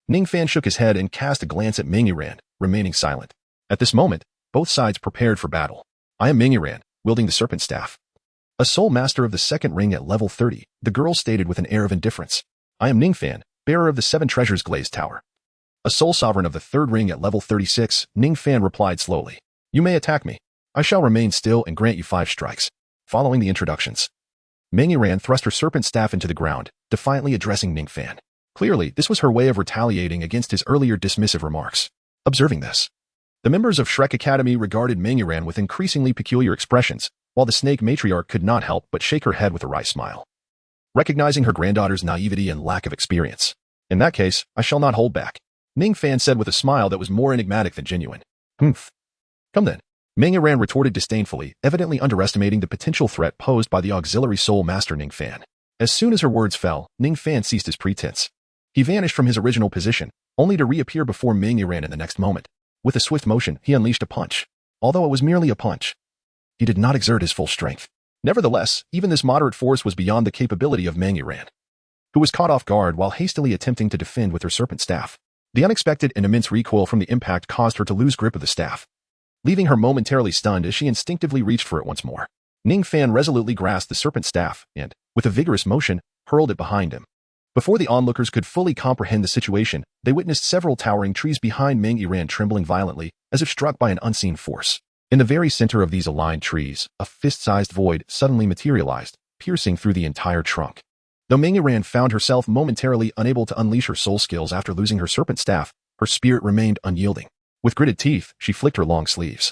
Ningfan shook his head and cast a glance at Meng Yiran, remaining silent. At this moment, both sides prepared for battle. I am Meng Yiran, wielding the serpent staff. A soul master of the second ring at level 30, the girl stated with an air of indifference. I am Ningfan, bearer of the 7 treasures glazed tower. A soul sovereign of the third ring at level 36, Ningfan replied slowly. You may attack me. I shall remain still and grant you 5 strikes. Following the introductions, Meng Yiran thrust her serpent staff into the ground, defiantly addressing Ningfan. Clearly, this was her way of retaliating against his earlier dismissive remarks. Observing this, the members of Shrek Academy regarded Meng Yiran with increasingly peculiar expressions, while the snake matriarch could not help but shake her head with a wry smile, recognizing her granddaughter's naivety and lack of experience. In that case, I shall not hold back, Ningfan said with a smile that was more enigmatic than genuine. Humph. Come then. Meng Yiran retorted disdainfully, evidently underestimating the potential threat posed by the auxiliary soul master Ningfan. As soon as her words fell, Ningfan ceased his pretense. He vanished from his original position, only to reappear before Meng Yiran in the next moment. With a swift motion, he unleashed a punch. Although it was merely a punch, he did not exert his full strength. Nevertheless, even this moderate force was beyond the capability of Meng Yiran, who was caught off guard while hastily attempting to defend with her serpent staff. The unexpected and immense recoil from the impact caused her to lose grip of the staff, leaving her momentarily stunned as she instinctively reached for it once more. Ningfan resolutely grasped the serpent staff and, with a vigorous motion, hurled it behind him. Before the onlookers could fully comprehend the situation, they witnessed several towering trees behind Meng Yiran trembling violently, as if struck by an unseen force. In the very center of these aligned trees, a fist-sized void suddenly materialized, piercing through the entire trunk. Though Meng Yiran found herself momentarily unable to unleash her soul skills after losing her serpent staff, her spirit remained unyielding. With gritted teeth, she flicked her long sleeves.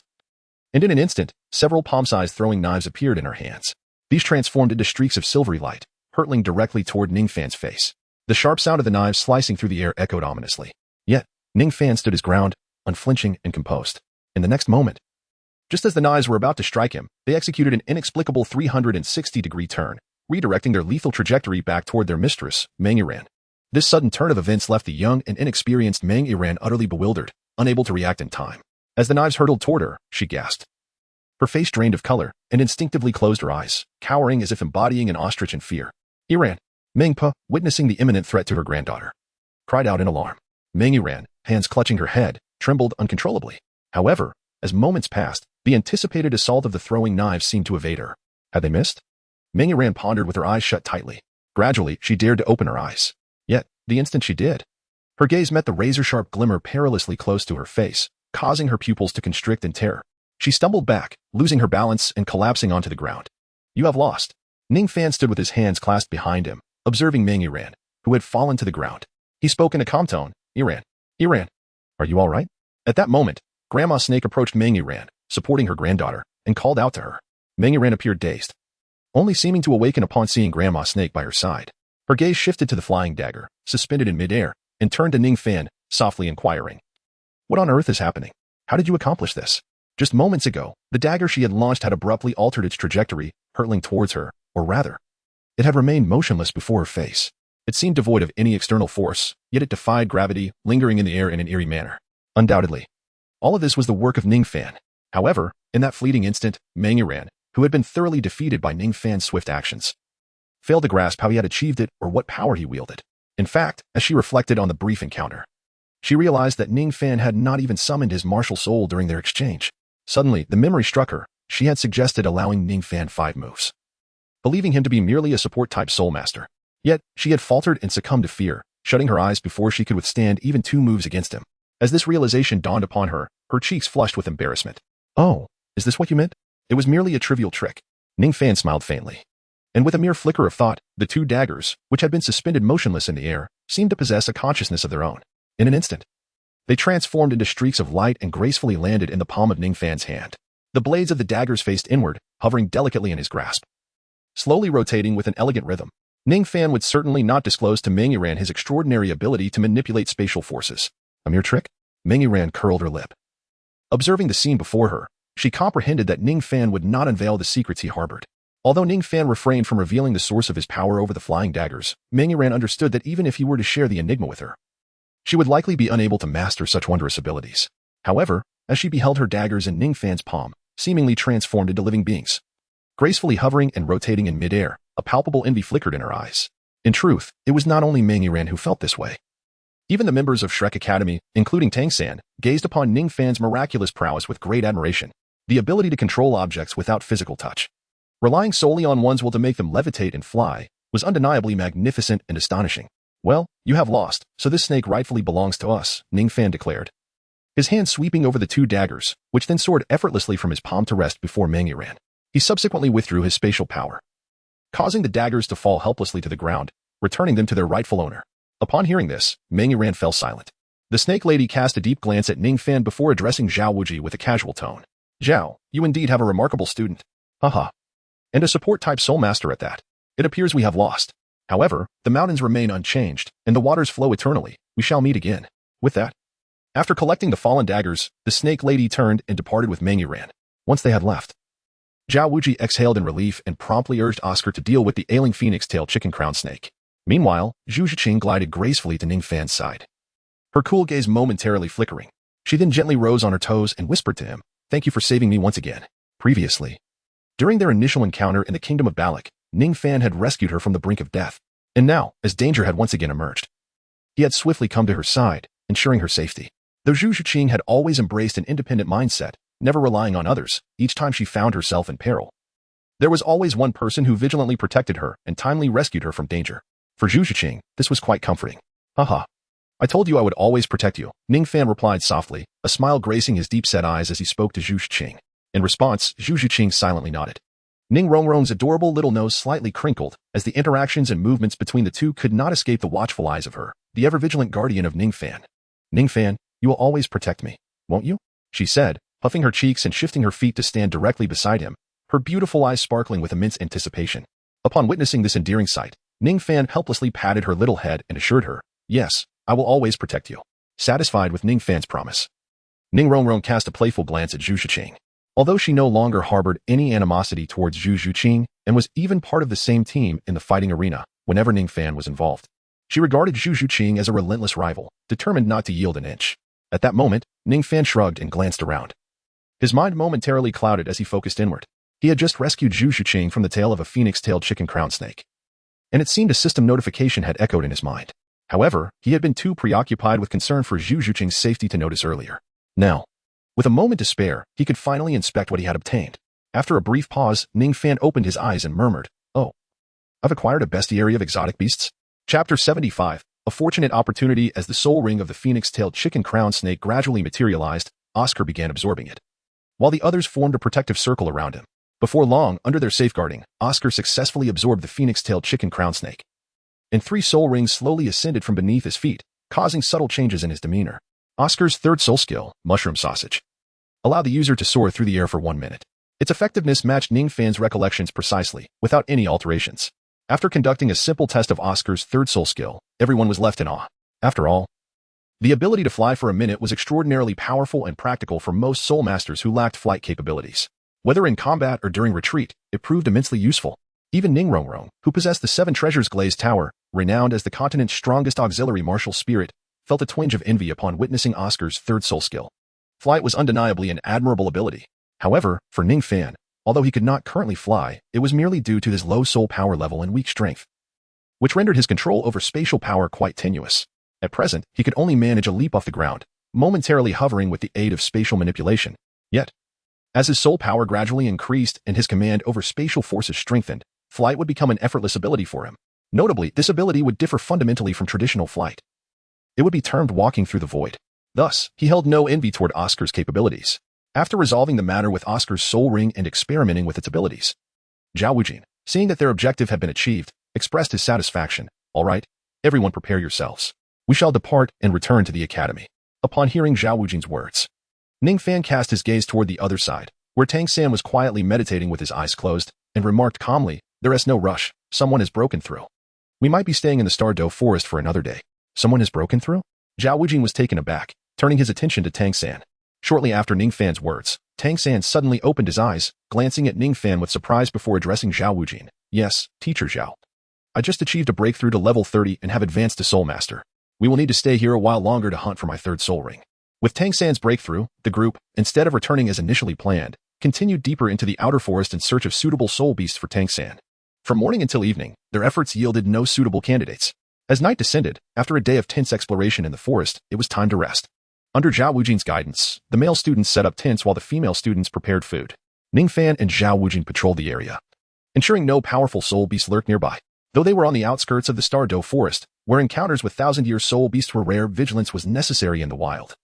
And in an instant, several palm-sized throwing knives appeared in her hands. These transformed into streaks of silvery light, hurtling directly toward Ningfan's face. The sharp sound of the knives slicing through the air echoed ominously. Yet, Ningfan stood his ground, unflinching and composed. In the next moment, just as the knives were about to strike him, they executed an inexplicable 360-degree turn, redirecting their lethal trajectory back toward their mistress, Meng Yiran. This sudden turn of events left the young and inexperienced Meng Yiran utterly bewildered, unable to react in time. As the knives hurtled toward her, she gasped. Her face drained of color, and instinctively closed her eyes, cowering as if embodying an ostrich in fear. Yiran, Mengpa, witnessing the imminent threat to her granddaughter, cried out in alarm. Meng Yiran, hands clutching her head, trembled uncontrollably. However, as moments passed, the anticipated assault of the throwing knives seemed to evade her. Had they missed? Meng Yiran pondered with her eyes shut tightly. Gradually, she dared to open her eyes. Yet, the instant she did, her gaze met the razor-sharp glimmer perilously close to her face, causing her pupils to constrict in terror. She stumbled back, losing her balance and collapsing onto the ground. You have lost. Ningfan stood with his hands clasped behind him, observing Meng Yiran, who had fallen to the ground. He spoke in a calm tone. Yiran, are you all right? At that moment, Grandma Snake approached Meng Yiran, supporting her granddaughter, and called out to her. Meng Yiran appeared dazed, only seeming to awaken upon seeing Grandma Snake by her side. Her gaze shifted to the flying dagger, suspended in midair, and turned to Ningfan, softly inquiring. What on earth is happening? How did you accomplish this? Just moments ago, the dagger she had launched had abruptly altered its trajectory, hurtling towards her, or rather, it had remained motionless before her face. It seemed devoid of any external force, yet it defied gravity, lingering in the air in an eerie manner. Undoubtedly, all of this was the work of Ningfan. However, in that fleeting instant, Meng Yiran, who had been thoroughly defeated by Ningfan's swift actions, failed to grasp how he had achieved it or what power he wielded. In fact, as she reflected on the brief encounter, she realized that Ningfan had not even summoned his martial soul during their exchange. Suddenly, the memory struck her. She had suggested allowing Ningfan 5 moves, believing him to be merely a support-type soul master. Yet, she had faltered and succumbed to fear, shutting her eyes before she could withstand even 2 moves against him. As this realization dawned upon her, her cheeks flushed with embarrassment. Oh, is this what you meant? It was merely a trivial trick. Ningfan smiled faintly. And with a mere flicker of thought, the 2 daggers, which had been suspended motionless in the air, seemed to possess a consciousness of their own. In an instant, they transformed into streaks of light and gracefully landed in the palm of Ningfan's hand. The blades of the daggers faced inward, hovering delicately in his grasp, slowly rotating with an elegant rhythm. Ningfan would certainly not disclose to Meng Yiran his extraordinary ability to manipulate spatial forces. A mere trick? Meng Yiran curled her lip. Observing the scene before her, she comprehended that Ningfan would not unveil the secrets he harbored. Although Ningfan refrained from revealing the source of his power over the flying daggers, Meng Yiran understood that even if he were to share the enigma with her, she would likely be unable to master such wondrous abilities. However, as she beheld her daggers in Ningfan's palm, seemingly transformed into living beings, gracefully hovering and rotating in midair. A palpable envy flickered in her eyes. In truth, it was not only Mangyiran who felt this way. Even the members of Shrek Academy, including Tangsan, gazed upon Ningfan's miraculous prowess with great admiration. The ability to control objects without physical touch, relying solely on one's will to make them levitate and fly, was undeniably magnificent and astonishing. Well, you have lost, so this snake rightfully belongs to us, Ningfan declared, his hand sweeping over the two daggers, which then soared effortlessly from his palm to rest before Mangyiran. He subsequently withdrew his spatial power, causing the daggers to fall helplessly to the ground, returning them to their rightful owner. Upon hearing this, Mangyiran fell silent. The snake lady cast a deep glance at Ningfan before addressing Zhao Wuji with a casual tone. Zhao, you indeed have a remarkable student. Haha. And a support-type soul master at that. It appears we have lost. However, the mountains remain unchanged, and the waters flow eternally. We shall meet again. With that, after collecting the fallen daggers, the snake lady turned and departed with Mangyiran. Once they had left, Zhao Wuji exhaled in relief and promptly urged Oscar to deal with the ailing phoenix-tailed chicken-crown snake. Meanwhile, Zhu Zhiqing glided gracefully to Ningfan's side, her cool gaze momentarily flickering. She then gently rose on her toes and whispered to him, "Thank you for saving me once again." Previously, during their initial encounter in the kingdom of Balak, Ningfan had rescued her from the brink of death, and now, as danger had once again emerged, he had swiftly come to her side, ensuring her safety. Though Zhu Zhiqing had always embraced an independent mindset, never relying on others, each time she found herself in peril, there was always one person who vigilantly protected her and timely rescued her from danger. For Zhu Zhiqing, this was quite comforting. Haha. I told you I would always protect you, Ningfan replied softly, a smile gracing his deep-set eyes as he spoke to Zhu Zhiqing. In response, Zhu Zhiqing silently nodded. Ning Rongrong's adorable little nose slightly crinkled, as the interactions and movements between the two could not escape the watchful eyes of her, the ever-vigilant guardian of Ningfan. Ningfan, you will always protect me, won't you? She said, puffing her cheeks and shifting her feet to stand directly beside him, her beautiful eyes sparkling with immense anticipation. Upon witnessing this endearing sight, Ningfan helplessly patted her little head and assured her, "Yes, I will always protect you." Satisfied with Ningfan's promise, Ning Rongrong cast a playful glance at Zhu Zhiqing. Although she no longer harbored any animosity towards Zhu Zhiqing and was even part of the same team in the fighting arena whenever Ningfan was involved, she regarded Zhu Zhiqing as a relentless rival, determined not to yield an inch. At that moment, Ningfan shrugged and glanced around. His mind momentarily clouded as he focused inward. He had just rescued Zhu Zhiqing from the tail of a phoenix-tailed chicken-crown snake, and it seemed a system notification had echoed in his mind. However, he had been too preoccupied with concern for Zhu Zhiqing's safety to notice earlier. Now, with a moment to spare, he could finally inspect what he had obtained. After a brief pause, Ningfan opened his eyes and murmured, "Oh, I've acquired a bestiary of exotic beasts." Chapter 75, a fortunate opportunity. As the soul ring of the phoenix-tailed chicken-crown snake gradually materialized, Oscar began absorbing it, while the others formed a protective circle around him. Before long, under their safeguarding, Oscar successfully absorbed the phoenix-tailed chicken-crown snake, and 3 soul rings slowly ascended from beneath his feet, causing subtle changes in his demeanor. Oscar's third soul skill, Mushroom Sausage, allowed the user to soar through the air for 1 minute. Its effectiveness matched Ningfan's recollections precisely, without any alterations. After conducting a simple test of Oscar's third soul skill, everyone was left in awe. After all, the ability to fly for a minute was extraordinarily powerful and practical for most soul masters who lacked flight capabilities. Whether in combat or during retreat, it proved immensely useful. Even Ning Rongrong, who possessed the 7 Treasures Glazed Tower, renowned as the continent's strongest auxiliary martial spirit, felt a twinge of envy upon witnessing Oscar's third soul skill. Flight was undeniably an admirable ability. However, for Ningfan, although he could not currently fly, it was merely due to his low soul power level and weak strength, which rendered his control over spatial power quite tenuous. At present, he could only manage a leap off the ground, momentarily hovering with the aid of spatial manipulation. Yet, as his soul power gradually increased and his command over spatial forces strengthened, flight would become an effortless ability for him. Notably, this ability would differ fundamentally from traditional flight. It would be termed walking through the void. Thus, he held no envy toward Oscar's capabilities. After resolving the matter with Oscar's soul ring and experimenting with its abilities, Zhao Wujin, seeing that their objective had been achieved, expressed his satisfaction. "All right, everyone prepare yourselves. We shall depart and return to the academy." Upon hearing Zhao Wujin's words, Ningfan cast his gaze toward the other side, where Tang San was quietly meditating with his eyes closed, and remarked calmly, "There is no rush. Someone has broken through. We might be staying in the Stardow Forest for another day." "Someone has broken through?" Zhao Wujin was taken aback, turning his attention to Tang San. Shortly after Ningfan's words, Tang San suddenly opened his eyes, glancing at Ningfan with surprise before addressing Zhao Wujin. "Yes, Teacher Zhao. I just achieved a breakthrough to level 30 and have advanced to Soul Master. We will need to stay here a while longer to hunt for my third soul ring." With Tang San's breakthrough, the group, instead of returning as initially planned, continued deeper into the outer forest in search of suitable soul beasts for Tangsan. From morning until evening, their efforts yielded no suitable candidates. As night descended, after a day of tense exploration in the forest, it was time to rest. Under Zhao Wujin's guidance, the male students set up tents while the female students prepared food. Ningfan and Zhao Wujin patrolled the area, ensuring no powerful soul beasts lurked nearby. Though they were on the outskirts of the Douluo forest, where encounters with thousand-year soul beasts were rare, vigilance was necessary in the wild,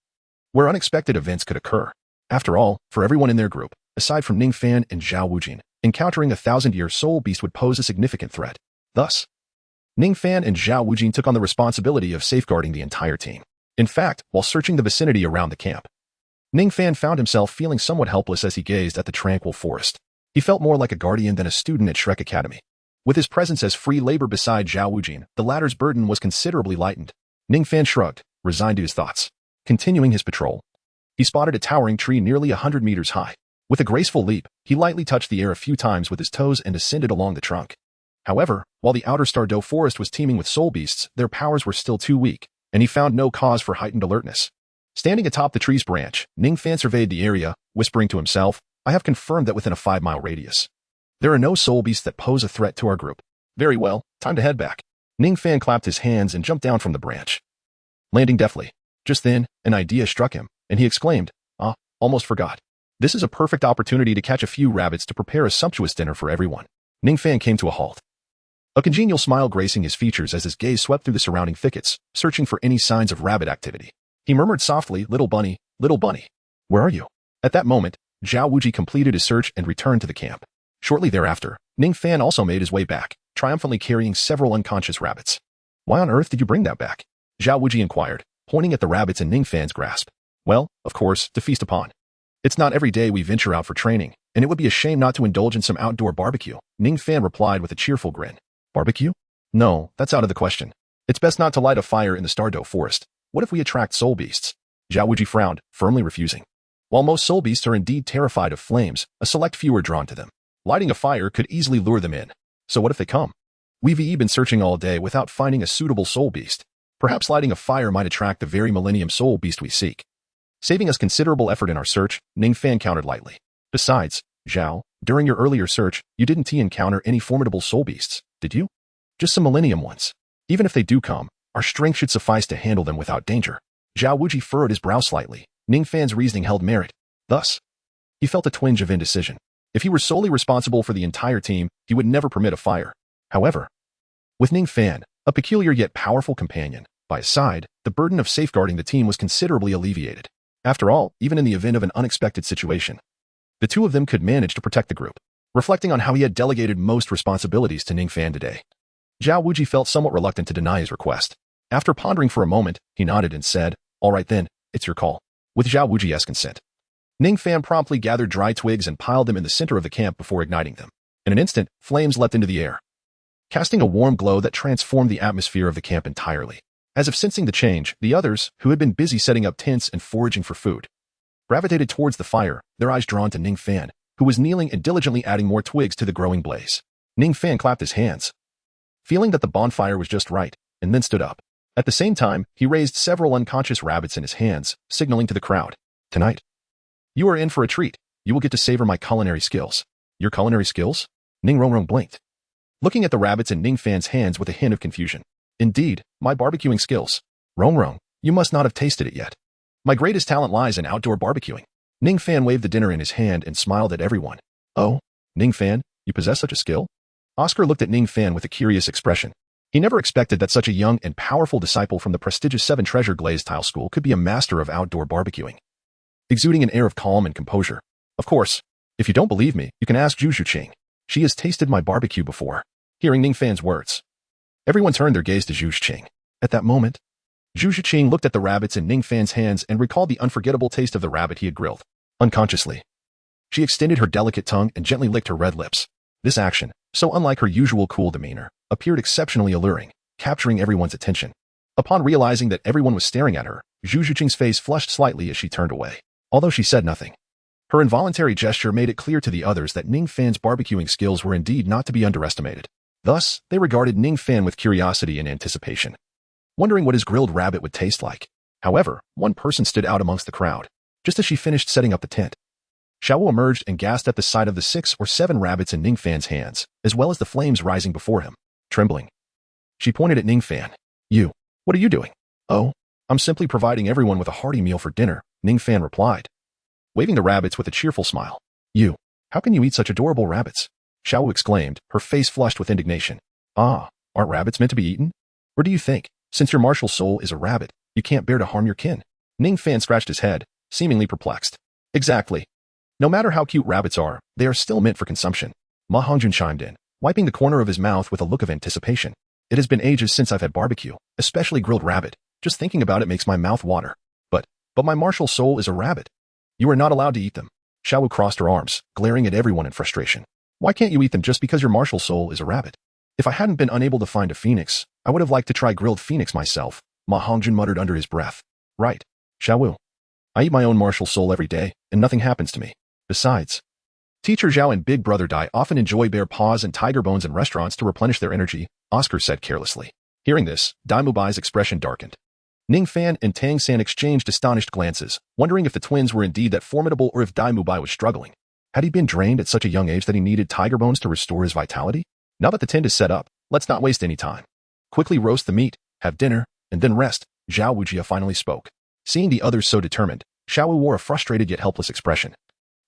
where unexpected events could occur. After all, for everyone in their group, aside from Ningfan and Zhao Wujin, encountering a thousand-year soul beast would pose a significant threat. Thus, Ningfan and Zhao Wujin took on the responsibility of safeguarding the entire team. In fact, while searching the vicinity around the camp, Ningfan found himself feeling somewhat helpless as he gazed at the tranquil forest. He felt more like a guardian than a student at Shrek Academy. With his presence as free labor beside Zhao Wujin, the latter's burden was considerably lightened. Ningfan shrugged, resigned to his thoughts. Continuing his patrol, he spotted a towering tree nearly 100 meters high. With a graceful leap, he lightly touched the air a few times with his toes and ascended along the trunk. However, while the outer Douluo forest was teeming with soul beasts, their powers were still too weak, and he found no cause for heightened alertness. Standing atop the tree's branch, Ningfan surveyed the area, whispering to himself, I have confirmed that within a 5-mile radius, there are no soul beasts that pose a threat to our group. Very well, time to head back. Ningfan clapped his hands and jumped down from the branch, landing deftly. Just then, an idea struck him, and he exclaimed, almost forgot. This is a perfect opportunity to catch a few rabbits to prepare a sumptuous dinner for everyone. Ningfan came to a halt, a congenial smile gracing his features as his gaze swept through the surrounding thickets, searching for any signs of rabbit activity. He murmured softly, little bunny, where are you? At that moment, Zhao Wuji completed his search and returned to the camp. Shortly thereafter, Ningfan also made his way back, triumphantly carrying several unconscious rabbits. Why on earth did you bring that back? Zhao Wuji inquired, pointing at the rabbits in Ningfan's grasp. Well, of course, to feast upon. It's not every day we venture out for training, and it would be a shame not to indulge in some outdoor barbecue, Ningfan replied with a cheerful grin. Barbecue? No, that's out of the question. It's best not to light a fire in the Douluo forest. What if we attract soul beasts? Zhao Wuji frowned, firmly refusing. While most soul beasts are indeed terrified of flames, a select few are drawn to them. Lighting a fire could easily lure them in. So what if they come? We've been searching all day without finding a suitable soul beast. Perhaps lighting a fire might attract the very millennium soul beast we seek. Saving us considerable effort in our search, Ningfan countered lightly. Besides, Zhao, during your earlier search, you didn't encounter any formidable soul beasts, did you? Just some millennium ones. Even if they do come, our strength should suffice to handle them without danger. Zhao Wuji furrowed his brow slightly. Ningfan's reasoning held merit. Thus, he felt a twinge of indecision. If he were solely responsible for the entire team, he would never permit a fire. However, with Ningfan, a peculiar yet powerful companion, by his side, the burden of safeguarding the team was considerably alleviated. After all, even in the event of an unexpected situation, the two of them could manage to protect the group. Reflecting on how he had delegated most responsibilities to Ningfan today, Zhao Wuji felt somewhat reluctant to deny his request. After pondering for a moment, he nodded and said, all right then, it's your call. With Zhao Wuji's consent, Ningfan promptly gathered dry twigs and piled them in the center of the camp before igniting them. In an instant, flames leapt into the air, casting a warm glow that transformed the atmosphere of the camp entirely. As if sensing the change, the others, who had been busy setting up tents and foraging for food, gravitated towards the fire, their eyes drawn to Ningfan, who was kneeling and diligently adding more twigs to the growing blaze. Ningfan clapped his hands, feeling that the bonfire was just right, and then stood up. At the same time, he raised several unconscious rabbits in his hands, signaling to the crowd. Tonight, you are in for a treat. You will get to savor my culinary skills. Your culinary skills? Ning Rongrong blinked, looking at the rabbits in Ningfan's hands with a hint of confusion. Indeed, my barbecuing skills. Rongrong, you must not have tasted it yet. My greatest talent lies in outdoor barbecuing. Ningfan waved the dinner in his hand and smiled at everyone. Oh, Ningfan, you possess such a skill? Oscar looked at Ningfan with a curious expression. He never expected that such a young and powerful disciple from the prestigious Seven Treasure Glazed Tile School could be a master of outdoor barbecuing, exuding an air of calm and composure. Of course, if you don't believe me, you can ask Zhu Xuqing. She has tasted my barbecue before. Hearing Ningfan's words, everyone turned their gaze to Zhu Xuqing. At that moment, Zhu Xuqing looked at the rabbits in Ningfan's hands and recalled the unforgettable taste of the rabbit he had grilled. Unconsciously, she extended her delicate tongue and gently licked her red lips. This action, so unlike her usual cool demeanor, appeared exceptionally alluring, capturing everyone's attention. Upon realizing that everyone was staring at her, Zhu Xuqing's face flushed slightly as she turned away. Although she said nothing, her involuntary gesture made it clear to the others that Ningfan's barbecuing skills were indeed not to be underestimated. Thus, they regarded Ningfan with curiosity and anticipation, wondering what his grilled rabbit would taste like. However, one person stood out amongst the crowd. Just as she finished setting up the tent, Xiaowu emerged and gasped at the sight of the 6 or 7 rabbits in Ningfan's hands, as well as the flames rising before him. Trembling, she pointed at Ningfan. You, what are you doing? Oh, I'm simply providing everyone with a hearty meal for dinner, Ningfan replied, waving the rabbits with a cheerful smile. You, how can you eat such adorable rabbits? Xiaowu exclaimed, her face flushed with indignation. Ah, aren't rabbits meant to be eaten? Or do you think, since your martial soul is a rabbit, you can't bear to harm your kin? Ningfan scratched his head, seemingly perplexed. Exactly. No matter how cute rabbits are, they are still meant for consumption. Ma Hongjun chimed in, wiping the corner of his mouth with a look of anticipation. It has been ages since I've had barbecue, especially grilled rabbit. Just thinking about it makes my mouth water. But my martial soul is a rabbit. You are not allowed to eat them. Xiaowu crossed her arms, glaring at everyone in frustration. Why can't you eat them just because your martial soul is a rabbit? If I hadn't been unable to find a phoenix, I would have liked to try grilled phoenix myself, Ma Hongjun muttered under his breath. Right, Xiaowu. I eat my own martial soul every day, and nothing happens to me. Besides, Teacher Zhao and Big Brother Dai often enjoy bear paws and tiger bones in restaurants to replenish their energy, Oscar said carelessly. Hearing this, Dai Mubai's expression darkened. Ningfan and Tang San exchanged astonished glances, wondering if the twins were indeed that formidable or if Dai Mubai was struggling. Had he been drained at such a young age that he needed tiger bones to restore his vitality? Now that the tent is set up, let's not waste any time. Quickly roast the meat, have dinner, and then rest, Zhao Wujia finally spoke. Seeing the others so determined, Xiaowu wore a frustrated yet helpless expression,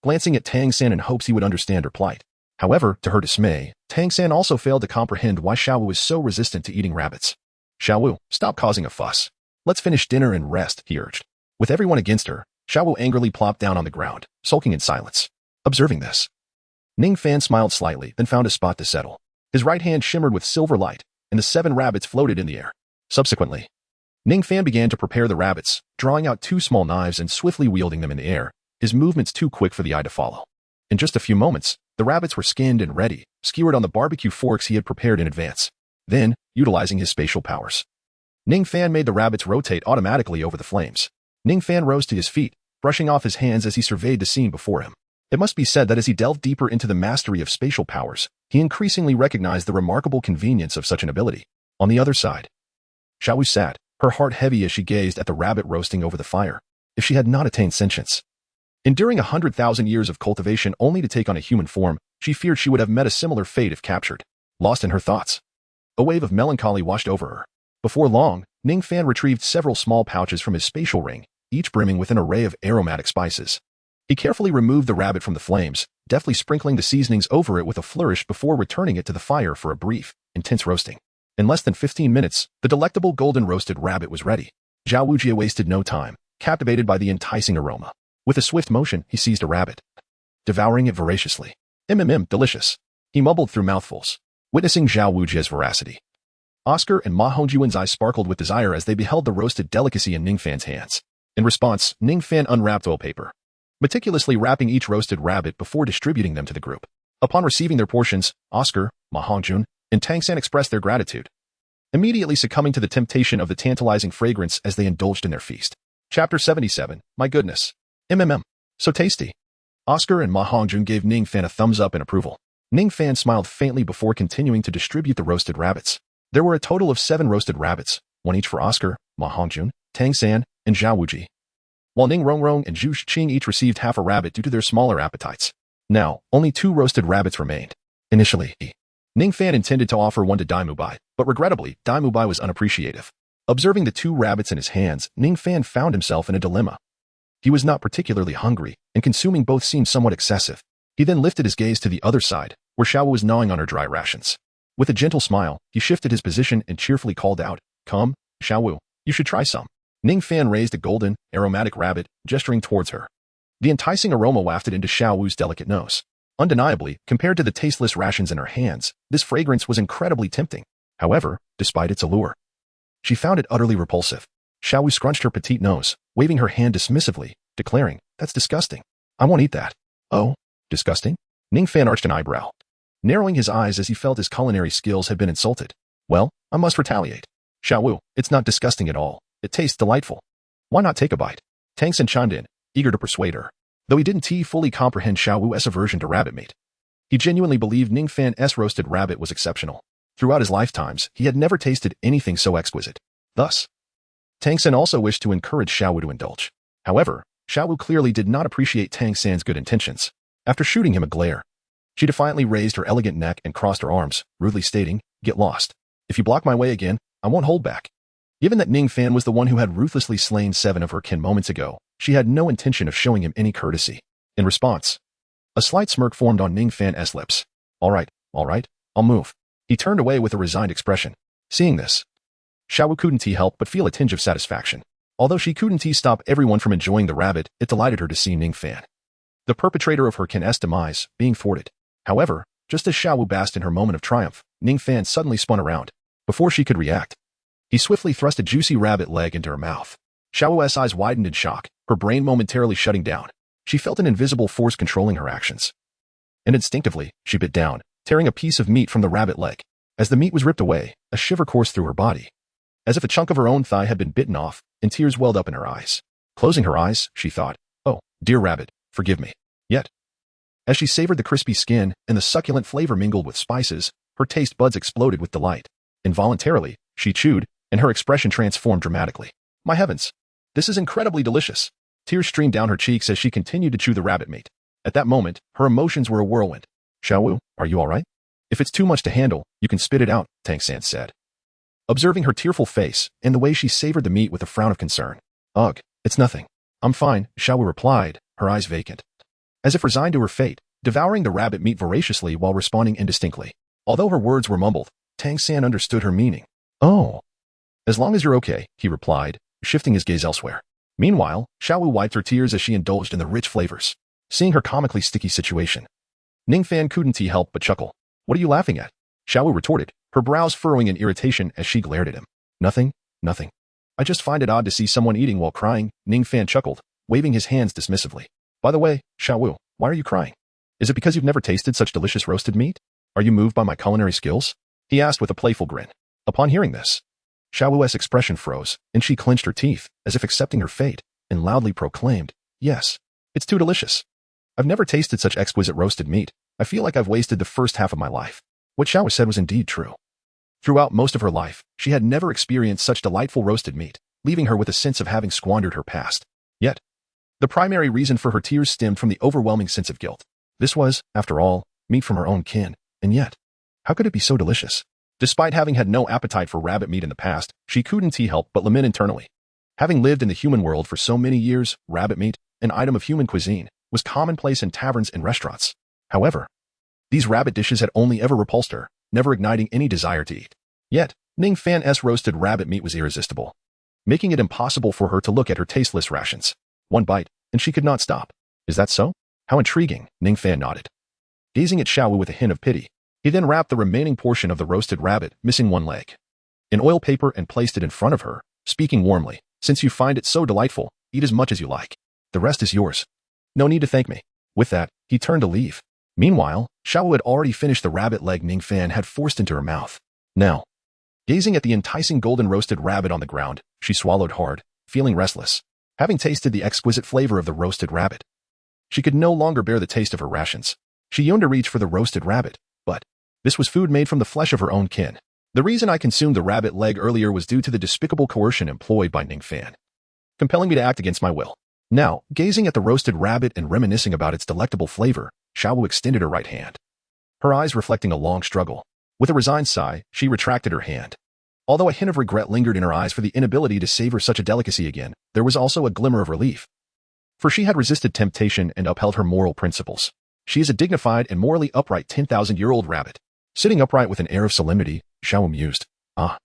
glancing at Tang San in hopes he would understand her plight. However, to her dismay, Tang San also failed to comprehend why Xiaowu is so resistant to eating rabbits. Xiaowu, stop causing a fuss. Let's finish dinner and rest, he urged. With everyone against her, Xiaowu angrily plopped down on the ground, sulking in silence. Observing this, Ningfan smiled slightly, then found a spot to settle. His right hand shimmered with silver light, and the 7 rabbits floated in the air. Subsequently, Ningfan began to prepare the rabbits, drawing out 2 small knives and swiftly wielding them in the air, his movements too quick for the eye to follow. In just a few moments, the rabbits were skinned and ready, skewered on the barbecue forks he had prepared in advance. Then, utilizing his spatial powers, Ningfan made the rabbits rotate automatically over the flames. Ningfan rose to his feet, brushing off his hands as he surveyed the scene before him. It must be said that as he delved deeper into the mastery of spatial powers, he increasingly recognized the remarkable convenience of such an ability. On the other side, Xiaowu sat, her heart heavy as she gazed at the rabbit roasting over the fire. If she had not attained sentience, enduring 100,000 years of cultivation only to take on a human form, she feared she would have met a similar fate if captured. Lost in her thoughts, a wave of melancholy washed over her. Before long, Ningfan retrieved several small pouches from his spatial ring, each brimming with an array of aromatic spices. He carefully removed the rabbit from the flames, deftly sprinkling the seasonings over it with a flourish before returning it to the fire for a brief, intense roasting. In less than 15 minutes, the delectable golden roasted rabbit was ready. Zhao Wujia wasted no time, captivated by the enticing aroma. With a swift motion, he seized a rabbit, devouring it voraciously. Delicious. He mumbled through mouthfuls, witnessing Zhao Wujia's voracity. Oscar and Ma Hongjuan's eyes sparkled with desire as they beheld the roasted delicacy in Ningfan's hands. In response, Ningfan unwrapped oil paper, meticulously wrapping each roasted rabbit before distributing them to the group. Upon receiving their portions, Oscar, Ma Hongjun, and Tang San expressed their gratitude, immediately succumbing to the temptation of the tantalizing fragrance as they indulged in their feast. Chapter 77, My Goodness. So tasty. Oscar and Ma Hongjun gave Ningfan a thumbs up in approval. Ningfan smiled faintly before continuing to distribute the roasted rabbits. There were a total of 7 roasted rabbits, 1 each for Oscar, Ma Hongjun, Tang San, and Zhao Wuji, while Ning Rongrong and Zhu Qing each received half a rabbit due to their smaller appetites. Now, only 2 roasted rabbits remained. Initially, Ningfan intended to offer one to Dai Mubai, but regrettably, Dai Mubai was unappreciative. Observing the 2 rabbits in his hands, Ningfan found himself in a dilemma. He was not particularly hungry, and consuming both seemed somewhat excessive. He then lifted his gaze to the other side, where Xiaowu was gnawing on her dry rations. With a gentle smile, he shifted his position and cheerfully called out, Come, Xiaowu, you should try some. Ningfan raised a golden, aromatic rabbit, gesturing towards her. The enticing aroma wafted into Xiaowu's delicate nose. Undeniably, compared to the tasteless rations in her hands, this fragrance was incredibly tempting. However, despite its allure, she found it utterly repulsive. Xiaowu scrunched her petite nose, waving her hand dismissively, declaring, That's disgusting. I won't eat that. Oh, disgusting? Ningfan arched an eyebrow, narrowing his eyes as he felt his culinary skills had been insulted. Well, I must retaliate. Xiaowu, it's not disgusting at all. It tastes delightful. Why not take a bite? Tang San chimed in, eager to persuade her. Though he didn't fully comprehend Xiaowu's aversion to rabbit meat, he genuinely believed Ningfan's roasted rabbit was exceptional. Throughout his lifetimes, he had never tasted anything so exquisite. Thus, Tang San also wished to encourage Xiaowu to indulge. However, Xiaowu clearly did not appreciate Tang San's good intentions. After shooting him a glare, she defiantly raised her elegant neck and crossed her arms, rudely stating, "Get lost. If you block my way again, I won't hold back." Given that Ningfan was the one who had ruthlessly slain 7 of her kin moments ago, she had no intention of showing him any courtesy. In response, a slight smirk formed on Ningfan's lips. All right, I'll move." He turned away with a resigned expression. Seeing this, Xiaowu couldn't help but feel a tinge of satisfaction. Although she couldn't stop everyone from enjoying the rabbit, it delighted her to see Ningfan, the perpetrator of her kin's demise, being thwarted. However, just as Xiaowu basked in her moment of triumph, Ningfan suddenly spun around. Before she could react, he swiftly thrust a juicy rabbit leg into her mouth. Xiaowu's eyes widened in shock, her brain momentarily shutting down. She felt an invisible force controlling her actions. And instinctively, she bit down, tearing a piece of meat from the rabbit leg. As the meat was ripped away, a shiver coursed through her body, as if a chunk of her own thigh had been bitten off, and tears welled up in her eyes. Closing her eyes, she thought, "Oh, dear rabbit, forgive me." Yet, as she savored the crispy skin and the succulent flavor mingled with spices, her taste buds exploded with delight. Involuntarily, she chewed, and her expression transformed dramatically. "My heavens, this is incredibly delicious." Tears streamed down her cheeks as she continued to chew the rabbit meat. At that moment, her emotions were a whirlwind. "Xiaowu, are you all right? If it's too much to handle, you can spit it out," Tang San said, observing her tearful face and the way she savored the meat with a frown of concern. "Ugh, it's nothing. I'm fine," Xiaowu replied, her eyes vacant, as if resigned to her fate, devouring the rabbit meat voraciously while responding indistinctly. Although her words were mumbled, Tang San understood her meaning. "Oh, as long as you're okay," he replied, shifting his gaze elsewhere. Meanwhile, Xiaowu wiped her tears as she indulged in the rich flavors. Seeing her comically sticky situation, Ningfan couldn't help but chuckle. "What are you laughing at?" Xiaowu retorted, her brows furrowing in irritation as she glared at him. Nothing. I just find it odd to see someone eating while crying," Ningfan chuckled, waving his hands dismissively. "By the way, Xiaowu, why are you crying? Is it because you've never tasted such delicious roasted meat? Are you moved by my culinary skills?" he asked with a playful grin. Upon hearing this, Xiaowu's expression froze, and she clenched her teeth, as if accepting her fate, and loudly proclaimed, "Yes, it's too delicious. I've never tasted such exquisite roasted meat. I feel like I've wasted the first half of my life." What Xiaowu said was indeed true. Throughout most of her life, she had never experienced such delightful roasted meat, leaving her with a sense of having squandered her past. Yet, the primary reason for her tears stemmed from the overwhelming sense of guilt. This was, after all, meat from her own kin, and yet, how could it be so delicious? Despite having had no appetite for rabbit meat in the past, she couldn't help but lament internally. Having lived in the human world for so many years, rabbit meat, an item of human cuisine, was commonplace in taverns and restaurants. However, these rabbit dishes had only ever repulsed her, never igniting any desire to eat. Yet, Ningfan's roasted rabbit meat was irresistible, making it impossible for her to look at her tasteless rations. One bite, and she could not stop. "Is that so? How intriguing," Ningfan nodded, gazing at Xiaowu with a hint of pity. He then wrapped the remaining portion of the roasted rabbit, missing one leg, in oil paper and placed it in front of her, speaking warmly, "Since you find it so delightful, eat as much as you like. The rest is yours. No need to thank me." With that, he turned to leave. Meanwhile, Xiaowu had already finished the rabbit leg Ningfan had forced into her mouth. Now, gazing at the enticing golden roasted rabbit on the ground, she swallowed hard, feeling restless. Having tasted the exquisite flavor of the roasted rabbit, she could no longer bear the taste of her rations. She yearned to reach for the roasted rabbit, but this was food made from the flesh of her own kin. "The reason I consumed the rabbit leg earlier was due to the despicable coercion employed by Ningfan, compelling me to act against my will." Now, gazing at the roasted rabbit and reminiscing about its delectable flavor, Xiaowu extended her right hand, her eyes reflecting a long struggle. With a resigned sigh, she retracted her hand. Although a hint of regret lingered in her eyes for the inability to savor such a delicacy again, there was also a glimmer of relief, for she had resisted temptation and upheld her moral principles. She is a dignified and morally upright 10,000-year-old rabbit. Sitting upright with an air of solemnity, Xiaowu mused, "Ah,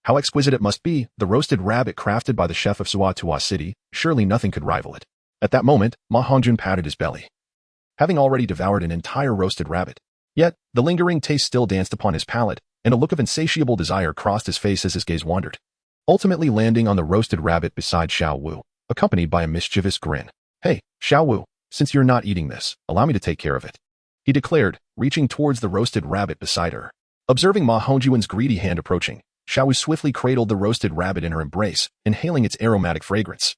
how exquisite it must be, the roasted rabbit crafted by the chef of Suatua City, surely nothing could rival it." At that moment, Ma Hongjun patted his belly, having already devoured an entire roasted rabbit. Yet, the lingering taste still danced upon his palate, and a look of insatiable desire crossed his face as his gaze wandered, ultimately landing on the roasted rabbit beside Xiaowu, accompanied by a mischievous grin. "Hey, Xiaowu, since you're not eating this, allow me to take care of it," he declared, reaching towards the roasted rabbit beside her. Observing Ma Hongjun's greedy hand approaching, Xiaowu swiftly cradled the roasted rabbit in her embrace, inhaling its aromatic fragrance,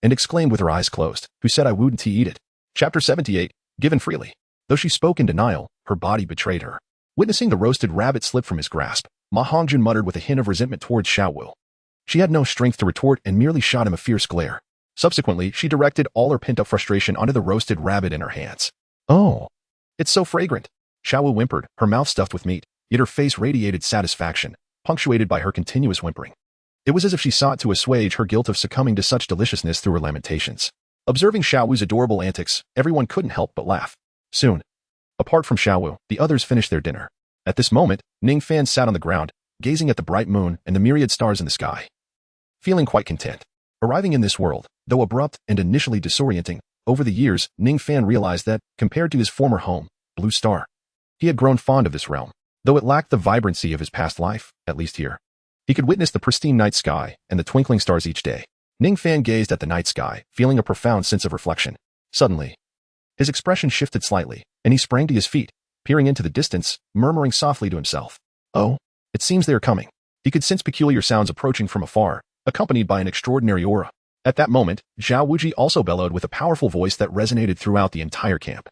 and exclaimed with her eyes closed, "Who said I wouldn't eat it?" Chapter 78, Given Freely. Though she spoke in denial, her body betrayed her. Witnessing the roasted rabbit slip from his grasp, Ma Hongjun muttered with a hint of resentment towards Xiaowu. She had no strength to retort and merely shot him a fierce glare. Subsequently, she directed all her pent-up frustration onto the roasted rabbit in her hands. Oh, it's so fragrant. Xiaowu whimpered, her mouth stuffed with meat, yet her face radiated satisfaction, punctuated by her continuous whimpering. It was as if she sought to assuage her guilt of succumbing to such deliciousness through her lamentations. Observing Xiaowu's adorable antics, everyone couldn't help but laugh. Soon, apart from Xiaowu, the others finished their dinner. At this moment, Ningfan sat on the ground, gazing at the bright moon and the myriad stars in the sky. Feeling quite content. Arriving in this world, though abrupt and initially disorienting, over the years, Ningfan realized that, compared to his former home, Blue Star, he had grown fond of this realm, though it lacked the vibrancy of his past life, at least here. He could witness the pristine night sky and the twinkling stars each day. Ningfan gazed at the night sky, feeling a profound sense of reflection. Suddenly, his expression shifted slightly, and he sprang to his feet, peering into the distance, murmuring softly to himself. Oh, it seems they are coming. He could sense peculiar sounds approaching from afar, accompanied by an extraordinary aura. At that moment, Zhao Wuji also bellowed with a powerful voice that resonated throughout the entire camp.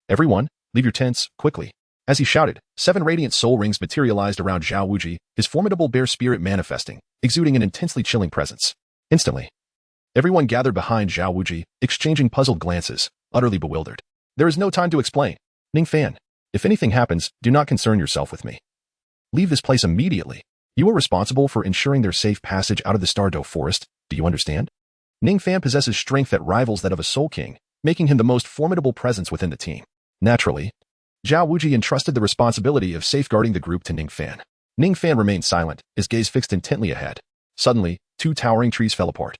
Everyone, leave your tents, quickly. As he shouted, 7 radiant soul rings materialized around Zhao Wuji, his formidable bear spirit manifesting, exuding an intensely chilling presence. Instantly, everyone gathered behind Zhao Wuji, exchanging puzzled glances, utterly bewildered. There is no time to explain. Ningfan, if anything happens, do not concern yourself with me. Leave this place immediately. You are responsible for ensuring their safe passage out of the Douluo forest, do you understand? Ningfan possesses strength that rivals that of a Soul King, making him the most formidable presence within the team. Naturally, Zhao Wuji entrusted the responsibility of safeguarding the group to Ningfan. Ningfan remained silent, his gaze fixed intently ahead. Suddenly, 2 towering trees fell apart,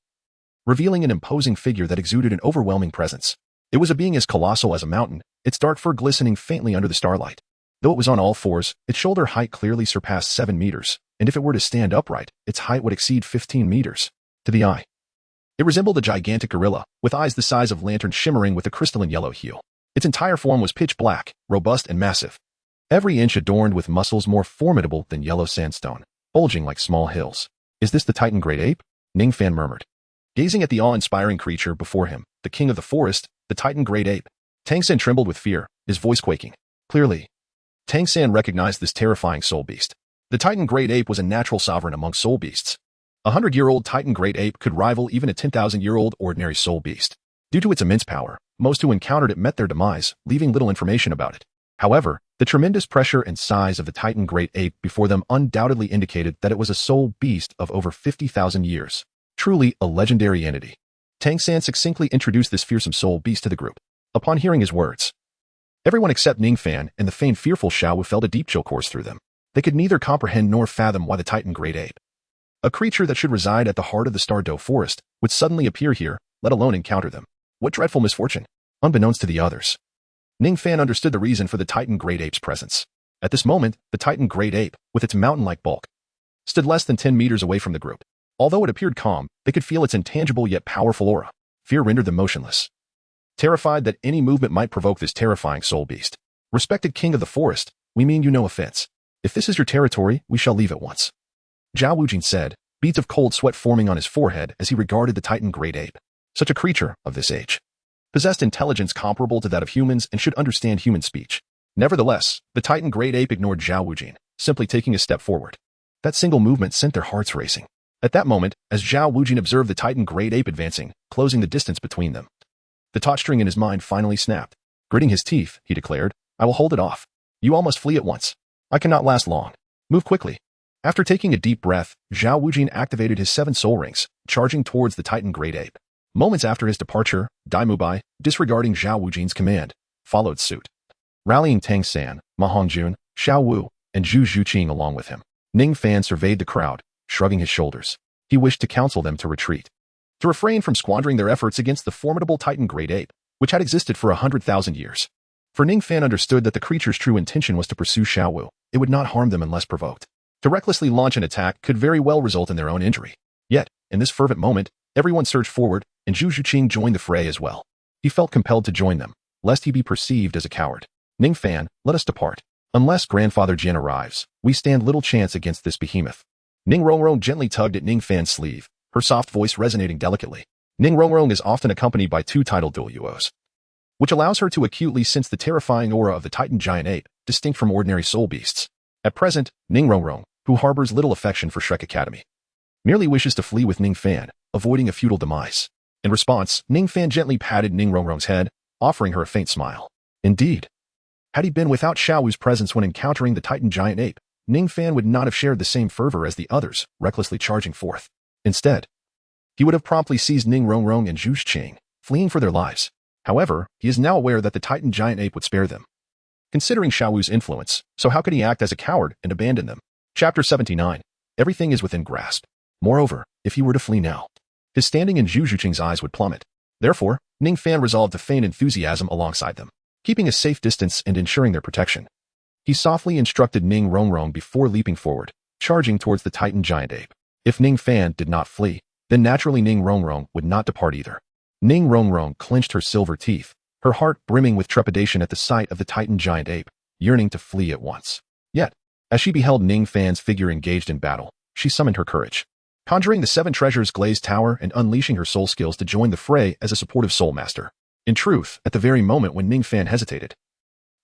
revealing an imposing figure that exuded an overwhelming presence. It was a being as colossal as a mountain, its dark fur glistening faintly under the starlight. Though it was on all fours, its shoulder height clearly surpassed 7 meters, and if it were to stand upright, its height would exceed 15 meters. To the eye, it resembled a gigantic gorilla, with eyes the size of lanterns shimmering with a crystalline yellow hue. Its entire form was pitch black, robust and massive, every inch adorned with muscles more formidable than yellow sandstone, bulging like small hills. Is this the Titan Great Ape? Ningfan murmured. Gazing at the awe-inspiring creature before him, the king of the forest, the Titan Great Ape, Tang San trembled with fear, his voice quaking. Clearly, Tang San recognized this terrifying soul beast. The Titan Great Ape was a natural sovereign among soul beasts. A 100-year-old Titan Great Ape could rival even a 10,000-year-old ordinary soul beast. Due to its immense power, most who encountered it met their demise, leaving little information about it. However, the tremendous pressure and size of the Titan Great Ape before them undoubtedly indicated that it was a soul beast of over 50,000 years. Truly a legendary entity. Tang San succinctly introduced this fearsome soul beast to the group. Upon hearing his words, everyone except Ningfan and the famed fearful Xiaowu felt a deep chill course through them. They could neither comprehend nor fathom why the Titan Great Ape, a creature that should reside at the heart of the Douluo forest, would suddenly appear here, let alone encounter them. What dreadful misfortune! Unbeknownst to the others, Ningfan understood the reason for the Titan Great Ape's presence. At this moment, the Titan Great Ape, with its mountain-like bulk, stood less than 10 meters away from the group. Although it appeared calm, they could feel its intangible yet powerful aura. Fear rendered them motionless, terrified that any movement might provoke this terrifying soul beast. Respected king of the forest, we mean you no offense. If this is your territory, we shall leave at once. Zhao Wujin said, beads of cold sweat forming on his forehead as he regarded the Titan Great Ape. Such a creature, of this age, possessed intelligence comparable to that of humans and should understand human speech. Nevertheless, the Titan Great Ape ignored Zhao Wujin, simply taking a step forward. That single movement sent their hearts racing. At that moment, as Zhao Wujin observed the Titan Great Ape advancing, closing the distance between them, the taut string in his mind finally snapped. Gritting his teeth, he declared, I will hold it off. You all must flee at once. I cannot last long. Move quickly. After taking a deep breath, Zhao Wujin activated his 7 soul rings, charging towards the Titan Great Ape. Moments after his departure, Dai Mubai, disregarding Zhao Wujin's command, followed suit, rallying Tang San, Ma Hongjun, Xiao Wu, and Zhu Zhuqing along with him. Ningfan surveyed the crowd, shrugging his shoulders. He wished to counsel them to retreat, to refrain from squandering their efforts against the formidable Titan Great Ape, which had existed for 100,000 years. For Ningfan understood that the creature's true intention was to pursue Xiao Wu. It would not harm them unless provoked. To recklessly launch an attack could very well result in their own injury. Yet, in this fervent moment, everyone surged forward, and Zhu Zhuqing joined the fray as well. He felt compelled to join them, lest he be perceived as a coward. Ningfan, let us depart. Unless Grandfather Jian arrives, we stand little chance against this behemoth. Ning Rongrong gently tugged at Ningfan's sleeve, her soft voice resonating delicately. Ning Rongrong is often accompanied by 2 titled Douluos, which allows her to acutely sense the terrifying aura of the Titan Giant Ape, distinct from ordinary soul beasts. At present, Ning Rongrong, who harbors little affection for Shrek Academy, merely wishes to flee with Ningfan, avoiding a futile demise. In response, Ningfan gently patted Ning Rongrong's head, offering her a faint smile. Indeed. Had he been without Xiaowu's presence when encountering the Titan giant ape, Ningfan would not have shared the same fervor as the others, recklessly charging forth. Instead, he would have promptly seized Ning Rongrong and Zhu Qing, fleeing for their lives. However, he is now aware that the Titan giant ape would spare them, considering Xiaowu's influence, so how could he act as a coward and abandon them? Chapter 79. Everything is within grasp. Moreover, if he were to flee now, his standing in Zhu Qing's eyes would plummet. Therefore, Ningfan resolved to feign enthusiasm alongside them, keeping a safe distance and ensuring their protection. He softly instructed Ning Rongrong before leaping forward, charging towards the Titan giant ape. If Ningfan did not flee, then naturally Ning Rongrong would not depart either. Ning Rongrong clenched her silver teeth, her heart brimming with trepidation at the sight of the Titan giant ape, yearning to flee at once. Yet, as she beheld Ningfan's figure engaged in battle, she summoned her courage, conjuring the 7 treasures glazed tower and unleashing her soul skills to join the fray as a supportive soul master. In truth, at the very moment when Ningfan hesitated,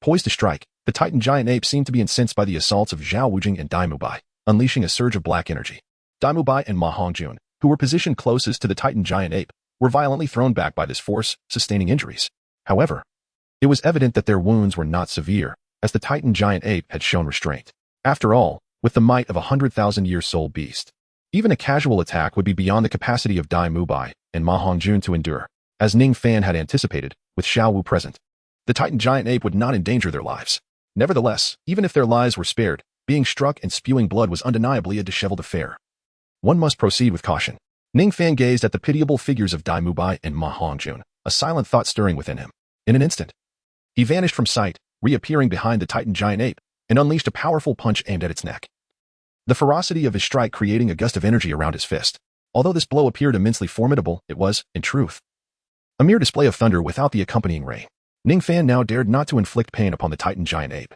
poised to strike, the Titan giant ape seemed to be incensed by the assaults of Zhao Wujing and Dai Mubai, unleashing a surge of black energy. Dai Mubai and Ma Hongjun, who were positioned closest to the Titan giant ape, were violently thrown back by this force, sustaining injuries. However, it was evident that their wounds were not severe, as the Titan giant ape had shown restraint. After all, with the might of a 100,000-year soul beast, even a casual attack would be beyond the capacity of Dai Mubai and Ma Hongjun to endure. As Ningfan had anticipated, with Xiaowu present, the Titan giant ape would not endanger their lives. Nevertheless, even if their lives were spared, being struck and spewing blood was undeniably a disheveled affair. One must proceed with caution. Ningfan gazed at the pitiable figures of Dai Mubai and Ma Hongjun, a silent thought stirring within him. In an instant, he vanished from sight, reappearing behind the Titan giant ape, and unleashed a powerful punch aimed at its neck. The ferocity of his strike creating a gust of energy around his fist. Although this blow appeared immensely formidable, it was, in truth, a mere display of thunder without the accompanying rain. Ningfan now dared not to inflict pain upon the Titan giant ape.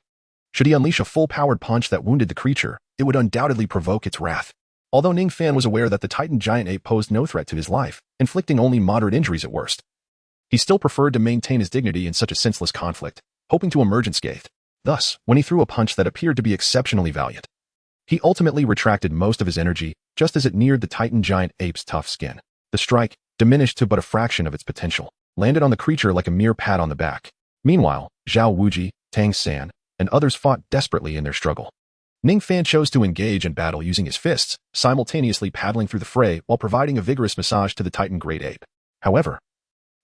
Should he unleash a full-powered punch that wounded the creature, it would undoubtedly provoke its wrath. Although Ningfan was aware that the Titan giant ape posed no threat to his life, inflicting only moderate injuries at worst, he still preferred to maintain his dignity in such a senseless conflict, hoping to emerge unscathed. Thus, when he threw a punch that appeared to be exceptionally valiant, he ultimately retracted most of his energy just as it neared the Titan giant ape's tough skin. The strike, diminished to but a fraction of its potential, landed on the creature like a mere pat on the back. Meanwhile, Zhao Wuji, Tang San, and others fought desperately in their struggle. Ningfan chose to engage in battle using his fists, simultaneously paddling through the fray while providing a vigorous massage to the Titan great ape. However,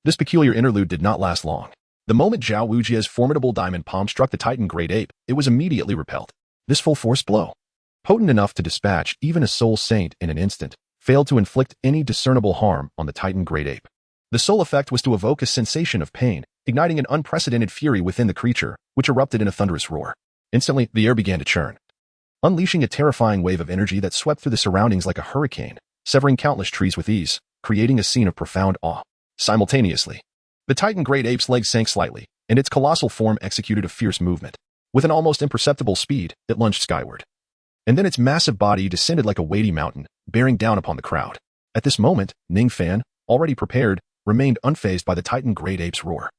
this peculiar interlude did not last long. The moment Zhao Wuji's formidable diamond palm struck the Titan great ape, it was immediately repelled. This full-force blow, potent enough to dispatch even a soul saint in an instant, failed to inflict any discernible harm on the Titan great ape. The sole effect was to evoke a sensation of pain, igniting an unprecedented fury within the creature, which erupted in a thunderous roar. Instantly, the air began to churn, unleashing a terrifying wave of energy that swept through the surroundings like a hurricane, severing countless trees with ease, creating a scene of profound awe. Simultaneously, the Titan great ape's legs sank slightly, and its colossal form executed a fierce movement. With an almost imperceptible speed, it lunged skyward. And then its massive body descended like a weighty mountain, bearing down upon the crowd. At this moment, Ningfan, already prepared, remained unfazed by the Titan great ape's roar.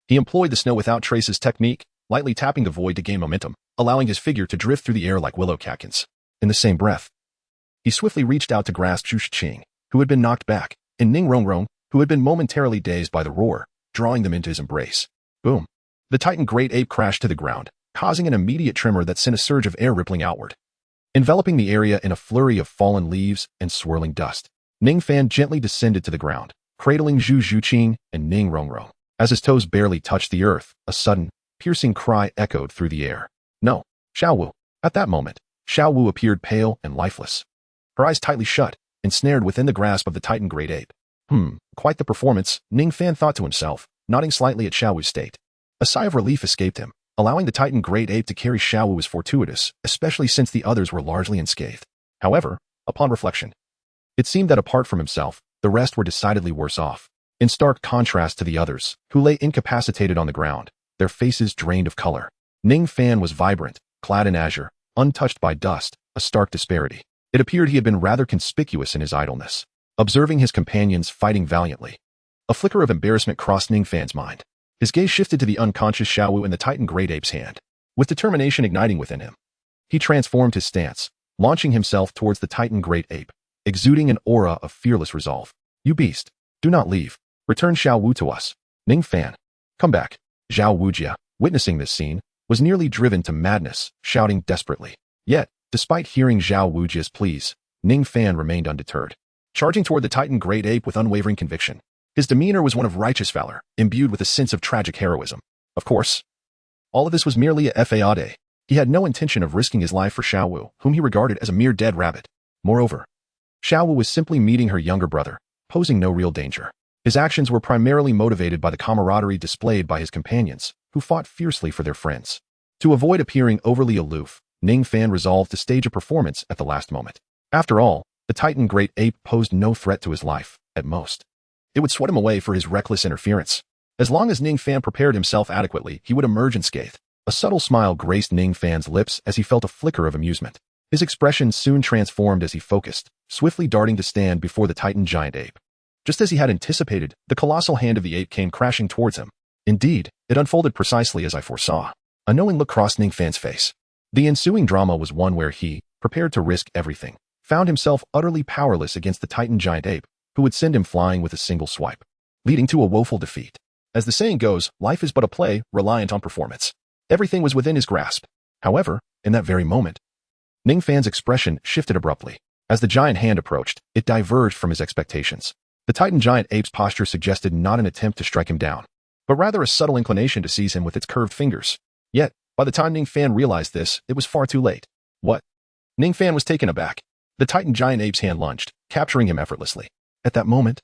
He employed the snow without traces technique, lightly tapping the void to gain momentum, allowing his figure to drift through the air like willow catkins. In the same breath, he swiftly reached out to grasp Zhu Qing, who had been knocked back, and Ning Rongrong, who had been momentarily dazed by the roar, drawing them into his embrace. Boom! The Titan great ape crashed to the ground, causing an immediate tremor that sent a surge of air rippling outward, enveloping the area in a flurry of fallen leaves and swirling dust. Ningfan gently descended to the ground, cradling Zhu Qing and Ning Rongrong. As his toes barely touched the earth, a sudden, piercing cry echoed through the air. No, Xiaowu. At that moment, Xiaowu appeared pale and lifeless, her eyes tightly shut, ensnared within the grasp of the Titan great ape. Quite the performance, Ningfan thought to himself, nodding slightly at Xiaowu's state. A sigh of relief escaped him. Allowing the Titan great ape to carry Xiaowu was fortuitous, especially since the others were largely unscathed. However, upon reflection, it seemed that apart from himself, the rest were decidedly worse off. In stark contrast to the others, who lay incapacitated on the ground, their faces drained of color, Ningfan was vibrant, clad in azure, untouched by dust, a stark disparity. It appeared he had been rather conspicuous in his idleness. Observing his companions fighting valiantly, a flicker of embarrassment crossed Ningfan's mind. His gaze shifted to the unconscious Xiaowu in the Titan great ape's hand. With determination igniting within him, he transformed his stance, launching himself towards the Titan great ape, exuding an aura of fearless resolve. You beast! Do not leave. Return Xiao Wu to us. Ningfan. Come back. Zhao Wujia, witnessing this scene, was nearly driven to madness, shouting desperately. Yet, despite hearing Zhao Wujia's pleas, Ningfan remained undeterred, charging toward the Titan Great Ape with unwavering conviction. His demeanor was one of righteous valor, imbued with a sense of tragic heroism. Of course, all of this was merely a fade. He had no intention of risking his life for Xiao Wu, whom he regarded as a mere dead rabbit. Moreover, Xiao Wu was simply meeting her younger brother, posing no real danger. His actions were primarily motivated by the camaraderie displayed by his companions, who fought fiercely for their friends. To avoid appearing overly aloof, Ningfan resolved to stage a performance at the last moment. After all, the Titan Great Ape posed no threat to his life, at most. It would sweat him away for his reckless interference. As long as Ningfan prepared himself adequately, he would emerge unscathed. A subtle smile graced Ningfan's lips as he felt a flicker of amusement. His expression soon transformed as he focused, swiftly darting to stand before the Titan giant ape. Just as he had anticipated, the colossal hand of the ape came crashing towards him. Indeed, it unfolded precisely as I foresaw. A knowing look crossed Ningfan's face. The ensuing drama was one where he, prepared to risk everything, found himself utterly powerless against the Titan giant ape, who would send him flying with a single swipe, leading to a woeful defeat. As the saying goes, life is but a play, reliant on performance. Everything was within his grasp. However, in that very moment, Ningfan's expression shifted abruptly. As the giant hand approached, it diverged from his expectations. The Titan giant ape's posture suggested not an attempt to strike him down, but rather a subtle inclination to seize him with its curved fingers. Yet, by the time Ningfan realized this, it was far too late. What? Ningfan was taken aback. The Titan giant ape's hand lunged, capturing him effortlessly. At that moment,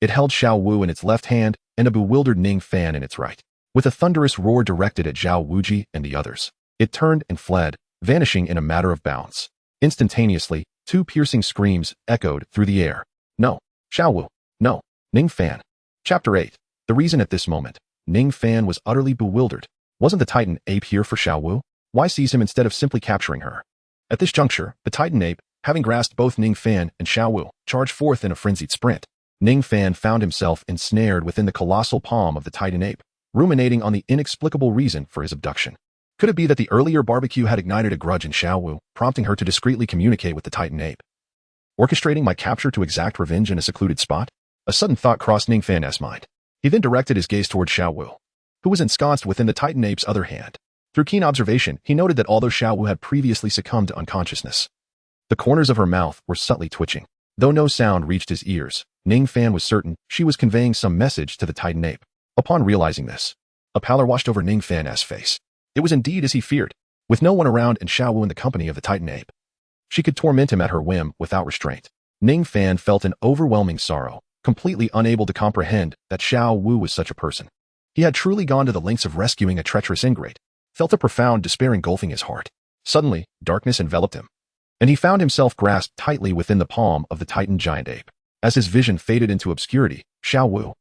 it held Xiao Wu in its left hand and a bewildered Ningfan in its right. With a thunderous roar directed at Zhao Wuji and the others, it turned and fled, vanishing in a matter of bounds. Instantaneously, two piercing screams echoed through the air. No, Xiao Wu. No, Ningfan. Chapter 8. The reason at this moment, Ningfan was utterly bewildered. Wasn't the Titan ape here for Xiao Wu? Why seize him instead of simply capturing her? At this juncture, the Titan ape, having grasped both Ningfan and Xiao Wu, charged forth in a frenzied sprint. Ningfan found himself ensnared within the colossal palm of the Titan ape, ruminating on the inexplicable reason for his abduction. Could it be that the earlier barbecue had ignited a grudge in Xiao Wu, prompting her to discreetly communicate with the Titan ape? Orchestrating my capture to exact revenge in a secluded spot? A sudden thought crossed Ningfan's mind. He then directed his gaze toward Xiao Wu, who was ensconced within the Titan ape's other hand. Through keen observation, he noted that although Xiao Wu had previously succumbed to unconsciousness, the corners of her mouth were subtly twitching. Though no sound reached his ears, Ningfan was certain she was conveying some message to the Titan ape. Upon realizing this, a pallor washed over Ningfan's face. It was indeed as he feared. With no one around and Xiao Wu in the company of the Titan ape, she could torment him at her whim without restraint. Ningfan felt an overwhelming sorrow, completely unable to comprehend that Xiao Wu was such a person. He had truly gone to the lengths of rescuing a treacherous ingrate, felt a profound despair engulfing his heart. Suddenly, darkness enveloped him, and he found himself grasped tightly within the palm of the Titan giant ape. As his vision faded into obscurity, Xiao Wu,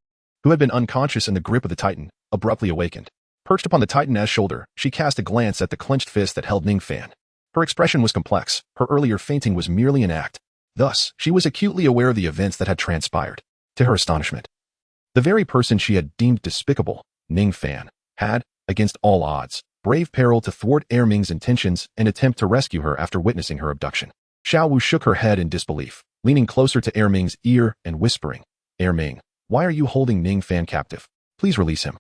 who had been unconscious in the grip of the Titan, abruptly awakened. Perched upon the Titan's shoulder, she cast a glance at the clenched fist that held Ningfan. Her expression was complex. Her earlier fainting was merely an act. Thus, she was acutely aware of the events that had transpired. To her astonishment, the very person she had deemed despicable, Ningfan, had, against all odds, braved peril to thwart Ming's intentions and attempt to rescue her after witnessing her abduction. Xiao Wu shook her head in disbelief, leaning closer to Ming's ear and whispering, Ming, why are you holding Ningfan captive? Please release him.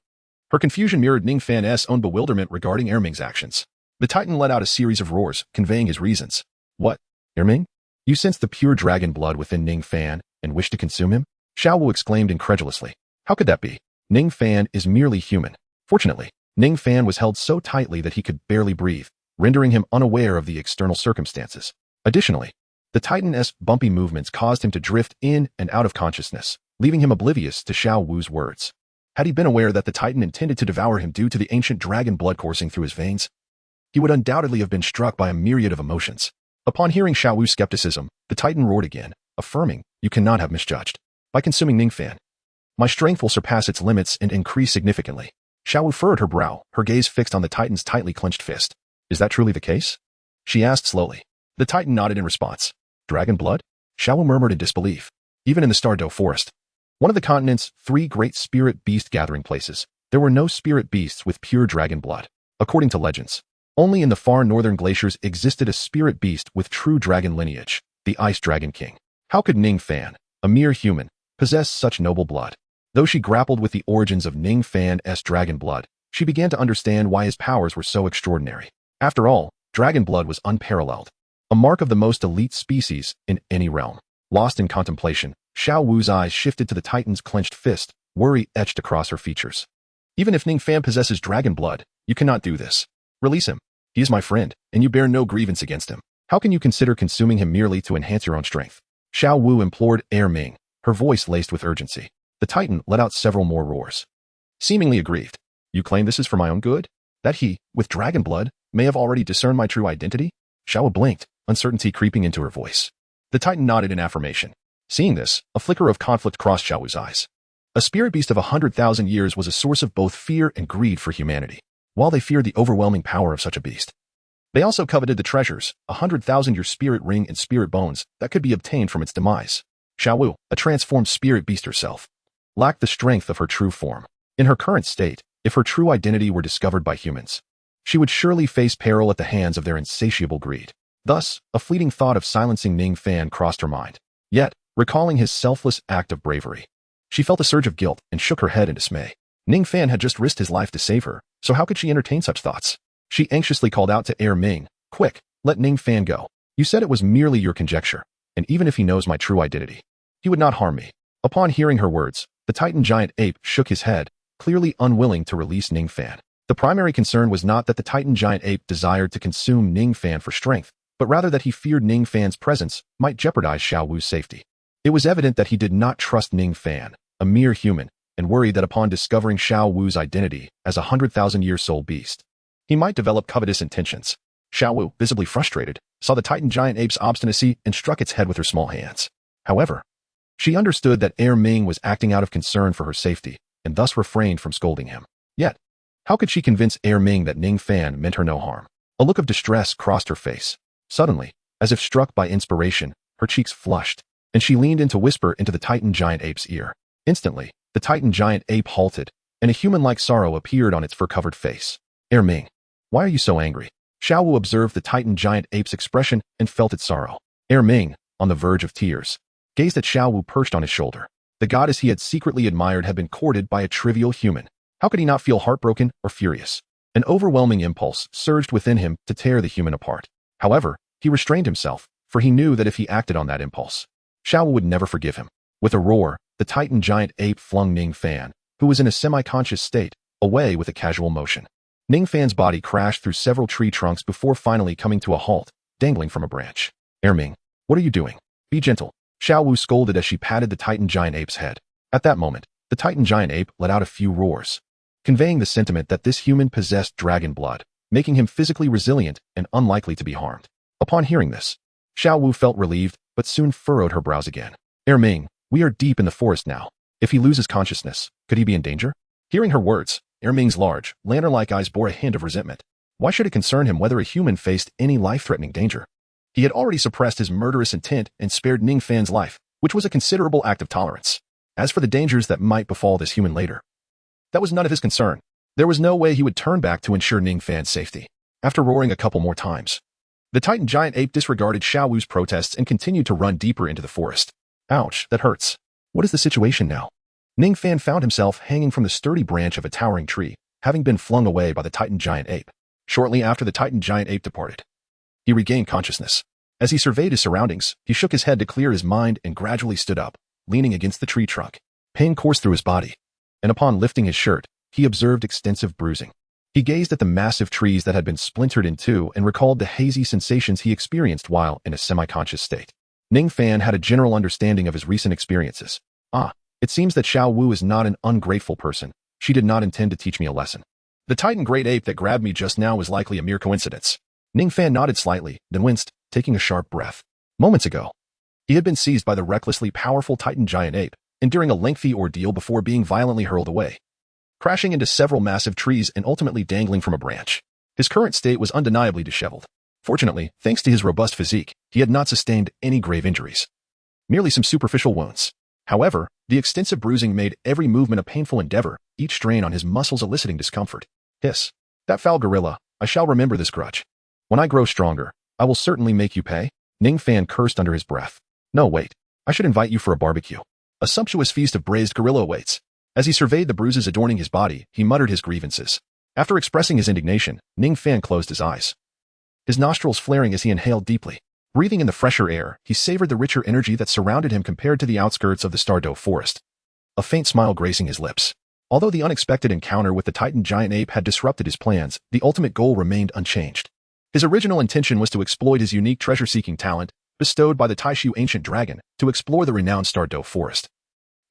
Her confusion mirrored Ningfan's own bewilderment regarding Ming's actions. The Titan let out a series of roars, conveying his reasons. What, Ming? You sense the pure dragon blood within Ningfan and wish to consume him? Xiao Wu exclaimed incredulously. How could that be? Ningfan is merely human. Fortunately, Ningfan was held so tightly that he could barely breathe, rendering him unaware of the external circumstances. Additionally, the Titan's bumpy movements caused him to drift in and out of consciousness, leaving him oblivious to Xiao Wu's words. Had he been aware that the Titan intended to devour him due to the ancient dragon blood coursing through his veins, he would undoubtedly have been struck by a myriad of emotions. Upon hearing Xiao Wu's skepticism, the Titan roared again, affirming, You cannot have misjudged. By consuming Ningfan, my strength will surpass its limits and increase significantly. Xiao Wu furrowed her brow, her gaze fixed on the Titan's tightly clenched fist. Is that truly the case? She asked slowly. The Titan nodded in response. Dragon blood? Xiao Wu murmured in disbelief. Even in the Stardow Forest, one of the continent's 3 great spirit beast gathering places, there were no spirit beasts with pure dragon blood. According to legends, only in the far northern glaciers existed a spirit beast with true dragon lineage, the Ice Dragon King. How could Ningfan, a mere human, possess such noble blood? Though she grappled with the origins of Ningfan's dragon blood, she began to understand why his powers were so extraordinary. After all, dragon blood was unparalleled, a mark of the most elite species in any realm. Lost in contemplation, Xiao Wu's eyes shifted to the Titan's clenched fist, worry etched across her features. Even if Ningfan possesses dragon blood, you cannot do this. Release him. He is my friend, and you bear no grievance against him. How can you consider consuming him merely to enhance your own strength? Xiao Wu implored Ming, her voice laced with urgency. The Titan let out several more roars. Seemingly aggrieved. You claim this is for my own good? That he, with dragon blood, may have already discerned my true identity? Xiao Wu blinked, uncertainty creeping into her voice. The Titan nodded in affirmation. Seeing this, a flicker of conflict crossed Xiao Wu's eyes. A spirit beast of 100,000 years was a source of both fear and greed for humanity. While they feared the overwhelming power of such a beast, they also coveted the treasures, 100,000-year spirit ring and spirit bones, that could be obtained from its demise. Xiao Wu, a transformed spirit beast herself, lacked the strength of her true form. In her current state, if her true identity were discovered by humans, she would surely face peril at the hands of their insatiable greed. Thus, a fleeting thought of silencing Ningfan crossed her mind. Yet, recalling his selfless act of bravery, she felt a surge of guilt and shook her head in dismay. Ningfan had just risked his life to save her, so how could she entertain such thoughts? She anxiously called out to Ming, "Quick, let Ningfan go. You said it was merely your conjecture, and even if he knows my true identity, he would not harm me." Upon hearing her words, the Titan giant ape shook his head, clearly unwilling to release Ningfan. The primary concern was not that the Titan giant ape desired to consume Ningfan for strength, but rather that he feared Ningfan's presence might jeopardize Xiao Wu's safety. It was evident that he did not trust Ningfan, a mere human, and worried that upon discovering Xiao Wu's identity as a 100,000-year soul beast, he might develop covetous intentions. Xiao Wu, visibly frustrated, saw the Titan giant ape's obstinacy and struck its head with her small hands. However, she understood that Ming was acting out of concern for her safety, and thus refrained from scolding him. Yet, how could she convince Ming that Ningfan meant her no harm? A look of distress crossed her face. Suddenly, as if struck by inspiration, her cheeks flushed, and she leaned in to whisper into the Titan giant ape's ear. Instantly, the Titan giant ape halted, and a human-like sorrow appeared on its fur-covered face. Ming, why are you so angry? Xiao Wu observed the Titan giant ape's expression and felt its sorrow. Ming, on the verge of tears, gazed at Xiao Wu perched on his shoulder. The goddess he had secretly admired had been courted by a trivial human. How could he not feel heartbroken or furious? An overwhelming impulse surged within him to tear the human apart. However, he restrained himself, for he knew that if he acted on that impulse, Xiao Wu would never forgive him. With a roar, the Titan giant ape flung Ningfan, who was in a semi-conscious state, away with a casual motion. Ningfan's body crashed through several tree trunks before finally coming to a halt, dangling from a branch. Ming, what are you doing? Be gentle. Xiao Wu scolded as she patted the Titan giant ape's head. At that moment, the Titan giant ape let out a few roars, conveying the sentiment that this human possessed dragon blood, making him physically resilient and unlikely to be harmed. Upon hearing this, Xiao Wu felt relieved, but soon furrowed her brows again. Ming, we are deep in the forest now. If he loses consciousness, could he be in danger? Hearing her words, Ming's large, lantern-like eyes bore a hint of resentment. Why should it concern him whether a human faced any life-threatening danger? He had already suppressed his murderous intent and spared Ningfan's life, which was a considerable act of tolerance. As for the dangers that might befall this human later, that was none of his concern. There was no way he would turn back to ensure Ningfan's safety. After roaring a couple more times, the Titan giant ape disregarded Xiao Wu's protests and continued to run deeper into the forest. Ouch, that hurts. What is the situation now? Ningfan found himself hanging from the sturdy branch of a towering tree, having been flung away by the Titan giant ape. Shortly after the Titan giant ape departed, he regained consciousness. As he surveyed his surroundings, he shook his head to clear his mind and gradually stood up, leaning against the tree trunk. Pain coursed through his body, and upon lifting his shirt, he observed extensive bruising. He gazed at the massive trees that had been splintered in two and recalled the hazy sensations he experienced while in a semi-conscious state. Ningfan had a general understanding of his recent experiences. It seems that Xiao Wu is not an ungrateful person. She did not intend to teach me a lesson. The Titan great ape that grabbed me just now was likely a mere coincidence. Ningfan nodded slightly, then winced, taking a sharp breath. Moments ago, he had been seized by the recklessly powerful Titan giant ape, enduring a lengthy ordeal before being violently hurled away, crashing into several massive trees and ultimately dangling from a branch. His current state was undeniably disheveled. Fortunately, thanks to his robust physique, he had not sustained any grave injuries. Merely some superficial wounds. However, the extensive bruising made every movement a painful endeavor, each strain on his muscles eliciting discomfort. Hiss. That foul gorilla, I shall remember this grudge. When I grow stronger, I will certainly make you pay. Ningfan cursed under his breath. No, wait. I should invite you for a barbecue. A sumptuous feast of braised gorilla awaits. As he surveyed the bruises adorning his body, he muttered his grievances. After expressing his indignation, Ningfan closed his eyes, his nostrils flaring as he inhaled deeply. Breathing in the fresher air, he savored the richer energy that surrounded him compared to the outskirts of the Douluo forest. A faint smile gracing his lips. Although the unexpected encounter with the Titan giant ape had disrupted his plans, the ultimate goal remained unchanged. His original intention was to exploit his unique treasure-seeking talent, bestowed by the Taishu ancient dragon, to explore the renowned Douluo forest,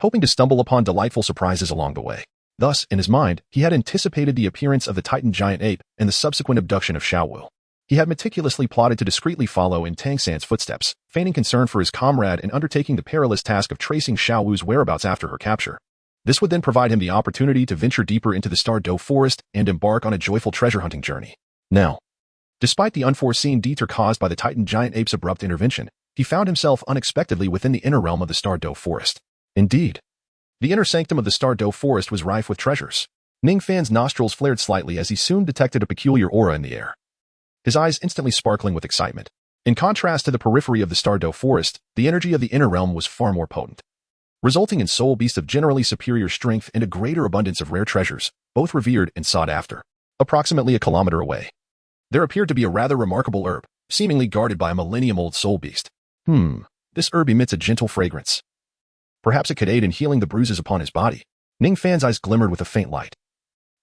hoping to stumble upon delightful surprises along the way. Thus, in his mind, he had anticipated the appearance of the Titan giant ape and the subsequent abduction of Xiaowu. He had meticulously plotted to discreetly follow in Tang San's footsteps, feigning concern for his comrade and undertaking the perilous task of tracing Xiaowu's whereabouts after her capture. This would then provide him the opportunity to venture deeper into the Douluo forest and embark on a joyful treasure-hunting journey. Now, despite the unforeseen detour caused by the Titan giant ape's abrupt intervention, he found himself unexpectedly within the inner realm of the Douluo forest. Indeed, the inner sanctum of the Douluo forest was rife with treasures. Ningfan's nostrils flared slightly as he soon detected a peculiar aura in the air, his eyes instantly sparkling with excitement. In contrast to the periphery of the Douluo forest, the energy of the inner realm was far more potent, resulting in soul beasts of generally superior strength and a greater abundance of rare treasures, both revered and sought after. Approximately a kilometer away, there appeared to be a rather remarkable herb, seemingly guarded by a millennium-old soul beast. This herb emits a gentle fragrance. Perhaps it could aid in healing the bruises upon his body. Ningfan's eyes glimmered with a faint light.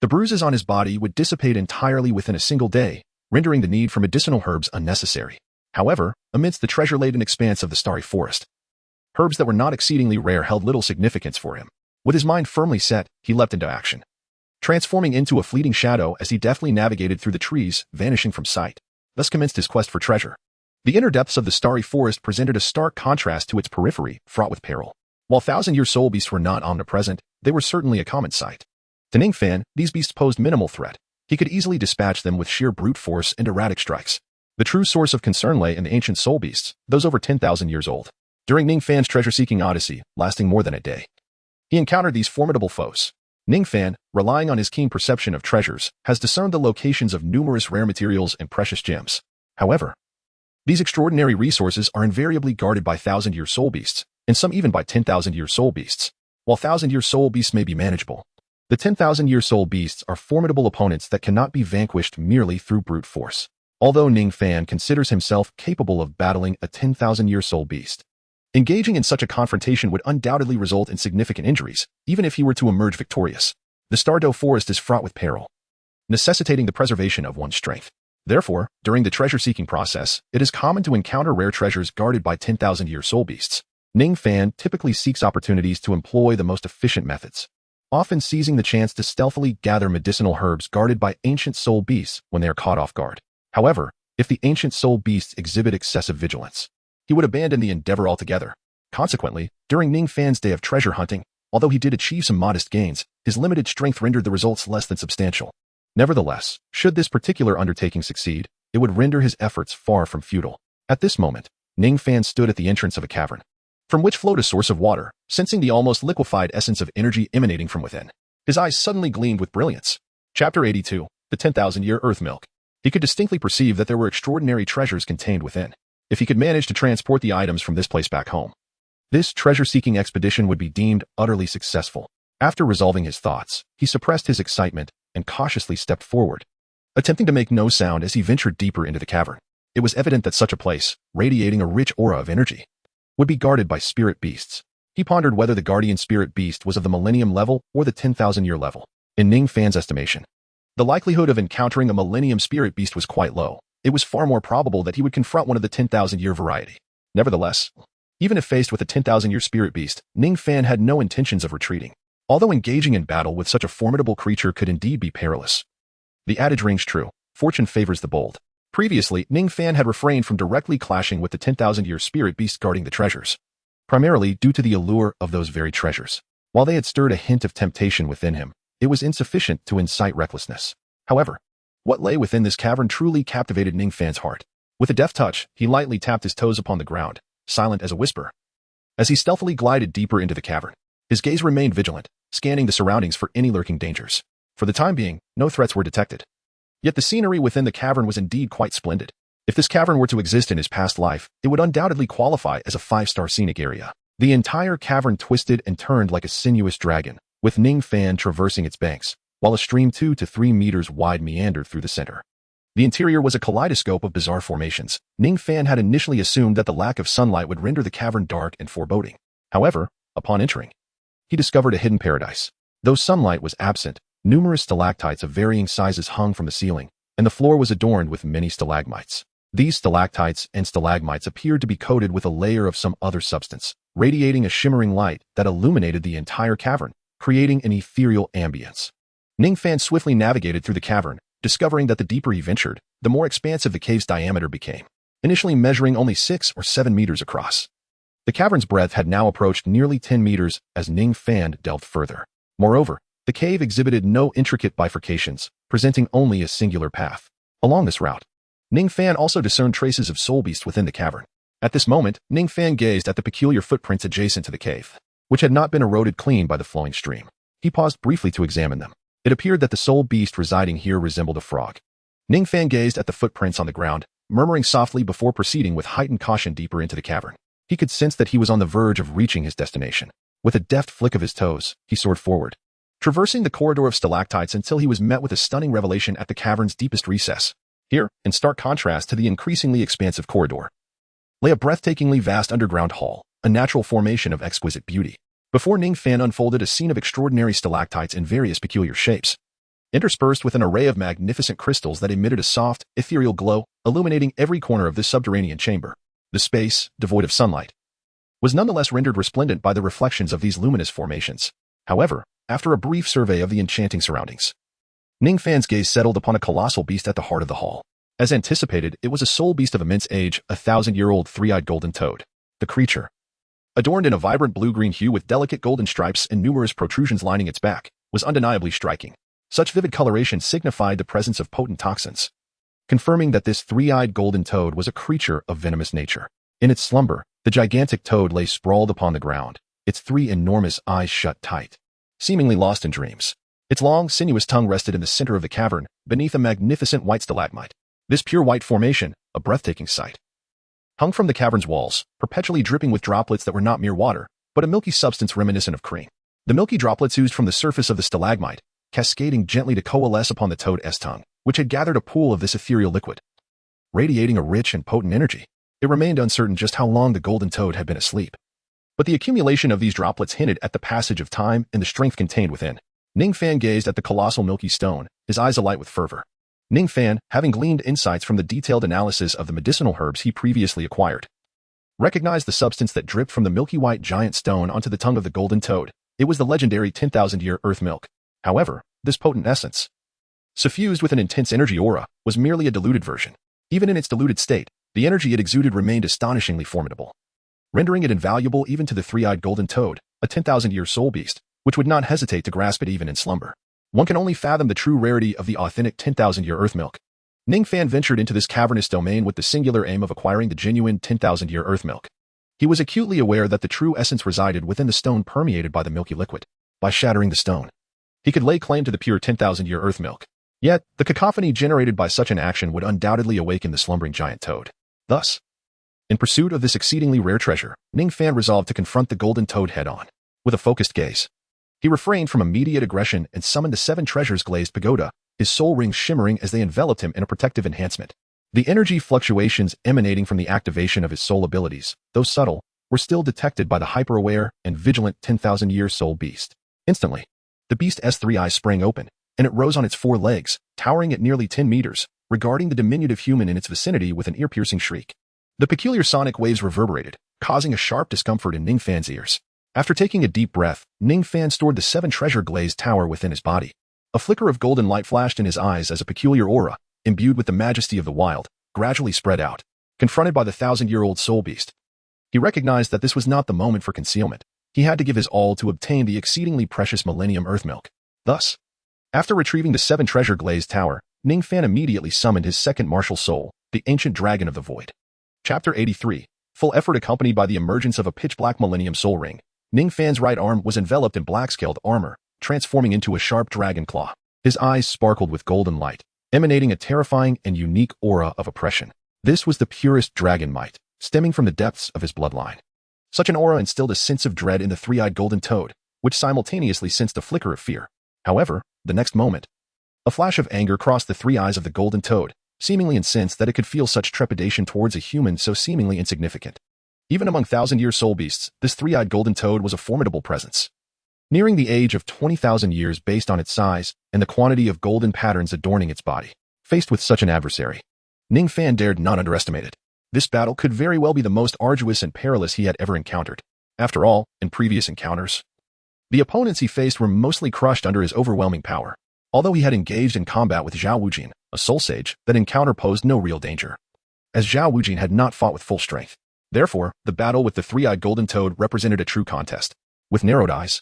The bruises on his body would dissipate entirely within a single day, rendering the need for medicinal herbs unnecessary. However, amidst the treasure-laden expanse of the starry forest, herbs that were not exceedingly rare held little significance for him. With his mind firmly set, he leapt into action, transforming into a fleeting shadow as he deftly navigated through the trees, vanishing from sight. Thus commenced his quest for treasure. The inner depths of the starry forest presented a stark contrast to its periphery, fraught with peril. While thousand-year soul beasts were not omnipresent, they were certainly a common sight. To Ningfan, these beasts posed minimal threat. He could easily dispatch them with sheer brute force and erratic strikes. The true source of concern lay in the ancient soul beasts, those over 10,000 years old. During Ningfan's treasure-seeking odyssey, lasting more than a day, he encountered these formidable foes. Ningfan, relying on his keen perception of treasures, has discerned the locations of numerous rare materials and precious gems. However, these extraordinary resources are invariably guarded by thousand-year soul beasts, and some even by 10,000-year soul beasts. While thousand-year soul beasts may be manageable, the 10,000-year soul beasts are formidable opponents that cannot be vanquished merely through brute force. Although Ningfan considers himself capable of battling a 10,000-year soul beast, engaging in such a confrontation would undoubtedly result in significant injuries, even if he were to emerge victorious. The Douluo forest is fraught with peril, necessitating the preservation of one's strength. Therefore, during the treasure-seeking process, it is common to encounter rare treasures guarded by 10,000-year soul beasts. Ningfan typically seeks opportunities to employ the most efficient methods, often seizing the chance to stealthily gather medicinal herbs guarded by ancient soul beasts when they are caught off guard. However, if the ancient soul beasts exhibit excessive vigilance, he would abandon the endeavor altogether. Consequently, during Ningfan's day of treasure hunting, although he did achieve some modest gains, his limited strength rendered the results less than substantial. Nevertheless, should this particular undertaking succeed, it would render his efforts far from futile. At this moment, Ningfan stood at the entrance of a cavern, from which flowed a source of water, sensing the almost liquefied essence of energy emanating from within. His eyes suddenly gleamed with brilliance. Chapter 82, The 10,000-Year Earth Milk. He could distinctly perceive that there were extraordinary treasures contained within. If he could manage to transport the items from this place back home, this treasure-seeking expedition would be deemed utterly successful. After resolving his thoughts, he suppressed his excitement and cautiously stepped forward, attempting to make no sound as he ventured deeper into the cavern. It was evident that such a place, radiating a rich aura of energy, would be guarded by spirit beasts. He pondered whether the guardian spirit beast was of the millennium level or the 10,000-year level. In Ningfan's estimation, the likelihood of encountering a millennium spirit beast was quite low. It was far more probable that he would confront one of the 10,000-year variety. Nevertheless, even if faced with a 10,000-year spirit beast, Ningfan had no intentions of retreating. Although engaging in battle with such a formidable creature could indeed be perilous, the adage rings true: fortune favors the bold. Previously, Ningfan had refrained from directly clashing with the 10,000-year spirit beast guarding the treasures, primarily due to the allure of those very treasures. While they had stirred a hint of temptation within him, it was insufficient to incite recklessness. However, what lay within this cavern truly captivated Ningfan's heart. With a deft touch, he lightly tapped his toes upon the ground, silent as a whisper. As he stealthily glided deeper into the cavern, his gaze remained vigilant, scanning the surroundings for any lurking dangers. For the time being, no threats were detected. Yet the scenery within the cavern was indeed quite splendid. If this cavern were to exist in his past life, it would undoubtedly qualify as a 5-star scenic area. The entire cavern twisted and turned like a sinuous dragon, with Ningfan traversing its banks, while a stream 2 to 3 meters wide meandered through the center. The interior was a kaleidoscope of bizarre formations. Ningfan had initially assumed that the lack of sunlight would render the cavern dark and foreboding. However, upon entering, he discovered a hidden paradise. Though sunlight was absent, numerous stalactites of varying sizes hung from the ceiling, and the floor was adorned with many stalagmites. These stalactites and stalagmites appeared to be coated with a layer of some other substance, radiating a shimmering light that illuminated the entire cavern, creating an ethereal ambience. Ningfan swiftly navigated through the cavern, discovering that the deeper he ventured, the more expansive the cave's diameter became, initially measuring only 6 or 7 meters across. The cavern's breadth had now approached nearly 10 meters as Ningfan delved further. Moreover, the cave exhibited no intricate bifurcations, presenting only a singular path. Along this route, Ningfan also discerned traces of soul beasts within the cavern. At this moment, Ningfan gazed at the peculiar footprints adjacent to the cave, which had not been eroded clean by the flowing stream. He paused briefly to examine them. It appeared that the soul beast residing here resembled a frog. Ningfan gazed at the footprints on the ground, murmuring softly before proceeding with heightened caution deeper into the cavern. He could sense that he was on the verge of reaching his destination. With a deft flick of his toes, he soared forward, traversing the corridor of stalactites until he was met with a stunning revelation at the cavern's deepest recess. Here, in stark contrast to the increasingly expansive corridor, lay a breathtakingly vast underground hall, a natural formation of exquisite beauty. Before Ningfan unfolded a scene of extraordinary stalactites in various peculiar shapes, interspersed with an array of magnificent crystals that emitted a soft, ethereal glow, illuminating every corner of this subterranean chamber. The space, devoid of sunlight, was nonetheless rendered resplendent by the reflections of these luminous formations. However, after a brief survey of the enchanting surroundings, Ningfan's gaze settled upon a colossal beast at the heart of the hall. As anticipated, it was a soul beast of immense age, a 1,000-year-old three-eyed golden toad. The creature, adorned in a vibrant blue-green hue with delicate golden stripes and numerous protrusions lining its back, was undeniably striking. Such vivid coloration signified the presence of potent toxins, confirming that this three-eyed golden toad was a creature of venomous nature. In its slumber, the gigantic toad lay sprawled upon the ground, its 3 enormous eyes shut tight, seemingly lost in dreams. Its long, sinuous tongue rested in the center of the cavern, beneath a magnificent white stalagmite. This pure white formation, a breathtaking sight, hung from the cavern's walls, perpetually dripping with droplets that were not mere water, but a milky substance reminiscent of cream. The milky droplets oozed from the surface of the stalagmite, cascading gently to coalesce upon the toad's tongue, which had gathered a pool of this ethereal liquid, radiating a rich and potent energy. It remained uncertain just how long the golden toad had been asleep, but the accumulation of these droplets hinted at the passage of time and the strength contained within. Ningfan gazed at the colossal milky stone, his eyes alight with fervor. Ningfan, having gleaned insights from the detailed analysis of the medicinal herbs he previously acquired, recognized the substance that dripped from the milky white giant stone onto the tongue of the golden toad. It was the legendary 10,000-year earth milk. However, this potent essence, suffused with an intense energy aura, was merely a diluted version. Even in its diluted state, the energy it exuded remained astonishingly formidable, rendering it invaluable even to the three-eyed golden toad, a 10,000-year soul beast, which would not hesitate to grasp it even in slumber. One can only fathom the true rarity of the authentic 10,000-year earth milk. Ningfan ventured into this cavernous domain with the singular aim of acquiring the genuine 10,000-year earth milk. He was acutely aware that the true essence resided within the stone permeated by the milky liquid. By shattering the stone, he could lay claim to the pure 10,000-year earth milk. Yet, the cacophony generated by such an action would undoubtedly awaken the slumbering giant toad. Thus, in pursuit of this exceedingly rare treasure, Ningfan resolved to confront the golden toad head-on. With a focused gaze, he refrained from immediate aggression and summoned the 7 treasures glazed pagoda, his soul rings shimmering as they enveloped him in a protective enhancement. The energy fluctuations emanating from the activation of his soul abilities, though subtle, were still detected by the hyper-aware and vigilant 10,000-year soul beast. Instantly, the beast's 3 eyes sprang open, and it rose on its 4 legs, towering at nearly 10 meters, regarding the diminutive human in its vicinity with an ear-piercing shriek. The peculiar sonic waves reverberated, causing a sharp discomfort in Ningfan's ears. After taking a deep breath, Ningfan stored the 7 treasure-glazed tower within his body. A flicker of golden light flashed in his eyes as a peculiar aura, imbued with the majesty of the wild, gradually spread out. Confronted by the 1,000-year-old soul beast, he recognized that this was not the moment for concealment. He had to give his all to obtain the exceedingly precious Millennium Earth Milk. Thus, after retrieving the 7 treasure-glazed tower, Ningfan immediately summoned his second martial soul, the ancient dragon of the void. Chapter 83. Full effort accompanied by the emergence of a pitch-black Millennium Soul Ring. Ningfan's right arm was enveloped in black-scaled armor, transforming into a sharp dragon claw. His eyes sparkled with golden light, emanating a terrifying and unique aura of oppression. This was the purest dragon might, stemming from the depths of his bloodline. Such an aura instilled a sense of dread in the three-eyed golden toad, which simultaneously sensed a flicker of fear. However, the next moment, a flash of anger crossed the three eyes of the golden toad, seemingly incensed that it could feel such trepidation towards a human so seemingly insignificant. Even among thousand-year soul beasts, this three-eyed golden toad was a formidable presence. Nearing the age of 20,000 years based on its size and the quantity of golden patterns adorning its body. Faced with such an adversary, Ningfan dared not underestimate it. This battle could very well be the most arduous and perilous he had ever encountered. After all, in previous encounters, the opponents he faced were mostly crushed under his overwhelming power. Although he had engaged in combat with Zhao Wujin, a soul sage, that encounter posed no real danger, as Zhao Wujin had not fought with full strength. Therefore, the battle with the three-eyed golden toad represented a true contest. With narrowed eyes,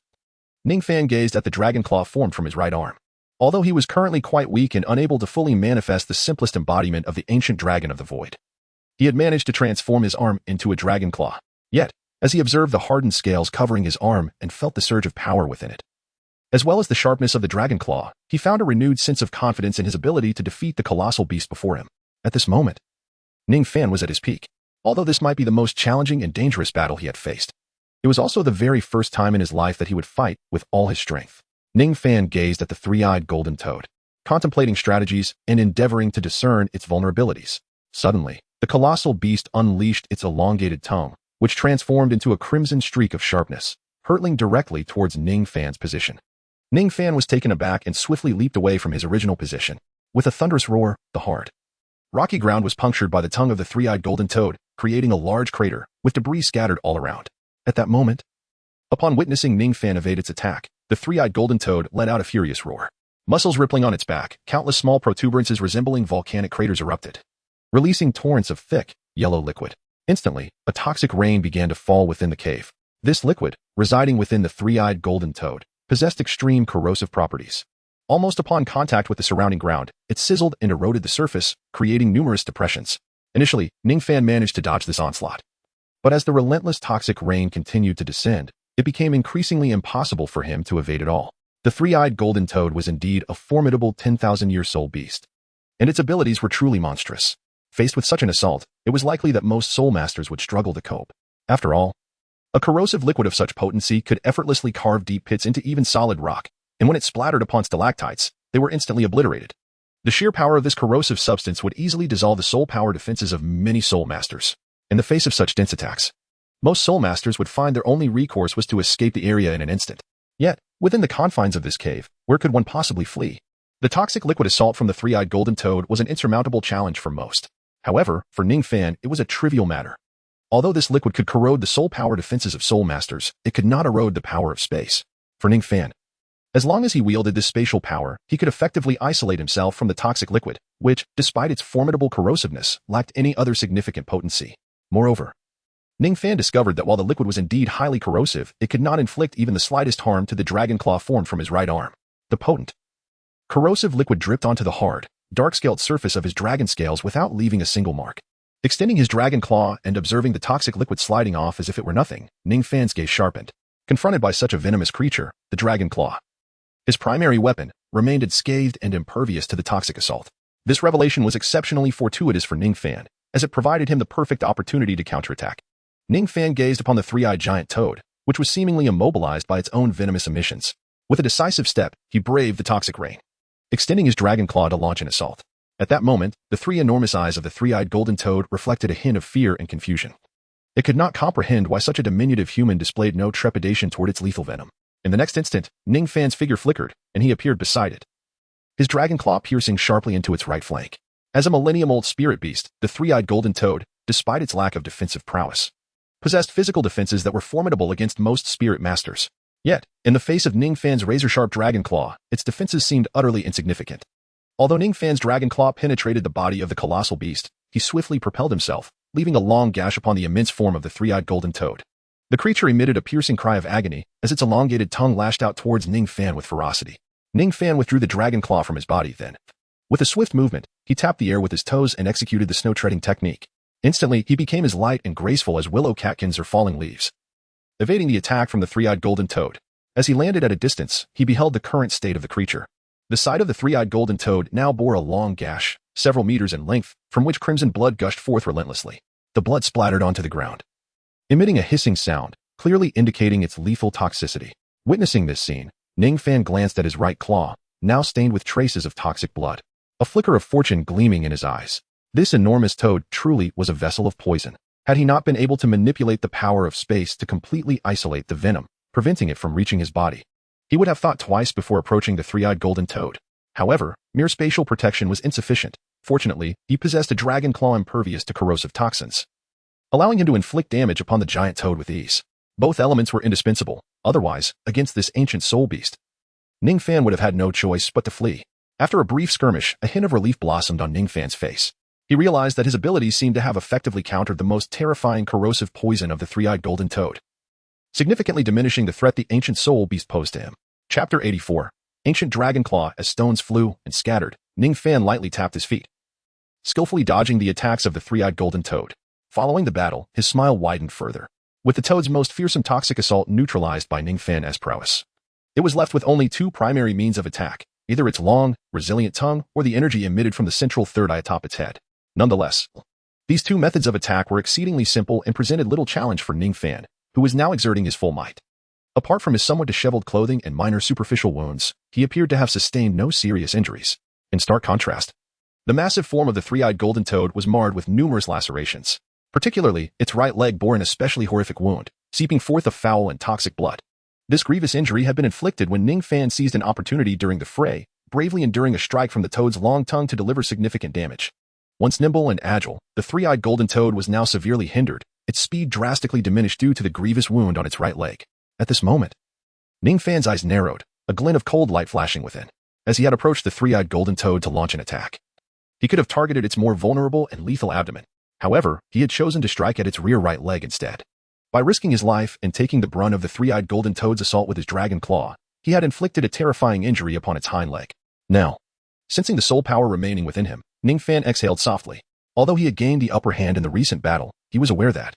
Ningfan gazed at the dragon claw formed from his right arm. Although he was currently quite weak and unable to fully manifest the simplest embodiment of the ancient dragon of the void, he had managed to transform his arm into a dragon claw. Yet, as he observed the hardened scales covering his arm and felt the surge of power within it, as well as the sharpness of the dragon claw, he found a renewed sense of confidence in his ability to defeat the colossal beast before him. At this moment, Ningfan was at his peak. Although this might be the most challenging and dangerous battle he had faced, it was also the very first time in his life that he would fight with all his strength. Ningfan gazed at the three-eyed golden toad, contemplating strategies and endeavoring to discern its vulnerabilities. Suddenly, the colossal beast unleashed its elongated tongue, which transformed into a crimson streak of sharpness, hurtling directly towards Ningfan's position. Ningfan was taken aback and swiftly leaped away from his original position. With a thunderous roar, the hard, rocky ground was punctured by the tongue of the three-eyed golden toad, creating a large crater, with debris scattered all around. At that moment, upon witnessing Ningfan evade its attack, the three-eyed golden toad let out a furious roar. Muscles rippling on its back, countless small protuberances resembling volcanic craters erupted, releasing torrents of thick, yellow liquid. Instantly, a toxic rain began to fall within the cave. This liquid, residing within the three-eyed golden toad, possessed extreme corrosive properties. Almost upon contact with the surrounding ground, it sizzled and eroded the surface, creating numerous depressions. Initially, Ningfan managed to dodge this onslaught. But as the relentless toxic rain continued to descend, it became increasingly impossible for him to evade it all. The three-eyed golden toad was indeed a formidable 10,000-year soul beast, and its abilities were truly monstrous. Faced with such an assault, it was likely that most soul masters would struggle to cope. After all, a corrosive liquid of such potency could effortlessly carve deep pits into even solid rock, and when it splattered upon stalactites, they were instantly obliterated. The sheer power of this corrosive substance would easily dissolve the soul power defenses of many soul masters. In the face of such dense attacks, most soul masters would find their only recourse was to escape the area in an instant. Yet, within the confines of this cave, where could one possibly flee? The toxic liquid assault from the three-eyed golden toad was an insurmountable challenge for most. However, for Ningfan, it was a trivial matter. Although this liquid could corrode the soul power defenses of soul masters, it could not erode the power of space. For Ningfan, as long as he wielded this spatial power, he could effectively isolate himself from the toxic liquid, which, despite its formidable corrosiveness, lacked any other significant potency. Moreover, Ningfan discovered that while the liquid was indeed highly corrosive, it could not inflict even the slightest harm to the dragon claw formed from his right arm. The potent, corrosive liquid dripped onto the hard, dark-scaled surface of his dragon scales without leaving a single mark. Extending his dragon claw and observing the toxic liquid sliding off as if it were nothing, Ningfan's gaze sharpened. Confronted by such a venomous creature, the dragon claw, his primary weapon, remained unscathed and impervious to the toxic assault. This revelation was exceptionally fortuitous for Ningfan, as it provided him the perfect opportunity to counterattack. Ningfan gazed upon the three-eyed giant toad, which was seemingly immobilized by its own venomous emissions. With a decisive step, he braved the toxic rain, extending his dragon claw to launch an assault. At that moment, the three enormous eyes of the three-eyed golden toad reflected a hint of fear and confusion. It could not comprehend why such a diminutive human displayed no trepidation toward its lethal venom. In the next instant, Ningfan's figure flickered, and he appeared beside it, his dragon claw piercing sharply into its right flank. As a millennium-old spirit beast, the three-eyed golden toad, despite its lack of defensive prowess, possessed physical defenses that were formidable against most spirit masters. Yet, in the face of Ningfan's razor-sharp dragon claw, its defenses seemed utterly insignificant. Although Ningfan's dragon claw penetrated the body of the colossal beast, he swiftly propelled himself, leaving a long gash upon the immense form of the three-eyed golden toad. The creature emitted a piercing cry of agony as its elongated tongue lashed out towards Ningfan with ferocity. Ningfan withdrew the dragon claw from his body then. With a swift movement, he tapped the air with his toes and executed the snow-treading technique. Instantly, he became as light and graceful as willow catkins or falling leaves, evading the attack from the three-eyed golden toad. As he landed at a distance, he beheld the current state of the creature. The side of the three-eyed golden toad now bore a long gash, several meters in length, from which crimson blood gushed forth relentlessly. The blood splattered onto the ground, emitting a hissing sound, clearly indicating its lethal toxicity. Witnessing this scene, Ningfan glanced at his right claw, now stained with traces of toxic blood. A flicker of fortune gleaming in his eyes. This enormous toad truly was a vessel of poison. Had he not been able to manipulate the power of space to completely isolate the venom, preventing it from reaching his body, he would have thought twice before approaching the three-eyed golden toad. However, mere spatial protection was insufficient. Fortunately, he possessed a dragon claw impervious to corrosive toxins, allowing him to inflict damage upon the giant toad with ease. Both elements were indispensable. Otherwise, against this ancient soul beast, Ningfan would have had no choice but to flee. After a brief skirmish, a hint of relief blossomed on Ningfan's face. He realized that his abilities seemed to have effectively countered the most terrifying corrosive poison of the three-eyed golden toad, significantly diminishing the threat the ancient soul beast posed to him. Chapter 84. Ancient Dragon Claw. As stones flew and scattered, Ningfan lightly tapped his feet, skillfully dodging the attacks of the three-eyed golden toad. Following the battle, his smile widened further. With the toad's most fearsome toxic assault neutralized by Ningfan's prowess, it was left with only two primary means of attack, either its long, resilient tongue or the energy emitted from the central third eye atop its head. Nonetheless, these two methods of attack were exceedingly simple and presented little challenge for Ningfan, who was now exerting his full might. Apart from his somewhat disheveled clothing and minor superficial wounds, he appeared to have sustained no serious injuries. In stark contrast, the massive form of the three-eyed golden toad was marred with numerous lacerations. Particularly, its right leg bore an especially horrific wound, seeping forth a foul and toxic blood. This grievous injury had been inflicted when Ningfan seized an opportunity during the fray, bravely enduring a strike from the toad's long tongue to deliver significant damage. Once nimble and agile, the three-eyed golden toad was now severely hindered, its speed drastically diminished due to the grievous wound on its right leg. At this moment, Ningfan's eyes narrowed, a glint of cold light flashing within, as he had approached the three-eyed golden toad to launch an attack. He could have targeted its more vulnerable and lethal abdomen. However, he had chosen to strike at its rear right leg instead. By risking his life and taking the brunt of the three-eyed golden toad's assault with his dragon claw, he had inflicted a terrifying injury upon its hind leg. Now, sensing the soul power remaining within him, Ningfan exhaled softly. Although he had gained the upper hand in the recent battle, he was aware that,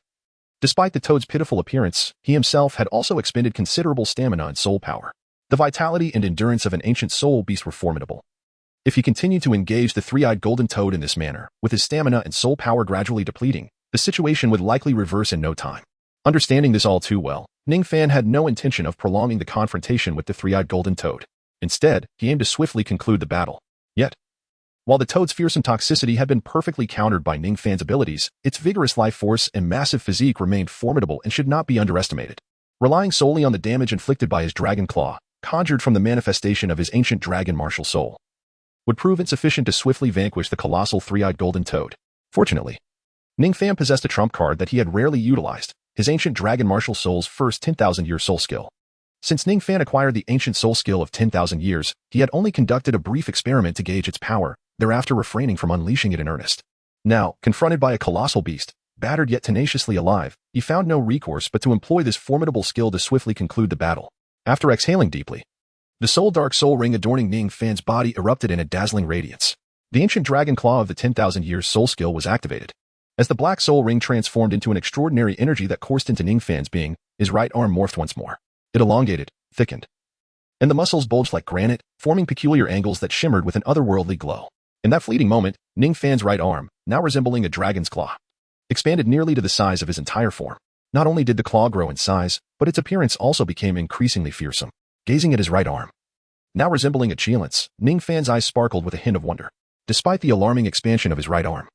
despite the toad's pitiful appearance, he himself had also expended considerable stamina and soul power. The vitality and endurance of an ancient soul beast were formidable. If he continued to engage the three-eyed golden toad in this manner, with his stamina and soul power gradually depleting, the situation would likely reverse in no time. Understanding this all too well, Ningfan had no intention of prolonging the confrontation with the three-eyed golden toad. Instead, he aimed to swiftly conclude the battle. Yet, while the toad's fearsome toxicity had been perfectly countered by Ningfan's abilities, its vigorous life force and massive physique remained formidable and should not be underestimated. Relying solely on the damage inflicted by his dragon claw, conjured from the manifestation of his ancient dragon martial soul, would prove insufficient to swiftly vanquish the colossal three-eyed golden toad. Fortunately, Ningfan possessed a trump card that he had rarely utilized, his ancient dragon martial soul's first 10,000-year soul skill. Since Ningfan acquired the ancient soul skill of 10,000 years, he had only conducted a brief experiment to gauge its power, thereafter refraining from unleashing it in earnest. Now, confronted by a colossal beast, battered yet tenaciously alive, he found no recourse but to employ this formidable skill to swiftly conclude the battle. After exhaling deeply, the dark soul ring adorning Ningfan's body erupted in a dazzling radiance. The ancient dragon claw of the 10,000 years soul skill was activated. As the black soul ring transformed into an extraordinary energy that coursed into Ningfan's being, his right arm morphed once more. It elongated, thickened, and the muscles bulged like granite, forming peculiar angles that shimmered with an otherworldly glow. In that fleeting moment, Ningfan's right arm, now resembling a dragon's claw, expanded nearly to the size of his entire form. Not only did the claw grow in size, but its appearance also became increasingly fearsome. Gazing at his right arm, now resembling a cheilance, Ningfan's eyes sparkled with a hint of wonder. Despite the alarming expansion of his right arm,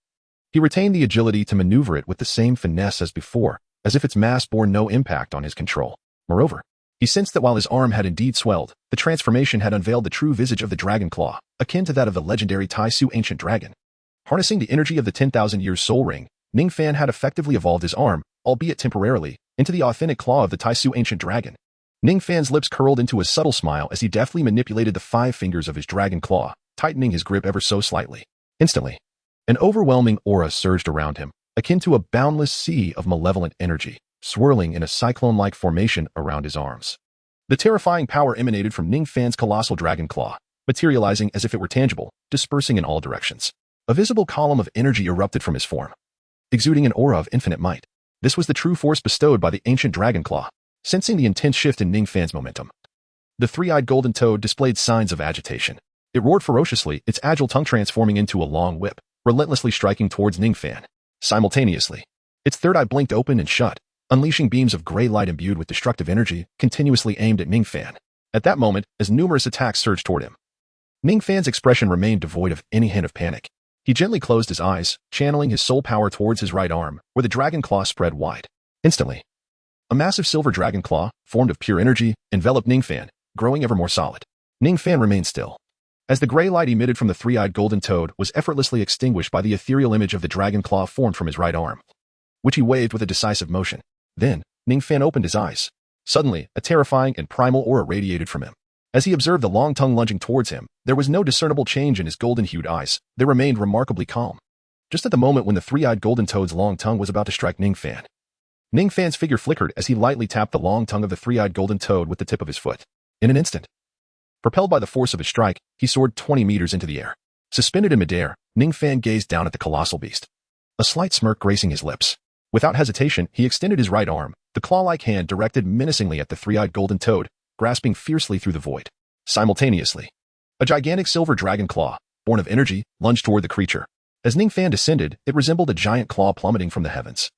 he retained the agility to maneuver it with the same finesse as before, as if its mass bore no impact on his control. Moreover, he sensed that while his arm had indeed swelled, the transformation had unveiled the true visage of the dragon claw, akin to that of the legendary Taisu ancient dragon. Harnessing the energy of the 10,000 years soul ring, Ningfan had effectively evolved his arm, albeit temporarily, into the authentic claw of the Taisu ancient dragon. Ningfan's lips curled into a subtle smile as he deftly manipulated the 5 fingers of his dragon claw, tightening his grip ever so slightly. Instantly, an overwhelming aura surged around him, akin to a boundless sea of malevolent energy, swirling in a cyclone-like formation around his arms. The terrifying power emanated from Ningfan's colossal dragon claw, materializing as if it were tangible, dispersing in all directions. A visible column of energy erupted from his form, exuding an aura of infinite might. This was the true force bestowed by the ancient dragon claw. Sensing the intense shift in Ningfan's momentum, the three-eyed golden toad displayed signs of agitation. It roared ferociously, its agile tongue transforming into a long whip, relentlessly striking towards Ningfan. Simultaneously, its third eye blinked open and shut, unleashing beams of gray light imbued with destructive energy continuously aimed at Ningfan. At that moment, as numerous attacks surged toward him, Ningfan's expression remained devoid of any hint of panic. He gently closed his eyes, channeling his soul power towards his right arm, where the dragon claw spread wide. Instantly, a massive silver dragon claw, formed of pure energy, enveloped Ningfan, growing ever more solid. Ningfan remained still, as the gray light emitted from the three-eyed golden toad was effortlessly extinguished by the ethereal image of the dragon claw formed from his right arm, which he waved with a decisive motion. Then, Ningfan opened his eyes. Suddenly, a terrifying and primal aura radiated from him. As he observed the long tongue lunging towards him, there was no discernible change in his golden-hued eyes. They remained remarkably calm. Just at the moment when the three-eyed golden toad's long tongue was about to strike Ningfan, Ningfan's figure flickered as he lightly tapped the long tongue of the three-eyed golden toad with the tip of his foot. In an instant, propelled by the force of his strike, he soared 20 meters into the air. Suspended in midair, Ningfan gazed down at the colossal beast, a slight smirk gracing his lips. Without hesitation, he extended his right arm, the claw-like hand directed menacingly at the three-eyed golden toad, grasping fiercely through the void. Simultaneously, a gigantic silver dragon claw, born of energy, lunged toward the creature. As Ningfan descended, it resembled a giant claw plummeting from the heavens,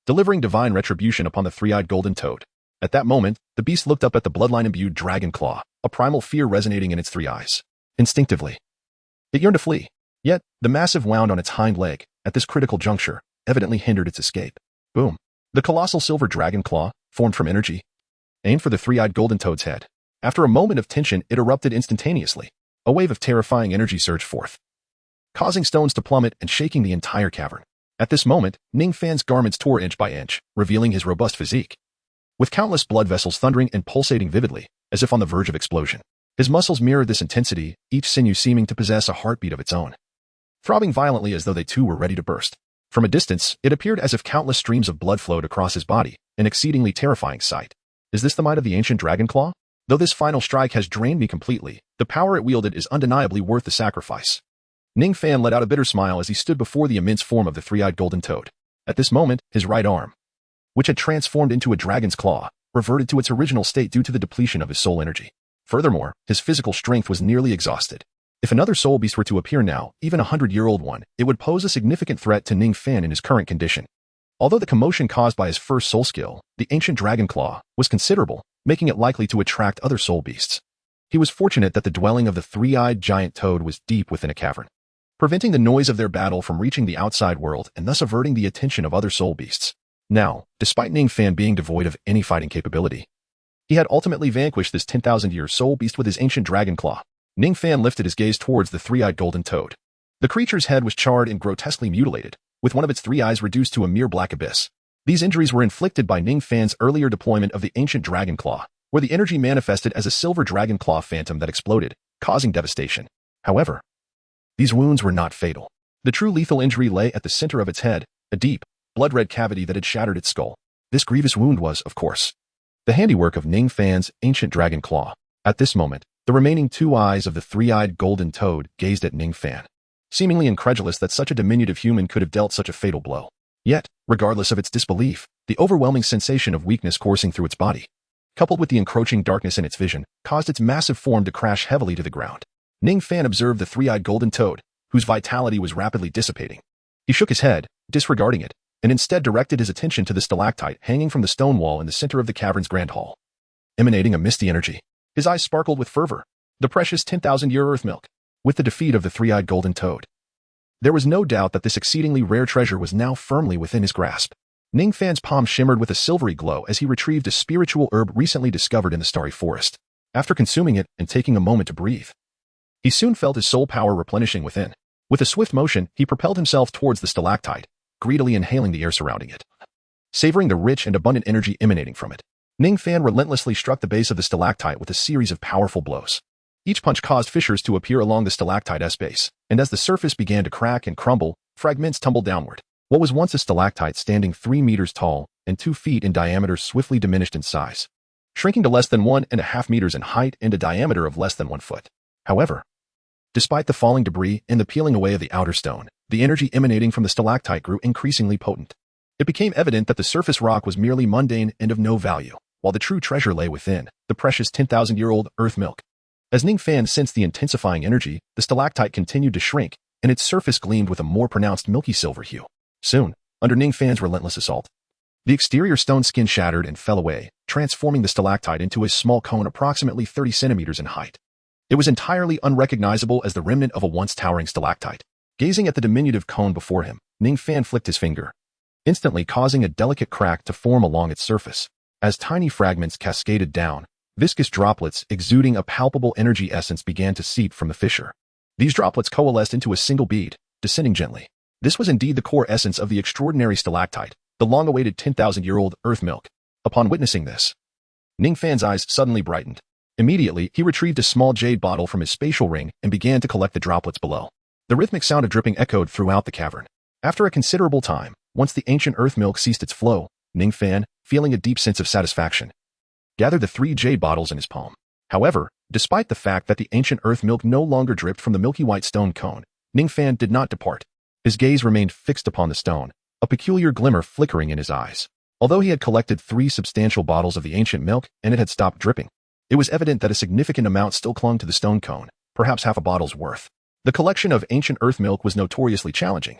delivering divine retribution upon the three-eyed golden toad. At that moment, the beast looked up at the bloodline-imbued dragon claw, a primal fear resonating in its three eyes. Instinctively, it yearned to flee. Yet, the massive wound on its hind leg, at this critical juncture, evidently hindered its escape. Boom. The colossal silver dragon claw, formed from energy, aimed for the three-eyed golden toad's head. After a moment of tension, it erupted instantaneously. A wave of terrifying energy surged forth, causing stones to plummet and shaking the entire cavern. At this moment, Ningfan's garments tore inch by inch, revealing his robust physique, with countless blood vessels thundering and pulsating vividly, as if on the verge of explosion. His muscles mirrored this intensity, each sinew seeming to possess a heartbeat of its own, throbbing violently as though they too were ready to burst. From a distance, it appeared as if countless streams of blood flowed across his body, an exceedingly terrifying sight. Is this the might of the ancient dragon claw? Though this final strike has drained me completely, the power it wielded is undeniably worth the sacrifice. Ningfan let out a bitter smile as he stood before the immense form of the three-eyed golden toad. At this moment, his right arm, which had transformed into a dragon's claw, reverted to its original state due to the depletion of his soul energy. Furthermore, his physical strength was nearly exhausted. If another soul beast were to appear now, even a 100-year-old one, it would pose a significant threat to Ningfan in his current condition. Although the commotion caused by his first soul skill, the ancient dragon claw, was considerable, making it likely to attract other soul beasts. He was fortunate that the dwelling of the three-eyed giant toad was deep within a cavern, preventing the noise of their battle from reaching the outside world and thus averting the attention of other soul beasts. Now, despite Ningfan being devoid of any fighting capability, he had ultimately vanquished this 10,000-year soul beast with his ancient dragon claw. Ningfan lifted his gaze towards the three-eyed golden toad. The creature's head was charred and grotesquely mutilated, with one of its three eyes reduced to a mere black abyss. These injuries were inflicted by Ningfan's earlier deployment of the ancient dragon claw, where the energy manifested as a silver dragon claw phantom that exploded, causing devastation. However, these wounds were not fatal. The true lethal injury lay at the center of its head, a deep, blood-red cavity that had shattered its skull. This grievous wound was, of course, the handiwork of Ningfan's ancient dragon claw. At this moment, the remaining two eyes of the three-eyed golden toad gazed at Ningfan, seemingly incredulous that such a diminutive human could have dealt such a fatal blow. Yet, regardless of its disbelief, the overwhelming sensation of weakness coursing through its body, coupled with the encroaching darkness in its vision, caused its massive form to crash heavily to the ground. Ningfan observed the three-eyed golden toad, whose vitality was rapidly dissipating. He shook his head, disregarding it, and instead directed his attention to the stalactite hanging from the stone wall in the center of the cavern's grand hall. Emanating a misty energy, his eyes sparkled with fervor. The precious 10,000-year earth milk. With the defeat of the three-eyed golden toad, there was no doubt that this exceedingly rare treasure was now firmly within his grasp. Ningfan's palm shimmered with a silvery glow as he retrieved a spiritual herb recently discovered in the starry forest. After consuming it and taking a moment to breathe, he soon felt his soul power replenishing within. With a swift motion, he propelled himself towards the stalactite, greedily inhaling the air surrounding it, savoring the rich and abundant energy emanating from it. Ningfan relentlessly struck the base of the stalactite with a series of powerful blows. Each punch caused fissures to appear along the stalactite's base, and as the surface began to crack and crumble, fragments tumbled downward. What was once a stalactite standing 3 meters tall and 2 feet in diameter swiftly diminished in size, shrinking to less than 1.5 meters in height and a diameter of less than 1 foot. However, despite the falling debris and the peeling away of the outer stone, the energy emanating from the stalactite grew increasingly potent. It became evident that the surface rock was merely mundane and of no value, while the true treasure lay within, the precious 10,000-year-old earth milk. As Ningfan sensed the intensifying energy, the stalactite continued to shrink, and its surface gleamed with a more pronounced milky silver hue. Soon, under Ningfan's relentless assault, The exterior stone skin shattered and fell away, transforming the stalactite into a small cone approximately 30 centimeters in height. It was entirely unrecognizable as the remnant of a once towering stalactite. Gazing at the diminutive cone before him, Ningfan flicked his finger, instantly causing a delicate crack to form along its surface. As tiny fragments cascaded down, viscous droplets exuding a palpable energy essence began to seep from the fissure. These droplets coalesced into a single bead, descending gently. This was indeed the core essence of the extraordinary stalactite, the long-awaited 10,000-year-old earth milk. Upon witnessing this, Ningfan's eyes suddenly brightened. Immediately, he retrieved a small jade bottle from his spatial ring and began to collect the droplets below. The rhythmic sound of dripping echoed throughout the cavern. After a considerable time, once the ancient earth milk ceased its flow, Ningfan, feeling a deep sense of satisfaction, gathered the 3 jade bottles in his palm. However, despite the fact that the ancient earth milk no longer dripped from the milky white stone cone, Ningfan did not depart. His gaze remained fixed upon the stone, a peculiar glimmer flickering in his eyes. Although he had collected 3 substantial bottles of the ancient milk and it had stopped dripping, it was evident that a significant amount still clung to the stone cone, perhaps half a bottle's worth. The collection of ancient earth milk was notoriously challenging.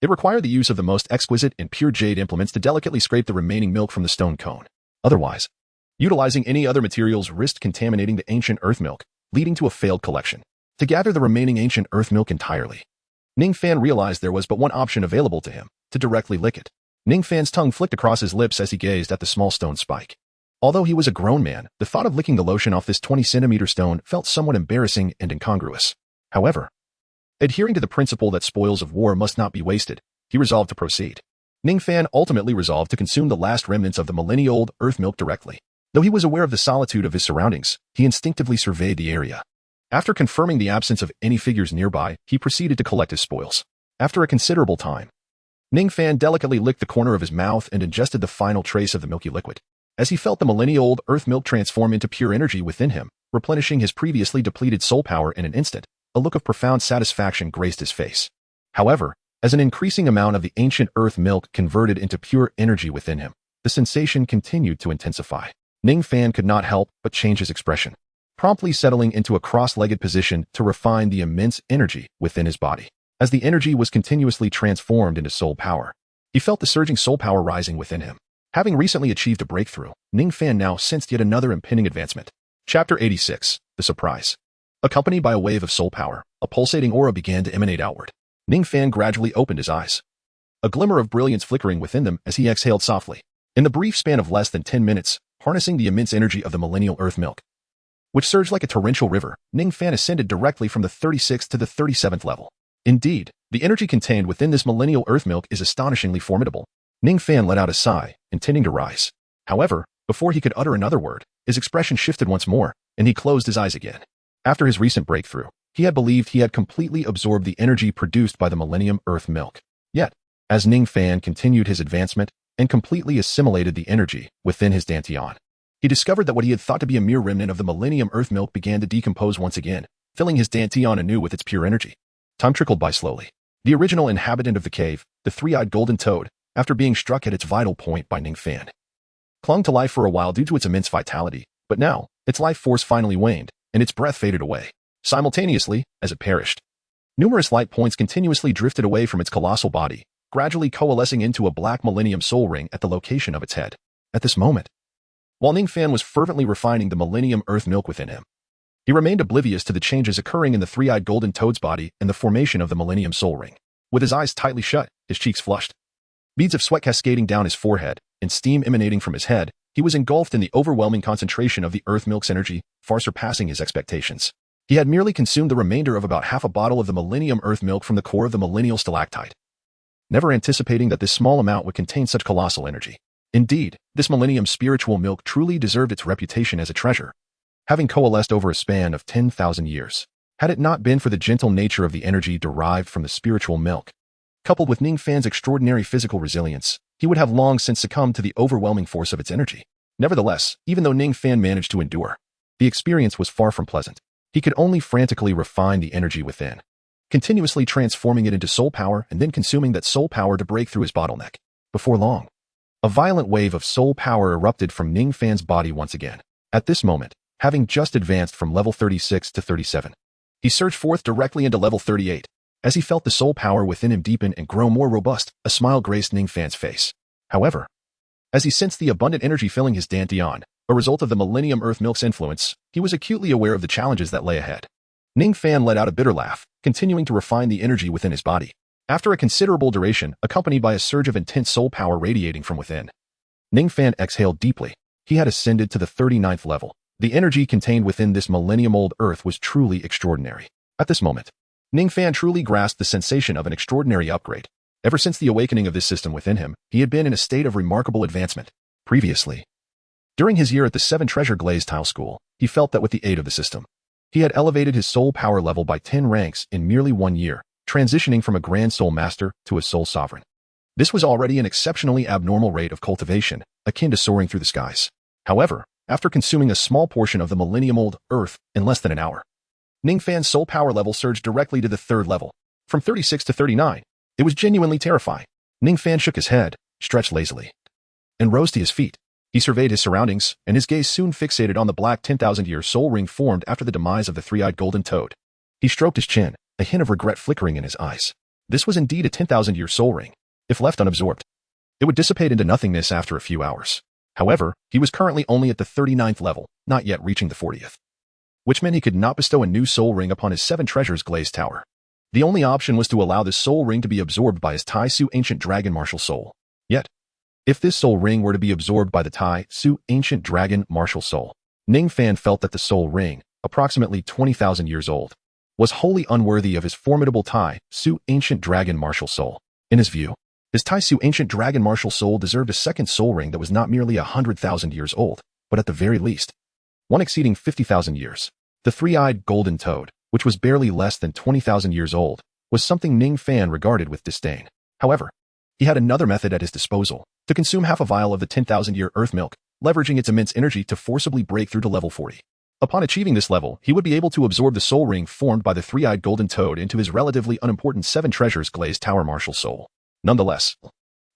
It required the use of the most exquisite and pure jade implements to delicately scrape the remaining milk from the stone cone. Otherwise, utilizing any other materials risked contaminating the ancient earth milk, leading to a failed collection. To gather the remaining ancient earth milk entirely, Ningfan realized there was but one option available to him, to directly lick it. Ningfan's tongue flicked across his lips as he gazed at the small stone spike. Although he was a grown man, the thought of licking the lotion off this 20-centimeter stone felt somewhat embarrassing and incongruous. However, adhering to the principle that spoils of war must not be wasted, he resolved to proceed. Ningfan ultimately resolved to consume the last remnants of the millennia-old earth milk directly. Though he was aware of the solitude of his surroundings, he instinctively surveyed the area. After confirming the absence of any figures nearby, he proceeded to collect his spoils. After a considerable time, Ningfan delicately licked the corner of his mouth and ingested the final trace of the milky liquid. As he felt the millennia-old earth milk transform into pure energy within him, replenishing his previously depleted soul power in an instant, a look of profound satisfaction graced his face. However, as an increasing amount of the ancient earth milk converted into pure energy within him, the sensation continued to intensify. Ningfan could not help but change his expression, promptly settling into a cross-legged position to refine the immense energy within his body. As the energy was continuously transformed into soul power, he felt the surging soul power rising within him. Having recently achieved a breakthrough, Ningfan now sensed yet another impending advancement. Chapter 86, The Surprise. Accompanied by a wave of soul power, a pulsating aura began to emanate outward. Ningfan gradually opened his eyes, a glimmer of brilliance flickering within them as he exhaled softly. In the brief span of less than 10 minutes, harnessing the immense energy of the millennial earth milk, which surged like a torrential river, Ningfan ascended directly from the 36th to the 37th level. Indeed, the energy contained within this millennial earth milk is astonishingly formidable. Ningfan let out a sigh, intending to rise. However, before he could utter another word, his expression shifted once more, and he closed his eyes again. After his recent breakthrough, he had believed he had completely absorbed the energy produced by the millennium earth milk. Yet, as Ningfan continued his advancement and completely assimilated the energy within his dantian, he discovered that what he had thought to be a mere remnant of the millennium earth milk began to decompose once again, filling his dantian anew with its pure energy. Time trickled by slowly. The original inhabitant of the cave, the three-eyed golden toad, after being struck at its vital point by Ningfan, clung to life for a while due to its immense vitality, but now, its life force finally waned, and its breath faded away. Simultaneously, as it perished, numerous light points continuously drifted away from its colossal body, gradually coalescing into a black millennium soul ring at the location of its head. At this moment, while Ningfan was fervently refining the millennium earth milk within him, he remained oblivious to the changes occurring in the three-eyed golden toad's body and the formation of the millennium soul ring. With his eyes tightly shut, his cheeks flushed, beads of sweat cascading down his forehead, and steam emanating from his head, he was engulfed in the overwhelming concentration of the earth milk's energy, far surpassing his expectations. He had merely consumed the remainder of about half a bottle of the millennium earth milk from the core of the millennial stalactite, never anticipating that this small amount would contain such colossal energy. Indeed, this millennium spiritual milk truly deserved its reputation as a treasure, having coalesced over a span of 10,000 years. Had it not been for the gentle nature of the energy derived from the spiritual milk, coupled with Ningfan's extraordinary physical resilience, he would have long since succumbed to the overwhelming force of its energy. Nevertheless, even though Ningfan managed to endure, the experience was far from pleasant. He could only frantically refine the energy within, continuously transforming it into soul power and then consuming that soul power to break through his bottleneck. Before long, a violent wave of soul power erupted from Ningfan's body once again. At this moment, having just advanced from level 36 to 37, he surged forth directly into level 38. As he felt the soul power within him deepen and grow more robust, a smile graced Ningfan's face. However, As he sensed the abundant energy filling his dantian, a result of the Millennium Earth Milk's influence, he was acutely aware of the challenges that lay ahead. Ningfan let out a bitter laugh, continuing to refine the energy within his body. After a considerable duration, accompanied by a surge of intense soul power radiating from within, Ningfan exhaled deeply. He had ascended to the 39th level. The energy contained within this millennium-old Earth was truly extraordinary. At this moment, Ningfan truly grasped the sensation of an extraordinary upgrade. Ever since the awakening of this system within him, he had been in a state of remarkable advancement. Previously, during his year at the Seven Treasure Glaze Tile School, he felt that with the aid of the system, he had elevated his soul power level by 10 ranks in merely 1 year, transitioning from a Grand Soul Master to a Soul Sovereign. This was already an exceptionally abnormal rate of cultivation, akin to soaring through the skies. However, after consuming a small portion of the millennium-old Earth in less than an hour, Ningfan's soul power level surged directly to the 3rd level, from 36 to 39. It was genuinely terrifying. Ningfan shook his head, stretched lazily, and rose to his feet. He surveyed his surroundings, and his gaze soon fixated on the black 10,000-year soul ring formed after the demise of the three-eyed golden toad. He stroked his chin, a hint of regret flickering in his eyes. This was indeed a 10,000-year soul ring. If left unabsorbed, it would dissipate into nothingness after a few hours. However, he was currently only at the 39th level, not yet reaching the 40th, which meant he could not bestow a new soul ring upon his Seven Treasures Glazed Tower. The only option was to allow this soul ring to be absorbed by his Tai Su Ancient Dragon Martial Soul. Yet, if this soul ring were to be absorbed by the Tai Su Ancient Dragon Martial Soul, Ningfan felt that the soul ring, approximately 20,000 years old, was wholly unworthy of his formidable Tai Su Ancient Dragon Martial Soul. In his view, his Tai Su Ancient Dragon Martial Soul deserved a second soul ring that was not merely 100,000 years old, but at the very least, one exceeding 50,000 years. The three-eyed golden toad, which was barely less than 20,000 years old, was something Ningfan regarded with disdain. However, he had another method at his disposal, to consume half a vial of the 10,000-year earth milk, leveraging its immense energy to forcibly break through to level 40. Upon achieving this level, he would be able to absorb the soul ring formed by the three-eyed golden toad into his relatively unimportant Seven Treasures Glazed Tower Martial Soul. Nonetheless,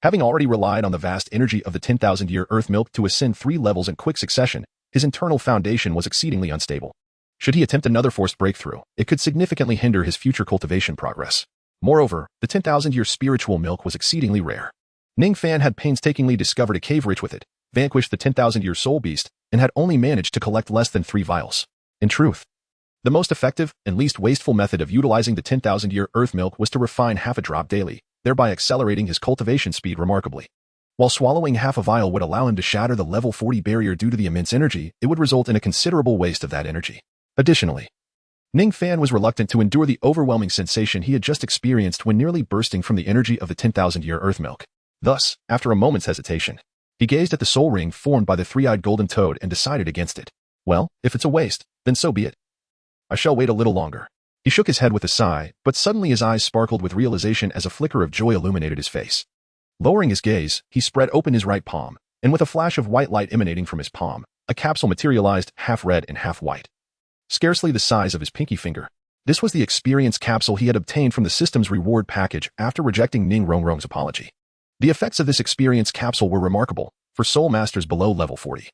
having already relied on the vast energy of the 10,000-year earth milk to ascend 3 levels in quick succession, his internal foundation was exceedingly unstable. Should he attempt another forced breakthrough, it could significantly hinder his future cultivation progress. Moreover, the 10,000-year spiritual milk was exceedingly rare. Ningfan had painstakingly discovered a cave rich with it, vanquished the 10,000-year soul beast, and had only managed to collect less than 3 vials. In truth, the most effective and least wasteful method of utilizing the 10,000-year earth milk was to refine half a drop daily, thereby accelerating his cultivation speed remarkably. While swallowing half a vial would allow him to shatter the level 40 barrier due to the immense energy, it would result in a considerable waste of that energy. Additionally, Ningfan was reluctant to endure the overwhelming sensation he had just experienced when nearly bursting from the energy of the 10,000-year earth milk. Thus, after a moment's hesitation, he gazed at the soul ring formed by the three-eyed golden toad and decided against it. Well, if it's a waste, then so be it. I shall wait a little longer. He shook his head with a sigh, but suddenly his eyes sparkled with realization as a flicker of joy illuminated his face. Lowering his gaze, he spread open his right palm, and with a flash of white light emanating from his palm, a capsule materialized, half red and half white, scarcely the size of his pinky finger. This was the experience capsule he had obtained from the system's reward package after rejecting Ning Rongrong's apology. The effects of this experience capsule were remarkable for soul masters below level 40.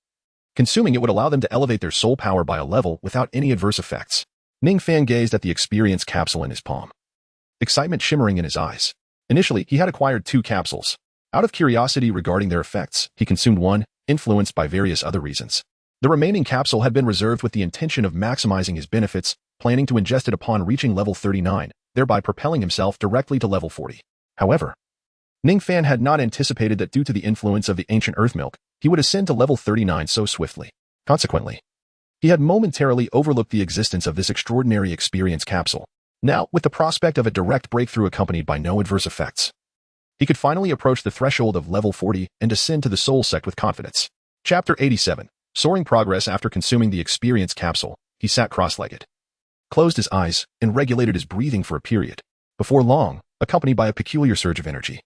Consuming it would allow them to elevate their soul power by a level without any adverse effects. Ningfan gazed at the experience capsule in his palm, excitement shimmering in his eyes. Initially, he had acquired 2 capsules. Out of curiosity regarding their effects, he consumed one, influenced by various other reasons. The remaining capsule had been reserved with the intention of maximizing his benefits, planning to ingest it upon reaching level 39, thereby propelling himself directly to level 40. However, Ningfan had not anticipated that due to the influence of the ancient earth milk, he would ascend to level 39 so swiftly. Consequently, he had momentarily overlooked the existence of this extraordinary experience capsule. Now, with the prospect of a direct breakthrough accompanied by no adverse effects, he could finally approach the threshold of level 40 and ascend to the soul sect with confidence. Chapter 87. Soaring progress. After consuming the experience capsule, he sat cross-legged, closed his eyes, and regulated his breathing for a period. Before long, accompanied by a peculiar surge of energy,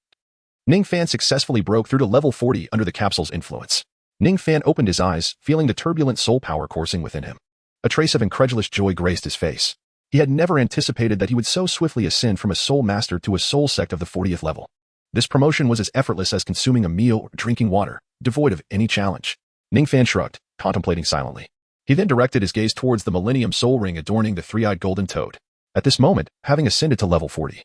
Ningfan successfully broke through to level 40 under the capsule's influence. Ningfan opened his eyes, feeling the turbulent soul power coursing within him. A trace of incredulous joy graced his face. He had never anticipated that he would so swiftly ascend from a soul master to a soul sect of the 40th level. This promotion was as effortless as consuming a meal or drinking water, devoid of any challenge. Ningfan shrugged, contemplating silently. He then directed his gaze towards the Millennium Soul Ring adorning the three-eyed golden toad. At this moment, having ascended to level 40,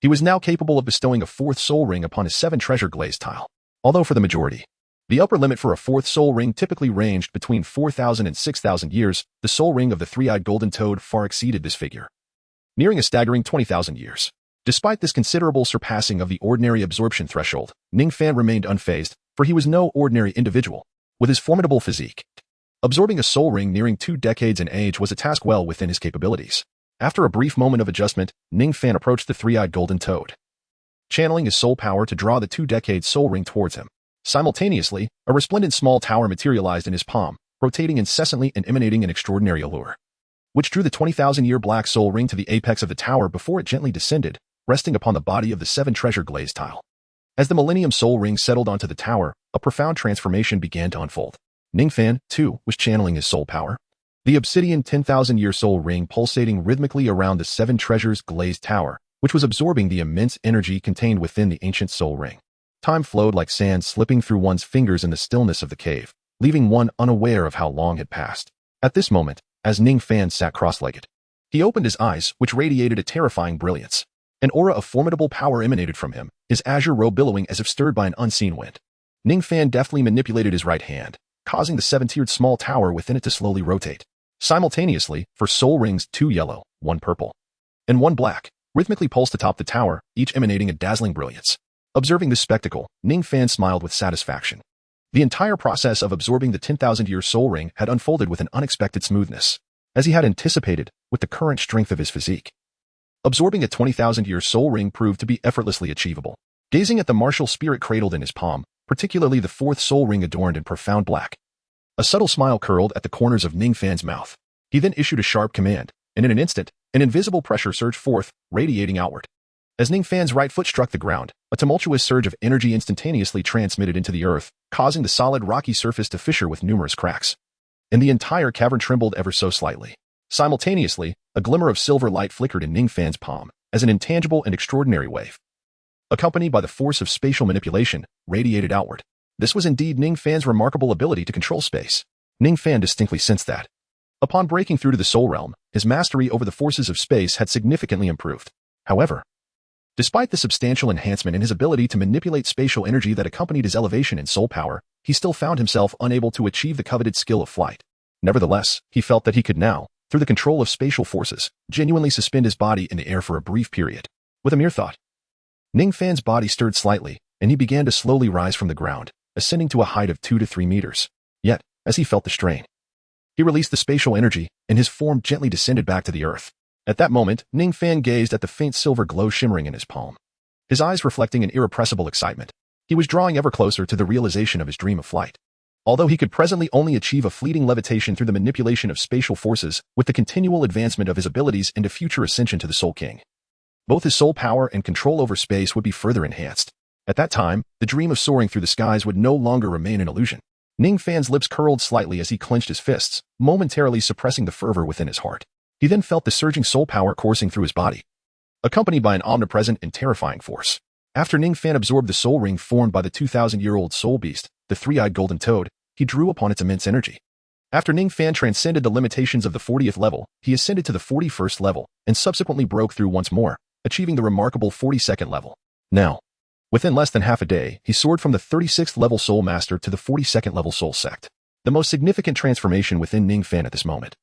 he was now capable of bestowing a 4th soul ring upon his 7 treasure glazed tile. Although for the majority, The upper limit for a fourth soul ring typically ranged between 4,000 and 6,000 years. The soul ring of the three-eyed golden toad far exceeded this figure, nearing a staggering 20,000 years. Despite this considerable surpassing of the ordinary absorption threshold, Ningfan remained unfazed, for he was no ordinary individual. With his formidable physique, absorbing a soul ring nearing 2 decades in age was a task well within his capabilities. After a brief moment of adjustment, Ningfan approached the three-eyed golden toad, channeling his soul power to draw the 2-decade soul ring towards him. Simultaneously, a resplendent small tower materialized in his palm, rotating incessantly and emanating an extraordinary allure, which drew the 20,000-year black soul ring to the apex of the tower before it gently descended, resting upon the body of the 7-treasure glazed tile. As the Millennium Soul Ring settled onto the tower, a profound transformation began to unfold. Ningfan, too, was channeling his soul power. The obsidian 10,000-year soul ring pulsating rhythmically around the 7 treasures glazed tower, which was absorbing the immense energy contained within the ancient soul ring. Time flowed like sand slipping through one's fingers in the stillness of the cave, leaving one unaware of how long had passed. At this moment, as Ningfan sat cross-legged, he opened his eyes, which radiated a terrifying brilliance. An aura of formidable power emanated from him, his azure robe billowing as if stirred by an unseen wind. Ningfan deftly manipulated his right hand, causing the 7-tiered small tower within it to slowly rotate. Simultaneously, 4 soul rings, 2 yellow, 1 purple, and 1 black, rhythmically pulsed atop the tower, each emanating a dazzling brilliance. Observing this spectacle, Ningfan smiled with satisfaction. The entire process of absorbing the 10,000-year soul ring had unfolded with an unexpected smoothness, as he had anticipated, with the current strength of his physique. Absorbing a 20,000-year soul ring proved to be effortlessly achievable. Gazing at the martial spirit cradled in his palm, particularly the 4th soul ring adorned in profound black, a subtle smile curled at the corners of Ningfan's mouth. He then issued a sharp command, and in an instant, an invisible pressure surged forth, radiating outward. As Ningfan's right foot struck the ground, a tumultuous surge of energy instantaneously transmitted into the earth, causing the solid rocky surface to fissure with numerous cracks. And the entire cavern trembled ever so slightly. Simultaneously, a glimmer of silver light flickered in Ningfan's palm, as an intangible and extraordinary wave, accompanied by the force of spatial manipulation, radiated outward. This was indeed Ningfan's remarkable ability to control space. Ningfan distinctly sensed that, upon breaking through to the soul realm, his mastery over the forces of space had significantly improved. However, despite the substantial enhancement in his ability to manipulate spatial energy that accompanied his elevation in soul power, he still found himself unable to achieve the coveted skill of flight. Nevertheless, he felt that he could now, through the control of spatial forces, genuinely suspend his body in the air for a brief period. With a mere thought, Ningfan's body stirred slightly, and he began to slowly rise from the ground, ascending to a height of 2 to 3 meters. Yet, as he felt the strain, he released the spatial energy, and his form gently descended back to the earth. At that moment, Ningfan gazed at the faint silver glow shimmering in his palm, his eyes reflecting an irrepressible excitement. He was drawing ever closer to the realization of his dream of flight. Although he could presently only achieve a fleeting levitation through the manipulation of spatial forces, with the continual advancement of his abilities and a future ascension to the Soul King, both his soul power and control over space would be further enhanced. At that time, the dream of soaring through the skies would no longer remain an illusion. Ningfan's lips curled slightly as he clenched his fists, momentarily suppressing the fervor within his heart. He then felt the surging soul power coursing through his body, accompanied by an omnipresent and terrifying force. After Ningfan absorbed the soul ring formed by the 2,000-year-old soul beast, the three-eyed golden toad, he drew upon its immense energy. After Ningfan transcended the limitations of the 40th level, he ascended to the 41st level, and subsequently broke through once more, achieving the remarkable 42nd level. Now, within less than half a day, he soared from the 36th level Soul Master to the 42nd level Soul Sect. The most significant transformation within Ningfan at this moment,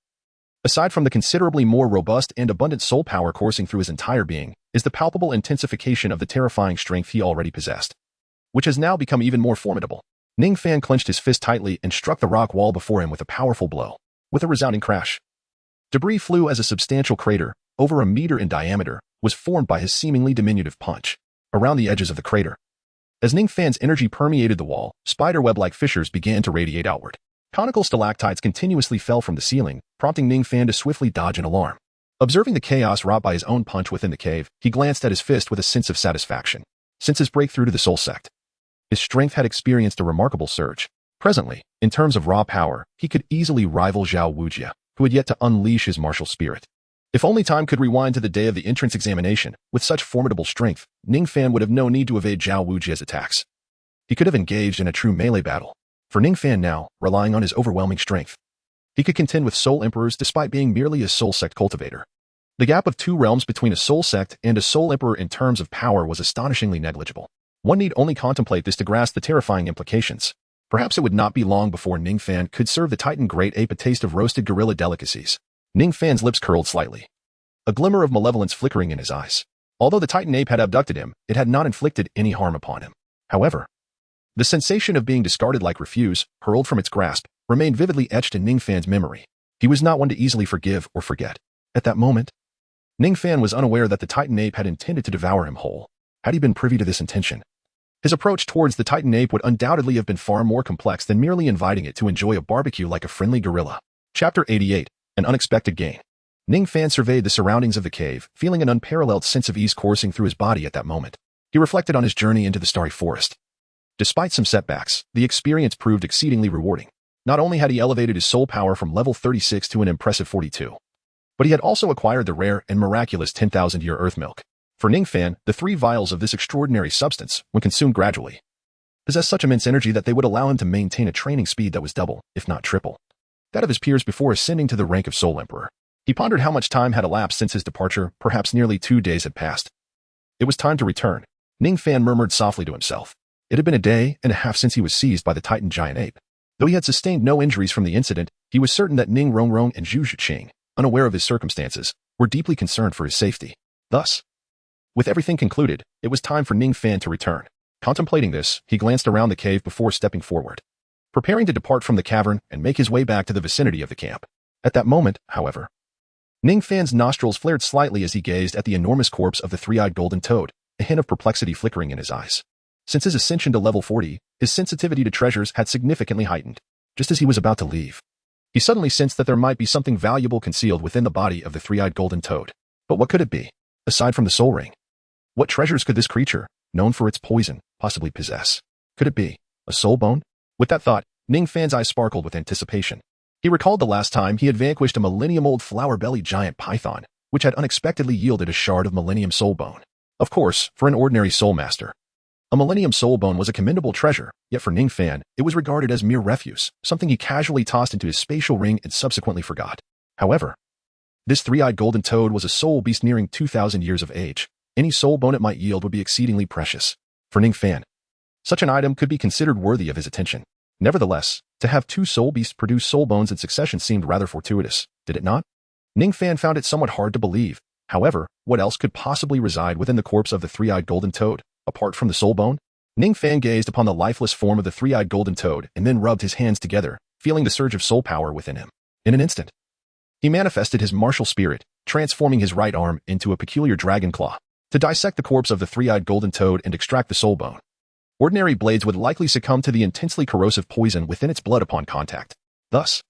aside from the considerably more robust and abundant soul power coursing through his entire being, is the palpable intensification of the terrifying strength he already possessed, which has now become even more formidable. Ningfan clenched his fist tightly and struck the rock wall before him with a powerful blow. With a resounding crash, debris flew as a substantial crater, over a meter in diameter, was formed by his seemingly diminutive punch. Around the edges of the crater, as Ningfan's energy permeated the wall, spiderweb-like fissures began to radiate outward. Conical stalactites continuously fell from the ceiling, prompting Ningfan to swiftly dodge in alarm. Observing the chaos wrought by his own punch within the cave, he glanced at his fist with a sense of satisfaction. Since his breakthrough to the Soul Sect, his strength had experienced a remarkable surge. Presently, in terms of raw power, he could easily rival Zhao Wujia, who had yet to unleash his martial spirit. If only time could rewind to the day of the entrance examination, with such formidable strength, Ningfan would have no need to evade Zhao Wujia's attacks. He could have engaged in a true melee battle. For Ningfan now, relying on his overwhelming strength, he could contend with Soul Emperors despite being merely a Soul Sect cultivator. The gap of 2 realms between a Soul Sect and a Soul Emperor in terms of power was astonishingly negligible. One need only contemplate this to grasp the terrifying implications. Perhaps it would not be long before Ningfan could serve the Titan Great Ape a taste of roasted gorilla delicacies. Ningfan's lips curled slightly, a glimmer of malevolence flickering in his eyes. Although the Titan Ape had abducted him, it had not inflicted any harm upon him. However, the sensation of being discarded like refuse, hurled from its grasp, remained vividly etched in Ningfan's memory. He was not one to easily forgive or forget. At that moment, Ningfan was unaware that the Titan Ape had intended to devour him whole. Had he been privy to this intention, his approach towards the Titan Ape would undoubtedly have been far more complex than merely inviting it to enjoy a barbecue like a friendly gorilla. Chapter 88, An Unexpected Gain. Ningfan surveyed the surroundings of the cave, feeling an unparalleled sense of ease coursing through his body at that moment. He reflected on his journey into the starry forest. Despite some setbacks, the experience proved exceedingly rewarding. Not only had he elevated his soul power from level 36 to an impressive 42, but he had also acquired the rare and miraculous 10,000-year earth milk. For Ningfan, the 3 vials of this extraordinary substance, when consumed gradually, possessed such immense energy that they would allow him to maintain a training speed that was double, if not triple, that of his peers before ascending to the rank of Soul Emperor. He pondered how much time had elapsed since his departure. Perhaps nearly 2 days had passed. It was time to return. Ningfan murmured softly to himself. It had been a day and a half since he was seized by the Titan giant ape. Though he had sustained no injuries from the incident, he was certain that Ning Rongrong and Zhu Zhiqing, unaware of his circumstances, were deeply concerned for his safety. Thus, with everything concluded, it was time for Ningfan to return. Contemplating this, he glanced around the cave before stepping forward, preparing to depart from the cavern and make his way back to the vicinity of the camp. At that moment, however, Ningfan's nostrils flared slightly as he gazed at the enormous corpse of the 3-eyed golden toad, a hint of perplexity flickering in his eyes. Since his ascension to level 40, his sensitivity to treasures had significantly heightened. Just as he was about to leave, he suddenly sensed that there might be something valuable concealed within the body of the 3-eyed golden toad. But what could it be? Aside from the soul ring, what treasures could this creature, known for its poison, possibly possess? Could it be a soul bone? With that thought, Ningfan's eyes sparkled with anticipation. He recalled the last time he had vanquished a millennium-old flower-bellied giant python, which had unexpectedly yielded a shard of millennium soul bone. Of course, for an ordinary soul master, a millennium soul bone was a commendable treasure, yet for Ningfan, it was regarded as mere refuse, something he casually tossed into his spatial ring and subsequently forgot. However, this 3-eyed golden toad was a soul beast nearing 2,000 years of age. Any soul bone it might yield would be exceedingly precious. For Ningfan, such an item could be considered worthy of his attention. Nevertheless, to have 2 soul beasts produce soul bones in succession seemed rather fortuitous, did it not? Ningfan found it somewhat hard to believe. However, what else could possibly reside within the corpse of the 3-eyed golden toad, apart from the soul bone? Ningfan gazed upon the lifeless form of the 3-eyed golden toad and then rubbed his hands together, feeling the surge of soul power within him. In an instant, he manifested his martial spirit, transforming his right arm into a peculiar dragon claw, to dissect the corpse of the 3-eyed golden toad and extract the soul bone. Ordinary blades would likely succumb to the intensely corrosive poison within its blood upon contact. Thus,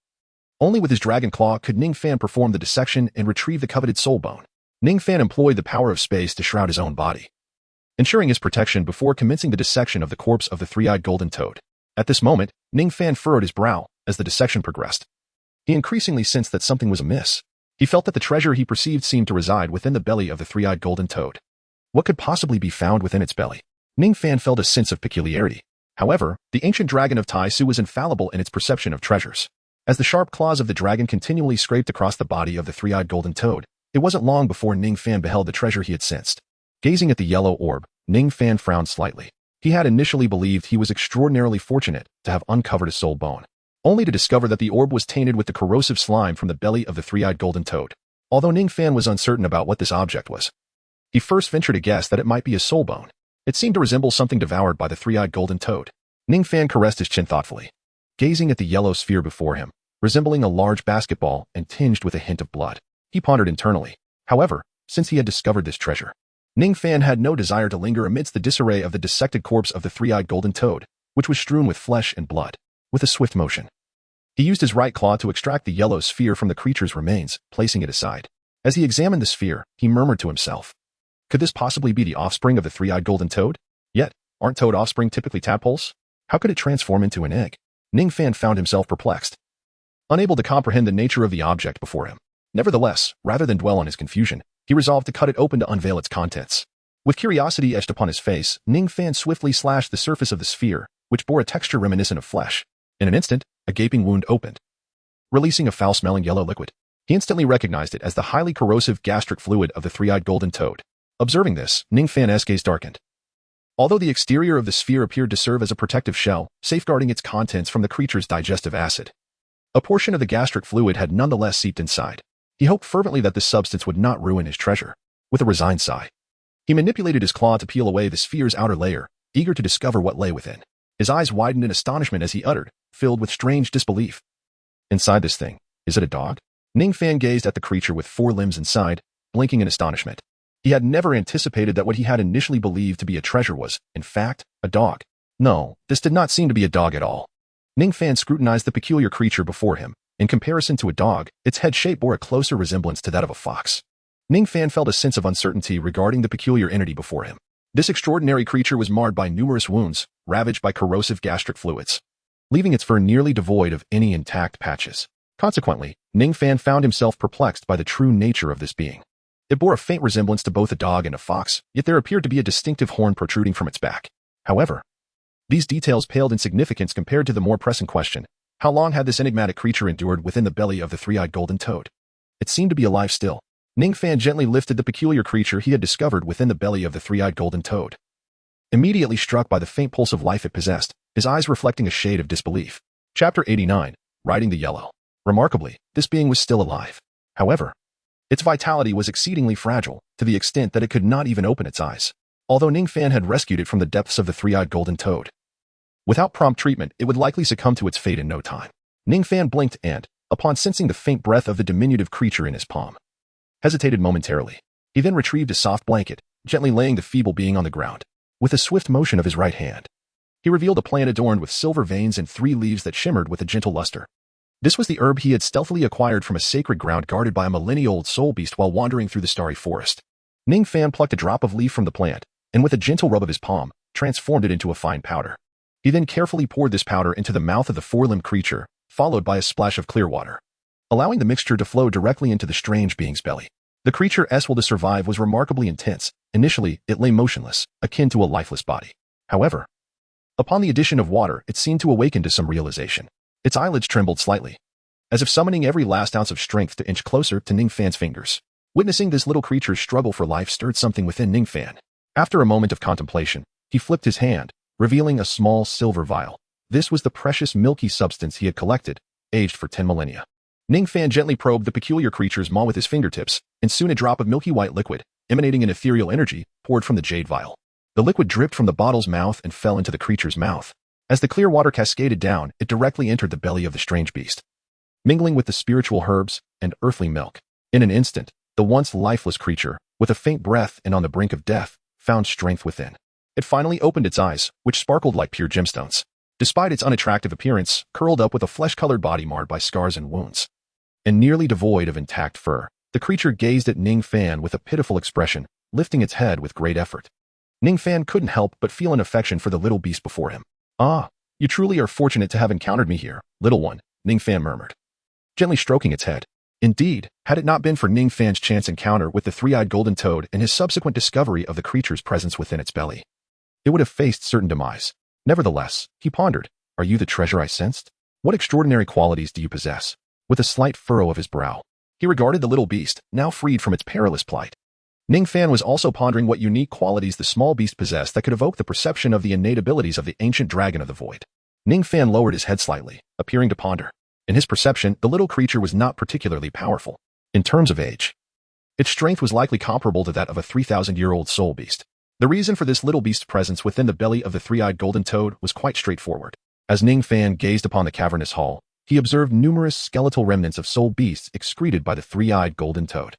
only with his dragon claw could Ningfan perform the dissection and retrieve the coveted soul bone. Ningfan employed the power of space to shroud his own body, ensuring his protection before commencing the dissection of the corpse of the 3-eyed golden toad. At this moment, Ningfan furrowed his brow as the dissection progressed. He increasingly sensed that something was amiss. He felt that the treasure he perceived seemed to reside within the belly of the 3-eyed golden toad. What could possibly be found within its belly? Ningfan felt a sense of peculiarity. However, the ancient dragon of Tai Su was infallible in its perception of treasures. As the sharp claws of the dragon continually scraped across the body of the 3-eyed golden toad, it wasn't long before Ningfan beheld the treasure he had sensed. Gazing at the yellow orb, Ningfan frowned slightly. He had initially believed he was extraordinarily fortunate to have uncovered a soul bone, only to discover that the orb was tainted with the corrosive slime from the belly of the 3-eyed golden toad. Although Ningfan was uncertain about what this object was, he first ventured a guess that it might be a soul bone. It seemed to resemble something devoured by the 3-eyed golden toad. Ningfan caressed his chin thoughtfully, gazing at the yellow sphere before him, resembling a large basketball and tinged with a hint of blood. He pondered internally. However, since he had discovered this treasure, Ningfan had no desire to linger amidst the disarray of the dissected corpse of the 3-eyed golden toad, which was strewn with flesh and blood. With a swift motion, he used his right claw to extract the yellow sphere from the creature's remains, placing it aside. As he examined the sphere, he murmured to himself, could this possibly be the offspring of the 3-eyed golden toad? Yet, aren't toad offspring typically tadpoles? How could it transform into an egg? Ningfan found himself perplexed, unable to comprehend the nature of the object before him. Nevertheless, rather than dwell on his confusion, he resolved to cut it open to unveil its contents. With curiosity etched upon his face, Ningfan swiftly slashed the surface of the sphere, which bore a texture reminiscent of flesh. In an instant, a gaping wound opened, releasing a foul-smelling yellow liquid. He instantly recognized it as the highly corrosive gastric fluid of the 3-eyed golden toad. Observing this, Ningfan's gaze darkened. Although the exterior of the sphere appeared to serve as a protective shell, safeguarding its contents from the creature's digestive acid, a portion of the gastric fluid had nonetheless seeped inside. He hoped fervently that this substance would not ruin his treasure. With a resigned sigh, he manipulated his claw to peel away the sphere's outer layer, eager to discover what lay within. His eyes widened in astonishment as he uttered, filled with strange disbelief. Inside this thing, is it a dog? Ningfan gazed at the creature with 4 limbs inside, blinking in astonishment. He had never anticipated that what he had initially believed to be a treasure was, in fact, a dog. No, this did not seem to be a dog at all. Ningfan scrutinized the peculiar creature before him. In comparison to a dog, its head shape bore a closer resemblance to that of a fox. Ningfan felt a sense of uncertainty regarding the peculiar entity before him. This extraordinary creature was marred by numerous wounds, ravaged by corrosive gastric fluids, leaving its fur nearly devoid of any intact patches. Consequently, Ningfan found himself perplexed by the true nature of this being. It bore a faint resemblance to both a dog and a fox, yet there appeared to be a distinctive horn protruding from its back. However, these details paled in significance compared to the more pressing question: how long had this enigmatic creature endured within the belly of the three-eyed golden toad? It seemed to be alive still. Ningfan gently lifted the peculiar creature he had discovered within the belly of the three-eyed golden toad. Immediately struck by the faint pulse of life it possessed, his eyes reflecting a shade of disbelief. Chapter 89, Riding the Yellow. Remarkably, this being was still alive. However, its vitality was exceedingly fragile, to the extent that it could not even open its eyes. Although Ningfan had rescued it from the depths of the three-eyed golden toad, without prompt treatment, it would likely succumb to its fate in no time. Ningfan blinked and, upon sensing the faint breath of the diminutive creature in his palm, hesitated momentarily. He then retrieved a soft blanket, gently laying the feeble being on the ground. With a swift motion of his right hand, he revealed a plant adorned with silver veins and 3 leaves that shimmered with a gentle luster. This was the herb he had stealthily acquired from a sacred ground guarded by a millennia-old soul beast while wandering through the starry forest. Ningfan plucked a drop of leaf from the plant, and with a gentle rub of his palm, transformed it into a fine powder. He then carefully poured this powder into the mouth of the 4-limbed creature, followed by a splash of clear water, allowing the mixture to flow directly into the strange being's belly. The creature's will to survive was remarkably intense. Initially, it lay motionless, akin to a lifeless body. However, upon the addition of water, it seemed to awaken to some realization. Its eyelids trembled slightly, as if summoning every last ounce of strength to inch closer to Ningfan's fingers. Witnessing this little creature's struggle for life stirred something within Ningfan. After a moment of contemplation, he flipped his hand, revealing a small silver vial. This was the precious milky substance he had collected, aged for 10 millennia. Ningfan gently probed the peculiar creature's maw with his fingertips, and soon a drop of milky white liquid, emanating an ethereal energy, poured from the jade vial. The liquid dripped from the bottle's mouth and fell into the creature's mouth. As the clear water cascaded down, it directly entered the belly of the strange beast, mingling with the spiritual herbs and earthly milk. In an instant, the once lifeless creature, with a faint breath and on the brink of death, found strength within. It finally opened its eyes, which sparkled like pure gemstones. Despite its unattractive appearance, curled up with a flesh-colored body marred by scars and wounds, and nearly devoid of intact fur, the creature gazed at Ningfan with a pitiful expression, lifting its head with great effort. Ningfan couldn't help but feel an affection for the little beast before him. "Ah, you truly are fortunate to have encountered me here, little one," Ningfan murmured, gently stroking its head. Indeed, had it not been for Ningfan's chance encounter with the three-eyed golden toad and his subsequent discovery of the creature's presence within its belly, it would have faced certain demise. Nevertheless, he pondered, "Are you the treasure I sensed? What extraordinary qualities do you possess?" With a slight furrow of his brow, he regarded the little beast, now freed from its perilous plight. Ningfan was also pondering what unique qualities the small beast possessed that could evoke the perception of the innate abilities of the ancient dragon of the void. Ningfan lowered his head slightly, appearing to ponder. In his perception, the little creature was not particularly powerful. In terms of age, its strength was likely comparable to that of a 3,000-year-old soul beast. The reason for this little beast's presence within the belly of the three-eyed golden toad was quite straightforward. As Ningfan gazed upon the cavernous hall, he observed numerous skeletal remnants of soul beasts excreted by the three-eyed golden toad.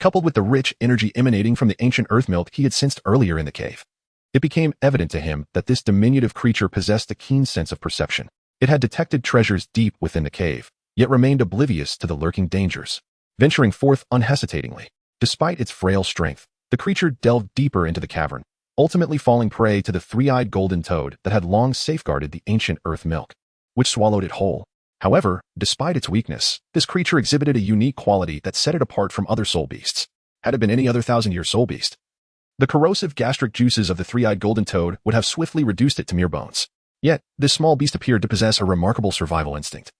Coupled with the rich energy emanating from the ancient earth milk he had sensed earlier in the cave, it became evident to him that this diminutive creature possessed a keen sense of perception. It had detected treasures deep within the cave, yet remained oblivious to the lurking dangers, venturing forth unhesitatingly. Despite its frail strength, the creature delved deeper into the cavern, ultimately falling prey to the three-eyed golden toad that had long safeguarded the ancient earth milk, which swallowed it whole. However, despite its weakness, this creature exhibited a unique quality that set it apart from other soul beasts. Had it been any other 1,000-year soul beast, the corrosive gastric juices of the three-eyed golden toad would have swiftly reduced it to mere bones. Yet, this small beast appeared to possess a remarkable survival instinct,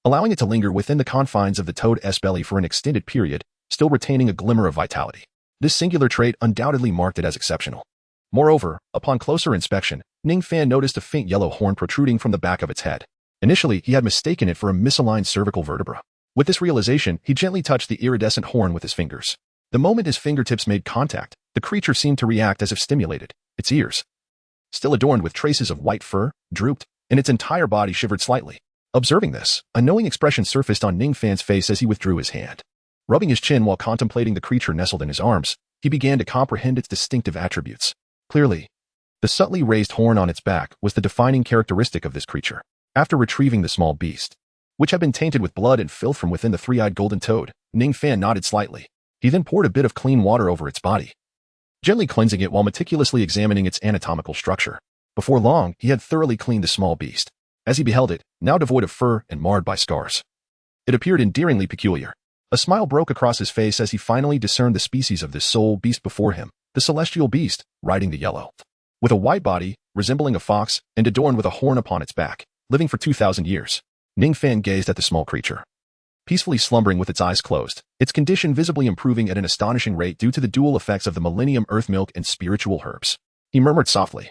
allowing it to linger within the confines of the toad's belly for an extended period, still retaining a glimmer of vitality. This singular trait undoubtedly marked it as exceptional. Moreover, upon closer inspection, Ningfan noticed a faint yellow horn protruding from the back of its head. Initially, he had mistaken it for a misaligned cervical vertebra. With this realization, he gently touched the iridescent horn with his fingers. The moment his fingertips made contact, the creature seemed to react as if stimulated. Its ears, still adorned with traces of white fur, drooped, and its entire body shivered slightly. Observing this, a knowing expression surfaced on Ningfan's face as he withdrew his hand. Rubbing his chin while contemplating the creature nestled in his arms, he began to comprehend its distinctive attributes. Clearly, the subtly raised horn on its back was the defining characteristic of this creature. After retrieving the small beast, which had been tainted with blood and filth from within the three-eyed golden toad, Ningfan nodded slightly. He then poured a bit of clean water over its body, gently cleansing it while meticulously examining its anatomical structure. Before long, he had thoroughly cleaned the small beast. As he beheld it, now devoid of fur and marred by scars, it appeared endearingly peculiar. A smile broke across his face as he finally discerned the species of this soul beast before him, the celestial beast, riding the yellow. With a white body, resembling a fox, and adorned with a horn upon its back, living for 2,000 years, Ningfan gazed at the small creature, peacefully slumbering with its eyes closed, its condition visibly improving at an astonishing rate due to the dual effects of the millennium earth milk and spiritual herbs. He murmured softly,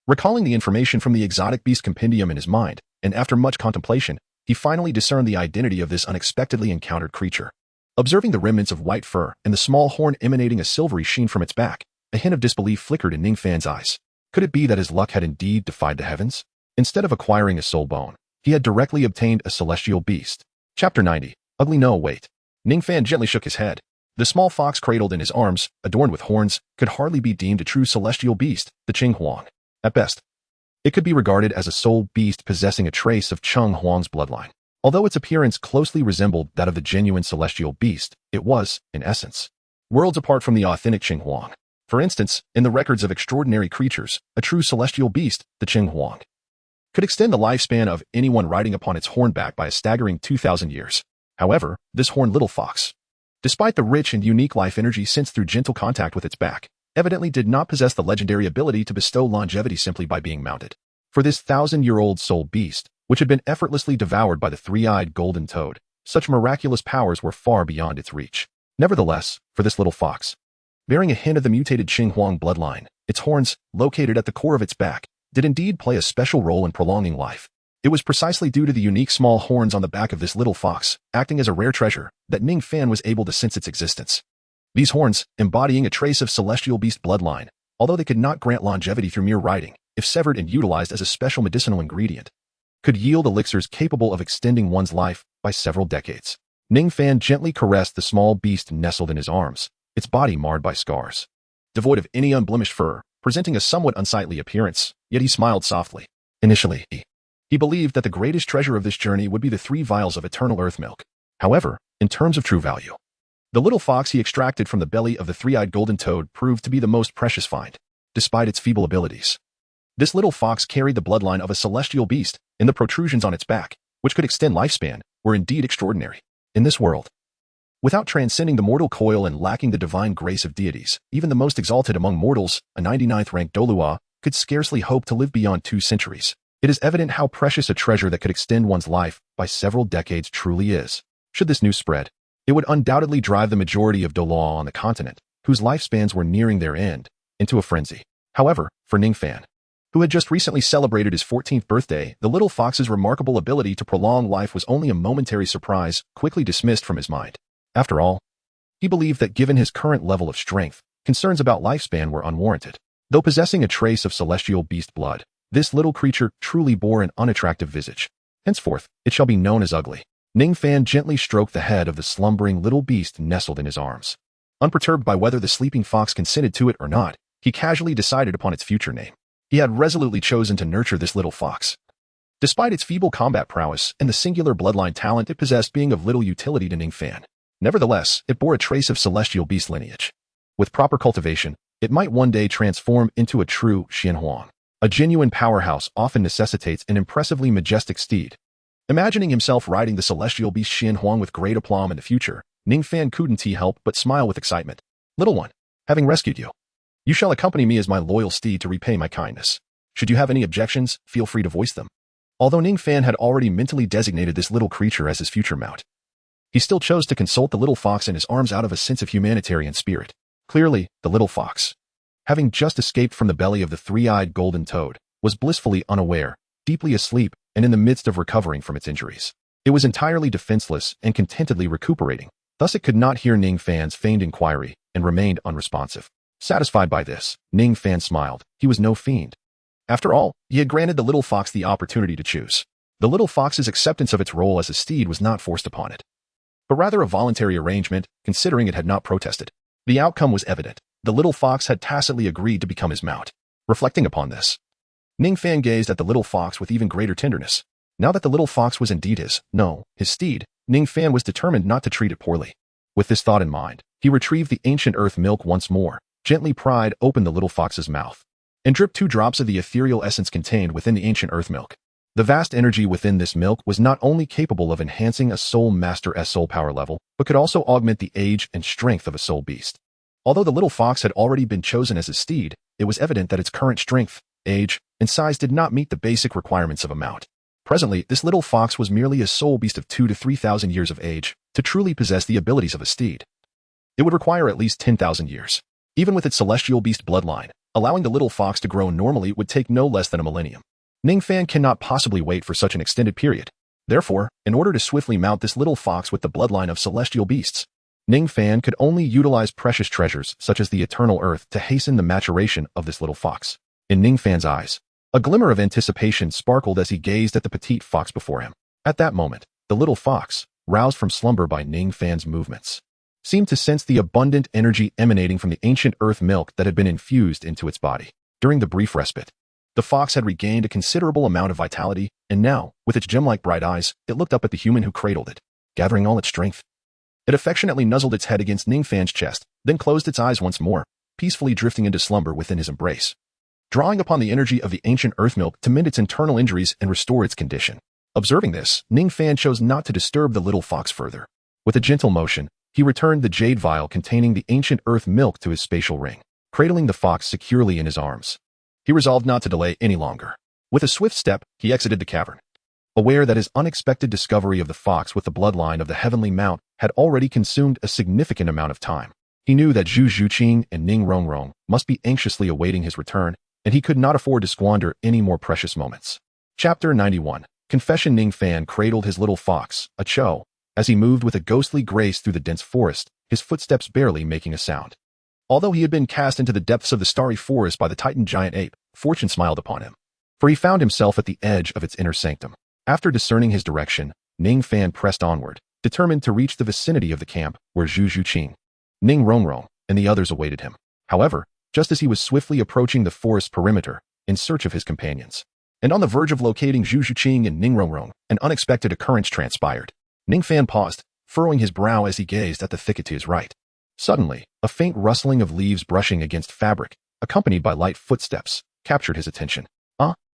recalling the information from the exotic beast compendium in his mind, and after much contemplation, he finally discerned the identity of this unexpectedly encountered creature. Observing the remnants of white fur and the small horn emanating a silvery sheen from its back, a hint of disbelief flickered in Ningfan's eyes. Could it be that his luck had indeed defied the heavens? Instead of acquiring a soul bone, he had directly obtained a celestial beast. Chapter 90. Ugly No Wait. Ningfan gently shook his head. The small fox cradled in his arms, adorned with horns, could hardly be deemed a true celestial beast, the Qing Huang. At best, it could be regarded as a soul beast possessing a trace of Cheng Huang's bloodline. Although its appearance closely resembled that of the genuine celestial beast, it was, in essence, worlds apart from the authentic Qing Huang. For instance, in the records of extraordinary creatures, a true celestial beast, the Qing Huang, could extend the lifespan of anyone riding upon its hornback by a staggering 2,000 years. However, this horned little fox, despite the rich and unique life energy sensed through gentle contact with its back, evidently did not possess the legendary ability to bestow longevity simply by being mounted. For this 1,000-year-old soul beast, which had been effortlessly devoured by the three-eyed golden toad, such miraculous powers were far beyond its reach. Nevertheless, for this little fox, bearing a hint of the mutated Qing Huang bloodline, its horns, located at the core of its back, did indeed play a special role in prolonging life. It was precisely due to the unique small horns on the back of this little fox, acting as a rare treasure, that Ningfan was able to sense its existence. These horns, embodying a trace of celestial beast bloodline, although they could not grant longevity through mere riding, if severed and utilized as a special medicinal ingredient, could yield elixirs capable of extending one's life by several decades. Ningfan gently caressed the small beast nestled in his arms, its body marred by scars, devoid of any unblemished fur, presenting a somewhat unsightly appearance, yet he smiled softly. Initially, he believed that the greatest treasure of this journey would be the 3 vials of eternal earth milk. However, in terms of true value, the little fox he extracted from the belly of the three-eyed golden toad proved to be the most precious find, despite its feeble abilities. This little fox carried the bloodline of a celestial beast, and the protrusions on its back, which could extend lifespan, were indeed extraordinary. In this world, without transcending the mortal coil and lacking the divine grace of deities, even the most exalted among mortals, a 99th rank Douluo, could scarcely hope to live beyond 2 centuries. It is evident how precious a treasure that could extend one's life by several decades truly is. Should this news spread, it would undoubtedly drive the majority of Douluo on the continent, whose lifespans were nearing their end, into a frenzy. However, for Ningfan, who had just recently celebrated his 14th birthday, the little fox's remarkable ability to prolong life was only a momentary surprise, quickly dismissed from his mind. After all, he believed that given his current level of strength, concerns about lifespan were unwarranted. Though possessing a trace of celestial beast blood, this little creature truly bore an unattractive visage. Henceforth, it shall be known as ugly. Ningfan gently stroked the head of the slumbering little beast nestled in his arms. Unperturbed by whether the sleeping fox consented to it or not, he casually decided upon its future name. He had resolutely chosen to nurture this little fox. Despite its feeble combat prowess and the singular bloodline talent it possessed being of little utility to Ningfan, nevertheless, it bore a trace of celestial beast lineage. With proper cultivation, it might one day transform into a true Qian Huang. A genuine powerhouse often necessitates an impressively majestic steed. Imagining himself riding the celestial beast Qian Huang with great aplomb in the future, Ningfan couldn't help but smile with excitement. Little one, having rescued you, you shall accompany me as my loyal steed to repay my kindness. Should you have any objections, feel free to voice them. Although Ningfan had already mentally designated this little creature as his future mount, he still chose to consult the little fox in his arms out of a sense of humanitarian spirit. Clearly, the little fox having just escaped from the belly of the three-eyed golden toad, was blissfully unaware, deeply asleep, and in the midst of recovering from its injuries. It was entirely defenseless and contentedly recuperating, thus it could not hear Ningfan's feigned inquiry and remained unresponsive. Satisfied by this, Ningfan smiled. He was no fiend. After all, he had granted the little fox the opportunity to choose. The little fox's acceptance of its role as a steed was not forced upon it, but rather a voluntary arrangement, considering it had not protested. The outcome was evident. The little fox had tacitly agreed to become his mount. Reflecting upon this, Ningfan gazed at the little fox with even greater tenderness. Now that the little fox was indeed his steed, Ningfan was determined not to treat it poorly. With this thought in mind, he retrieved the ancient earth milk once more, gently pried open the little fox's mouth, and dripped 2 drops of the ethereal essence contained within the ancient earth milk. The vast energy within this milk was not only capable of enhancing a soul master's soul power level, but could also augment the age and strength of a soul beast. Although the little fox had already been chosen as a steed, it was evident that its current strength, age, and size did not meet the basic requirements of a mount. Presently, this little fox was merely a soul beast of 2,000 to 3,000 years of age. To truly possess the abilities of a steed, it would require at least 10,000 years. Even with its celestial beast bloodline, allowing the little fox to grow normally would take no less than a millennium. Ningfan cannot possibly wait for such an extended period. Therefore, in order to swiftly mount this little fox with the bloodline of celestial beasts, Ningfan could only utilize precious treasures such as the eternal earth to hasten the maturation of this little fox. In Ningfan's eyes, a glimmer of anticipation sparkled as he gazed at the petite fox before him. At that moment, the little fox, roused from slumber by Ningfan's movements, seemed to sense the abundant energy emanating from the ancient earth milk that had been infused into its body. During the brief respite, the fox had regained a considerable amount of vitality, and now, with its gem-like bright eyes, it looked up at the human who cradled it, gathering all its strength. It affectionately nuzzled its head against Ningfan's chest, then closed its eyes once more, peacefully drifting into slumber within his embrace, drawing upon the energy of the ancient earth milk to mend its internal injuries and restore its condition. Observing this, Ningfan chose not to disturb the little fox further. With a gentle motion, he returned the jade vial containing the ancient earth milk to his spatial ring, cradling the fox securely in his arms. He resolved not to delay any longer. With a swift step, he exited the cavern, aware that his unexpected discovery of the fox with the bloodline of the heavenly mount had already consumed a significant amount of time. He knew that Zhu Zhuqing and Ning Rongrong must be anxiously awaiting his return, and he could not afford to squander any more precious moments. Chapter 91. Confession. Ningfan cradled his little fox, a cho, as he moved with a ghostly grace through the dense forest, his footsteps barely making a sound. Although he had been cast into the depths of the starry forest by the Titan giant ape, fortune smiled upon him, for he found himself at the edge of its inner sanctum. After discerning his direction, Ningfan pressed onward, determined to reach the vicinity of the camp where Zhu Zhuqing, Ning Rongrong, and the others awaited him. However, just as he was swiftly approaching the forest perimeter in search of his companions, and on the verge of locating Zhu Zhuqing and Ning Rongrong, an unexpected occurrence transpired. Ningfan paused, furrowing his brow as he gazed at the thicket to his right. Suddenly, a faint rustling of leaves brushing against fabric, accompanied by light footsteps, captured his attention.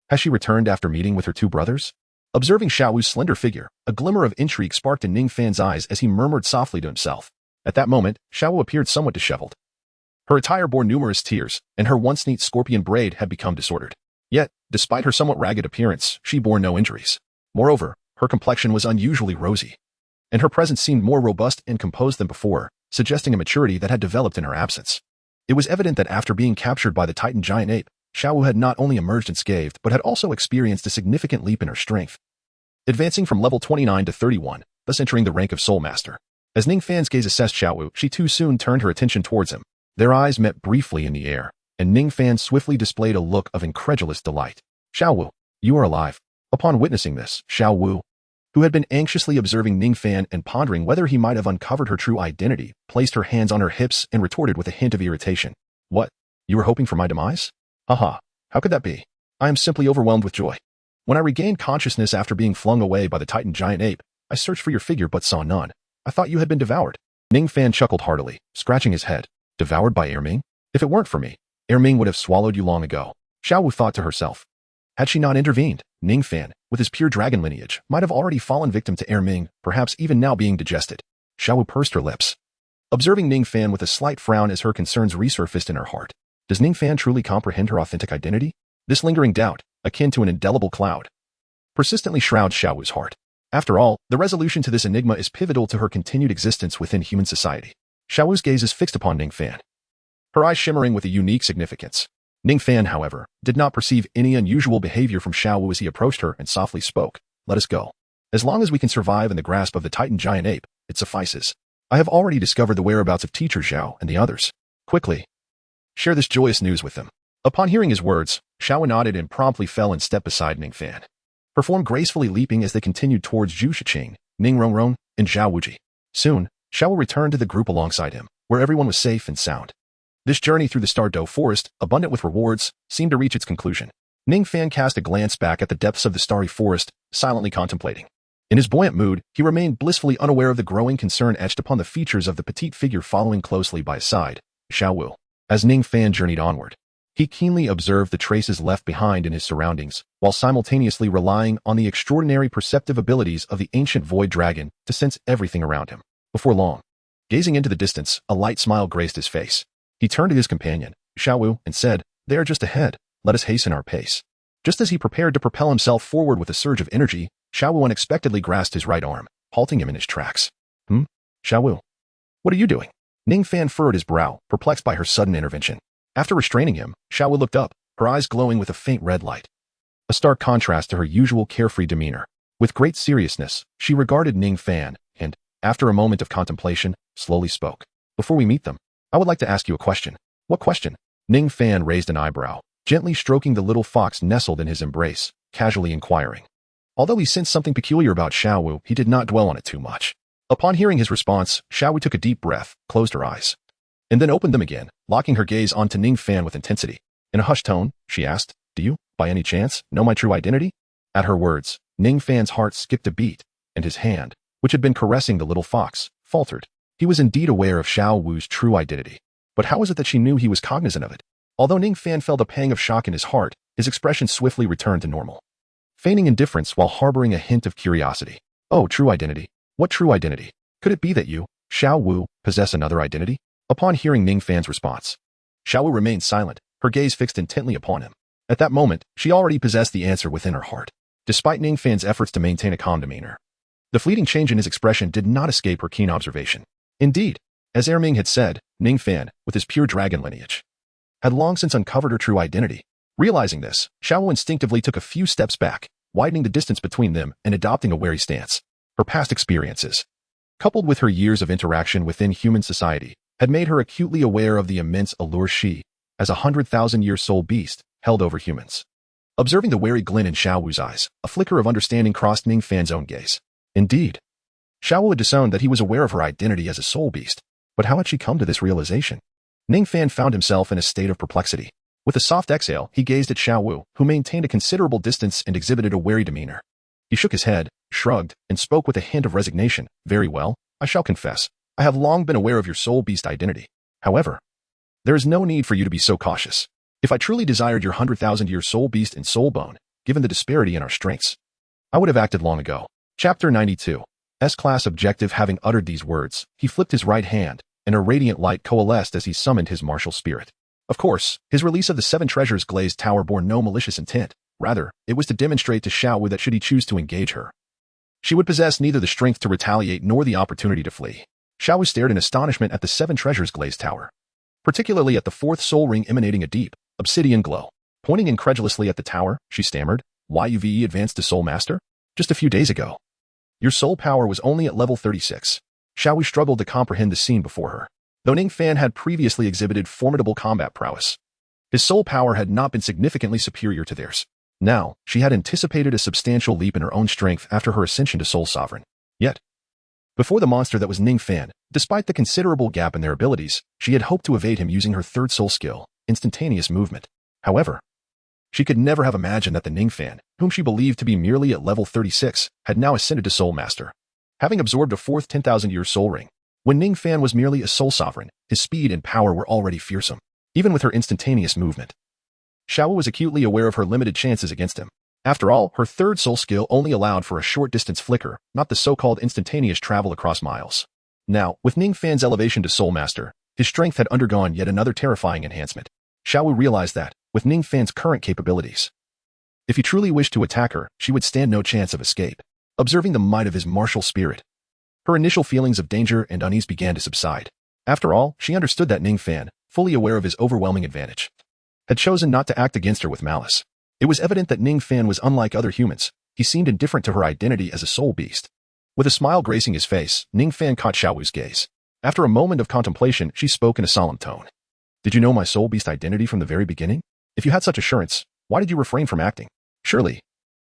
Has she returned after meeting with her 2 brothers? Observing Xiaowu's slender figure, a glimmer of intrigue sparked in Ningfan's eyes as he murmured softly to himself. At that moment, Xiaowu appeared somewhat disheveled. Her attire bore numerous tears, and her once neat scorpion braid had become disordered. Yet, despite her somewhat ragged appearance, she bore no injuries. Moreover, her complexion was unusually rosy, and her presence seemed more robust and composed than before, suggesting a maturity that had developed in her absence. It was evident that after being captured by the Titan giant ape, Xiaowu had not only emerged unscathed but had also experienced a significant leap in her strength, advancing from level 29 to 31, thus entering the rank of Soul Master. As Ningfan's gaze assessed Xiaowu, she too soon turned her attention towards him. Their eyes met briefly in the air, and Ningfan swiftly displayed a look of incredulous delight. Xiaowu, you are alive. Upon witnessing this, Xiaowu, who had been anxiously observing Ningfan and pondering whether he might have uncovered her true identity, placed her hands on her hips and retorted with a hint of irritation. What? You were hoping for my demise? Haha, how could that be? I am simply overwhelmed with joy. When I regained consciousness after being flung away by the Titan giant ape, I searched for your figure but saw none. I thought you had been devoured. Ningfan chuckled heartily, scratching his head. Devoured by Erming? If it weren't for me, Erming would have swallowed you long ago. Xiaowu thought to herself. Had she not intervened, Ningfan, with his pure dragon lineage, might have already fallen victim to Erming, perhaps even now being digested. Xiaowu pursed her lips, observing Ningfan with a slight frown as her concerns resurfaced in her heart. Does Ningfan truly comprehend her authentic identity? This lingering doubt, akin to an indelible cloud, persistently shrouds Xiaowu's heart. After all, the resolution to this enigma is pivotal to her continued existence within human society. Xiaowu's gaze is fixed upon Ningfan, her eyes shimmering with a unique significance. Ningfan, however, did not perceive any unusual behavior from Xiao Wu as he approached her and softly spoke. Let us go. As long as we can survive in the grasp of the Titan giant ape, it suffices. I have already discovered the whereabouts of Teacher Xiao and the others. Quickly, share this joyous news with them. Upon hearing his words, Xiao Wu nodded and promptly fell in step beside Ningfan, her form gracefully leaping as they continued towards Zhu Shiqing, Ning Rongrong, and Zhao Wuji. Soon, Xiao Wu returned to the group alongside him, where everyone was safe and sound. This journey through the Stardow forest, abundant with rewards, seemed to reach its conclusion. Ningfan cast a glance back at the depths of the starry forest, silently contemplating. In his buoyant mood, he remained blissfully unaware of the growing concern etched upon the features of the petite figure following closely by his side, Xiao Wu. As Ningfan journeyed onward, he keenly observed the traces left behind in his surroundings, while simultaneously relying on the extraordinary perceptive abilities of the ancient void dragon to sense everything around him. Before long, gazing into the distance, a light smile graced his face. He turned to his companion, Xiao Wu, and said, "They are just ahead. Let us hasten our pace." Just as he prepared to propel himself forward with a surge of energy, Xiao Wu unexpectedly grasped his right arm, halting him in his tracks. Xiao Wu, what are you doing? Ningfan furrowed his brow, perplexed by her sudden intervention. After restraining him, Xiao Wu looked up, her eyes glowing with a faint red light. A stark contrast to her usual carefree demeanor. With great seriousness, she regarded Ningfan and, after a moment of contemplation, slowly spoke. Before we meet them, I would like to ask you a question. What question? Ningfan raised an eyebrow, gently stroking the little fox nestled in his embrace, casually inquiring. Although he sensed something peculiar about Xiao Wu, he did not dwell on it too much. Upon hearing his response, Xiao Wu took a deep breath, closed her eyes, and then opened them again, locking her gaze onto Ningfan with intensity. In a hushed tone, she asked, "Do you, by any chance, know my true identity?" At her words, Ningfan's heart skipped a beat, and his hand, which had been caressing the little fox, faltered. He was indeed aware of Xiao Wu's true identity. But how was it that she knew he was cognizant of it? Although Ningfan felt a pang of shock in his heart, his expression swiftly returned to normal, feigning indifference while harboring a hint of curiosity. Oh, true identity. What true identity? Could it be that you, Xiao Wu, possess another identity? Upon hearing Ningfan's response, Xiao Wu remained silent, her gaze fixed intently upon him. At that moment, she already possessed the answer within her heart, despite Ningfan's efforts to maintain a calm demeanor. The fleeting change in his expression did not escape her keen observation. Indeed, as Erming had said, Ningfan, with his pure dragon lineage, had long since uncovered her true identity. Realizing this, Xiao Wu instinctively took a few steps back, widening the distance between them and adopting a wary stance. Her past experiences, coupled with her years of interaction within human society, had made her acutely aware of the immense allure she, as a 100,000-year soul beast, held over humans. Observing the wary glint in Xiao Wu's eyes, a flicker of understanding crossed Ningfan's own gaze. Indeed, Xiao Wu had disowned that he was aware of her identity as a soul beast, but how had she come to this realization? Ningfan found himself in a state of perplexity. With a soft exhale, he gazed at Xiao Wu, who maintained a considerable distance and exhibited a wary demeanor. He shook his head, shrugged, and spoke with a hint of resignation. Very well, I shall confess, I have long been aware of your soul beast identity. However, there is no need for you to be so cautious. If I truly desired your 100,000-year soul beast and soul bone, given the disparity in our strengths, I would have acted long ago. Chapter 92. S-Class Objective. Having uttered these words, he flipped his right hand, and a radiant light coalesced as he summoned his martial spirit. Of course, his release of the 7 treasures glazed tower bore no malicious intent. Rather, it was to demonstrate to Xiao Wu that should he choose to engage her, she would possess neither the strength to retaliate nor the opportunity to flee. Xiao Wu stared in astonishment at the 7 treasures glazed tower, particularly at the 4th soul ring emanating a deep, obsidian glow. Pointing incredulously at the tower, she stammered, "YUVE advanced to Soul Master? Just a few days ago. Your soul power was only at level 36. Xiao Wu struggled to comprehend the scene before her. Though Ningfan had previously exhibited formidable combat prowess, his soul power had not been significantly superior to theirs. Now, she had anticipated a substantial leap in her own strength after her ascension to Soul Sovereign. Yet, before the monster that was Ningfan, despite the considerable gap in their abilities, she had hoped to evade him using her 3rd soul skill, instantaneous movement. However, she could never have imagined that the Ningfan, whom she believed to be merely at level 36, had now ascended to Soul Master. Having absorbed a 4th 10,000-year soul ring, when Ningfan was merely a soul sovereign, his speed and power were already fearsome, even with her instantaneous movement. Xiao Wu was acutely aware of her limited chances against him. After all, her 3rd soul skill only allowed for a short distance flicker, not the so-called instantaneous travel across miles. Now, with Ningfan's elevation to Soul Master, his strength had undergone yet another terrifying enhancement. Xiao Wu realized that, with Ningfan's current capabilities, if he truly wished to attack her, she would stand no chance of escape. Observing the might of his martial spirit, her initial feelings of danger and unease began to subside. After all, she understood that Ningfan, fully aware of his overwhelming advantage, had chosen not to act against her with malice. It was evident that Ningfan was unlike other humans. He seemed indifferent to her identity as a soul beast. With a smile gracing his face, Ningfan caught Xiaowu's gaze. After a moment of contemplation, she spoke in a solemn tone. Did you know my soul beast identity from the very beginning? If you had such assurance, why did you refrain from acting? Surely,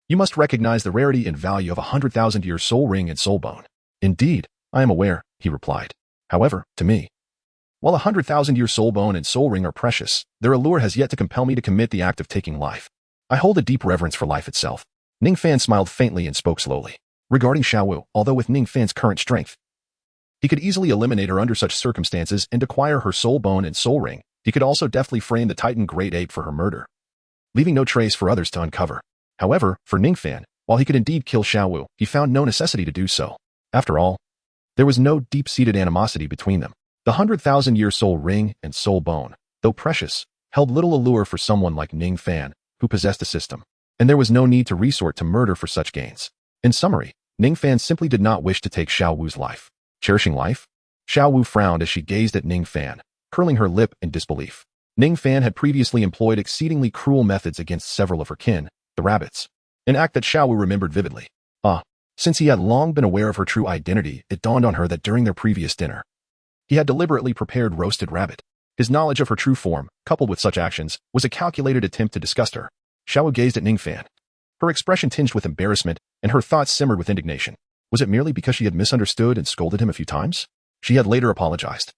you must recognize the rarity and value of 100,000-year soul ring and soul bone. Indeed, I am aware, he replied. However, to me, while 100,000-year soul bone and soul ring are precious, their allure has yet to compel me to commit the act of taking life. I hold a deep reverence for life itself. Ningfan smiled faintly and spoke slowly. Regarding Xiaowu, although with Ningfan's current strength, he could easily eliminate her under such circumstances and acquire her soul bone and soul ring, he could also deftly frame the Titan Great Ape for her murder, leaving no trace for others to uncover. However, for Ningfan, while he could indeed kill Xiaowu, he found no necessity to do so. After all, there was no deep-seated animosity between them. The 100,000-year soul ring and soul bone, though precious, held little allure for someone like Ningfan, who possessed a system, and there was no need to resort to murder for such gains. In summary, Ningfan simply did not wish to take Xiaowu's life. Cherishing life? Xiaowu frowned as she gazed at Ningfan, curling her lip in disbelief. Ningfan had previously employed exceedingly cruel methods against several of her kin, the rabbits, an act that Xiaowu remembered vividly. Since he had long been aware of her true identity, it dawned on her that during their previous dinner, he had deliberately prepared roasted rabbit. His knowledge of her true form, coupled with such actions, was a calculated attempt to disgust her. Xiaowu gazed at Ningfan, her expression tinged with embarrassment, and her thoughts simmered with indignation. Was it merely because she had misunderstood and scolded him a few times? She had later apologized.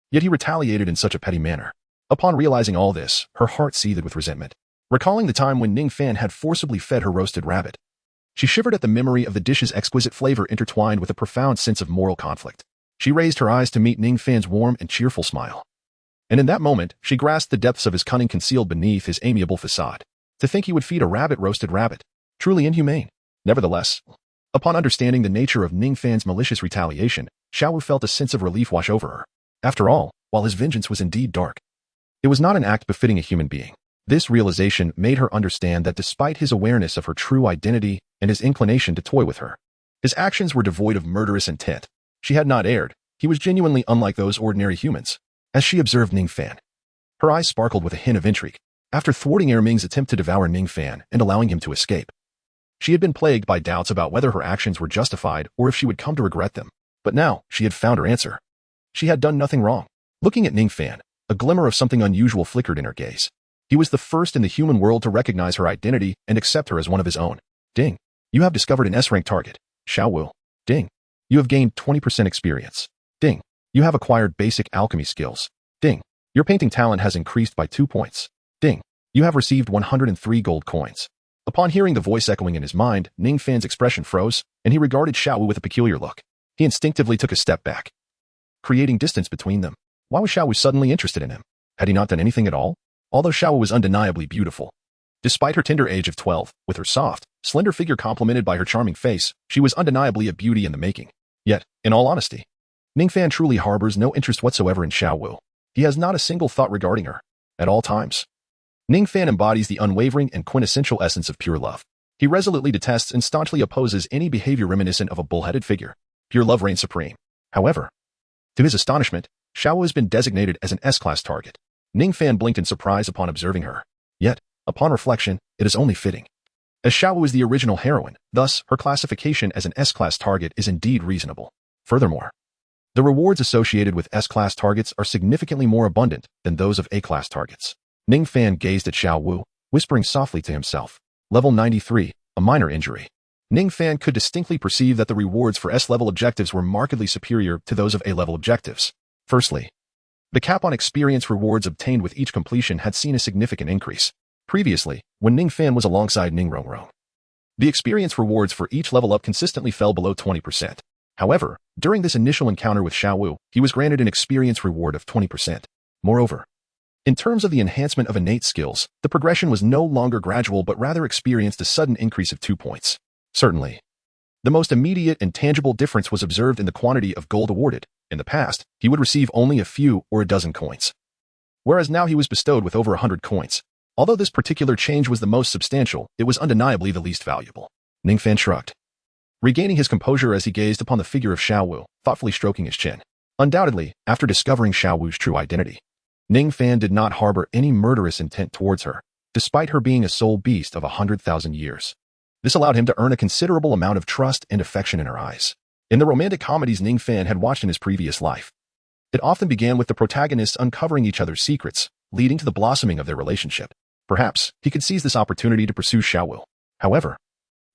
Yet he retaliated in such a petty manner. Upon realizing all this, her heart seethed with resentment. Recalling the time when Ningfan had forcibly fed her roasted rabbit, she shivered at the memory of the dish's exquisite flavor intertwined with a profound sense of moral conflict. She raised her eyes to meet Ningfan's warm and cheerful smile. And in that moment, she grasped the depths of his cunning concealed beneath his amiable facade. To think he would feed a roasted rabbit. Truly inhumane. Nevertheless, upon understanding the nature of Ningfan's malicious retaliation, Xiaowu felt a sense of relief wash over her. After all, while his vengeance was indeed dark, it was not an act befitting a human being. This realization made her understand that despite his awareness of her true identity and his inclination to toy with her, his actions were devoid of murderous intent. She had not erred. He was genuinely unlike those ordinary humans. As she observed Ningfan, her eyes sparkled with a hint of intrigue. After thwarting Erming's attempt to devour Ningfan and allowing him to escape, she had been plagued by doubts about whether her actions were justified or if she would come to regret them. But now, she had found her answer. She had done nothing wrong. Looking at Ningfan, a glimmer of something unusual flickered in her gaze. He was the first in the human world to recognize her identity and accept her as one of his own. Ding. You have discovered an S-rank target. Xiaowu. Ding. You have gained 20% experience. Ding. You have acquired basic alchemy skills. Ding. Your painting talent has increased by 2 points. Ding. You have received 103 gold coins. Upon hearing the voice echoing in his mind, Ningfan's expression froze, and he regarded Xiaowu with a peculiar look. He instinctively took a step back, creating distance between them. Why was Xiaowu suddenly interested in him? Had he not done anything at all? Although Xiaowu was undeniably beautiful, despite her tender age of 12, with her soft, slender figure complemented by her charming face, she was undeniably a beauty in the making. Yet, in all honesty, Ningfan truly harbors no interest whatsoever in Xiaowu. He has not a single thought regarding her. At all times, Ningfan embodies the unwavering and quintessential essence of pure love. He resolutely detests and staunchly opposes any behavior reminiscent of a bull-headed figure. Pure love reigns supreme. However, to his astonishment, Xiaowu has been designated as an S-class target. Ningfan blinked in surprise upon observing her. Yet, upon reflection, it is only fitting. As Xiaowu is the original heroine, thus, her classification as an S-class target is indeed reasonable. Furthermore, the rewards associated with S-class targets are significantly more abundant than those of A-class targets. Ningfan gazed at Xiaowu, whispering softly to himself. Level 93, a minor injury. Ningfan could distinctly perceive that the rewards for S-level objectives were markedly superior to those of A-level objectives. Firstly, the cap on experience rewards obtained with each completion had seen a significant increase. Previously, when Ningfan was alongside Ning Rongrong, the experience rewards for each level up consistently fell below 20%. However, during this initial encounter with Xiaowu, he was granted an experience reward of 20%. Moreover, in terms of the enhancement of innate skills, the progression was no longer gradual but rather experienced a sudden increase of 2 points. Certainly, the most immediate and tangible difference was observed in the quantity of gold awarded. In the past, he would receive only a few or a dozen coins, whereas now he was bestowed with over 100 coins. Although this particular change was the most substantial, it was undeniably the least valuable. Ningfan shrugged, regaining his composure as he gazed upon the figure of Xiaowu, thoughtfully stroking his chin. Undoubtedly, after discovering Xiaowu's true identity, Ningfan did not harbor any murderous intent towards her, despite her being a soul beast of 100,000 years. This allowed him to earn a considerable amount of trust and affection in her eyes. In the romantic comedies Ningfan had watched in his previous life, it often began with the protagonists uncovering each other's secrets, leading to the blossoming of their relationship. Perhaps he could seize this opportunity to pursue Xiaowu. However,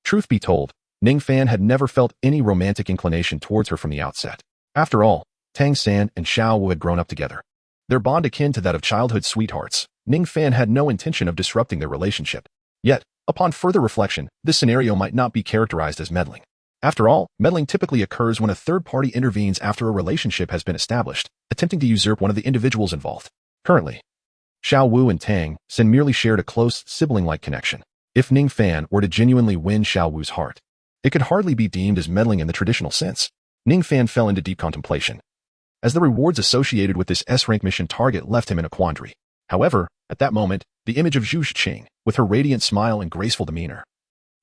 truth be told, Ningfan had never felt any romantic inclination towards her from the outset. After all, Tang San and Xiaowu had grown up together. Their bond akin to that of childhood sweethearts, Ningfan had no intention of disrupting their relationship. Yet, upon further reflection, this scenario might not be characterized as meddling. After all, meddling typically occurs when a third party intervenes after a relationship has been established, attempting to usurp one of the individuals involved. Currently, Xiaowu and Tang San merely shared a close, sibling-like connection. If Ningfan were to genuinely win Xiaowu's heart, it could hardly be deemed as meddling in the traditional sense. Ningfan fell into deep contemplation, as the rewards associated with this S-rank mission target left him in a quandary. However, at that moment, the image of Zhu Qing, with her radiant smile and graceful demeanor,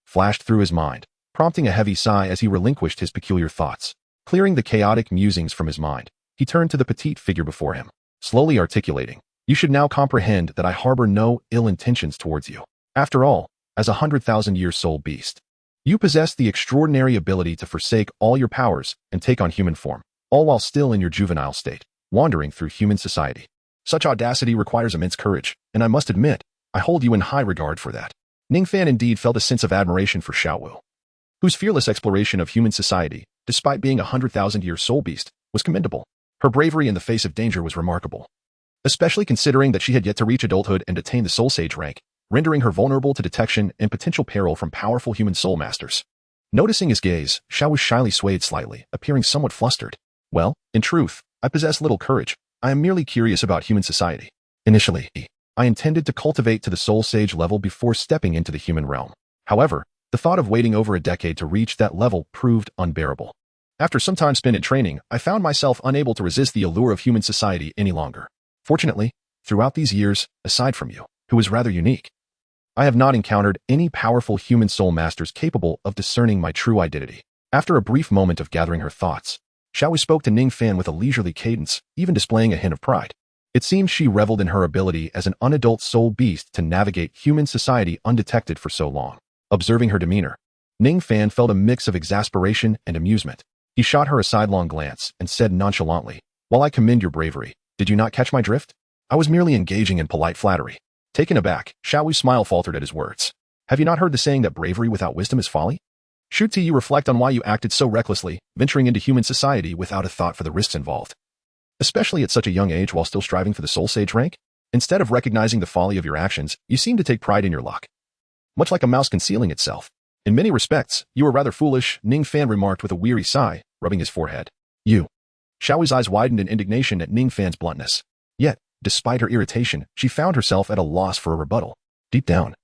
flashed through his mind, prompting a heavy sigh as he relinquished his peculiar thoughts. Clearing the chaotic musings from his mind, he turned to the petite figure before him, slowly articulating, "You should now comprehend that I harbor no ill intentions towards you. After all, as a 100,000-year soul beast, you possess the extraordinary ability to forsake all your powers and take on human form, all while still in your juvenile state, wandering through human society. Such audacity requires immense courage, and I must admit, I hold you in high regard for that." Ningfan indeed felt a sense of admiration for Xiaowu, whose fearless exploration of human society, despite being a 100,000-year soul beast, was commendable. Her bravery in the face of danger was remarkable, especially considering that she had yet to reach adulthood and attain the soul sage rank, rendering her vulnerable to detection and potential peril from powerful human soul masters. Noticing his gaze, Xiaowu shyly swayed slightly, appearing somewhat flustered. "Well, in truth, I possess little courage. I am merely curious about human society. Initially, I intended to cultivate to the soul sage level before stepping into the human realm. However, the thought of waiting over a decade to reach that level proved unbearable. After some time spent in training, I found myself unable to resist the allure of human society any longer. Fortunately, throughout these years, aside from you, who is rather unique, I have not encountered any powerful human soul masters capable of discerning my true identity." After a brief moment of gathering her thoughts, Xiaowu spoke to Ningfan with a leisurely cadence, even displaying a hint of pride. It seemed she reveled in her ability as an unadult soul beast to navigate human society undetected for so long. Observing her demeanor, Ningfan felt a mix of exasperation and amusement. He shot her a sidelong glance and said nonchalantly, "While I commend your bravery, did you not catch my drift? I was merely engaging in polite flattery." Taken aback, Xiaowu's smile faltered at his words. "Have you not heard the saying that bravery without wisdom is folly? Should you reflect on why you acted so recklessly, venturing into human society without a thought for the risks involved, especially at such a young age while still striving for the soul sage rank? Instead of recognizing the folly of your actions, you seem to take pride in your luck, much like a mouse concealing itself. In many respects, you are rather foolish," Ningfan remarked with a weary sigh, rubbing his forehead. "You." Xiaowu's eyes widened in indignation at Ningfan's bluntness. Yet, despite her irritation, she found herself at a loss for a rebuttal. Deep down,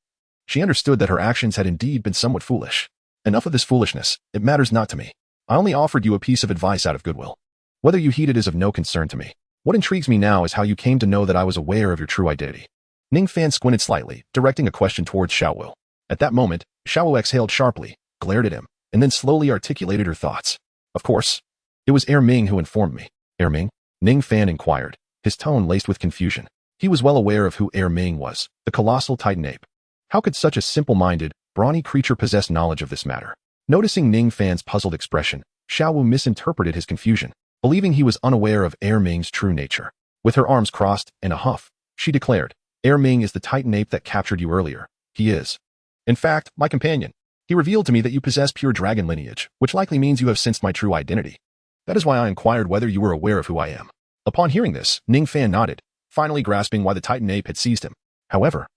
she understood that her actions had indeed been somewhat foolish. "Enough of this foolishness. It matters not to me. I only offered you a piece of advice out of goodwill. Whether you heed it is of no concern to me. What intrigues me now is how you came to know that I was aware of your true identity." Ningfan squinted slightly, directing a question towards Xiaowu. At that moment, Xiaowu exhaled sharply, glared at him, and then slowly articulated her thoughts. "Of course. It was Ming who informed me." "Ming?" Ningfan inquired, his tone laced with confusion. He was well aware of who Ming was, the colossal titan ape. How could such a simple-minded, brawny creature possess knowledge of this matter? Noticing Ningfan's puzzled expression, Xiaowu misinterpreted his confusion, believing he was unaware of Ming's true nature. With her arms crossed, in a huff, she declared, "Ming is the titan ape that captured you earlier. He is, in fact, my companion. He revealed to me that you possess pure dragon lineage, which likely means you have sensed my true identity. That is why I inquired whether you were aware of who I am." Upon hearing this, Ningfan nodded, finally grasping why the titan ape had seized him. However,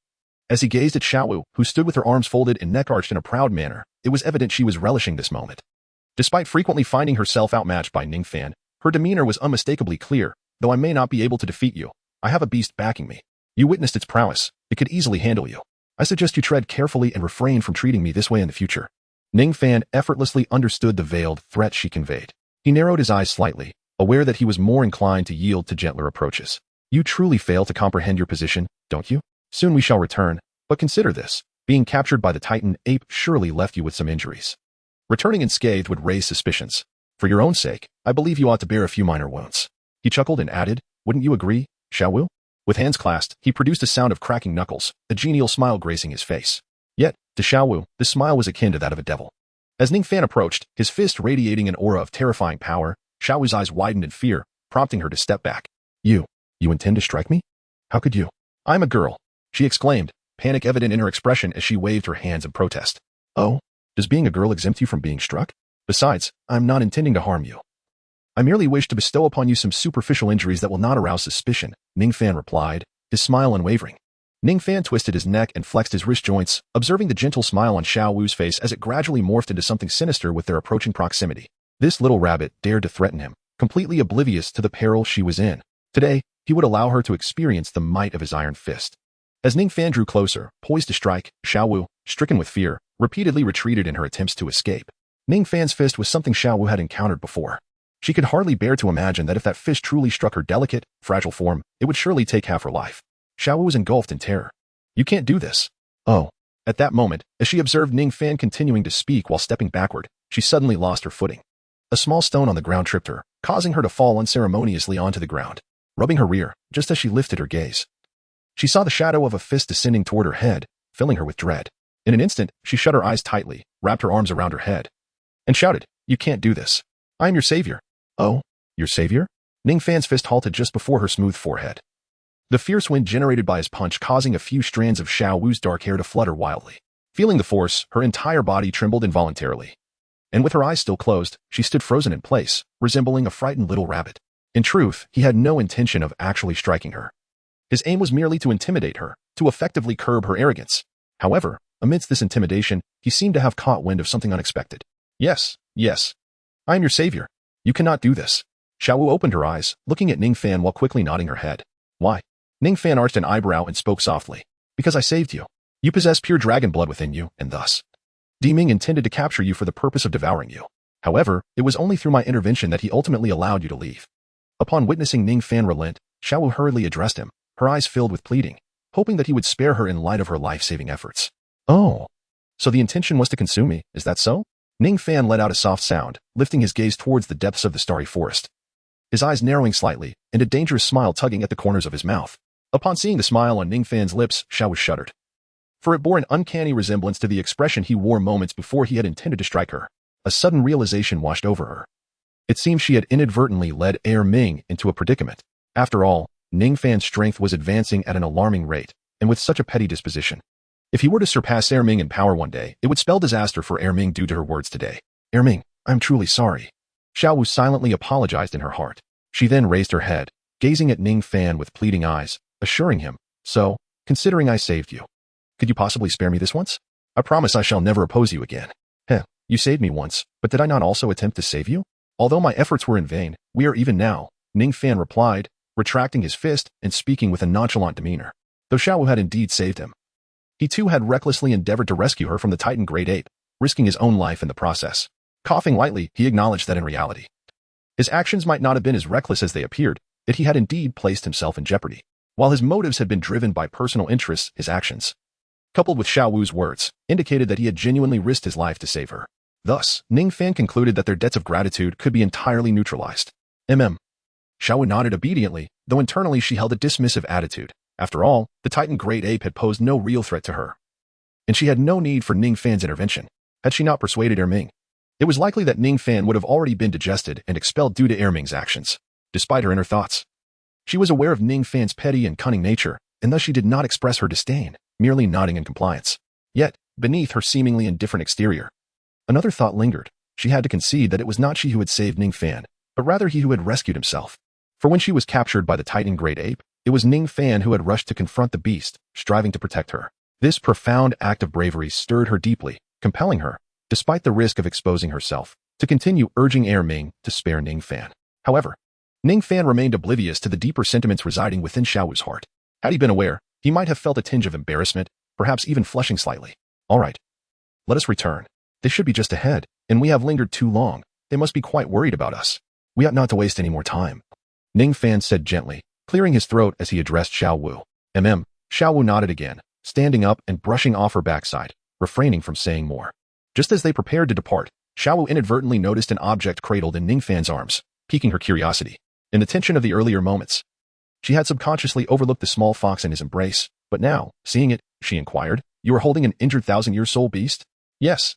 as he gazed at Xiaowu, who stood with her arms folded and neck arched in a proud manner, it was evident she was relishing this moment. Despite frequently finding herself outmatched by Ningfan, her demeanor was unmistakably clear. "Though I may not be able to defeat you, I have a beast backing me. You witnessed its prowess. It could easily handle you. I suggest you tread carefully and refrain from treating me this way in the future." Ningfan effortlessly understood the veiled threat she conveyed. He narrowed his eyes slightly, aware that he was more inclined to yield to gentler approaches. "You truly fail to comprehend your position, don't you? Soon we shall return, but consider this. Being captured by the titan ape surely left you with some injuries. Returning unscathed would raise suspicions. For your own sake, I believe you ought to bear a few minor wounds." He chuckled and added, "Wouldn't you agree, Xiaowu?" With hands clasped, he produced a sound of cracking knuckles, a genial smile gracing his face. Yet, to Xiaowu, the smile was akin to that of a devil. As Ningfan approached, his fist radiating an aura of terrifying power, Xiaowu's eyes widened in fear, prompting her to step back. You intend to strike me? How could you? I'm a girl, she exclaimed, panic evident in her expression as she waved her hands in protest. Oh, does being a girl exempt you from being struck? Besides, I'm not intending to harm you. I merely wish to bestow upon you some superficial injuries that will not arouse suspicion, Ningfan replied, his smile unwavering. Ningfan twisted his neck and flexed his wrist joints, observing the gentle smile on Xiaowu's face as it gradually morphed into something sinister with their approaching proximity. This little rabbit dared to threaten him, completely oblivious to the peril she was in. Today, he would allow her to experience the might of his iron fist. As Ningfan drew closer, poised to strike, Xiaowu, stricken with fear, repeatedly retreated in her attempts to escape. Ningfan's fist was something Xiaowu had encountered before. She could hardly bear to imagine that if that fist truly struck her delicate, fragile form, it would surely take half her life. Xiaowu was engulfed in terror. You can't do this. Oh. At that moment, as she observed Ningfan continuing to speak while stepping backward, she suddenly lost her footing. A small stone on the ground tripped her, causing her to fall unceremoniously onto the ground, rubbing her rear, just as she lifted her gaze. She saw the shadow of a fist descending toward her head, filling her with dread. In an instant, she shut her eyes tightly, wrapped her arms around her head, and shouted, You can't do this. I am your savior. Oh, your savior? Ningfan's fist halted just before her smooth forehead. The fierce wind generated by his punch causing a few strands of Xiaowu's dark hair to flutter wildly. Feeling the force, her entire body trembled involuntarily. And with her eyes still closed, she stood frozen in place, resembling a frightened little rabbit. In truth, he had no intention of actually striking her. His aim was merely to intimidate her, to effectively curb her arrogance. However, amidst this intimidation, he seemed to have caught wind of something unexpected. Yes. I am your savior. You cannot do this. Xiaowu opened her eyes, looking at Ningfan while quickly nodding her head. Why? Ningfan arched an eyebrow and spoke softly. Because I saved you. You possess pure dragon blood within you, and thus, Ming intended to capture you for the purpose of devouring you. However, it was only through my intervention that he ultimately allowed you to leave. Upon witnessing Ningfan relent, Xiaowu hurriedly addressed him, her eyes filled with pleading, hoping that he would spare her in light of her life-saving efforts. Oh. So the intention was to consume me, is that so? Ningfan let out a soft sound, lifting his gaze towards the depths of the starry forest. His eyes narrowing slightly, and a dangerous smile tugging at the corners of his mouth. Upon seeing the smile on Ningfan's lips, Xiaowu shuddered. For it bore an uncanny resemblance to the expression he wore moments before he had intended to strike her. A sudden realization washed over her. It seemed she had inadvertently led Ming into a predicament. After all, Ningfan's strength was advancing at an alarming rate, and with such a petty disposition. If he were to surpass Ming in power one day, it would spell disaster for Ming due to her words today. Ming, I'm truly sorry. Xiaowu silently apologized in her heart. She then raised her head, gazing at Ningfan with pleading eyes, assuring him, So, considering I saved you, could you possibly spare me this once? I promise I shall never oppose you again. You saved me once, but did I not also attempt to save you? Although my efforts were in vain, we are even now, Ningfan replied, retracting his fist and speaking with a nonchalant demeanor. Though Xiaowu had indeed saved him, he too had recklessly endeavored to rescue her from the Titan Great Ape, risking his own life in the process. Coughing lightly, he acknowledged that in reality, his actions might not have been as reckless as they appeared, that he had indeed placed himself in jeopardy. While his motives had been driven by personal interests, his actions, coupled with Xiaowu's words, indicated that he had genuinely risked his life to save her. Thus, Ningfan concluded that their debts of gratitude could be entirely neutralized. Xiaowu nodded obediently, though internally she held a dismissive attitude. After all, the Titan Great Ape had posed no real threat to her, and she had no need for Ningfan's intervention. Had she not persuaded Ming, it was likely that Ningfan would have already been digested and expelled due to Ming's actions. Despite her inner thoughts, she was aware of Ningfan's petty and cunning nature, and thus she did not express her disdain, merely nodding in compliance. Yet, beneath her seemingly indifferent exterior, another thought lingered. She had to concede that it was not she who had saved Ningfan, but rather he who had rescued himself. For when she was captured by the Titan Great Ape, it was Ningfan who had rushed to confront the beast, striving to protect her. This profound act of bravery stirred her deeply, compelling her, despite the risk of exposing herself, to continue urging Ming to spare Ningfan. However, Ningfan remained oblivious to the deeper sentiments residing within Xiaowu's heart. Had he been aware, he might have felt a tinge of embarrassment, perhaps even flushing slightly. All right. Let us return. They should be just ahead, and we have lingered too long. They must be quite worried about us. We ought not to waste any more time. Ningfan said gently, clearing his throat as he addressed Xiaowu. Xiaowu nodded again, standing up and brushing off her backside, refraining from saying more. Just as they prepared to depart, Xiaowu inadvertently noticed an object cradled in Ningfan's arms, piquing her curiosity. In the tension of the earlier moments, She had subconsciously overlooked the small fox in his embrace, but now, seeing it, she inquired, "You are holding an injured thousand-year soul beast?" "Yes.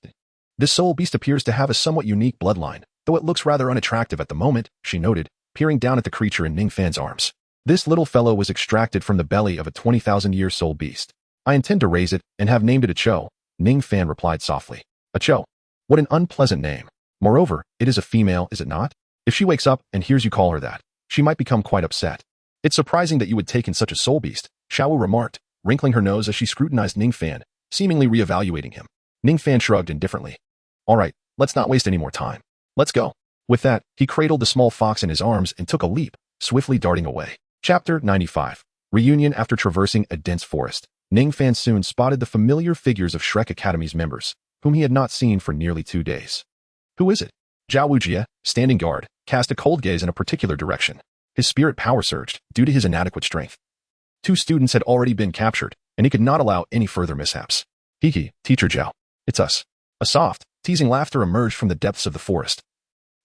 This soul beast appears to have a somewhat unique bloodline, though it looks rather unattractive at the moment," she noted, peering down at the creature in Ningfan's arms. "This little fellow was extracted from the belly of a 20,000-year soul beast. I intend to raise it and have named it a Cho," Ningfan replied softly. "A Cho? What an unpleasant name. Moreover, it is a female, is it not? If she wakes up and hears you call her that, she might become quite upset." "It's surprising that you would take in such a soul beast," Xiaowu remarked, wrinkling her nose as she scrutinized Ningfan, seemingly reevaluating him. Ningfan shrugged indifferently. "All right, let's not waste any more time. Let's go." With that, he cradled the small fox in his arms and took a leap, swiftly darting away. Chapter 95. Reunion. After traversing a dense forest, Ningfan soon spotted the familiar figures of Shrek Academy's members, whom he had not seen for nearly 2 days. "Who is it?" Zhao Wujie, standing guard, cast a cold gaze in a particular direction. His spirit power surged due to his inadequate strength. 2 students had already been captured, and he could not allow any further mishaps. "Hee, Teacher Zhao. It's us." A soft, teasing laughter emerged from the depths of the forest,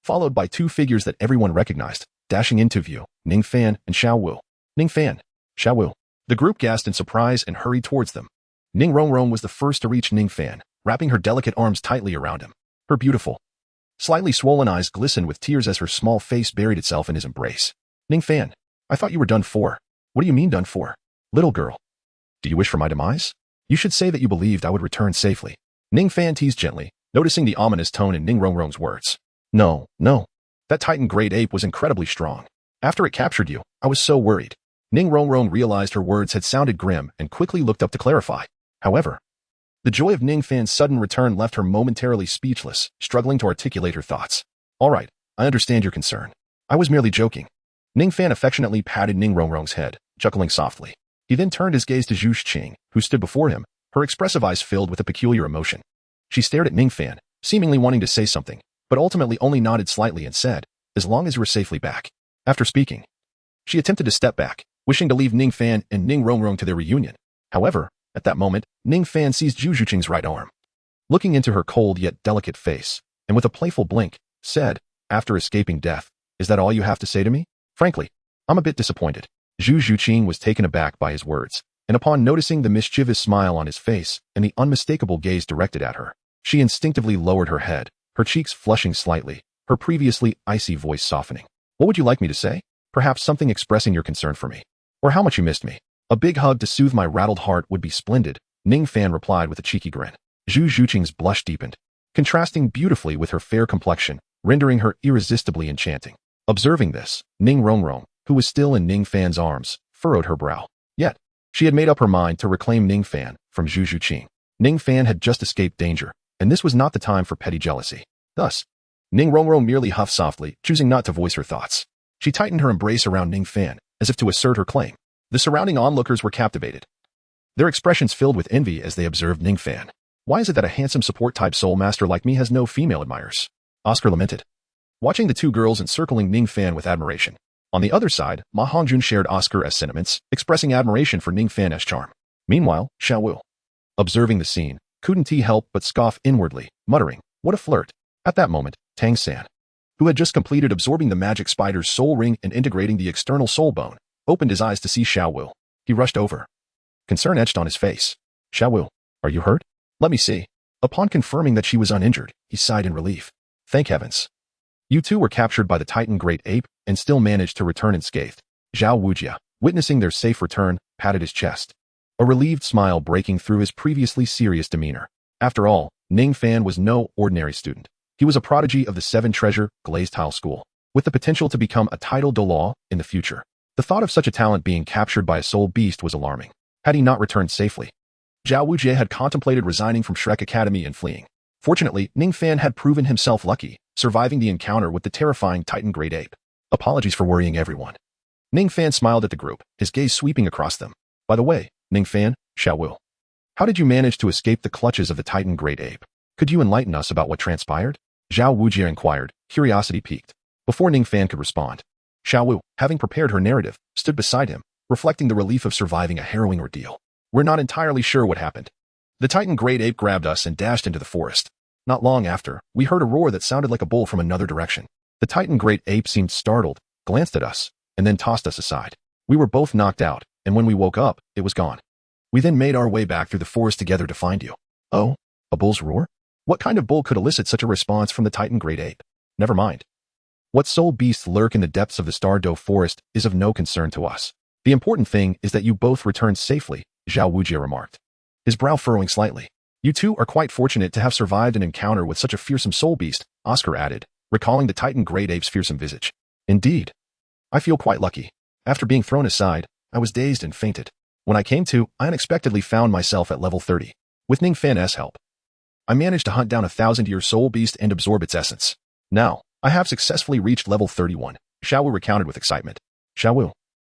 followed by 2 figures that everyone recognized, dashing into view, Ningfan and Xiaowu. "Ningfan, Xiaowu." The group gasped in surprise and hurried towards them. Ning Rongrong was the first to reach Ningfan, wrapping her delicate arms tightly around him. Her beautiful, slightly swollen eyes glistened with tears as her small face buried itself in his embrace. "Ningfan, I thought you were done for." "What do you mean done for? Little girl. Do you wish for my demise? You should say that you believed I would return safely." Ningfan teased gently, noticing the ominous tone in Ning Rongrong's words. No. That Titan great ape was incredibly strong. After it captured you, I was so worried." Ning Rongrong realized her words had sounded grim and quickly looked up to clarify. However, the joy of Ningfan's sudden return left her momentarily speechless, struggling to articulate her thoughts. "All right, I understand your concern. I was merely joking." Ningfan affectionately patted Ning Rongrong's head, chuckling softly. He then turned his gaze to Zhu Xing, who stood before him, her expressive eyes filled with a peculiar emotion. She stared at Ningfan, seemingly wanting to say something, but ultimately only nodded slightly and said, "As long as you are safely back." After speaking, she attempted to step back, wishing to leave Ningfan and Ning Rongrong to their reunion. However, at that moment, Ningfan seized Zhu Xing's right arm. Looking into her cold yet delicate face, and with a playful blink, said, "After escaping death, is that all you have to say to me? Frankly, I'm a bit disappointed." Zhu Xing was taken aback by his words, and upon noticing the mischievous smile on his face and the unmistakable gaze directed at her, she instinctively lowered her head, her cheeks flushing slightly, her previously icy voice softening. "What would you like me to say? Perhaps something expressing your concern for me, or how much you missed me." "A big hug to soothe my rattled heart would be splendid," Ningfan replied with a cheeky grin. Zhu Xing's blush deepened, contrasting beautifully with her fair complexion, rendering her irresistibly enchanting. Observing this, Ning Rongrong, who was still in Ningfan's arms, furrowed her brow. Yet, she had made up her mind to reclaim Ningfan from Zhu Xing. Ningfan had just escaped danger, and this was not the time for petty jealousy. Thus, Ning Rongrong merely huffed softly, choosing not to voice her thoughts. She tightened her embrace around Ningfan, as if to assert her claim. The surrounding onlookers were captivated, their expressions filled with envy as they observed Ningfan. "Why is it that a handsome support-type soul master like me has no female admirers?" Oscar lamented, watching the 2 girls encircling Ningfan with admiration. On the other side, Ma Hongjun shared Oscar's sentiments, expressing admiration for Ningfan's charm. Meanwhile, Xiaowu, observing the scene, couldn't he help but scoff inwardly, muttering, "What a flirt." At that moment, Tang San, who had just completed absorbing the magic spider's soul ring and integrating the external soul bone, opened his eyes to see Xiaowu. He rushed over, concern etched on his face. "Xiaowu, are you hurt? Let me see." Upon confirming that she was uninjured, he sighed in relief. "Thank heavens. You 2 were captured by the Titan great ape and still managed to return unscathed." Zhao Wujie, witnessing their safe return, patted his chest, a relieved smile breaking through his previously serious demeanor. After all, Ningfan was no ordinary student. He was a prodigy of the 7 Treasure Glazed Tile School, with the potential to become a titled Douluo in the future. The thought of such a talent being captured by a soul beast was alarming. Had he not returned safely, Zhao Wujie had contemplated resigning from Shrek Academy and fleeing. Fortunately, Ningfan had proven himself lucky, surviving the encounter with the terrifying Titan Great Ape. "Apologies for worrying everyone." Ningfan smiled at the group, his gaze sweeping across them. "By the way, Ningfan, Xiaowu, how did you manage to escape the clutches of the Titan Great Ape? Could you enlighten us about what transpired?" Zhao Wujie inquired, curiosity piqued. Before Ningfan could respond, Xiaowu, having prepared her narrative, stood beside him, reflecting the relief of surviving a harrowing ordeal. "We're not entirely sure what happened. The Titan Great Ape grabbed us and dashed into the forest. Not long after, we heard a roar that sounded like a bull from another direction. The Titan Great Ape seemed startled, glanced at us, and then tossed us aside. We were both knocked out, and when we woke up, it was gone. We then made our way back through the forest together to find you. Oh, a bull's roar? What kind of bull could elicit such a response from the Titan great ape? Never mind. What soul beasts lurk in the depths of the Stardow forest is of no concern to us. The important thing is that you both returned safely, Zhao Wujie remarked, his brow furrowing slightly. You two are quite fortunate to have survived an encounter with such a fearsome soul beast, Oscar added, recalling the Titan great ape's fearsome visage. Indeed. I feel quite lucky. After being thrown aside, I was dazed and fainted. When I came to, I unexpectedly found myself at level 30. With Ningfan's help, I managed to hunt down a 1,000-year soul beast and absorb its essence. Now, I have successfully reached level 31, Xiao Wu recounted with excitement. Xiao Wu,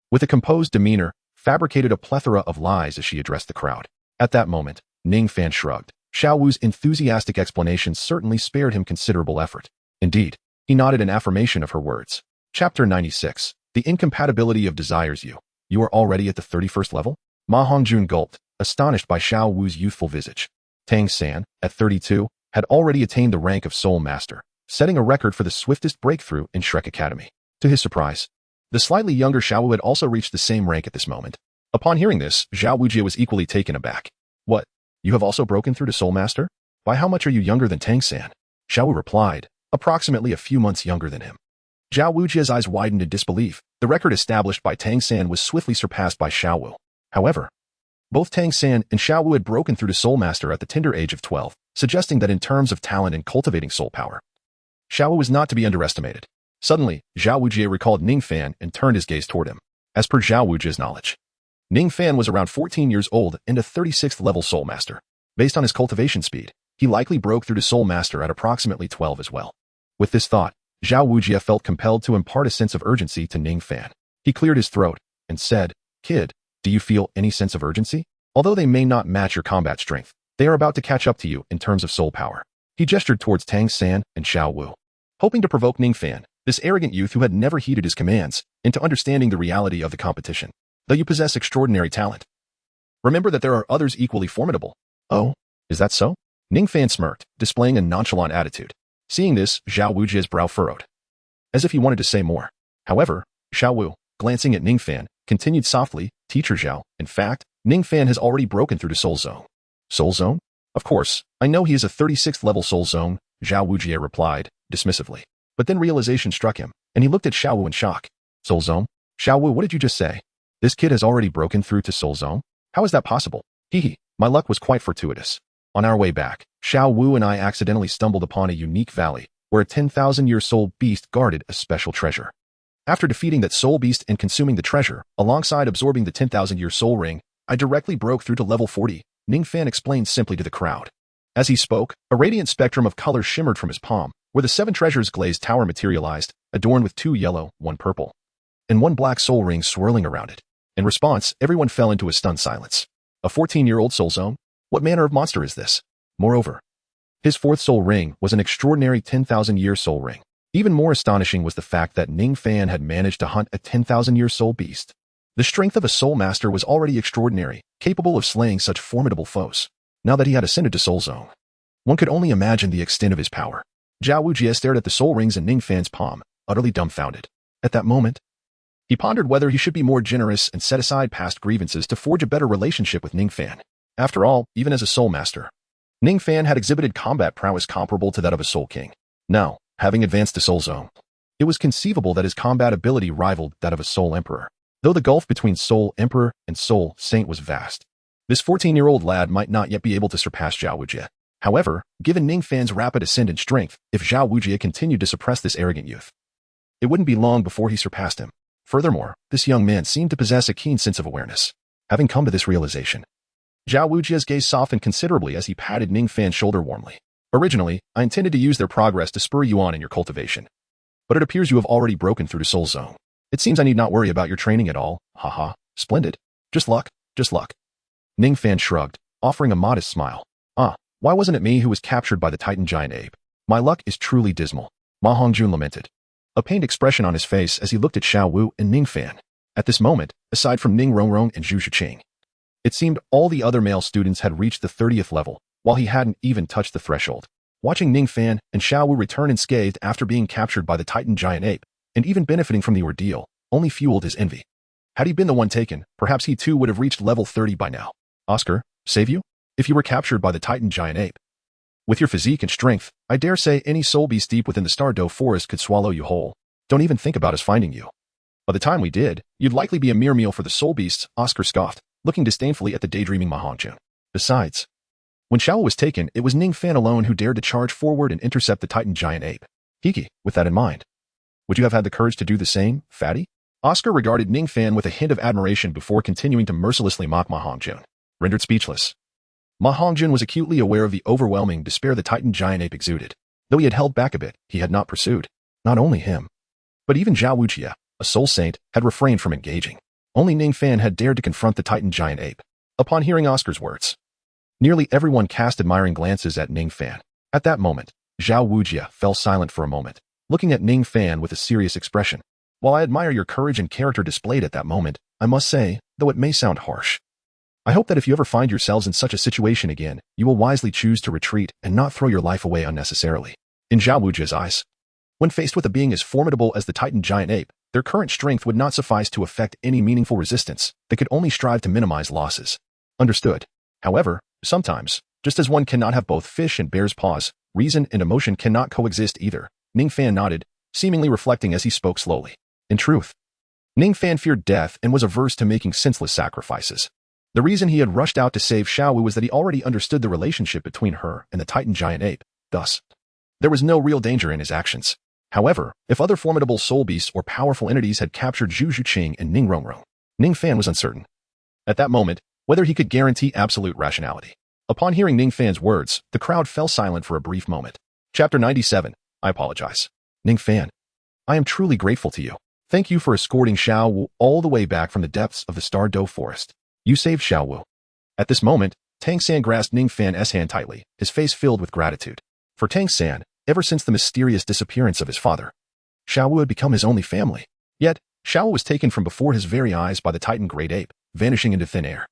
with a composed demeanor, fabricated a plethora of lies as she addressed the crowd. At that moment, Ningfan shrugged. Xiao Wu's enthusiastic explanation certainly spared him considerable effort. Indeed, he nodded in affirmation of her words. Chapter 96. The Incompatibility of Desires. You are already at the 31st level? Ma Hongjun gulped, astonished by Xiao Wu's youthful visage. Tang San, at 32, had already attained the rank of Soul Master, setting a record for the swiftest breakthrough in Shrek Academy. To his surprise, the slightly younger Xiao Wu had also reached the same rank at this moment. Upon hearing this, Zhao Wujie was equally taken aback. What? You have also broken through to Soul Master? By how much are you younger than Tang San? Xiao Wu replied, approximately a few months younger than him. Zhao Wujie's eyes widened in disbelief. The record established by Tang San was swiftly surpassed by Xiao Wu. However, both Tang San and Xiao Wu had broken through to Soul Master at the tender age of 12, suggesting that in terms of talent in cultivating soul power, Xiao Wu was not to be underestimated. Suddenly, Zhao Wujie recalled Ningfan and turned his gaze toward him. As per Zhao Wujie's knowledge, Ningfan was around 14 years old and a 36th level Soul Master. Based on his cultivation speed, he likely broke through to Soul Master at approximately 12 as well. With this thought, Zhao Wujie felt compelled to impart a sense of urgency to Ningfan. He cleared his throat and said, Kid, do you feel any sense of urgency? Although they may not match your combat strength, they are about to catch up to you in terms of soul power. He gestured towards Tang San and Xiao Wu, hoping to provoke Ningfan, this arrogant youth who had never heeded his commands, into understanding the reality of the competition. Though you possess extraordinary talent, remember that there are others equally formidable. Oh, is that so? Ningfan smirked, displaying a nonchalant attitude. Seeing this, Zhao Wujie's brow furrowed, as if he wanted to say more. However, Xiao Wu, glancing at Ningfan, continued softly, Teacher Zhao, in fact, Ningfan has already broken through to Soul Zone. Soul Zone? Of course, I know he is a 36th level Soul Zone, Zhao Wujie replied, dismissively. But then realization struck him, and he looked at Xiao Wu in shock. Soul Zone? Xiao Wu, what did you just say? This kid has already broken through to Soul Zone? How is that possible? Hee, my luck was quite fortuitous. On our way back, Xiao Wu and I accidentally stumbled upon a unique valley, where a 10,000-year soul beast guarded a special treasure. After defeating that soul beast and consuming the treasure, alongside absorbing the 10,000-year soul ring, I directly broke through to level 40, Ningfan explained simply to the crowd. As he spoke, a radiant spectrum of color shimmered from his palm, where the 7 treasures glazed tower materialized, adorned with 2 yellow, 1 purple, and 1 black soul ring swirling around it. In response, everyone fell into a stunned silence. A 14-year-old soul zone? What manner of monster is this? Moreover, his 4th soul ring was an extraordinary 10,000-year soul ring. Even more astonishing was the fact that Ningfan had managed to hunt a 10,000-year soul beast. The strength of a soul master was already extraordinary, capable of slaying such formidable foes. Now that he had ascended to Soul Zone, one could only imagine the extent of his power. Zhao Wujie stared at the soul rings in Ningfan's palm, utterly dumbfounded. At that moment, he pondered whether he should be more generous and set aside past grievances to forge a better relationship with Ningfan. After all, even as a soul master, Ningfan had exhibited combat prowess comparable to that of a soul king. Now, having advanced to Soul Zone, it was conceivable that his combat ability rivaled that of a soul emperor. Though the gulf between Soul Emperor and Soul Saint was vast, this 14-year-old lad might not yet be able to surpass Zhao Wujie. However, given Ningfan's rapid ascent in strength, if Zhao Wujie continued to suppress this arrogant youth, it wouldn't be long before he surpassed him. Furthermore, this young man seemed to possess a keen sense of awareness. Having come to this realization, Zhao Wujie's gaze softened considerably as he patted Ningfan's shoulder warmly. Originally, I intended to use their progress to spur you on in your cultivation, but it appears you have already broken through to Soul Zone. It seems I need not worry about your training at all. Haha, splendid. Just luck, just luck. Ningfan shrugged, offering a modest smile. Why wasn't it me who was captured by the Titan giant ape? My luck is truly dismal. Ma Hongjun lamented, a pained expression on his face as he looked at Xiao Wu and Ningfan. At this moment, aside from Ning Rongrong and Zhu Shiqing, it seemed all the other male students had reached the 30th level, while he hadn't even touched the threshold. Watching Ningfan and Xiao Wu return unscathed after being captured by the Titan giant ape, and even benefiting from the ordeal, only fueled his envy. Had he been the one taken, perhaps he too would have reached level 30 by now. Oscar, save you? If you were captured by the Titan giant ape. With your physique and strength, I dare say any soul beast deep within the Douluo forest could swallow you whole. Don't even think about us finding you. By the time we did, you'd likely be a mere meal for the soul beasts, Oscar scoffed, looking disdainfully at the daydreaming Ma Hongjun. Besides, when Xiao was taken, it was Ningfan alone who dared to charge forward and intercept the Titan giant ape. Hiki, with that in mind, would you have had the courage to do the same, fatty? Oscar regarded Ningfan with a hint of admiration before continuing to mercilessly mock Ma Hongjun. Rendered speechless, Ma Hongjun was acutely aware of the overwhelming despair the Titan giant ape exuded. Though he had held back a bit, he had not pursued. Not only him, but even Zhao Wujie, a soul saint, had refrained from engaging. Only Ningfan had dared to confront the Titan giant ape. Upon hearing Oscar's words, nearly everyone cast admiring glances at Ningfan. At that moment, Zhao Wujie fell silent for a moment, looking at Ningfan with a serious expression. While I admire your courage and character displayed at that moment, I must say, though it may sound harsh, I hope that if you ever find yourselves in such a situation again, you will wisely choose to retreat and not throw your life away unnecessarily. In Zhao Wujie's eyes, when faced with a being as formidable as the Titan giant ape, their current strength would not suffice to effect any meaningful resistance. They could only strive to minimize losses. Understood. However, sometimes, just as one cannot have both fish and bear's paws, reason and emotion cannot coexist either. Ningfan nodded, seemingly reflecting as he spoke slowly. In truth, Ningfan feared death and was averse to making senseless sacrifices. The reason he had rushed out to save Xiaowu was that he already understood the relationship between her and the Titan giant ape. Thus, there was no real danger in his actions. However, if other formidable soul beasts or powerful entities had captured Zhu Zhuqing and Ning Rongrong, Ningfan was uncertain. At that moment, whether he could guarantee absolute rationality. Upon hearing Ningfan's words, the crowd fell silent for a brief moment. Chapter 97. I apologize. Ningfan, I am truly grateful to you. Thank you for escorting Xiaowu all the way back from the depths of the Douluo forest. You saved Xiaowu. At this moment, Tang San grasped Ningfan's hand tightly, his face filled with gratitude. For Tang San, ever since the mysterious disappearance of his father, Xiaowu had become his only family. Yet, Xiaowu was taken from before his very eyes by the Titan great ape, vanishing into thin air.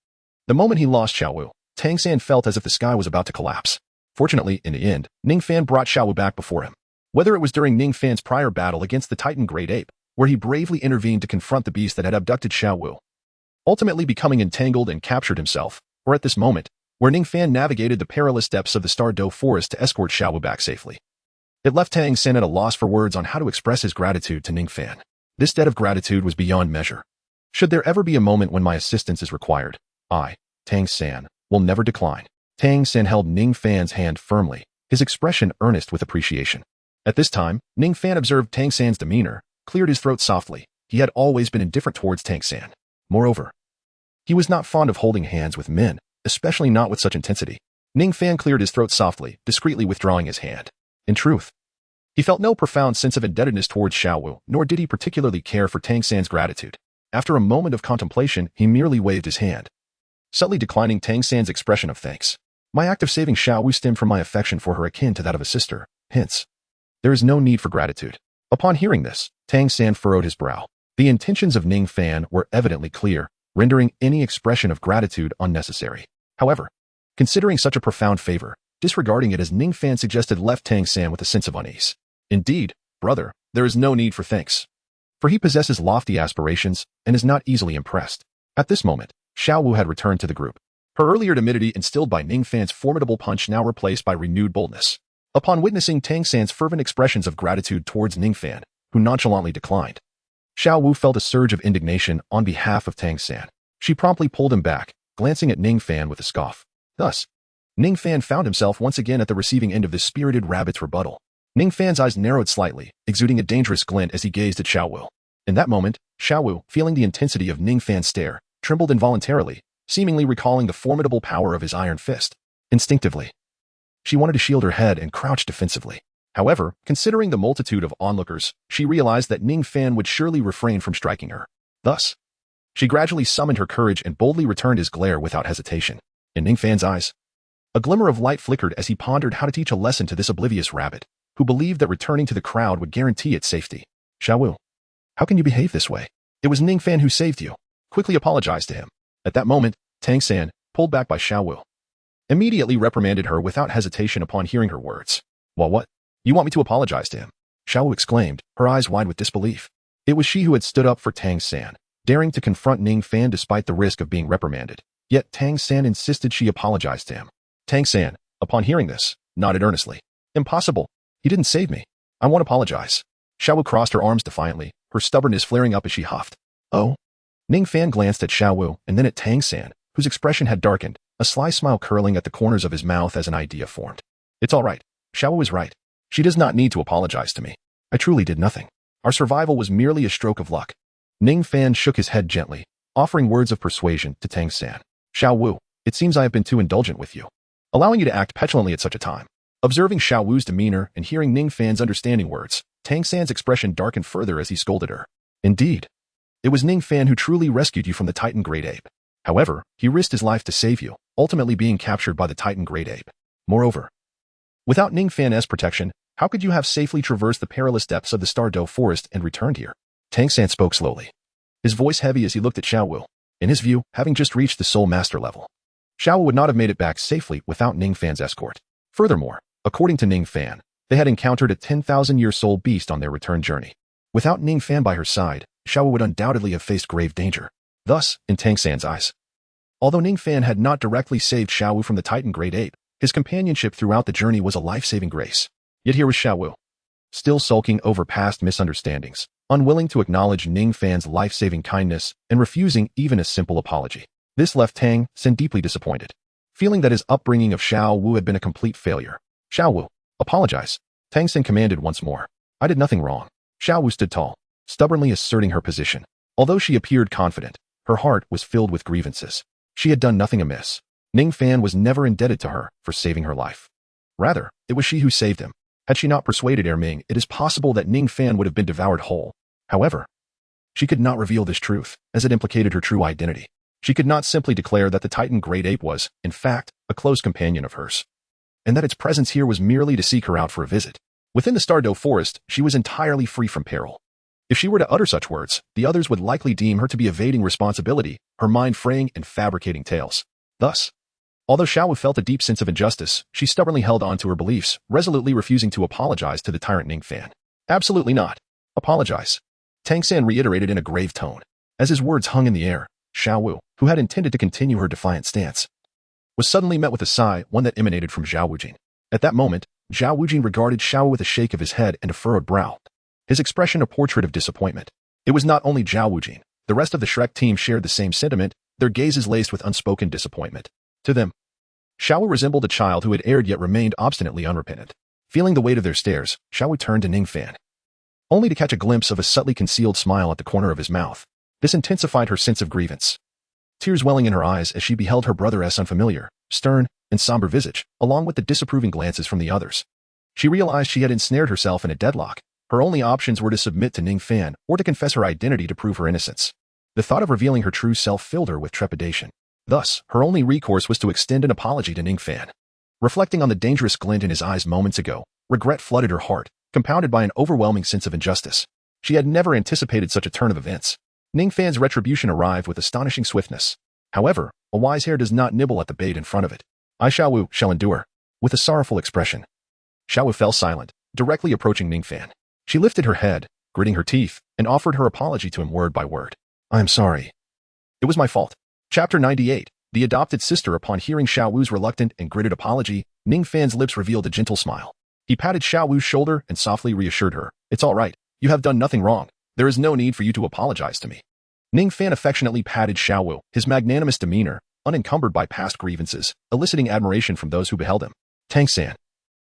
The moment he lost Xiaowu, Tang San felt as if the sky was about to collapse. Fortunately, in the end, Ningfan brought Xiaowu back before him. Whether it was during Ningfan's prior battle against the Titan great ape, where he bravely intervened to confront the beast that had abducted Xiaowu, ultimately becoming entangled and captured himself, or at this moment, where Ningfan navigated the perilous depths of the Douluo forest to escort Xiaowu back safely. It left Tang San at a loss for words on how to express his gratitude to Ningfan. This debt of gratitude was beyond measure. Should there ever be a moment when my assistance is required, I, Tang San, will never decline. Tang San held Ningfan's hand firmly, his expression earnest with appreciation. At this time, Ningfan observed Tang San's demeanor, cleared his throat softly. He had always been indifferent towards Tang San. Moreover, he was not fond of holding hands with men, especially not with such intensity. Ningfan cleared his throat softly, discreetly withdrawing his hand. In truth, he felt no profound sense of indebtedness towards Xiaowu, nor did he particularly care for Tang San's gratitude. After a moment of contemplation, he merely waved his hand, subtly declining Tang San's expression of thanks. My act of saving Xiaowu stemmed from my affection for her akin to that of a sister, hence, there is no need for gratitude. Upon hearing this, Tang San furrowed his brow. The intentions of Ningfan were evidently clear, rendering any expression of gratitude unnecessary. However, considering such a profound favor, disregarding it as Ningfan suggested left Tang San with a sense of unease. Indeed, brother, there is no need for thanks, for he possesses lofty aspirations and is not easily impressed. At this moment, Xiaowu had returned to the group. Her earlier timidity instilled by Ningfan's formidable punch now replaced by renewed boldness. Upon witnessing Tang San's fervent expressions of gratitude towards Ningfan, who nonchalantly declined, Xiaowu felt a surge of indignation on behalf of Tang San. She promptly pulled him back, glancing at Ningfan with a scoff. Thus, Ningfan found himself once again at the receiving end of this spirited rabbit's rebuttal. Ningfan's eyes narrowed slightly, exuding a dangerous glint as he gazed at Xiaowu. In that moment, Xiaowu, feeling the intensity of Ningfan's stare, trembled involuntarily, seemingly recalling the formidable power of his iron fist. Instinctively, she wanted to shield her head and crouch defensively. However, considering the multitude of onlookers, she realized that Ningfan would surely refrain from striking her. Thus, she gradually summoned her courage and boldly returned his glare without hesitation. In Ningfan's eyes, a glimmer of light flickered as he pondered how to teach a lesson to this oblivious rabbit, who believed that returning to the crowd would guarantee its safety. Xiaowu, how can you behave this way? It was Ningfan who saved you. Quickly apologized to him. At that moment, Tang San, pulled back by Xiaowu, immediately reprimanded her without hesitation upon hearing her words. Well, what? You want me to apologize to him? Xiaowu exclaimed, her eyes wide with disbelief. It was she who had stood up for Tang San, daring to confront Ningfan despite the risk of being reprimanded. Yet Tang San insisted she apologize to him. Tang San, upon hearing this, nodded earnestly. Impossible. He didn't save me. I won't apologize. Xiaowu crossed her arms defiantly, her stubbornness flaring up as she huffed. Oh? Ningfan glanced at Xiaowu and then at Tang San, whose expression had darkened, a sly smile curling at the corners of his mouth as an idea formed. It's all right. Xiaowu is right. She does not need to apologize to me. I truly did nothing. Our survival was merely a stroke of luck. Ningfan shook his head gently, offering words of persuasion to Tang San. Xiaowu, it seems I have been too indulgent with you, allowing you to act petulantly at such a time. Observing Xiaowu's demeanor and hearing Ningfan's understanding words, Tang San's expression darkened further as he scolded her. Indeed. It was Ningfan who truly rescued you from the Titan Great Ape. However, he risked his life to save you, ultimately being captured by the Titan Great Ape. Moreover, without Ningfan's protection, how could you have safely traversed the perilous depths of the Douluo forest and returned here? Tang San spoke slowly, his voice heavy as he looked at Xiaowu. In his view, having just reached the Soul Master level, Xiaowu would not have made it back safely without Ningfan's escort. Furthermore, according to Ningfan, they had encountered a 10,000-year soul beast on their return journey. Without Ningfan by her side, Xiaowu would undoubtedly have faced grave danger. Thus, in Tang San's eyes, although Ningfan had not directly saved Xiaowu from the Titan Great Ape, his companionship throughout the journey was a life-saving grace. Yet here was Xiaowu, still sulking over past misunderstandings, unwilling to acknowledge Ningfan's life-saving kindness and refusing even a simple apology. This left Tang San deeply disappointed, feeling that his upbringing of Xiaowu had been a complete failure. Xiaowu, apologize. Tang San commanded once more. I did nothing wrong. Xiaowu stood tall, stubbornly asserting her position. Although she appeared confident, her heart was filled with grievances. She had done nothing amiss. Ningfan was never indebted to her for saving her life. Rather, it was she who saved him. Had she not persuaded Erming, it is possible that Ningfan would have been devoured whole. However, she could not reveal this truth, as it implicated her true identity. She could not simply declare that the Titan Great Ape was, in fact, a close companion of hers, and that its presence here was merely to seek her out for a visit. Within the Douluo forest, she was entirely free from peril. If she were to utter such words, the others would likely deem her to be evading responsibility, her mind fraying and fabricating tales. Thus, although Xiaowu felt a deep sense of injustice, she stubbornly held on to her beliefs, resolutely refusing to apologize to the tyrant Ningfan. Absolutely not. Apologize. Tang San reiterated in a grave tone. As his words hung in the air, Xiaowu, who had intended to continue her defiant stance, was suddenly met with a sigh, one that emanated from Zhao Wujing. At that moment, Zhao Wujing regarded Xiaowu with a shake of his head and a furrowed brow, his expression a portrait of disappointment. It was not only Zhao Wujing. The rest of the Shrek team shared the same sentiment, their gazes laced with unspoken disappointment. To them, Xiaowu resembled a child who had erred yet remained obstinately unrepentant. Feeling the weight of their stares, Xiaowu turned to Ningfan, only to catch a glimpse of a subtly concealed smile at the corner of his mouth. This intensified her sense of grievance, tears welling in her eyes as she beheld her brother's unfamiliar, stern, and somber visage, along with the disapproving glances from the others. She realized she had ensnared herself in a deadlock. Her only options were to submit to Ningfan or to confess her identity to prove her innocence. The thought of revealing her true self filled her with trepidation. Thus, her only recourse was to extend an apology to Ningfan. Reflecting on the dangerous glint in his eyes moments ago, regret flooded her heart, compounded by an overwhelming sense of injustice. She had never anticipated such a turn of events. Ningfan's retribution arrived with astonishing swiftness. However, a wise hare does not nibble at the bait in front of it. I, Xiaowu, shall endure. With a sorrowful expression, Xiaowu fell silent, directly approaching Ningfan. She lifted her head, gritting her teeth, and offered her apology to him word by word. I am sorry. It was my fault. Chapter 98. The adopted sister. Upon hearing Xiaowu's reluctant and gritted apology, Ningfan's lips revealed a gentle smile. He patted Xiaowu's shoulder and softly reassured her. It's all right. You have done nothing wrong. There is no need for you to apologize to me. Ningfan affectionately patted Xiaowu, his magnanimous demeanor, unencumbered by past grievances, eliciting admiration from those who beheld him. Tang San,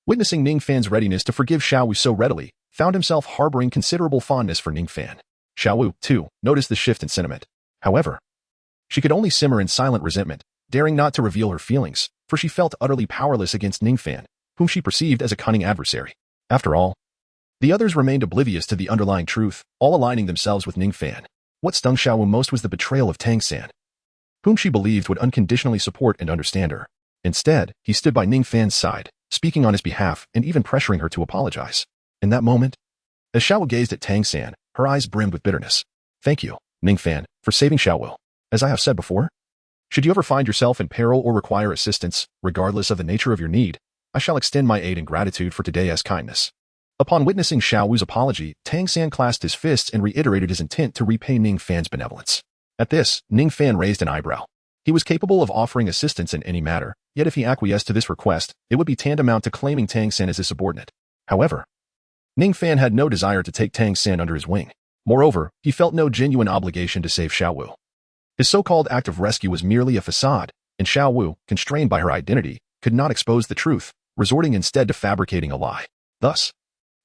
witnessing Ningfan's readiness to forgive Xiaowu so readily, found himself harboring considerable fondness for Ningfan. Xiaowu, too, noticed the shift in sentiment. However, she could only simmer in silent resentment, daring not to reveal her feelings, for she felt utterly powerless against Ningfan, whom she perceived as a cunning adversary. After all, the others remained oblivious to the underlying truth, all aligning themselves with Ningfan. What stung Xiaowu most was the betrayal of Tang San, whom she believed would unconditionally support and understand her. Instead, he stood by Ningfan's side, speaking on his behalf and even pressuring her to apologize. In that moment, as Xiaowu gazed at Tang San, her eyes brimmed with bitterness. Thank you, Ningfan, for saving Xiaowu. As I have said before, should you ever find yourself in peril or require assistance, regardless of the nature of your need, I shall extend my aid and gratitude for today's kindness. Upon witnessing Xiaowu's apology, Tang San clasped his fists and reiterated his intent to repay Ningfan's benevolence. At this, Ningfan raised an eyebrow. He was capable of offering assistance in any matter, yet if he acquiesced to this request, it would be tantamount to claiming Tang San as his subordinate. However, Ningfan had no desire to take Tang San under his wing. Moreover, he felt no genuine obligation to save Xiaowu. His so-called act of rescue was merely a facade, and Xiaowu, constrained by her identity, could not expose the truth, resorting instead to fabricating a lie. Thus,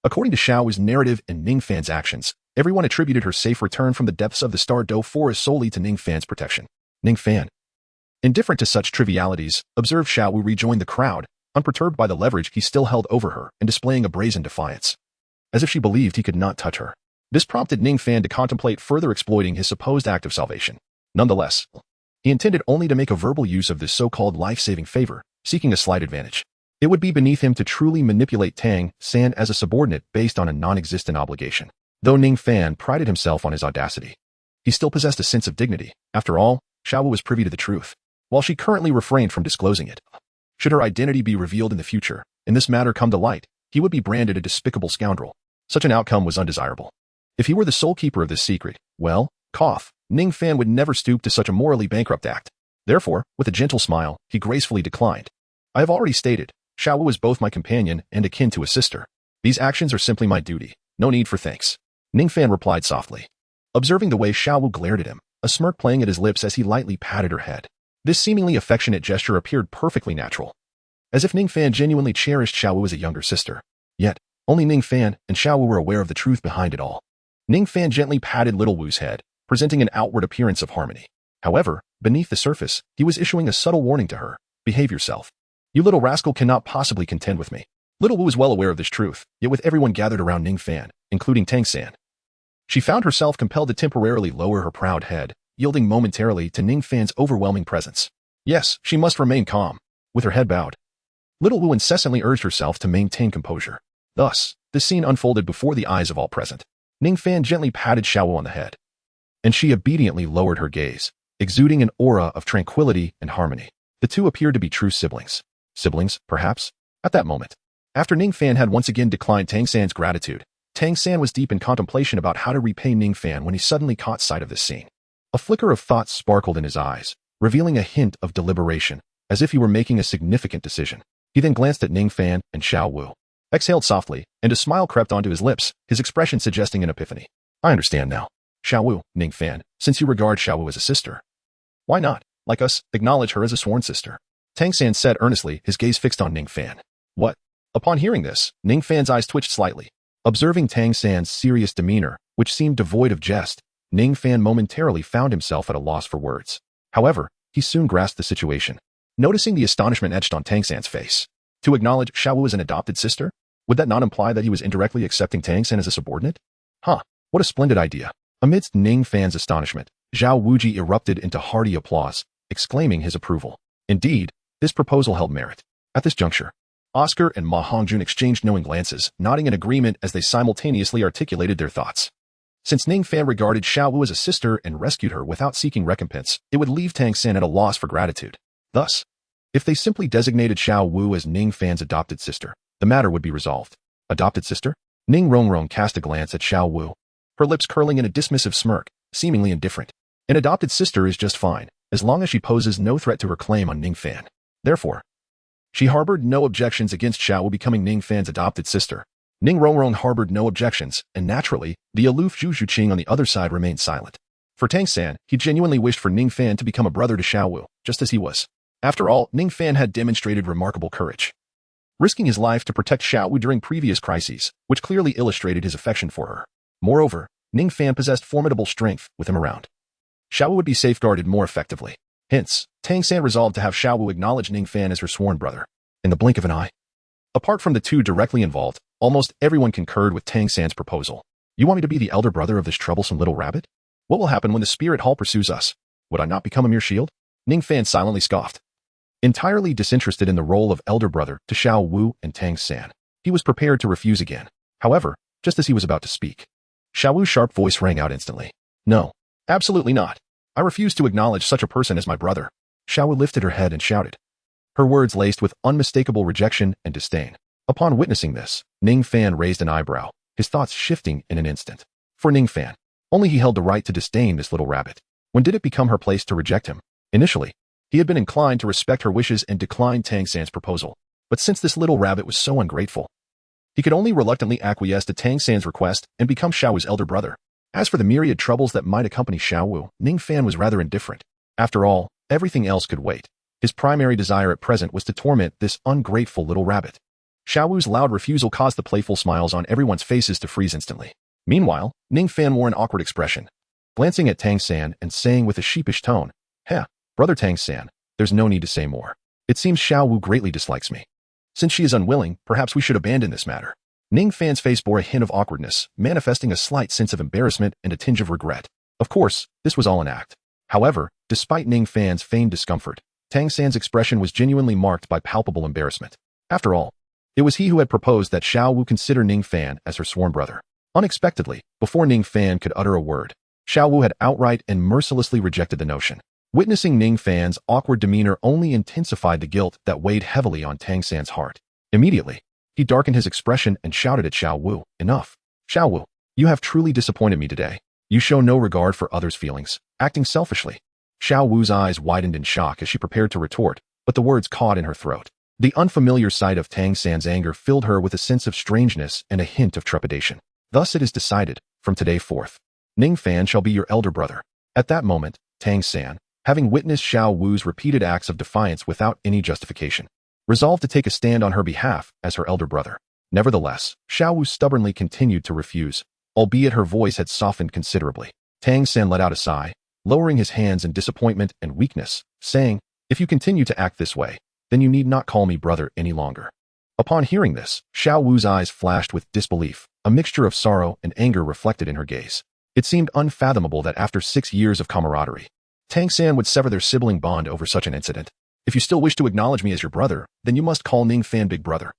according to Xiaowu's narrative and Ningfan's actions, everyone attributed her safe return from the depths of the Star Dough forest solely to Ningfan's protection. Ningfan, indifferent to such trivialities, observed Xiaowu rejoin the crowd, unperturbed by the leverage he still held over her and displaying a brazen defiance. As if she believed he could not touch her. This prompted Ningfan to contemplate further exploiting his supposed act of salvation. Nonetheless, he intended only to make a verbal use of this so-called life-saving favor, seeking a slight advantage. It would be beneath him to truly manipulate Tang San as a subordinate based on a non-existent obligation. Though Ningfan prided himself on his audacity, he still possessed a sense of dignity. After all, Xiaowu was privy to the truth, while she currently refrained from disclosing it. Should her identity be revealed in the future, and this matter come to light, he would be branded a despicable scoundrel. Such an outcome was undesirable. If he were the sole keeper of this secret, well, Ningfan would never stoop to such a morally bankrupt act. Therefore, with a gentle smile, he gracefully declined. I have already stated, Xiaowu is both my companion and akin to a sister. These actions are simply my duty. No need for thanks. Ningfan replied softly. Observing the way Xiaowu glared at him, a smirk playing at his lips as he lightly patted her head. This seemingly affectionate gesture appeared perfectly natural. As if Ningfan genuinely cherished Xiaowu as a younger sister. Yet, only Ningfan and Xiaowu were aware of the truth behind it all. Ningfan gently patted Little Wu's head, presenting an outward appearance of harmony. However, beneath the surface, he was issuing a subtle warning to her. Behave yourself. You little rascal cannot possibly contend with me. Little Wu was well aware of this truth, yet with everyone gathered around Ningfan, including Tang San, she found herself compelled to temporarily lower her proud head, yielding momentarily to Ningfan's overwhelming presence. Yes, she must remain calm. With her head bowed, Little Wu incessantly urged herself to maintain composure. Thus, this scene unfolded before the eyes of all present. Ningfan gently patted Xiaowu on the head, and she obediently lowered her gaze, exuding an aura of tranquility and harmony. The two appeared to be true siblings. Siblings, perhaps? At that moment, after Ningfan had once again declined Tang San's gratitude, Tang San was deep in contemplation about how to repay Ningfan when he suddenly caught sight of this scene. A flicker of thought sparkled in his eyes, revealing a hint of deliberation, as if he were making a significant decision. He then glanced at Ningfan and Xiaowu, exhaled softly, and a smile crept onto his lips, his expression suggesting an epiphany. I understand now. Xiaowu, Ningfan, since you regard Xiaowu as a sister, why not, like us, acknowledge her as a sworn sister? Tang San said earnestly, his gaze fixed on Ningfan. What? Upon hearing this, Ningfan's eyes twitched slightly. Observing Tang San's serious demeanor, which seemed devoid of jest, Ningfan momentarily found himself at a loss for words. However, he soon grasped the situation. Noticing the astonishment etched on Tang San's face. To acknowledge Xiaowu as an adopted sister? Would that not imply that he was indirectly accepting Tang San as a subordinate? What a splendid idea. Amidst Ningfan's astonishment, Zhao Wuji erupted into hearty applause, exclaiming his approval. Indeed, this proposal held merit. At this juncture, Oscar and Ma Hongjun exchanged knowing glances, nodding in agreement as they simultaneously articulated their thoughts. Since Ningfan regarded Xiaowu as a sister and rescued her without seeking recompense, it would leave Tang San at a loss for gratitude. Thus, if they simply designated Xiaowu as Ningfan's adopted sister, the matter would be resolved. Adopted sister? Ning Rongrong cast a glance at Xiaowu, her lips curling in a dismissive smirk, seemingly indifferent. An adopted sister is just fine, as long as she poses no threat to her claim on Ningfan. Therefore, she harbored no objections against Xiaowu becoming Ningfan's adopted sister. Ning Rongrong harbored no objections, and naturally, the aloof Zhu Zhuqing on the other side remained silent. For Tang San, he genuinely wished for Ningfan to become a brother to Xiaowu, just as he was. After all, Ningfan had demonstrated remarkable courage, risking his life to protect Xiaowu during previous crises, which clearly illustrated his affection for her. Moreover, Ningfan possessed formidable strength with him around. Xiaowu would be safeguarded more effectively. Hence, Tang San resolved to have Xiaowu acknowledge Ningfan as her sworn brother. In the blink of an eye. Apart from the two directly involved, almost everyone concurred with Tang San's proposal. You want me to be the elder brother of this troublesome little rabbit? What will happen when the spirit hall pursues us? Would I not become a mere shield? Ningfan silently scoffed. Entirely disinterested in the role of elder brother to Xiaowu and Tang San, he was prepared to refuse again. However, just as he was about to speak, Xiaowu's sharp voice rang out instantly. No, absolutely not. I refuse to acknowledge such a person as my brother. Xiaowu lifted her head and shouted, her words laced with unmistakable rejection and disdain. Upon witnessing this, Ningfan raised an eyebrow, his thoughts shifting in an instant. For Ningfan, only he held the right to disdain this little rabbit. When did it become her place to reject him? Initially, he had been inclined to respect her wishes and decline Tang San's proposal. But since this little rabbit was so ungrateful, he could only reluctantly acquiesce to Tang San's request and become Xiaowu's elder brother. As for the myriad troubles that might accompany Xiaowu, Ningfan was rather indifferent. After all, everything else could wait. His primary desire at present was to torment this ungrateful little rabbit. Xiaowu's loud refusal caused the playful smiles on everyone's faces to freeze instantly. Meanwhile, Ningfan wore an awkward expression, glancing at Tang San and saying with a sheepish tone, "Heh, brother Tang San, there's no need to say more. It seems Xiaowu greatly dislikes me. Since she is unwilling, perhaps we should abandon this matter." Ningfan's face bore a hint of awkwardness, manifesting a slight sense of embarrassment and a tinge of regret. Of course, this was all an act. However, despite Ningfan's feigned discomfort, Tang San's expression was genuinely marked by palpable embarrassment. After all, it was he who had proposed that Xiaowu consider Ningfan as her sworn brother. Unexpectedly, before Ningfan could utter a word, Xiaowu had outright and mercilessly rejected the notion. Witnessing Ningfan's awkward demeanor only intensified the guilt that weighed heavily on Tang San's heart. Immediately, he darkened his expression and shouted at Xiaowu, "Enough. Xiaowu, you have truly disappointed me today. You show no regard for others' feelings, acting selfishly." Xiaowu's eyes widened in shock as she prepared to retort, but the words caught in her throat. The unfamiliar sight of Tang San's anger filled her with a sense of strangeness and a hint of trepidation. "Thus it is decided, from today forth. Ningfan shall be your elder brother." At that moment, Tang San, having witnessed Xiaowu's repeated acts of defiance without any justification, resolved to take a stand on her behalf as her elder brother. Nevertheless, Xiaowu stubbornly continued to refuse, albeit her voice had softened considerably. Tang San let out a sigh, lowering his hands in disappointment and weakness, saying, "If you continue to act this way, then you need not call me brother any longer." Upon hearing this, Xiaowu's eyes flashed with disbelief, a mixture of sorrow and anger reflected in her gaze. It seemed unfathomable that after 6 years of camaraderie, Tang San would sever their sibling bond over such an incident. "If you still wish to acknowledge me as your brother, then you must call Ningfan big brother,"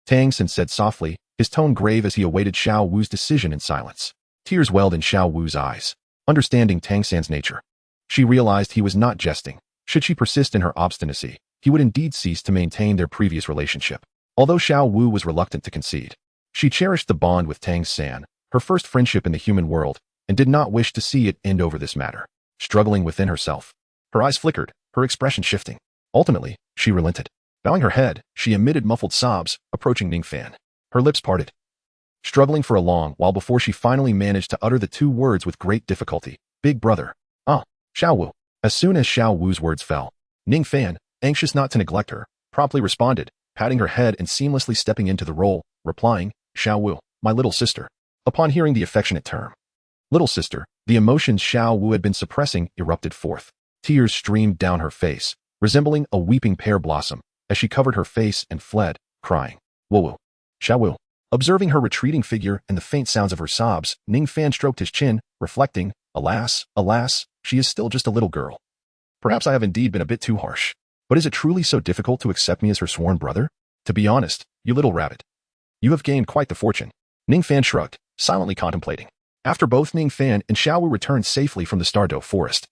Tang San said softly, his tone grave as he awaited Xiaowu's decision in silence. Tears welled in Xiaowu's eyes. Understanding Tang San's nature, she realized he was not jesting. Should she persist in her obstinacy, he would indeed cease to maintain their previous relationship. Although Xiaowu was reluctant to concede, she cherished the bond with Tang San, her first friendship in the human world, and did not wish to see it end over this matter. Struggling within herself, her eyes flickered, her expression shifting. Ultimately, she relented. Bowing her head, she emitted muffled sobs, approaching Ningfan. Her lips parted, struggling for a long while before she finally managed to utter the 2 words with great difficulty, "Big brother." "Ah, Xiaowu." As soon as Xiaowu's words fell, Ningfan, anxious not to neglect her, promptly responded, patting her head and seamlessly stepping into the role, replying, "Xiaowu, my little sister." Upon hearing the affectionate term, "little sister," the emotions Xiaowu had been suppressing erupted forth. Tears streamed down her face, resembling a weeping pear blossom, as she covered her face and fled, crying, "Woo-woo, Xiaowu." Observing her retreating figure and the faint sounds of her sobs, Ningfan stroked his chin, reflecting, "Alas, alas, she is still just a little girl. Perhaps I have indeed been a bit too harsh. But is it truly so difficult to accept me as her sworn brother? To be honest, you little rabbit, you have gained quite the fortune." Ningfan shrugged, silently contemplating. After both Ningfan and Xiaowu returned safely from the Douluo forest,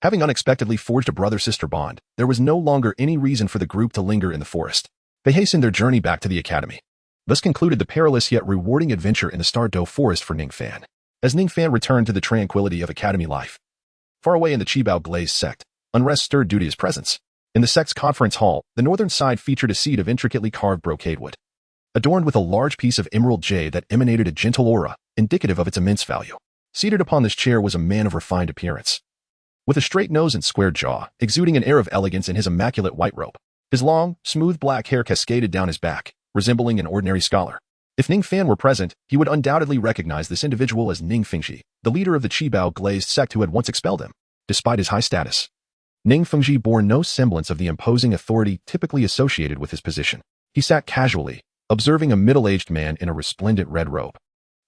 having unexpectedly forged a brother-sister bond, there was no longer any reason for the group to linger in the forest. They hastened their journey back to the academy. Thus concluded the perilous yet rewarding adventure in the Douluo forest for Ningfan. As Ningfan returned to the tranquility of academy life, far away in the Qibao Glaze sect, unrest stirred due to his presence. In the sect's conference hall, the northern side featured a seat of intricately carved brocade wood, adorned with a large piece of emerald jade that emanated a gentle aura, indicative of its immense value. Seated upon this chair was a man of refined appearance, with a straight nose and squared jaw, exuding an air of elegance in his immaculate white robe. His long, smooth black hair cascaded down his back, resembling an ordinary scholar. If Ningfan were present, he would undoubtedly recognize this individual as Ning Fengji, the leader of the Qibao Glazed sect who had once expelled him. Despite his high status, Ning Fengji bore no semblance of the imposing authority typically associated with his position. He sat casually, observing a middle-aged man in a resplendent red robe,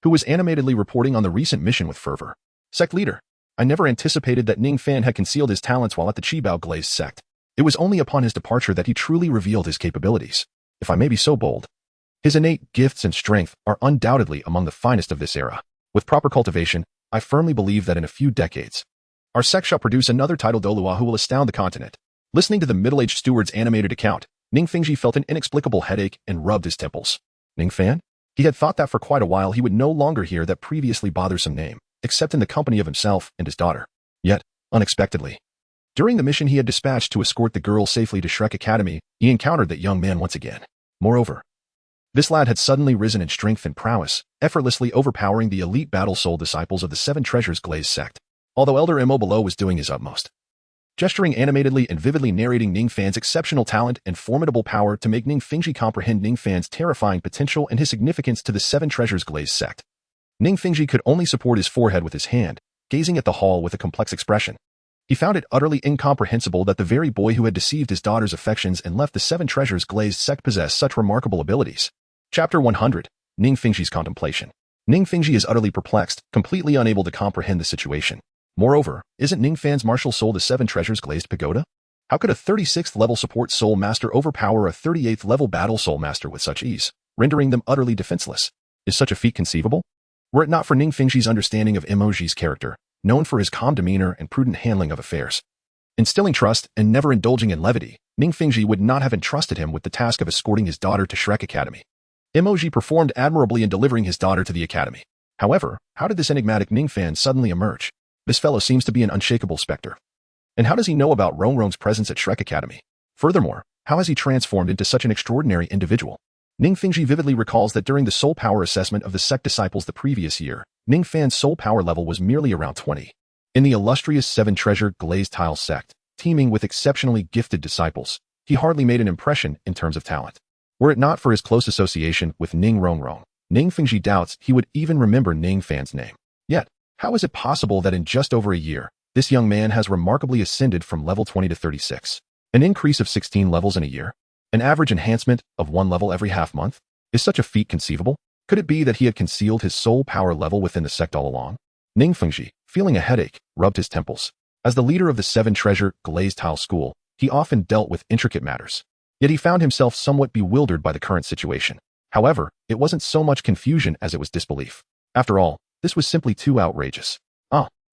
who was animatedly reporting on the recent mission with fervor. "Sect leader, I never anticipated that Ningfan had concealed his talents while at the Qibao Glazed sect. It was only upon his departure that he truly revealed his capabilities. If I may be so bold, his innate gifts and strength are undoubtedly among the finest of this era. With proper cultivation, I firmly believe that in a few decades, our sect shall produce another titled Douluo who will astound the continent." Listening to the middle-aged steward's animated account, Ning Fengji felt an inexplicable headache and rubbed his temples. Ningfan? He had thought that for quite a while he would no longer hear that previously bothersome name, except in the company of himself and his daughter. Yet, Unexpectedly, during the mission he had dispatched to escort the girl safely to Shrek Academy, he encountered that young man once again. Moreover, this lad had suddenly risen in strength and prowess, effortlessly overpowering the elite battle soul disciples of the Seven Treasures Glazed sect, although Elder Mo below was doing his utmost, gesturing animatedly and vividly narrating Ningfan's exceptional talent and formidable power to make Ningfingji comprehend Ningfan's terrifying potential and his significance to the Seven Treasures Glazed sect. Ningfingji could only support his forehead with his hand, gazing at the hall with a complex expression. He found it utterly incomprehensible that the very boy who had deceived his daughter's affections and left the Seven Treasures Glazed sect possessed such remarkable abilities. Chapter 100. Ningfingji's Contemplation. Ningfingji is utterly perplexed, completely unable to comprehend the situation. Moreover, isn't Ningfan's martial soul the Seven Treasures Glazed Pagoda? How could a 36th level support soul master overpower a 38th level battle soul master with such ease, rendering them utterly defenseless? Is such a feat conceivable? Were it not for Ningfingji's understanding of Emoji's character, known for his calm demeanor and prudent handling of affairs, instilling trust and never indulging in levity, Ningfingji would not have entrusted him with the task of escorting his daughter to Shrek Academy. Emoji performed admirably in delivering his daughter to the academy. However, how did this enigmatic Ningfan suddenly emerge? This fellow seems to be an unshakable specter. And how does he know about Rongrong's presence at Shrek Academy? Furthermore, how has he transformed into such an extraordinary individual? Ningfingji vividly recalls that during the soul power assessment of the sect disciples the previous year, Ningfan's soul power level was merely around 20. In the illustrious Seven Treasure Glazed Tile sect, teeming with exceptionally gifted disciples, he hardly made an impression in terms of talent. Were it not for his close association with Ning Rongrong, Ningfingji doubts he would even remember Ningfan's name. Yet, how is it possible that in just over a year, this young man has remarkably ascended from level 20 to 36? An increase of 16 levels in a year? An average enhancement of 1 level every half month? Is such a feat conceivable? Could it be that he had concealed his soul power level within the sect all along? Ningfingji, feeling a headache, rubbed his temples. As the leader of the Seven Treasure Glazed Tile School, he often dealt with intricate matters. Yet he found himself somewhat bewildered by the current situation. However, it wasn't so much confusion as it was disbelief. After all, this was simply too outrageous.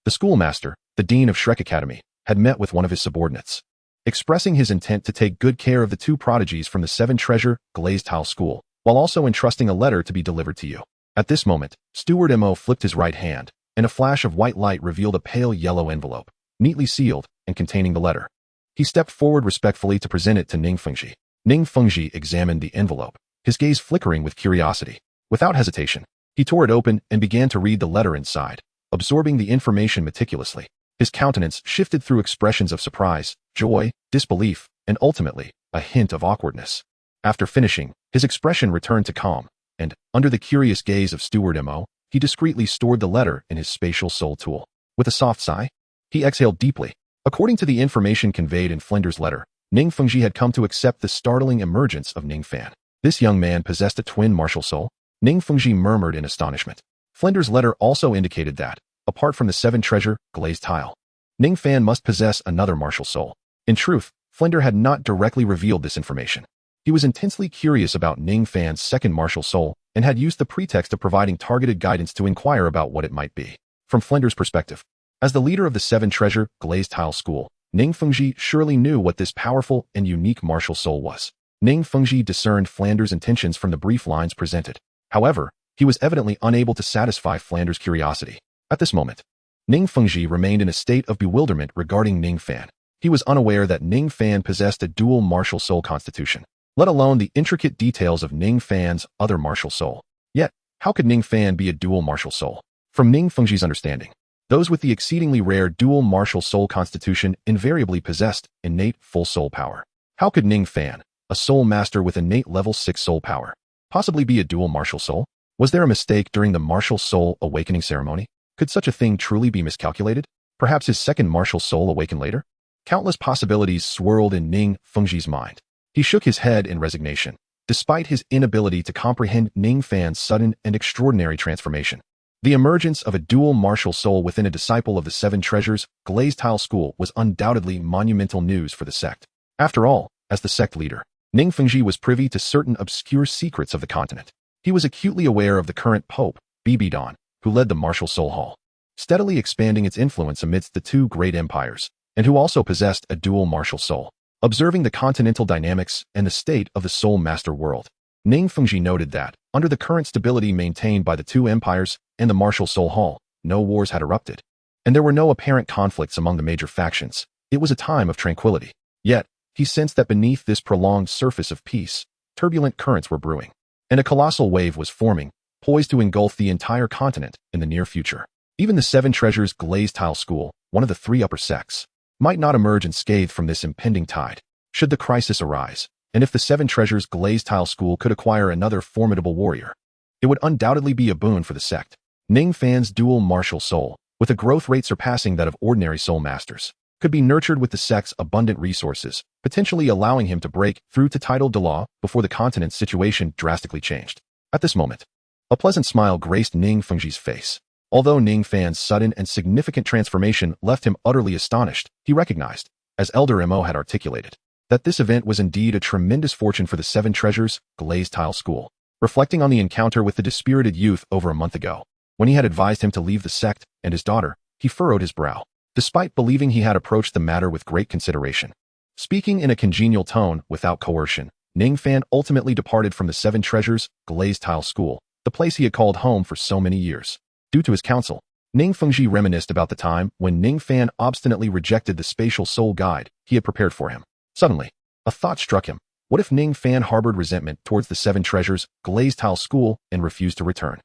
The schoolmaster, the dean of Shrek Academy, had met with one of his subordinates, expressing his intent to take good care of the two prodigies from the Seven Treasure Glazed Tile School, while also entrusting a letter to be delivered to you. At this moment, Steward Mo flipped his right hand, and a flash of white light revealed a pale yellow envelope, neatly sealed and containing the letter. He stepped forward respectfully to present it to Ningfingji. Ningfingji examined the envelope, his gaze flickering with curiosity. Without hesitation, he tore it open and began to read the letter inside, absorbing the information meticulously. His countenance shifted through expressions of surprise, joy, disbelief, and ultimately, a hint of awkwardness. After finishing, his expression returned to calm, and, under the curious gaze of Steward Mo, he discreetly stored the letter in his spatial soul tool. With a soft sigh, he exhaled deeply. According to the information conveyed in Flinder's letter, Ningfingji had come to accept the startling emergence of Ningfan. This young man possessed a twin martial soul? Ningfingji murmured in astonishment. Flinder's letter also indicated that, apart from the Seven Treasure Glazed Tile, Ningfan must possess another martial soul. In truth, Flinder had not directly revealed this information. He was intensely curious about Ningfan's second martial soul and had used the pretext of providing targeted guidance to inquire about what it might be. From Flinder's perspective, as the leader of the Seven Treasure Glazed Tile School, Ningfingji surely knew what this powerful and unique martial soul was. Ningfingji discerned Flander's intentions from the brief lines presented. However, he was evidently unable to satisfy Flander's curiosity. At this moment, Ningfingji remained in a state of bewilderment regarding Ningfan. He was unaware that Ningfan possessed a dual martial soul constitution, let alone the intricate details of Ningfan's other martial soul. Yet, how could Ningfan be a dual martial soul? From Ningfingji's understanding, those with the exceedingly rare dual martial soul constitution invariably possessed innate full soul power. How could Ningfan, a soul master with innate level 6 soul power, possibly be a dual martial soul? Was there a mistake during the martial soul awakening ceremony? Could such a thing truly be miscalculated? Perhaps his second martial soul awakened later? Countless possibilities swirled in Ningfingji's mind. He shook his head in resignation, despite his inability to comprehend Ningfan's sudden and extraordinary transformation. The emergence of a dual martial soul within a disciple of the Seven Treasures Glazed Tile School was undoubtedly monumental news for the sect. After all, as the sect leader, Ningfingji was privy to certain obscure secrets of the continent. He was acutely aware of the current Pope, Bibidon, who led the Martial Soul Hall, steadily expanding its influence amidst the two great empires, and who also possessed a dual martial soul. Observing the continental dynamics and the state of the Soul Master world, Ningfingji noted that, under the current stability maintained by the two empires and the Martial Soul Hall, no wars had erupted. and there were no apparent conflicts among the major factions. It was a time of tranquility. Yet, he sensed that beneath this prolonged surface of peace, turbulent currents were brewing, and a colossal wave was forming, poised to engulf the entire continent in the near future. Even the Seven Treasures Glazed Tile School, one of the three upper sects, might not emerge unscathed from this impending tide, should the crisis arise, and if the Seven Treasures Glazed Tile School could acquire another formidable warrior, it would undoubtedly be a boon for the sect. Ningfan's dual martial soul, with a growth rate surpassing that of ordinary soul masters, could be nurtured with the sect's abundant resources, potentially allowing him to break through to Douluo before the continent's situation drastically changed. At this moment, a pleasant smile graced Ning Fengji's face. Although Ningfan's sudden and significant transformation left him utterly astonished, he recognized, as Elder Mo had articulated, that this event was indeed a tremendous fortune for the Seven Treasures Glazed Tile School. Reflecting on the encounter with the dispirited youth over a month ago, when he had advised him to leave the sect and his daughter, he furrowed his brow, despite believing he had approached the matter with great consideration. Speaking in a congenial tone without coercion, Ningfan ultimately departed from the Seven Treasures Glazed Tile School, the place he had called home for so many years. Due to his counsel, Ning Fengji reminisced about the time when Ningfan obstinately rejected the spatial soul guide he had prepared for him. Suddenly, a thought struck him. What if Ningfan harbored resentment towards the Seven Treasures Glazed Tile School and refused to return?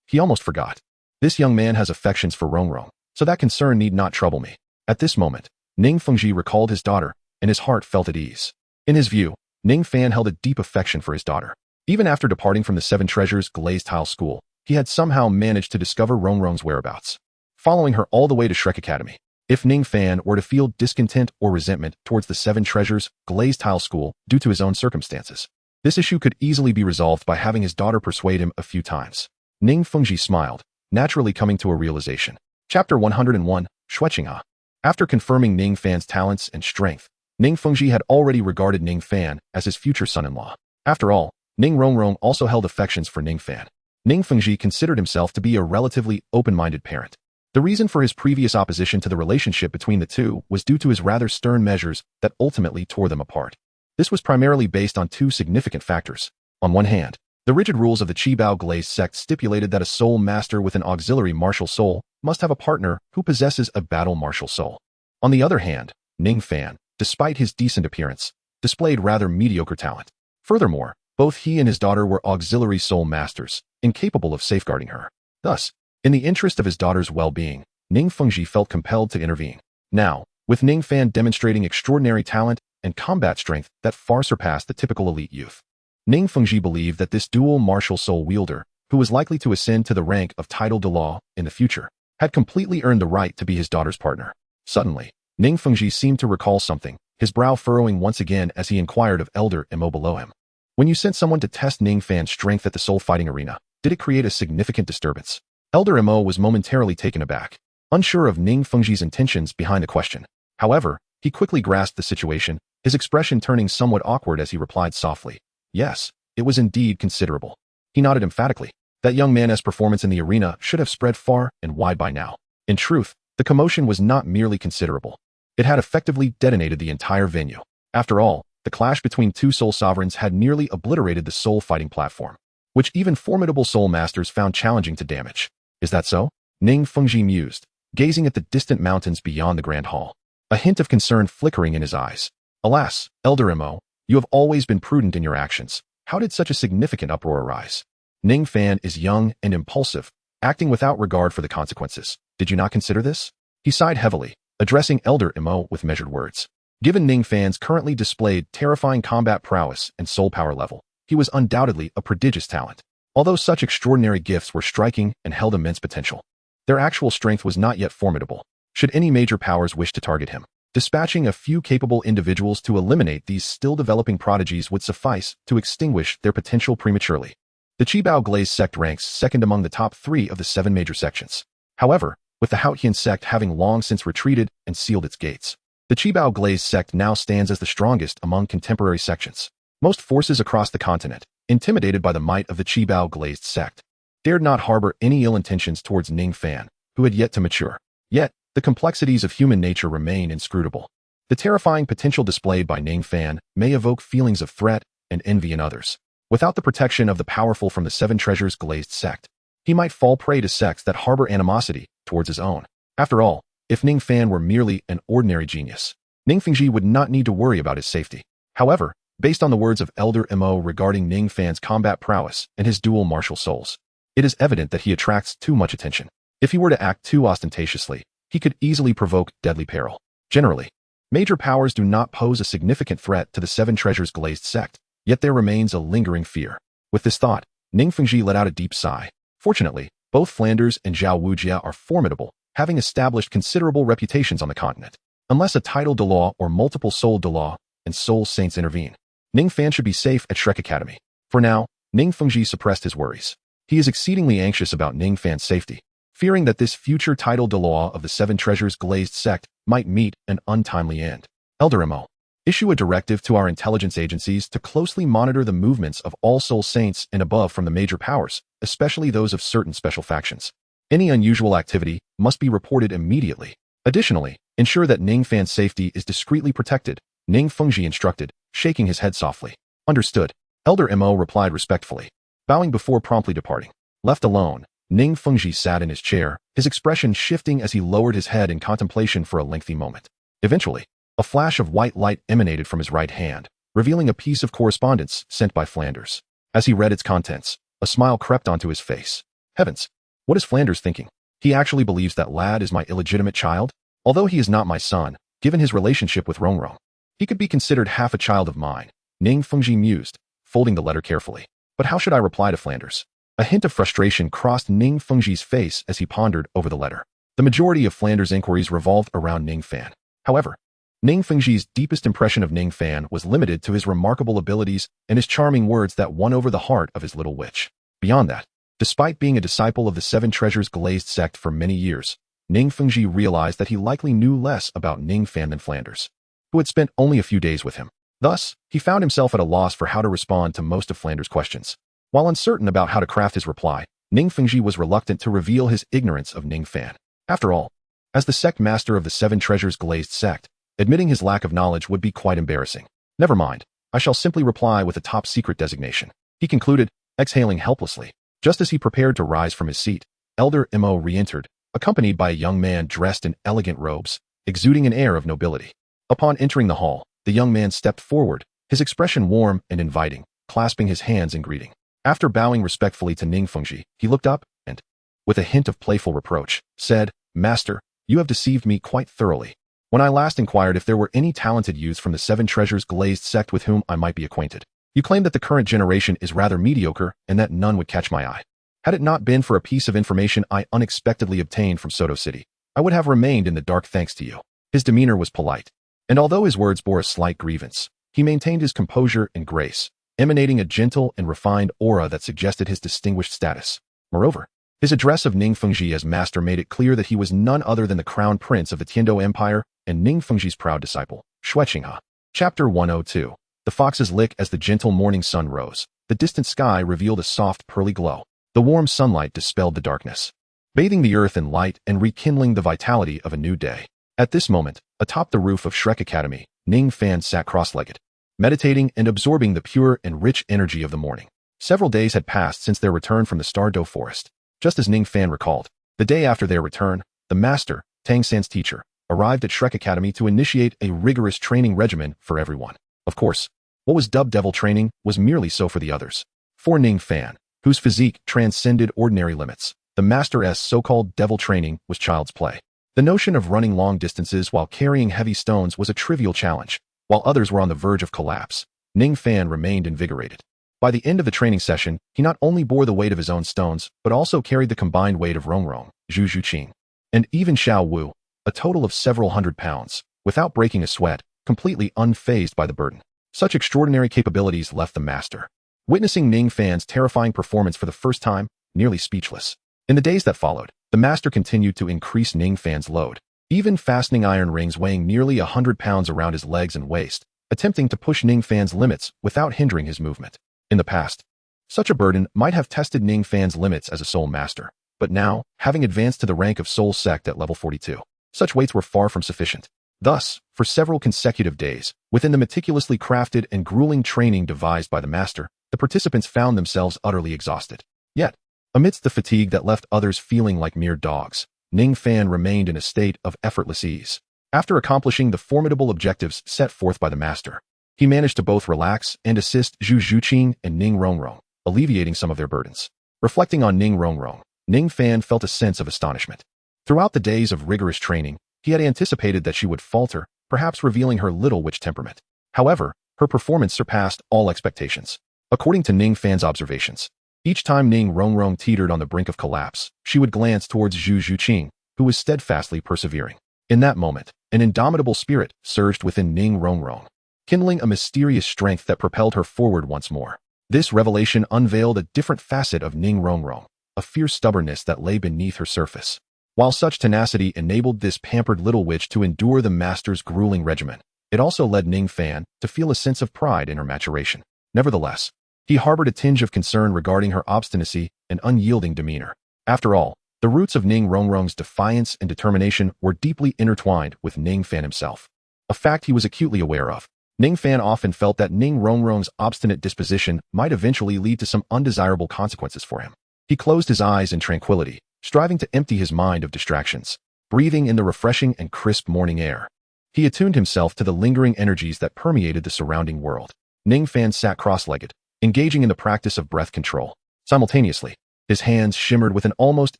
He almost forgot. This young man has affections for Rongrong, so that concern need not trouble me. At this moment, Ning Fengji recalled his daughter, and his heart felt at ease. In his view, Ningfan held a deep affection for his daughter. Even after departing from the Seven Treasures Glazed Tile School, he had somehow managed to discover Rongrong's whereabouts, following her all the way to Shrek Academy. If Ningfan were to feel discontent or resentment towards the Seven Treasures Glazed Tile School due to his own circumstances, this issue could easily be resolved by having his daughter persuade him a few times. Ning Fengji smiled, naturally coming to a realization. Chapter 101, Shuqingha. After confirming Ningfan's talents and strength, Ning Fengji had already regarded Ningfan as his future son-in-law. After all, Ning Rongrong also held affections for Ningfan. Ning Fengji considered himself to be a relatively open-minded parent. The reason for his previous opposition to the relationship between the two was due to his rather stern measures that ultimately tore them apart. This was primarily based on two significant factors. On one hand, the rigid rules of the Qibao Glazed sect stipulated that a soul master with an auxiliary martial soul must have a partner who possesses a battle martial soul. On the other hand, Ningfan, despite his decent appearance, displayed rather mediocre talent. Furthermore, both he and his daughter were auxiliary soul masters, incapable of safeguarding her. Thus, in the interest of his daughter's well-being, Ning Fengji felt compelled to intervene. Now, with Ningfan demonstrating extraordinary talent and combat strength that far surpassed the typical elite youth, Ning Fengji believed that this dual martial soul wielder, who was likely to ascend to the rank of Douluo in the future, had completely earned the right to be his daughter's partner. Suddenly, Ning Fengji seemed to recall something, his brow furrowing once again as he inquired of Elder Mo below him. When you sent someone to test Ningfan's strength at the soul fighting arena, did it create a significant disturbance? Elder Mo was momentarily taken aback, unsure of Ning Fengji's intentions behind the question. However, he quickly grasped the situation, his expression turning somewhat awkward as he replied softly, "Yes, it was indeed considerable." He nodded emphatically. That young man's performance in the arena should have spread far and wide by now. In truth, the commotion was not merely considerable. It had effectively detonated the entire venue. After all, the clash between two soul sovereigns had nearly obliterated the soul fighting platform, which even formidable soul masters found challenging to damage. Is that so? Ning Fengji mused, gazing at the distant mountains beyond the grand hall, a hint of concern flickering in his eyes. Alas, Elder Mo, you have always been prudent in your actions. How did such a significant uproar arise? Ningfan is young and impulsive, acting without regard for the consequences. Did you not consider this? He sighed heavily, addressing Elder Mo with measured words. Given Ningfan's currently displayed terrifying combat prowess and soul power level, he was undoubtedly a prodigious talent. Although such extraordinary gifts were striking and held immense potential, their actual strength was not yet formidable. Should any major powers wish to target him, dispatching a few capable individuals to eliminate these still developing prodigies would suffice to extinguish their potential prematurely. The Qibao Glazed sect ranks second among the top 3 of the 7 major sections. However, with the Haotian sect having long since retreated and sealed its gates, the Qibao Glazed sect now stands as the strongest among contemporary sections. Most forces across the continent, intimidated by the might of the Qibao Glazed sect, dared not harbor any ill intentions towards Ningfan, who had yet to mature. Yet, the complexities of human nature remain inscrutable. The terrifying potential displayed by Ningfan may evoke feelings of threat and envy in others. Without the protection of the powerful from the Seven Treasures Glazed sect, he might fall prey to sects that harbor animosity towards his own. After all, if Ningfan were merely an ordinary genius, Ningfengji would not need to worry about his safety. However, based on the words of Elder Mo regarding Ningfan's combat prowess and his dual martial souls, it is evident that he attracts too much attention. If he were to act too ostentatiously, he could easily provoke deadly peril. Generally, major powers do not pose a significant threat to the Seven Treasures Glazed sect, yet there remains a lingering fear. With this thought, Ningfengji let out a deep sigh. Fortunately, both Flanders and Zhao Wujia are formidable, having established considerable reputations on the continent. Unless a title Douluo or multiple soul Douluo and soul saints intervene, Ningfan should be safe at Shrek Academy. For now, Ningfengji suppressed his worries. He is exceedingly anxious about Ningfan's safety, fearing that this future title Douluo of the Seven Treasures Glazed sect might meet an untimely end. Elder Mo, issue a directive to our intelligence agencies to closely monitor the movements of all soul saints and above from the major powers, especially those of certain special factions. Any unusual activity must be reported immediately. Additionally, ensure that Ningfan's safety is discreetly protected, Ningfengji instructed, shaking his head softly. Understood. Elder Mo replied respectfully, bowing before promptly departing. Left alone, Ningfengji sat in his chair, his expression shifting as he lowered his head in contemplation for a lengthy moment. Eventually, a flash of white light emanated from his right hand, revealing a piece of correspondence sent by Flanders. As he read its contents, a smile crept onto his face. Heavens! What is Flanders thinking? He actually believes that lad is my illegitimate child? Although he is not my son, given his relationship with Rongrong, he could be considered half a child of mine. Ningfengji mused, folding the letter carefully. But how should I reply to Flanders? A hint of frustration crossed Ningfengji's face as he pondered over the letter. The majority of Flanders' inquiries revolved around Ningfan. However, Ningfengji's deepest impression of Ningfan was limited to his remarkable abilities and his charming words that won over the heart of his little witch. Beyond that, despite being a disciple of the Seven Treasures Glazed sect for many years, Ningfengji realized that he likely knew less about Ningfan than Flanders, who had spent only a few days with him. Thus, he found himself at a loss for how to respond to most of Flanders' questions. While uncertain about how to craft his reply, Ningfengji was reluctant to reveal his ignorance of Ningfan. After all, as the sect master of the Seven Treasures Glazed sect, admitting his lack of knowledge would be quite embarrassing. Never mind, I shall simply reply with a top-secret designation, he concluded, exhaling helplessly. Just as he prepared to rise from his seat, Elder Mo re-entered, accompanied by a young man dressed in elegant robes, exuding an air of nobility. Upon entering the hall, the young man stepped forward, his expression warm and inviting, clasping his hands in greeting. After bowing respectfully to Ningfengji, he looked up and, with a hint of playful reproach, said, "Master, you have deceived me quite thoroughly. When I last inquired if there were any talented youths from the Seven Treasures Glazed sect with whom I might be acquainted, you claimed that the current generation is rather mediocre and that none would catch my eye. Had it not been for a piece of information I unexpectedly obtained from Soto City, I would have remained in the dark thanks to you." His demeanor was polite, and although his words bore a slight grievance, he maintained his composure and grace, emanating a gentle and refined aura that suggested his distinguished status. Moreover, his address of Ningfengji as master made it clear that he was none other than the crown prince of the Tiando Empire and Ningfengji's proud disciple, Shueqinghe. Chapter 102. The fox's lick. As the gentle morning sun rose, the distant sky revealed a soft pearly glow. The warm sunlight dispelled the darkness, bathing the earth in light and rekindling the vitality of a new day. At this moment, atop the roof of Shrek Academy, Ningfan sat cross-legged, meditating and absorbing the pure and rich energy of the morning. Several days had passed since their return from the Stardow Forest. Just as Ningfan recalled, the day after their return, the master, Tang San's teacher, arrived at Shrek Academy to initiate a rigorous training regimen for everyone. Of course, what was dubbed devil training was merely so for the others. For Ningfan, whose physique transcended ordinary limits, the master's so-called devil training was child's play. The notion of running long distances while carrying heavy stones was a trivial challenge. While others were on the verge of collapse, Ningfan remained invigorated. By the end of the training session, he not only bore the weight of his own stones, but also carried the combined weight of Rongrong, Zhu Zhuqing, and even Xiao Wu, a total of several hundred pounds, without breaking a sweat, completely unfazed by the burden. Such extraordinary capabilities left the master, witnessing Ningfan's terrifying performance for the first time, nearly speechless. In the days that followed, the master continued to increase Ningfan's load, even fastening iron rings weighing nearly 100 pounds around his legs and waist, attempting to push Ningfan's limits without hindering his movement. In the past, such a burden might have tested Ningfan's limits as a soul master, but now, having advanced to the rank of soul sect at level 42, such weights were far from sufficient. Thus, for several consecutive days, within the meticulously crafted and grueling training devised by the master, the participants found themselves utterly exhausted. Yet, amidst the fatigue that left others feeling like mere dogs, Ningfan remained in a state of effortless ease. After accomplishing the formidable objectives set forth by the master, he managed to both relax and assist Zhu Zhuqing and Ning Rongrong, alleviating some of their burdens. Reflecting on Ning Rongrong, Ningfan felt a sense of astonishment. Throughout the days of rigorous training, he had anticipated that she would falter, perhaps revealing her little witch temperament. However, her performance surpassed all expectations. According to Ningfan's observations, each time Ning Rongrong teetered on the brink of collapse, she would glance towards Zhu Zhuqing, who was steadfastly persevering. In that moment, an indomitable spirit surged within Ning Rongrong, kindling a mysterious strength that propelled her forward once more. This revelation unveiled a different facet of Ning Rongrong, a fierce stubbornness that lay beneath her surface. While such tenacity enabled this pampered little witch to endure the master's grueling regimen, it also led Ningfan to feel a sense of pride in her maturation. Nevertheless, he harbored a tinge of concern regarding her obstinacy and unyielding demeanor. After all, the roots of Ning Rongrong's defiance and determination were deeply intertwined with Ningfan himself, a fact he was acutely aware of. Ningfan often felt that Ning Rongrong's obstinate disposition might eventually lead to some undesirable consequences for him. He closed his eyes in tranquility, striving to empty his mind of distractions. Breathing in the refreshing and crisp morning air, he attuned himself to the lingering energies that permeated the surrounding world. Ningfan sat cross-legged, engaging in the practice of breath control. Simultaneously, his hands shimmered with an almost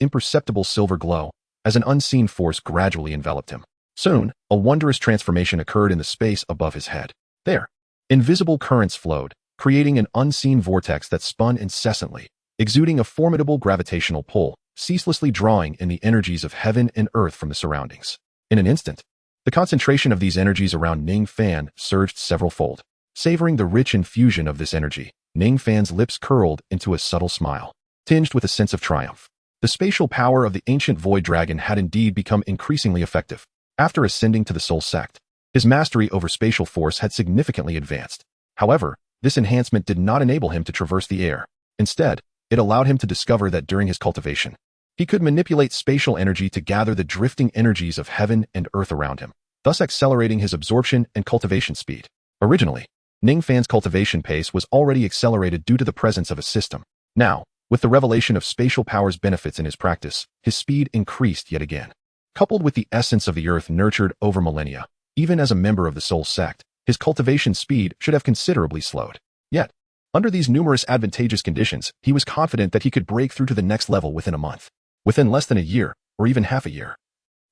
imperceptible silver glow as an unseen force gradually enveloped him. Soon, a wondrous transformation occurred in the space above his head. There, invisible currents flowed, creating an unseen vortex that spun incessantly, exuding a formidable gravitational pull, ceaselessly drawing in the energies of heaven and earth from the surroundings. In an instant, the concentration of these energies around Ningfan surged several-fold. Savoring the rich infusion of this energy, Ningfan's lips curled into a subtle smile, tinged with a sense of triumph. The spatial power of the ancient void dragon had indeed become increasingly effective. After ascending to the soul sect, his mastery over spatial force had significantly advanced. However, this enhancement did not enable him to traverse the air. Instead, it allowed him to discover that during his cultivation, he could manipulate spatial energy to gather the drifting energies of heaven and earth around him, thus accelerating his absorption and cultivation speed. Originally, Ningfan's cultivation pace was already accelerated due to the presence of a system. Now, with the revelation of spatial power's benefits in his practice, his speed increased yet again. Coupled with the essence of the earth nurtured over millennia, even as a member of the soul sect, his cultivation speed should have considerably slowed. Yet, under these numerous advantageous conditions, he was confident that he could break through to the next level within a month. Within less than a year, or even half a year,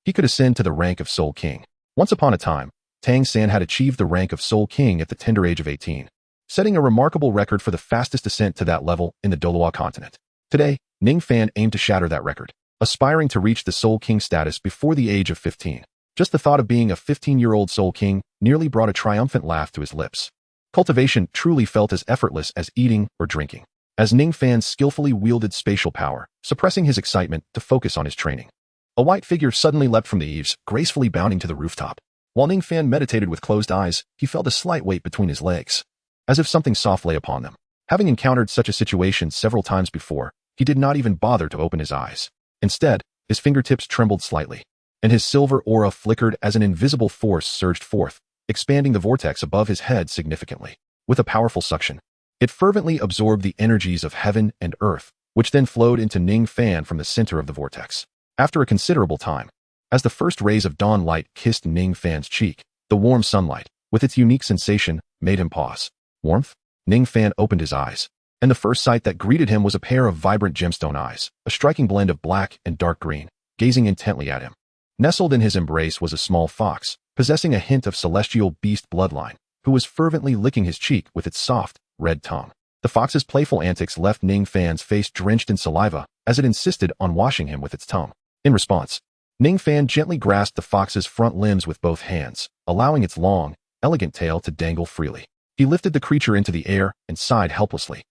he could ascend to the rank of Soul King. Once upon a time, Tang San had achieved the rank of Soul King at the tender age of 18, setting a remarkable record for the fastest ascent to that level in the Douluo continent. Today, Ningfan aimed to shatter that record, aspiring to reach the Soul King status before the age of 15. Just the thought of being a 15-year-old Soul King nearly brought a triumphant laugh to his lips. Cultivation truly felt as effortless as eating or drinking, as Ningfan skillfully wielded spatial power, suppressing his excitement to focus on his training. A white figure suddenly leapt from the eaves, gracefully bounding to the rooftop. While Ningfan meditated with closed eyes, he felt a slight weight between his legs, as if something soft lay upon them. Having encountered such a situation several times before, he did not even bother to open his eyes. Instead, his fingertips trembled slightly, and his silver aura flickered as an invisible force surged forth, expanding the vortex above his head significantly. With a powerful suction, it fervently absorbed the energies of heaven and earth, which then flowed into Ningfan from the center of the vortex. After a considerable time, as the first rays of dawn light kissed Ningfan's cheek, the warm sunlight, with its unique sensation, made him pause. Warmth? Ningfan opened his eyes, and the first sight that greeted him was a pair of vibrant gemstone eyes, a striking blend of black and dark green, gazing intently at him. Nestled in his embrace was a small fox, possessing a hint of celestial beast bloodline, who was fervently licking his cheek with its soft, red tongue. The fox's playful antics left Ningfan's face drenched in saliva as it insisted on washing him with its tongue. In response, Ningfan gently grasped the fox's front limbs with both hands, allowing its long, elegant tail to dangle freely. He lifted the creature into the air and sighed helplessly.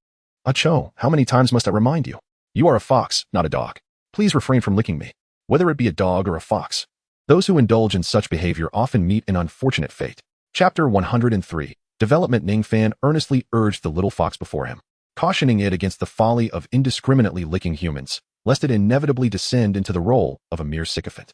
"Acho, how many times must I remind you? You are a fox, not a dog. Please refrain from licking me, whether it be a dog or a fox." Those who indulge in such behavior often meet an unfortunate fate. Chapter 103. Development. Ningfan earnestly urged the little fox before him, cautioning it against the folly of indiscriminately licking humans, lest it inevitably descend into the role of a mere sycophant.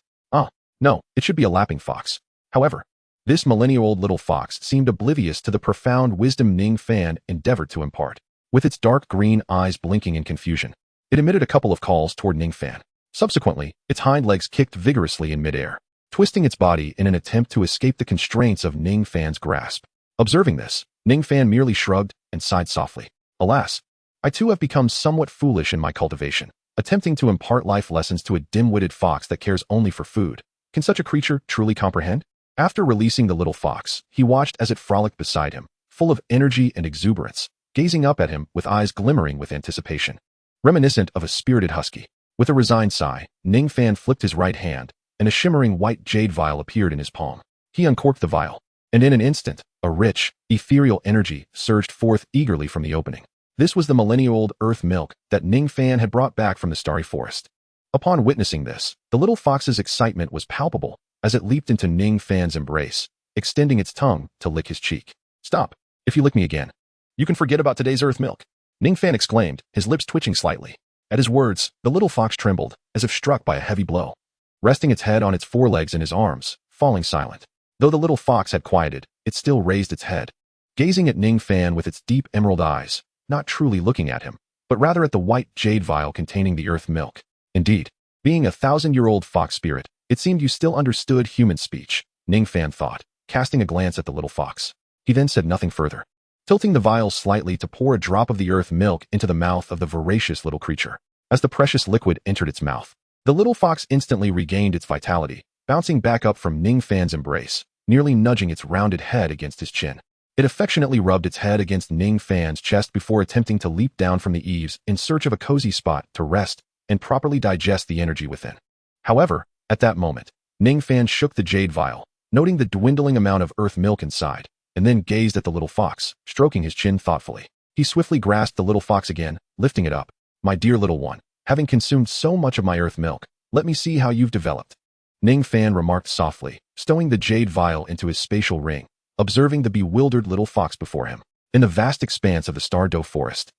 No, it should be a lapping fox. However, this millennia-old little fox seemed oblivious to the profound wisdom Ningfan endeavored to impart. With its dark green eyes blinking in confusion, it emitted a couple of calls toward Ningfan. Subsequently, its hind legs kicked vigorously in midair, twisting its body in an attempt to escape the constraints of Ningfan's grasp. Observing this, Ningfan merely shrugged and sighed softly. Alas, I too have become somewhat foolish in my cultivation, attempting to impart life lessons to a dim-witted fox that cares only for food. Can such a creature truly comprehend? After releasing the little fox, he watched as it frolicked beside him, full of energy and exuberance, gazing up at him with eyes glimmering with anticipation. Reminiscent of a spirited husky. With a resigned sigh, Ningfan flipped his right hand, and a shimmering white jade vial appeared in his palm. He uncorked the vial, and in an instant, a rich, ethereal energy surged forth eagerly from the opening. This was the millennia-old earth milk that Ningfan had brought back from the starry forest. Upon witnessing this, the little fox's excitement was palpable as it leaped into Ningfan's embrace, extending its tongue to lick his cheek. Stop! If you lick me again, you can forget about today's earth milk, Ningfan exclaimed, his lips twitching slightly. At his words, the little fox trembled, as if struck by a heavy blow, resting its head on its forelegs in his arms, falling silent. Though the little fox had quieted, it still raised its head, gazing at Ningfan with its deep emerald eyes, not truly looking at him, but rather at the white jade vial containing the earth milk. Indeed, being a 1,000-year-old fox spirit, it seemed you still understood human speech, Ningfan thought, casting a glance at the little fox. He then said nothing further, tilting the vial slightly to pour a drop of the earth milk into the mouth of the voracious little creature. As the precious liquid entered its mouth, the little fox instantly regained its vitality, bouncing back up from Ningfan's embrace, nearly nudging its rounded head against his chin. It affectionately rubbed its head against Ningfan's chest before attempting to leap down from the eaves in search of a cozy spot to rest and properly digest the energy within. However, at that moment, Ningfan shook the jade vial, noting the dwindling amount of earth milk inside, and then gazed at the little fox, stroking his chin thoughtfully. He swiftly grasped the little fox again, lifting it up. My dear little one, having consumed so much of my earth milk, let me see how you've developed. Ningfan remarked softly, stowing the jade vial into his spatial ring, observing the bewildered little fox before him. In the vast expanse of the Douluo forest,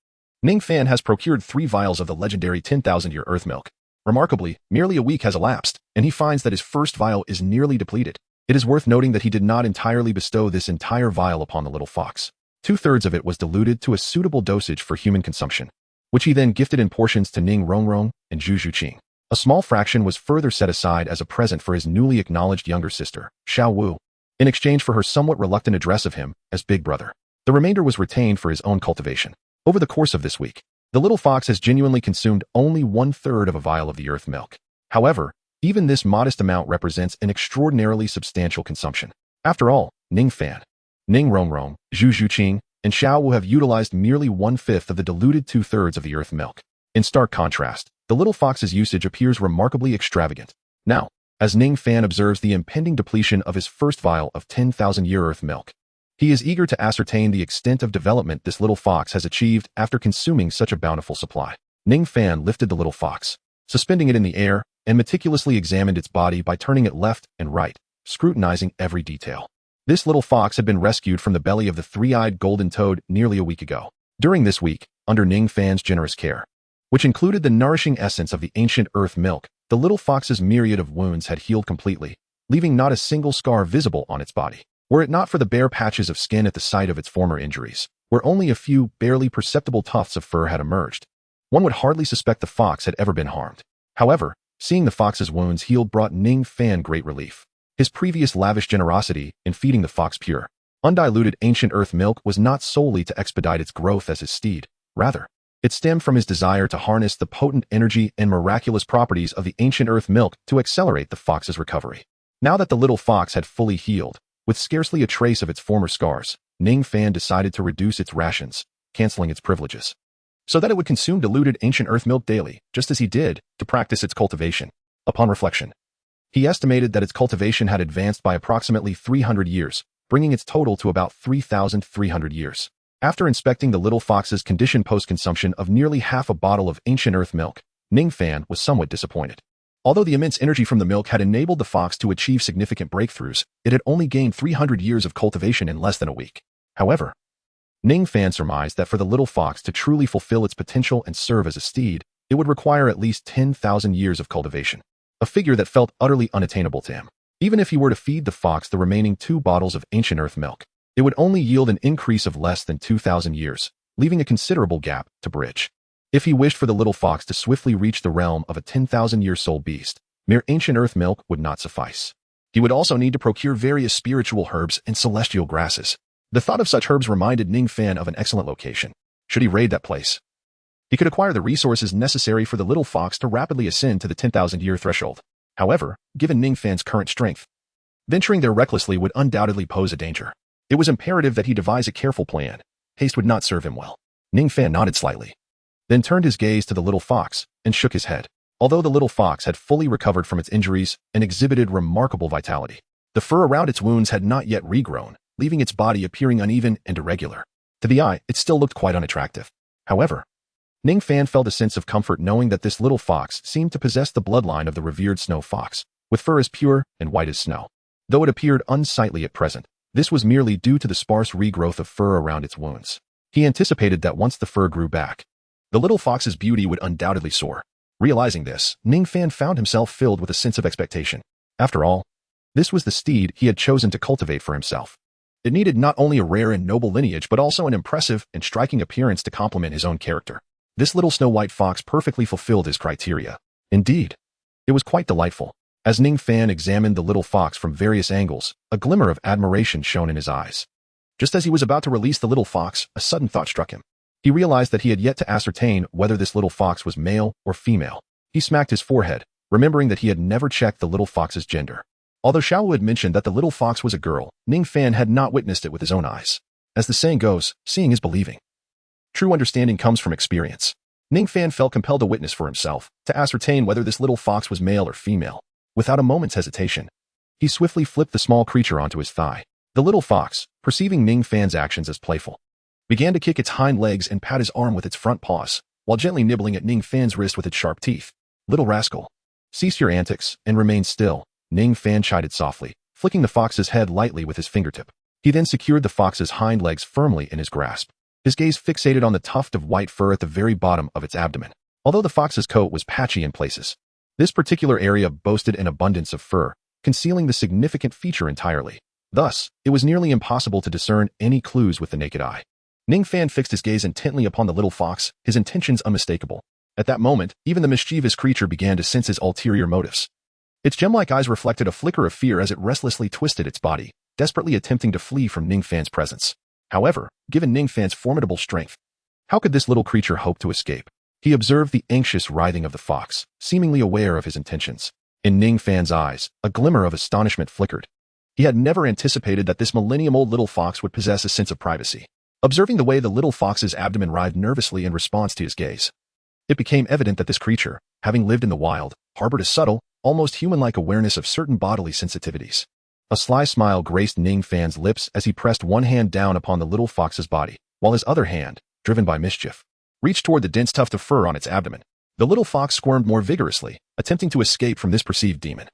Ningfan has procured 3 vials of the legendary 10,000-year earth milk. Remarkably, merely a week has elapsed, and he finds that his first vial is nearly depleted. It is worth noting that he did not entirely bestow this entire vial upon the little fox. 2/3 of it was diluted to a suitable dosage for human consumption, which he then gifted in portions to Ning Rongrong and Zhu Zhuqing. A small fraction was further set aside as a present for his newly acknowledged younger sister, Xiao Wu, in exchange for her somewhat reluctant address of him as big brother. The remainder was retained for his own cultivation. Over the course of this week, the little fox has genuinely consumed only 1/3 of a vial of the earth milk. However, even this modest amount represents an extraordinarily substantial consumption. After all, Ningfan, Ning Rongrong, Zhu Zhuqing, and Xiao Wu have utilized merely 1/5 of the diluted 2/3 of the earth milk. In stark contrast, the little fox's usage appears remarkably extravagant. Now, as Ningfan observes the impending depletion of his first vial of 10,000-year earth milk, he is eager to ascertain the extent of development this little fox has achieved after consuming such a bountiful supply. Ningfan lifted the little fox, suspending it in the air, and meticulously examined its body by turning it left and right, scrutinizing every detail. This little fox had been rescued from the belly of the 3-eyed golden toad nearly a week ago. During this week, under Ningfan's generous care, which included the nourishing essence of the ancient earth milk, the little fox's myriad of wounds had healed completely, leaving not a single scar visible on its body. Were it not for the bare patches of skin at the site of its former injuries, where only a few barely perceptible tufts of fur had emerged, one would hardly suspect the fox had ever been harmed. However, seeing the fox's wounds healed brought Ningfan great relief. His previous lavish generosity in feeding the fox pure, undiluted ancient earth milk was not solely to expedite its growth as his steed. Rather, it stemmed from his desire to harness the potent energy and miraculous properties of the ancient earth milk to accelerate the fox's recovery. Now that the little fox had fully healed, with scarcely a trace of its former scars, Ningfan decided to reduce its rations, canceling its privileges, so that it would consume diluted ancient earth milk daily, just as he did to practice its cultivation. Upon reflection, he estimated that its cultivation had advanced by approximately 300 years, bringing its total to about 3,300 years. After inspecting the little fox's condition post-consumption of nearly half a bottle of ancient earth milk, Ningfan was somewhat disappointed. Although the immense energy from the milk had enabled the fox to achieve significant breakthroughs, it had only gained 300 years of cultivation in less than a week. However, Ningfan surmised that for the little fox to truly fulfill its potential and serve as a steed, it would require at least 10,000 years of cultivation, a figure that felt utterly unattainable to him. Even if he were to feed the fox the remaining 2 bottles of ancient earth milk, it would only yield an increase of less than 2,000 years, leaving a considerable gap to bridge. If he wished for the little fox to swiftly reach the realm of a 10,000-year-soul beast, mere ancient earth milk would not suffice. He would also need to procure various spiritual herbs and celestial grasses. The thought of such herbs reminded Ningfan of an excellent location. Should he raid that place, he could acquire the resources necessary for the little fox to rapidly ascend to the 10,000-year threshold. However, given Ningfan's current strength, venturing there recklessly would undoubtedly pose a danger. It was imperative that he devise a careful plan. Haste would not serve him well. Ningfan nodded slightly, then turned his gaze to the little fox and shook his head. Although the little fox had fully recovered from its injuries and exhibited remarkable vitality, the fur around its wounds had not yet regrown, leaving its body appearing uneven and irregular. To the eye, it still looked quite unattractive. However, Ningfan felt a sense of comfort knowing that this little fox seemed to possess the bloodline of the revered snow fox, with fur as pure and white as snow. Though it appeared unsightly at present, this was merely due to the sparse regrowth of fur around its wounds. He anticipated that once the fur grew back, the little fox's beauty would undoubtedly soar. Realizing this, Ningfan found himself filled with a sense of expectation. After all, this was the steed he had chosen to cultivate for himself. It needed not only a rare and noble lineage but also an impressive and striking appearance to complement his own character. This little snow-white fox perfectly fulfilled his criteria. Indeed, it was quite delightful. As Ningfan examined the little fox from various angles, a glimmer of admiration shone in his eyes. Just as he was about to release the little fox, a sudden thought struck him. He realized that he had yet to ascertain whether this little fox was male or female. He smacked his forehead, remembering that he had never checked the little fox's gender. Although Xiaowu had mentioned that the little fox was a girl, Ningfan had not witnessed it with his own eyes. As the saying goes, seeing is believing. True understanding comes from experience. Ningfan felt compelled to witness for himself, to ascertain whether this little fox was male or female. Without a moment's hesitation, he swiftly flipped the small creature onto his thigh. The little fox, perceiving Ningfan's actions as playful, began to kick its hind legs and pat his arm with its front paws, while gently nibbling at Ningfan's wrist with its sharp teeth. "Little rascal, cease your antics and remain still," Ningfan chided softly, flicking the fox's head lightly with his fingertip. He then secured the fox's hind legs firmly in his grasp, his gaze fixated on the tuft of white fur at the very bottom of its abdomen. Although the fox's coat was patchy in places, this particular area boasted an abundance of fur, concealing the significant feature entirely. Thus, it was nearly impossible to discern any clues with the naked eye. Ningfan fixed his gaze intently upon the little fox, his intentions unmistakable. At that moment, even the mischievous creature began to sense his ulterior motives. Its gem-like eyes reflected a flicker of fear as it restlessly twisted its body, desperately attempting to flee from Ningfan's presence. However, given Ningfan's formidable strength, how could this little creature hope to escape? He observed the anxious writhing of the fox, seemingly aware of his intentions. In Ningfan's eyes, a glimmer of astonishment flickered. He had never anticipated that this millennium-old little fox would possess a sense of privacy. Observing the way the little fox's abdomen writhed nervously in response to his gaze, it became evident that this creature, having lived in the wild, harbored a subtle, almost human-like awareness of certain bodily sensitivities. A sly smile graced Ningfan's lips as he pressed one hand down upon the little fox's body, while his other hand, driven by mischief, reached toward the dense tuft of fur on its abdomen. The little fox squirmed more vigorously, attempting to escape from this perceived demon.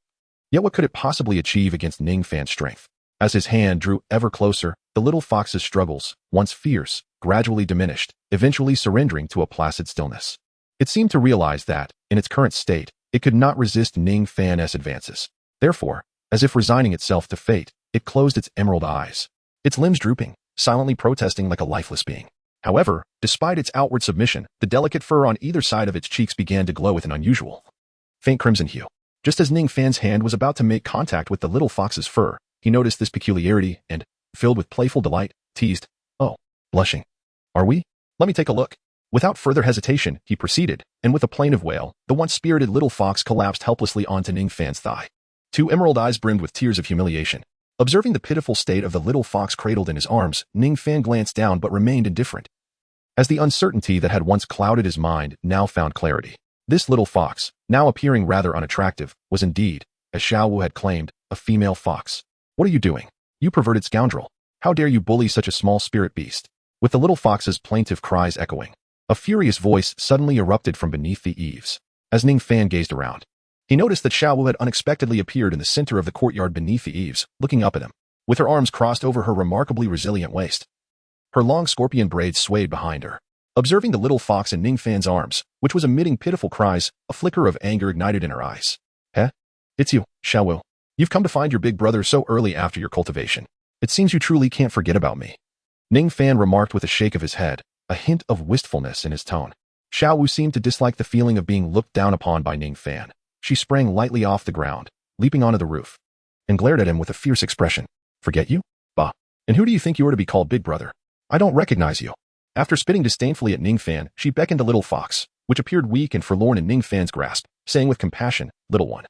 Yet what could it possibly achieve against Ningfan's strength? As his hand drew ever closer, the little fox's struggles, once fierce, gradually diminished, eventually surrendering to a placid stillness. It seemed to realize that, in its current state, it could not resist Ningfan's advances. Therefore, as if resigning itself to fate, it closed its emerald eyes, its limbs drooping, silently protesting like a lifeless being. However, despite its outward submission, the delicate fur on either side of its cheeks began to glow with an unusual, faint crimson hue. Just as Ningfan's hand was about to make contact with the little fox's fur, he noticed this peculiarity and, filled with playful delight, teased, "Oh, blushing. Are we? Let me take a look." Without further hesitation, he proceeded, and with a plaintive wail, the once spirited little fox collapsed helplessly onto Ningfan's thigh. Two emerald eyes brimmed with tears of humiliation. Observing the pitiful state of the little fox cradled in his arms, Ningfan glanced down but remained indifferent, as the uncertainty that had once clouded his mind now found clarity. This little fox, now appearing rather unattractive, was indeed, as Xiaowu had claimed, a female fox. "What are you doing? You perverted scoundrel! How dare you bully such a small spirit beast?" With the little fox's plaintive cries echoing, a furious voice suddenly erupted from beneath the eaves. As Ningfan gazed around, he noticed that Xiaowu had unexpectedly appeared in the center of the courtyard beneath the eaves, looking up at him, with her arms crossed over her remarkably resilient waist. Her long scorpion braids swayed behind her. Observing the little fox in Ningfan's arms, which was emitting pitiful cries, a flicker of anger ignited in her eyes. "Heh? It's you, Xiaowu. You've come to find your big brother so early after your cultivation. It seems you truly can't forget about me," Ningfan remarked with a shake of his head, a hint of wistfulness in his tone. Xiao Wu seemed to dislike the feeling of being looked down upon by Ningfan. She sprang lightly off the ground, leaping onto the roof, and glared at him with a fierce expression. Forget you? Bah. And who do you think you are to be called big brother? I don't recognize you. After spitting disdainfully at Ningfan, she beckoned a little fox, which appeared weak and forlorn in Ningfan's grasp, saying with compassion, Little one,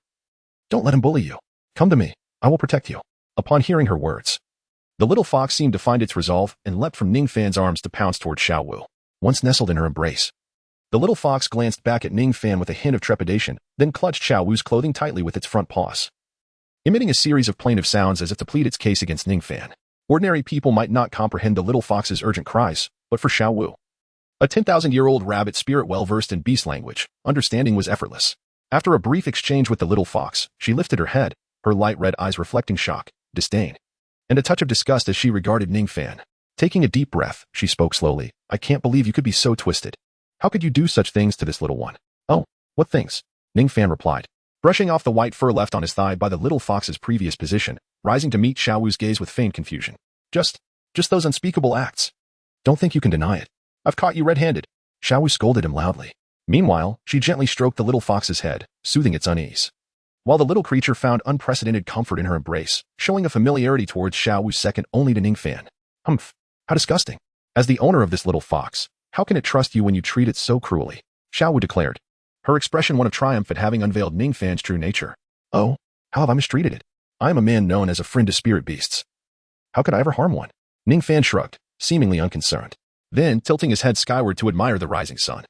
don't let him bully you. Come to me. I will protect you. Upon hearing her words, the little fox seemed to find its resolve and leapt from Ningfan's arms to pounce toward Xiao Wu. Once nestled in her embrace, the little fox glanced back at Ningfan with a hint of trepidation, then clutched Xiao Wu's clothing tightly with its front paws, emitting a series of plaintive sounds as if to plead its case against Ningfan. Ordinary people might not comprehend the little fox's urgent cries, but for Xiao Wu, a 10,000-year-old rabbit spirit well-versed in beast language, understanding was effortless. After a brief exchange with the little fox, she lifted her head, her light red eyes reflecting shock, disdain, and a touch of disgust as she regarded Ningfan. Taking a deep breath, she spoke slowly. I can't believe you could be so twisted. How could you do such things to this little one? Oh, what things? Ningfan replied, brushing off the white fur left on his thigh by the little fox's previous position, rising to meet Xiao Wu's gaze with feigned confusion. Just those unspeakable acts. Don't think you can deny it. I've caught you red-handed. Xiao Wu scolded him loudly. Meanwhile, she gently stroked the little fox's head, soothing its unease, while the little creature found unprecedented comfort in her embrace, showing a familiarity towards Xiao Wu second only to Ningfan. Humph, how disgusting. As the owner of this little fox, how can it trust you when you treat it so cruelly? Xiao Wu declared, her expression one of triumph at having unveiled Ningfan's true nature. Oh, how have I mistreated it? I am a man known as a friend to spirit beasts. How could I ever harm one? Ningfan shrugged, seemingly unconcerned, then tilting his head skyward to admire the rising sun.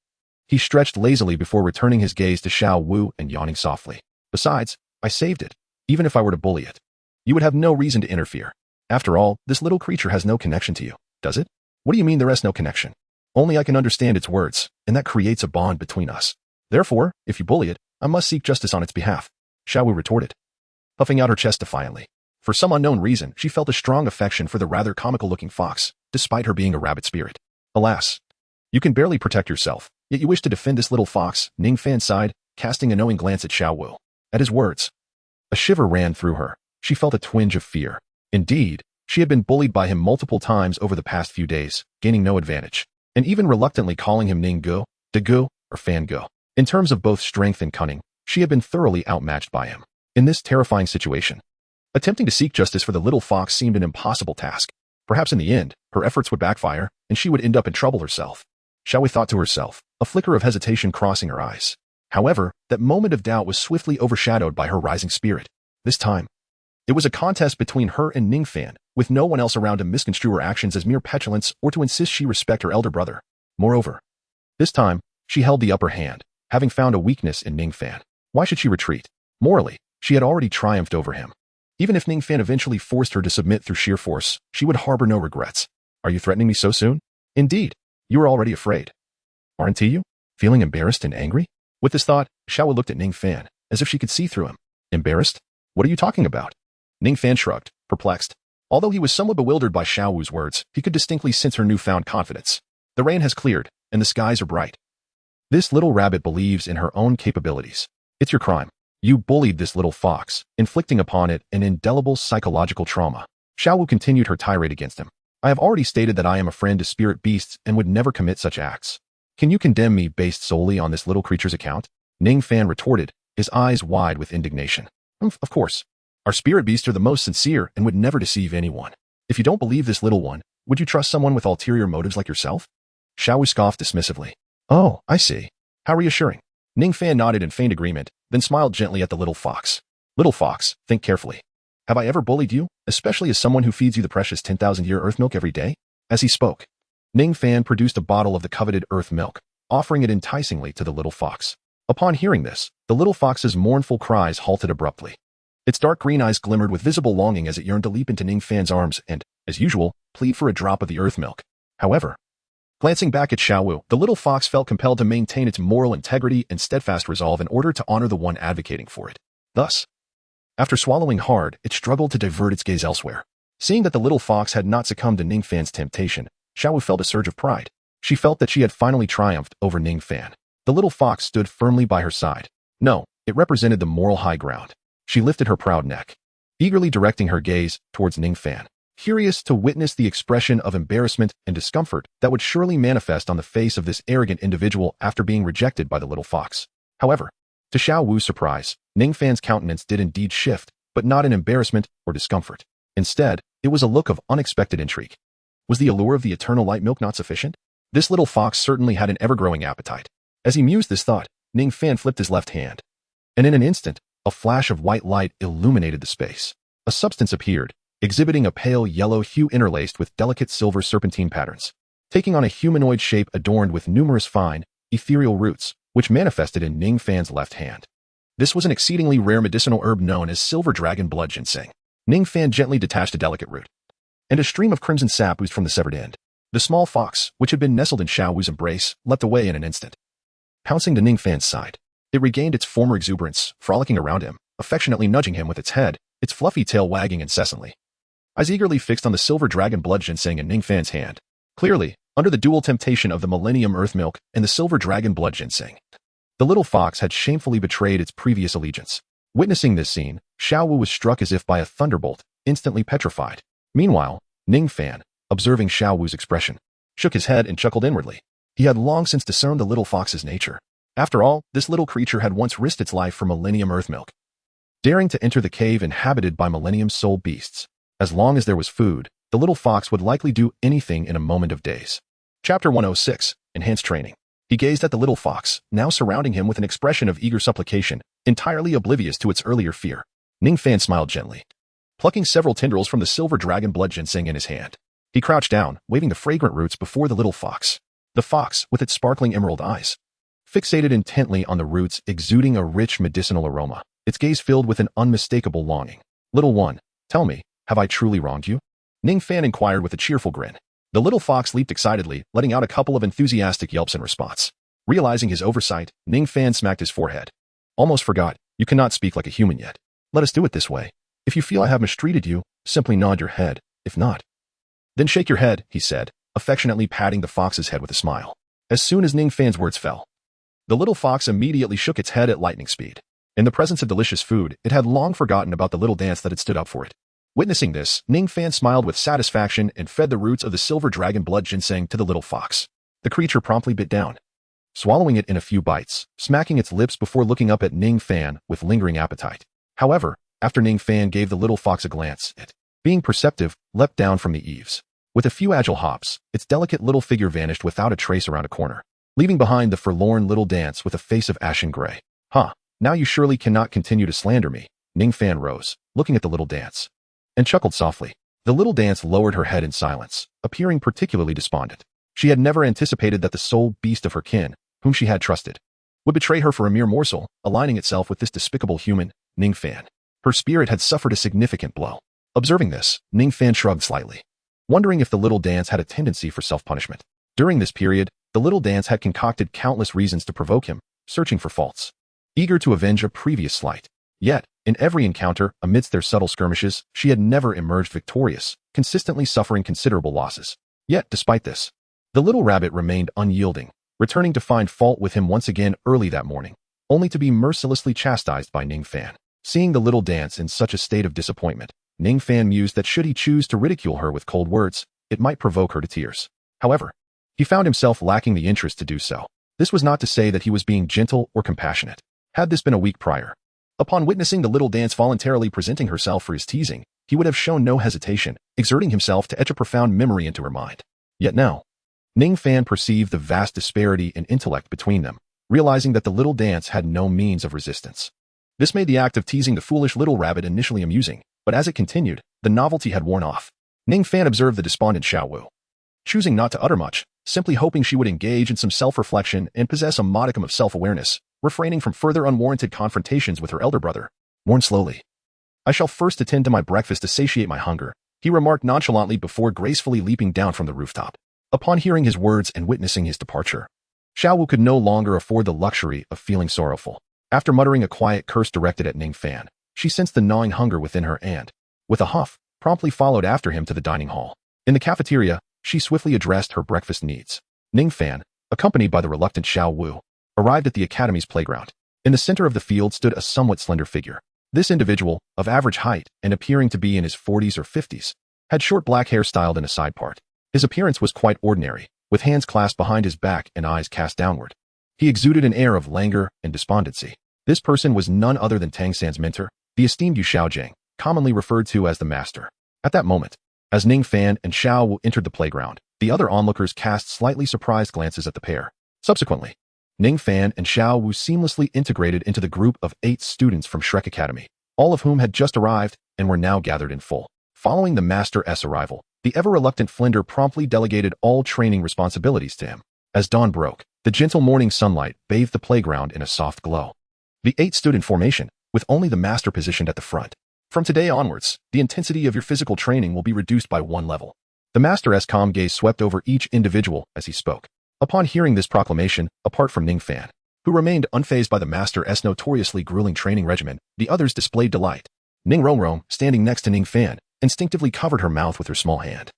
He stretched lazily before returning his gaze to Xiao Wu and yawning softly. Besides, I saved it. Even if I were to bully it, you would have no reason to interfere. After all, this little creature has no connection to you, does it? What do you mean there is no connection? Only I can understand its words, and that creates a bond between us. Therefore, if you bully it, I must seek justice on its behalf, Xiao Wu retorted, puffing out her chest defiantly. For some unknown reason, she felt a strong affection for the rather comical-looking fox, despite her being a rabbit spirit. Alas, you can barely protect yourself, yet you wish to defend this little fox, Ningfan sighed, casting a knowing glance at Xiao Wu. At his words, a shiver ran through her. She felt a twinge of fear. Indeed, she had been bullied by him multiple times over the past few days, gaining no advantage, and even reluctantly calling him Ninggu, Degu, or Fangu. In terms of both strength and cunning, she had been thoroughly outmatched by him. In this terrifying situation, attempting to seek justice for the little fox seemed an impossible task. Perhaps in the end, her efforts would backfire, and she would end up in trouble herself. Xiao Wu thought to herself, a flicker of hesitation crossing her eyes. However, that moment of doubt was swiftly overshadowed by her rising spirit. This time, it was a contest between her and Ningfan, with no one else around to misconstrue her actions as mere petulance or to insist she respect her elder brother. Moreover, this time, she held the upper hand, having found a weakness in Ningfan. Why should she retreat? Morally, she had already triumphed over him. Even if Ningfan eventually forced her to submit through sheer force, she would harbor no regrets. Are you threatening me so soon? Indeed, you are already afraid. Aren't you? Feeling embarrassed and angry? With this thought, Xiao Wu looked at Ningfan, as if she could see through him. Embarrassed? What are you talking about? Ningfan shrugged, perplexed. Although he was somewhat bewildered by Xiao Wu's words, he could distinctly sense her newfound confidence. The rain has cleared, and the skies are bright. This little rabbit believes in her own capabilities. It's your crime. You bullied this little fox, inflicting upon it an indelible psychological trauma. Xiao Wu continued her tirade against him. I have already stated that I am a friend to spirit beasts and would never commit such acts. Can you condemn me based solely on this little creature's account? Ningfan retorted, his eyes wide with indignation. Of course. Our spirit beasts are the most sincere and would never deceive anyone. If you don't believe this little one, would you trust someone with ulterior motives like yourself? Xiao Wu scoffed dismissively. Oh, I see. How reassuring. Ningfan nodded in faint agreement, then smiled gently at the little fox. Little fox, think carefully. Have I ever bullied you, especially as someone who feeds you the precious 10,000-year earth milk every day? As he spoke, Ningfan produced a bottle of the coveted earth milk, offering it enticingly to the little fox. Upon hearing this, the little fox's mournful cries halted abruptly. Its dark green eyes glimmered with visible longing as it yearned to leap into Ningfan's arms and, as usual, plead for a drop of the earth milk. However, glancing back at Xiao Wu, the little fox felt compelled to maintain its moral integrity and steadfast resolve in order to honor the one advocating for it. Thus, after swallowing hard, it struggled to divert its gaze elsewhere. Seeing that the little fox had not succumbed to Ningfan's temptation, Xiao Wu felt a surge of pride. She felt that she had finally triumphed over Ningfan. The little fox stood firmly by her side. No, it represented the moral high ground. She lifted her proud neck, eagerly directing her gaze towards Ningfan. curious to witness the expression of embarrassment and discomfort that would surely manifest on the face of this arrogant individual after being rejected by the little fox. However, to Xiao Wu's surprise, Ningfan's countenance did indeed shift, but not in embarrassment or discomfort. Instead, it was a look of unexpected intrigue. Was the allure of the eternal light milk not sufficient? This little fox certainly had an ever-growing appetite. As he mused this thought, Ningfan flipped his left hand, and in an instant, a flash of white light illuminated the space. A substance appeared, exhibiting a pale yellow hue interlaced with delicate silver serpentine patterns, taking on a humanoid shape adorned with numerous fine, ethereal roots, which manifested in Ningfan's left hand. This was an exceedingly rare medicinal herb known as silver dragon blood ginseng. Ningfan gently detached a delicate root, and a stream of crimson sap oozed from the severed end. The small fox, which had been nestled in Xiao Wu's embrace, leapt away in an instant, pouncing to Ningfan's side. It regained its former exuberance, frolicking around him, affectionately nudging him with its head, its fluffy tail wagging incessantly. Eyes eagerly fixed on the silver dragon blood ginseng in Ningfan's hand. Clearly, under the dual temptation of the Millennium Earth Milk and the silver dragon blood ginseng, the little fox had shamefully betrayed its previous allegiance. Witnessing this scene, Xiao Wu was struck as if by a thunderbolt, instantly petrified. Meanwhile, Ningfan, observing Xiao Wu's expression, shook his head and chuckled inwardly. He had long since discerned the little fox's nature. After all, this little creature had once risked its life for Millennium Earth Milk, daring to enter the cave inhabited by Millennium Soul beasts. As long as there was food, the little fox would likely do anything in a moment of days. Chapter 106, Enhanced Training. He gazed at the little fox, now surrounding him with an expression of eager supplication, entirely oblivious to its earlier fear. Ningfan smiled gently, plucking several tendrils from the silver dragon blood ginseng in his hand. He crouched down, waving the fragrant roots before the little fox. The fox, with its sparkling emerald eyes, fixated intently on the roots, exuding a rich medicinal aroma, its gaze filled with an unmistakable longing. Little one, tell me, have I truly wronged you? Ningfan inquired with a cheerful grin. The little fox leaped excitedly, letting out a couple of enthusiastic yelps in response. Realizing his oversight, Ningfan smacked his forehead. Almost forgot, you cannot speak like a human yet. Let us do it this way. If you feel I have mistreated you, simply nod your head. If not, then shake your head, he said, affectionately patting the fox's head with a smile. As soon as Ningfan's words fell, the little fox immediately shook its head at lightning speed. In the presence of delicious food, it had long forgotten about the little dance that had stood up for it. Witnessing this, Ningfan smiled with satisfaction and fed the roots of the silver dragon blood ginseng to the little fox. The creature promptly bit down, swallowing it in a few bites, smacking its lips before looking up at Ningfan with lingering appetite. However, after Ningfan gave the little fox a glance, it, being perceptive, leapt down from the eaves. With a few agile hops, its delicate little figure vanished without a trace around a corner, leaving behind the forlorn little dance with a face of ashen gray. Now you surely cannot continue to slander me. Ningfan rose, looking at the little dance, and chuckled softly. The little dance lowered her head in silence, appearing particularly despondent. She had never anticipated that the sole beast of her kin, whom she had trusted, would betray her for a mere morsel, aligning itself with this despicable human, Ningfan. Her spirit had suffered a significant blow. Observing this, Ningfan shrugged slightly, wondering if the little dance had a tendency for self-punishment. During this period, the little dance had concocted countless reasons to provoke him, searching for faults, eager to avenge a previous slight. Yet, in every encounter, amidst their subtle skirmishes, she had never emerged victorious, consistently suffering considerable losses. Yet, despite this, the little rabbit remained unyielding, returning to find fault with him once again early that morning, only to be mercilessly chastised by Ningfan. Seeing the little dance in such a state of disappointment, Ningfan mused that should he choose to ridicule her with cold words, it might provoke her to tears. However, he found himself lacking the interest to do so. This was not to say that he was being gentle or compassionate. Had this been a week prior, upon witnessing the little dance voluntarily presenting herself for his teasing, he would have shown no hesitation, exerting himself to etch a profound memory into her mind. Yet now, Ningfan perceived the vast disparity in intellect between them, realizing that the little dance had no means of resistance. This made the act of teasing the foolish little rabbit initially amusing, but as it continued, the novelty had worn off. Ningfan observed the despondent Xiao Wu, choosing not to utter much, simply hoping she would engage in some self-reflection and possess a modicum of self-awareness, refraining from further unwarranted confrontations with her elder brother. Mourn slowly. I shall first attend to my breakfast to satiate my hunger, he remarked nonchalantly before gracefully leaping down from the rooftop. Upon hearing his words and witnessing his departure, Xiao Wu could no longer afford the luxury of feeling sorrowful. After muttering a quiet curse directed at Ningfan, she sensed the gnawing hunger within her and, with a huff, promptly followed after him to the dining hall. In the cafeteria, she swiftly addressed her breakfast needs. Ningfan, accompanied by the reluctant Xiao Wu, arrived at the academy's playground. In the center of the field stood a somewhat slender figure. This individual, of average height and appearing to be in his 40s or 50s, had short black hair styled in a side part. His appearance was quite ordinary, with hands clasped behind his back and eyes cast downward. He exuded an air of languor and despondency. This person was none other than Tang San's mentor, the esteemed Yu Xiaojing, commonly referred to as the Master. At that moment, as Ningfan and Xiao Wu entered the playground, the other onlookers cast slightly surprised glances at the pair. Subsequently, Ningfan and Xiao Wu seamlessly integrated into the group of 8 students from Shrek Academy, all of whom had just arrived and were now gathered in full. Following the Master's arrival, the ever-reluctant Flinder promptly delegated all training responsibilities to him. As dawn broke, the gentle morning sunlight bathed the playground in a soft glow. The 8 stood in formation, with only the Master positioned at the front. From today onwards, the intensity of your physical training will be reduced by 1 level. The Master's calm gaze swept over each individual as he spoke. Upon hearing this proclamation, apart from Ningfan, who remained unfazed by the Master's notoriously grueling training regimen, the others displayed delight. Ning Rongrong, standing next to Ningfan, instinctively covered her mouth with her small hand,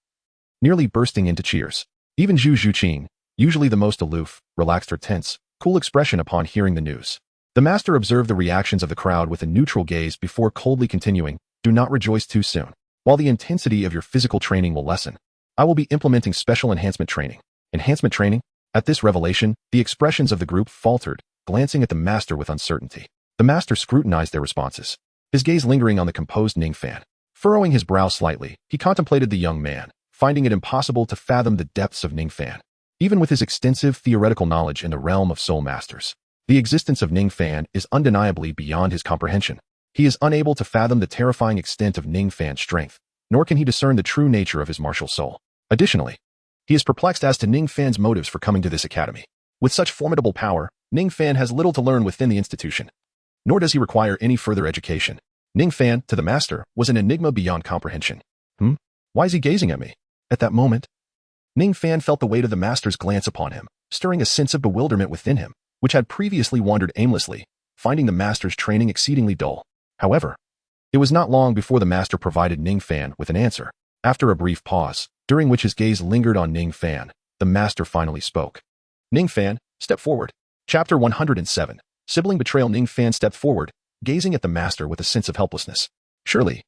nearly bursting into cheers. Even Zhu Zhuqing, usually the most aloof, relaxed her tense, cool expression upon hearing the news. The Master observed the reactions of the crowd with a neutral gaze before coldly continuing, "Do not rejoice too soon. While the intensity of your physical training will lessen, I will be implementing special enhancement training." Enhancement training? At this revelation, the expressions of the group faltered, glancing at the Master with uncertainty. The Master scrutinized their responses, his gaze lingering on the composed Ningfan. Furrowing his brow slightly, he contemplated the young man, finding it impossible to fathom the depths of Ningfan. Even with his extensive theoretical knowledge in the realm of soul masters, the existence of Ningfan is undeniably beyond his comprehension. He is unable to fathom the terrifying extent of Ningfan's strength, nor can he discern the true nature of his martial soul. Additionally, he is perplexed as to Ningfan's motives for coming to this academy. With such formidable power, Ningfan has little to learn within the institution, nor does he require any further education. Ningfan, to the Master, was an enigma beyond comprehension. Why is he gazing at me? At that moment, Ningfan felt the weight of the Master's glance upon him, stirring a sense of bewilderment within him, which had previously wandered aimlessly, finding the Master's training exceedingly dull. However, it was not long before the Master provided Ningfan with an answer. After a brief pause, during which his gaze lingered on Ningfan, the Master finally spoke. "Ningfan, step forward." Chapter 107. Sibling Betrayal. Ningfan stepped forward, gazing at the Master with a sense of helplessness. Surely,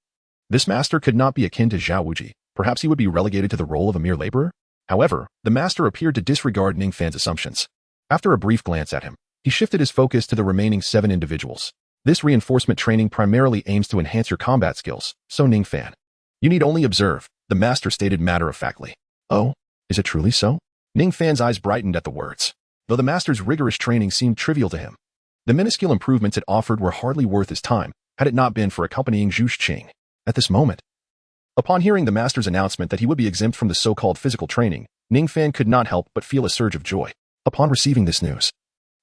this Master could not be akin to Zhao Wuji. Perhaps he would be relegated to the role of a mere laborer? However, the Master appeared to disregard Ningfan's assumptions. After a brief glance at him, he shifted his focus to the remaining 7 individuals. This reinforcement training primarily aims to enhance your combat skills, so Ningfan, you need only observe, the Master stated matter-of-factly. Oh, is it truly so? Ningfan's eyes brightened at the words. Though the Master's rigorous training seemed trivial to him, the minuscule improvements it offered were hardly worth his time, had it not been for accompanying Zhu Zhuqing. At this moment, upon hearing the Master's announcement that he would be exempt from the so-called physical training, Ningfan could not help but feel a surge of joy. Upon receiving this news,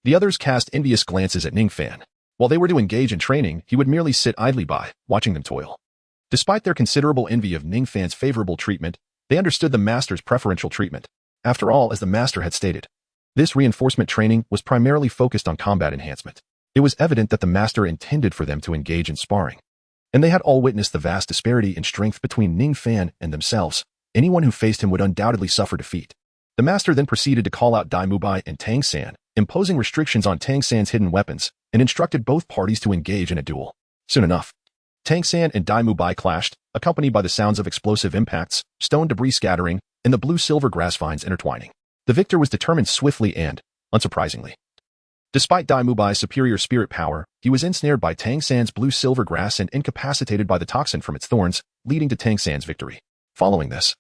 the others cast envious glances at Ningfan. While they were to engage in training, he would merely sit idly by, watching them toil. Despite their considerable envy of Ningfan's favorable treatment, they understood the Master's preferential treatment. After all, as the Master had stated, this reinforcement training was primarily focused on combat enhancement. It was evident that the Master intended for them to engage in sparring, and they had all witnessed the vast disparity in strength between Ningfan and themselves. Anyone who faced him would undoubtedly suffer defeat. The Master then proceeded to call out Dai Mubai and Tang San, imposing restrictions on Tang San's hidden weapons, and instructed both parties to engage in a duel. Soon enough, Tang San and Dai Mubai clashed, accompanied by the sounds of explosive impacts, stone debris scattering, and the blue-silver grass vines intertwining. The victor was determined swiftly and, unsurprisingly. Despite Dai Mubai's superior spirit power, he was ensnared by Tang San's blue-silver grass and incapacitated by the toxin from its thorns, leading to Tang San's victory. Following this,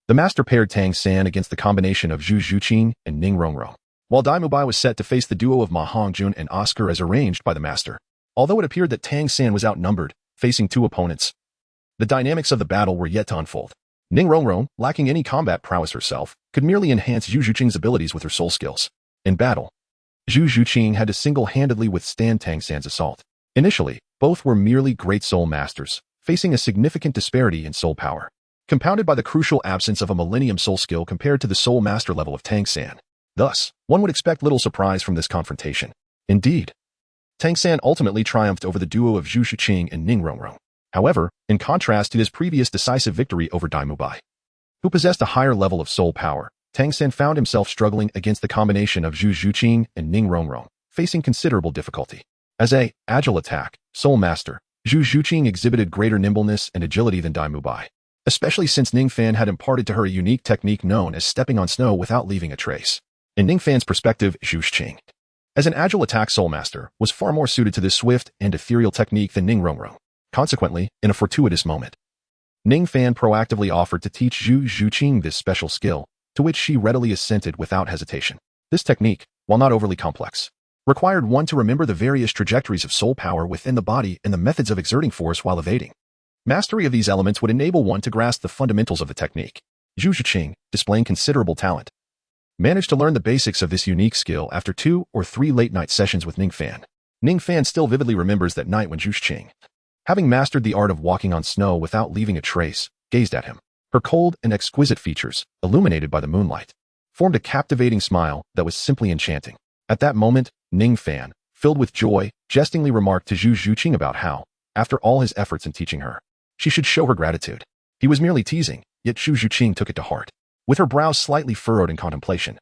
the Master paired Tang San against the combination of Zhu Zhuqing and Ning Rongrong, while Dai Mubai was set to face the duo of Ma Hongjun and Oscar as arranged by the Master. Although it appeared that Tang San was outnumbered, facing 2 opponents, the dynamics of the battle were yet to unfold. Ning Rongrong, lacking any combat prowess herself, could merely enhance Zhu Zhuqing's abilities with her soul skills. In battle, Zhu Zhuqing had to single-handedly withstand Tang San's assault. Initially, both were merely great soul masters, facing a significant disparity in soul power, compounded by the crucial absence of a millennium soul skill compared to the soul master level of Tang San. Thus, one would expect little surprise from this confrontation. Indeed, Tang San ultimately triumphed over the duo of Zhu Zhuqing and Ning Rongrong. However, in contrast to his previous decisive victory over Dai Mubai, who possessed a higher level of soul power, Tang San found himself struggling against the combination of Zhu Zhuqing and Ning Rongrong, facing considerable difficulty. As a agile attack, soul master, Zhu Zhuqing exhibited greater nimbleness and agility than Dai Mubai. especially since Ningfan had imparted to her a unique technique known as stepping on snow without leaving a trace. In Ningfan's perspective, Zhu Qing, as an agile attack soul master, was far more suited to this swift and ethereal technique than Ning Rongrong. Consequently, in a fortuitous moment, Ningfan proactively offered to teach Zhu Qing this special skill, to which she readily assented without hesitation. This technique, while not overly complex, required one to remember the various trajectories of soul power within the body and the methods of exerting force while evading. Mastery of these elements would enable one to grasp the fundamentals of the technique. Zhu Qing, displaying considerable talent, managed to learn the basics of this unique skill after 2 or 3 late-night sessions with Ningfan. Ningfan still vividly remembers that night when Zhu Qing, having mastered the art of walking on snow without leaving a trace, gazed at him. Her cold and exquisite features, illuminated by the moonlight, formed a captivating smile that was simply enchanting. At that moment, Ningfan, filled with joy, jestingly remarked to Zhu Qing about how, after all his efforts in teaching her, she should show her gratitude. He was merely teasing, yet Zhu Qing took it to heart. With her brows slightly furrowed in contemplation,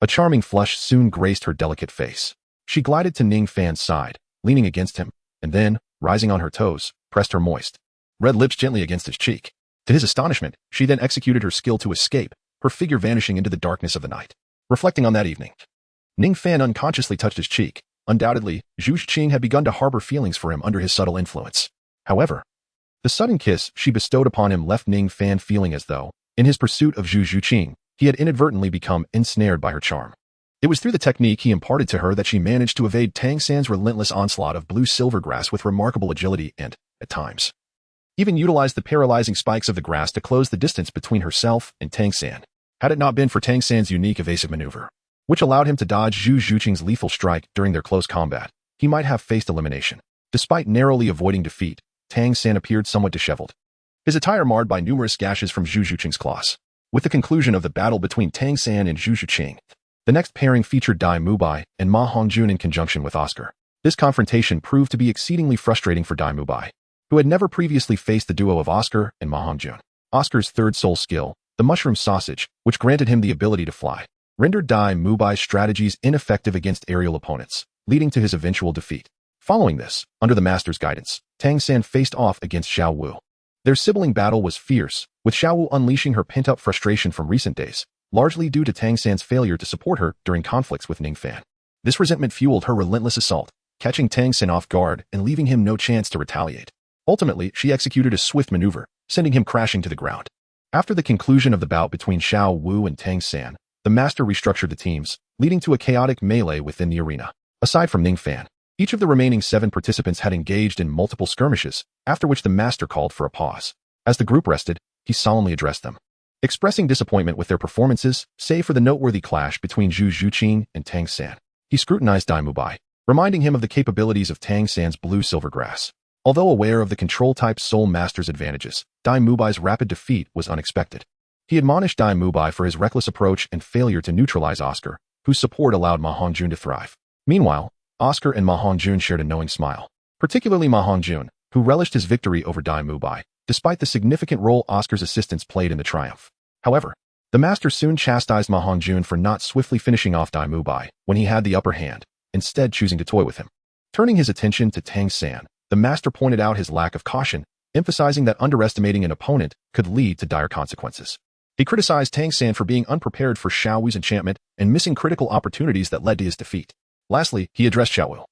a charming flush soon graced her delicate face. She glided to Ningfan's side, leaning against him, and then, rising on her toes, pressed her moist, red lips gently against his cheek. To his astonishment, she then executed her skill to escape, her figure vanishing into the darkness of the night. Reflecting on that evening, Ningfan unconsciously touched his cheek. Undoubtedly, Zhu Qing had begun to harbor feelings for him under his subtle influence. However, the sudden kiss she bestowed upon him left Ningfan feeling as though, in his pursuit of Zhu Qing, he had inadvertently become ensnared by her charm. It was through the technique he imparted to her that she managed to evade Tang San's relentless onslaught of blue silver grass with remarkable agility and, at times, even utilized the paralyzing spikes of the grass to close the distance between herself and Tang San. Had it not been for Tang San's unique evasive maneuver, which allowed him to dodge Zhu Qing's lethal strike during their close combat, he might have faced elimination. Despite narrowly avoiding defeat, Tang San appeared somewhat disheveled, his attire marred by numerous gashes from Zhu Qing's claws. With the conclusion of the battle between Tang San and Zhu Qing, the next pairing featured Dai Mubai and Ma Hongjun in conjunction with Oscar. This confrontation proved to be exceedingly frustrating for Dai Mubai, who had never previously faced the duo of Oscar and Ma Hongjun. Oscar's third soul skill, the mushroom sausage, which granted him the ability to fly, rendered Dai Mubai's strategies ineffective against aerial opponents, leading to his eventual defeat. Following this, under the master's guidance, Tang San faced off against Xiao Wu. Their sibling battle was fierce, with Xiao Wu unleashing her pent-up frustration from recent days, largely due to Tang San's failure to support her during conflicts with Ningfan. This resentment fueled her relentless assault, catching Tang San off guard and leaving him no chance to retaliate. Ultimately, she executed a swift maneuver, sending him crashing to the ground. After the conclusion of the bout between Xiao Wu and Tang San, the master restructured the teams, leading to a chaotic melee within the arena. Aside from Ningfan, each of the remaining 7 participants had engaged in multiple skirmishes, after which the master called for a pause. As the group rested, he solemnly addressed them, expressing disappointment with their performances, save for the noteworthy clash between Zhu Qing and Tang San. He scrutinized Dai Mubai, reminding him of the capabilities of Tang San's blue-silver grass. Although aware of the control-type soul master's advantages, Dai Mubai's rapid defeat was unexpected. He admonished Dai Mubai for his reckless approach and failure to neutralize Oscar, whose support allowed Ma Hongjun to thrive. Meanwhile, Oscar and Ma Hongjun shared a knowing smile, particularly Ma Hongjun, who relished his victory over Dai Mubai, despite the significant role Oscar's assistance played in the triumph. However, the master soon chastised Ma Hongjun for not swiftly finishing off Dai Mubai when he had the upper hand, instead choosing to toy with him. Turning his attention to Tang San, the master pointed out his lack of caution, emphasizing that underestimating an opponent could lead to dire consequences. He criticized Tang San for being unprepared for Xiao Wu's enchantment and missing critical opportunities that led to his defeat. Lastly, he addressed Xiao Wu,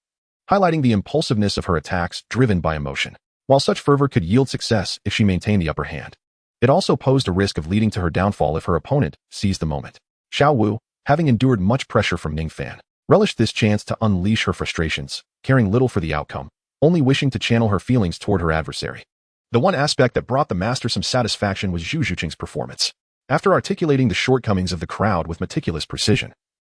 highlighting the impulsiveness of her attacks driven by emotion. While such fervor could yield success if she maintained the upper hand, it also posed a risk of leading to her downfall if her opponent seized the moment. Xiao Wu, having endured much pressure from Ningfan, relished this chance to unleash her frustrations, caring little for the outcome, only wishing to channel her feelings toward her adversary. The one aspect that brought the master some satisfaction was Zhu Qing's performance. After articulating the shortcomings of the crowd with meticulous precision,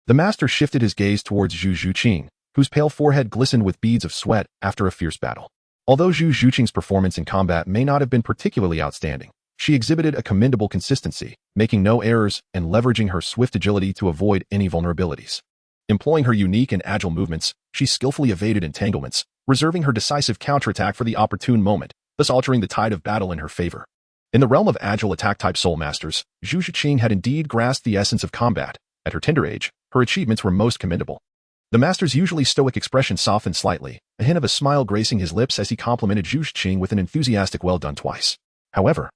the master shifted his gaze towards Zhu Qing, whose pale forehead glistened with beads of sweat after a fierce battle. Although Zhu Qing's performance in combat may not have been particularly outstanding, she exhibited a commendable consistency, making no errors and leveraging her swift agility to avoid any vulnerabilities. Employing her unique and agile movements, she skillfully evaded entanglements, reserving her decisive counterattack for the opportune moment, thus altering the tide of battle in her favor. In the realm of agile attack-type soul masters, Zhu Qing had indeed grasped the essence of combat. At her tender age, her achievements were most commendable. The master's usually stoic expression softened slightly, a hint of a smile gracing his lips as he complimented Zhu Qing with an enthusiastic well done twice. However,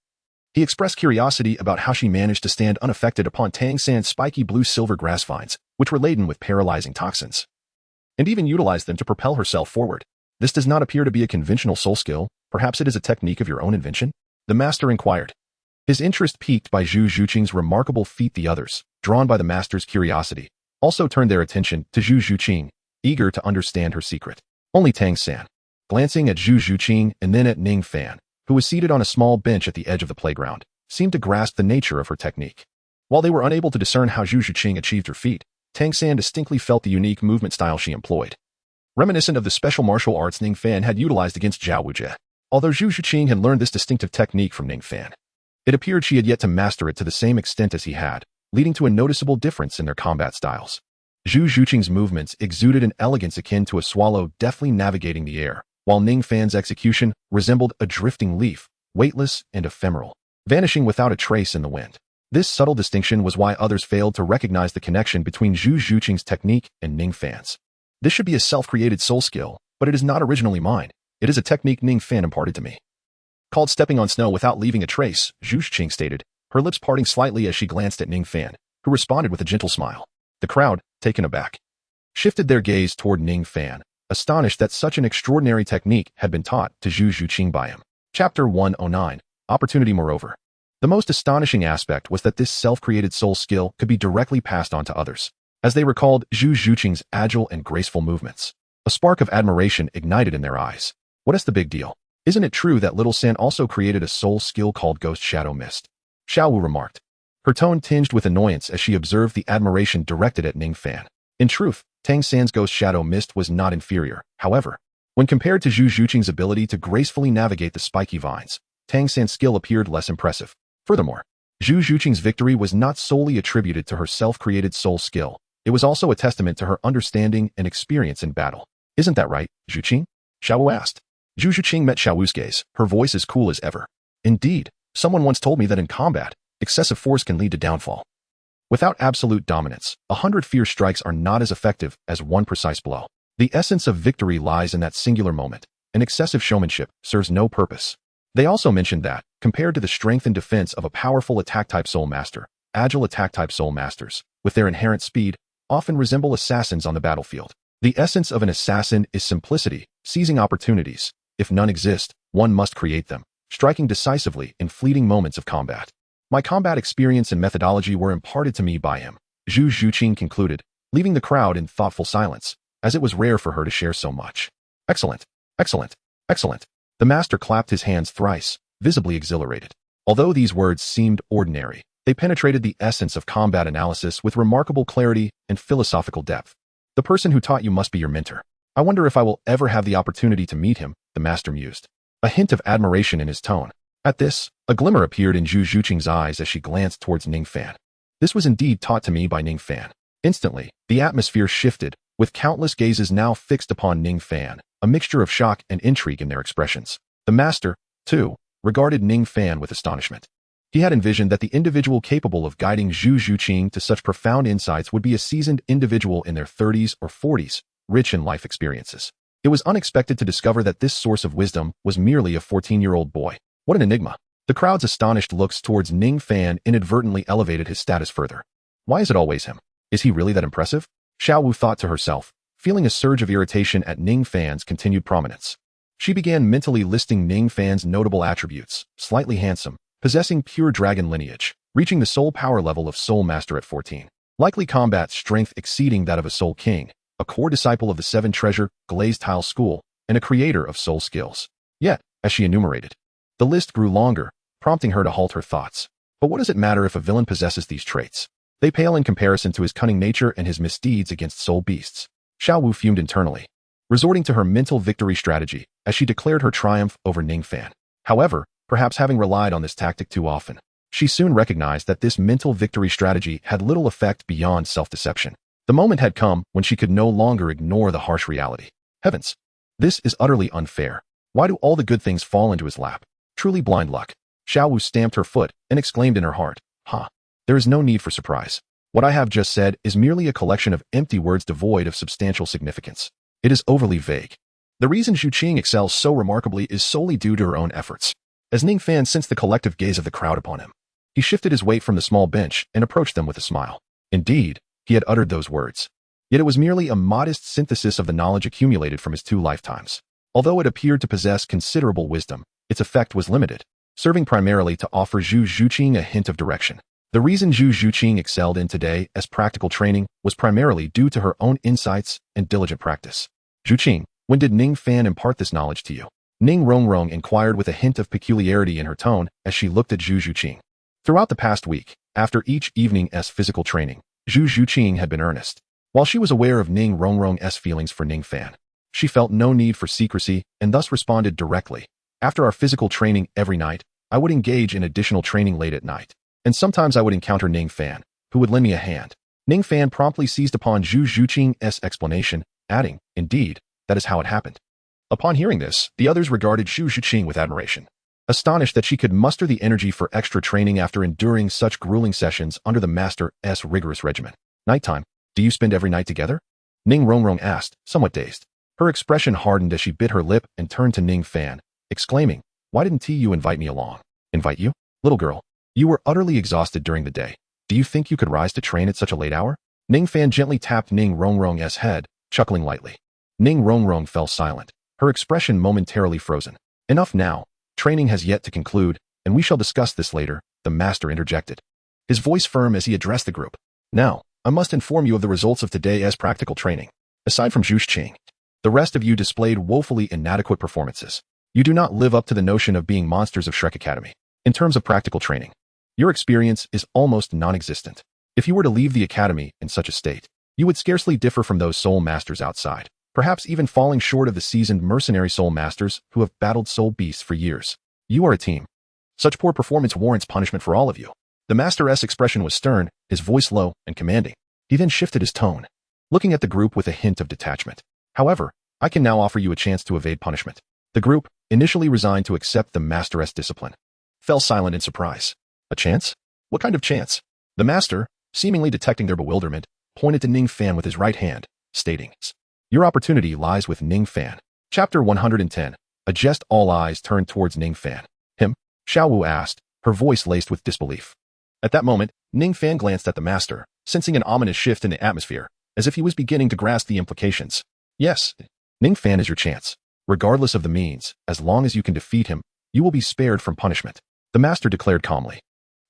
He expressed curiosity about how she managed to stand unaffected upon Tang San's spiky blue-silver grass vines, which were laden with paralyzing toxins, and even utilized them to propel herself forward. This does not appear to be a conventional soul skill. Perhaps it is a technique of your own invention? The master inquired. His interest piqued by Zhu Zhuqing's remarkable feat. The others, drawn by the master's curiosity, also turned their attention to Zhu Zhuqing, eager to understand her secret. Only Tang San, glancing at Zhu Zhuqing and then at Ningfan, who was seated on a small bench at the edge of the playground, seemed to grasp the nature of her technique. While they were unable to discern how Zhu Zhuqing achieved her feat, Tang San distinctly felt the unique movement style she employed, reminiscent of the special martial arts Ningfan had utilized against Zhao Wujie. Although Zhu Zhuqing had learned this distinctive technique from Ningfan, it appeared she had yet to master it to the same extent as he had, leading to a noticeable difference in their combat styles. Zhu Zhuqing's movements exuded an elegance akin to a swallow deftly navigating the air, while Ningfan's execution resembled a drifting leaf, weightless and ephemeral, vanishing without a trace in the wind. This subtle distinction was why others failed to recognize the connection between Zhu Zhuqing's technique and Ningfan's. This should be a self-created soul skill, but it is not originally mine. It is a technique Ningfan imparted to me. Called stepping on snow without leaving a trace, Zhu Zhuqing stated, her lips parting slightly as she glanced at Ningfan, who responded with a gentle smile. The crowd, taken aback, shifted their gaze toward Ningfan, astonished that such an extraordinary technique had been taught to Zhu Zhuqing by him. Chapter 109. Opportunity. Moreover, the most astonishing aspect was that this self-created soul skill could be directly passed on to others. As they recalled Zhu Zhuqing's agile and graceful movements, a spark of admiration ignited in their eyes. What is the big deal? Isn't it true that Little San also created a soul skill called Ghost Shadow Mist? Xiao Wu remarked, her tone tinged with annoyance as she observed the admiration directed at Ningfan. In truth, Tang San's Ghost Shadow Mist was not inferior. However, when compared to Zhu Zhuqing's ability to gracefully navigate the spiky vines, Tang San's skill appeared less impressive. Furthermore, Zhu Zhuqing's victory was not solely attributed to her self-created soul skill. It was also a testament to her understanding and experience in battle. Isn't that right, Zhuqing? Xiao Wu asked. Zhu Zhuqing met Xiao Wu's gaze, her voice as cool as ever. Indeed, someone once told me that in combat, excessive force can lead to downfall. Without absolute dominance, 100 fierce strikes are not as effective as one precise blow. The essence of victory lies in that singular moment, and excessive showmanship serves no purpose. They also mentioned that, compared to the strength and defense of a powerful attack-type soul master, agile attack-type soul masters, with their inherent speed, often resemble assassins on the battlefield. The essence of an assassin is simplicity, seizing opportunities. If none exist, one must create them, striking decisively in fleeting moments of combat. My combat experience and methodology were imparted to me by him, Zhu Zhuqing concluded, leaving the crowd in thoughtful silence, as it was rare for her to share so much. Excellent, excellent, excellent. The master clapped his hands thrice, visibly exhilarated. Although these words seemed ordinary, they penetrated the essence of combat analysis with remarkable clarity and philosophical depth. The person who taught you must be your mentor. I wonder if I will ever have the opportunity to meet him, the master mused, a hint of admiration in his tone. At this, a glimmer appeared in Zhu Zhuqing's eyes as she glanced towards Ningfan. This was indeed taught to me by Ningfan. Instantly, the atmosphere shifted, with countless gazes now fixed upon Ningfan, a mixture of shock and intrigue in their expressions. The master, too, regarded Ningfan with astonishment. He had envisioned that the individual capable of guiding Zhu Zhuqing to such profound insights would be a seasoned individual in their 30s or 40s, rich in life experiences. It was unexpected to discover that this source of wisdom was merely a 14-year-old boy. What an enigma. The crowd's astonished looks towards Ningfan inadvertently elevated his status further. Why is it always him? Is he really that impressive? Xiao Wu thought to herself, feeling a surge of irritation at Ningfan's continued prominence. She began mentally listing Ningfan's notable attributes: slightly handsome, possessing pure dragon lineage, reaching the soul power level of soul master at 14, likely combat strength exceeding that of a soul king, a core disciple of the Seven Treasure Glazed Tile School, and a creator of soul skills. Yet, as she enumerated, the list grew longer, prompting her to halt her thoughts. But what does it matter if a villain possesses these traits? They pale in comparison to his cunning nature and his misdeeds against soul beasts. Xiao Wu fumed internally, resorting to her mental victory strategy as she declared her triumph over Ningfan. However, perhaps having relied on this tactic too often, she soon recognized that this mental victory strategy had little effect beyond self-deception. The moment had come when she could no longer ignore the harsh reality. Heavens! This is utterly unfair. Why do all the good things fall into his lap? Truly blind luck. Xiao Wu stamped her foot and exclaimed in her heart, There is no need for surprise. What I have just said is merely a collection of empty words devoid of substantial significance. It is overly vague. The reason Zhuqing excels so remarkably is solely due to her own efforts. As Ningfan sensed the collective gaze of the crowd upon him, he shifted his weight from the small bench and approached them with a smile. Indeed, he had uttered those words. Yet it was merely a modest synthesis of the knowledge accumulated from his 2 lifetimes. Although it appeared to possess considerable wisdom, its effect was limited, serving primarily to offer Zhu Zhuqing a hint of direction. The reason Zhu Zhuqing excelled in today as practical training was primarily due to her own insights and diligent practice. Zhuqing, when did Ningfan impart this knowledge to you? Ning Rongrong inquired with a hint of peculiarity in her tone as she looked at Zhu Zhuqing. Throughout the past week, after each evening's physical training, Zhu Zhuqing had been earnest. While she was aware of Ning Rongrong's feelings for Ningfan, she felt no need for secrecy and thus responded directly. After our physical training every night, I would engage in additional training late at night, and sometimes I would encounter Ningfan, who would lend me a hand. Ningfan promptly seized upon Zhu Zhuqing's explanation, adding, indeed, that is how it happened. Upon hearing this, the others regarded Zhu Zhuqing with admiration, astonished that she could muster the energy for extra training after enduring such grueling sessions under the master's rigorous regimen. Nighttime, do you spend every night together? Ning Rongrong asked, somewhat dazed. Her expression hardened as she bit her lip and turned to Ningfan, exclaiming, why didn't you invite me along? Invite you? Little girl, you were utterly exhausted during the day. Do you think you could rise to train at such a late hour? Ningfan gently tapped Ning Rongrong's head, chuckling lightly. Ning Rongrong fell silent, her expression momentarily frozen. Enough now. Training has yet to conclude, and we shall discuss this later, the master interjected, his voice firm as he addressed the group. Now, I must inform you of the results of today's practical training. Aside from Zhu Zhuqing, the rest of you displayed woefully inadequate performances. You do not live up to the notion of being monsters of Shrek Academy. In terms of practical training, your experience is almost non-existent. If you were to leave the academy in such a state, you would scarcely differ from those soul masters outside, perhaps even falling short of the seasoned mercenary soul masters who have battled soul beasts for years. You are a team. Such poor performance warrants punishment for all of you. The master's expression was stern, his voice low and commanding. He then shifted his tone, looking at the group with a hint of detachment. However, I can now offer you a chance to evade punishment. The group, initially resigned to accept the master's discipline, fell silent in surprise. A chance? What kind of chance? The master, seemingly detecting their bewilderment, pointed to Ningfan with his right hand, stating, your opportunity lies with Ningfan. Chapter 110. A jest. All eyes turned towards Ningfan. Him? Xiaowu asked, her voice laced with disbelief. At that moment, Ningfan glanced at the master, sensing an ominous shift in the atmosphere, as if he was beginning to grasp the implications. Yes, Ningfan is your chance. Regardless of the means, as long as you can defeat him, you will be spared from punishment, the master declared calmly.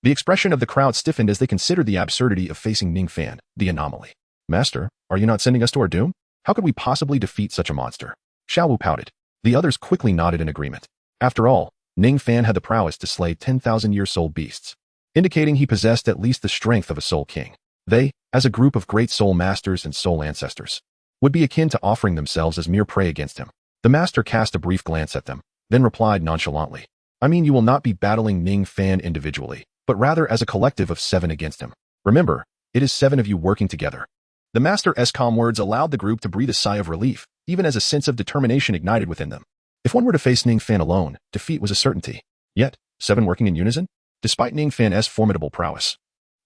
The expression of the crowd stiffened as they considered the absurdity of facing Ningfan, the anomaly. Master, are you not sending us to our doom? How could we possibly defeat such a monster? Xiaowu pouted. The others quickly nodded in agreement. After all, Ningfan had the prowess to slay 10,000-year soul beasts, indicating he possessed at least the strength of a soul king. They, as a group of great soul masters and soul ancestors, would be akin to offering themselves as mere prey against him. The master cast a brief glance at them, then replied nonchalantly, I mean, you will not be battling Ningfan individually, but rather as a collective of 7 against him. Remember, it is 7 of you working together. The master's calm words allowed the group to breathe a sigh of relief, even as a sense of determination ignited within them. If one were to face Ningfan alone, defeat was a certainty. Yet, 7 working in unison? Despite Ningfan's formidable prowess,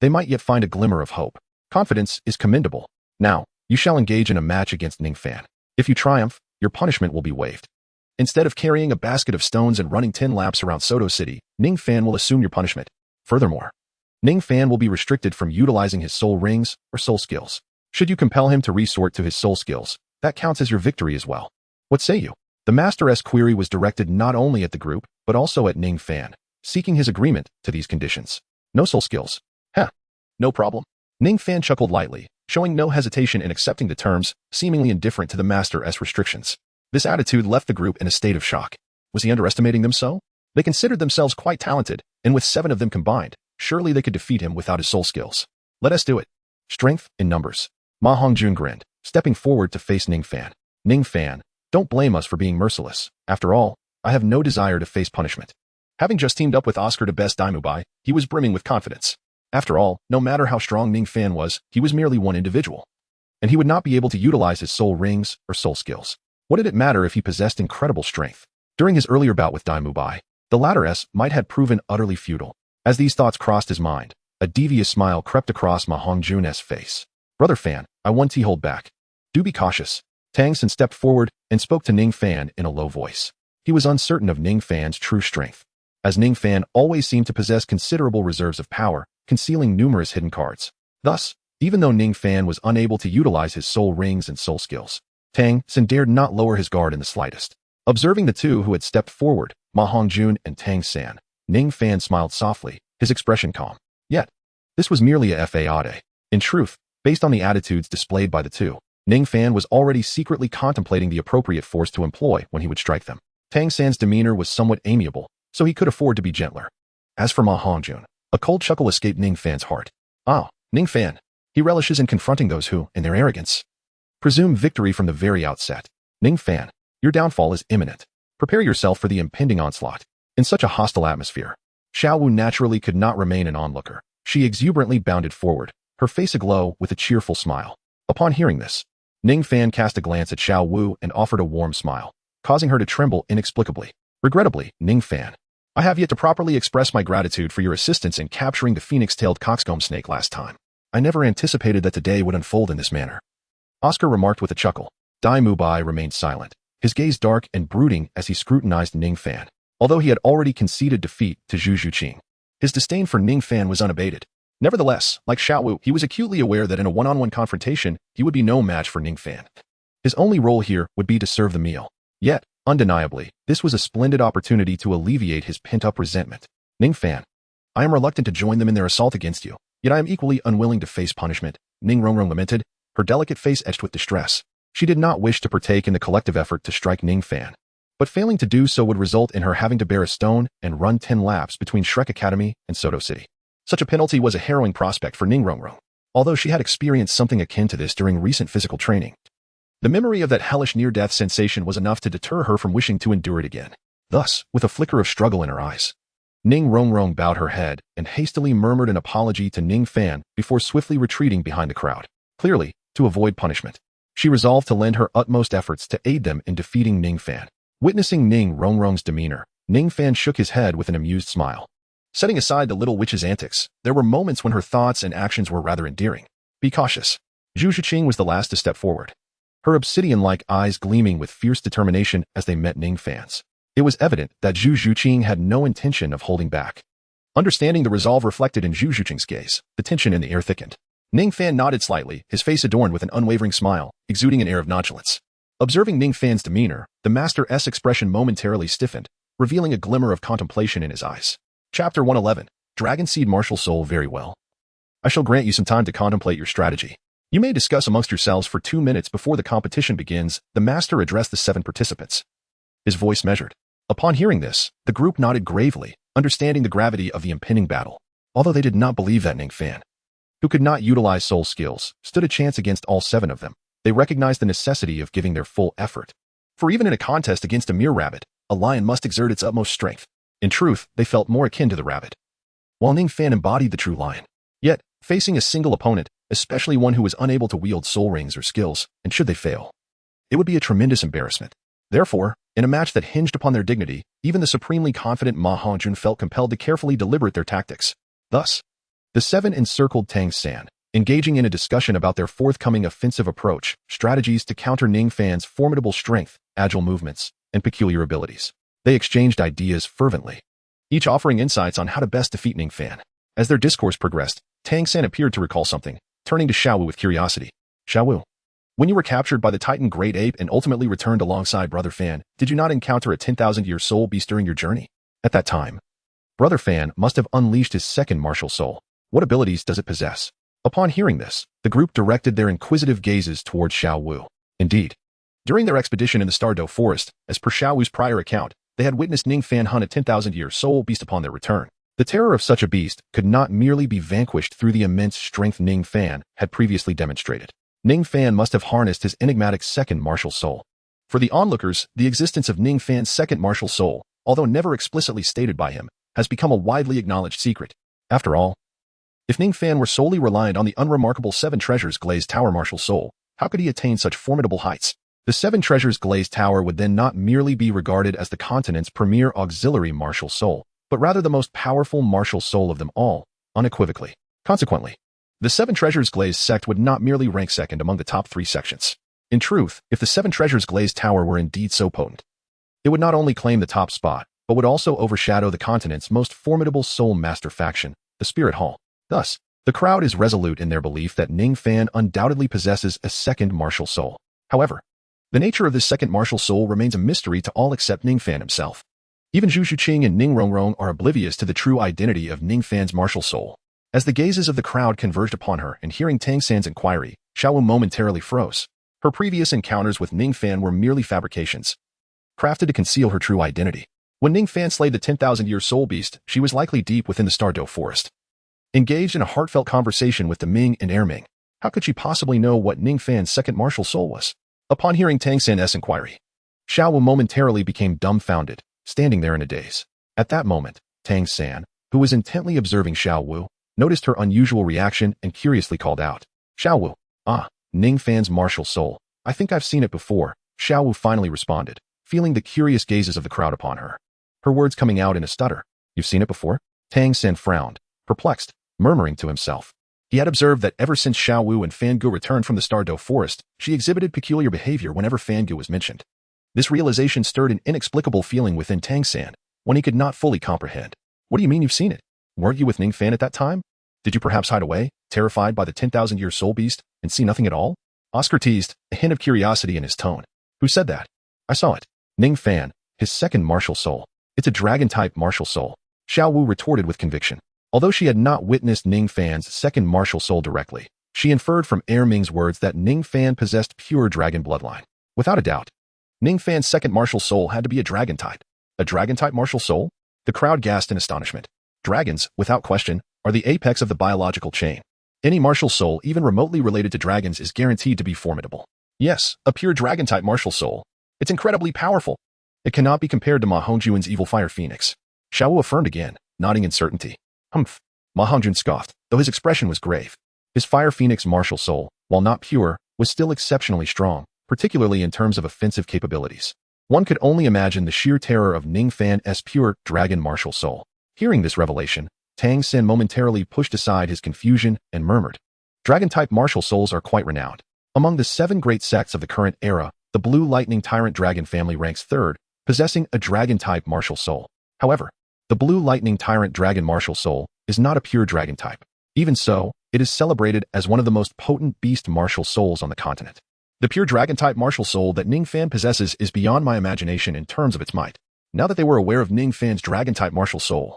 they might yet find a glimmer of hope. Confidence is commendable. Now, you shall engage in a match against Ningfan. If you triumph, your punishment will be waived. Instead of carrying a basket of stones and running 10 laps around Soto City, Ningfan will assume your punishment. Furthermore, Ningfan will be restricted from utilizing his soul rings or soul skills. Should you compel him to resort to his soul skills, that counts as your victory as well. What say you? The master's query was directed not only at the group, but also at Ningfan, seeking his agreement to these conditions. No soul skills. Huh. No problem. Ningfan chuckled lightly, showing no hesitation in accepting the terms, seemingly indifferent to the master's restrictions. This attitude left the group in a state of shock. Was he underestimating them so? They considered themselves quite talented, and with 7 of them combined, surely they could defeat him without his soul skills. Let us do it. Strength in numbers. Ma Hongjun grinned, stepping forward to face Ningfan. Ningfan, don't blame us for being merciless. After all, I have no desire to face punishment. Having just teamed up with Oscar to best Daimubai, he was brimming with confidence. After all, no matter how strong Ningfan was, he was merely one individual, and he would not be able to utilize his soul rings or soul skills. What did it matter if he possessed incredible strength? During his earlier bout with Daimubai, the latter's might had proven utterly futile. As these thoughts crossed his mind, a devious smile crept across Ma Hongjun's face. Brother Fan, I want to hold back. Do be cautious. Tang Sen stepped forward and spoke to Ningfan in a low voice. He was uncertain of Ningfan's true strength. as Ningfan always seemed to possess considerable reserves of power, concealing numerous hidden cards. Thus, even though Ningfan was unable to utilize his soul rings and soul skills, Tang San dared not lower his guard in the slightest. Observing the two who had stepped forward, Ma Hongjun and Tang San, Ningfan smiled softly, his expression calm. Yet, this was merely a fade. In truth, based on the attitudes displayed by the two, Ningfan was already secretly contemplating the appropriate force to employ when he would strike them. Tang San's demeanor was somewhat amiable, so he could afford to be gentler. As for Ma Hongjun, a cold chuckle escaped Ningfan's heart. Ah, Ningfan. He relishes in confronting those who, in their arrogance, presume victory from the very outset. Ningfan, your downfall is imminent. Prepare yourself for the impending onslaught. In such a hostile atmosphere, Xiaowu naturally could not remain an onlooker. She exuberantly bounded forward, her face aglow with a cheerful smile. Upon hearing this, Ningfan cast a glance at Xiaowu and offered a warm smile, causing her to tremble inexplicably. Regrettably, Ningfan, I have yet to properly express my gratitude for your assistance in capturing the phoenix-tailed coxcomb snake last time. I never anticipated that today would unfold in this manner. Oscar remarked with a chuckle. Dai Mubai remained silent, his gaze dark and brooding as he scrutinized Ningfan. Although he had already conceded defeat to Zhu Zhuqing, his disdain for Ningfan was unabated. Nevertheless, like Xiaowu, he was acutely aware that in a one-on-one confrontation, he would be no match for Ningfan. His only role here would be to serve the meal. Yet, undeniably, this was a splendid opportunity to alleviate his pent-up resentment. Ningfan, I am reluctant to join them in their assault against you, yet I am equally unwilling to face punishment, Ning Rongrong lamented, her delicate face etched with distress. She did not wish to partake in the collective effort to strike Ningfan, but failing to do so would result in her having to bear a stone and run 10 laps between Shrek Academy and Soto City. Such a penalty was a harrowing prospect for Ning Rongrong, although she had experienced something akin to this during recent physical training. The memory of that hellish near-death sensation was enough to deter her from wishing to endure it again. Thus, with a flicker of struggle in her eyes, Ning Rongrong bowed her head and hastily murmured an apology to Ningfan before swiftly retreating behind the crowd. Clearly, to avoid punishment, she resolved to lend her utmost efforts to aid them in defeating Ningfan. Witnessing Ning Rongrong's demeanor, Ningfan shook his head with an amused smile. Setting aside the little witch's antics, there were moments when her thoughts and actions were rather endearing. Be cautious. Zhu Zhuqing was the last to step forward, her obsidian-like eyes gleaming with fierce determination as they met Ningfan's. It was evident that Zhu Zhuqing had no intention of holding back. Understanding the resolve reflected in Zhu Zhuqing's gaze, the tension in the air thickened. Ningfan nodded slightly, his face adorned with an unwavering smile, exuding an air of nonchalance. Observing Ningfan's demeanor, the Master's expression momentarily stiffened, revealing a glimmer of contemplation in his eyes. Chapter 111, Dragon Seed Martial Soul. Very well. I shall grant you some time to contemplate your strategy. You may discuss amongst yourselves for 2 minutes before the competition begins, the Master addressed the 7 participants. His voice measured. Upon hearing this, the group nodded gravely, understanding the gravity of the impending battle. Although they did not believe that Ningfan, who could not utilize soul skills, stood a chance against all 7 of them, they recognized the necessity of giving their full effort. For even in a contest against a mere rabbit, a lion must exert its utmost strength. In truth, they felt more akin to the rabbit, while Ningfan embodied the true lion. Yet, facing a single opponent, especially one who was unable to wield soul rings or skills, and should they fail, it would be a tremendous embarrassment. Therefore, in a match that hinged upon their dignity, even the supremely confident Ma Hongjun felt compelled to carefully deliberate their tactics. Thus, the 7 encircled Tang San, engaging in a discussion about their forthcoming offensive approach, strategies to counter Ningfan's formidable strength, agile movements, and peculiar abilities. They exchanged ideas fervently, each offering insights on how to best defeat Ningfan. As their discourse progressed, Tang San appeared to recall something, turning to Xiaowu with curiosity. Xiaowu, when you were captured by the Titan Great Ape and ultimately returned alongside Brother Fan, did you not encounter a 10,000-year soul beast during your journey? At that time, Brother Fan must have unleashed his second martial soul. What abilities does it possess? Upon hearing this, the group directed their inquisitive gazes toward Xiaowu. Indeed, during their expedition in the Stardow Forest, as per Xiaowu's prior account, they had witnessed Ningfan hunt a 10,000-year soul beast upon their return. The terror of such a beast could not merely be vanquished through the immense strength Ningfan had previously demonstrated. Ningfan must have harnessed his enigmatic second martial soul. For the onlookers, the existence of Ningfan's second martial soul, although never explicitly stated by him, has become a widely acknowledged secret. After all, if Ningfan were solely reliant on the unremarkable 7 Treasures Glazed Tower martial soul, how could he attain such formidable heights? The 7 Treasures Glazed Tower would then not merely be regarded as the continent's premier auxiliary martial soul, but rather the most powerful martial soul of them all, unequivocally. Consequently, the 7 Treasures Glazed sect would not merely rank second among the top 3 sections. In truth, if the 7 Treasures Glazed Tower were indeed so potent, it would not only claim the top spot, but would also overshadow the continent's most formidable soul master faction, the Spirit Hall. Thus, the crowd is resolute in their belief that Ningfan undoubtedly possesses a second martial soul. However, the nature of this second martial soul remains a mystery to all except Ningfan himself. Even Zhu Shuqing and Ning Rongrong are oblivious to the true identity of Ningfan's martial soul. As the gazes of the crowd converged upon her and hearing Tang San's inquiry, Xiaowu momentarily froze. Her previous encounters with Ningfan were merely fabrications, crafted to conceal her true identity. When Ningfan slayed the 10,000-year soul beast, she was likely deep within the Douluo forest, engaged in a heartfelt conversation with the Ming and Erming. How could she possibly know what Ningfan's second martial soul was? Upon hearing Tang San's inquiry, Xiaowu momentarily became dumbfounded, standing there in a daze. At that moment, Tang San, who was intently observing Xiaowu, noticed her unusual reaction and curiously called out, "Xiaowu, Ningfan's martial soul. I think I've seen it before," Xiaowu finally responded, feeling the curious gazes of the crowd upon her. Her words coming out in a stutter. "You've seen it before?" Tang San frowned, perplexed, murmuring to himself. He had observed that ever since Xiaowu and Fangu returned from the Douluo forest, she exhibited peculiar behavior whenever Fangu was mentioned. This realization stirred an inexplicable feeling within Tang San, one he could not fully comprehend. "What do you mean you've seen it? Weren't you with Ningfan at that time? Did you perhaps hide away, terrified by the 10,000-year soul beast, and see nothing at all?" Oscar teased, a hint of curiosity in his tone. "Who said that?" "I saw it. Ningfan, his second martial soul. It's a dragon-type martial soul," Xiaowu retorted with conviction. Although she had not witnessed Ningfan's second martial soul directly, she inferred from Erming's words that Ningfan possessed pure dragon bloodline. Without a doubt, Ningfan's second martial soul had to be a dragon type. A dragon-type martial soul? The crowd gasped in astonishment. Dragons, without question, are the apex of the biological chain. Any martial soul even remotely related to dragons is guaranteed to be formidable. Yes, a pure dragon-type martial soul. It's incredibly powerful. It cannot be compared to Ma Hongjuan's evil fire phoenix. Xiaowu affirmed again, nodding in certainty. Humph. Ma Hongjuan scoffed, though his expression was grave. His fire phoenix martial soul, while not pure, was still exceptionally strong, particularly in terms of offensive capabilities. One could only imagine the sheer terror of Ningfan's pure dragon martial soul. Hearing this revelation, Tang San momentarily pushed aside his confusion and murmured, "Dragon-type martial souls are quite renowned. Among the 7 great sects of the current era, the Blue Lightning Tyrant Dragon family ranks 3rd, possessing a dragon-type martial soul. However, the Blue Lightning Tyrant Dragon martial soul is not a pure dragon type. Even so, it is celebrated as one of the most potent beast martial souls on the continent. The pure dragon-type martial soul that Ningfan possesses is beyond my imagination in terms of its might." Now that they were aware of Ningfan's dragon-type martial soul,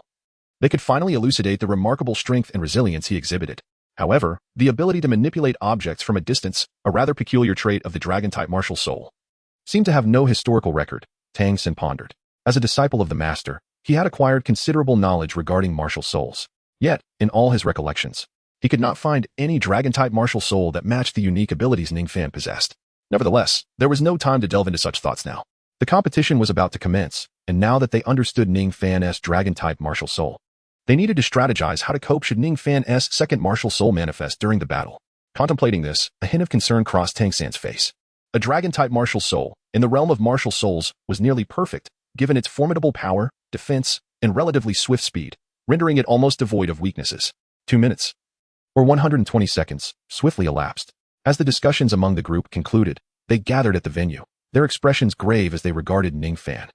they could finally elucidate the remarkable strength and resilience he exhibited. However, the ability to manipulate objects from a distance, a rather peculiar trait of the dragon-type martial soul, seemed to have no historical record. Tang San pondered. As a disciple of the master, he had acquired considerable knowledge regarding martial souls. Yet, in all his recollections, he could not find any dragon-type martial soul that matched the unique abilities Ningfan possessed. Nevertheless, there was no time to delve into such thoughts now. The competition was about to commence, and now that they understood Ningfan's dragon-type martial soul, they needed to strategize how to cope should Ningfan's second martial soul manifest during the battle. Contemplating this, a hint of concern crossed Tang San's face. A dragon-type martial soul, in the realm of martial souls, was nearly perfect, given its formidable power, defense, and relatively swift speed, rendering it almost devoid of weaknesses. 2 minutes, or 120 seconds, swiftly elapsed. As the discussions among the group concluded, they gathered at the venue, their expressions grave as they regarded Ningfan.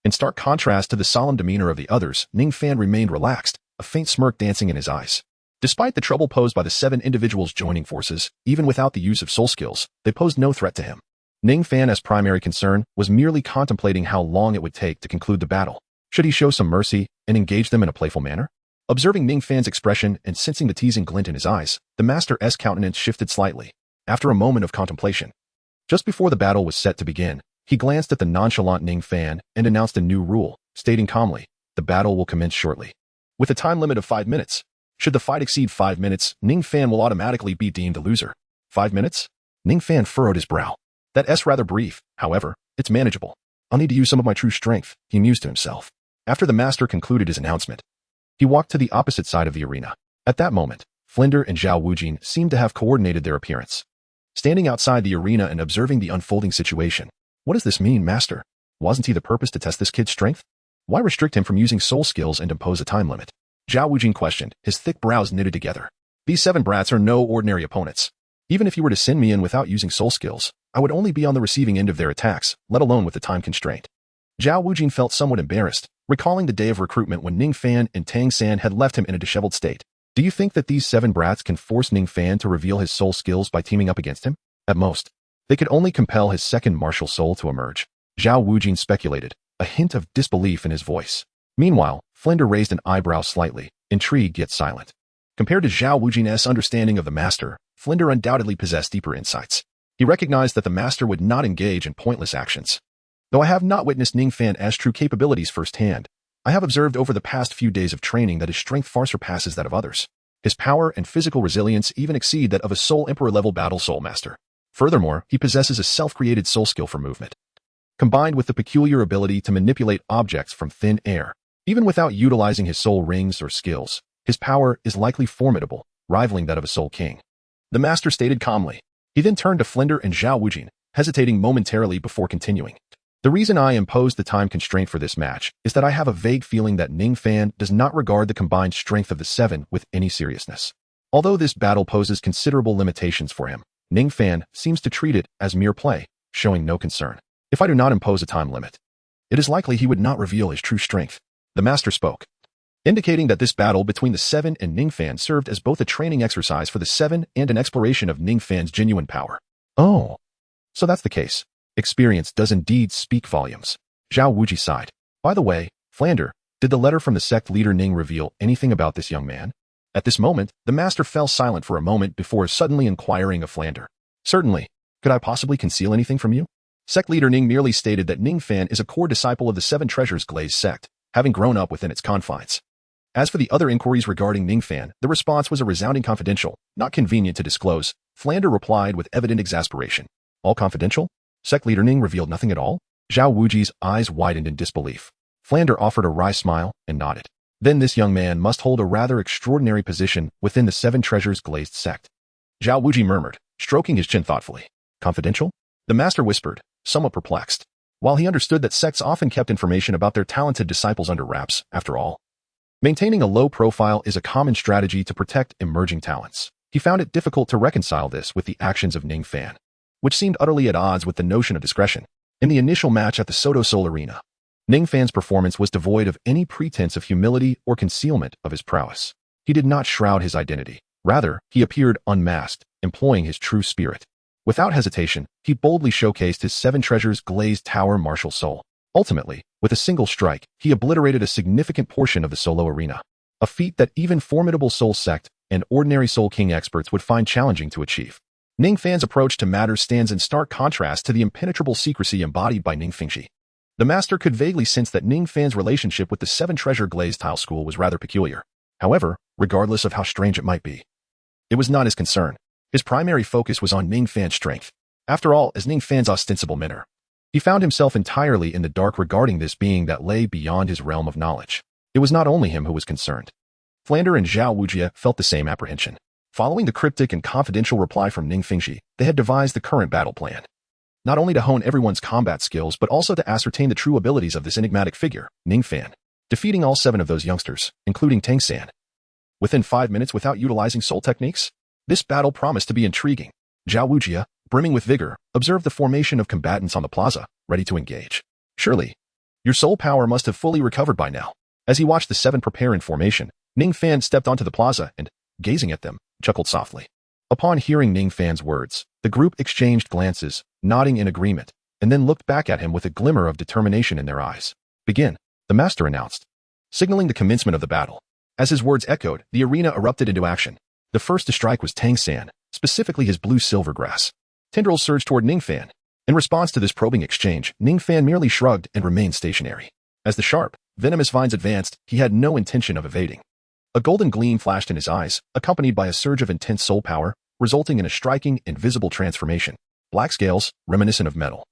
In stark contrast to the solemn demeanor of the others, Ningfan remained relaxed, a faint smirk dancing in his eyes. Despite the trouble posed by the 7 individuals joining forces, even without the use of soul skills, they posed no threat to him. Ningfan's primary concern was merely contemplating how long it would take to conclude the battle. Should he show some mercy and engage them in a playful manner? Observing Ningfan's expression and sensing the teasing glint in his eyes, the master's countenance shifted slightly. After a moment of contemplation, just before the battle was set to begin, he glanced at the nonchalant Ningfan and announced a new rule, stating calmly, "The battle will commence shortly, with a time limit of 5 minutes. Should the fight exceed 5 minutes, Ningfan will automatically be deemed a loser." 5 minutes? Ningfan furrowed his brow. That's rather brief, however, it's manageable. I'll need to use some of my true strength, he mused to himself. After the master concluded his announcement, he walked to the opposite side of the arena. At that moment, Flinder and Zhao Wujin seemed to have coordinated their appearance. Standing outside the arena and observing the unfolding situation. What does this mean, master? Wasn't he the purpose to test this kid's strength? Why restrict him from using soul skills and impose a time limit? Zhao Wujin questioned, his thick brows knitted together. These 7 brats are no ordinary opponents. Even if you were to send me in without using soul skills, I would only be on the receiving end of their attacks, let alone with the time constraint. Zhao Wujin felt somewhat embarrassed, recalling the day of recruitment when Ningfan and Tang San had left him in a disheveled state. Do you think that these 7 brats can force Ningfan to reveal his soul skills by teaming up against him? At most, they could only compel his second martial soul to emerge. Zhao Wujin speculated, a hint of disbelief in his voice. Meanwhile, Flinder raised an eyebrow slightly, intrigued yet silent. Compared to Zhao Wujin's understanding of the master, Flinder undoubtedly possessed deeper insights. He recognized that the master would not engage in pointless actions. Though I have not witnessed Ningfan's true capabilities firsthand, I have observed over the past few days of training that his strength far surpasses that of others. His power and physical resilience even exceed that of a Soul Emperor-level battle soul master. Furthermore, he possesses a self-created soul skill for movement, combined with the peculiar ability to manipulate objects from thin air. Even without utilizing his soul rings or skills, his power is likely formidable, rivaling that of a soul king. The master stated calmly. He then turned to Flinder and Zhao Wujin, hesitating momentarily before continuing. The reason I imposed the time constraint for this match is that I have a vague feeling that Ningfan does not regard the combined strength of the 7 with any seriousness. Although this battle poses considerable limitations for him, Ningfan seems to treat it as mere play, showing no concern. If I do not impose a time limit, it is likely he would not reveal his true strength. The master spoke, indicating that this battle between the 7 and Ningfan served as both a training exercise for the 7 and an exploration of Ningfan's genuine power. Oh, so that's the case. Experience does indeed speak volumes. Zhao Wuji sighed. By the way, Flander, did the letter from the sect leader Ning reveal anything about this young man? At this moment, the master fell silent for a moment before suddenly inquiring of Flander. Certainly. Could I possibly conceal anything from you? Sect leader Ning merely stated that Ningfan is a core disciple of the 7 Treasures Glazed sect, having grown up within its confines. As for the other inquiries regarding Ningfan, the response was a resounding confidential, not convenient to disclose. Flander replied with evident exasperation. All confidential? Sect leader Ning revealed nothing at all? Zhao Wuji's eyes widened in disbelief. Flander offered a wry smile and nodded. Then this young man must hold a rather extraordinary position within the 7 Treasures Glazed sect. Zhao Wuji murmured, stroking his chin thoughtfully. Confidential? The master whispered, somewhat perplexed. While he understood that sects often kept information about their talented disciples under wraps, after all, maintaining a low profile is a common strategy to protect emerging talents. He found it difficult to reconcile this with the actions of Ningfan, which seemed utterly at odds with the notion of discretion. In the initial match at the Soto Soul Arena, Ningfan's performance was devoid of any pretense of humility or concealment of his prowess. He did not shroud his identity. Rather, he appeared unmasked, employing his true spirit. Without hesitation, he boldly showcased his 7 Treasures Glazed Tower martial soul. Ultimately, with a single strike, he obliterated a significant portion of the solo arena, a feat that even formidable Soul Sect and ordinary Soul King experts would find challenging to achieve. Ningfan's approach to matters stands in stark contrast to the impenetrable secrecy embodied by Ningfingxi. The master could vaguely sense that Ningfan's relationship with the 7 Treasure Glazed Tile School was rather peculiar. However, regardless of how strange it might be, it was not his concern. His primary focus was on Ningfan's strength. After all, as Ningfan's ostensible mentor, he found himself entirely in the dark regarding this being that lay beyond his realm of knowledge. It was not only him who was concerned. Flander and Zhao Wujia felt the same apprehension. Following the cryptic and confidential reply from Ningfingxi, they had devised the current battle plan. Not only to hone everyone's combat skills, but also to ascertain the true abilities of this enigmatic figure, Ningfan, defeating all 7 of those youngsters, including Tang San, within 5 minutes without utilizing soul techniques. This battle promised to be intriguing. Zhao Wujia, brimming with vigor, observed the formation of combatants on the plaza, ready to engage. Surely, your soul power must have fully recovered by now. As he watched the 7 prepare in formation, Ningfan stepped onto the plaza and, gazing at them, chuckled softly. Upon hearing Ningfan's words, the group exchanged glances, nodding in agreement, and then looked back at him with a glimmer of determination in their eyes. Begin, the master announced, signaling the commencement of the battle. As his words echoed, the arena erupted into action. The first to strike was Tang San, specifically his blue-silver grass. Tendrils surged toward Ningfan. In response to this probing exchange, Ningfan merely shrugged and remained stationary. As the sharp, venomous vines advanced, he had no intention of evading. A golden gleam flashed in his eyes, accompanied by a surge of intense soul power, resulting in a striking and visible transformation. Black scales, reminiscent of metal,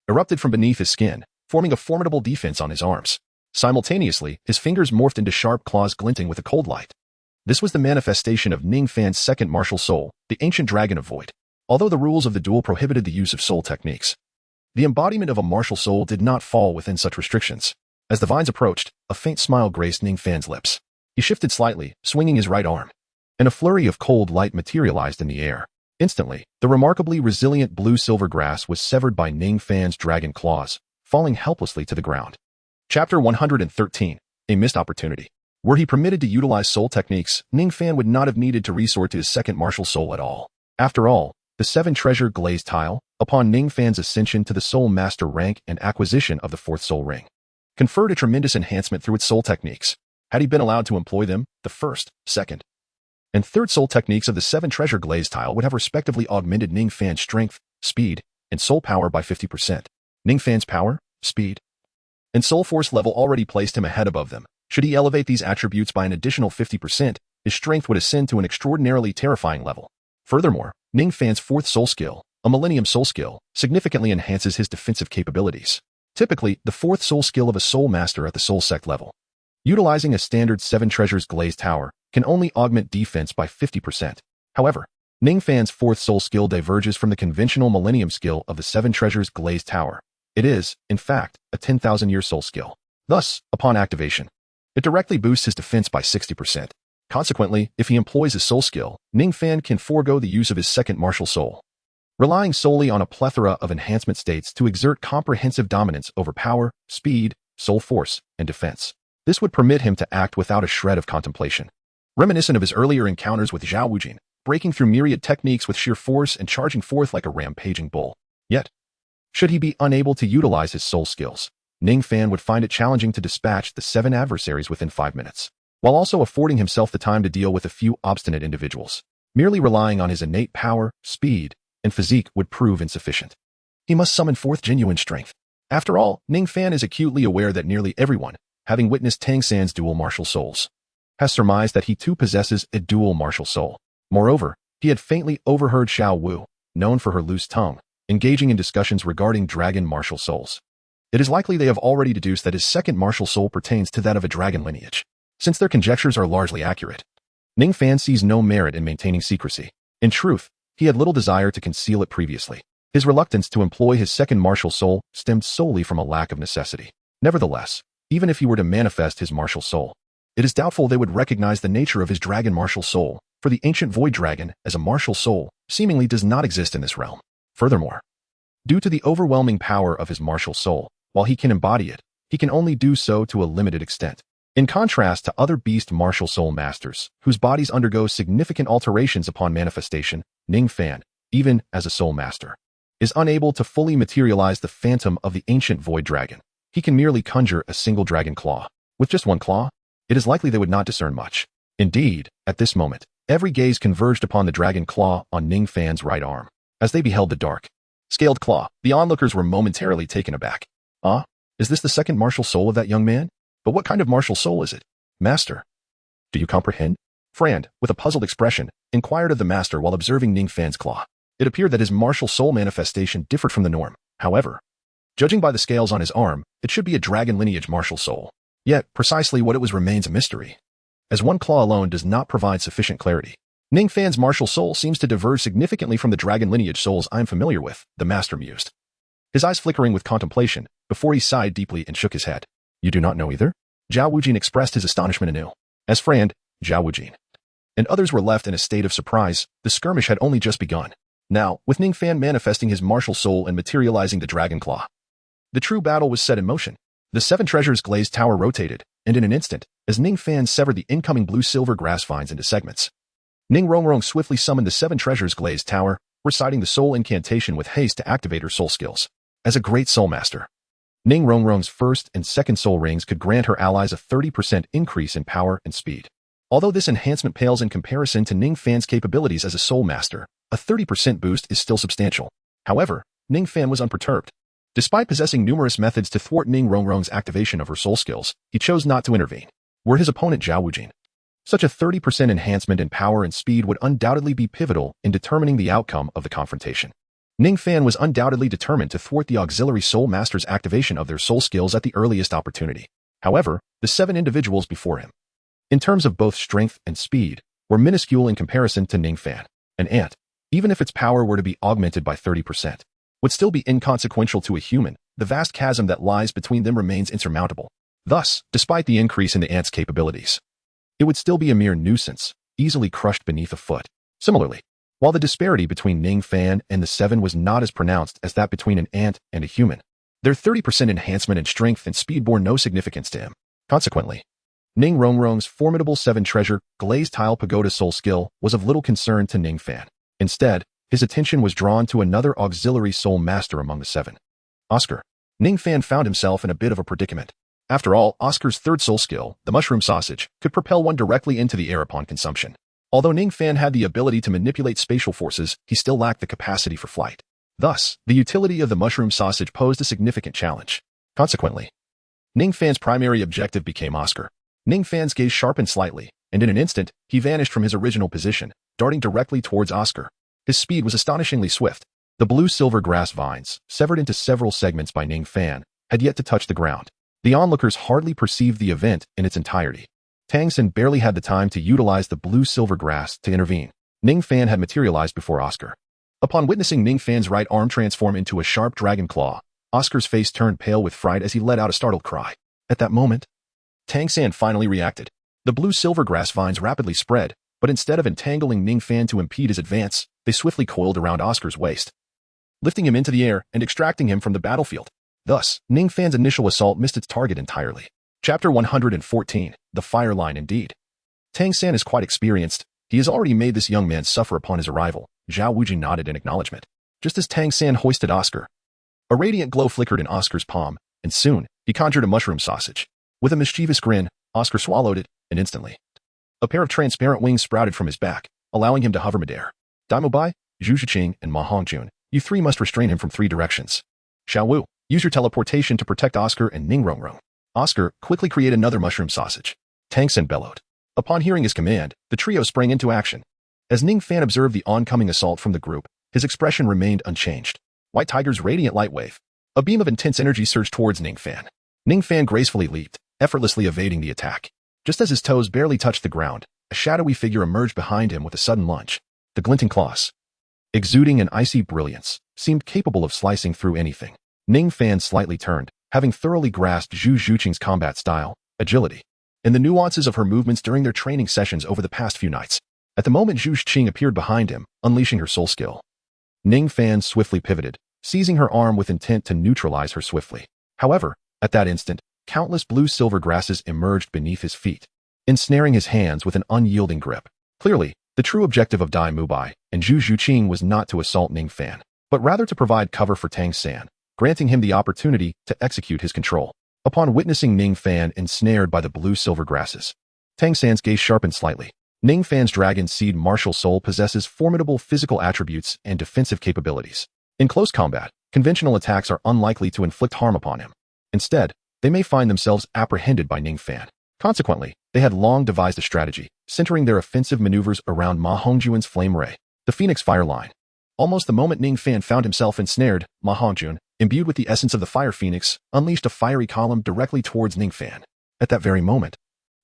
erupted from beneath his skin, forming a formidable defense on his arms. Simultaneously, his fingers morphed into sharp claws glinting with a cold light. This was the manifestation of Ningfan's second martial soul, the ancient dragon of void. Although the rules of the duel prohibited the use of soul techniques, the embodiment of a martial soul did not fall within such restrictions. As the vines approached, a faint smile graced Ningfan's lips. He shifted slightly, swinging his right arm, and a flurry of cold light materialized in the air. Instantly, the remarkably resilient blue-silver grass was severed by Ningfan's dragon claws, falling helplessly to the ground. Chapter 113. A Missed Opportunity. Were he permitted to utilize soul techniques, Ningfan would not have needed to resort to his second martial soul at all. After all, the 7 treasure glazed tile, upon Ningfan's ascension to the soul master rank and acquisition of the 4th soul ring, conferred a tremendous enhancement through its soul techniques. Had he been allowed to employ them, the 1st, 2nd, and 3rd soul techniques of the 7 treasure glazed tile would have respectively augmented Ningfan's strength, speed, and soul power by 50%. Ningfan's power, speed, and soul force level already placed him ahead above them. Should he elevate these attributes by an additional 50%, his strength would ascend to an extraordinarily terrifying level. Furthermore, Ningfan's 4th soul skill, a Millennium soul skill, significantly enhances his defensive capabilities. Typically, the 4th soul skill of a soul master at the soul sect level, utilizing a standard 7 treasures glazed tower, can only augment defense by 50%. However, Ningfan's 4th soul skill diverges from the conventional Millennium skill of the 7 treasures glazed tower. It is, in fact, a 10,000-year soul skill. Thus, upon activation, it directly boosts his defense by 60%. Consequently, if he employs his soul skill, Ningfan can forego the use of his second martial soul, relying solely on a plethora of enhancement states to exert comprehensive dominance over power, speed, soul force, and defense. This would permit him to act without a shred of contemplation. Reminiscent of his earlier encounters with Zhao Wujin, breaking through myriad techniques with sheer force and charging forth like a rampaging bull. Yet, should he be unable to utilize his soul skills, Ningfan would find it challenging to dispatch the 7 adversaries within 5 minutes, while also affording himself the time to deal with a few obstinate individuals. Merely relying on his innate power, speed, and physique would prove insufficient. He must summon forth genuine strength. After all, Ningfan is acutely aware that nearly everyone, having witnessed Tang San's dual martial souls, has surmised that he too possesses a dual martial soul. Moreover, he had faintly overheard Xiao Wu, known for her loose tongue, engaging in discussions regarding dragon martial souls. It is likely they have already deduced that his second martial soul pertains to that of a dragon lineage. Since their conjectures are largely accurate, Ningfan sees no merit in maintaining secrecy. In truth, he had little desire to conceal it previously. His reluctance to employ his second martial soul stemmed solely from a lack of necessity. Nevertheless, even if he were to manifest his martial soul, it is doubtful they would recognize the nature of his dragon martial soul, for the ancient void dragon, as a martial soul, seemingly does not exist in this realm. Furthermore, due to the overwhelming power of his martial soul, while he can embody it, he can only do so to a limited extent. In contrast to other beast martial soul masters, whose bodies undergo significant alterations upon manifestation, Ningfan, even as a soul master, is unable to fully materialize the phantom of the ancient void dragon. He can merely conjure a single dragon claw. With just one claw, it is likely they would not discern much. Indeed, at this moment, every gaze converged upon the dragon claw on Ningfan's right arm. As they beheld the dark, scaled claw, the onlookers were momentarily taken aback. Ah, is this the second martial soul of that young man? But what kind of martial soul is it? Master, do you comprehend? Frand, with a puzzled expression, inquired of the master while observing Ningfan's claw. It appeared that his martial soul manifestation differed from the norm. However, judging by the scales on his arm, it should be a dragon lineage martial soul. Yet, precisely what it was remains a mystery, as one claw alone does not provide sufficient clarity. Ningfan's martial soul seems to diverge significantly from the dragon lineage souls I'm familiar with, the master mused, his eyes flickering with contemplation, before he sighed deeply and shook his head. You do not know either? Zhao Wujin expressed his astonishment anew. As Frand, Zhao Wujin, and others were left in a state of surprise, the skirmish had only just begun. Now, with Ningfan manifesting his martial soul and materializing the dragon claw, the true battle was set in motion. The 7 treasures glazed tower rotated, and in an instant, as Ningfan severed the incoming blue-silver grass vines into segments, Ning Rongrong swiftly summoned the 7 treasures glazed tower, reciting the soul incantation with haste to activate her soul skills. As a great soul master, Ning Rongrong's 1st and 2nd soul rings could grant her allies a 30% increase in power and speed. Although this enhancement pales in comparison to Ningfan's capabilities as a soul master, a 30% boost is still substantial. However, Ningfan was unperturbed. Despite possessing numerous methods to thwart Ning Rongrong's activation of her soul skills, he chose not to intervene. Were his opponent Zhao Wujin, such a 30% enhancement in power and speed would undoubtedly be pivotal in determining the outcome of the confrontation. Ningfan was undoubtedly determined to thwart the auxiliary soul master's activation of their soul skills at the earliest opportunity. However, the 7 individuals before him, in terms of both strength and speed, were minuscule in comparison to Ningfan. An ant, even if its power were to be augmented by 30%, would still be inconsequential to a human. The vast chasm that lies between them remains insurmountable. Thus, despite the increase in the ant's capabilities, it would still be a mere nuisance, easily crushed beneath a foot. Similarly, while the disparity between Ningfan and the 7 was not as pronounced as that between an ant and a human, Their 30% enhancement in strength and speed bore no significance to him. Consequently, Ning Rongrong's formidable 7-treasure glazed tile pagoda soul skill was of little concern to Ningfan. Instead, his attention was drawn to another auxiliary soul master among the 7. Oscar. Ningfan found himself in a bit of a predicament. After all, Oscar's third soul skill, the mushroom sausage, could propel one directly into the air upon consumption. Although Ningfan had the ability to manipulate spatial forces, he still lacked the capacity for flight. Thus, the utility of the mushroom sausage posed a significant challenge. Consequently, Ningfan's primary objective became Oscar. Ningfan's gaze sharpened slightly, and in an instant, he vanished from his original position, darting directly towards Oscar. His speed was astonishingly swift. The blue-silver grass vines, severed into several segments by Ningfan, had yet to touch the ground. The onlookers hardly perceived the event in its entirety. Tang Xin barely had the time to utilize the blue-silver grass to intervene. Ningfan had materialized before Oscar. Upon witnessing Ningfan's right arm transform into a sharp dragon claw, Oscar's face turned pale with fright as he let out a startled cry. At that moment, Tang Xin finally reacted. The blue-silver grass vines rapidly spread, but instead of entangling Ningfan to impede his advance, they swiftly coiled around Oscar's waist, lifting him into the air and extracting him from the battlefield. Thus, Ningfan's initial assault missed its target entirely. Chapter 114, The Fire Line Indeed. Tang Xin is quite experienced. He has already made this young man suffer upon his arrival. Zhao Wuji nodded in acknowledgement. Just as Tang Xin hoisted Oscar, a radiant glow flickered in Oscar's palm, and soon, he conjured a mushroom sausage. With a mischievous grin, Oscar swallowed it, and instantly, a pair of transparent wings sprouted from his back, allowing him to hover midair. Daimo Bai, Zhu Shiqing, and Ma Hongjun, you 3 must restrain him from 3 directions. Xiao Wu, use your teleportation to protect Oscar and Ning Rongrong. Oscar, quickly create another mushroom sausage. Tang Xin bellowed. Upon hearing his command, the trio sprang into action. As Ningfan observed the oncoming assault from the group, his expression remained unchanged. White Tiger's radiant light wave. A beam of intense energy surged towards Ningfan. Ningfan gracefully leaped, effortlessly evading the attack. Just as his toes barely touched the ground, a shadowy figure emerged behind him with a sudden lunge. The glinting claws, exuding an icy brilliance, seemed capable of slicing through anything. Ningfan slightly turned, having thoroughly grasped Zhu Zhuqing's combat style, agility, and the nuances of her movements during their training sessions over the past few nights. At the moment Zhu Zhuqing appeared behind him, unleashing her soul skill, Ningfan swiftly pivoted, seizing her arm with intent to neutralize her swiftly. However, at that instant, countless blue-silver grasses emerged beneath his feet, ensnaring his hands with an unyielding grip. Clearly, the true objective of Dai Mubai and Zhu Zhuqing was not to assault Ningfan, but rather to provide cover for Tang Xin, granting him the opportunity to execute his control. Upon witnessing Ningfan ensnared by the blue-silver grasses, Tang Xin's gaze sharpened slightly. Ningfan's dragon seed martial soul possesses formidable physical attributes and defensive capabilities. In close combat, conventional attacks are unlikely to inflict harm upon him. Instead, they may find themselves apprehended by Ningfan. Consequently, they had long devised a strategy, centering their offensive maneuvers around Ma Hongjuan's flame ray, the Phoenix Fire Line. Almost the moment Ningfan found himself ensnared, Ma Hongjun, imbued with the essence of the Fire Phoenix, unleashed a fiery column directly towards Ningfan. At that very moment,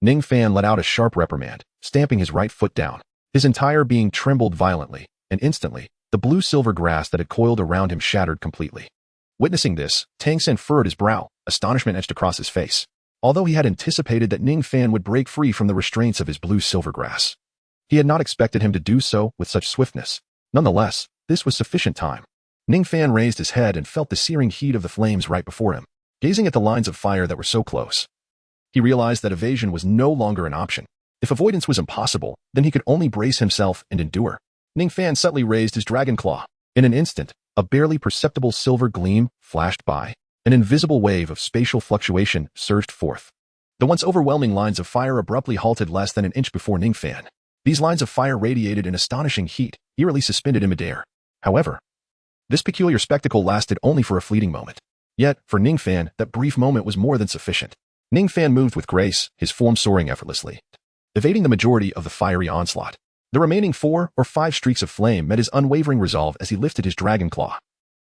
Ningfan let out a sharp reprimand, stamping his right foot down. His entire being trembled violently, and instantly, the blue-silver grass that had coiled around him shattered completely. Witnessing this, Tang Xin furrowed his brow, astonishment etched across his face. Although he had anticipated that Ningfan would break free from the restraints of his blue-silver grass, he had not expected him to do so with such swiftness. Nonetheless, this was sufficient time. Ningfan raised his head and felt the searing heat of the flames right before him. Gazing at the lines of fire that were so close, he realized that evasion was no longer an option. If avoidance was impossible, then he could only brace himself and endure. Ningfan subtly raised his dragon claw. In an instant, a barely perceptible silver gleam flashed by. An invisible wave of spatial fluctuation surged forth. The once overwhelming lines of fire abruptly halted less than an inch before Ningfan. These lines of fire radiated an astonishing heat, eerily suspended in midair. However, this peculiar spectacle lasted only for a fleeting moment. Yet, for Ningfan, that brief moment was more than sufficient. Ningfan moved with grace, his form soaring effortlessly, evading the majority of the fiery onslaught. The remaining 4 or 5 streaks of flame met his unwavering resolve as he lifted his dragon claw,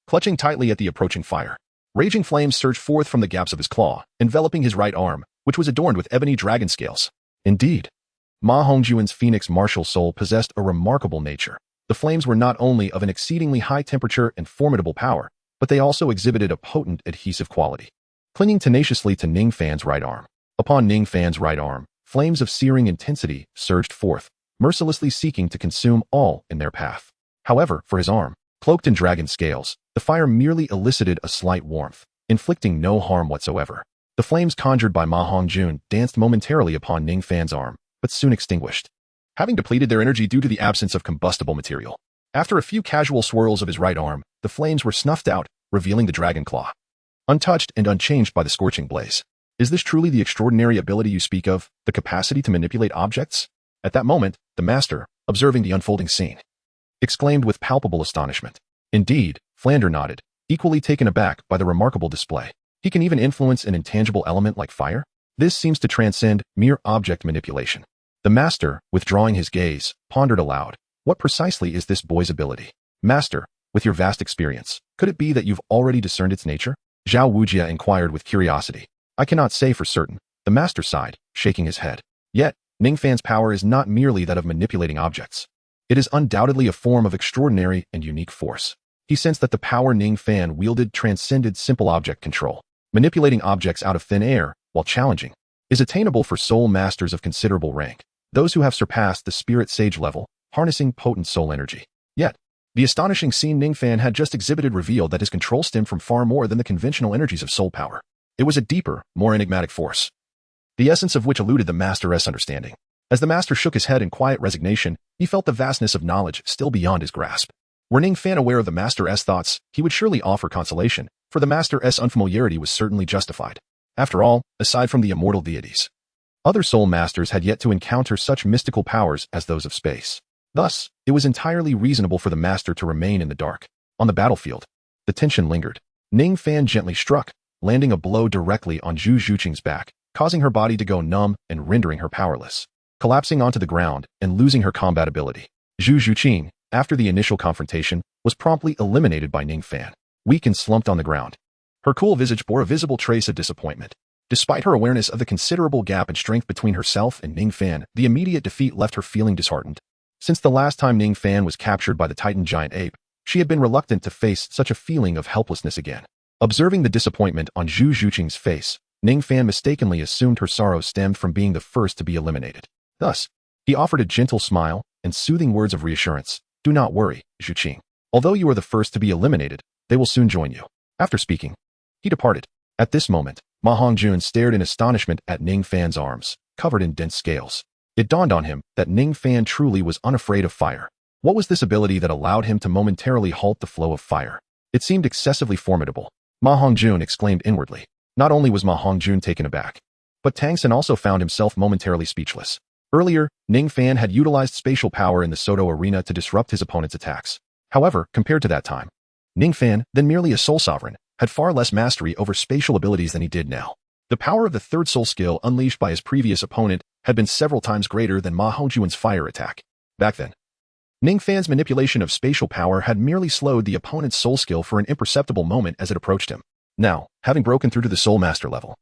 clutching tightly at the approaching fire. Raging flames surged forth from the gaps of his claw, enveloping his right arm, which was adorned with ebony dragon scales. Indeed, Ma Hongjuan's Phoenix martial soul possessed a remarkable nature. The flames were not only of an exceedingly high temperature and formidable power, but they also exhibited a potent adhesive quality. Clinging tenaciously to Ningfan's right arm. Upon Ningfan's right arm, flames of searing intensity surged forth, mercilessly seeking to consume all in their path. However, for his arm, cloaked in dragon scales, the fire merely elicited a slight warmth. inflicting no harm whatsoever. The flames conjured by Ma Hongjun danced momentarily upon Ningfan's arm, but soon extinguished, having depleted their energy due to the absence of combustible material. After a few casual swirls of his right arm, the flames were snuffed out, revealing the dragon claw, untouched and unchanged by the scorching blaze. Is this truly the extraordinary ability you speak of, the capacity to manipulate objects? At that moment, the master, observing the unfolding scene, exclaimed with palpable astonishment. Indeed, Flander nodded, equally taken aback by the remarkable display. He can even influence an intangible element like fire? This seems to transcend mere object manipulation. The master, withdrawing his gaze, pondered aloud. What precisely is this boy's ability? Master, with your vast experience, could it be that you've already discerned its nature? Zhao Wujia inquired with curiosity. I cannot say for certain, the master sighed, shaking his head. Yet, Ningfan's power is not merely that of manipulating objects. It is undoubtedly a form of extraordinary and unique force. He sensed that the power Ningfan wielded transcended simple object control. Manipulating objects out of thin air, while challenging, is attainable for soul masters of considerable rank, those who have surpassed the spirit sage level, harnessing potent soul energy. Yet, the astonishing scene Ningfan had just exhibited revealed that his control stemmed from far more than the conventional energies of soul power. It was a deeper, more enigmatic force, the essence of which eluded the master's understanding. As the master shook his head in quiet resignation, he felt the vastness of knowledge still beyond his grasp. Were Ningfan aware of the master's thoughts, he would surely offer consolation, for the master's unfamiliarity was certainly justified. After all, aside from the immortal deities, other soul masters had yet to encounter such mystical powers as those of space. Thus, it was entirely reasonable for the master to remain in the dark. On the battlefield, the tension lingered. Ningfan gently struck, landing a blow directly on Zhu Zhuqing's back, causing her body to go numb and rendering her powerless, collapsing onto the ground and losing her combat ability. Zhu Zhuqing, after the initial confrontation, was promptly eliminated by Ningfan, weak and slumped on the ground. Her cool visage bore a visible trace of disappointment. Despite her awareness of the considerable gap in strength between herself and Ningfan, the immediate defeat left her feeling disheartened. Since the last time Ningfan was captured by the Titan giant ape, she had been reluctant to face such a feeling of helplessness again. Observing the disappointment on Zhu Zhuqing's face, Ningfan mistakenly assumed her sorrow stemmed from being the first to be eliminated. Thus, he offered a gentle smile and soothing words of reassurance. Do not worry, Zhuqing. Although you are the first to be eliminated, they will soon join you. After speaking, he departed. At this moment, Ma Hongjun stared in astonishment at Ningfan's arms, covered in dense scales. It dawned on him that Ningfan truly was unafraid of fire. What was this ability that allowed him to momentarily halt the flow of fire? It seemed excessively formidable. Ma Hongjun exclaimed inwardly. Not only was Ma Hongjun taken aback, but Tang Sen also found himself momentarily speechless. Earlier, Ningfan had utilized spatial power in the Soto arena to disrupt his opponent's attacks. However, compared to that time, Ningfan, then merely a soul sovereign, had far less mastery over spatial abilities than he did now. The power of the third soul skill unleashed by his previous opponent had been several times greater than Ma Hongjun's fire attack. Back then, Ningfan's manipulation of spatial power had merely slowed the opponent's soul skill for an imperceptible moment as it approached him. Now, having broken through to the soul master level,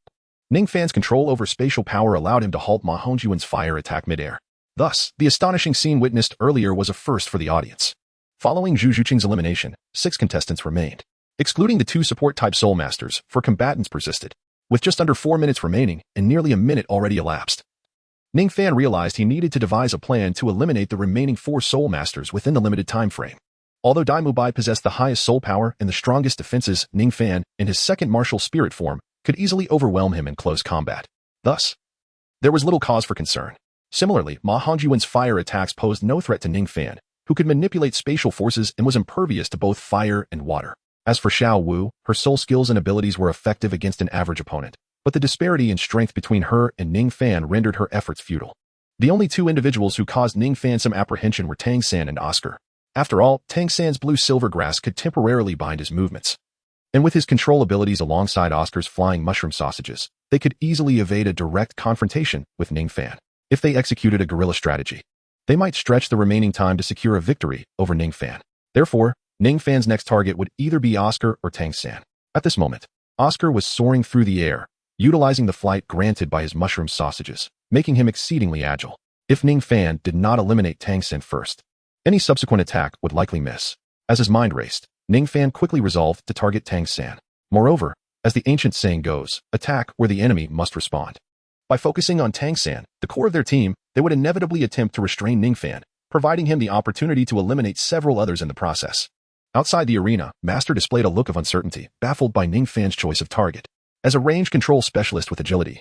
Ningfan's control over spatial power allowed him to halt Ma Hongjun's fire attack midair. Thus, the astonishing scene witnessed earlier was a first for the audience. Following Zhu Zhuqing's elimination, 6 contestants remained, excluding the 2 support-type soul masters, for combatants persisted. With just under 4 minutes remaining and nearly a minute already elapsed, Ningfan realized he needed to devise a plan to eliminate the remaining 4 soul masters within the limited time frame. Although Dai Mubai possessed the highest soul power and the strongest defenses, Ningfan, in his second martial spirit form, could easily overwhelm him in close combat. Thus, there was little cause for concern. Similarly, Ma Hongjun's fire attacks posed no threat to Ningfan, who could manipulate spatial forces and was impervious to both fire and water. As for Xiao Wu, her soul skills and abilities were effective against an average opponent, but the disparity in strength between her and Ningfan rendered her efforts futile. The only 2 individuals who caused Ningfan some apprehension were Tang San and Oscar. After all, Tang San's blue-silver grass could temporarily bind his movements. And with his control abilities alongside Oscar's flying mushroom sausages, they could easily evade a direct confrontation with Ningfan. If they executed a guerrilla strategy, they might stretch the remaining time to secure a victory over Ningfan. Therefore, Ningfan's next target would either be Oscar or Tang San. At this moment, Oscar was soaring through the air, utilizing the flight granted by his mushroom sausages, making him exceedingly agile. If Ningfan did not eliminate Tang Sen first, any subsequent attack would likely miss. As his mind raced, Ningfan quickly resolved to target Tang San. Moreover, as the ancient saying goes, attack where the enemy must respond. By focusing on Tang San, the core of their team, they would inevitably attempt to restrain Ningfan, providing him the opportunity to eliminate several others in the process. Outside the arena, Master displayed a look of uncertainty, baffled by Ningfan's choice of target. As a range control specialist with agility,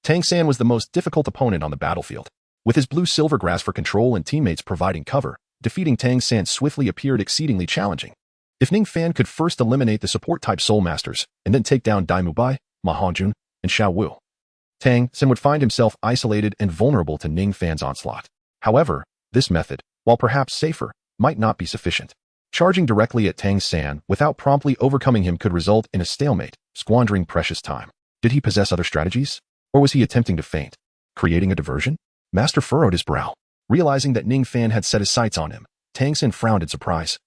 Tang San was the most difficult opponent on the battlefield. With his blue-silver grass for control and teammates providing cover, defeating Tang San swiftly appeared exceedingly challenging. If Ningfan could first eliminate the support-type Soul Masters and then take down Dai Mubai, Ma Hongjun, and Xiao Wu, Tang San would find himself isolated and vulnerable to Ningfan's onslaught. However, this method, while perhaps safer, might not be sufficient. Charging directly at Tang San without promptly overcoming him could result in a stalemate, squandering precious time. Did he possess other strategies? Or was he attempting to feint, creating a diversion? Master furrowed his brow. Realizing that Ningfan had set his sights on him, Tang San frowned in surprise,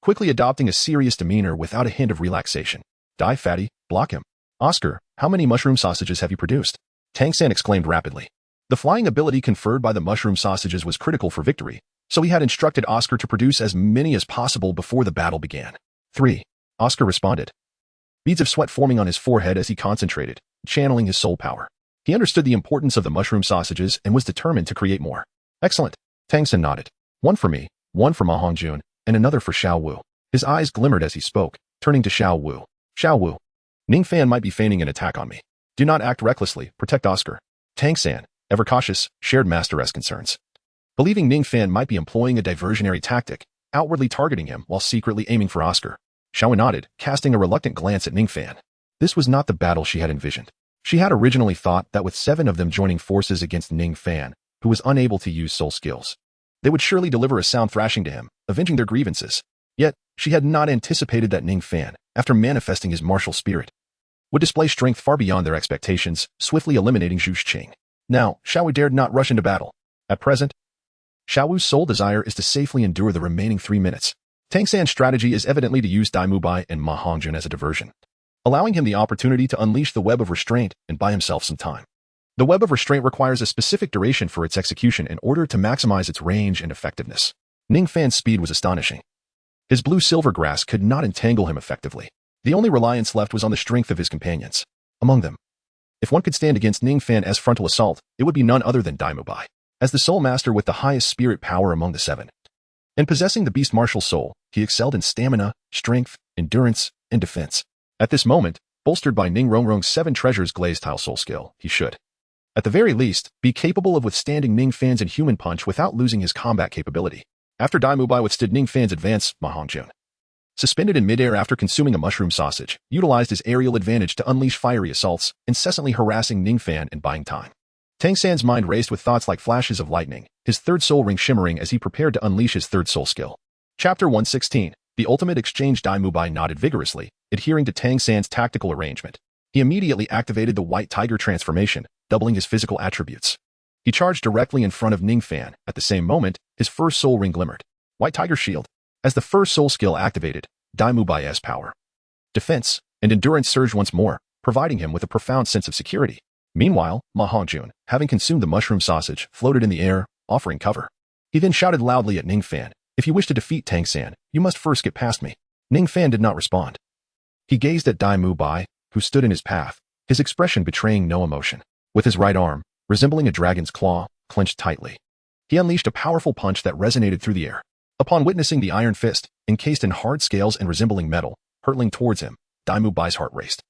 quickly adopting a serious demeanor without a hint of relaxation. Die, fatty, block him. Oscar, how many mushroom sausages have you produced? Tang San exclaimed rapidly. The flying ability conferred by the mushroom sausages was critical for victory, so he had instructed Oscar to produce as many as possible before the battle began. 3. Oscar responded, beads of sweat forming on his forehead as he concentrated, channeling his soul power. He understood the importance of the mushroom sausages and was determined to create more. Excellent. Tang San nodded. One for me, one for Ma Hongjun, and another for Xiao Wu. His eyes glimmered as he spoke, turning to Xiao Wu. Xiao Wu, Ningfan might be feigning an attack on me. Do not act recklessly, protect Oscar. Tang San, ever cautious, shared Master's concerns. Believing Ningfan might be employing a diversionary tactic, outwardly targeting him while secretly aiming for Oscar, Xiao Wu nodded, casting a reluctant glance at Ningfan. This was not the battle she had envisioned. She had originally thought that with 7 of them joining forces against Ningfan, who was unable to use soul skills, they would surely deliver a sound thrashing to him, avenging their grievances. Yet, she had not anticipated that Ningfan, after manifesting his martial spirit, would display strength far beyond their expectations, swiftly eliminating Zhu Qing. Now, Xiao Wu dared not rush into battle. At present, Xiao Wu's sole desire is to safely endure the remaining 3 minutes. Tang San's strategy is evidently to use Dai Mubai and Ma Hongjun as a diversion, allowing him the opportunity to unleash the web of restraint and buy himself some time. The web of restraint requires a specific duration for its execution in order to maximize its range and effectiveness. Ningfan's speed was astonishing. His blue-silver grass could not entangle him effectively. The only reliance left was on the strength of his companions. Among them, if one could stand against Ningfan's frontal assault, it would be none other than Dai Mubai. As the soul master with the highest spirit power among the 7, and possessing the beast martial soul, he excelled in stamina, strength, endurance, and defense. At this moment, bolstered by Ning Rongrong's 7 treasures glazed tile soul skill, he should, at the very least, be capable of withstanding Ningfan's inhuman punch without losing his combat capability. After Dai Mubai withstood Ningfan's advance, Ma Hongjun, suspended in midair after consuming a mushroom sausage, utilized his aerial advantage to unleash fiery assaults, incessantly harassing Ningfan and buying time. Tang San's mind raced with thoughts like flashes of lightning, his 3rd soul ring shimmering as he prepared to unleash his 3rd soul skill. Chapter 116. The Ultimate Exchange. Dai Mubai nodded vigorously, adhering to Tang San's tactical arrangement. He immediately activated the White Tiger transformation, doubling his physical attributes. He charged directly in front of Ningfan. At the same moment, his 1st soul ring glimmered. White Tiger Shield. As the 1st soul skill activated, Dai Mubai's power, defense, and endurance surged once more, providing him with a profound sense of security. Meanwhile, Ma Hongjun, having consumed the mushroom sausage, floated in the air, offering cover. He then shouted loudly at Ningfan, "If you wish to defeat Tang San, you must first get past me." Ningfan did not respond. He gazed at Dai Mubai, who stood in his path, his expression betraying no emotion. With his right arm, resembling a dragon's claw, clenched tightly, he unleashed a powerful punch that resonated through the air. Upon witnessing the iron fist, encased in hard scales and resembling metal, hurtling towards him, Dai Mubai's heart raced,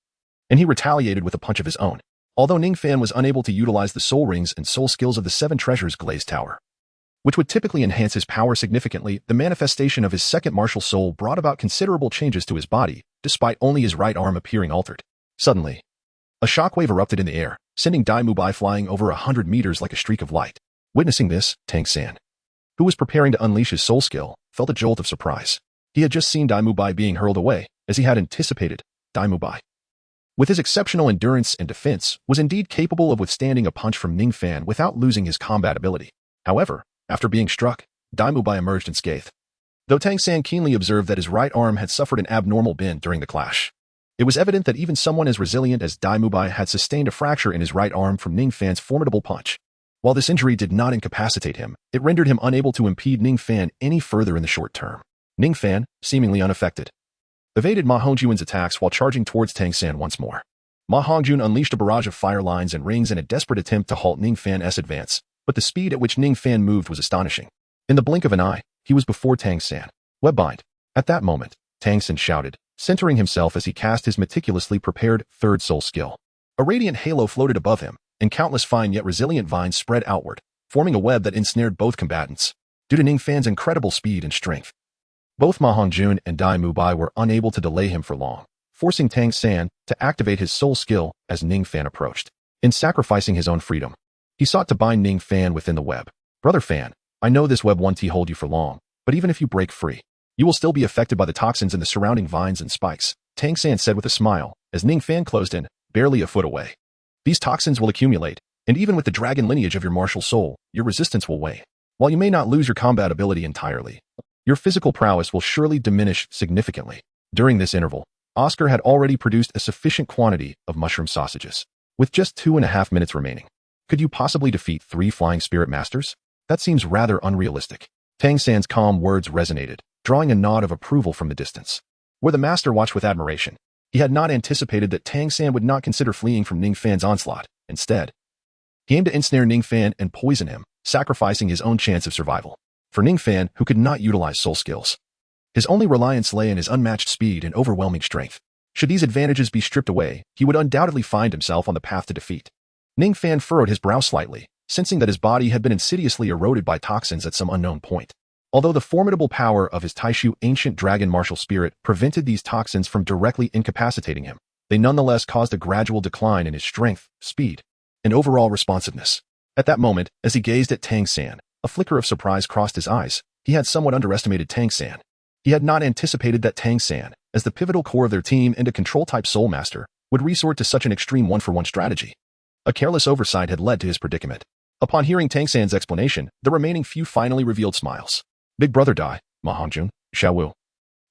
and he retaliated with a punch of his own. Although Ningfan was unable to utilize the soul rings and soul skills of the 7 treasures glazed tower, which would typically enhance his power significantly, the manifestation of his 2nd martial soul brought about considerable changes to his body, despite only his right arm appearing altered. Suddenly, a shockwave erupted in the air, sending Dai Mubai flying over 100 meters like a streak of light. Witnessing this, Tang San, who was preparing to unleash his soul skill, felt a jolt of surprise. He had just seen Dai Mubai being hurled away, as he had anticipated. Dai Mubai, with his exceptional endurance and defense, was indeed capable of withstanding a punch from Ningfan without losing his combat ability. However, after being struck, Dai Mubai emerged unscathed. Though Tang San keenly observed that his right arm had suffered an abnormal bend during the clash, it was evident that even someone as resilient as Dai Mubai had sustained a fracture in his right arm from Ningfan's formidable punch. While this injury did not incapacitate him, it rendered him unable to impede Ningfan any further in the short term. Ningfan, seemingly unaffected, evaded Ma Hongjun's attacks while charging towards Tang San once more. Ma Hongjun unleashed a barrage of fire lines and rings in a desperate attempt to halt Ningfan's advance, but the speed at which Ningfan moved was astonishing. In the blink of an eye, he was before Tang San. Webbind. At that moment, Tang San shouted, centering himself as he cast his meticulously prepared third soul skill. A radiant halo floated above him, and countless fine yet resilient vines spread outward, forming a web that ensnared both combatants. Due to Ningfan's incredible speed and strength, both Ma Hongjun and Dai Mubai were unable to delay him for long, forcing Tang San to activate his soul skill as Ningfan approached. In sacrificing his own freedom, he sought to bind Ningfan within the web. Brother Fan, I know this web won't hold you for long, but even if you break free, you will still be affected by the toxins in the surrounding vines and spikes, Tang San said with a smile, as Ningfan closed in, barely a foot away. These toxins will accumulate, and even with the dragon lineage of your martial soul, your resistance will wane. While you may not lose your combat ability entirely, your physical prowess will surely diminish significantly. During this interval, Oscar had already produced a sufficient quantity of mushroom sausages. With just 2.5 minutes remaining, could you possibly defeat 3 flying spirit masters? That seems rather unrealistic. Tang San's calm words resonated, drawing a nod of approval from the distance. Where the master watched with admiration, he had not anticipated that Tang San would not consider fleeing from Ningfan's onslaught. Instead, he aimed to ensnare Ningfan and poison him, sacrificing his own chance of survival. For Ningfan, who could not utilize soul skills, his only reliance lay in his unmatched speed and overwhelming strength. Should these advantages be stripped away, he would undoubtedly find himself on the path to defeat. Ningfan furrowed his brow slightly, sensing that his body had been insidiously eroded by toxins at some unknown point. Although the formidable power of his Taishu ancient dragon martial spirit prevented these toxins from directly incapacitating him, they nonetheless caused a gradual decline in his strength, speed, and overall responsiveness. At that moment, as he gazed at Tang San, a flicker of surprise crossed his eyes. He had somewhat underestimated Tang San. He had not anticipated that Tang San, as the pivotal core of their team and a control-type soul master, would resort to such an extreme one-for-one strategy. A careless oversight had led to his predicament. Upon hearing Tang San's explanation, the remaining few finally revealed smiles. Big brother Dai, Ma Hongjun, Xiaowu.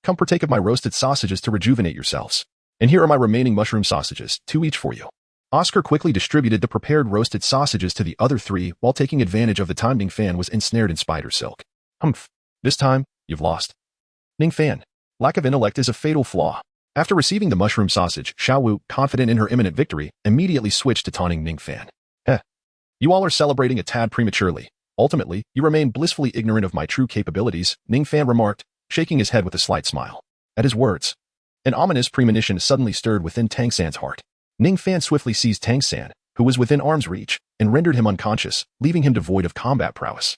Come partake of my roasted sausages to rejuvenate yourselves. And here are my remaining mushroom sausages, 2 each for you. Oscar quickly distributed the prepared roasted sausages to the other 3 while taking advantage of the time Ningfan was ensnared in spider silk. Humph. This time, you've lost. Ningfan. Lack of intellect is a fatal flaw. After receiving the mushroom sausage, Xiaowu, confident in her imminent victory, immediately switched to taunting Ningfan. You all are celebrating a tad prematurely. Ultimately, you remain blissfully ignorant of my true capabilities, Ningfan remarked, shaking his head with a slight smile. At his words, an ominous premonition suddenly stirred within Tang San's heart. Ningfan swiftly seized Tang San, who was within arm's reach, and rendered him unconscious, leaving him devoid of combat prowess.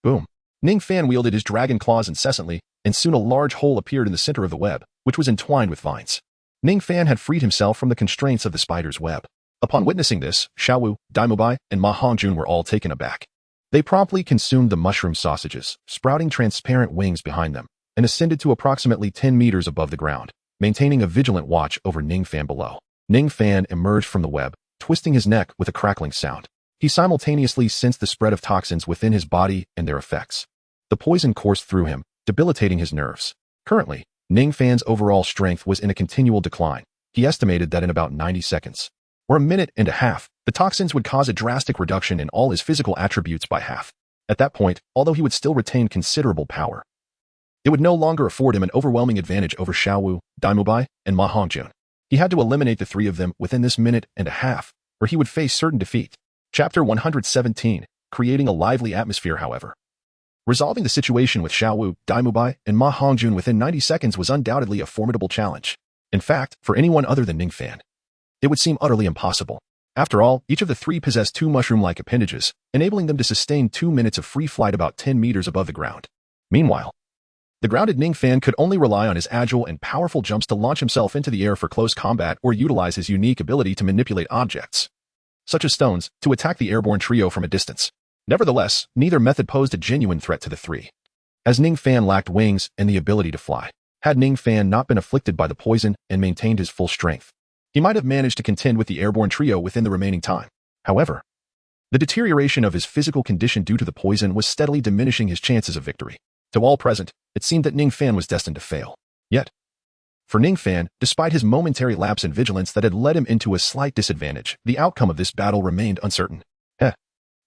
Boom. Ningfan wielded his dragon claws incessantly, and soon a large hole appeared in the center of the web, which was entwined with vines. Ningfan had freed himself from the constraints of the spider's web. Upon witnessing this, Xiaowu, Daimubai, and Ma Hongjun were all taken aback. They promptly consumed the mushroom sausages, sprouting transparent wings behind them, and ascended to approximately 10 meters above the ground, maintaining a vigilant watch over Ningfan below. Ningfan emerged from the web, twisting his neck with a crackling sound. He simultaneously sensed the spread of toxins within his body and their effects. The poison coursed through him, debilitating his nerves. Currently, Ningfan's overall strength was in a continual decline. He estimated that in about 90 seconds, or a minute and a half, the toxins would cause a drastic reduction in all his physical attributes by half. At that point, although he would still retain considerable power, it would no longer afford him an overwhelming advantage over Xiaowu, Daimubai, and Ma Hongjun. He had to eliminate the 3 of them within this minute and a half, or he would face certain defeat. Chapter 117, Creating a Lively Atmosphere, however. Resolving the situation with Xiaowu, Daimubai, and Ma Hongjun within 90 seconds was undoubtedly a formidable challenge. In fact, for anyone other than Ningfan, it would seem utterly impossible. After all, each of the 3 possessed 2 mushroom-like appendages, enabling them to sustain 2 minutes of free flight about 10 meters above the ground. Meanwhile, the grounded Ningfan could only rely on his agile and powerful jumps to launch himself into the air for close combat or utilize his unique ability to manipulate objects, such as stones, to attack the airborne trio from a distance. Nevertheless, neither method posed a genuine threat to the 3, as Ningfan lacked wings and the ability to fly. Had Ningfan not been afflicted by the poison and maintained his full strength, he might have managed to contend with the airborne trio within the remaining time. However, the deterioration of his physical condition due to the poison was steadily diminishing his chances of victory. To all present, it seemed that Ningfan was destined to fail. Yet, for Ningfan, despite his momentary lapse in vigilance that had led him into a slight disadvantage, the outcome of this battle remained uncertain.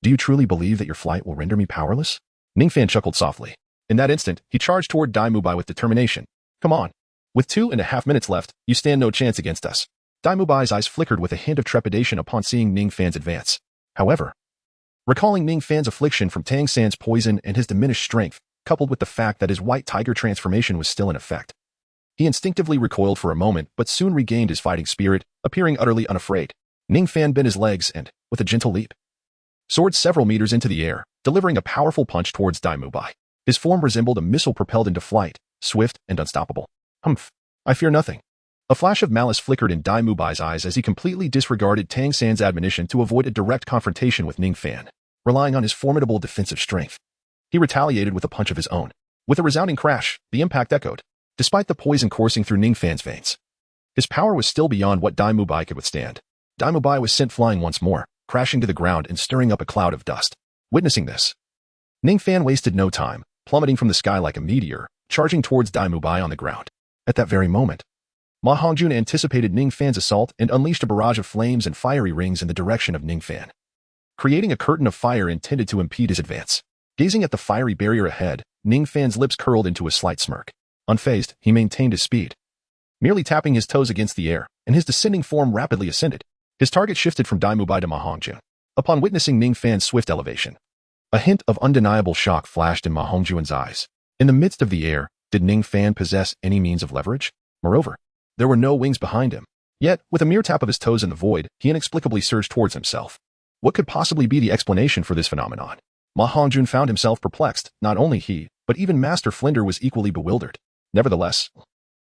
Do you truly believe that your flight will render me powerless? Ningfan chuckled softly. In that instant, he charged toward Daimubai with determination. Come on. With 2.5 minutes left, you stand no chance against us. Daimubai's eyes flickered with a hint of trepidation upon seeing Ningfan's advance. However, recalling Ningfan's affliction from Tang San's poison and his diminished strength, coupled with the fact that his white tiger transformation was still in effect, He instinctively recoiled for a moment, but soon regained his fighting spirit, appearing utterly unafraid. Ningfan bent his legs and, with a gentle leap, soared several meters into the air, delivering a powerful punch towards Daimubai. His form resembled a missile propelled into flight, swift and unstoppable. Humph! I fear nothing. A flash of malice flickered in Daimubai's eyes as he completely disregarded Tang San's admonition to avoid a direct confrontation with Ningfan, relying on his formidable defensive strength. He retaliated with a punch of his own. With a resounding crash, the impact echoed, despite the poison coursing through Ningfan's veins. His power was still beyond what Daimubai could withstand. Daimubai was sent flying once more, crashing to the ground and stirring up a cloud of dust. Witnessing this, Ningfan wasted no time, plummeting from the sky like a meteor, charging towards Daimubai on the ground. At that very moment, Ma Hongjun anticipated Ningfan's assault and unleashed a barrage of flames and fiery rings in the direction of Ningfan, creating a curtain of fire intended to impede his advance. Gazing at the fiery barrier ahead, Ningfan's lips curled into a slight smirk. Unfazed, he maintained his speed, merely tapping his toes against the air, and his descending form rapidly ascended. His target shifted from Daimubai to Ma Hongjun. Upon witnessing Ningfan's swift elevation, a hint of undeniable shock flashed in Ma Hongjun's eyes. In the midst of the air, did Ningfan possess any means of leverage? Moreover, there were no wings behind him. Yet, with a mere tap of his toes in the void, he inexplicably surged towards himself. What could possibly be the explanation for this phenomenon? Ma Hongjun found himself perplexed. Not only he, but even Master Flinder was equally bewildered. Nevertheless,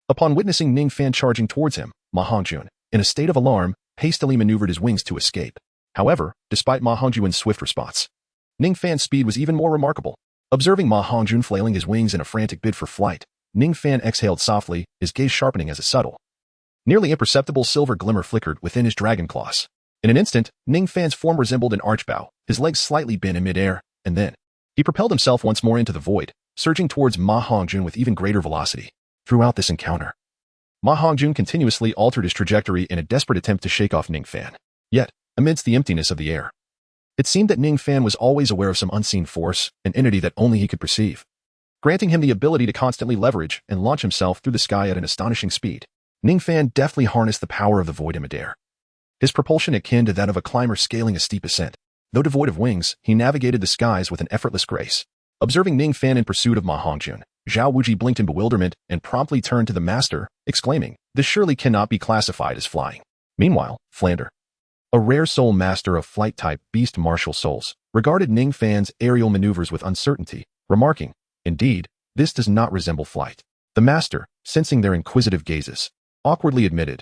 upon witnessing Ningfan charging towards him, Ma Hongjun, in a state of alarm, hastily maneuvered his wings to escape. However, despite Ma Hongjun's swift response, Ningfan's speed was even more remarkable. Observing Ma Hongjun flailing his wings in a frantic bid for flight, Ningfan exhaled softly, his gaze sharpening as a subtle, nearly imperceptible silver glimmer flickered within his dragon claws. In an instant, Ningfan's form resembled an archbow, his legs slightly bent in midair, and then he propelled himself once more into the void, surging towards Ma Hongjun with even greater velocity. Throughout this encounter, Ma Hongjun continuously altered his trajectory in a desperate attempt to shake off Ningfan. Yet, amidst the emptiness of the air, it seemed that Ningfan was always aware of some unseen force, an entity that only he could perceive, granting him the ability to constantly leverage and launch himself through the sky at an astonishing speed. Ningfan deftly harnessed the power of the void in midair, his propulsion akin to that of a climber scaling a steep ascent. Though devoid of wings, he navigated the skies with an effortless grace. Observing Ningfan in pursuit of Ma Hongjun, Zhao Wuji blinked in bewilderment and promptly turned to the master, exclaiming, "This surely cannot be classified as flying." Meanwhile, Flander, a rare soul master of flight-type beast martial souls, regarded Ningfan's aerial maneuvers with uncertainty, remarking, "Indeed, this does not resemble flight." The master, sensing their inquisitive gazes, awkwardly admitted,